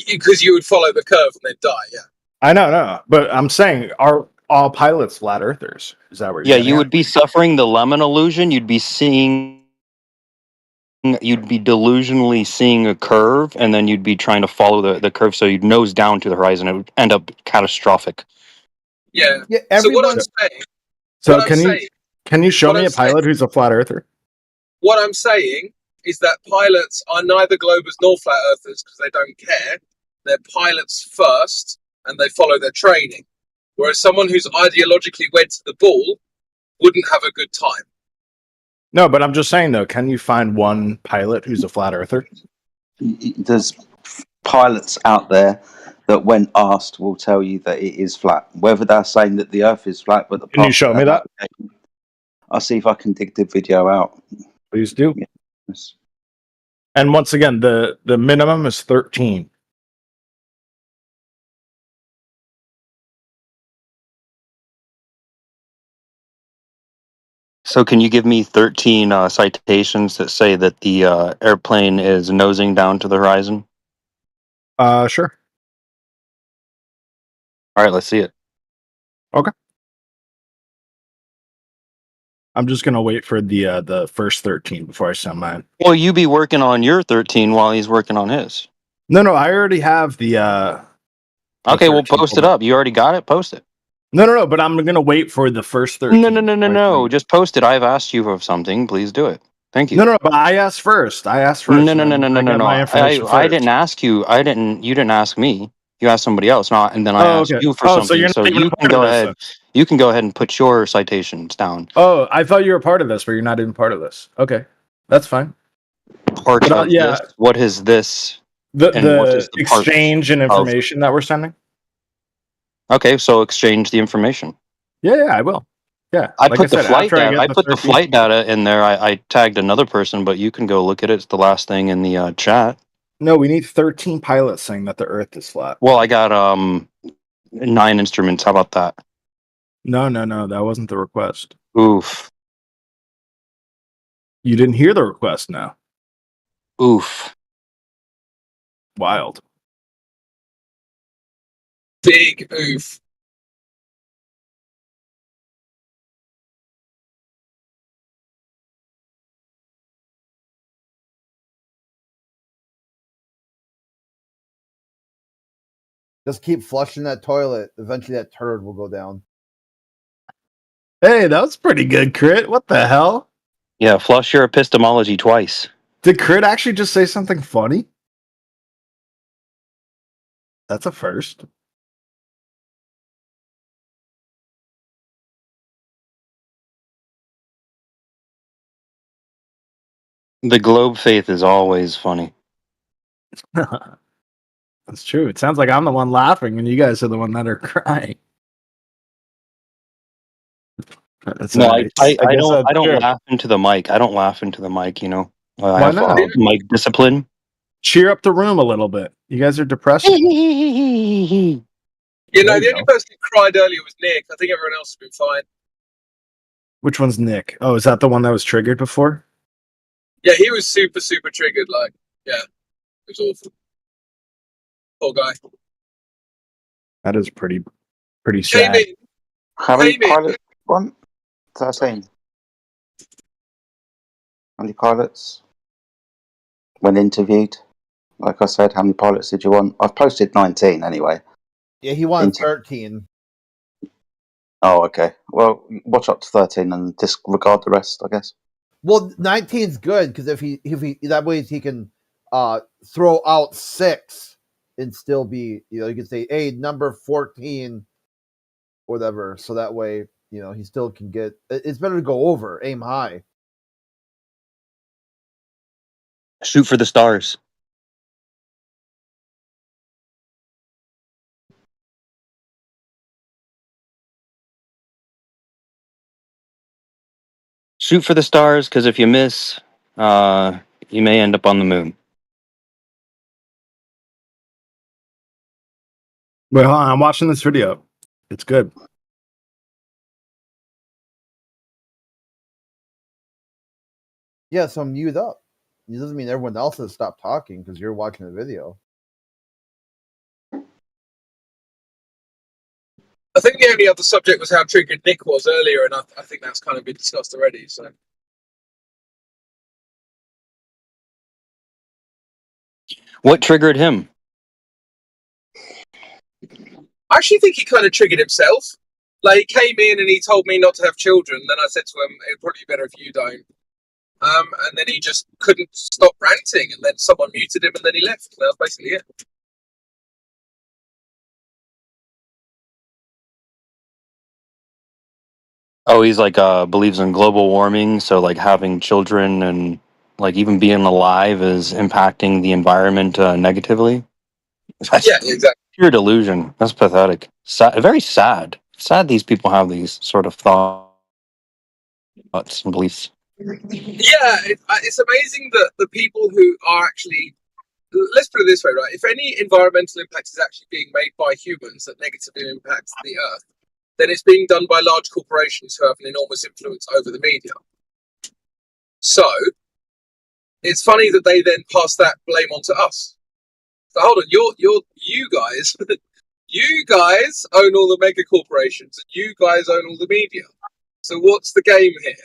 Because you would follow the curve and then die. Yeah. I know, no, but I'm saying are all pilots flat earthers? Is that where? Yeah, you would be suffering the lemon illusion. You'd be delusionally seeing a curve, and then you'd be trying to follow the curve, so you'd nose down to the horizon. It would end up catastrophic. Yeah. Yeah. So what I'm saying. So can you show me a pilot who's a flat earther? What I'm saying is that pilots are neither globers nor flat earthers because they don't care. They're pilots first, and they follow their training. Whereas someone who's ideologically wed to the ball wouldn't have a good time. No, but I'm just saying though, can you find one pilot who's a flat earther? There's pilots out there that when asked will tell you that it is flat. Whether they're saying that the earth is flat, but the Can you show me that? I'll see if I can dig the video out. Please do. Yes. And once again, the minimum is 13. So can you give me 13 citations that say that the airplane is nosing down to the horizon? Sure. All right, let's see it. Okay. I'm just gonna wait for the first 13 before I send mine. Well, you be working on your 13 while he's working on his. No, I already have the Okay, well, 13 post pulled it up. You already got it? Post it. No, but I'm gonna wait for the first 13. No. Just post it. I've asked you of something. Please do it. Thank you. No, but I asked first. No. I got my information I first. didn't ask you. You didn't ask me. You asked somebody else. Not, and then I asked okay. you for So something. you're not even you a can part go of this, ahead. then. You can go ahead and put your citations down. Oh, I thought you were part of this, but you're not even part of this. Okay, that's fine. Part But, of this. What is this? And what is The the part exchange and of- information that we're sending. Okay, so exchange the information. Yeah, I will. Yeah, I like put the said, flight after I data. get I the put the 13 flight data in there. I tagged another person, but you can go look at it. It's the last thing in the chat. No, we need 13 pilots saying that the Earth is flat. Well, I got 9 instruments. How about that? No, that wasn't the request. Oof. You didn't hear the request now. Oof. Wild. Big oof. Just keep flushing that toilet. Eventually, that turd will go down. Hey, that was pretty good, Crit. What the hell? Yeah, flush your epistemology twice. Did Crit actually just say something funny? That's a first. The globe faith is always funny. That's true. It sounds like I'm the one laughing and you guys are the one that are crying. That's No, alright. I guess don't. that's I don't true. laugh into the mic. I don't laugh into the mic. You know, I Why have not? mic discipline. Cheer up the room a little bit. You guys are depressed. You There know, you the only go. person who cried earlier was Nick. I think everyone else has been fine. Which one's Nick? Oh, is that the one that was triggered before? Yeah, he was super, super triggered. Like, yeah, it was awful. Poor guy. That is pretty Came sad. in. How many Came in. pilots? 13. How many pilots? When interviewed, like I said, how many pilots did you want? I've posted 19 anyway. Yeah, he wanted 13. Oh, okay. Well, watch up to 13 and disregard the rest, I guess. Well, 19 is good because if he that way he can throw out 6 and still be, you can say, hey, number 14, whatever. So that way, he still can get. It's better to go over, aim high. Shoot for the stars. Shoot for the stars, because if you miss, you may end up on the moon. Wait, hold on. I'm watching this video. It's good. Yeah, so mute up. It doesn't mean everyone else has stopped talking because you're watching the video. I think the only other subject was how triggered Nick was earlier, and I think that's kind of been discussed already. So. What triggered him? I actually think he kind of triggered himself. Like, he came in and he told me not to have children. Then I said to him, it'd probably be better if you don't. And then he just couldn't stop ranting, and then someone muted him, and then he left. That was basically it. Oh, he's like believes in global warming, so like having children and like even being alive is impacting the environment negatively. That's Yeah, exactly. pure delusion. That's pathetic. Very sad. Sad these people have these sort of thoughts and beliefs. Yeah, it's amazing that the people who are actually, let's put it this way, right? If any environmental impact is actually being made by humans that negatively impacts the earth, then it's being done by large corporations who have an enormous influence over the media. So it's funny that they then pass that blame on to us. So hold on, you guys, you guys own all the mega corporations, and you guys own all the media. So what's the game here?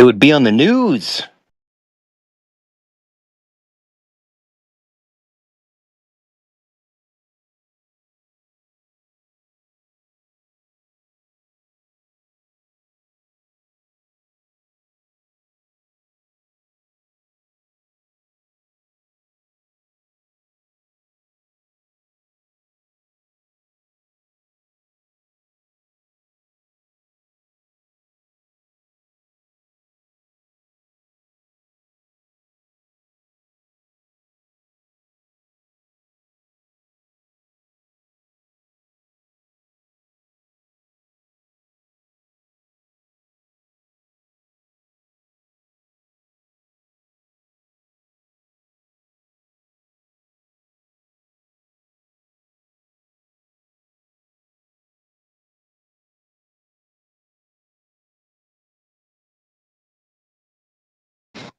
It would be on the news.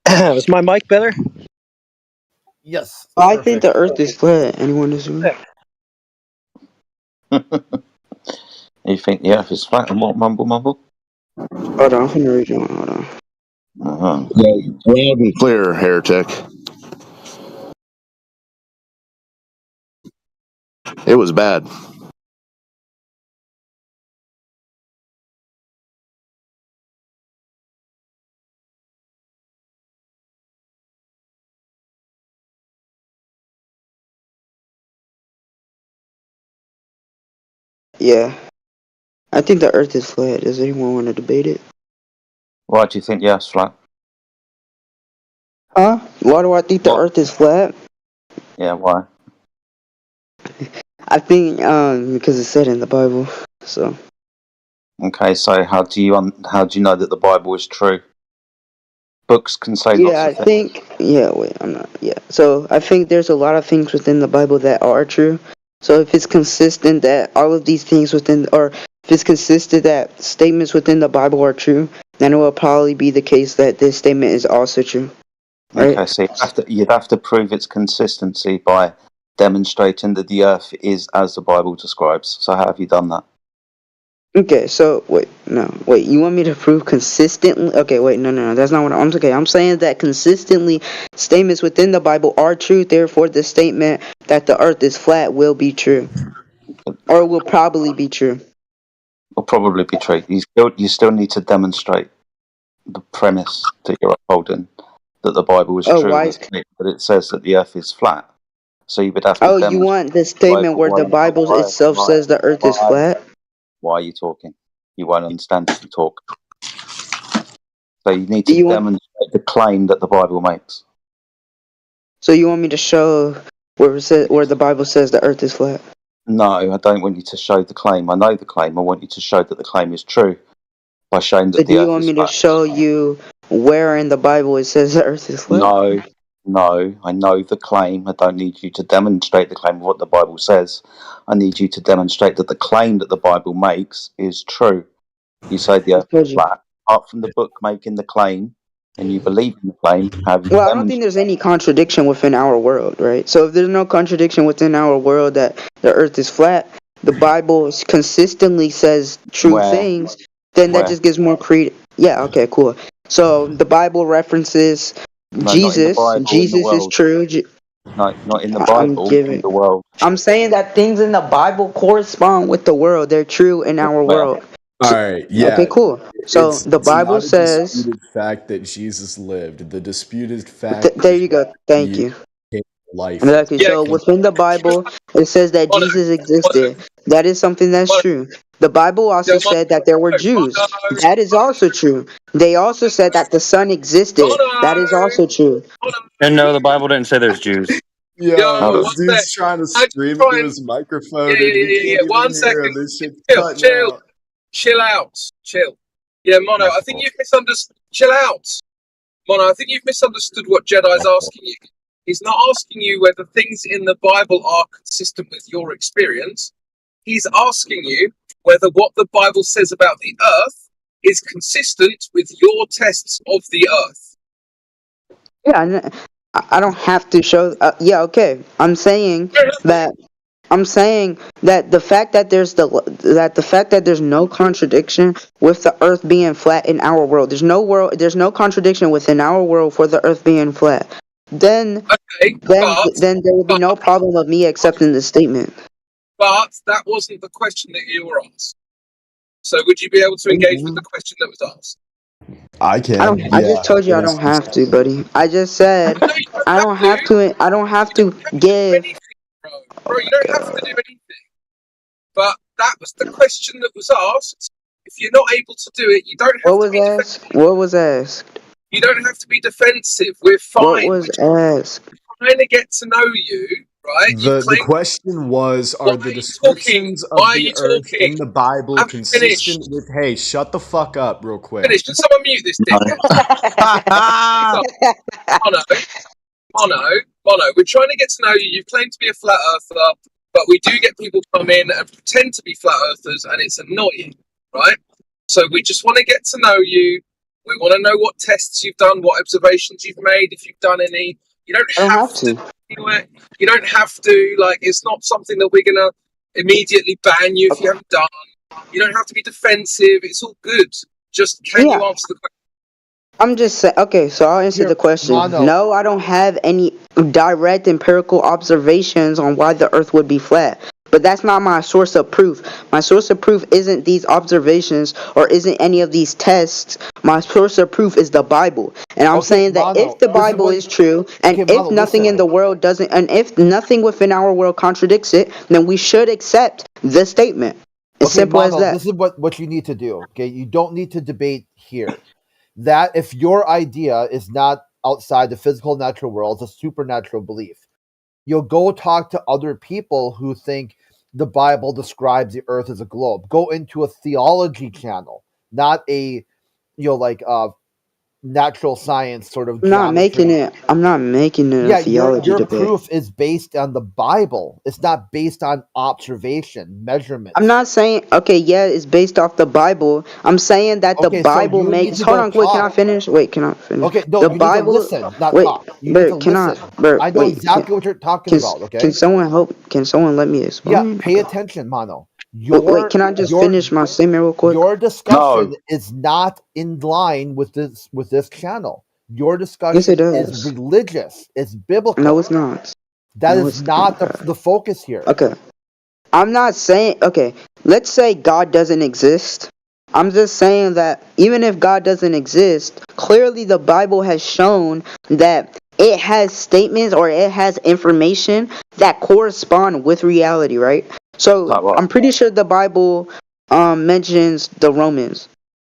Was my mic better? Yes. I think the Earth is flat. Anyone disagree? You think the Earth is flat and what? Mumble, mumble. Hold on, I'm gonna read you one. Hold on. Yeah, loud and clear, heretic. It was bad. Yeah, I think the Earth is flat. Does anyone want to debate it? Why do you think the Earth's flat? Huh? Why do I think the Earth is flat? Yeah, why? I think because it's said in the Bible. So Okay, so how do you know that the Bible is true? Books can say lots yeah, I of things. think wait, I'm not So I think there's a lot of things within the Bible that are true. So if it's consistent that all of these things or if it's consistent that statements within the Bible are true, then it will probably be the case that this statement is also true. Right? Okay, so you'd have to prove its consistency by demonstrating that the Earth is as the Bible describes. So how have you done that? Okay, so wait, you want me to prove consistently? Okay, wait, no, that's not what I'm okay. I'm saying that consistently statements within the Bible are true, therefore the statement that the earth is flat will be true. Or will probably be true. Will probably be true. You still need to demonstrate the premise that you're upholding, that the Bible is true, why? that it says that the Earth is flat. So you would have to demonstrate. You want the statement where the Bible itself says the earth is flat? Why are you talking? You won't understand if you talk. So you need to demonstrate the claim that the Bible makes. So you want me to show where the Bible says the earth is flat? No, I don't want you to show the claim. I know the claim. I want you to show that the claim is true by showing that So the do you Earth want is me flat. to show you where in the Bible it says the earth is flat? No, I know the claim. I don't need you to demonstrate the claim of what the Bible says. I need you to demonstrate that the claim that the Bible makes is true. You say the Earth is flat. Apart from the book making the claim, and you believe in the claim, have you Well, I don't think there's any contradiction within our world, right? So if there's no contradiction within our world that the earth is flat, the Bible consistently says true things, then that just gives more credence. Yeah, okay, cool. So the Bible references Jesus. Jesus is true. No, not in the Bible, in the world. I'm saying that things in the Bible correspond with the world. They're true in our world. All right, yeah. Okay, cool. So the Bible not a says. disputed fact that Jesus lived. The disputed fact. There you go. Thank you. Came life. Exactly. Yeah, So within the Bible, it says that Mono, Jesus existed. That is something that's Mono, true. The Bible also yeah, said that there were Jews. That is also true. They also said that the Son existed. That is also true. And no, the Bible didn't say there's Jews. Yo, Yo, this one sec. dude's trying to I'm scream into trying. his Yeah, microphone yeah, and we yeah, yeah, can't yeah. even One hear him. second. This shit's Chill, cutting chill, out. chill out, chill. Yeah, Mono, My I think fault. you've misunderstood. Chill out, Mono. I think you've misunderstood what Jedi's asking you. He's not asking you whether things in the Bible are consistent with your experience. He's asking you whether what the Bible says about the Earth is consistent with your tests of the Earth. Yeah, I don't have to show. Yeah, okay. I'm saying that. I'm saying that the fact that the fact that there's no contradiction with the Earth being flat in our world. There's no contradiction within our world for the Earth being flat. Then then there will be no problem of me accepting this statement. But that wasn't the question that you were asked. So would you be able to engage with the question that was asked? I can. I just told you I don't have to, buddy. I just said I don't have to. I don't have to give. Bro, you don't have to do anything. But that was the question that was asked. If you're not able to do it, you don't have to be defensive. What was asked? You don't have to be defensive. We're What fine. was asked? We're trying to get to know you, right? The question was, are the descriptions of Why are the you Earth talking? in the Bible I'm consistent finished. with? Hey, shut the fuck up, real quick. Finish. Can someone mute this dickhead? Mono, we're trying to get to know you. You've claimed to be a flat earther, but we do get people come in and pretend to be flat earthers, and it's annoying, right? So we just want to get to know you. We want to know what tests you've done, what observations you've made, if you've done any. You don't have to. You don't have to. Like, it's not something that we're gonna immediately ban you if you haven't done. You don't have to be defensive. It's all good. Just can you answer the question? I'm just saying. Okay, so I'll answer the question. Mono. No, I don't have any direct empirical observations on why the Earth would be flat. But that's not my source of proof. My source of proof isn't these observations or isn't any of these tests. My source of proof is the Bible. And I'm saying that if the Bible is true, and if nothing in the world doesn't, and if nothing within our world contradicts it, then we should accept the statement. As simple as Mono, that. this is what you need to do. Okay, you don't need to debate here. That if your idea is not outside the physical natural world, it's a supernatural belief. You'll go talk to other people who think the Bible describes the earth as a globe. Go into a theology channel, not a natural science sort of I'm not making it a theology your debate. proof is based on the Bible. It's not based on observation, measurement. I'm not saying it's based off the Bible. I'm saying that the Bible makes. Hold on, wait, can I finish? Wait, can I finish? Okay, no, the you Bible. need to listen, not wait, talk. You need to can listen. I? I know exactly what you're talking about. Okay. Can someone help? Can someone let me explain? Yeah, pay attention, Mono. Wait, can I just finish my statement real quick? Your discussion is not in line with this channel. Your discussion Yes, it is does. religious. It's biblical. No, it's not. That No, is it's not the focus here. Okay. I'm not saying. Okay, let's say God doesn't exist. I'm just saying that even if God doesn't exist, clearly the Bible has shown that it has statements or it has information that correspond with reality, right? So I'm pretty sure the Bible mentions the Romans.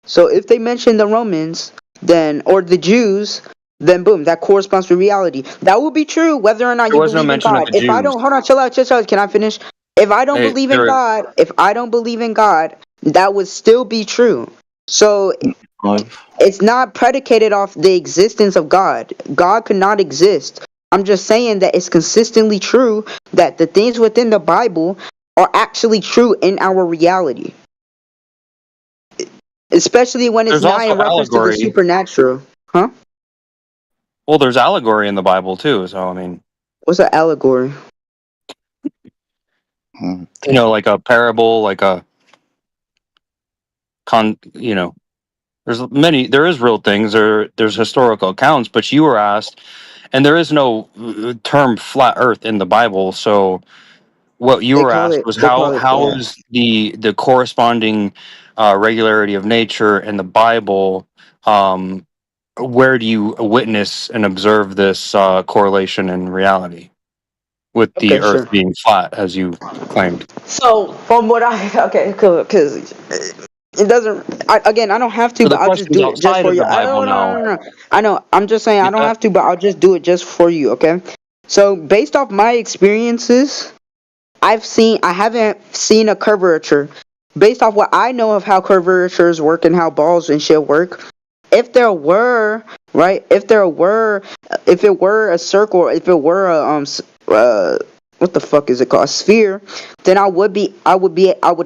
So if they mention the Romans, then or the Jews, then boom, that corresponds to reality. That will be true whether or not There you was no believe in mention of God. the If I Jews. don't, hold on, chill out. Can I finish? If I don't believe in God, that would still be true. So it's not predicated off the existence of God. God could not exist. I'm just saying that it's consistently true that the things within the Bible are actually true in our reality. Especially when it's There's not also in reference to the allegory. supernatural. Huh? Well, there's allegory in the Bible too. So I mean, What's an allegory? you know, like a parable, like a there is real things, there's historical accounts, but you were asked, and there is no term flat earth in the Bible. So what you were asked was They call it how flat. is the corresponding regularity of nature in the Bible, where do you witness and observe this correlation in reality? with the Okay, Earth sure. being flat, as you claimed. So from what okay, cool, because it doesn't. I don't have to, So but the I'll just question's do it just outside for of you. the Bible now. No. I know. I'm just saying I don't Yeah. have to, but I'll just do it just for you. Okay. So based off my experiences, I haven't seen a curvature. Based off what I know of how curvatures work and how balls and shit work, if there were, right, if it were a circle, if it were a what the fuck is it called, a sphere, then I would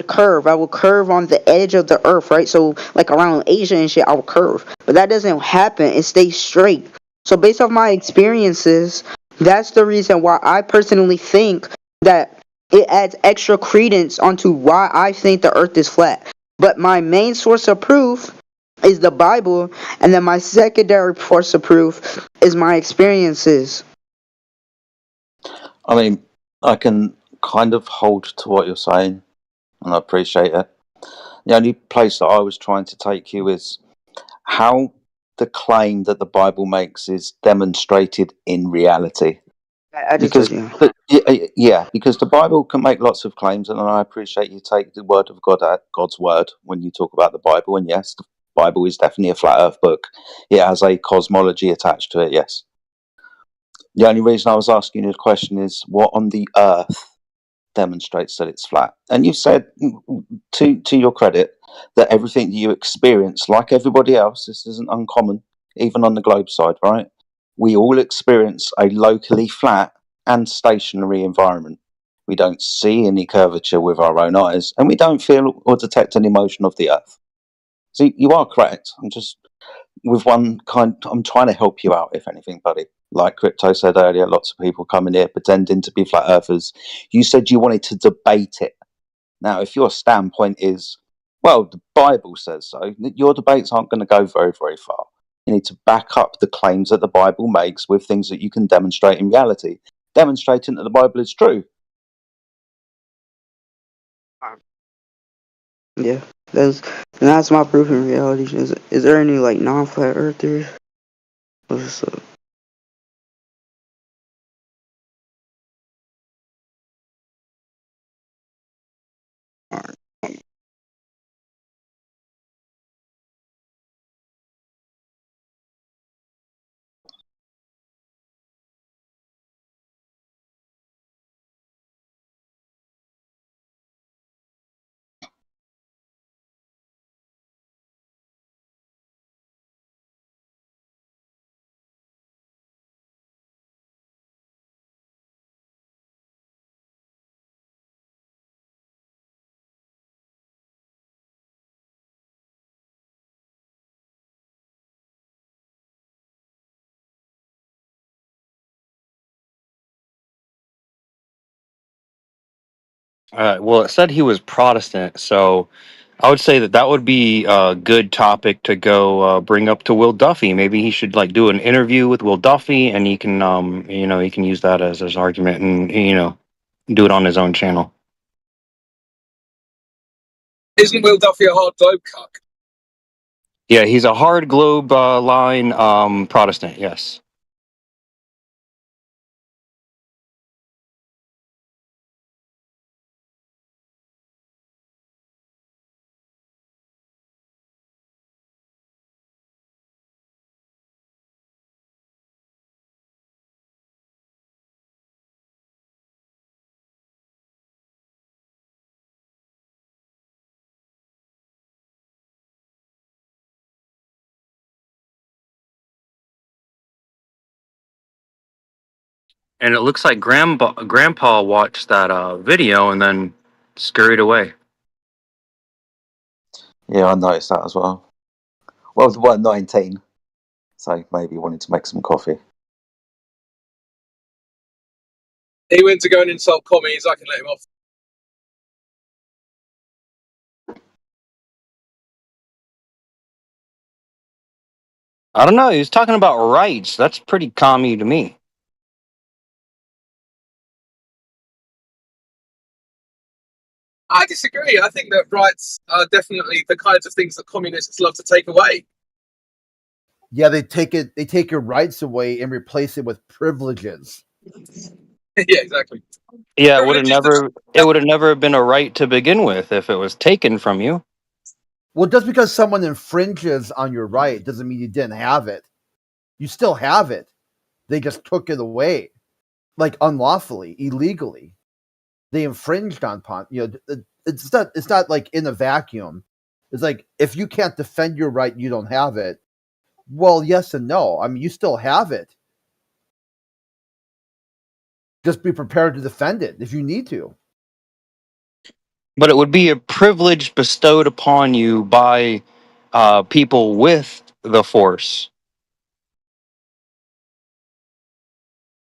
curve. I would curve on the edge of the earth, right? So like around Asia and shit, I would curve. But that doesn't happen. It stays straight. So based off my experiences, that's the reason why I personally think that it adds extra credence onto why I think the earth is flat. But my main source of proof is the Bible, and then my secondary source of proof is my experiences. I mean, I can kind of hold to what you're saying, and I appreciate it. The only place that I was trying to take you is how the claim that the Bible makes is demonstrated in reality. I just told you. Because the Bible can make lots of claims, and I appreciate you take the word of God at God's word when you talk about the Bible. And yes, the Bible is definitely a flat Earth book. It has a cosmology attached to it. Yes. The only reason I was asking you the question is what on the Earth demonstrates that it's flat. And you said, to your credit, that everything that you experience, like everybody else, this isn't uncommon, even on the globe side, right? We all experience a locally flat and stationary environment. We don't see any curvature with our own eyes, and we don't feel or detect any motion of the Earth. So you are correct. I'm just I'm trying to help you out, if anything, buddy. Like Crypto said earlier, lots of people coming here pretending to be flat earthers. You said you wanted to debate it. Now, if your standpoint is, well, the Bible says so, your debates aren't going to go very, very far. You need to back up the claims that the Bible makes with things that you can demonstrate in reality, demonstrating that the Bible is true. Yeah, that's my proof in reality. Is there any like non-flat earthers? What's up? Well, it said he was Protestant, so I would say that would be a good topic to go bring up to Will Duffy. Maybe he should like do an interview with Will Duffy, and he can, he can use that as his argument, and do it on his own channel. Isn't Will Duffy a hard globe cuck? Yeah, he's a hard globe line Protestant. Yes. And it looks like Grandpa watched that video and then scurried away. Yeah, I noticed that as well. Well, they weren't 19, so maybe he wanted to make some coffee. He went to go and insult commies. I can let him off. I don't know. He was talking about rights. That's pretty commie to me. I disagree. I think that rights are definitely the kinds of things that communists love to take away. Yeah, they take your rights away and replace it with privileges. Yeah, exactly. Yeah, Privilege is the it would have never been a right to begin with if it was taken from you. Well, just because someone infringes on your right doesn't mean you didn't have it. You still have it. They just took it away, like unlawfully, illegally. They infringed on it's not like in a vacuum. It's like if you can't defend your right, you don't have it. Well, yes and no. I mean, you still have it. Just be prepared to defend it if you need to. But it would be a privilege bestowed upon you by people with the force.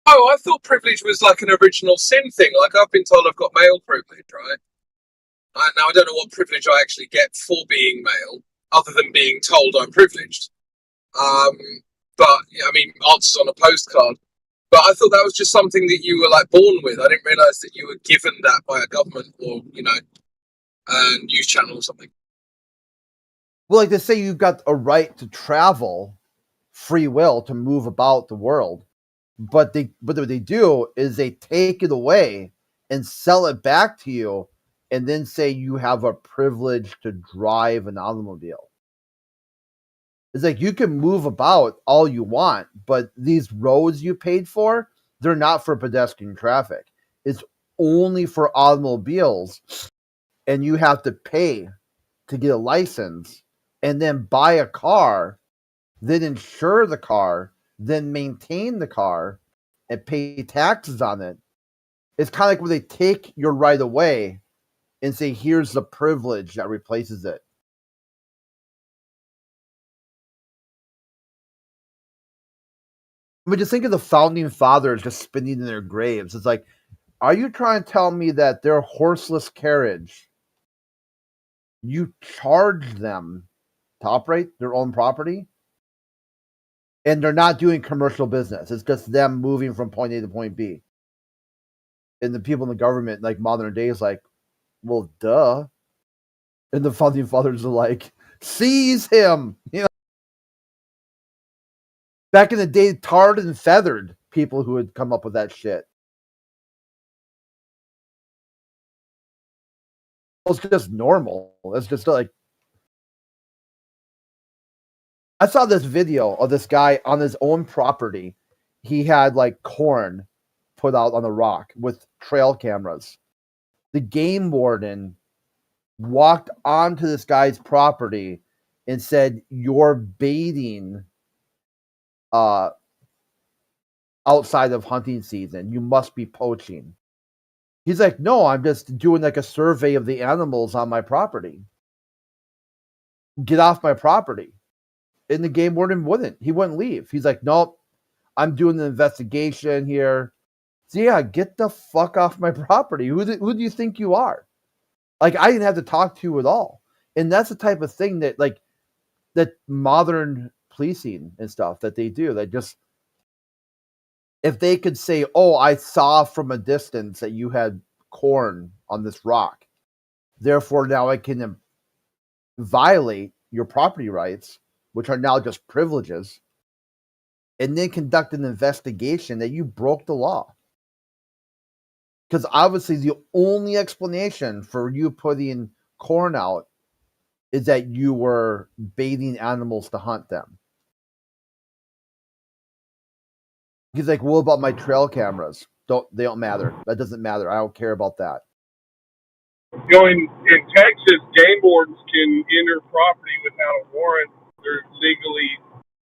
Oh, I thought privilege was like an original sin thing. Like I've been told I've got male privilege, right? Now I don't know what privilege I actually get for being male, other than being told I'm privileged. But yeah, I mean, answers on a postcard. But I thought that was just something that you were like born with. I didn't realize that you were given that by a government or a news channel or something. Well, like they say, you've got a right to travel, free will to move about the world. But what they do is they take it away and sell it back to you, and then say you have a privilege to drive an automobile. It's like you can move about all you want, but these roads you paid for, they're not for pedestrian traffic. It's only for automobiles, and you have to pay to get a license and then buy a car, then insure the car, then maintain the car, and pay taxes on it. It's kind of like when they take your right away and say, here's the privilege that replaces it. I mean, just think of the founding fathers just spinning in their graves. It's like, are you trying to tell me that their horseless carriage, you charge them to operate their own property? And they're not doing commercial business. It's just them moving from point A to point B. And the people in the government, like modern days, like, well, duh. And the founding fathers are like, seize him. Back in the day, tarred and feathered people who had come up with that shit. It's just normal. It's just like, I saw this video of this guy on his own property. He had like corn put out on the rock with trail cameras. The game warden walked onto this guy's property and said, "You're baiting outside of hunting season. You must be poaching." He's like, "No, I'm just doing like a survey of the animals on my property. Get off my property." And the game warden wouldn't. He wouldn't leave. He's like, "Nope, I'm doing an investigation here." So yeah, get the fuck off my property. Who do you think you are? Like, I didn't have to talk to you at all. And that's the type of thing that, like, that modern policing and stuff that they do. They just, if they could say, "Oh, I saw from a distance that you had corn on this rock, therefore now I can violate your property rights, which are now just privileges, and then conduct an investigation that you broke the law." Because obviously the only explanation for you putting corn out is that you were baiting animals to hunt them. He's like, "What about my trail cameras? They don't matter. That doesn't matter. I don't care about that." In Texas, game wardens can enter property without a warrant. They're legally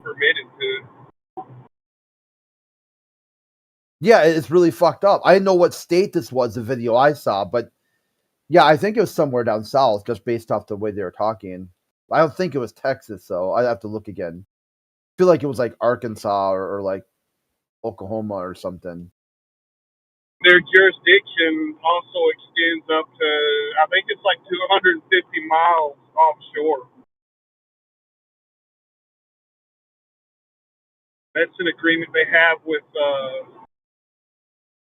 permitted to. Yeah, it's really fucked up. I didn't know what state this was, the video I saw, but yeah, I think it was somewhere down south, just based off the way they were talking. I don't think it was Texas, though. I'd have to look again. I feel like it was like Arkansas or like Oklahoma or something. Their jurisdiction also extends up to, I think it's like 250 miles offshore. That's an agreement they have with,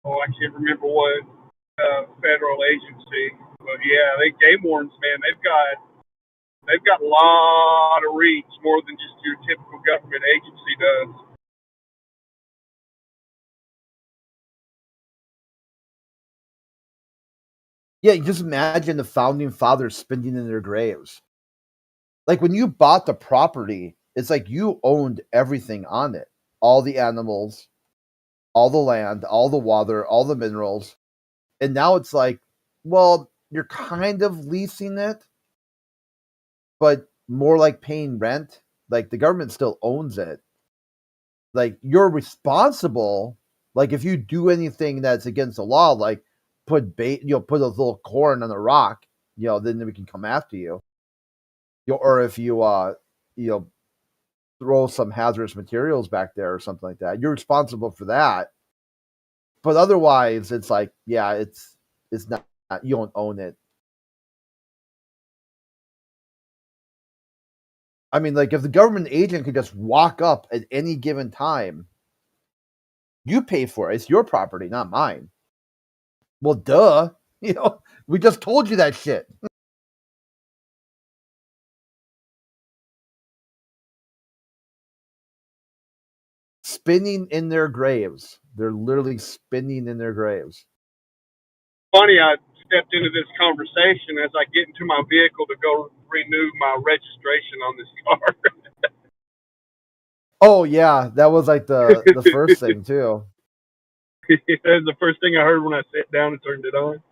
I can't remember what federal agency. But yeah, they game wardens, man, they've got a lot of reach, more than just your typical government agency does. Yeah, you just imagine the founding fathers spinning in their graves. Like when you bought the property, it's like you owned everything on it. All the animals, all the land, all the water, all the minerals. And now it's like, well, you're kind of leasing it, but more like paying rent. Like the government still owns it. Like you're responsible. Like if you do anything that's against the law, like put bait, put a little corn on a rock, then we can come after you. Or if you throw some hazardous materials back there or something like that, you're responsible for that. But otherwise, it's like, yeah, it's not, you don't own it. I mean, like if the government agent could just walk up at any given time, you pay for it. It's your property, not mine. Well, duh. We just told you that shit. Spinning in their graves. They're literally spinning in their graves. Funny, I stepped into this conversation as I get into my vehicle to go renew my registration on this car. Oh yeah, that was like the first thing too. That was the first thing I heard when I sat down and turned it on.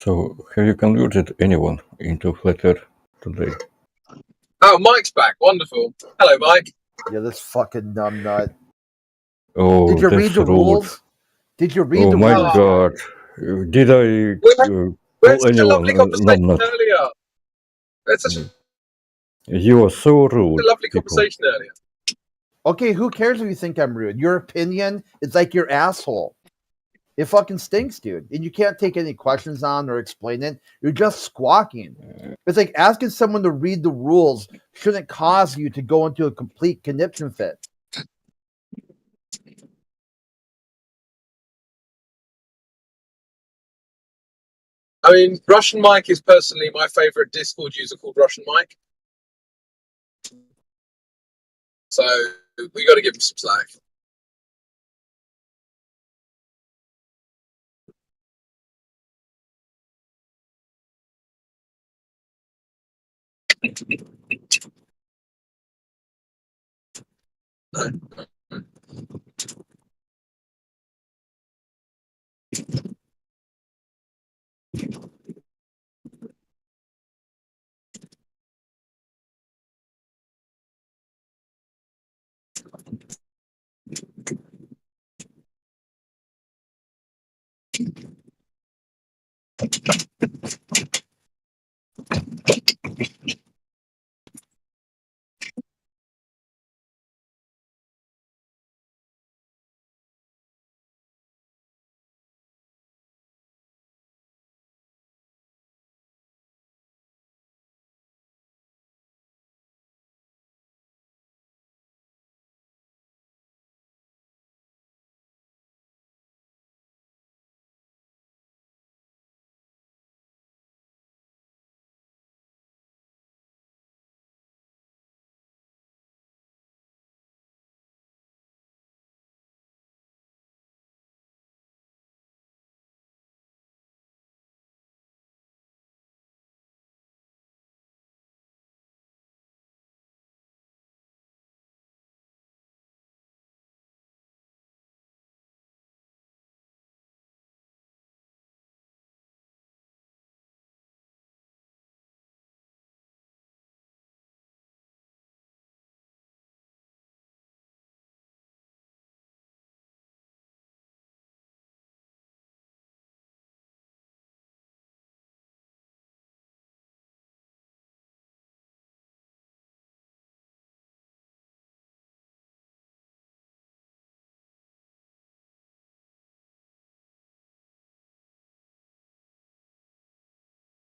So, have you converted anyone into Flat Earth today? Oh, Mike's back. Wonderful. Hello, Mike. Yeah, this fucking numbnut. Oh, Did you read that's the rude. rules? Did you read Oh the my rules? god. Did I Where's call the anyone lovely conversation numbnut? earlier? That's such You are so rude, a lovely people. conversation earlier. Okay, who cares if you think I'm rude? Your opinion is like your asshole. It fucking stinks, dude. And you can't take any questions on or explain it. You're just squawking. It's like asking someone to read the rules shouldn't cause you to go into a complete conniption fit. I mean, Russian Mike is personally my favorite Discord user called Russian Mike. So we got to give him some slack.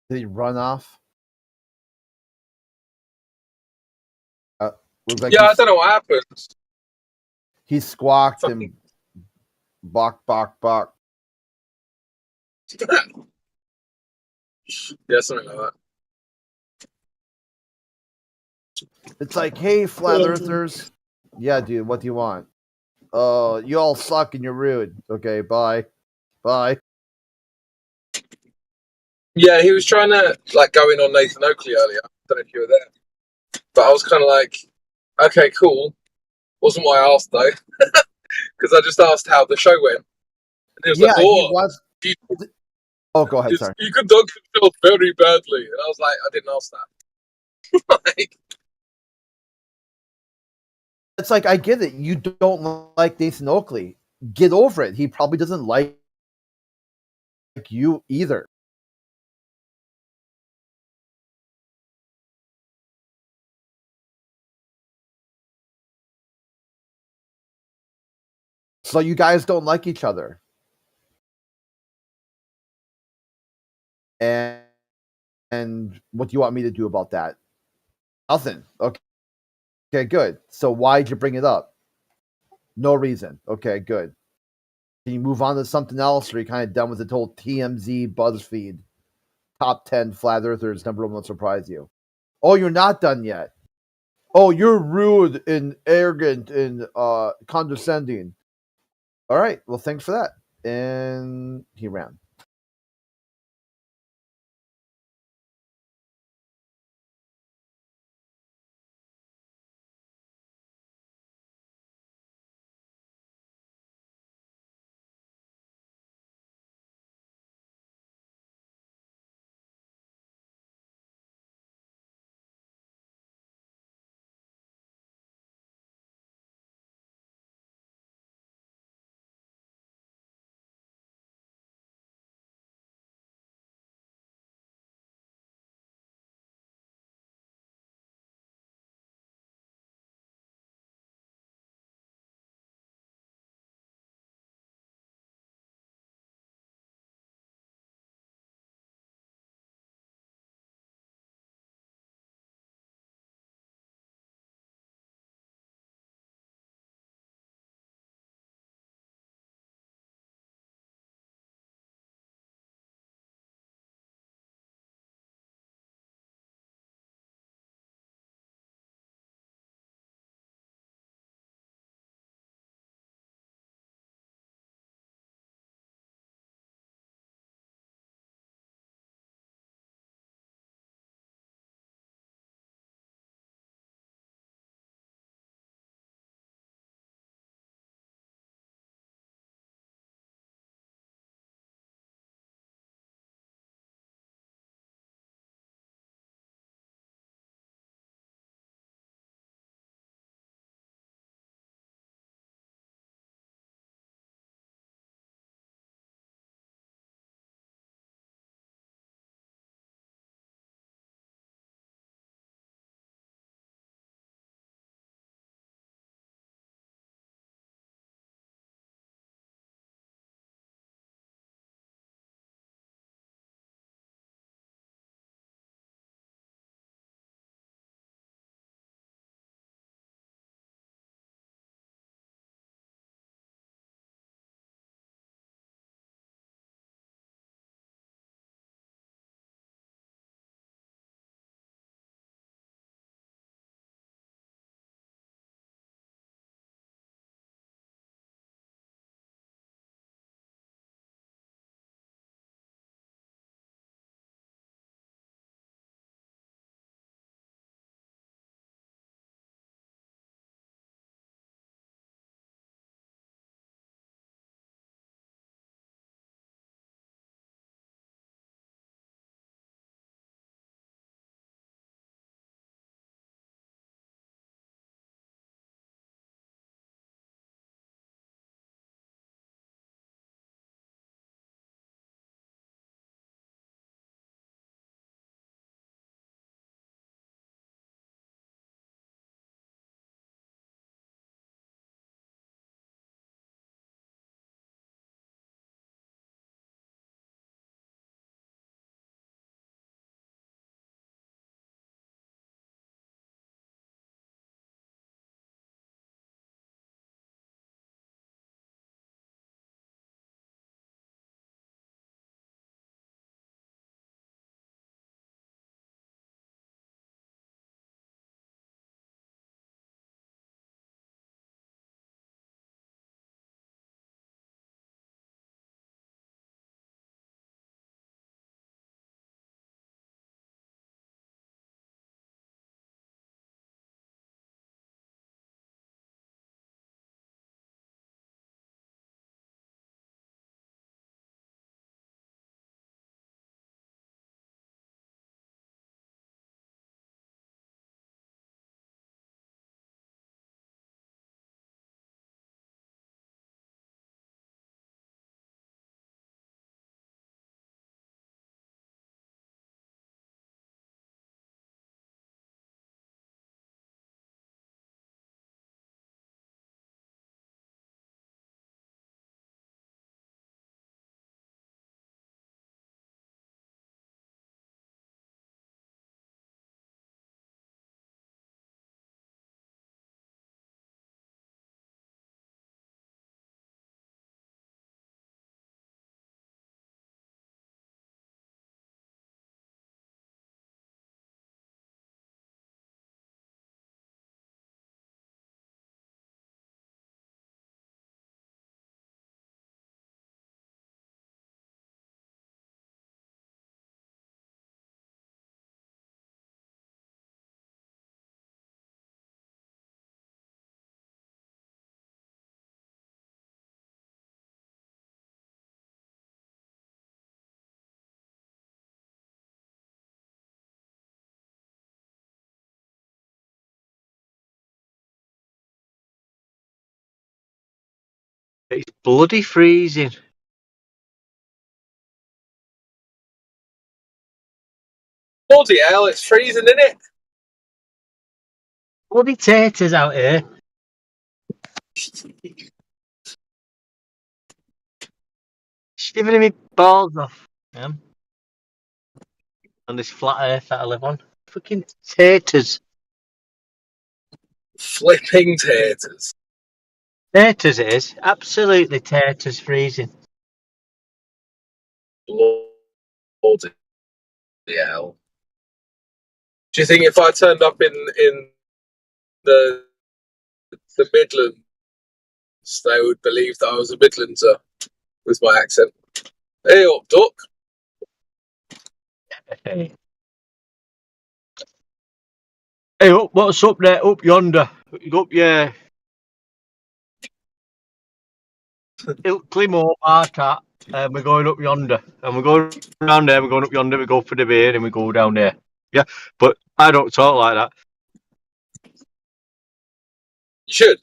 Did he run off? Looks like Yeah, I don't know what happened. he squawked and bok bok bok. Yeah, something like that. It's like, hey, flat earthers. Yeah, dude, what do you want? You all suck and you're rude. Okay, bye. Bye. Yeah, he was trying to like go in on Nathan Oakley earlier. I don't know if you were there, but I was kind of like, okay, cool. Wasn't what I asked though, because I just asked how the show went, and he was like, Yeah, he "Oh, was. Oh, go ahead. Sorry. you conduct yourself very badly," and I was like, "I didn't ask that." Like, It's like, I get it. You don't like Nathan Oakley. Get over it. He probably doesn't like you either. So you guys don't like each other. And what do you want me to do about that? Nothing. Okay. Okay, good. So why'd you bring it up? No reason. Okay, good. Can you move on to something else, or are you kind of done with the whole TMZ BuzzFeed top 10 flat earthers? Number one will surprise you. Oh, you're not done yet. Oh, you're rude and arrogant and condescending. All right. Well, thanks for that. And he ran. It's bloody freezing. Bloody hell, it's freezing, isn't it? Bloody taters out here. Shivering me balls off. On this flat earth that I live on. Fucking taters. Flipping taters. Taters it is. Absolutely taters freezing. Bloody hell. Do you think if I turned up in the Midlands, they would believe that I was a Midlander with my accent? Hey up, duck. Hey, up, what's up there? Up yonder. Up, yeah. Climo, Artat, and we're going up yonder. And we're going down there, we're going up yonder, we go for the beer, and we go down there. Yeah, but I don't talk like that. You should.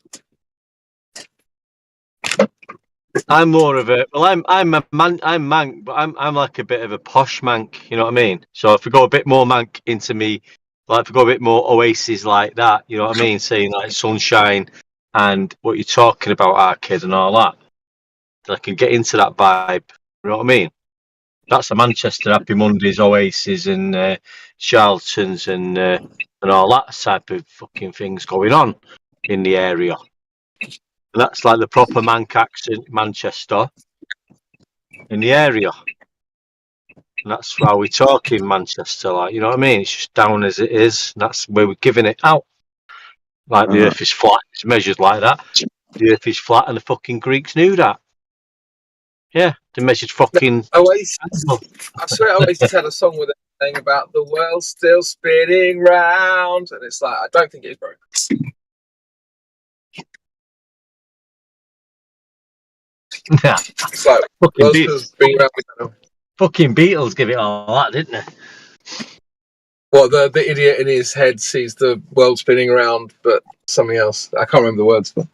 I'm more of a I'm a man. I'm mank, but I'm like a bit of a posh mank. You know what I mean? So if we go a bit more mank into me, like if we go a bit more Oasis like that, you know what I mean? Saying like Sunshine and what you're talking about, Arcade and all that, then I can get into that vibe. You know what I mean? That's the Manchester Happy Mondays, Oasis, and Charlton's, and all that type of fucking things going on in the area. And that's like the proper mank accent, Manchester, in the area. And that's why we talk in Manchester, like, you know what I mean? It's just down as it is. And that's where we're giving it out. Like the earth is flat, it's measured like that. The earth is flat, and the fucking Greeks knew that. Yeah, they measured fucking. Oasis. I swear Oasis had a song with it saying about the world still spinning round. And it's like, I don't think it is, bro. Nah. It's like, fucking Beatles give it all that, didn't they? Well, the idiot in his head sees the world spinning around, but something else. I can't remember the words. But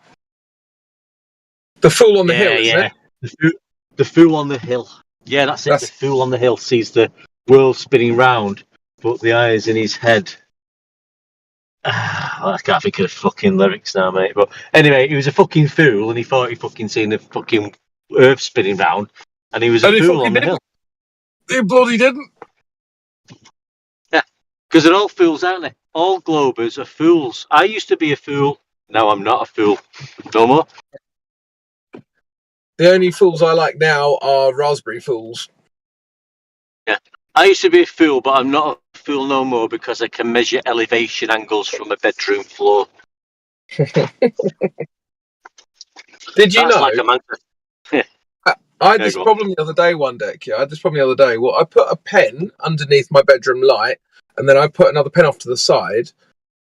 the fool on the hill, isn't it? The fool on the hill. Yeah, that's it. The fool on the hill sees the world spinning round, but the eye is in his head. I can't think of the fucking lyrics now, mate. But anyway, he was a fucking fool, and he thought he fucking seen the fucking earth spinning round, and he was a fool on the hill. He bloody didn't. Yeah, because they're all fools, aren't they? All globers are fools. I used to be a fool. Now I'm not a fool. No more. The only fools I like now are raspberry fools. Yeah. I used to be a fool, but I'm not a fool no more because I can measure elevation angles from a bedroom floor. Did you know? Like I had this problem the other day, I had this problem the other day. Well, I put a pen underneath my bedroom light, and then I put another pen off to the side.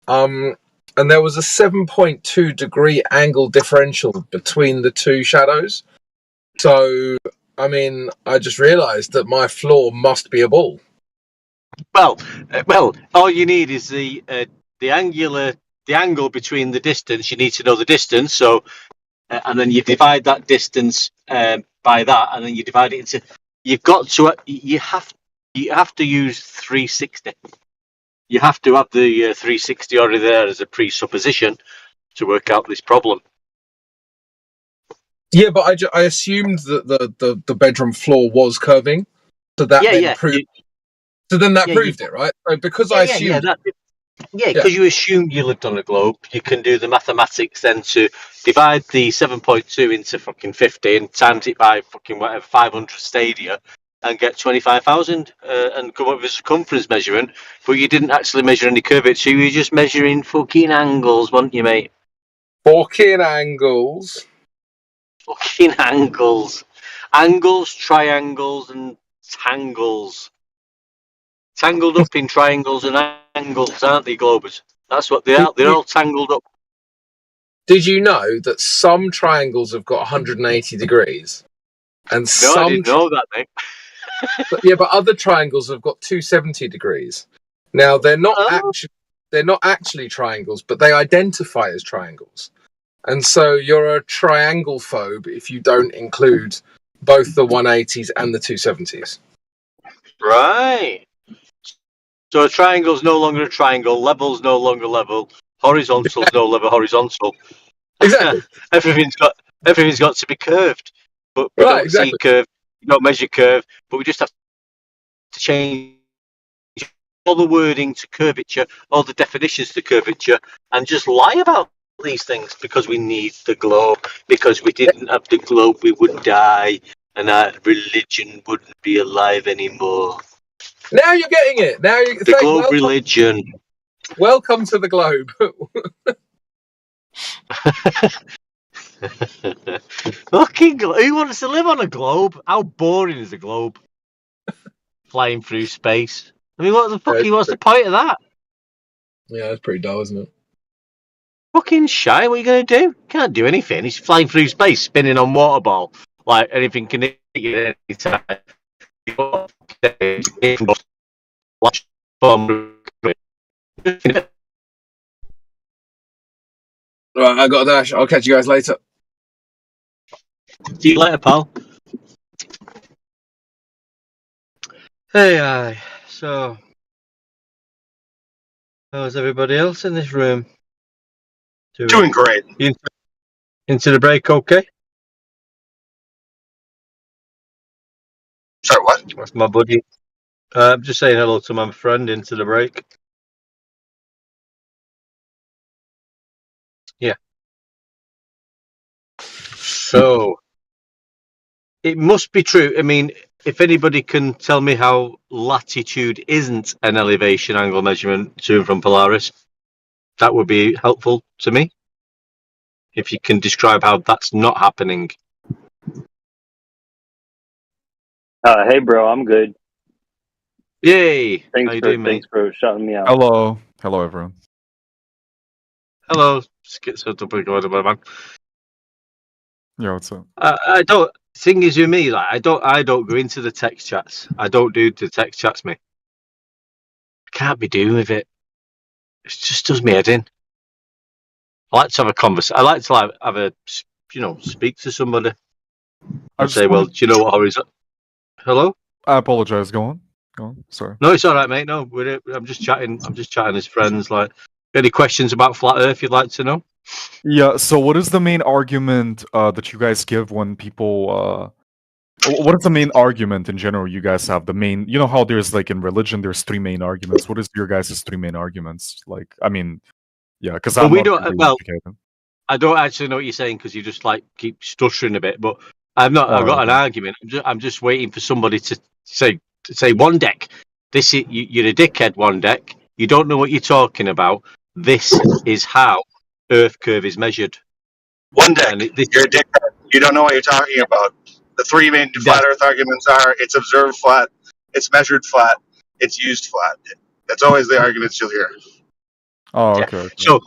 And there was a 7.2 degree angle differential between the two shadows. So, I mean, I just realised that my floor must be a ball. Well, all you need is the angle between the distance. You need to know the distance. So, and then you divide that distance by that, and then you divide it into. You have to use 360. You have to have the 360 already there as a presupposition to work out this problem. Yeah, but I assumed that the bedroom floor was curving, so that proved. So then that proved it, right? So because I assumed. Because you assumed you lived on a globe, you can do the mathematics then to divide the 7.2 into fucking 50 and times it by fucking whatever 500 stadia and get 25,000 and come up with a circumference measurement. But you didn't actually measure any curvature, you were just measuring fucking angles, weren't you, mate? Fucking angles. Fucking angles. Angles, triangles, and tangles. Tangled up in triangles and angles, aren't they, Globers? That's what they are. They're all tangled up. Did you know that some triangles have got 180 degrees? And I didn't know that, mate. but other triangles have got 270 degrees. Now they're not actually triangles, but they identify as triangles. And so you're a triangle phobe if you don't include both the 180s and the 270s. Right. So a triangle's no longer a triangle, level's no longer level, horizontal's no longer horizontal. Exactly. everything's got to be curved. But we don't see curve, we don't measure curve, but we just have to change all the wording to curvature, all the definitions to curvature, and just lie about these things because we need the globe. Because we didn't have the globe, we would die, and our religion wouldn't be alive anymore. Now you're getting it. Now you the globe religion. Welcome to the globe. Fucking who wants to live on a globe? How boring is a globe? Flying through space. I mean, what the fuck? What's the point of that? Yeah, it's pretty dull, isn't it? Fucking shy. What are you going to do? Can't do anything. He's flying through space, spinning on water ball. Like anything can hit you at any time. Right, I got a dash. I'll catch you guys later. See you later, pal. Hey, so how's everybody else in this room? Doing great. Into the break, okay? Sorry, what? That's my buddy. I'm just saying hello to my friend into the break. Yeah. So it must be true. I mean, if anybody can tell me how latitude isn't an elevation angle measurement to and from Polaris, that would be helpful to me. If you can describe how that's not happening. Hey, bro, I'm good. Yay! Thanks for shouting me out. Hello, everyone. Hello, schizo man. Yeah, what's up? I don't. Thing is with me, like I don't go into the text chats. I don't do the text chats, me. I can't be doing with it. It just does me head in. I like to have a conversation. I like to have a, speak to somebody. I say, well, do you know what horizon? Hello? I apologize. Go on. Sorry. No, it's all right, mate. No, I'm just chatting. I'm just chatting as friends. Like, any questions about flat Earth you'd like to know? Yeah. So, what is the main argument that you guys give when people? What is the main argument in general you guys have? The main, you know how there's like in religion, there's three main arguments. What is your guys' three main arguments? Like, I mean, yeah, because we don't. Well, I don't actually know what you're saying because you just like keep stuttering a bit. But I've not. I've got an argument. I'm just waiting for somebody to say one deck. This is you're a dickhead. One deck. You don't know what you're talking about. This is how Earth curve is measured. One deck. You're a dickhead. You don't know what you're talking about. The three main flat Earth arguments are: it's observed flat, it's measured flat, it's used flat. That's always the arguments you'll hear. Oh, okay. So,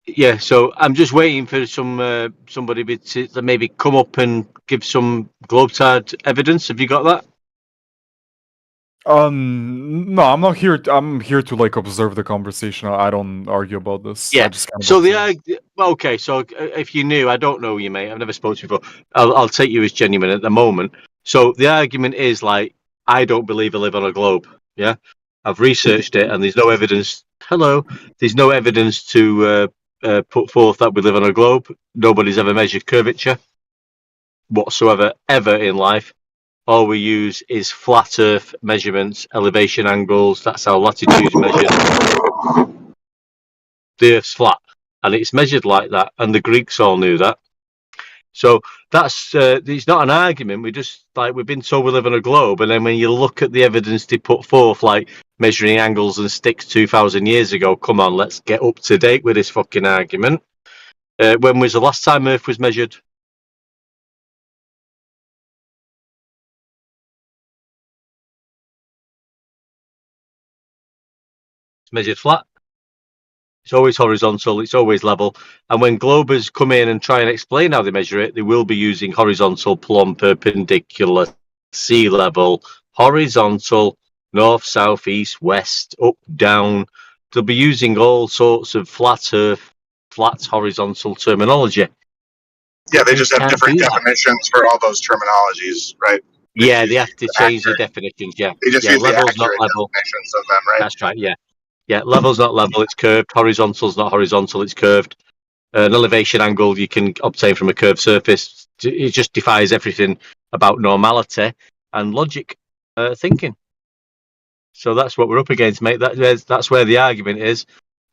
yeah. So I'm just waiting for somebody to maybe come up and give some globetard evidence. Have you got that? No, I'm not here. I'm here to like observe the conversation. I don't argue about this. Yeah. I just kind of So okay. So if you knew, I don't know you, mate. I've never spoken to you before. I'll take you as genuine at the moment. So the argument is like, I don't believe I live on a globe. Yeah. I've researched it, and there's no evidence. There's no evidence to put forth that we live on a globe. Nobody's ever measured curvature whatsoever ever in life. All we use is flat Earth measurements, elevation angles. That's how latitude's measured. The Earth's flat, and it's measured like that. And the Greeks all knew that. So that's it's not an argument. We've been told we live on a globe, and then when you look at the evidence they put forth, like measuring angles and sticks 2,000 years ago, come on, let's get up to date with this fucking argument. When was the last time Earth was measured? Measured flat. It's always horizontal. It's always level. And when globers come in and try and explain how they measure it, they will be using horizontal, plumb, perpendicular, sea level, horizontal, north, south, east, west, up, down. They'll be using all sorts of flat Earth, flat horizontal terminology. Yeah, they just have can't different do that. definitions for all those terminologies, right? Yeah, they have to change the definitions. Yeah, They just yeah. use the Level's not accurate level. definitions of them, right? That's right. Yeah, yeah. Level's not level. It's curved. Horizontal's not horizontal. It's curved. An elevation angle you can obtain from a curved surface. It just defies everything about normality and logic thinking. So that's what we're up against, mate. That's where the argument is.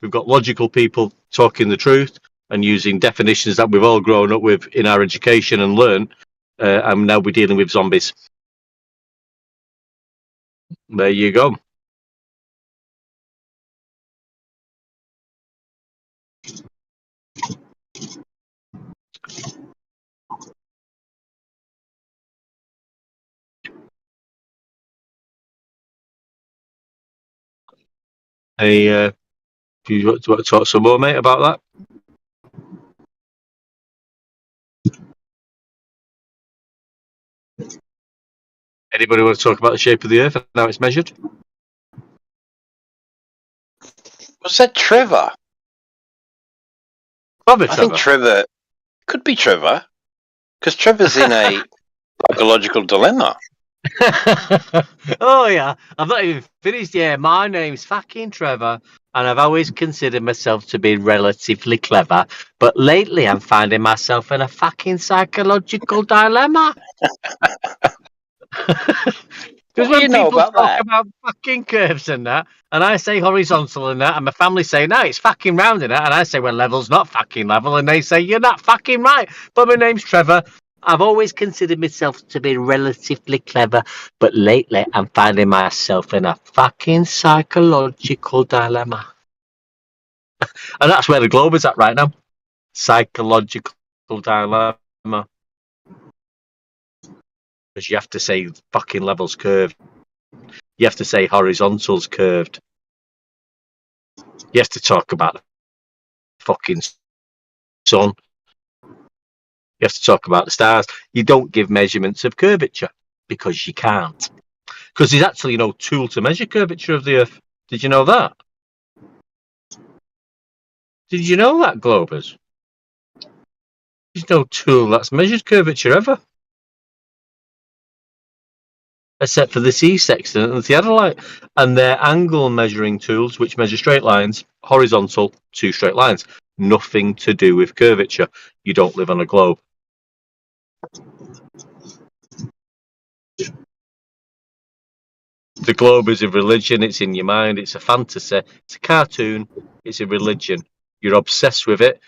We've got logical people talking the truth and using definitions that we've all grown up with in our education and learned, and now we're dealing with zombies. There you go. Hey, do you want to talk some more, mate, about that? Anybody want to talk about the shape of the Earth and how it's measured? Was that Trevor? Probably I think Trevor could be Trevor, because Trevor's in a psychological dilemma. Oh yeah, I've not even finished. Yeah, my name's fucking Trevor, and I've always considered myself to be relatively clever. But lately, I'm finding myself in a fucking psychological dilemma. Because when people talk about fucking curves and that, and I say horizontal and that, and my family say, no, it's fucking round and that, and I say, well, level's not fucking level, and they say, you're not fucking right. But my name's Trevor. I've always considered myself to be relatively clever, but lately I'm finding myself in a fucking psychological dilemma. And that's where the globe is at right now. Psychological dilemma. Because you have to say fucking level's curved. You have to say horizontal's curved. You have to talk about the fucking sun. You have to talk about the stars. You don't give measurements of curvature because you can't. Because there's actually no tool to measure curvature of the Earth. Did you know that? Did you know that, Globers? There's no tool that's measured curvature ever. Except for the sea sextant and the theodolite. And their angle measuring tools, which measure straight lines, horizontal, 2 straight lines. Nothing to do with curvature. You don't live on a globe. The globe is a religion. It's in your mind. It's a fantasy. It's a cartoon. It's a religion. You're obsessed with it.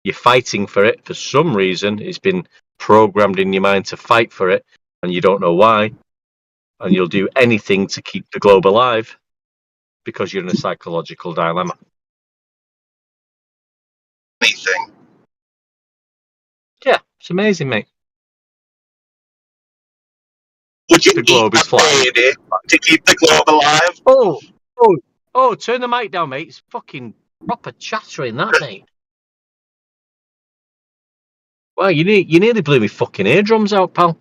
You're fighting for it. For some reason, it's been programmed in your mind to fight for it, and you don't know why. And you'll do anything to keep the globe alive because you're in a psychological dilemma. Anything. Yeah, it's amazing, mate. Would you the globe is flat to keep the globe alive? Oh! Turn the mic down, mate. It's fucking proper chattering, that, mate. Well, you nearly blew me fucking eardrums out, pal.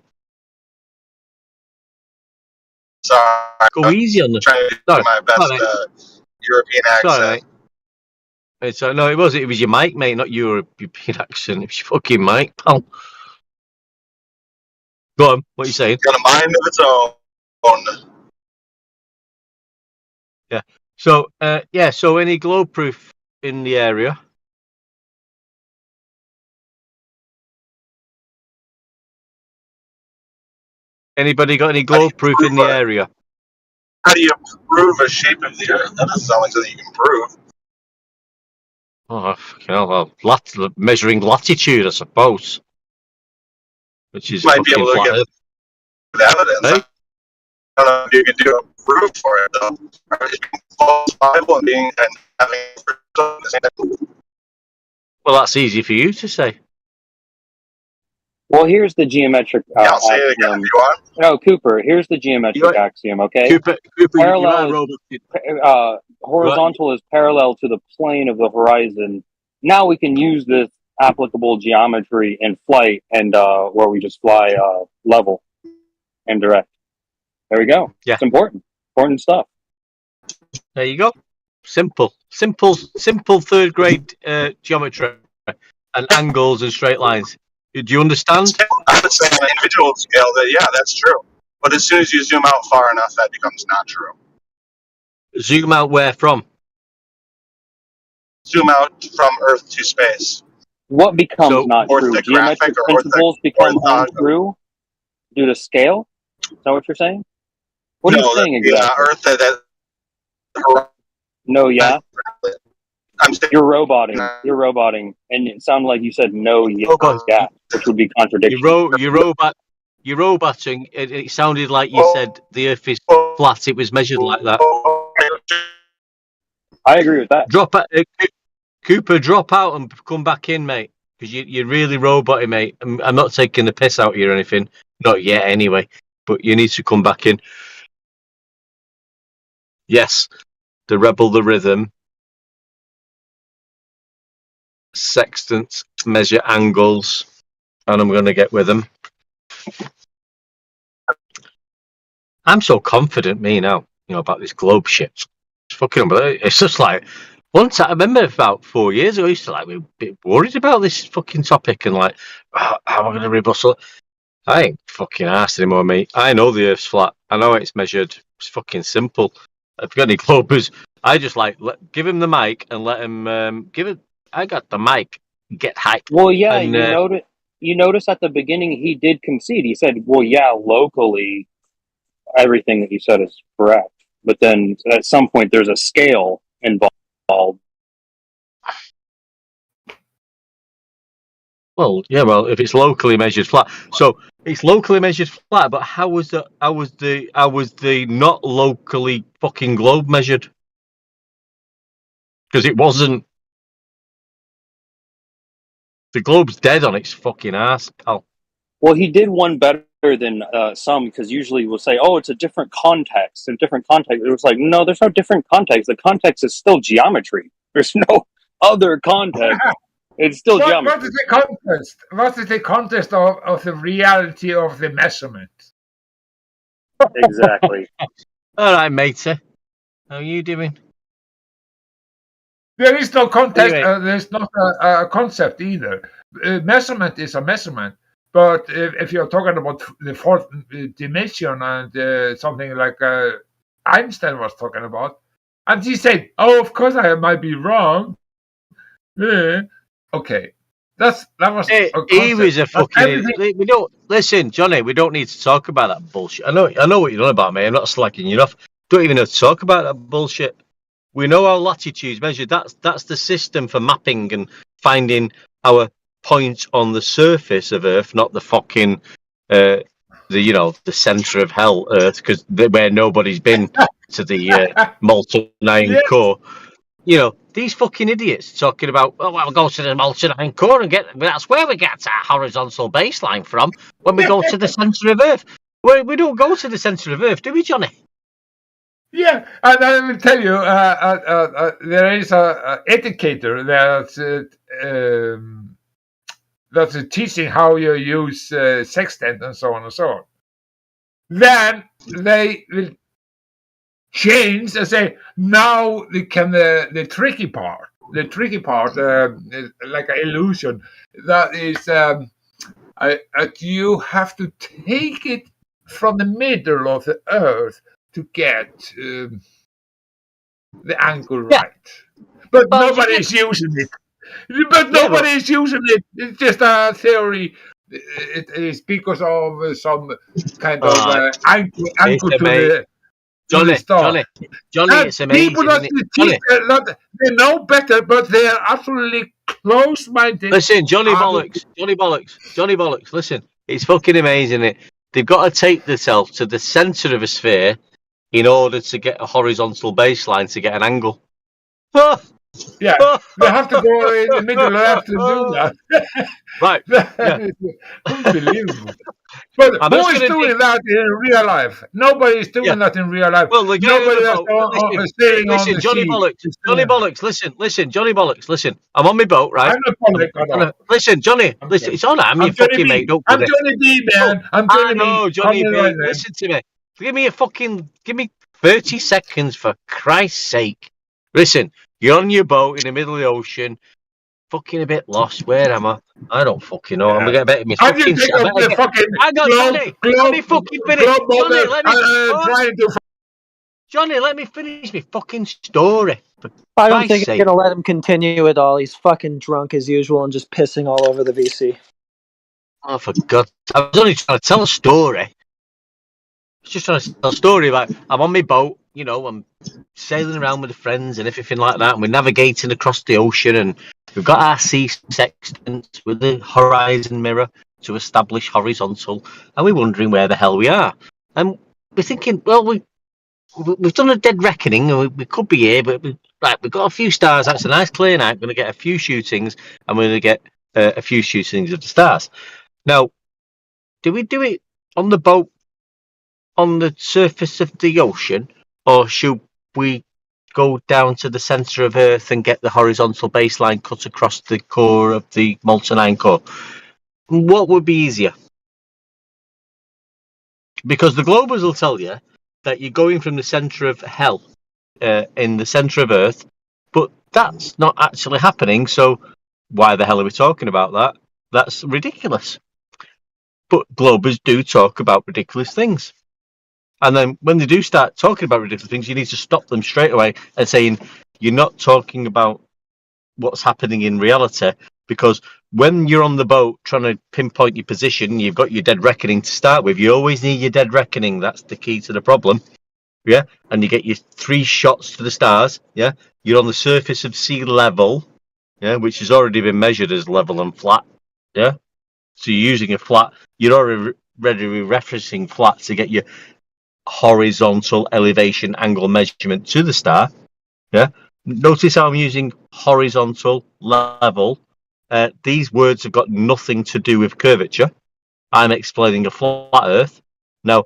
Sorry. Go easy on the. Trying to do my best European accent. Sorry, mate. No, it was your mic, mate, not your European accent. It was your fucking mic, pal. Go on, what are you saying? Got a mind of its own. Yeah. So any globe proof in the area? Anybody got any globe proof in the area? How do you prove a shape of the Earth? That doesn't sound like something you can prove. Oh, fucking hell, measuring latitude, I suppose. Which is might be able to get evidence. Hey? I don't know if you can do a proof for it though. Falsifiable and having. Well, that's easy for you to say. Well, here's the geometric axiom. No, Cooper. Here's the geometric axiom. Okay. Cooper, parallel. Horizontal is parallel to the plane of the horizon. Now we can use this applicable geometry in flight and where we just fly level and direct. There we go. Yeah. It's important stuff. There you go. Simple third grade geometry and angles and straight lines. Do you understand? I would say on an individual scale that, yeah, that's true. But as soon as you zoom out far enough, that becomes not true. Zoom out where from? Zoom out from Earth to space. What becomes not true? Orthographic Geometric principles become untrue due to scale? Is that what you're saying? What are you saying exactly? Earth that no, yeah. I'm saying you're roboting, and it sounded like you said no, yeah, which would be contradiction. You're roboting. It sounded like you said the Earth is flat. It was measured like that. I agree with that. Drop out, Cooper. Drop out and come back in, mate. Because you're really roboting, mate. I'm not taking the piss out of you or anything. Not yet, anyway. But you need to come back in. Yes, the Rebel, the Rhythm. Sextants measure angles, and I'm going to get with them. I'm so confident, me now, about this globe shit. It's fucking, it's just like once I remember about 4 years ago, I used to be a bit worried about this fucking topic and how am I going to rebuttal? I ain't fucking arsed anymore, mate. I know the Earth's flat. I know it's measured. It's fucking simple. If you got any globers, I just give him the mic and let him give it. I got the mic. Get hyped. Well, yeah, and, you notice at the beginning he did concede. He said, "Well, yeah, locally, everything that you said is correct." But then at some point, there's a scale involved. Well, yeah, if it's locally measured flat, so it's locally measured flat. But how was the not locally fucking globe measured? Because it wasn't. The globe's dead on its fucking ass, pal. Well, he did one better than some, because usually we'll say, "Oh, it's a different context." In different context, it was like, no, there's no different context. The context is still geometry. There's no other context. It's still geometry. What is the context? What is the context of the reality of the measurement? Exactly. All right, matey. How are you doing? There is no context. Anyway. There's not a concept either. Measurement is a measurement. But if you're talking about the fourth dimension and something like Einstein was talking about, and he said, "Oh, of course I might be wrong." Okay, that was. He was a fucking. We don't listen, Johnny. We don't need to talk about that bullshit. I know what you're on about, mate. I'm not slacking you off. Don't even have to talk about that bullshit. We know our latitude's measured. That's the system for mapping and finding our point on the surface of Earth, not the fucking the center of hell, Earth, because where nobody's been to the molten iron core. These fucking idiots talking about, oh, well, go to the molten iron core and that's where we get our horizontal baseline from when we go to the center of Earth. We don't go to the center of Earth, do we, Johnny? Yeah, and I will tell you, there is a educator that's teaching how you use sextant and so on and so on. Then they will change and say, now the tricky part, like an illusion, that is you have to take it from the middle of the Earth to get the angle right. But nobody is using it. Nobody is using it. It's just a theory. It is because of some kind of angle to the star. Johnny, it's amazing. People they know better, but they are absolutely close-minded. Listen, Johnny Bollocks. Listen, it's fucking amazing. They've got to take themselves to the center of a sphere in order to get a horizontal baseline to get an angle. Yeah, they have to go in the middle left to do that. Right. Yeah. Unbelievable. But who is doing that in real life? Nobody is doing that in real life. Well, nobody is staying on the Johnny sea. Bollocks, listen, Johnny Bollocks, listen. I'm on my boat, right? I'm not listen, Johnny, listen, it's all right. I'm your fucking mate. I'm Johnny B, man. I'm Johnny B. No, Johnny B. Listen to me. Give me 30 seconds for Christ's sake. Listen, you're on your boat in the middle of the ocean. fucking a bit lost. Where am I? I don't fucking know. I'm gonna get better. How do you think of the fucking Hang on, Johnny. Let me fucking finish. globe Johnny, moment? let me. Trying to. Johnny, let me finish my fucking story. For I don't Christ's think sake. you're gonna let him continue at all. He's fucking drunk as usual and just pissing all over the VC. Oh, for God! I was only trying to tell a story. I was just trying to tell a story about I'm on my boat. You know, I'm sailing around with the friends and everything like that, and we're navigating across the ocean, and we've got our sea sextants with the horizon mirror to establish horizontal, and we're wondering where the hell we are. And we're thinking, well, we've done a dead reckoning, and we could be here, but we've got a few stars. That's a nice clear night. We're going to get a few shootings, and we're going to get a few shootings of the stars. Now, do we do it on the boat on the surface of the ocean, or should we go down to the centre of Earth and get the horizontal baseline cut across the core of the molten iron core? What would be easier? Because the globers will tell you that you're going from the centre of hell in the centre of Earth, but that's not actually happening, so why the hell are we talking about that? That's ridiculous. But globers do talk about ridiculous things. And then when they do start talking about ridiculous things, you need to stop them straight away and saying, you're not talking about what's happening in reality, because when you're on the boat trying to pinpoint your position, you've got your dead reckoning to start with. You always need your dead reckoning. That's the key to the problem. Yeah. And you get your 3 shots to the stars. Yeah. You're on the surface of sea level. Yeah. Which has already been measured as level and flat. Yeah. So you're using a flat. You're already referencing flat to get your horizontal elevation angle measurement to the star. Yeah. Notice how I'm using horizontal, level. These words have got nothing to do with curvature. I'm explaining a flat Earth. Now,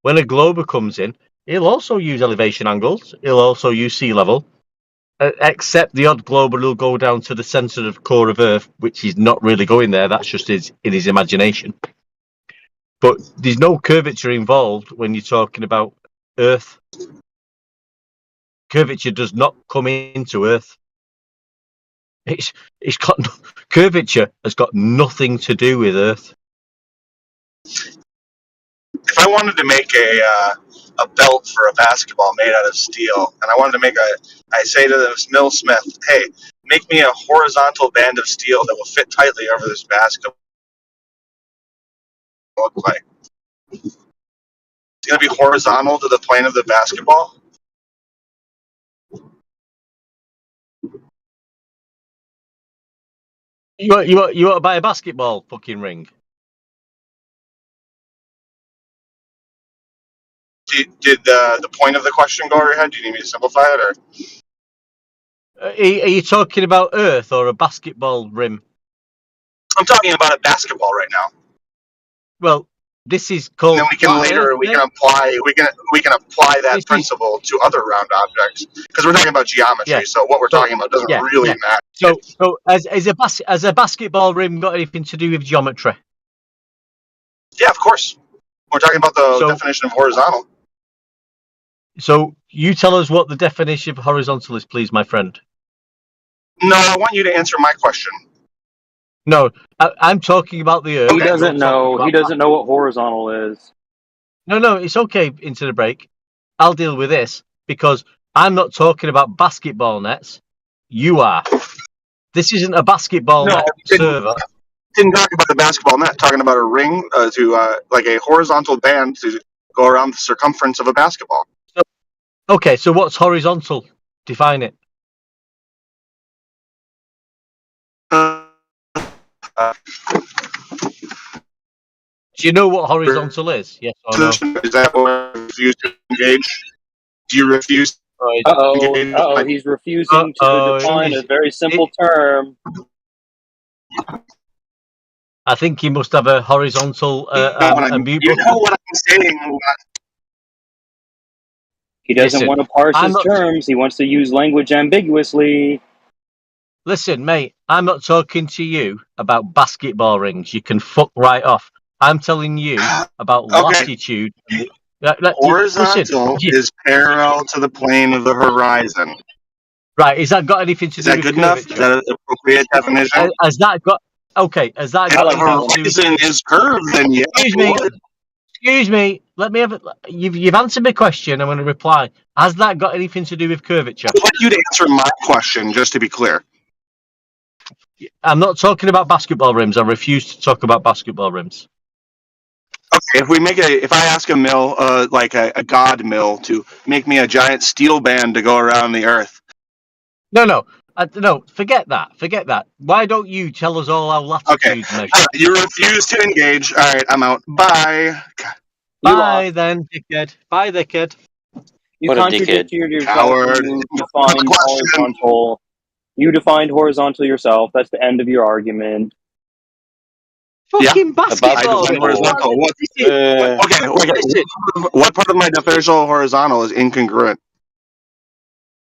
when a glober comes in, he'll also use elevation angles. He'll also use sea level. Except the odd glober will go down to the centre of core of Earth, which is not really going there. That's just in his imagination. But there's no curvature involved when you're talking about Earth. Curvature does not come into Earth. It's got curvature has got nothing to do with Earth. If I wanted to make a belt for a basketball made out of steel, and I wanted to make I say to this millsmith, hey, make me a horizontal band of steel that will fit tightly over this basketball. Look like it's going to be horizontal to the plane of the basketball. You want to buy a basketball fucking ring? Did the point of the question go over your head? Do you need me to simplify it, or Are you talking about Earth or a basketball rim? I'm talking about a basketball right now. Well, this is called. And then we can later we can apply that principle to other round objects because we're talking about geometry. Yeah. So what we're talking about doesn't really matter. So has a basketball rim got anything to do with geometry? Yeah, of course. We're talking about the definition of horizontal. So you tell us what the definition of horizontal is, please, my friend. No, I want you to answer my question. No, I'm talking about the Earth. He doesn't know. He doesn't know what horizontal is. No, it's okay. Into the break, I'll deal with this because I'm not talking about basketball nets. You are. This isn't a basketball net server. Didn't talk about the basketball net. Talking about a ring like a horizontal band to go around the circumference of a basketball. Okay, so what's horizontal? Define it. Do you know what horizontal is? Yes or no? Is that what you refuse to engage? Do you refuse? He's refusing to define a very simple term. I think he must have a horizontal mute you know what I'm saying. He doesn't want to parse his terms. He wants to use language ambiguously. Listen, mate, I'm not talking to you about basketball rings. You can fuck right off. I'm telling you about latitude. Horizontal is parallel to the plane of the horizon. Right, has that got anything to Is do that with good enough? Is curvature? that an appropriate definition? Has that got okay? Has that If got the anything to do with? horizon is curved, then yeah. Excuse me. Excuse me. Let me have it. You've answered my question. I'm going to reply. Has that got anything to do with curvature? I want you to answer my question, just to be clear. I'm not talking about basketball rims. I refuse to talk about basketball rims. Okay, if I ask a mill, like a god mill, to make me a giant steel band to go around the earth. No. Forget that. Forget that. Why don't you tell us all our latitudes measure? You refuse to engage. All right, I'm out. Bye. Bye then, dickhead. Bye, dickhead. You What a contradicted dickhead. yourself. Coward. You defined horizontal. You defined horizontal yourself. That's the end of your argument. Fucking basketball. Horizontal. What part of my definition of horizontal is incongruent?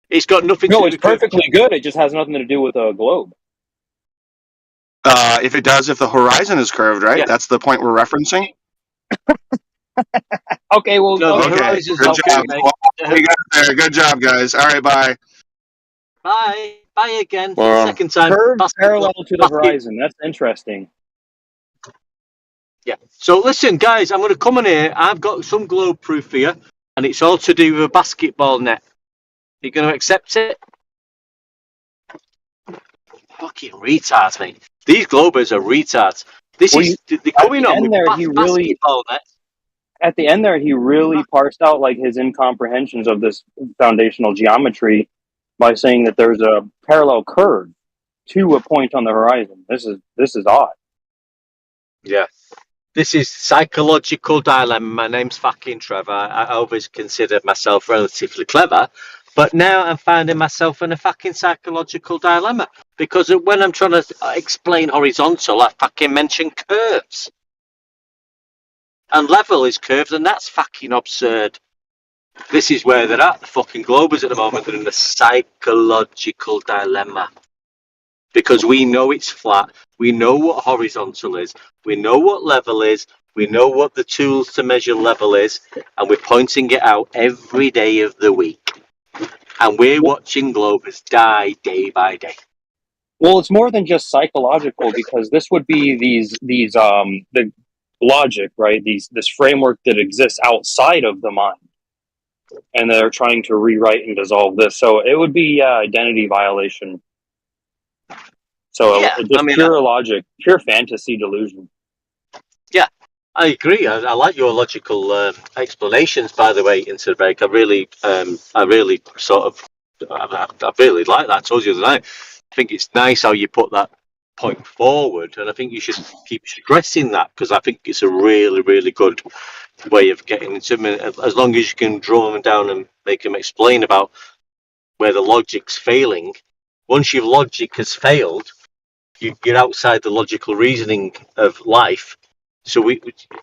It's got nothing No, it's perfectly good. It just has nothing to do with a globe. If it does, if the horizon is curved, right? Yeah. That's the point we're referencing. Okay, well, Okay. Good job. We got there. Good job, guys. All right, bye. Bye. Bye again for the second time. Curved parallel to the horizon. That's interesting. Yeah. So listen, guys, I'm going to come in here. I've got some globe proof for you, and it's all to do with a basketball net. You're going to accept it? Fucking retards, mate. These globers are retards. They're going on with basketball net. At the end there, he really parsed out like his incomprehensions of this foundational geometry by saying that there's a parallel curve to a point on the horizon. This is odd. Yeah. This is psychological dilemma. My name's fucking Trevor. I always considered myself relatively clever, but now I'm finding myself in a fucking psychological dilemma because when I'm trying to explain horizontal, I fucking mention curves. And level is curved, and that's fucking absurd. This is where they're at, the fucking globers at the moment. They're in a psychological dilemma. Because we know it's flat, we know what horizontal is, we know what level is, we know what the tools to measure level is, and we're pointing it out every day of the week. And we're watching globers die day by day. Well, it's more than just psychological because this would be the logic, right? This framework that exists outside of the mind, and they're trying to rewrite and dissolve this. So it would be identity violation. So pure logic, pure fantasy delusion. Yeah, I agree. I like your logical explanations. By the way, into the break, I really like that. I told you the other night. I think it's nice how you put that point forward, and I think you should keep stressing that because I think it's a really, really good way of getting into them. As long as you can draw them down and make them explain about where the logic's failing. Once your logic has failed, you're outside the logical reasoning of life. So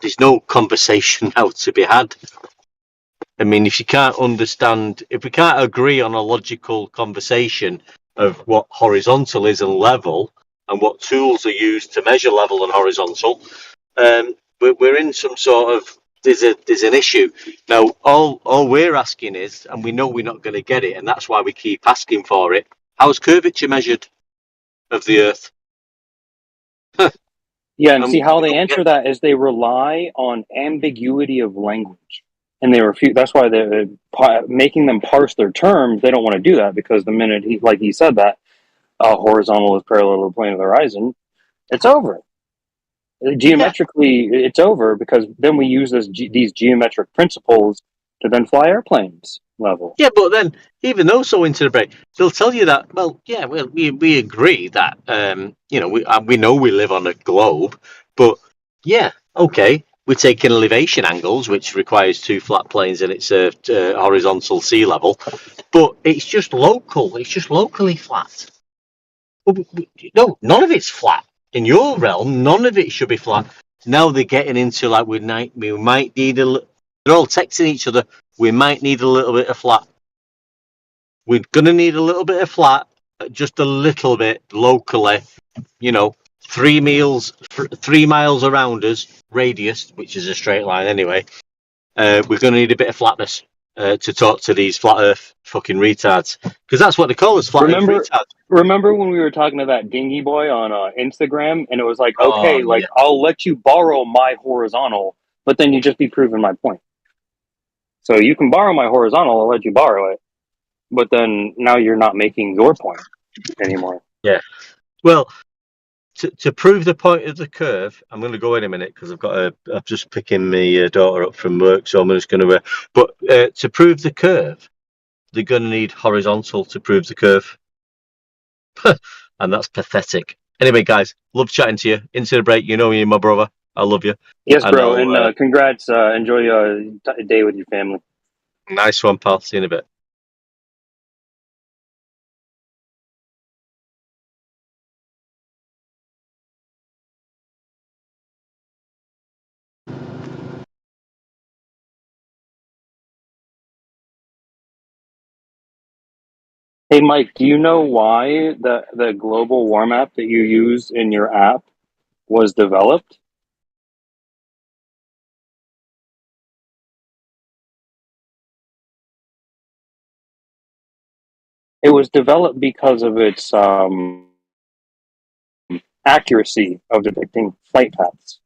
there's no conversation now to be had. I mean, if we can't agree on a logical conversation of what horizontal is and level, and what tools are used to measure level and horizontal, we're in some sort of there's an issue now. All we're asking is, and we know we're not going to get it, and that's why we keep asking for it. How's curvature measured of the Earth? Yeah, and see how they answer that is they rely on ambiguity of language, and they refuse. That's why they're making them parse their terms. They don't want to do that because the minute he said that horizontal is parallel to the plane of the horizon, it's over. Geometrically, it's over because then we use these geometric principles to then fly airplanes level. Yeah, but then even though so into the break, they'll tell you that. Well, yeah, we agree that we know we live on a globe, but yeah, okay, we're taking elevation angles, which requires two flat planes and it's a horizontal sea level, but it's just local. It's just locally flat. No, none of it's flat. In your realm, none of it should be flat. Now they're getting into like we might need they're all texting each other. We might need a little bit of flat. We're gonna need a little bit of flat, just a little bit locally. 3 miles around us, radius, which is a straight line anyway. We're gonna need a bit of flatness. to talk to these flat Earth fucking retards, because that's what they call us, flat Earth retards. Remember when we were talking to that dingy boy on Instagram, and it was like, Oh, okay, like yeah. I'll let you borrow my horizontal, but then you just be proving my point. So you can borrow my horizontal, I'll let you borrow it, but then now you're not making your point anymore. Yeah. Well, to prove the point of the curve, I'm going to go in a minute because I'm just picking my daughter up from work, so I'm just going to. But to prove the curve, they're going to need horizontal to prove the curve, and that's pathetic. Anyway, guys, love chatting to you. Into the break, you know you're my brother. I love you. Yes, And bro, and congrats. Enjoy a day with your family. Nice one, pal. See you in a bit. Hey, Mike, do you know why the global warm app that you use in your app was developed? It was developed because of its accuracy of depicting flight paths.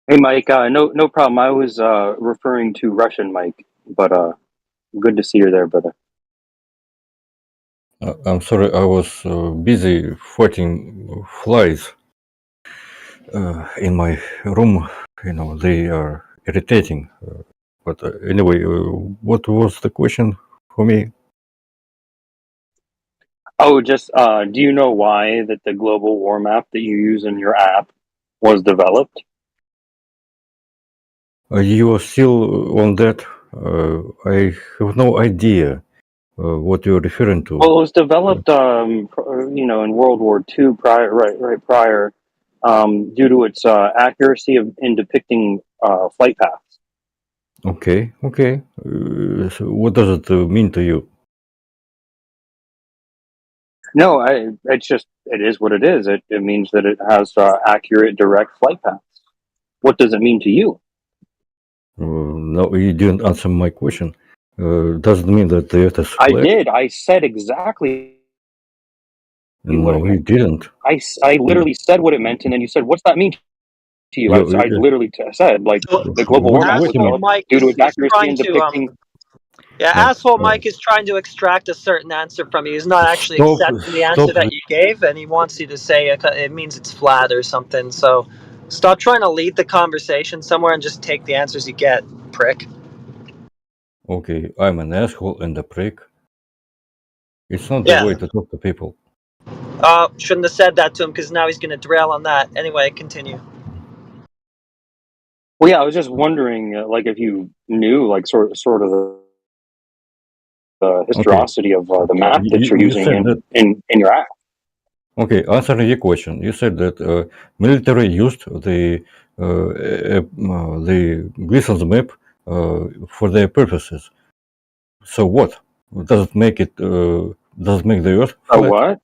Hey, Mike, no problem. I was referring to Russian Mike, but good to see you there, brother. I'm sorry, I was busy fighting flies in my room. You know, they are irritating. But anyway, what was the question for me? Oh, just do you know why that the global warm app that you use in your app was developed? You are still on that? I have no idea what you're referring to. Well, it was developed, in World War II, prior, due to its accuracy in depicting flight paths. Okay. So what does it mean to you? No, it is what it is. It means that it has accurate, direct flight paths. What does it mean to you? No, you didn't answer my question. Does it mean that the Earth is I flat? did. I said exactly what it No, you meant. didn't. I literally said what it meant, and then you said, "What's that mean to you?" I literally said, like, the global warm app was developed due to its accuracy in depicting. Asshole Mike is trying to extract a certain answer from you. He's not actually accepting the answer that you gave, and he wants you to say it means it's flat or something. So stop trying to lead the conversation somewhere and just take the answers you get, prick. Okay, I'm an asshole and a prick. It's not the way to talk to people. Shouldn't have said that to him because now he's going to derail on that. Anyway, continue. Well, yeah, I was just wondering, like, if you knew, like, sort of the historicity of the map that you're using in your app. Okay, answering your question, you said that military used the Gleason's map for their purposes. So what? Does it make it? Does it make the Earth flat? What?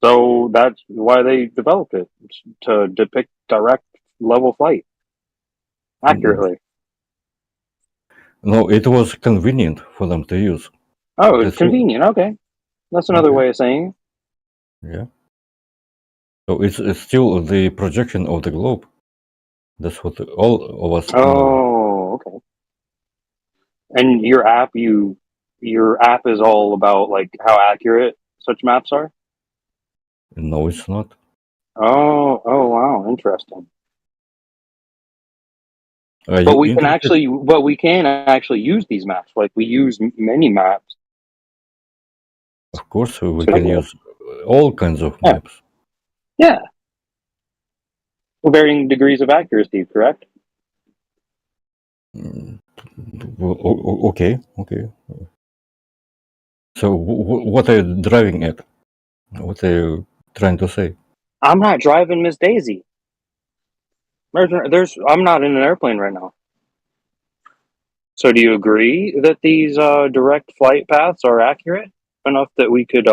So that's why they developed it, to depict direct level flight accurately. No, it was convenient for them to use. Oh, it's convenient. Okay, that's another way of saying it. Yeah. So it's still the projection of the globe. That's what all of us know. Oh, okay. And your app is all about, like, how accurate such maps are? No, it's not. Oh, wow, interesting. Are But you we can interested? actually use these maps. Like we use many maps. Of course, we to- can use all kinds of Yeah. maps. Yeah. Varying degrees of accuracy, correct? Okay, okay. So, what are you driving at? What are you trying to say? I'm not driving Miss Daisy. I'm not in an airplane right now. So, do you agree that these direct flight paths are accurate enough that we could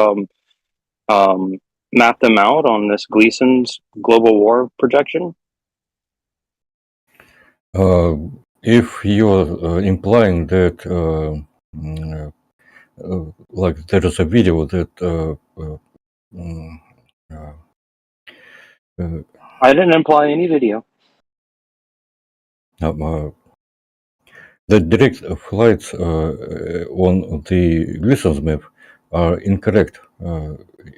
map them out on this Gleason's global war projection? If you're implying that, like, there is a video that I didn't imply any video. The direct flights on the Gleason's map are incorrect.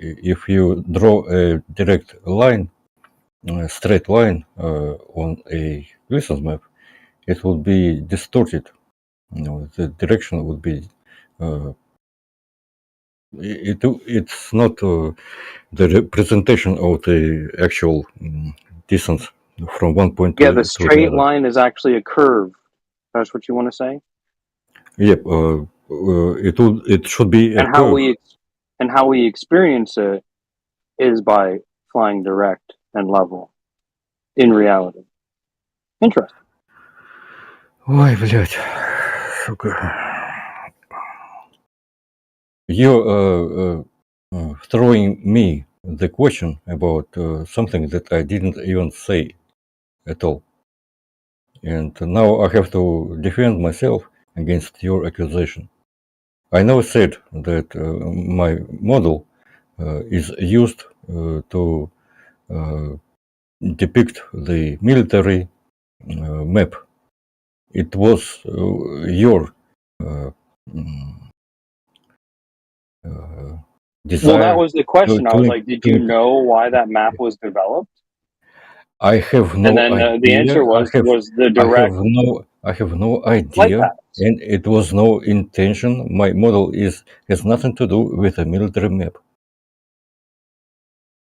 If you draw a direct line, a straight line on a Gleason's map, it will be distorted. The direction would be it's not the representation of the actual distance from one point Yeah, to the the straight other. line is actually a curve. That's what you want to say? Yep, it should be a And how curve. we experience it is by flying direct and level in reality. Interesting. Ой, блядь, сука. You're throwing me the question about something that I didn't even say at all. And now I have to defend myself against your accusation. I never said that my model is used to depict the military map. It was your desire. Well, that was the question. I was like, did you know why that map was developed? I have no And then idea. the answer was the direct. I have no idea, and it was no intention. My model has nothing to do with a military map.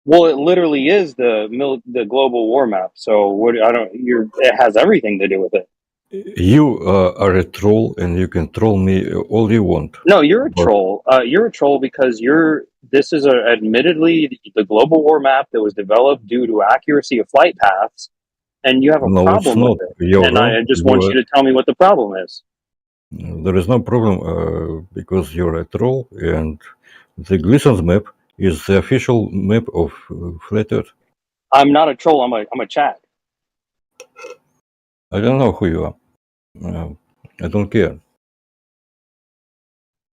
Well, it literally is the global war map. So it has everything to do with it. You are a troll, and you can troll me all you want. No, you're a troll. You're a troll because this is admittedly the global war map that was developed due to accuracy of flight paths, and you have a No, it's problem not. with it. You're And wrong. I just want you to tell me what the problem is. There is no problem because you're a troll, and the Gleason's map is the official map of Flat Earth. I'm not a troll. I'm a Chad. I don't know who you are. I don't care.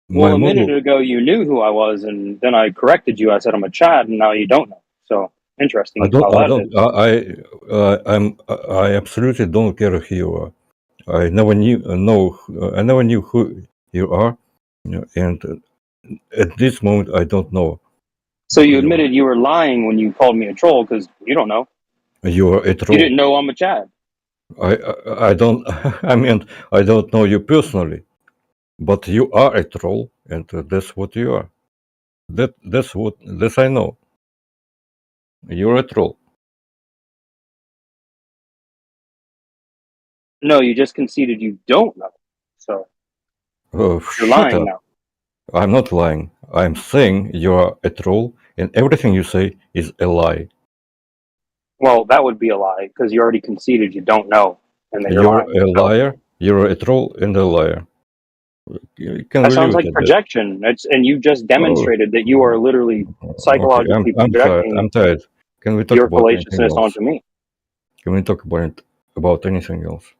Well, My a model. minute ago you knew who I was, and then I corrected you. I said I'm a Chad, and now you don't know. So interesting how that is. I absolutely don't care who you are. I never knew who you are, and at this moment I don't know. So you admitted you were lying when you called me a troll because you don't know. You are a troll. You didn't know I'm a Chad. I don't. I mean, I don't know you personally, but you are a troll, and that's what you are. That's I know. You're a troll. No, you just conceded you don't know. So you're Shut lying up. now. I'm not lying. I'm saying you are a troll, and everything you say is a lie. Well, that would be a lie because you already conceded you don't know, and that you're You're lying. a liar. You're a troll and a liar. That sounds like projection. And you just demonstrated that you are literally psychologically projecting I'm tired. Can we talk your about anything fallaciousness else? onto me. Can we talk about anything else?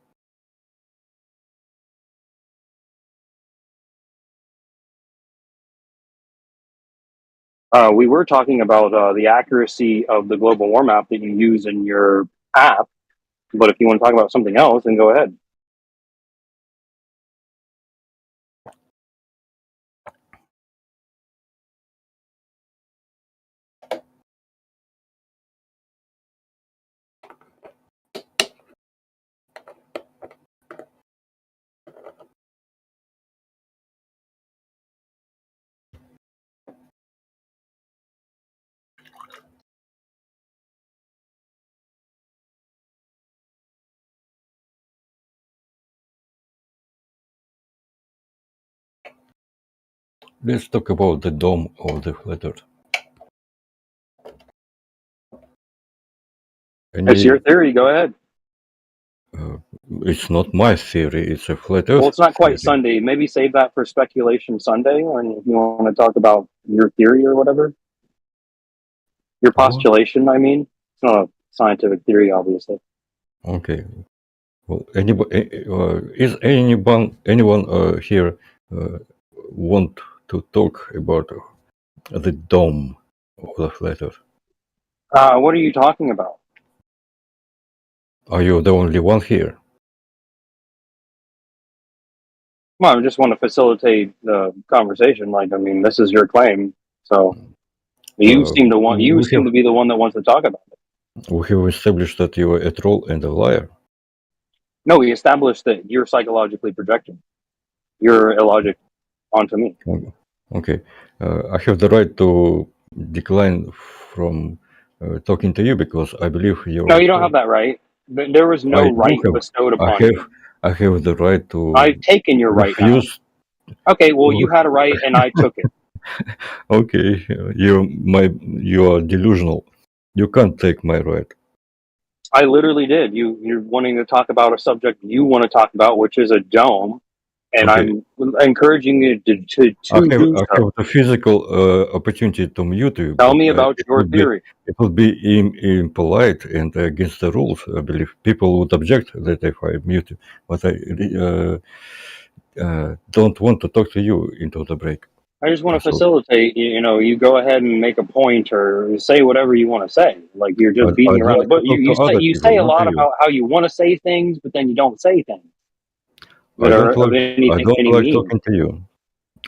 We were talking about the accuracy of the global war map that you use in your app, but if you want to talk about something else, then go ahead. let's talk about the dome of the flat Earth. It's your theory. Go ahead. It's not my theory. It's a flat Well, Earth it's not theory. quite Sunday. Maybe save that for Speculation Sunday when you want to talk about your theory or whatever. Your postulation, I mean. It's not a scientific theory, obviously. Okay. Well, is anyone here want to talk about the dome of the flat Earth? What are you talking about? Are you the only one here? Well, I just want to facilitate the conversation. Like, I mean, this is your claim, so you seem to be the one that wants to talk about it. We have established that you are a troll and a liar. No, we established that you're psychologically projecting your illogic onto me. Okay. I have the right to decline from talking to you because I believe you're. No, you don't have that right. There was no right bestowed upon you. I have the right to. I've taken your right now. Okay, well, you had a right and I took it. Okay, you are delusional. You can't take my right. I literally did. You're wanting to talk about a subject you want to talk about, which is a dome, and Okay. I'm encouraging you to do I have so. the physical opportunity to mute you. Tell but, me about your theory. It would be impolite and against the rules. I believe people would object that if I mute you, but I don't want to talk to you into the break. I just want to facilitate. You go ahead and make a point or say whatever you want to say. Like you're just beating I'd around the like bush. to talk to other You people, say a not lot to you. about how you want to say things, but then you don't say things I that are don't of like. any I don't like meaning. talking to you.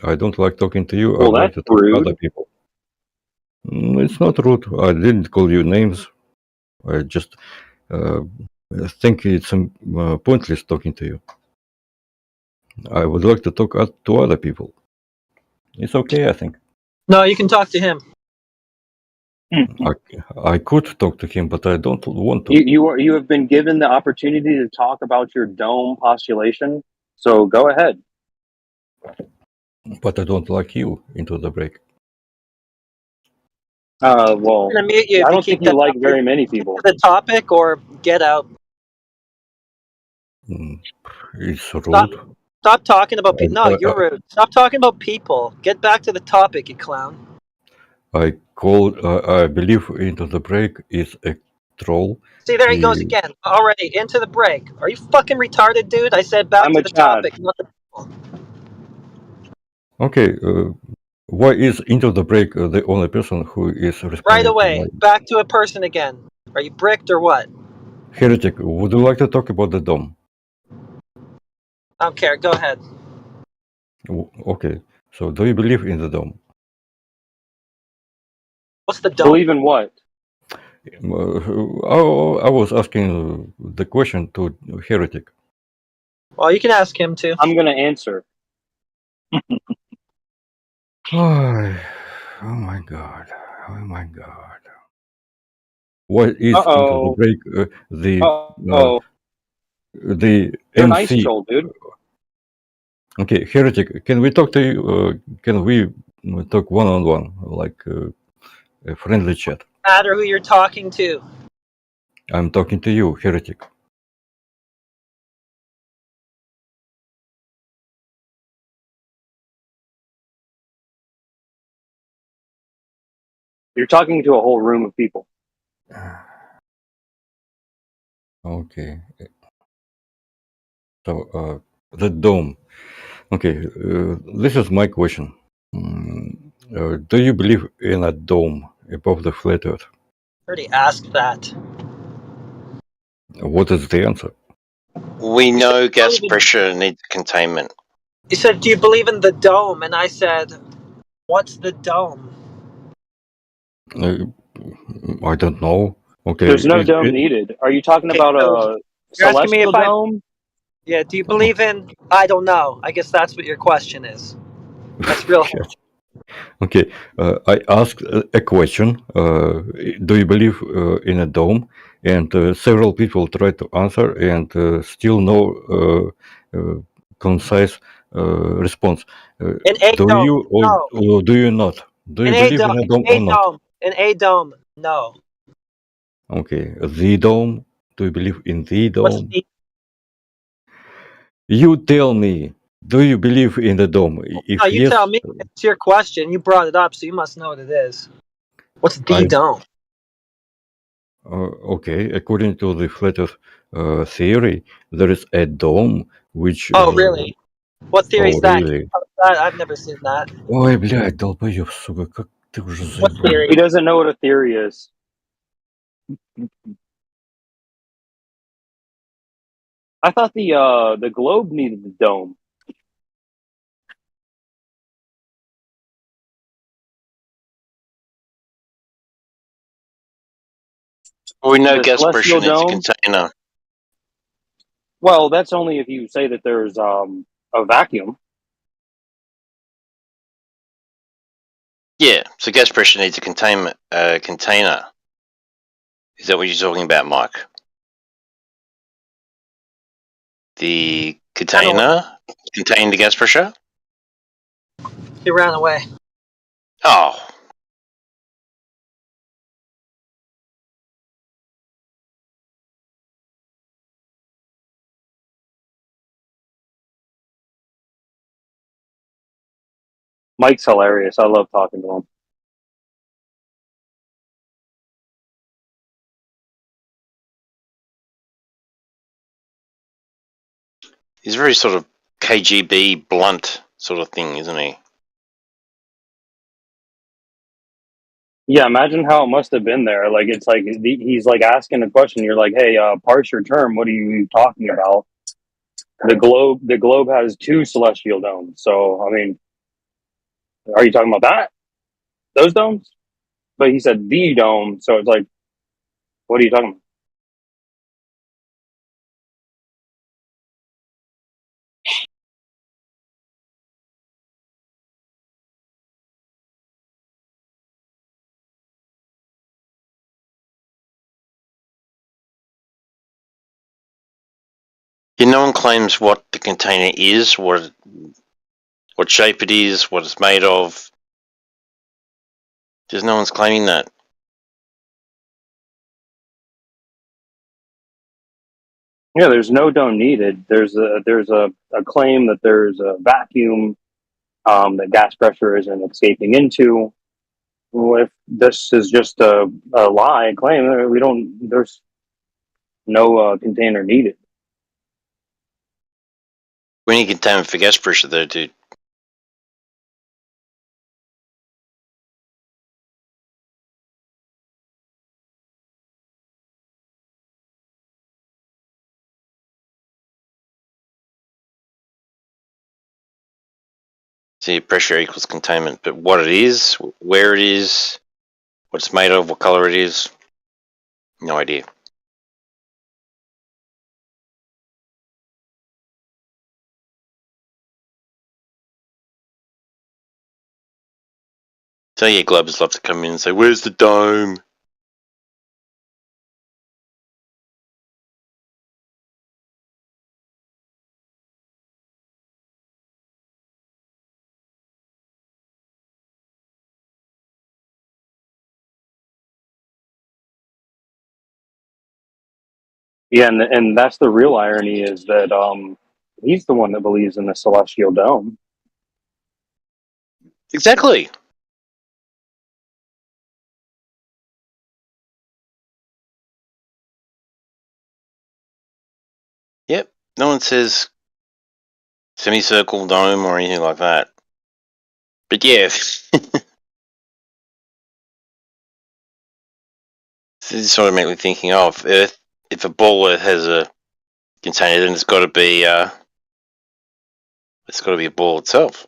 I don't like talking to you. Well, I like that's to talk to rude. other people. It's not rude. I didn't call you names. I just think it's pointless talking to you. I would like to talk to other people. It's okay, I think. No, you can talk to him. I could talk to him, but I don't want to. You have been given the opportunity to talk about your dome postulation, so go ahead. But I don't like you into the break. Well, I'm gonna mute you if I you don't keep think you that like up. very many people. The topic or get out. It's rude. Stop talking about people. No, you're rude. Stop talking about people. Get back to the topic, you clown. I believe into the break is a troll. See, there he goes again. Already into the break. Are you fucking retarded, dude? I said back I'm to a the Chad. topic, not the Okay, why is into the break the only person who is responding? right to away. my Back to a person again. Are you bricked or what? Heretic? Would you like to talk about the dome? I don't care. Go ahead. Okay, so do you believe in the dome? What's the dome? Believe in what? I was asking the question to Heretic. Well, you can ask him too. I'm going to answer. Oh my god! Oh my god! What is into the break? The You're MC. nice, troll, dude. Okay, Heretic. Can we talk to you? Can we talk one-on-one, like a friendly chat? Matter who you're talking to. I'm talking to you, Heretic. You're talking to a whole room of people. Okay. So the dome. Okay, this is my question. Do you believe in a dome above the flat Earth? Already asked that. What is the answer? We know gas pressure needs containment. You said, do you believe in the dome? And I said, what's the dome? I don't know. Okay. There's no dome needed. Are you talking about a You're asking me celestial if I... dome? Yeah, do you believe in... I don't know. I guess that's what your question is. That's real. Okay, I asked a question. Do you believe in a dome? And several people tried to answer, and still no concise response. In a Do dome, you or do you not? Do you In a believe in dome. a dome or not? In a dome. No. Okay, the dome. Do you believe in the What's dome? the? You tell me. Do you believe in the dome? If No, you yes, tell me. It's your question. You brought it up, so you must know what it is. What's the I dome? okay. According to the flat Earth theory, there is a dome which. Oh, really? What theory Oh, is that? really? I've never seen that. Ой, блядь, долбоёб, сука, как ты уже What заебал. theory? He doesn't know what a theory is. I thought the globe needed the dome. We know The gas pressure celestial needs a dome. container. Well, that's only if you say that there's a vacuum. Yeah, so gas pressure needs a container. Is that what you're talking about, Mike? The container contain the gas pressure? He ran away. Oh. Mike's hilarious. I love talking to him. He's very sort of KGB blunt sort of thing, isn't he? Yeah, imagine how it must have been there. Like it's like he's like asking a question. You're like, "Hey, parse your term. What are you talking about?" The globe has 2 celestial domes. So, I mean, are you talking about that? Those domes? But he said the dome. So it's like, what are you talking about? Yeah, no one claims what the container is, what shape it is, what it's made of. There's no one's claiming that. Yeah, there's no dome needed. There's a claim that there's a vacuum that gas pressure isn't escaping into. Well, if this is just a lie claim, there's no container needed. We need containment for gas pressure, though, dude. See, pressure equals containment, but what it is, where it is, what it's made of, what color it is, no idea. So yeah, Globbers love to come in and say, "Where's the dome?" Yeah, and that's the real irony is that he's the one that believes in the celestial dome. Exactly. Yep. No one says semicircle dome or anything like that. But yeah, this sort of made me thinking, if a ball Earth has a container, then it's got to be a ball itself.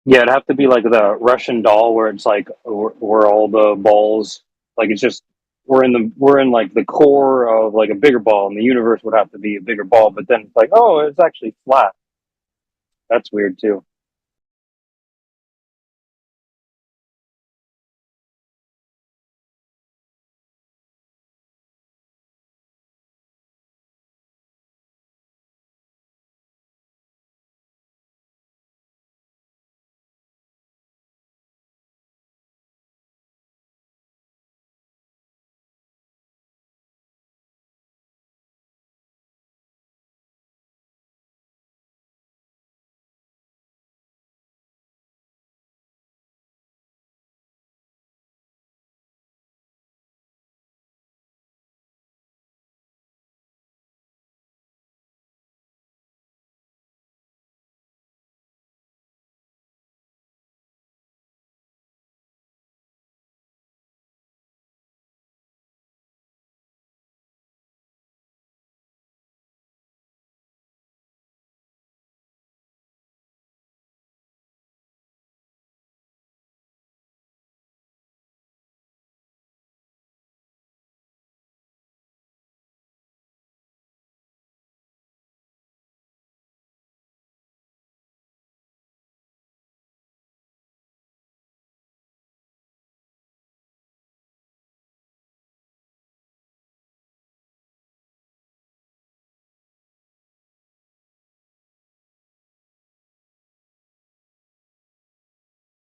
Yeah, it'd have to be like the Russian doll where it's like where all the balls, like it's just we're in like the core of like a bigger ball, and the universe would have to be a bigger ball. But then it's like, oh, it's actually flat. That's weird too.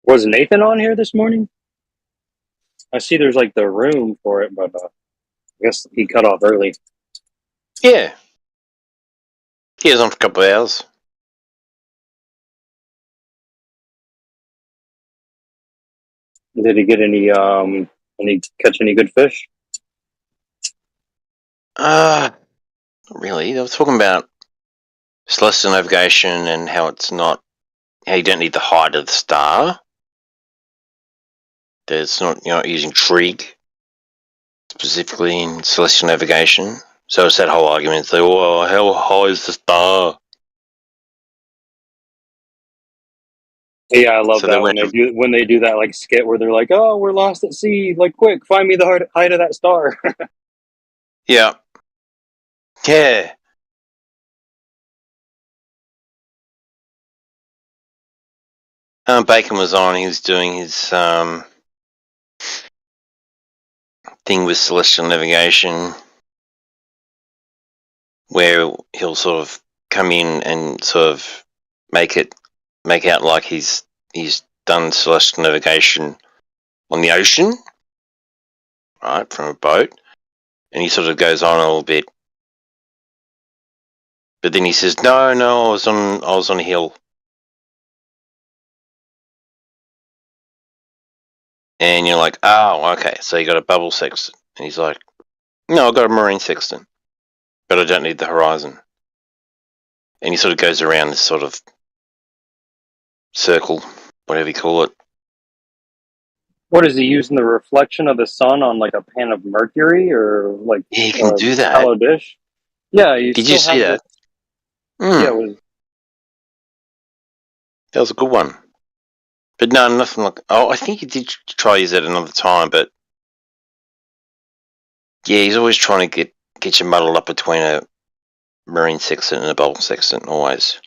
Was Nathan on here this morning? I see there's like the room for it, but I guess he cut off early. Yeah. He was on for a couple of hours. Did he get any catch any good fish? Not really. They were talking about celestial navigation and how you don't need the height of the star. There's not, you're not using trig specifically in celestial navigation. So it's that whole argument. Like, well, how high is the star? Yeah, I love So they that went. when they do that like skit where they're like, "Oh, we're lost at sea. Like, quick, find me the height of that star." Yeah. Yeah. Bacon was on. He was doing his thing with celestial navigation, where he'll sort of come in and sort of make out like he's done celestial navigation on the ocean, right, from a boat, and he sort of goes on a little bit, but then he says, "No, I was on a hill." And you're like, "Oh, okay, so you got a bubble sextant." And he's like, "No, I've got a marine sextant, but I don't need the horizon." And he sort of goes around this sort of circle, whatever you call it. What is he using the reflection of the sun on like a pan of mercury or like Yeah, you can do that. hollow dish? Yeah, you Did still you see have that? yeah, it was That was a good one. But no, nothing like. Oh, I think he did try to use it another time, but yeah, he's always trying to get you muddled up between a marine sextant and a bubble sextant, always.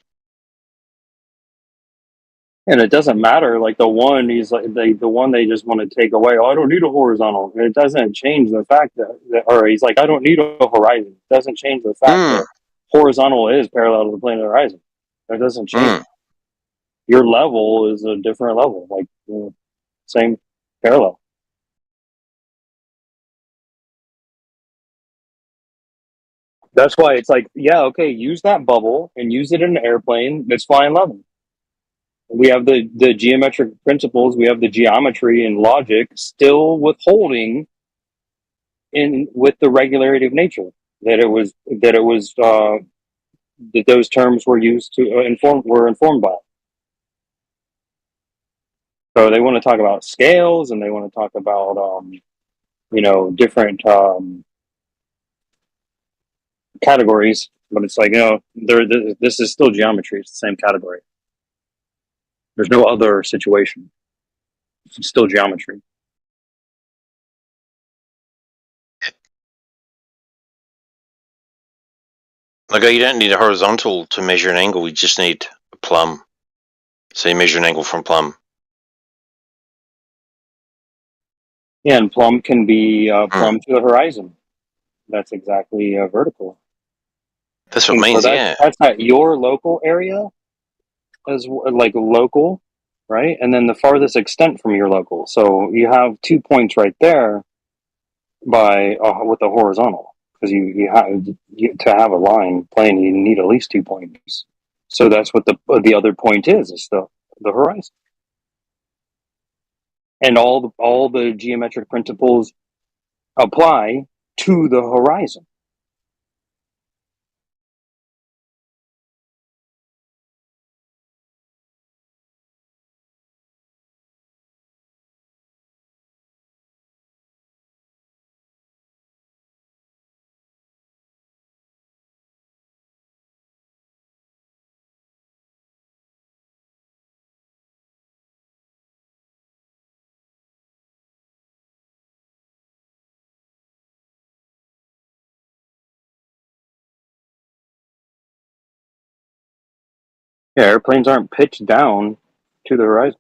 and it doesn't matter. Like the one he's like the one they just want to take away. Oh, I don't need a horizontal. It doesn't change the fact that or he's like, I don't need a horizon. It doesn't change the fact that horizontal is parallel to the plane of the horizon. It doesn't change. Your level is a different level, like same parallel. That's why it's like, yeah, okay, use that bubble and use it in an airplane that's flying level. We have the geometric principles, we have the geometry and logic still withholding in with the regularity of nature that those terms were used to were informed by. So they want to talk about scales and they want to talk about different categories, but it's like this is still geometry. It's the same category. There's no other situation. It's still geometry. Like, you don't need a horizontal to measure an angle. You just need a plumb. So you measure an angle from plumb. Yeah, and plumb can be plumb to the horizon. That's exactly vertical. That's what it means, yeah. That's at your local area, as like local, right? And then the farthest extent from your local. So you have 2 points right there by with the horizontal, because you have to have a line plane. You need at least 2 points. So that's what the other point is the horizon. And all the geometric principles apply to the horizon. Yeah, airplanes aren't pitched down to the horizon.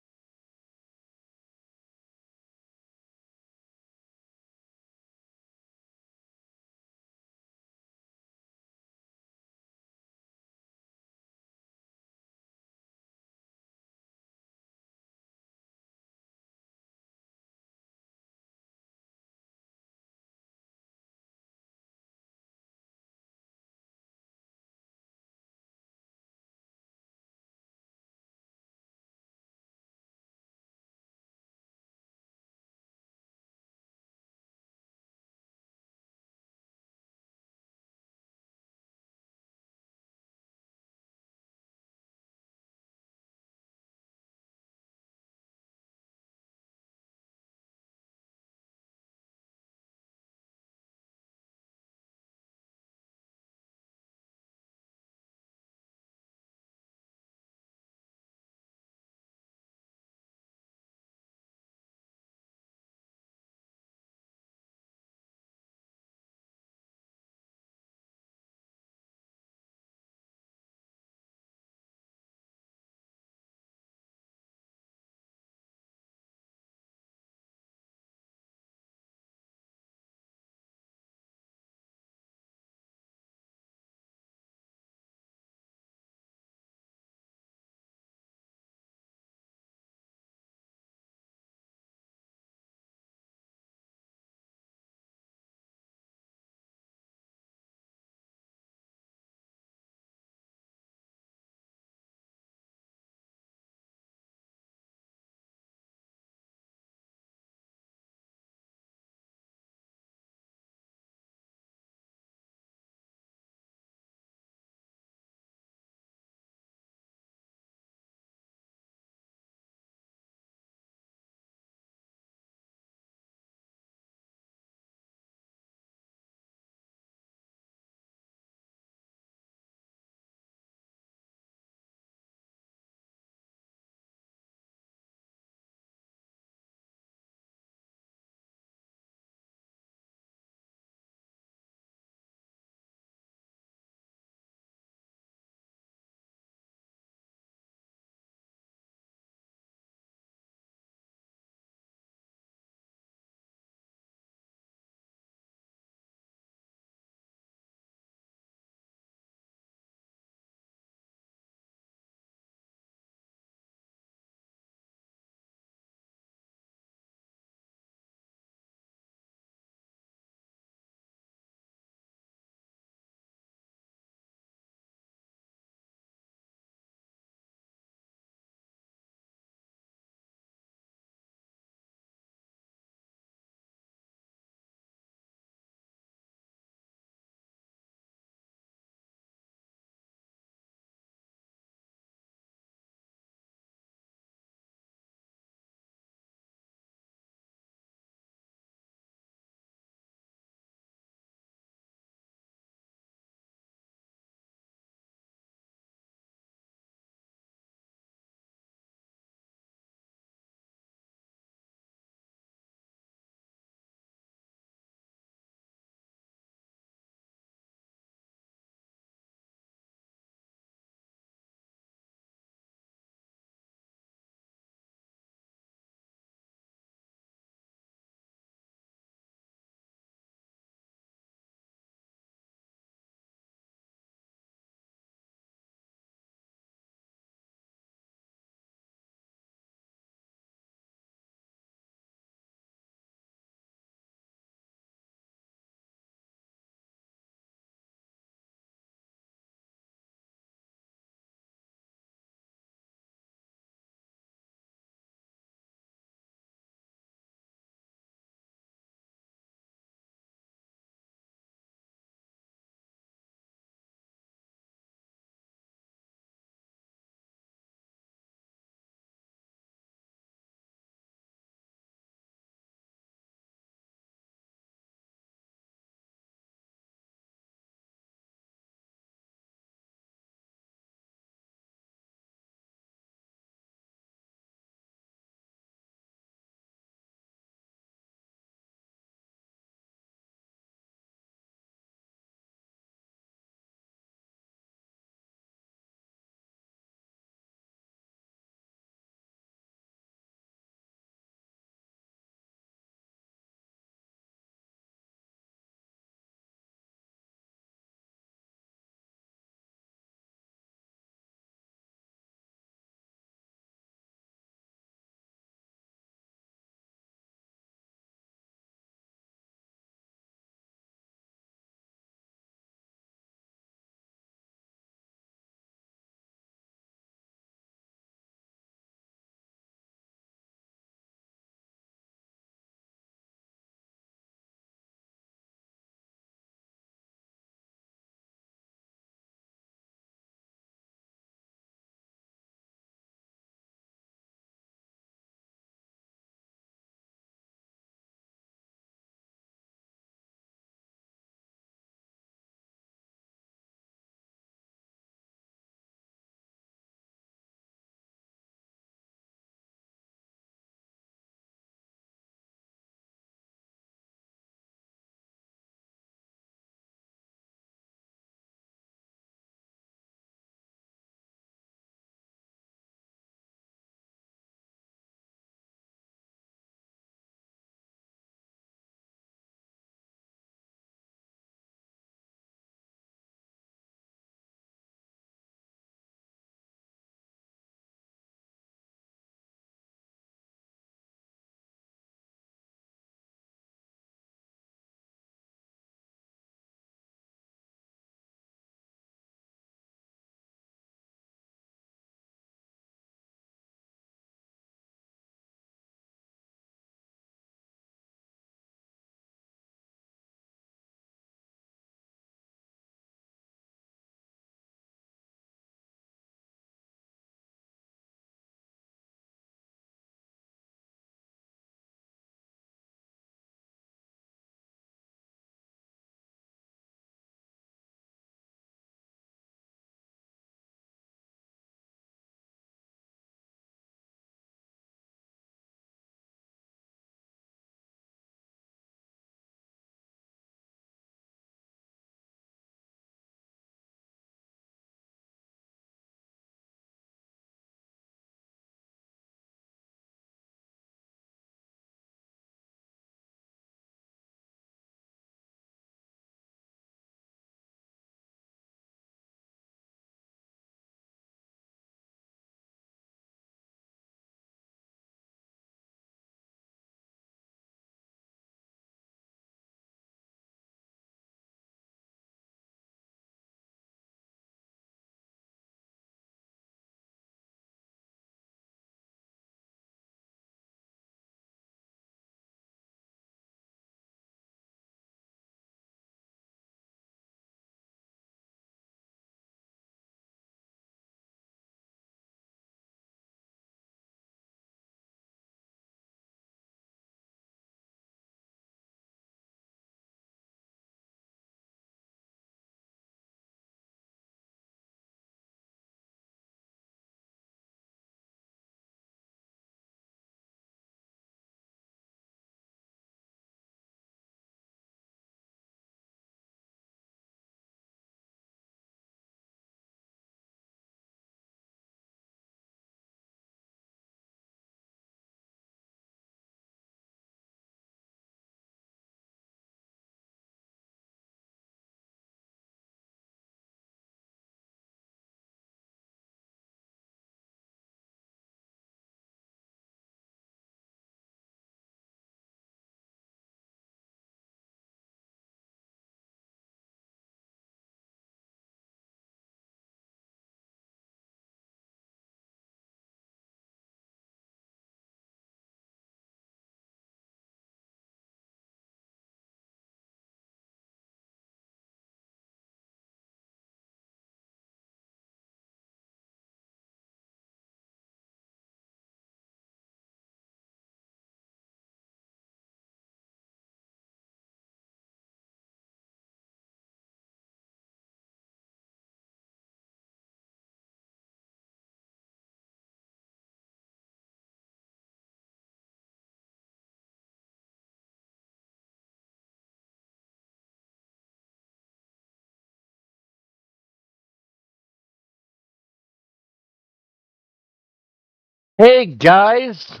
Hey guys.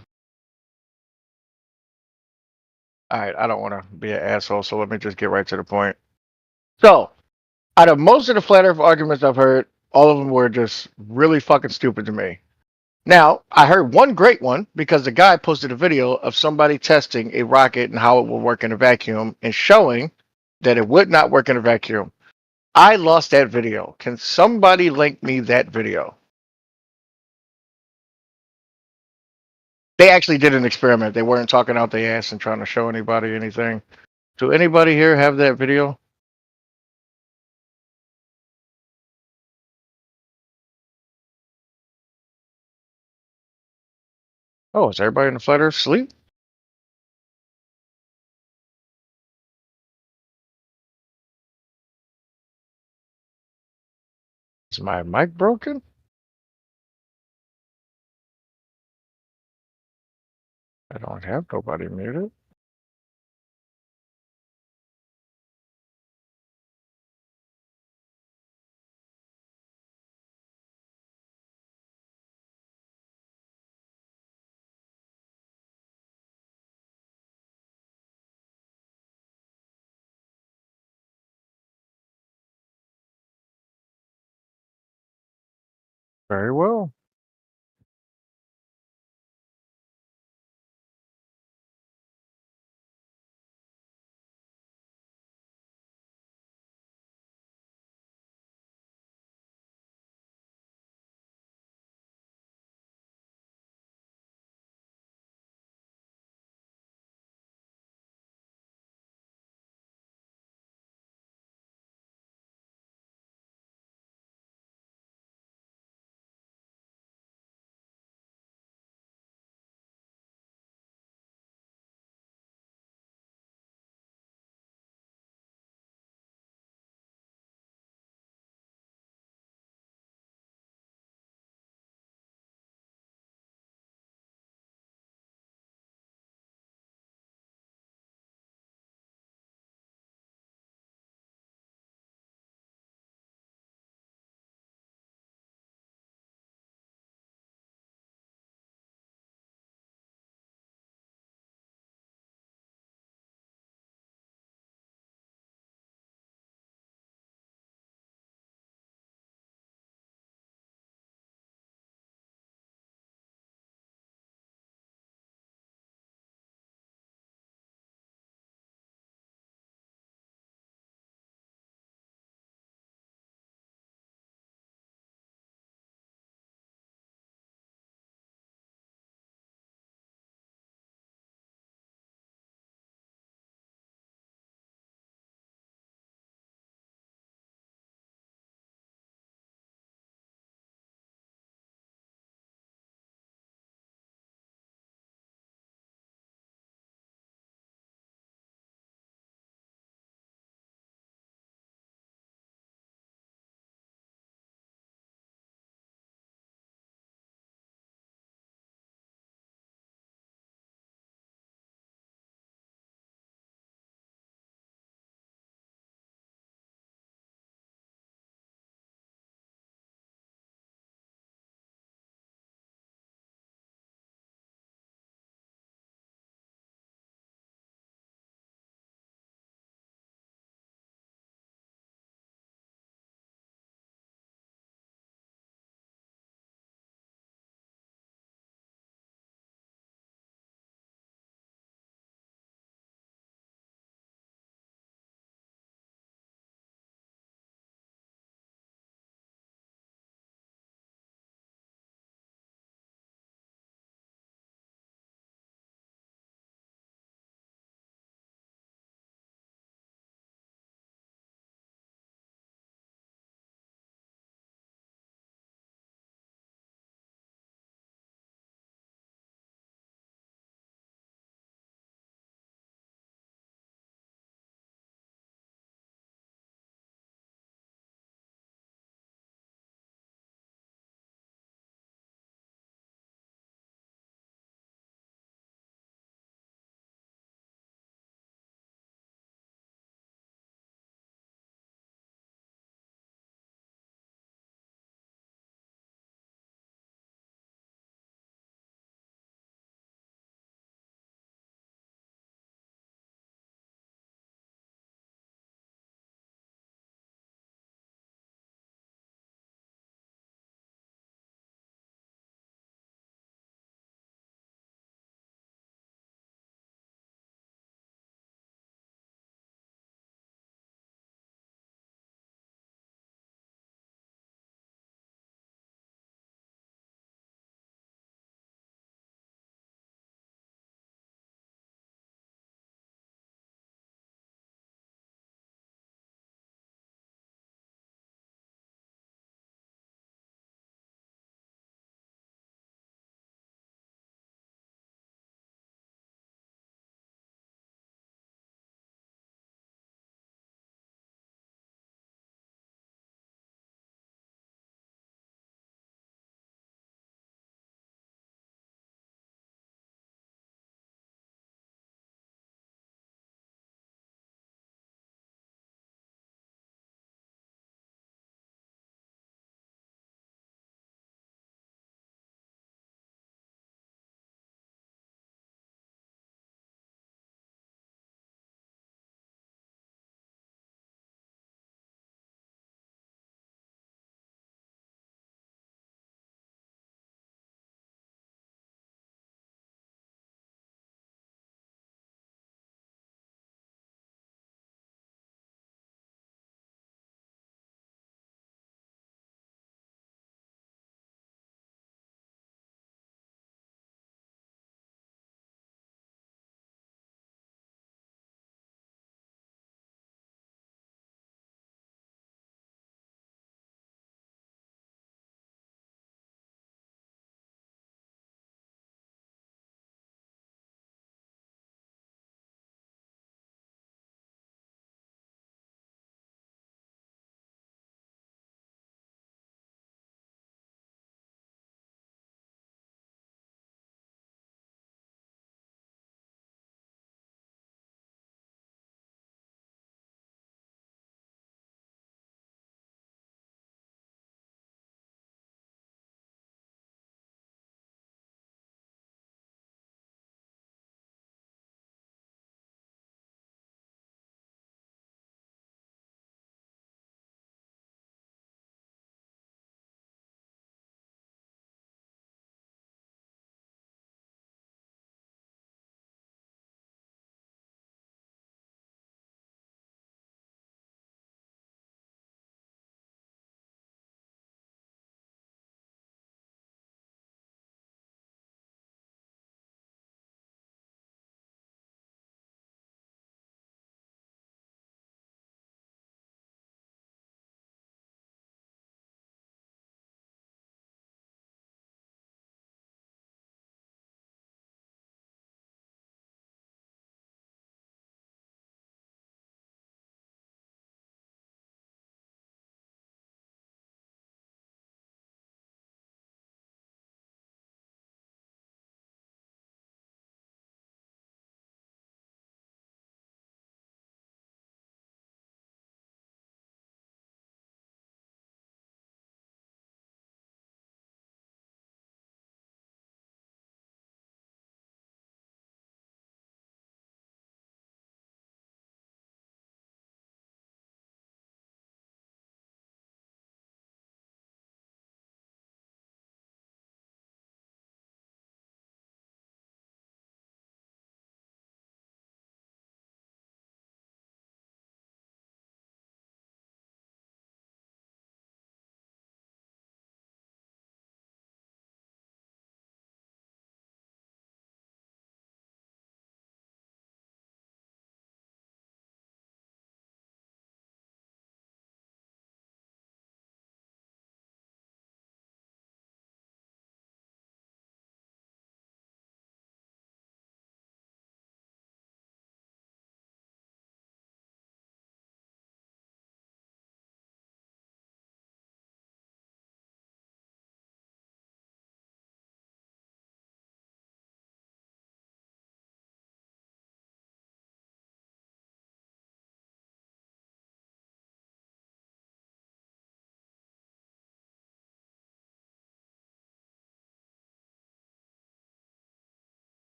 All right, I don't want to be an asshole, so let me just get right to the point. So, out of most of the flat Earth arguments I've heard, all of them were just really fucking stupid to me. Now, I heard one great one because the guy posted a video of somebody testing a rocket and how it will work in a vacuum and showing that it would not work in a vacuum. I lost that video. Can somebody link me that video? They actually did an experiment. They weren't talking out their ass and trying to show anybody anything. Do anybody here have that video? Oh, is everybody in the flat Earth asleep? Is my mic broken? I don't have nobody muted. Very well.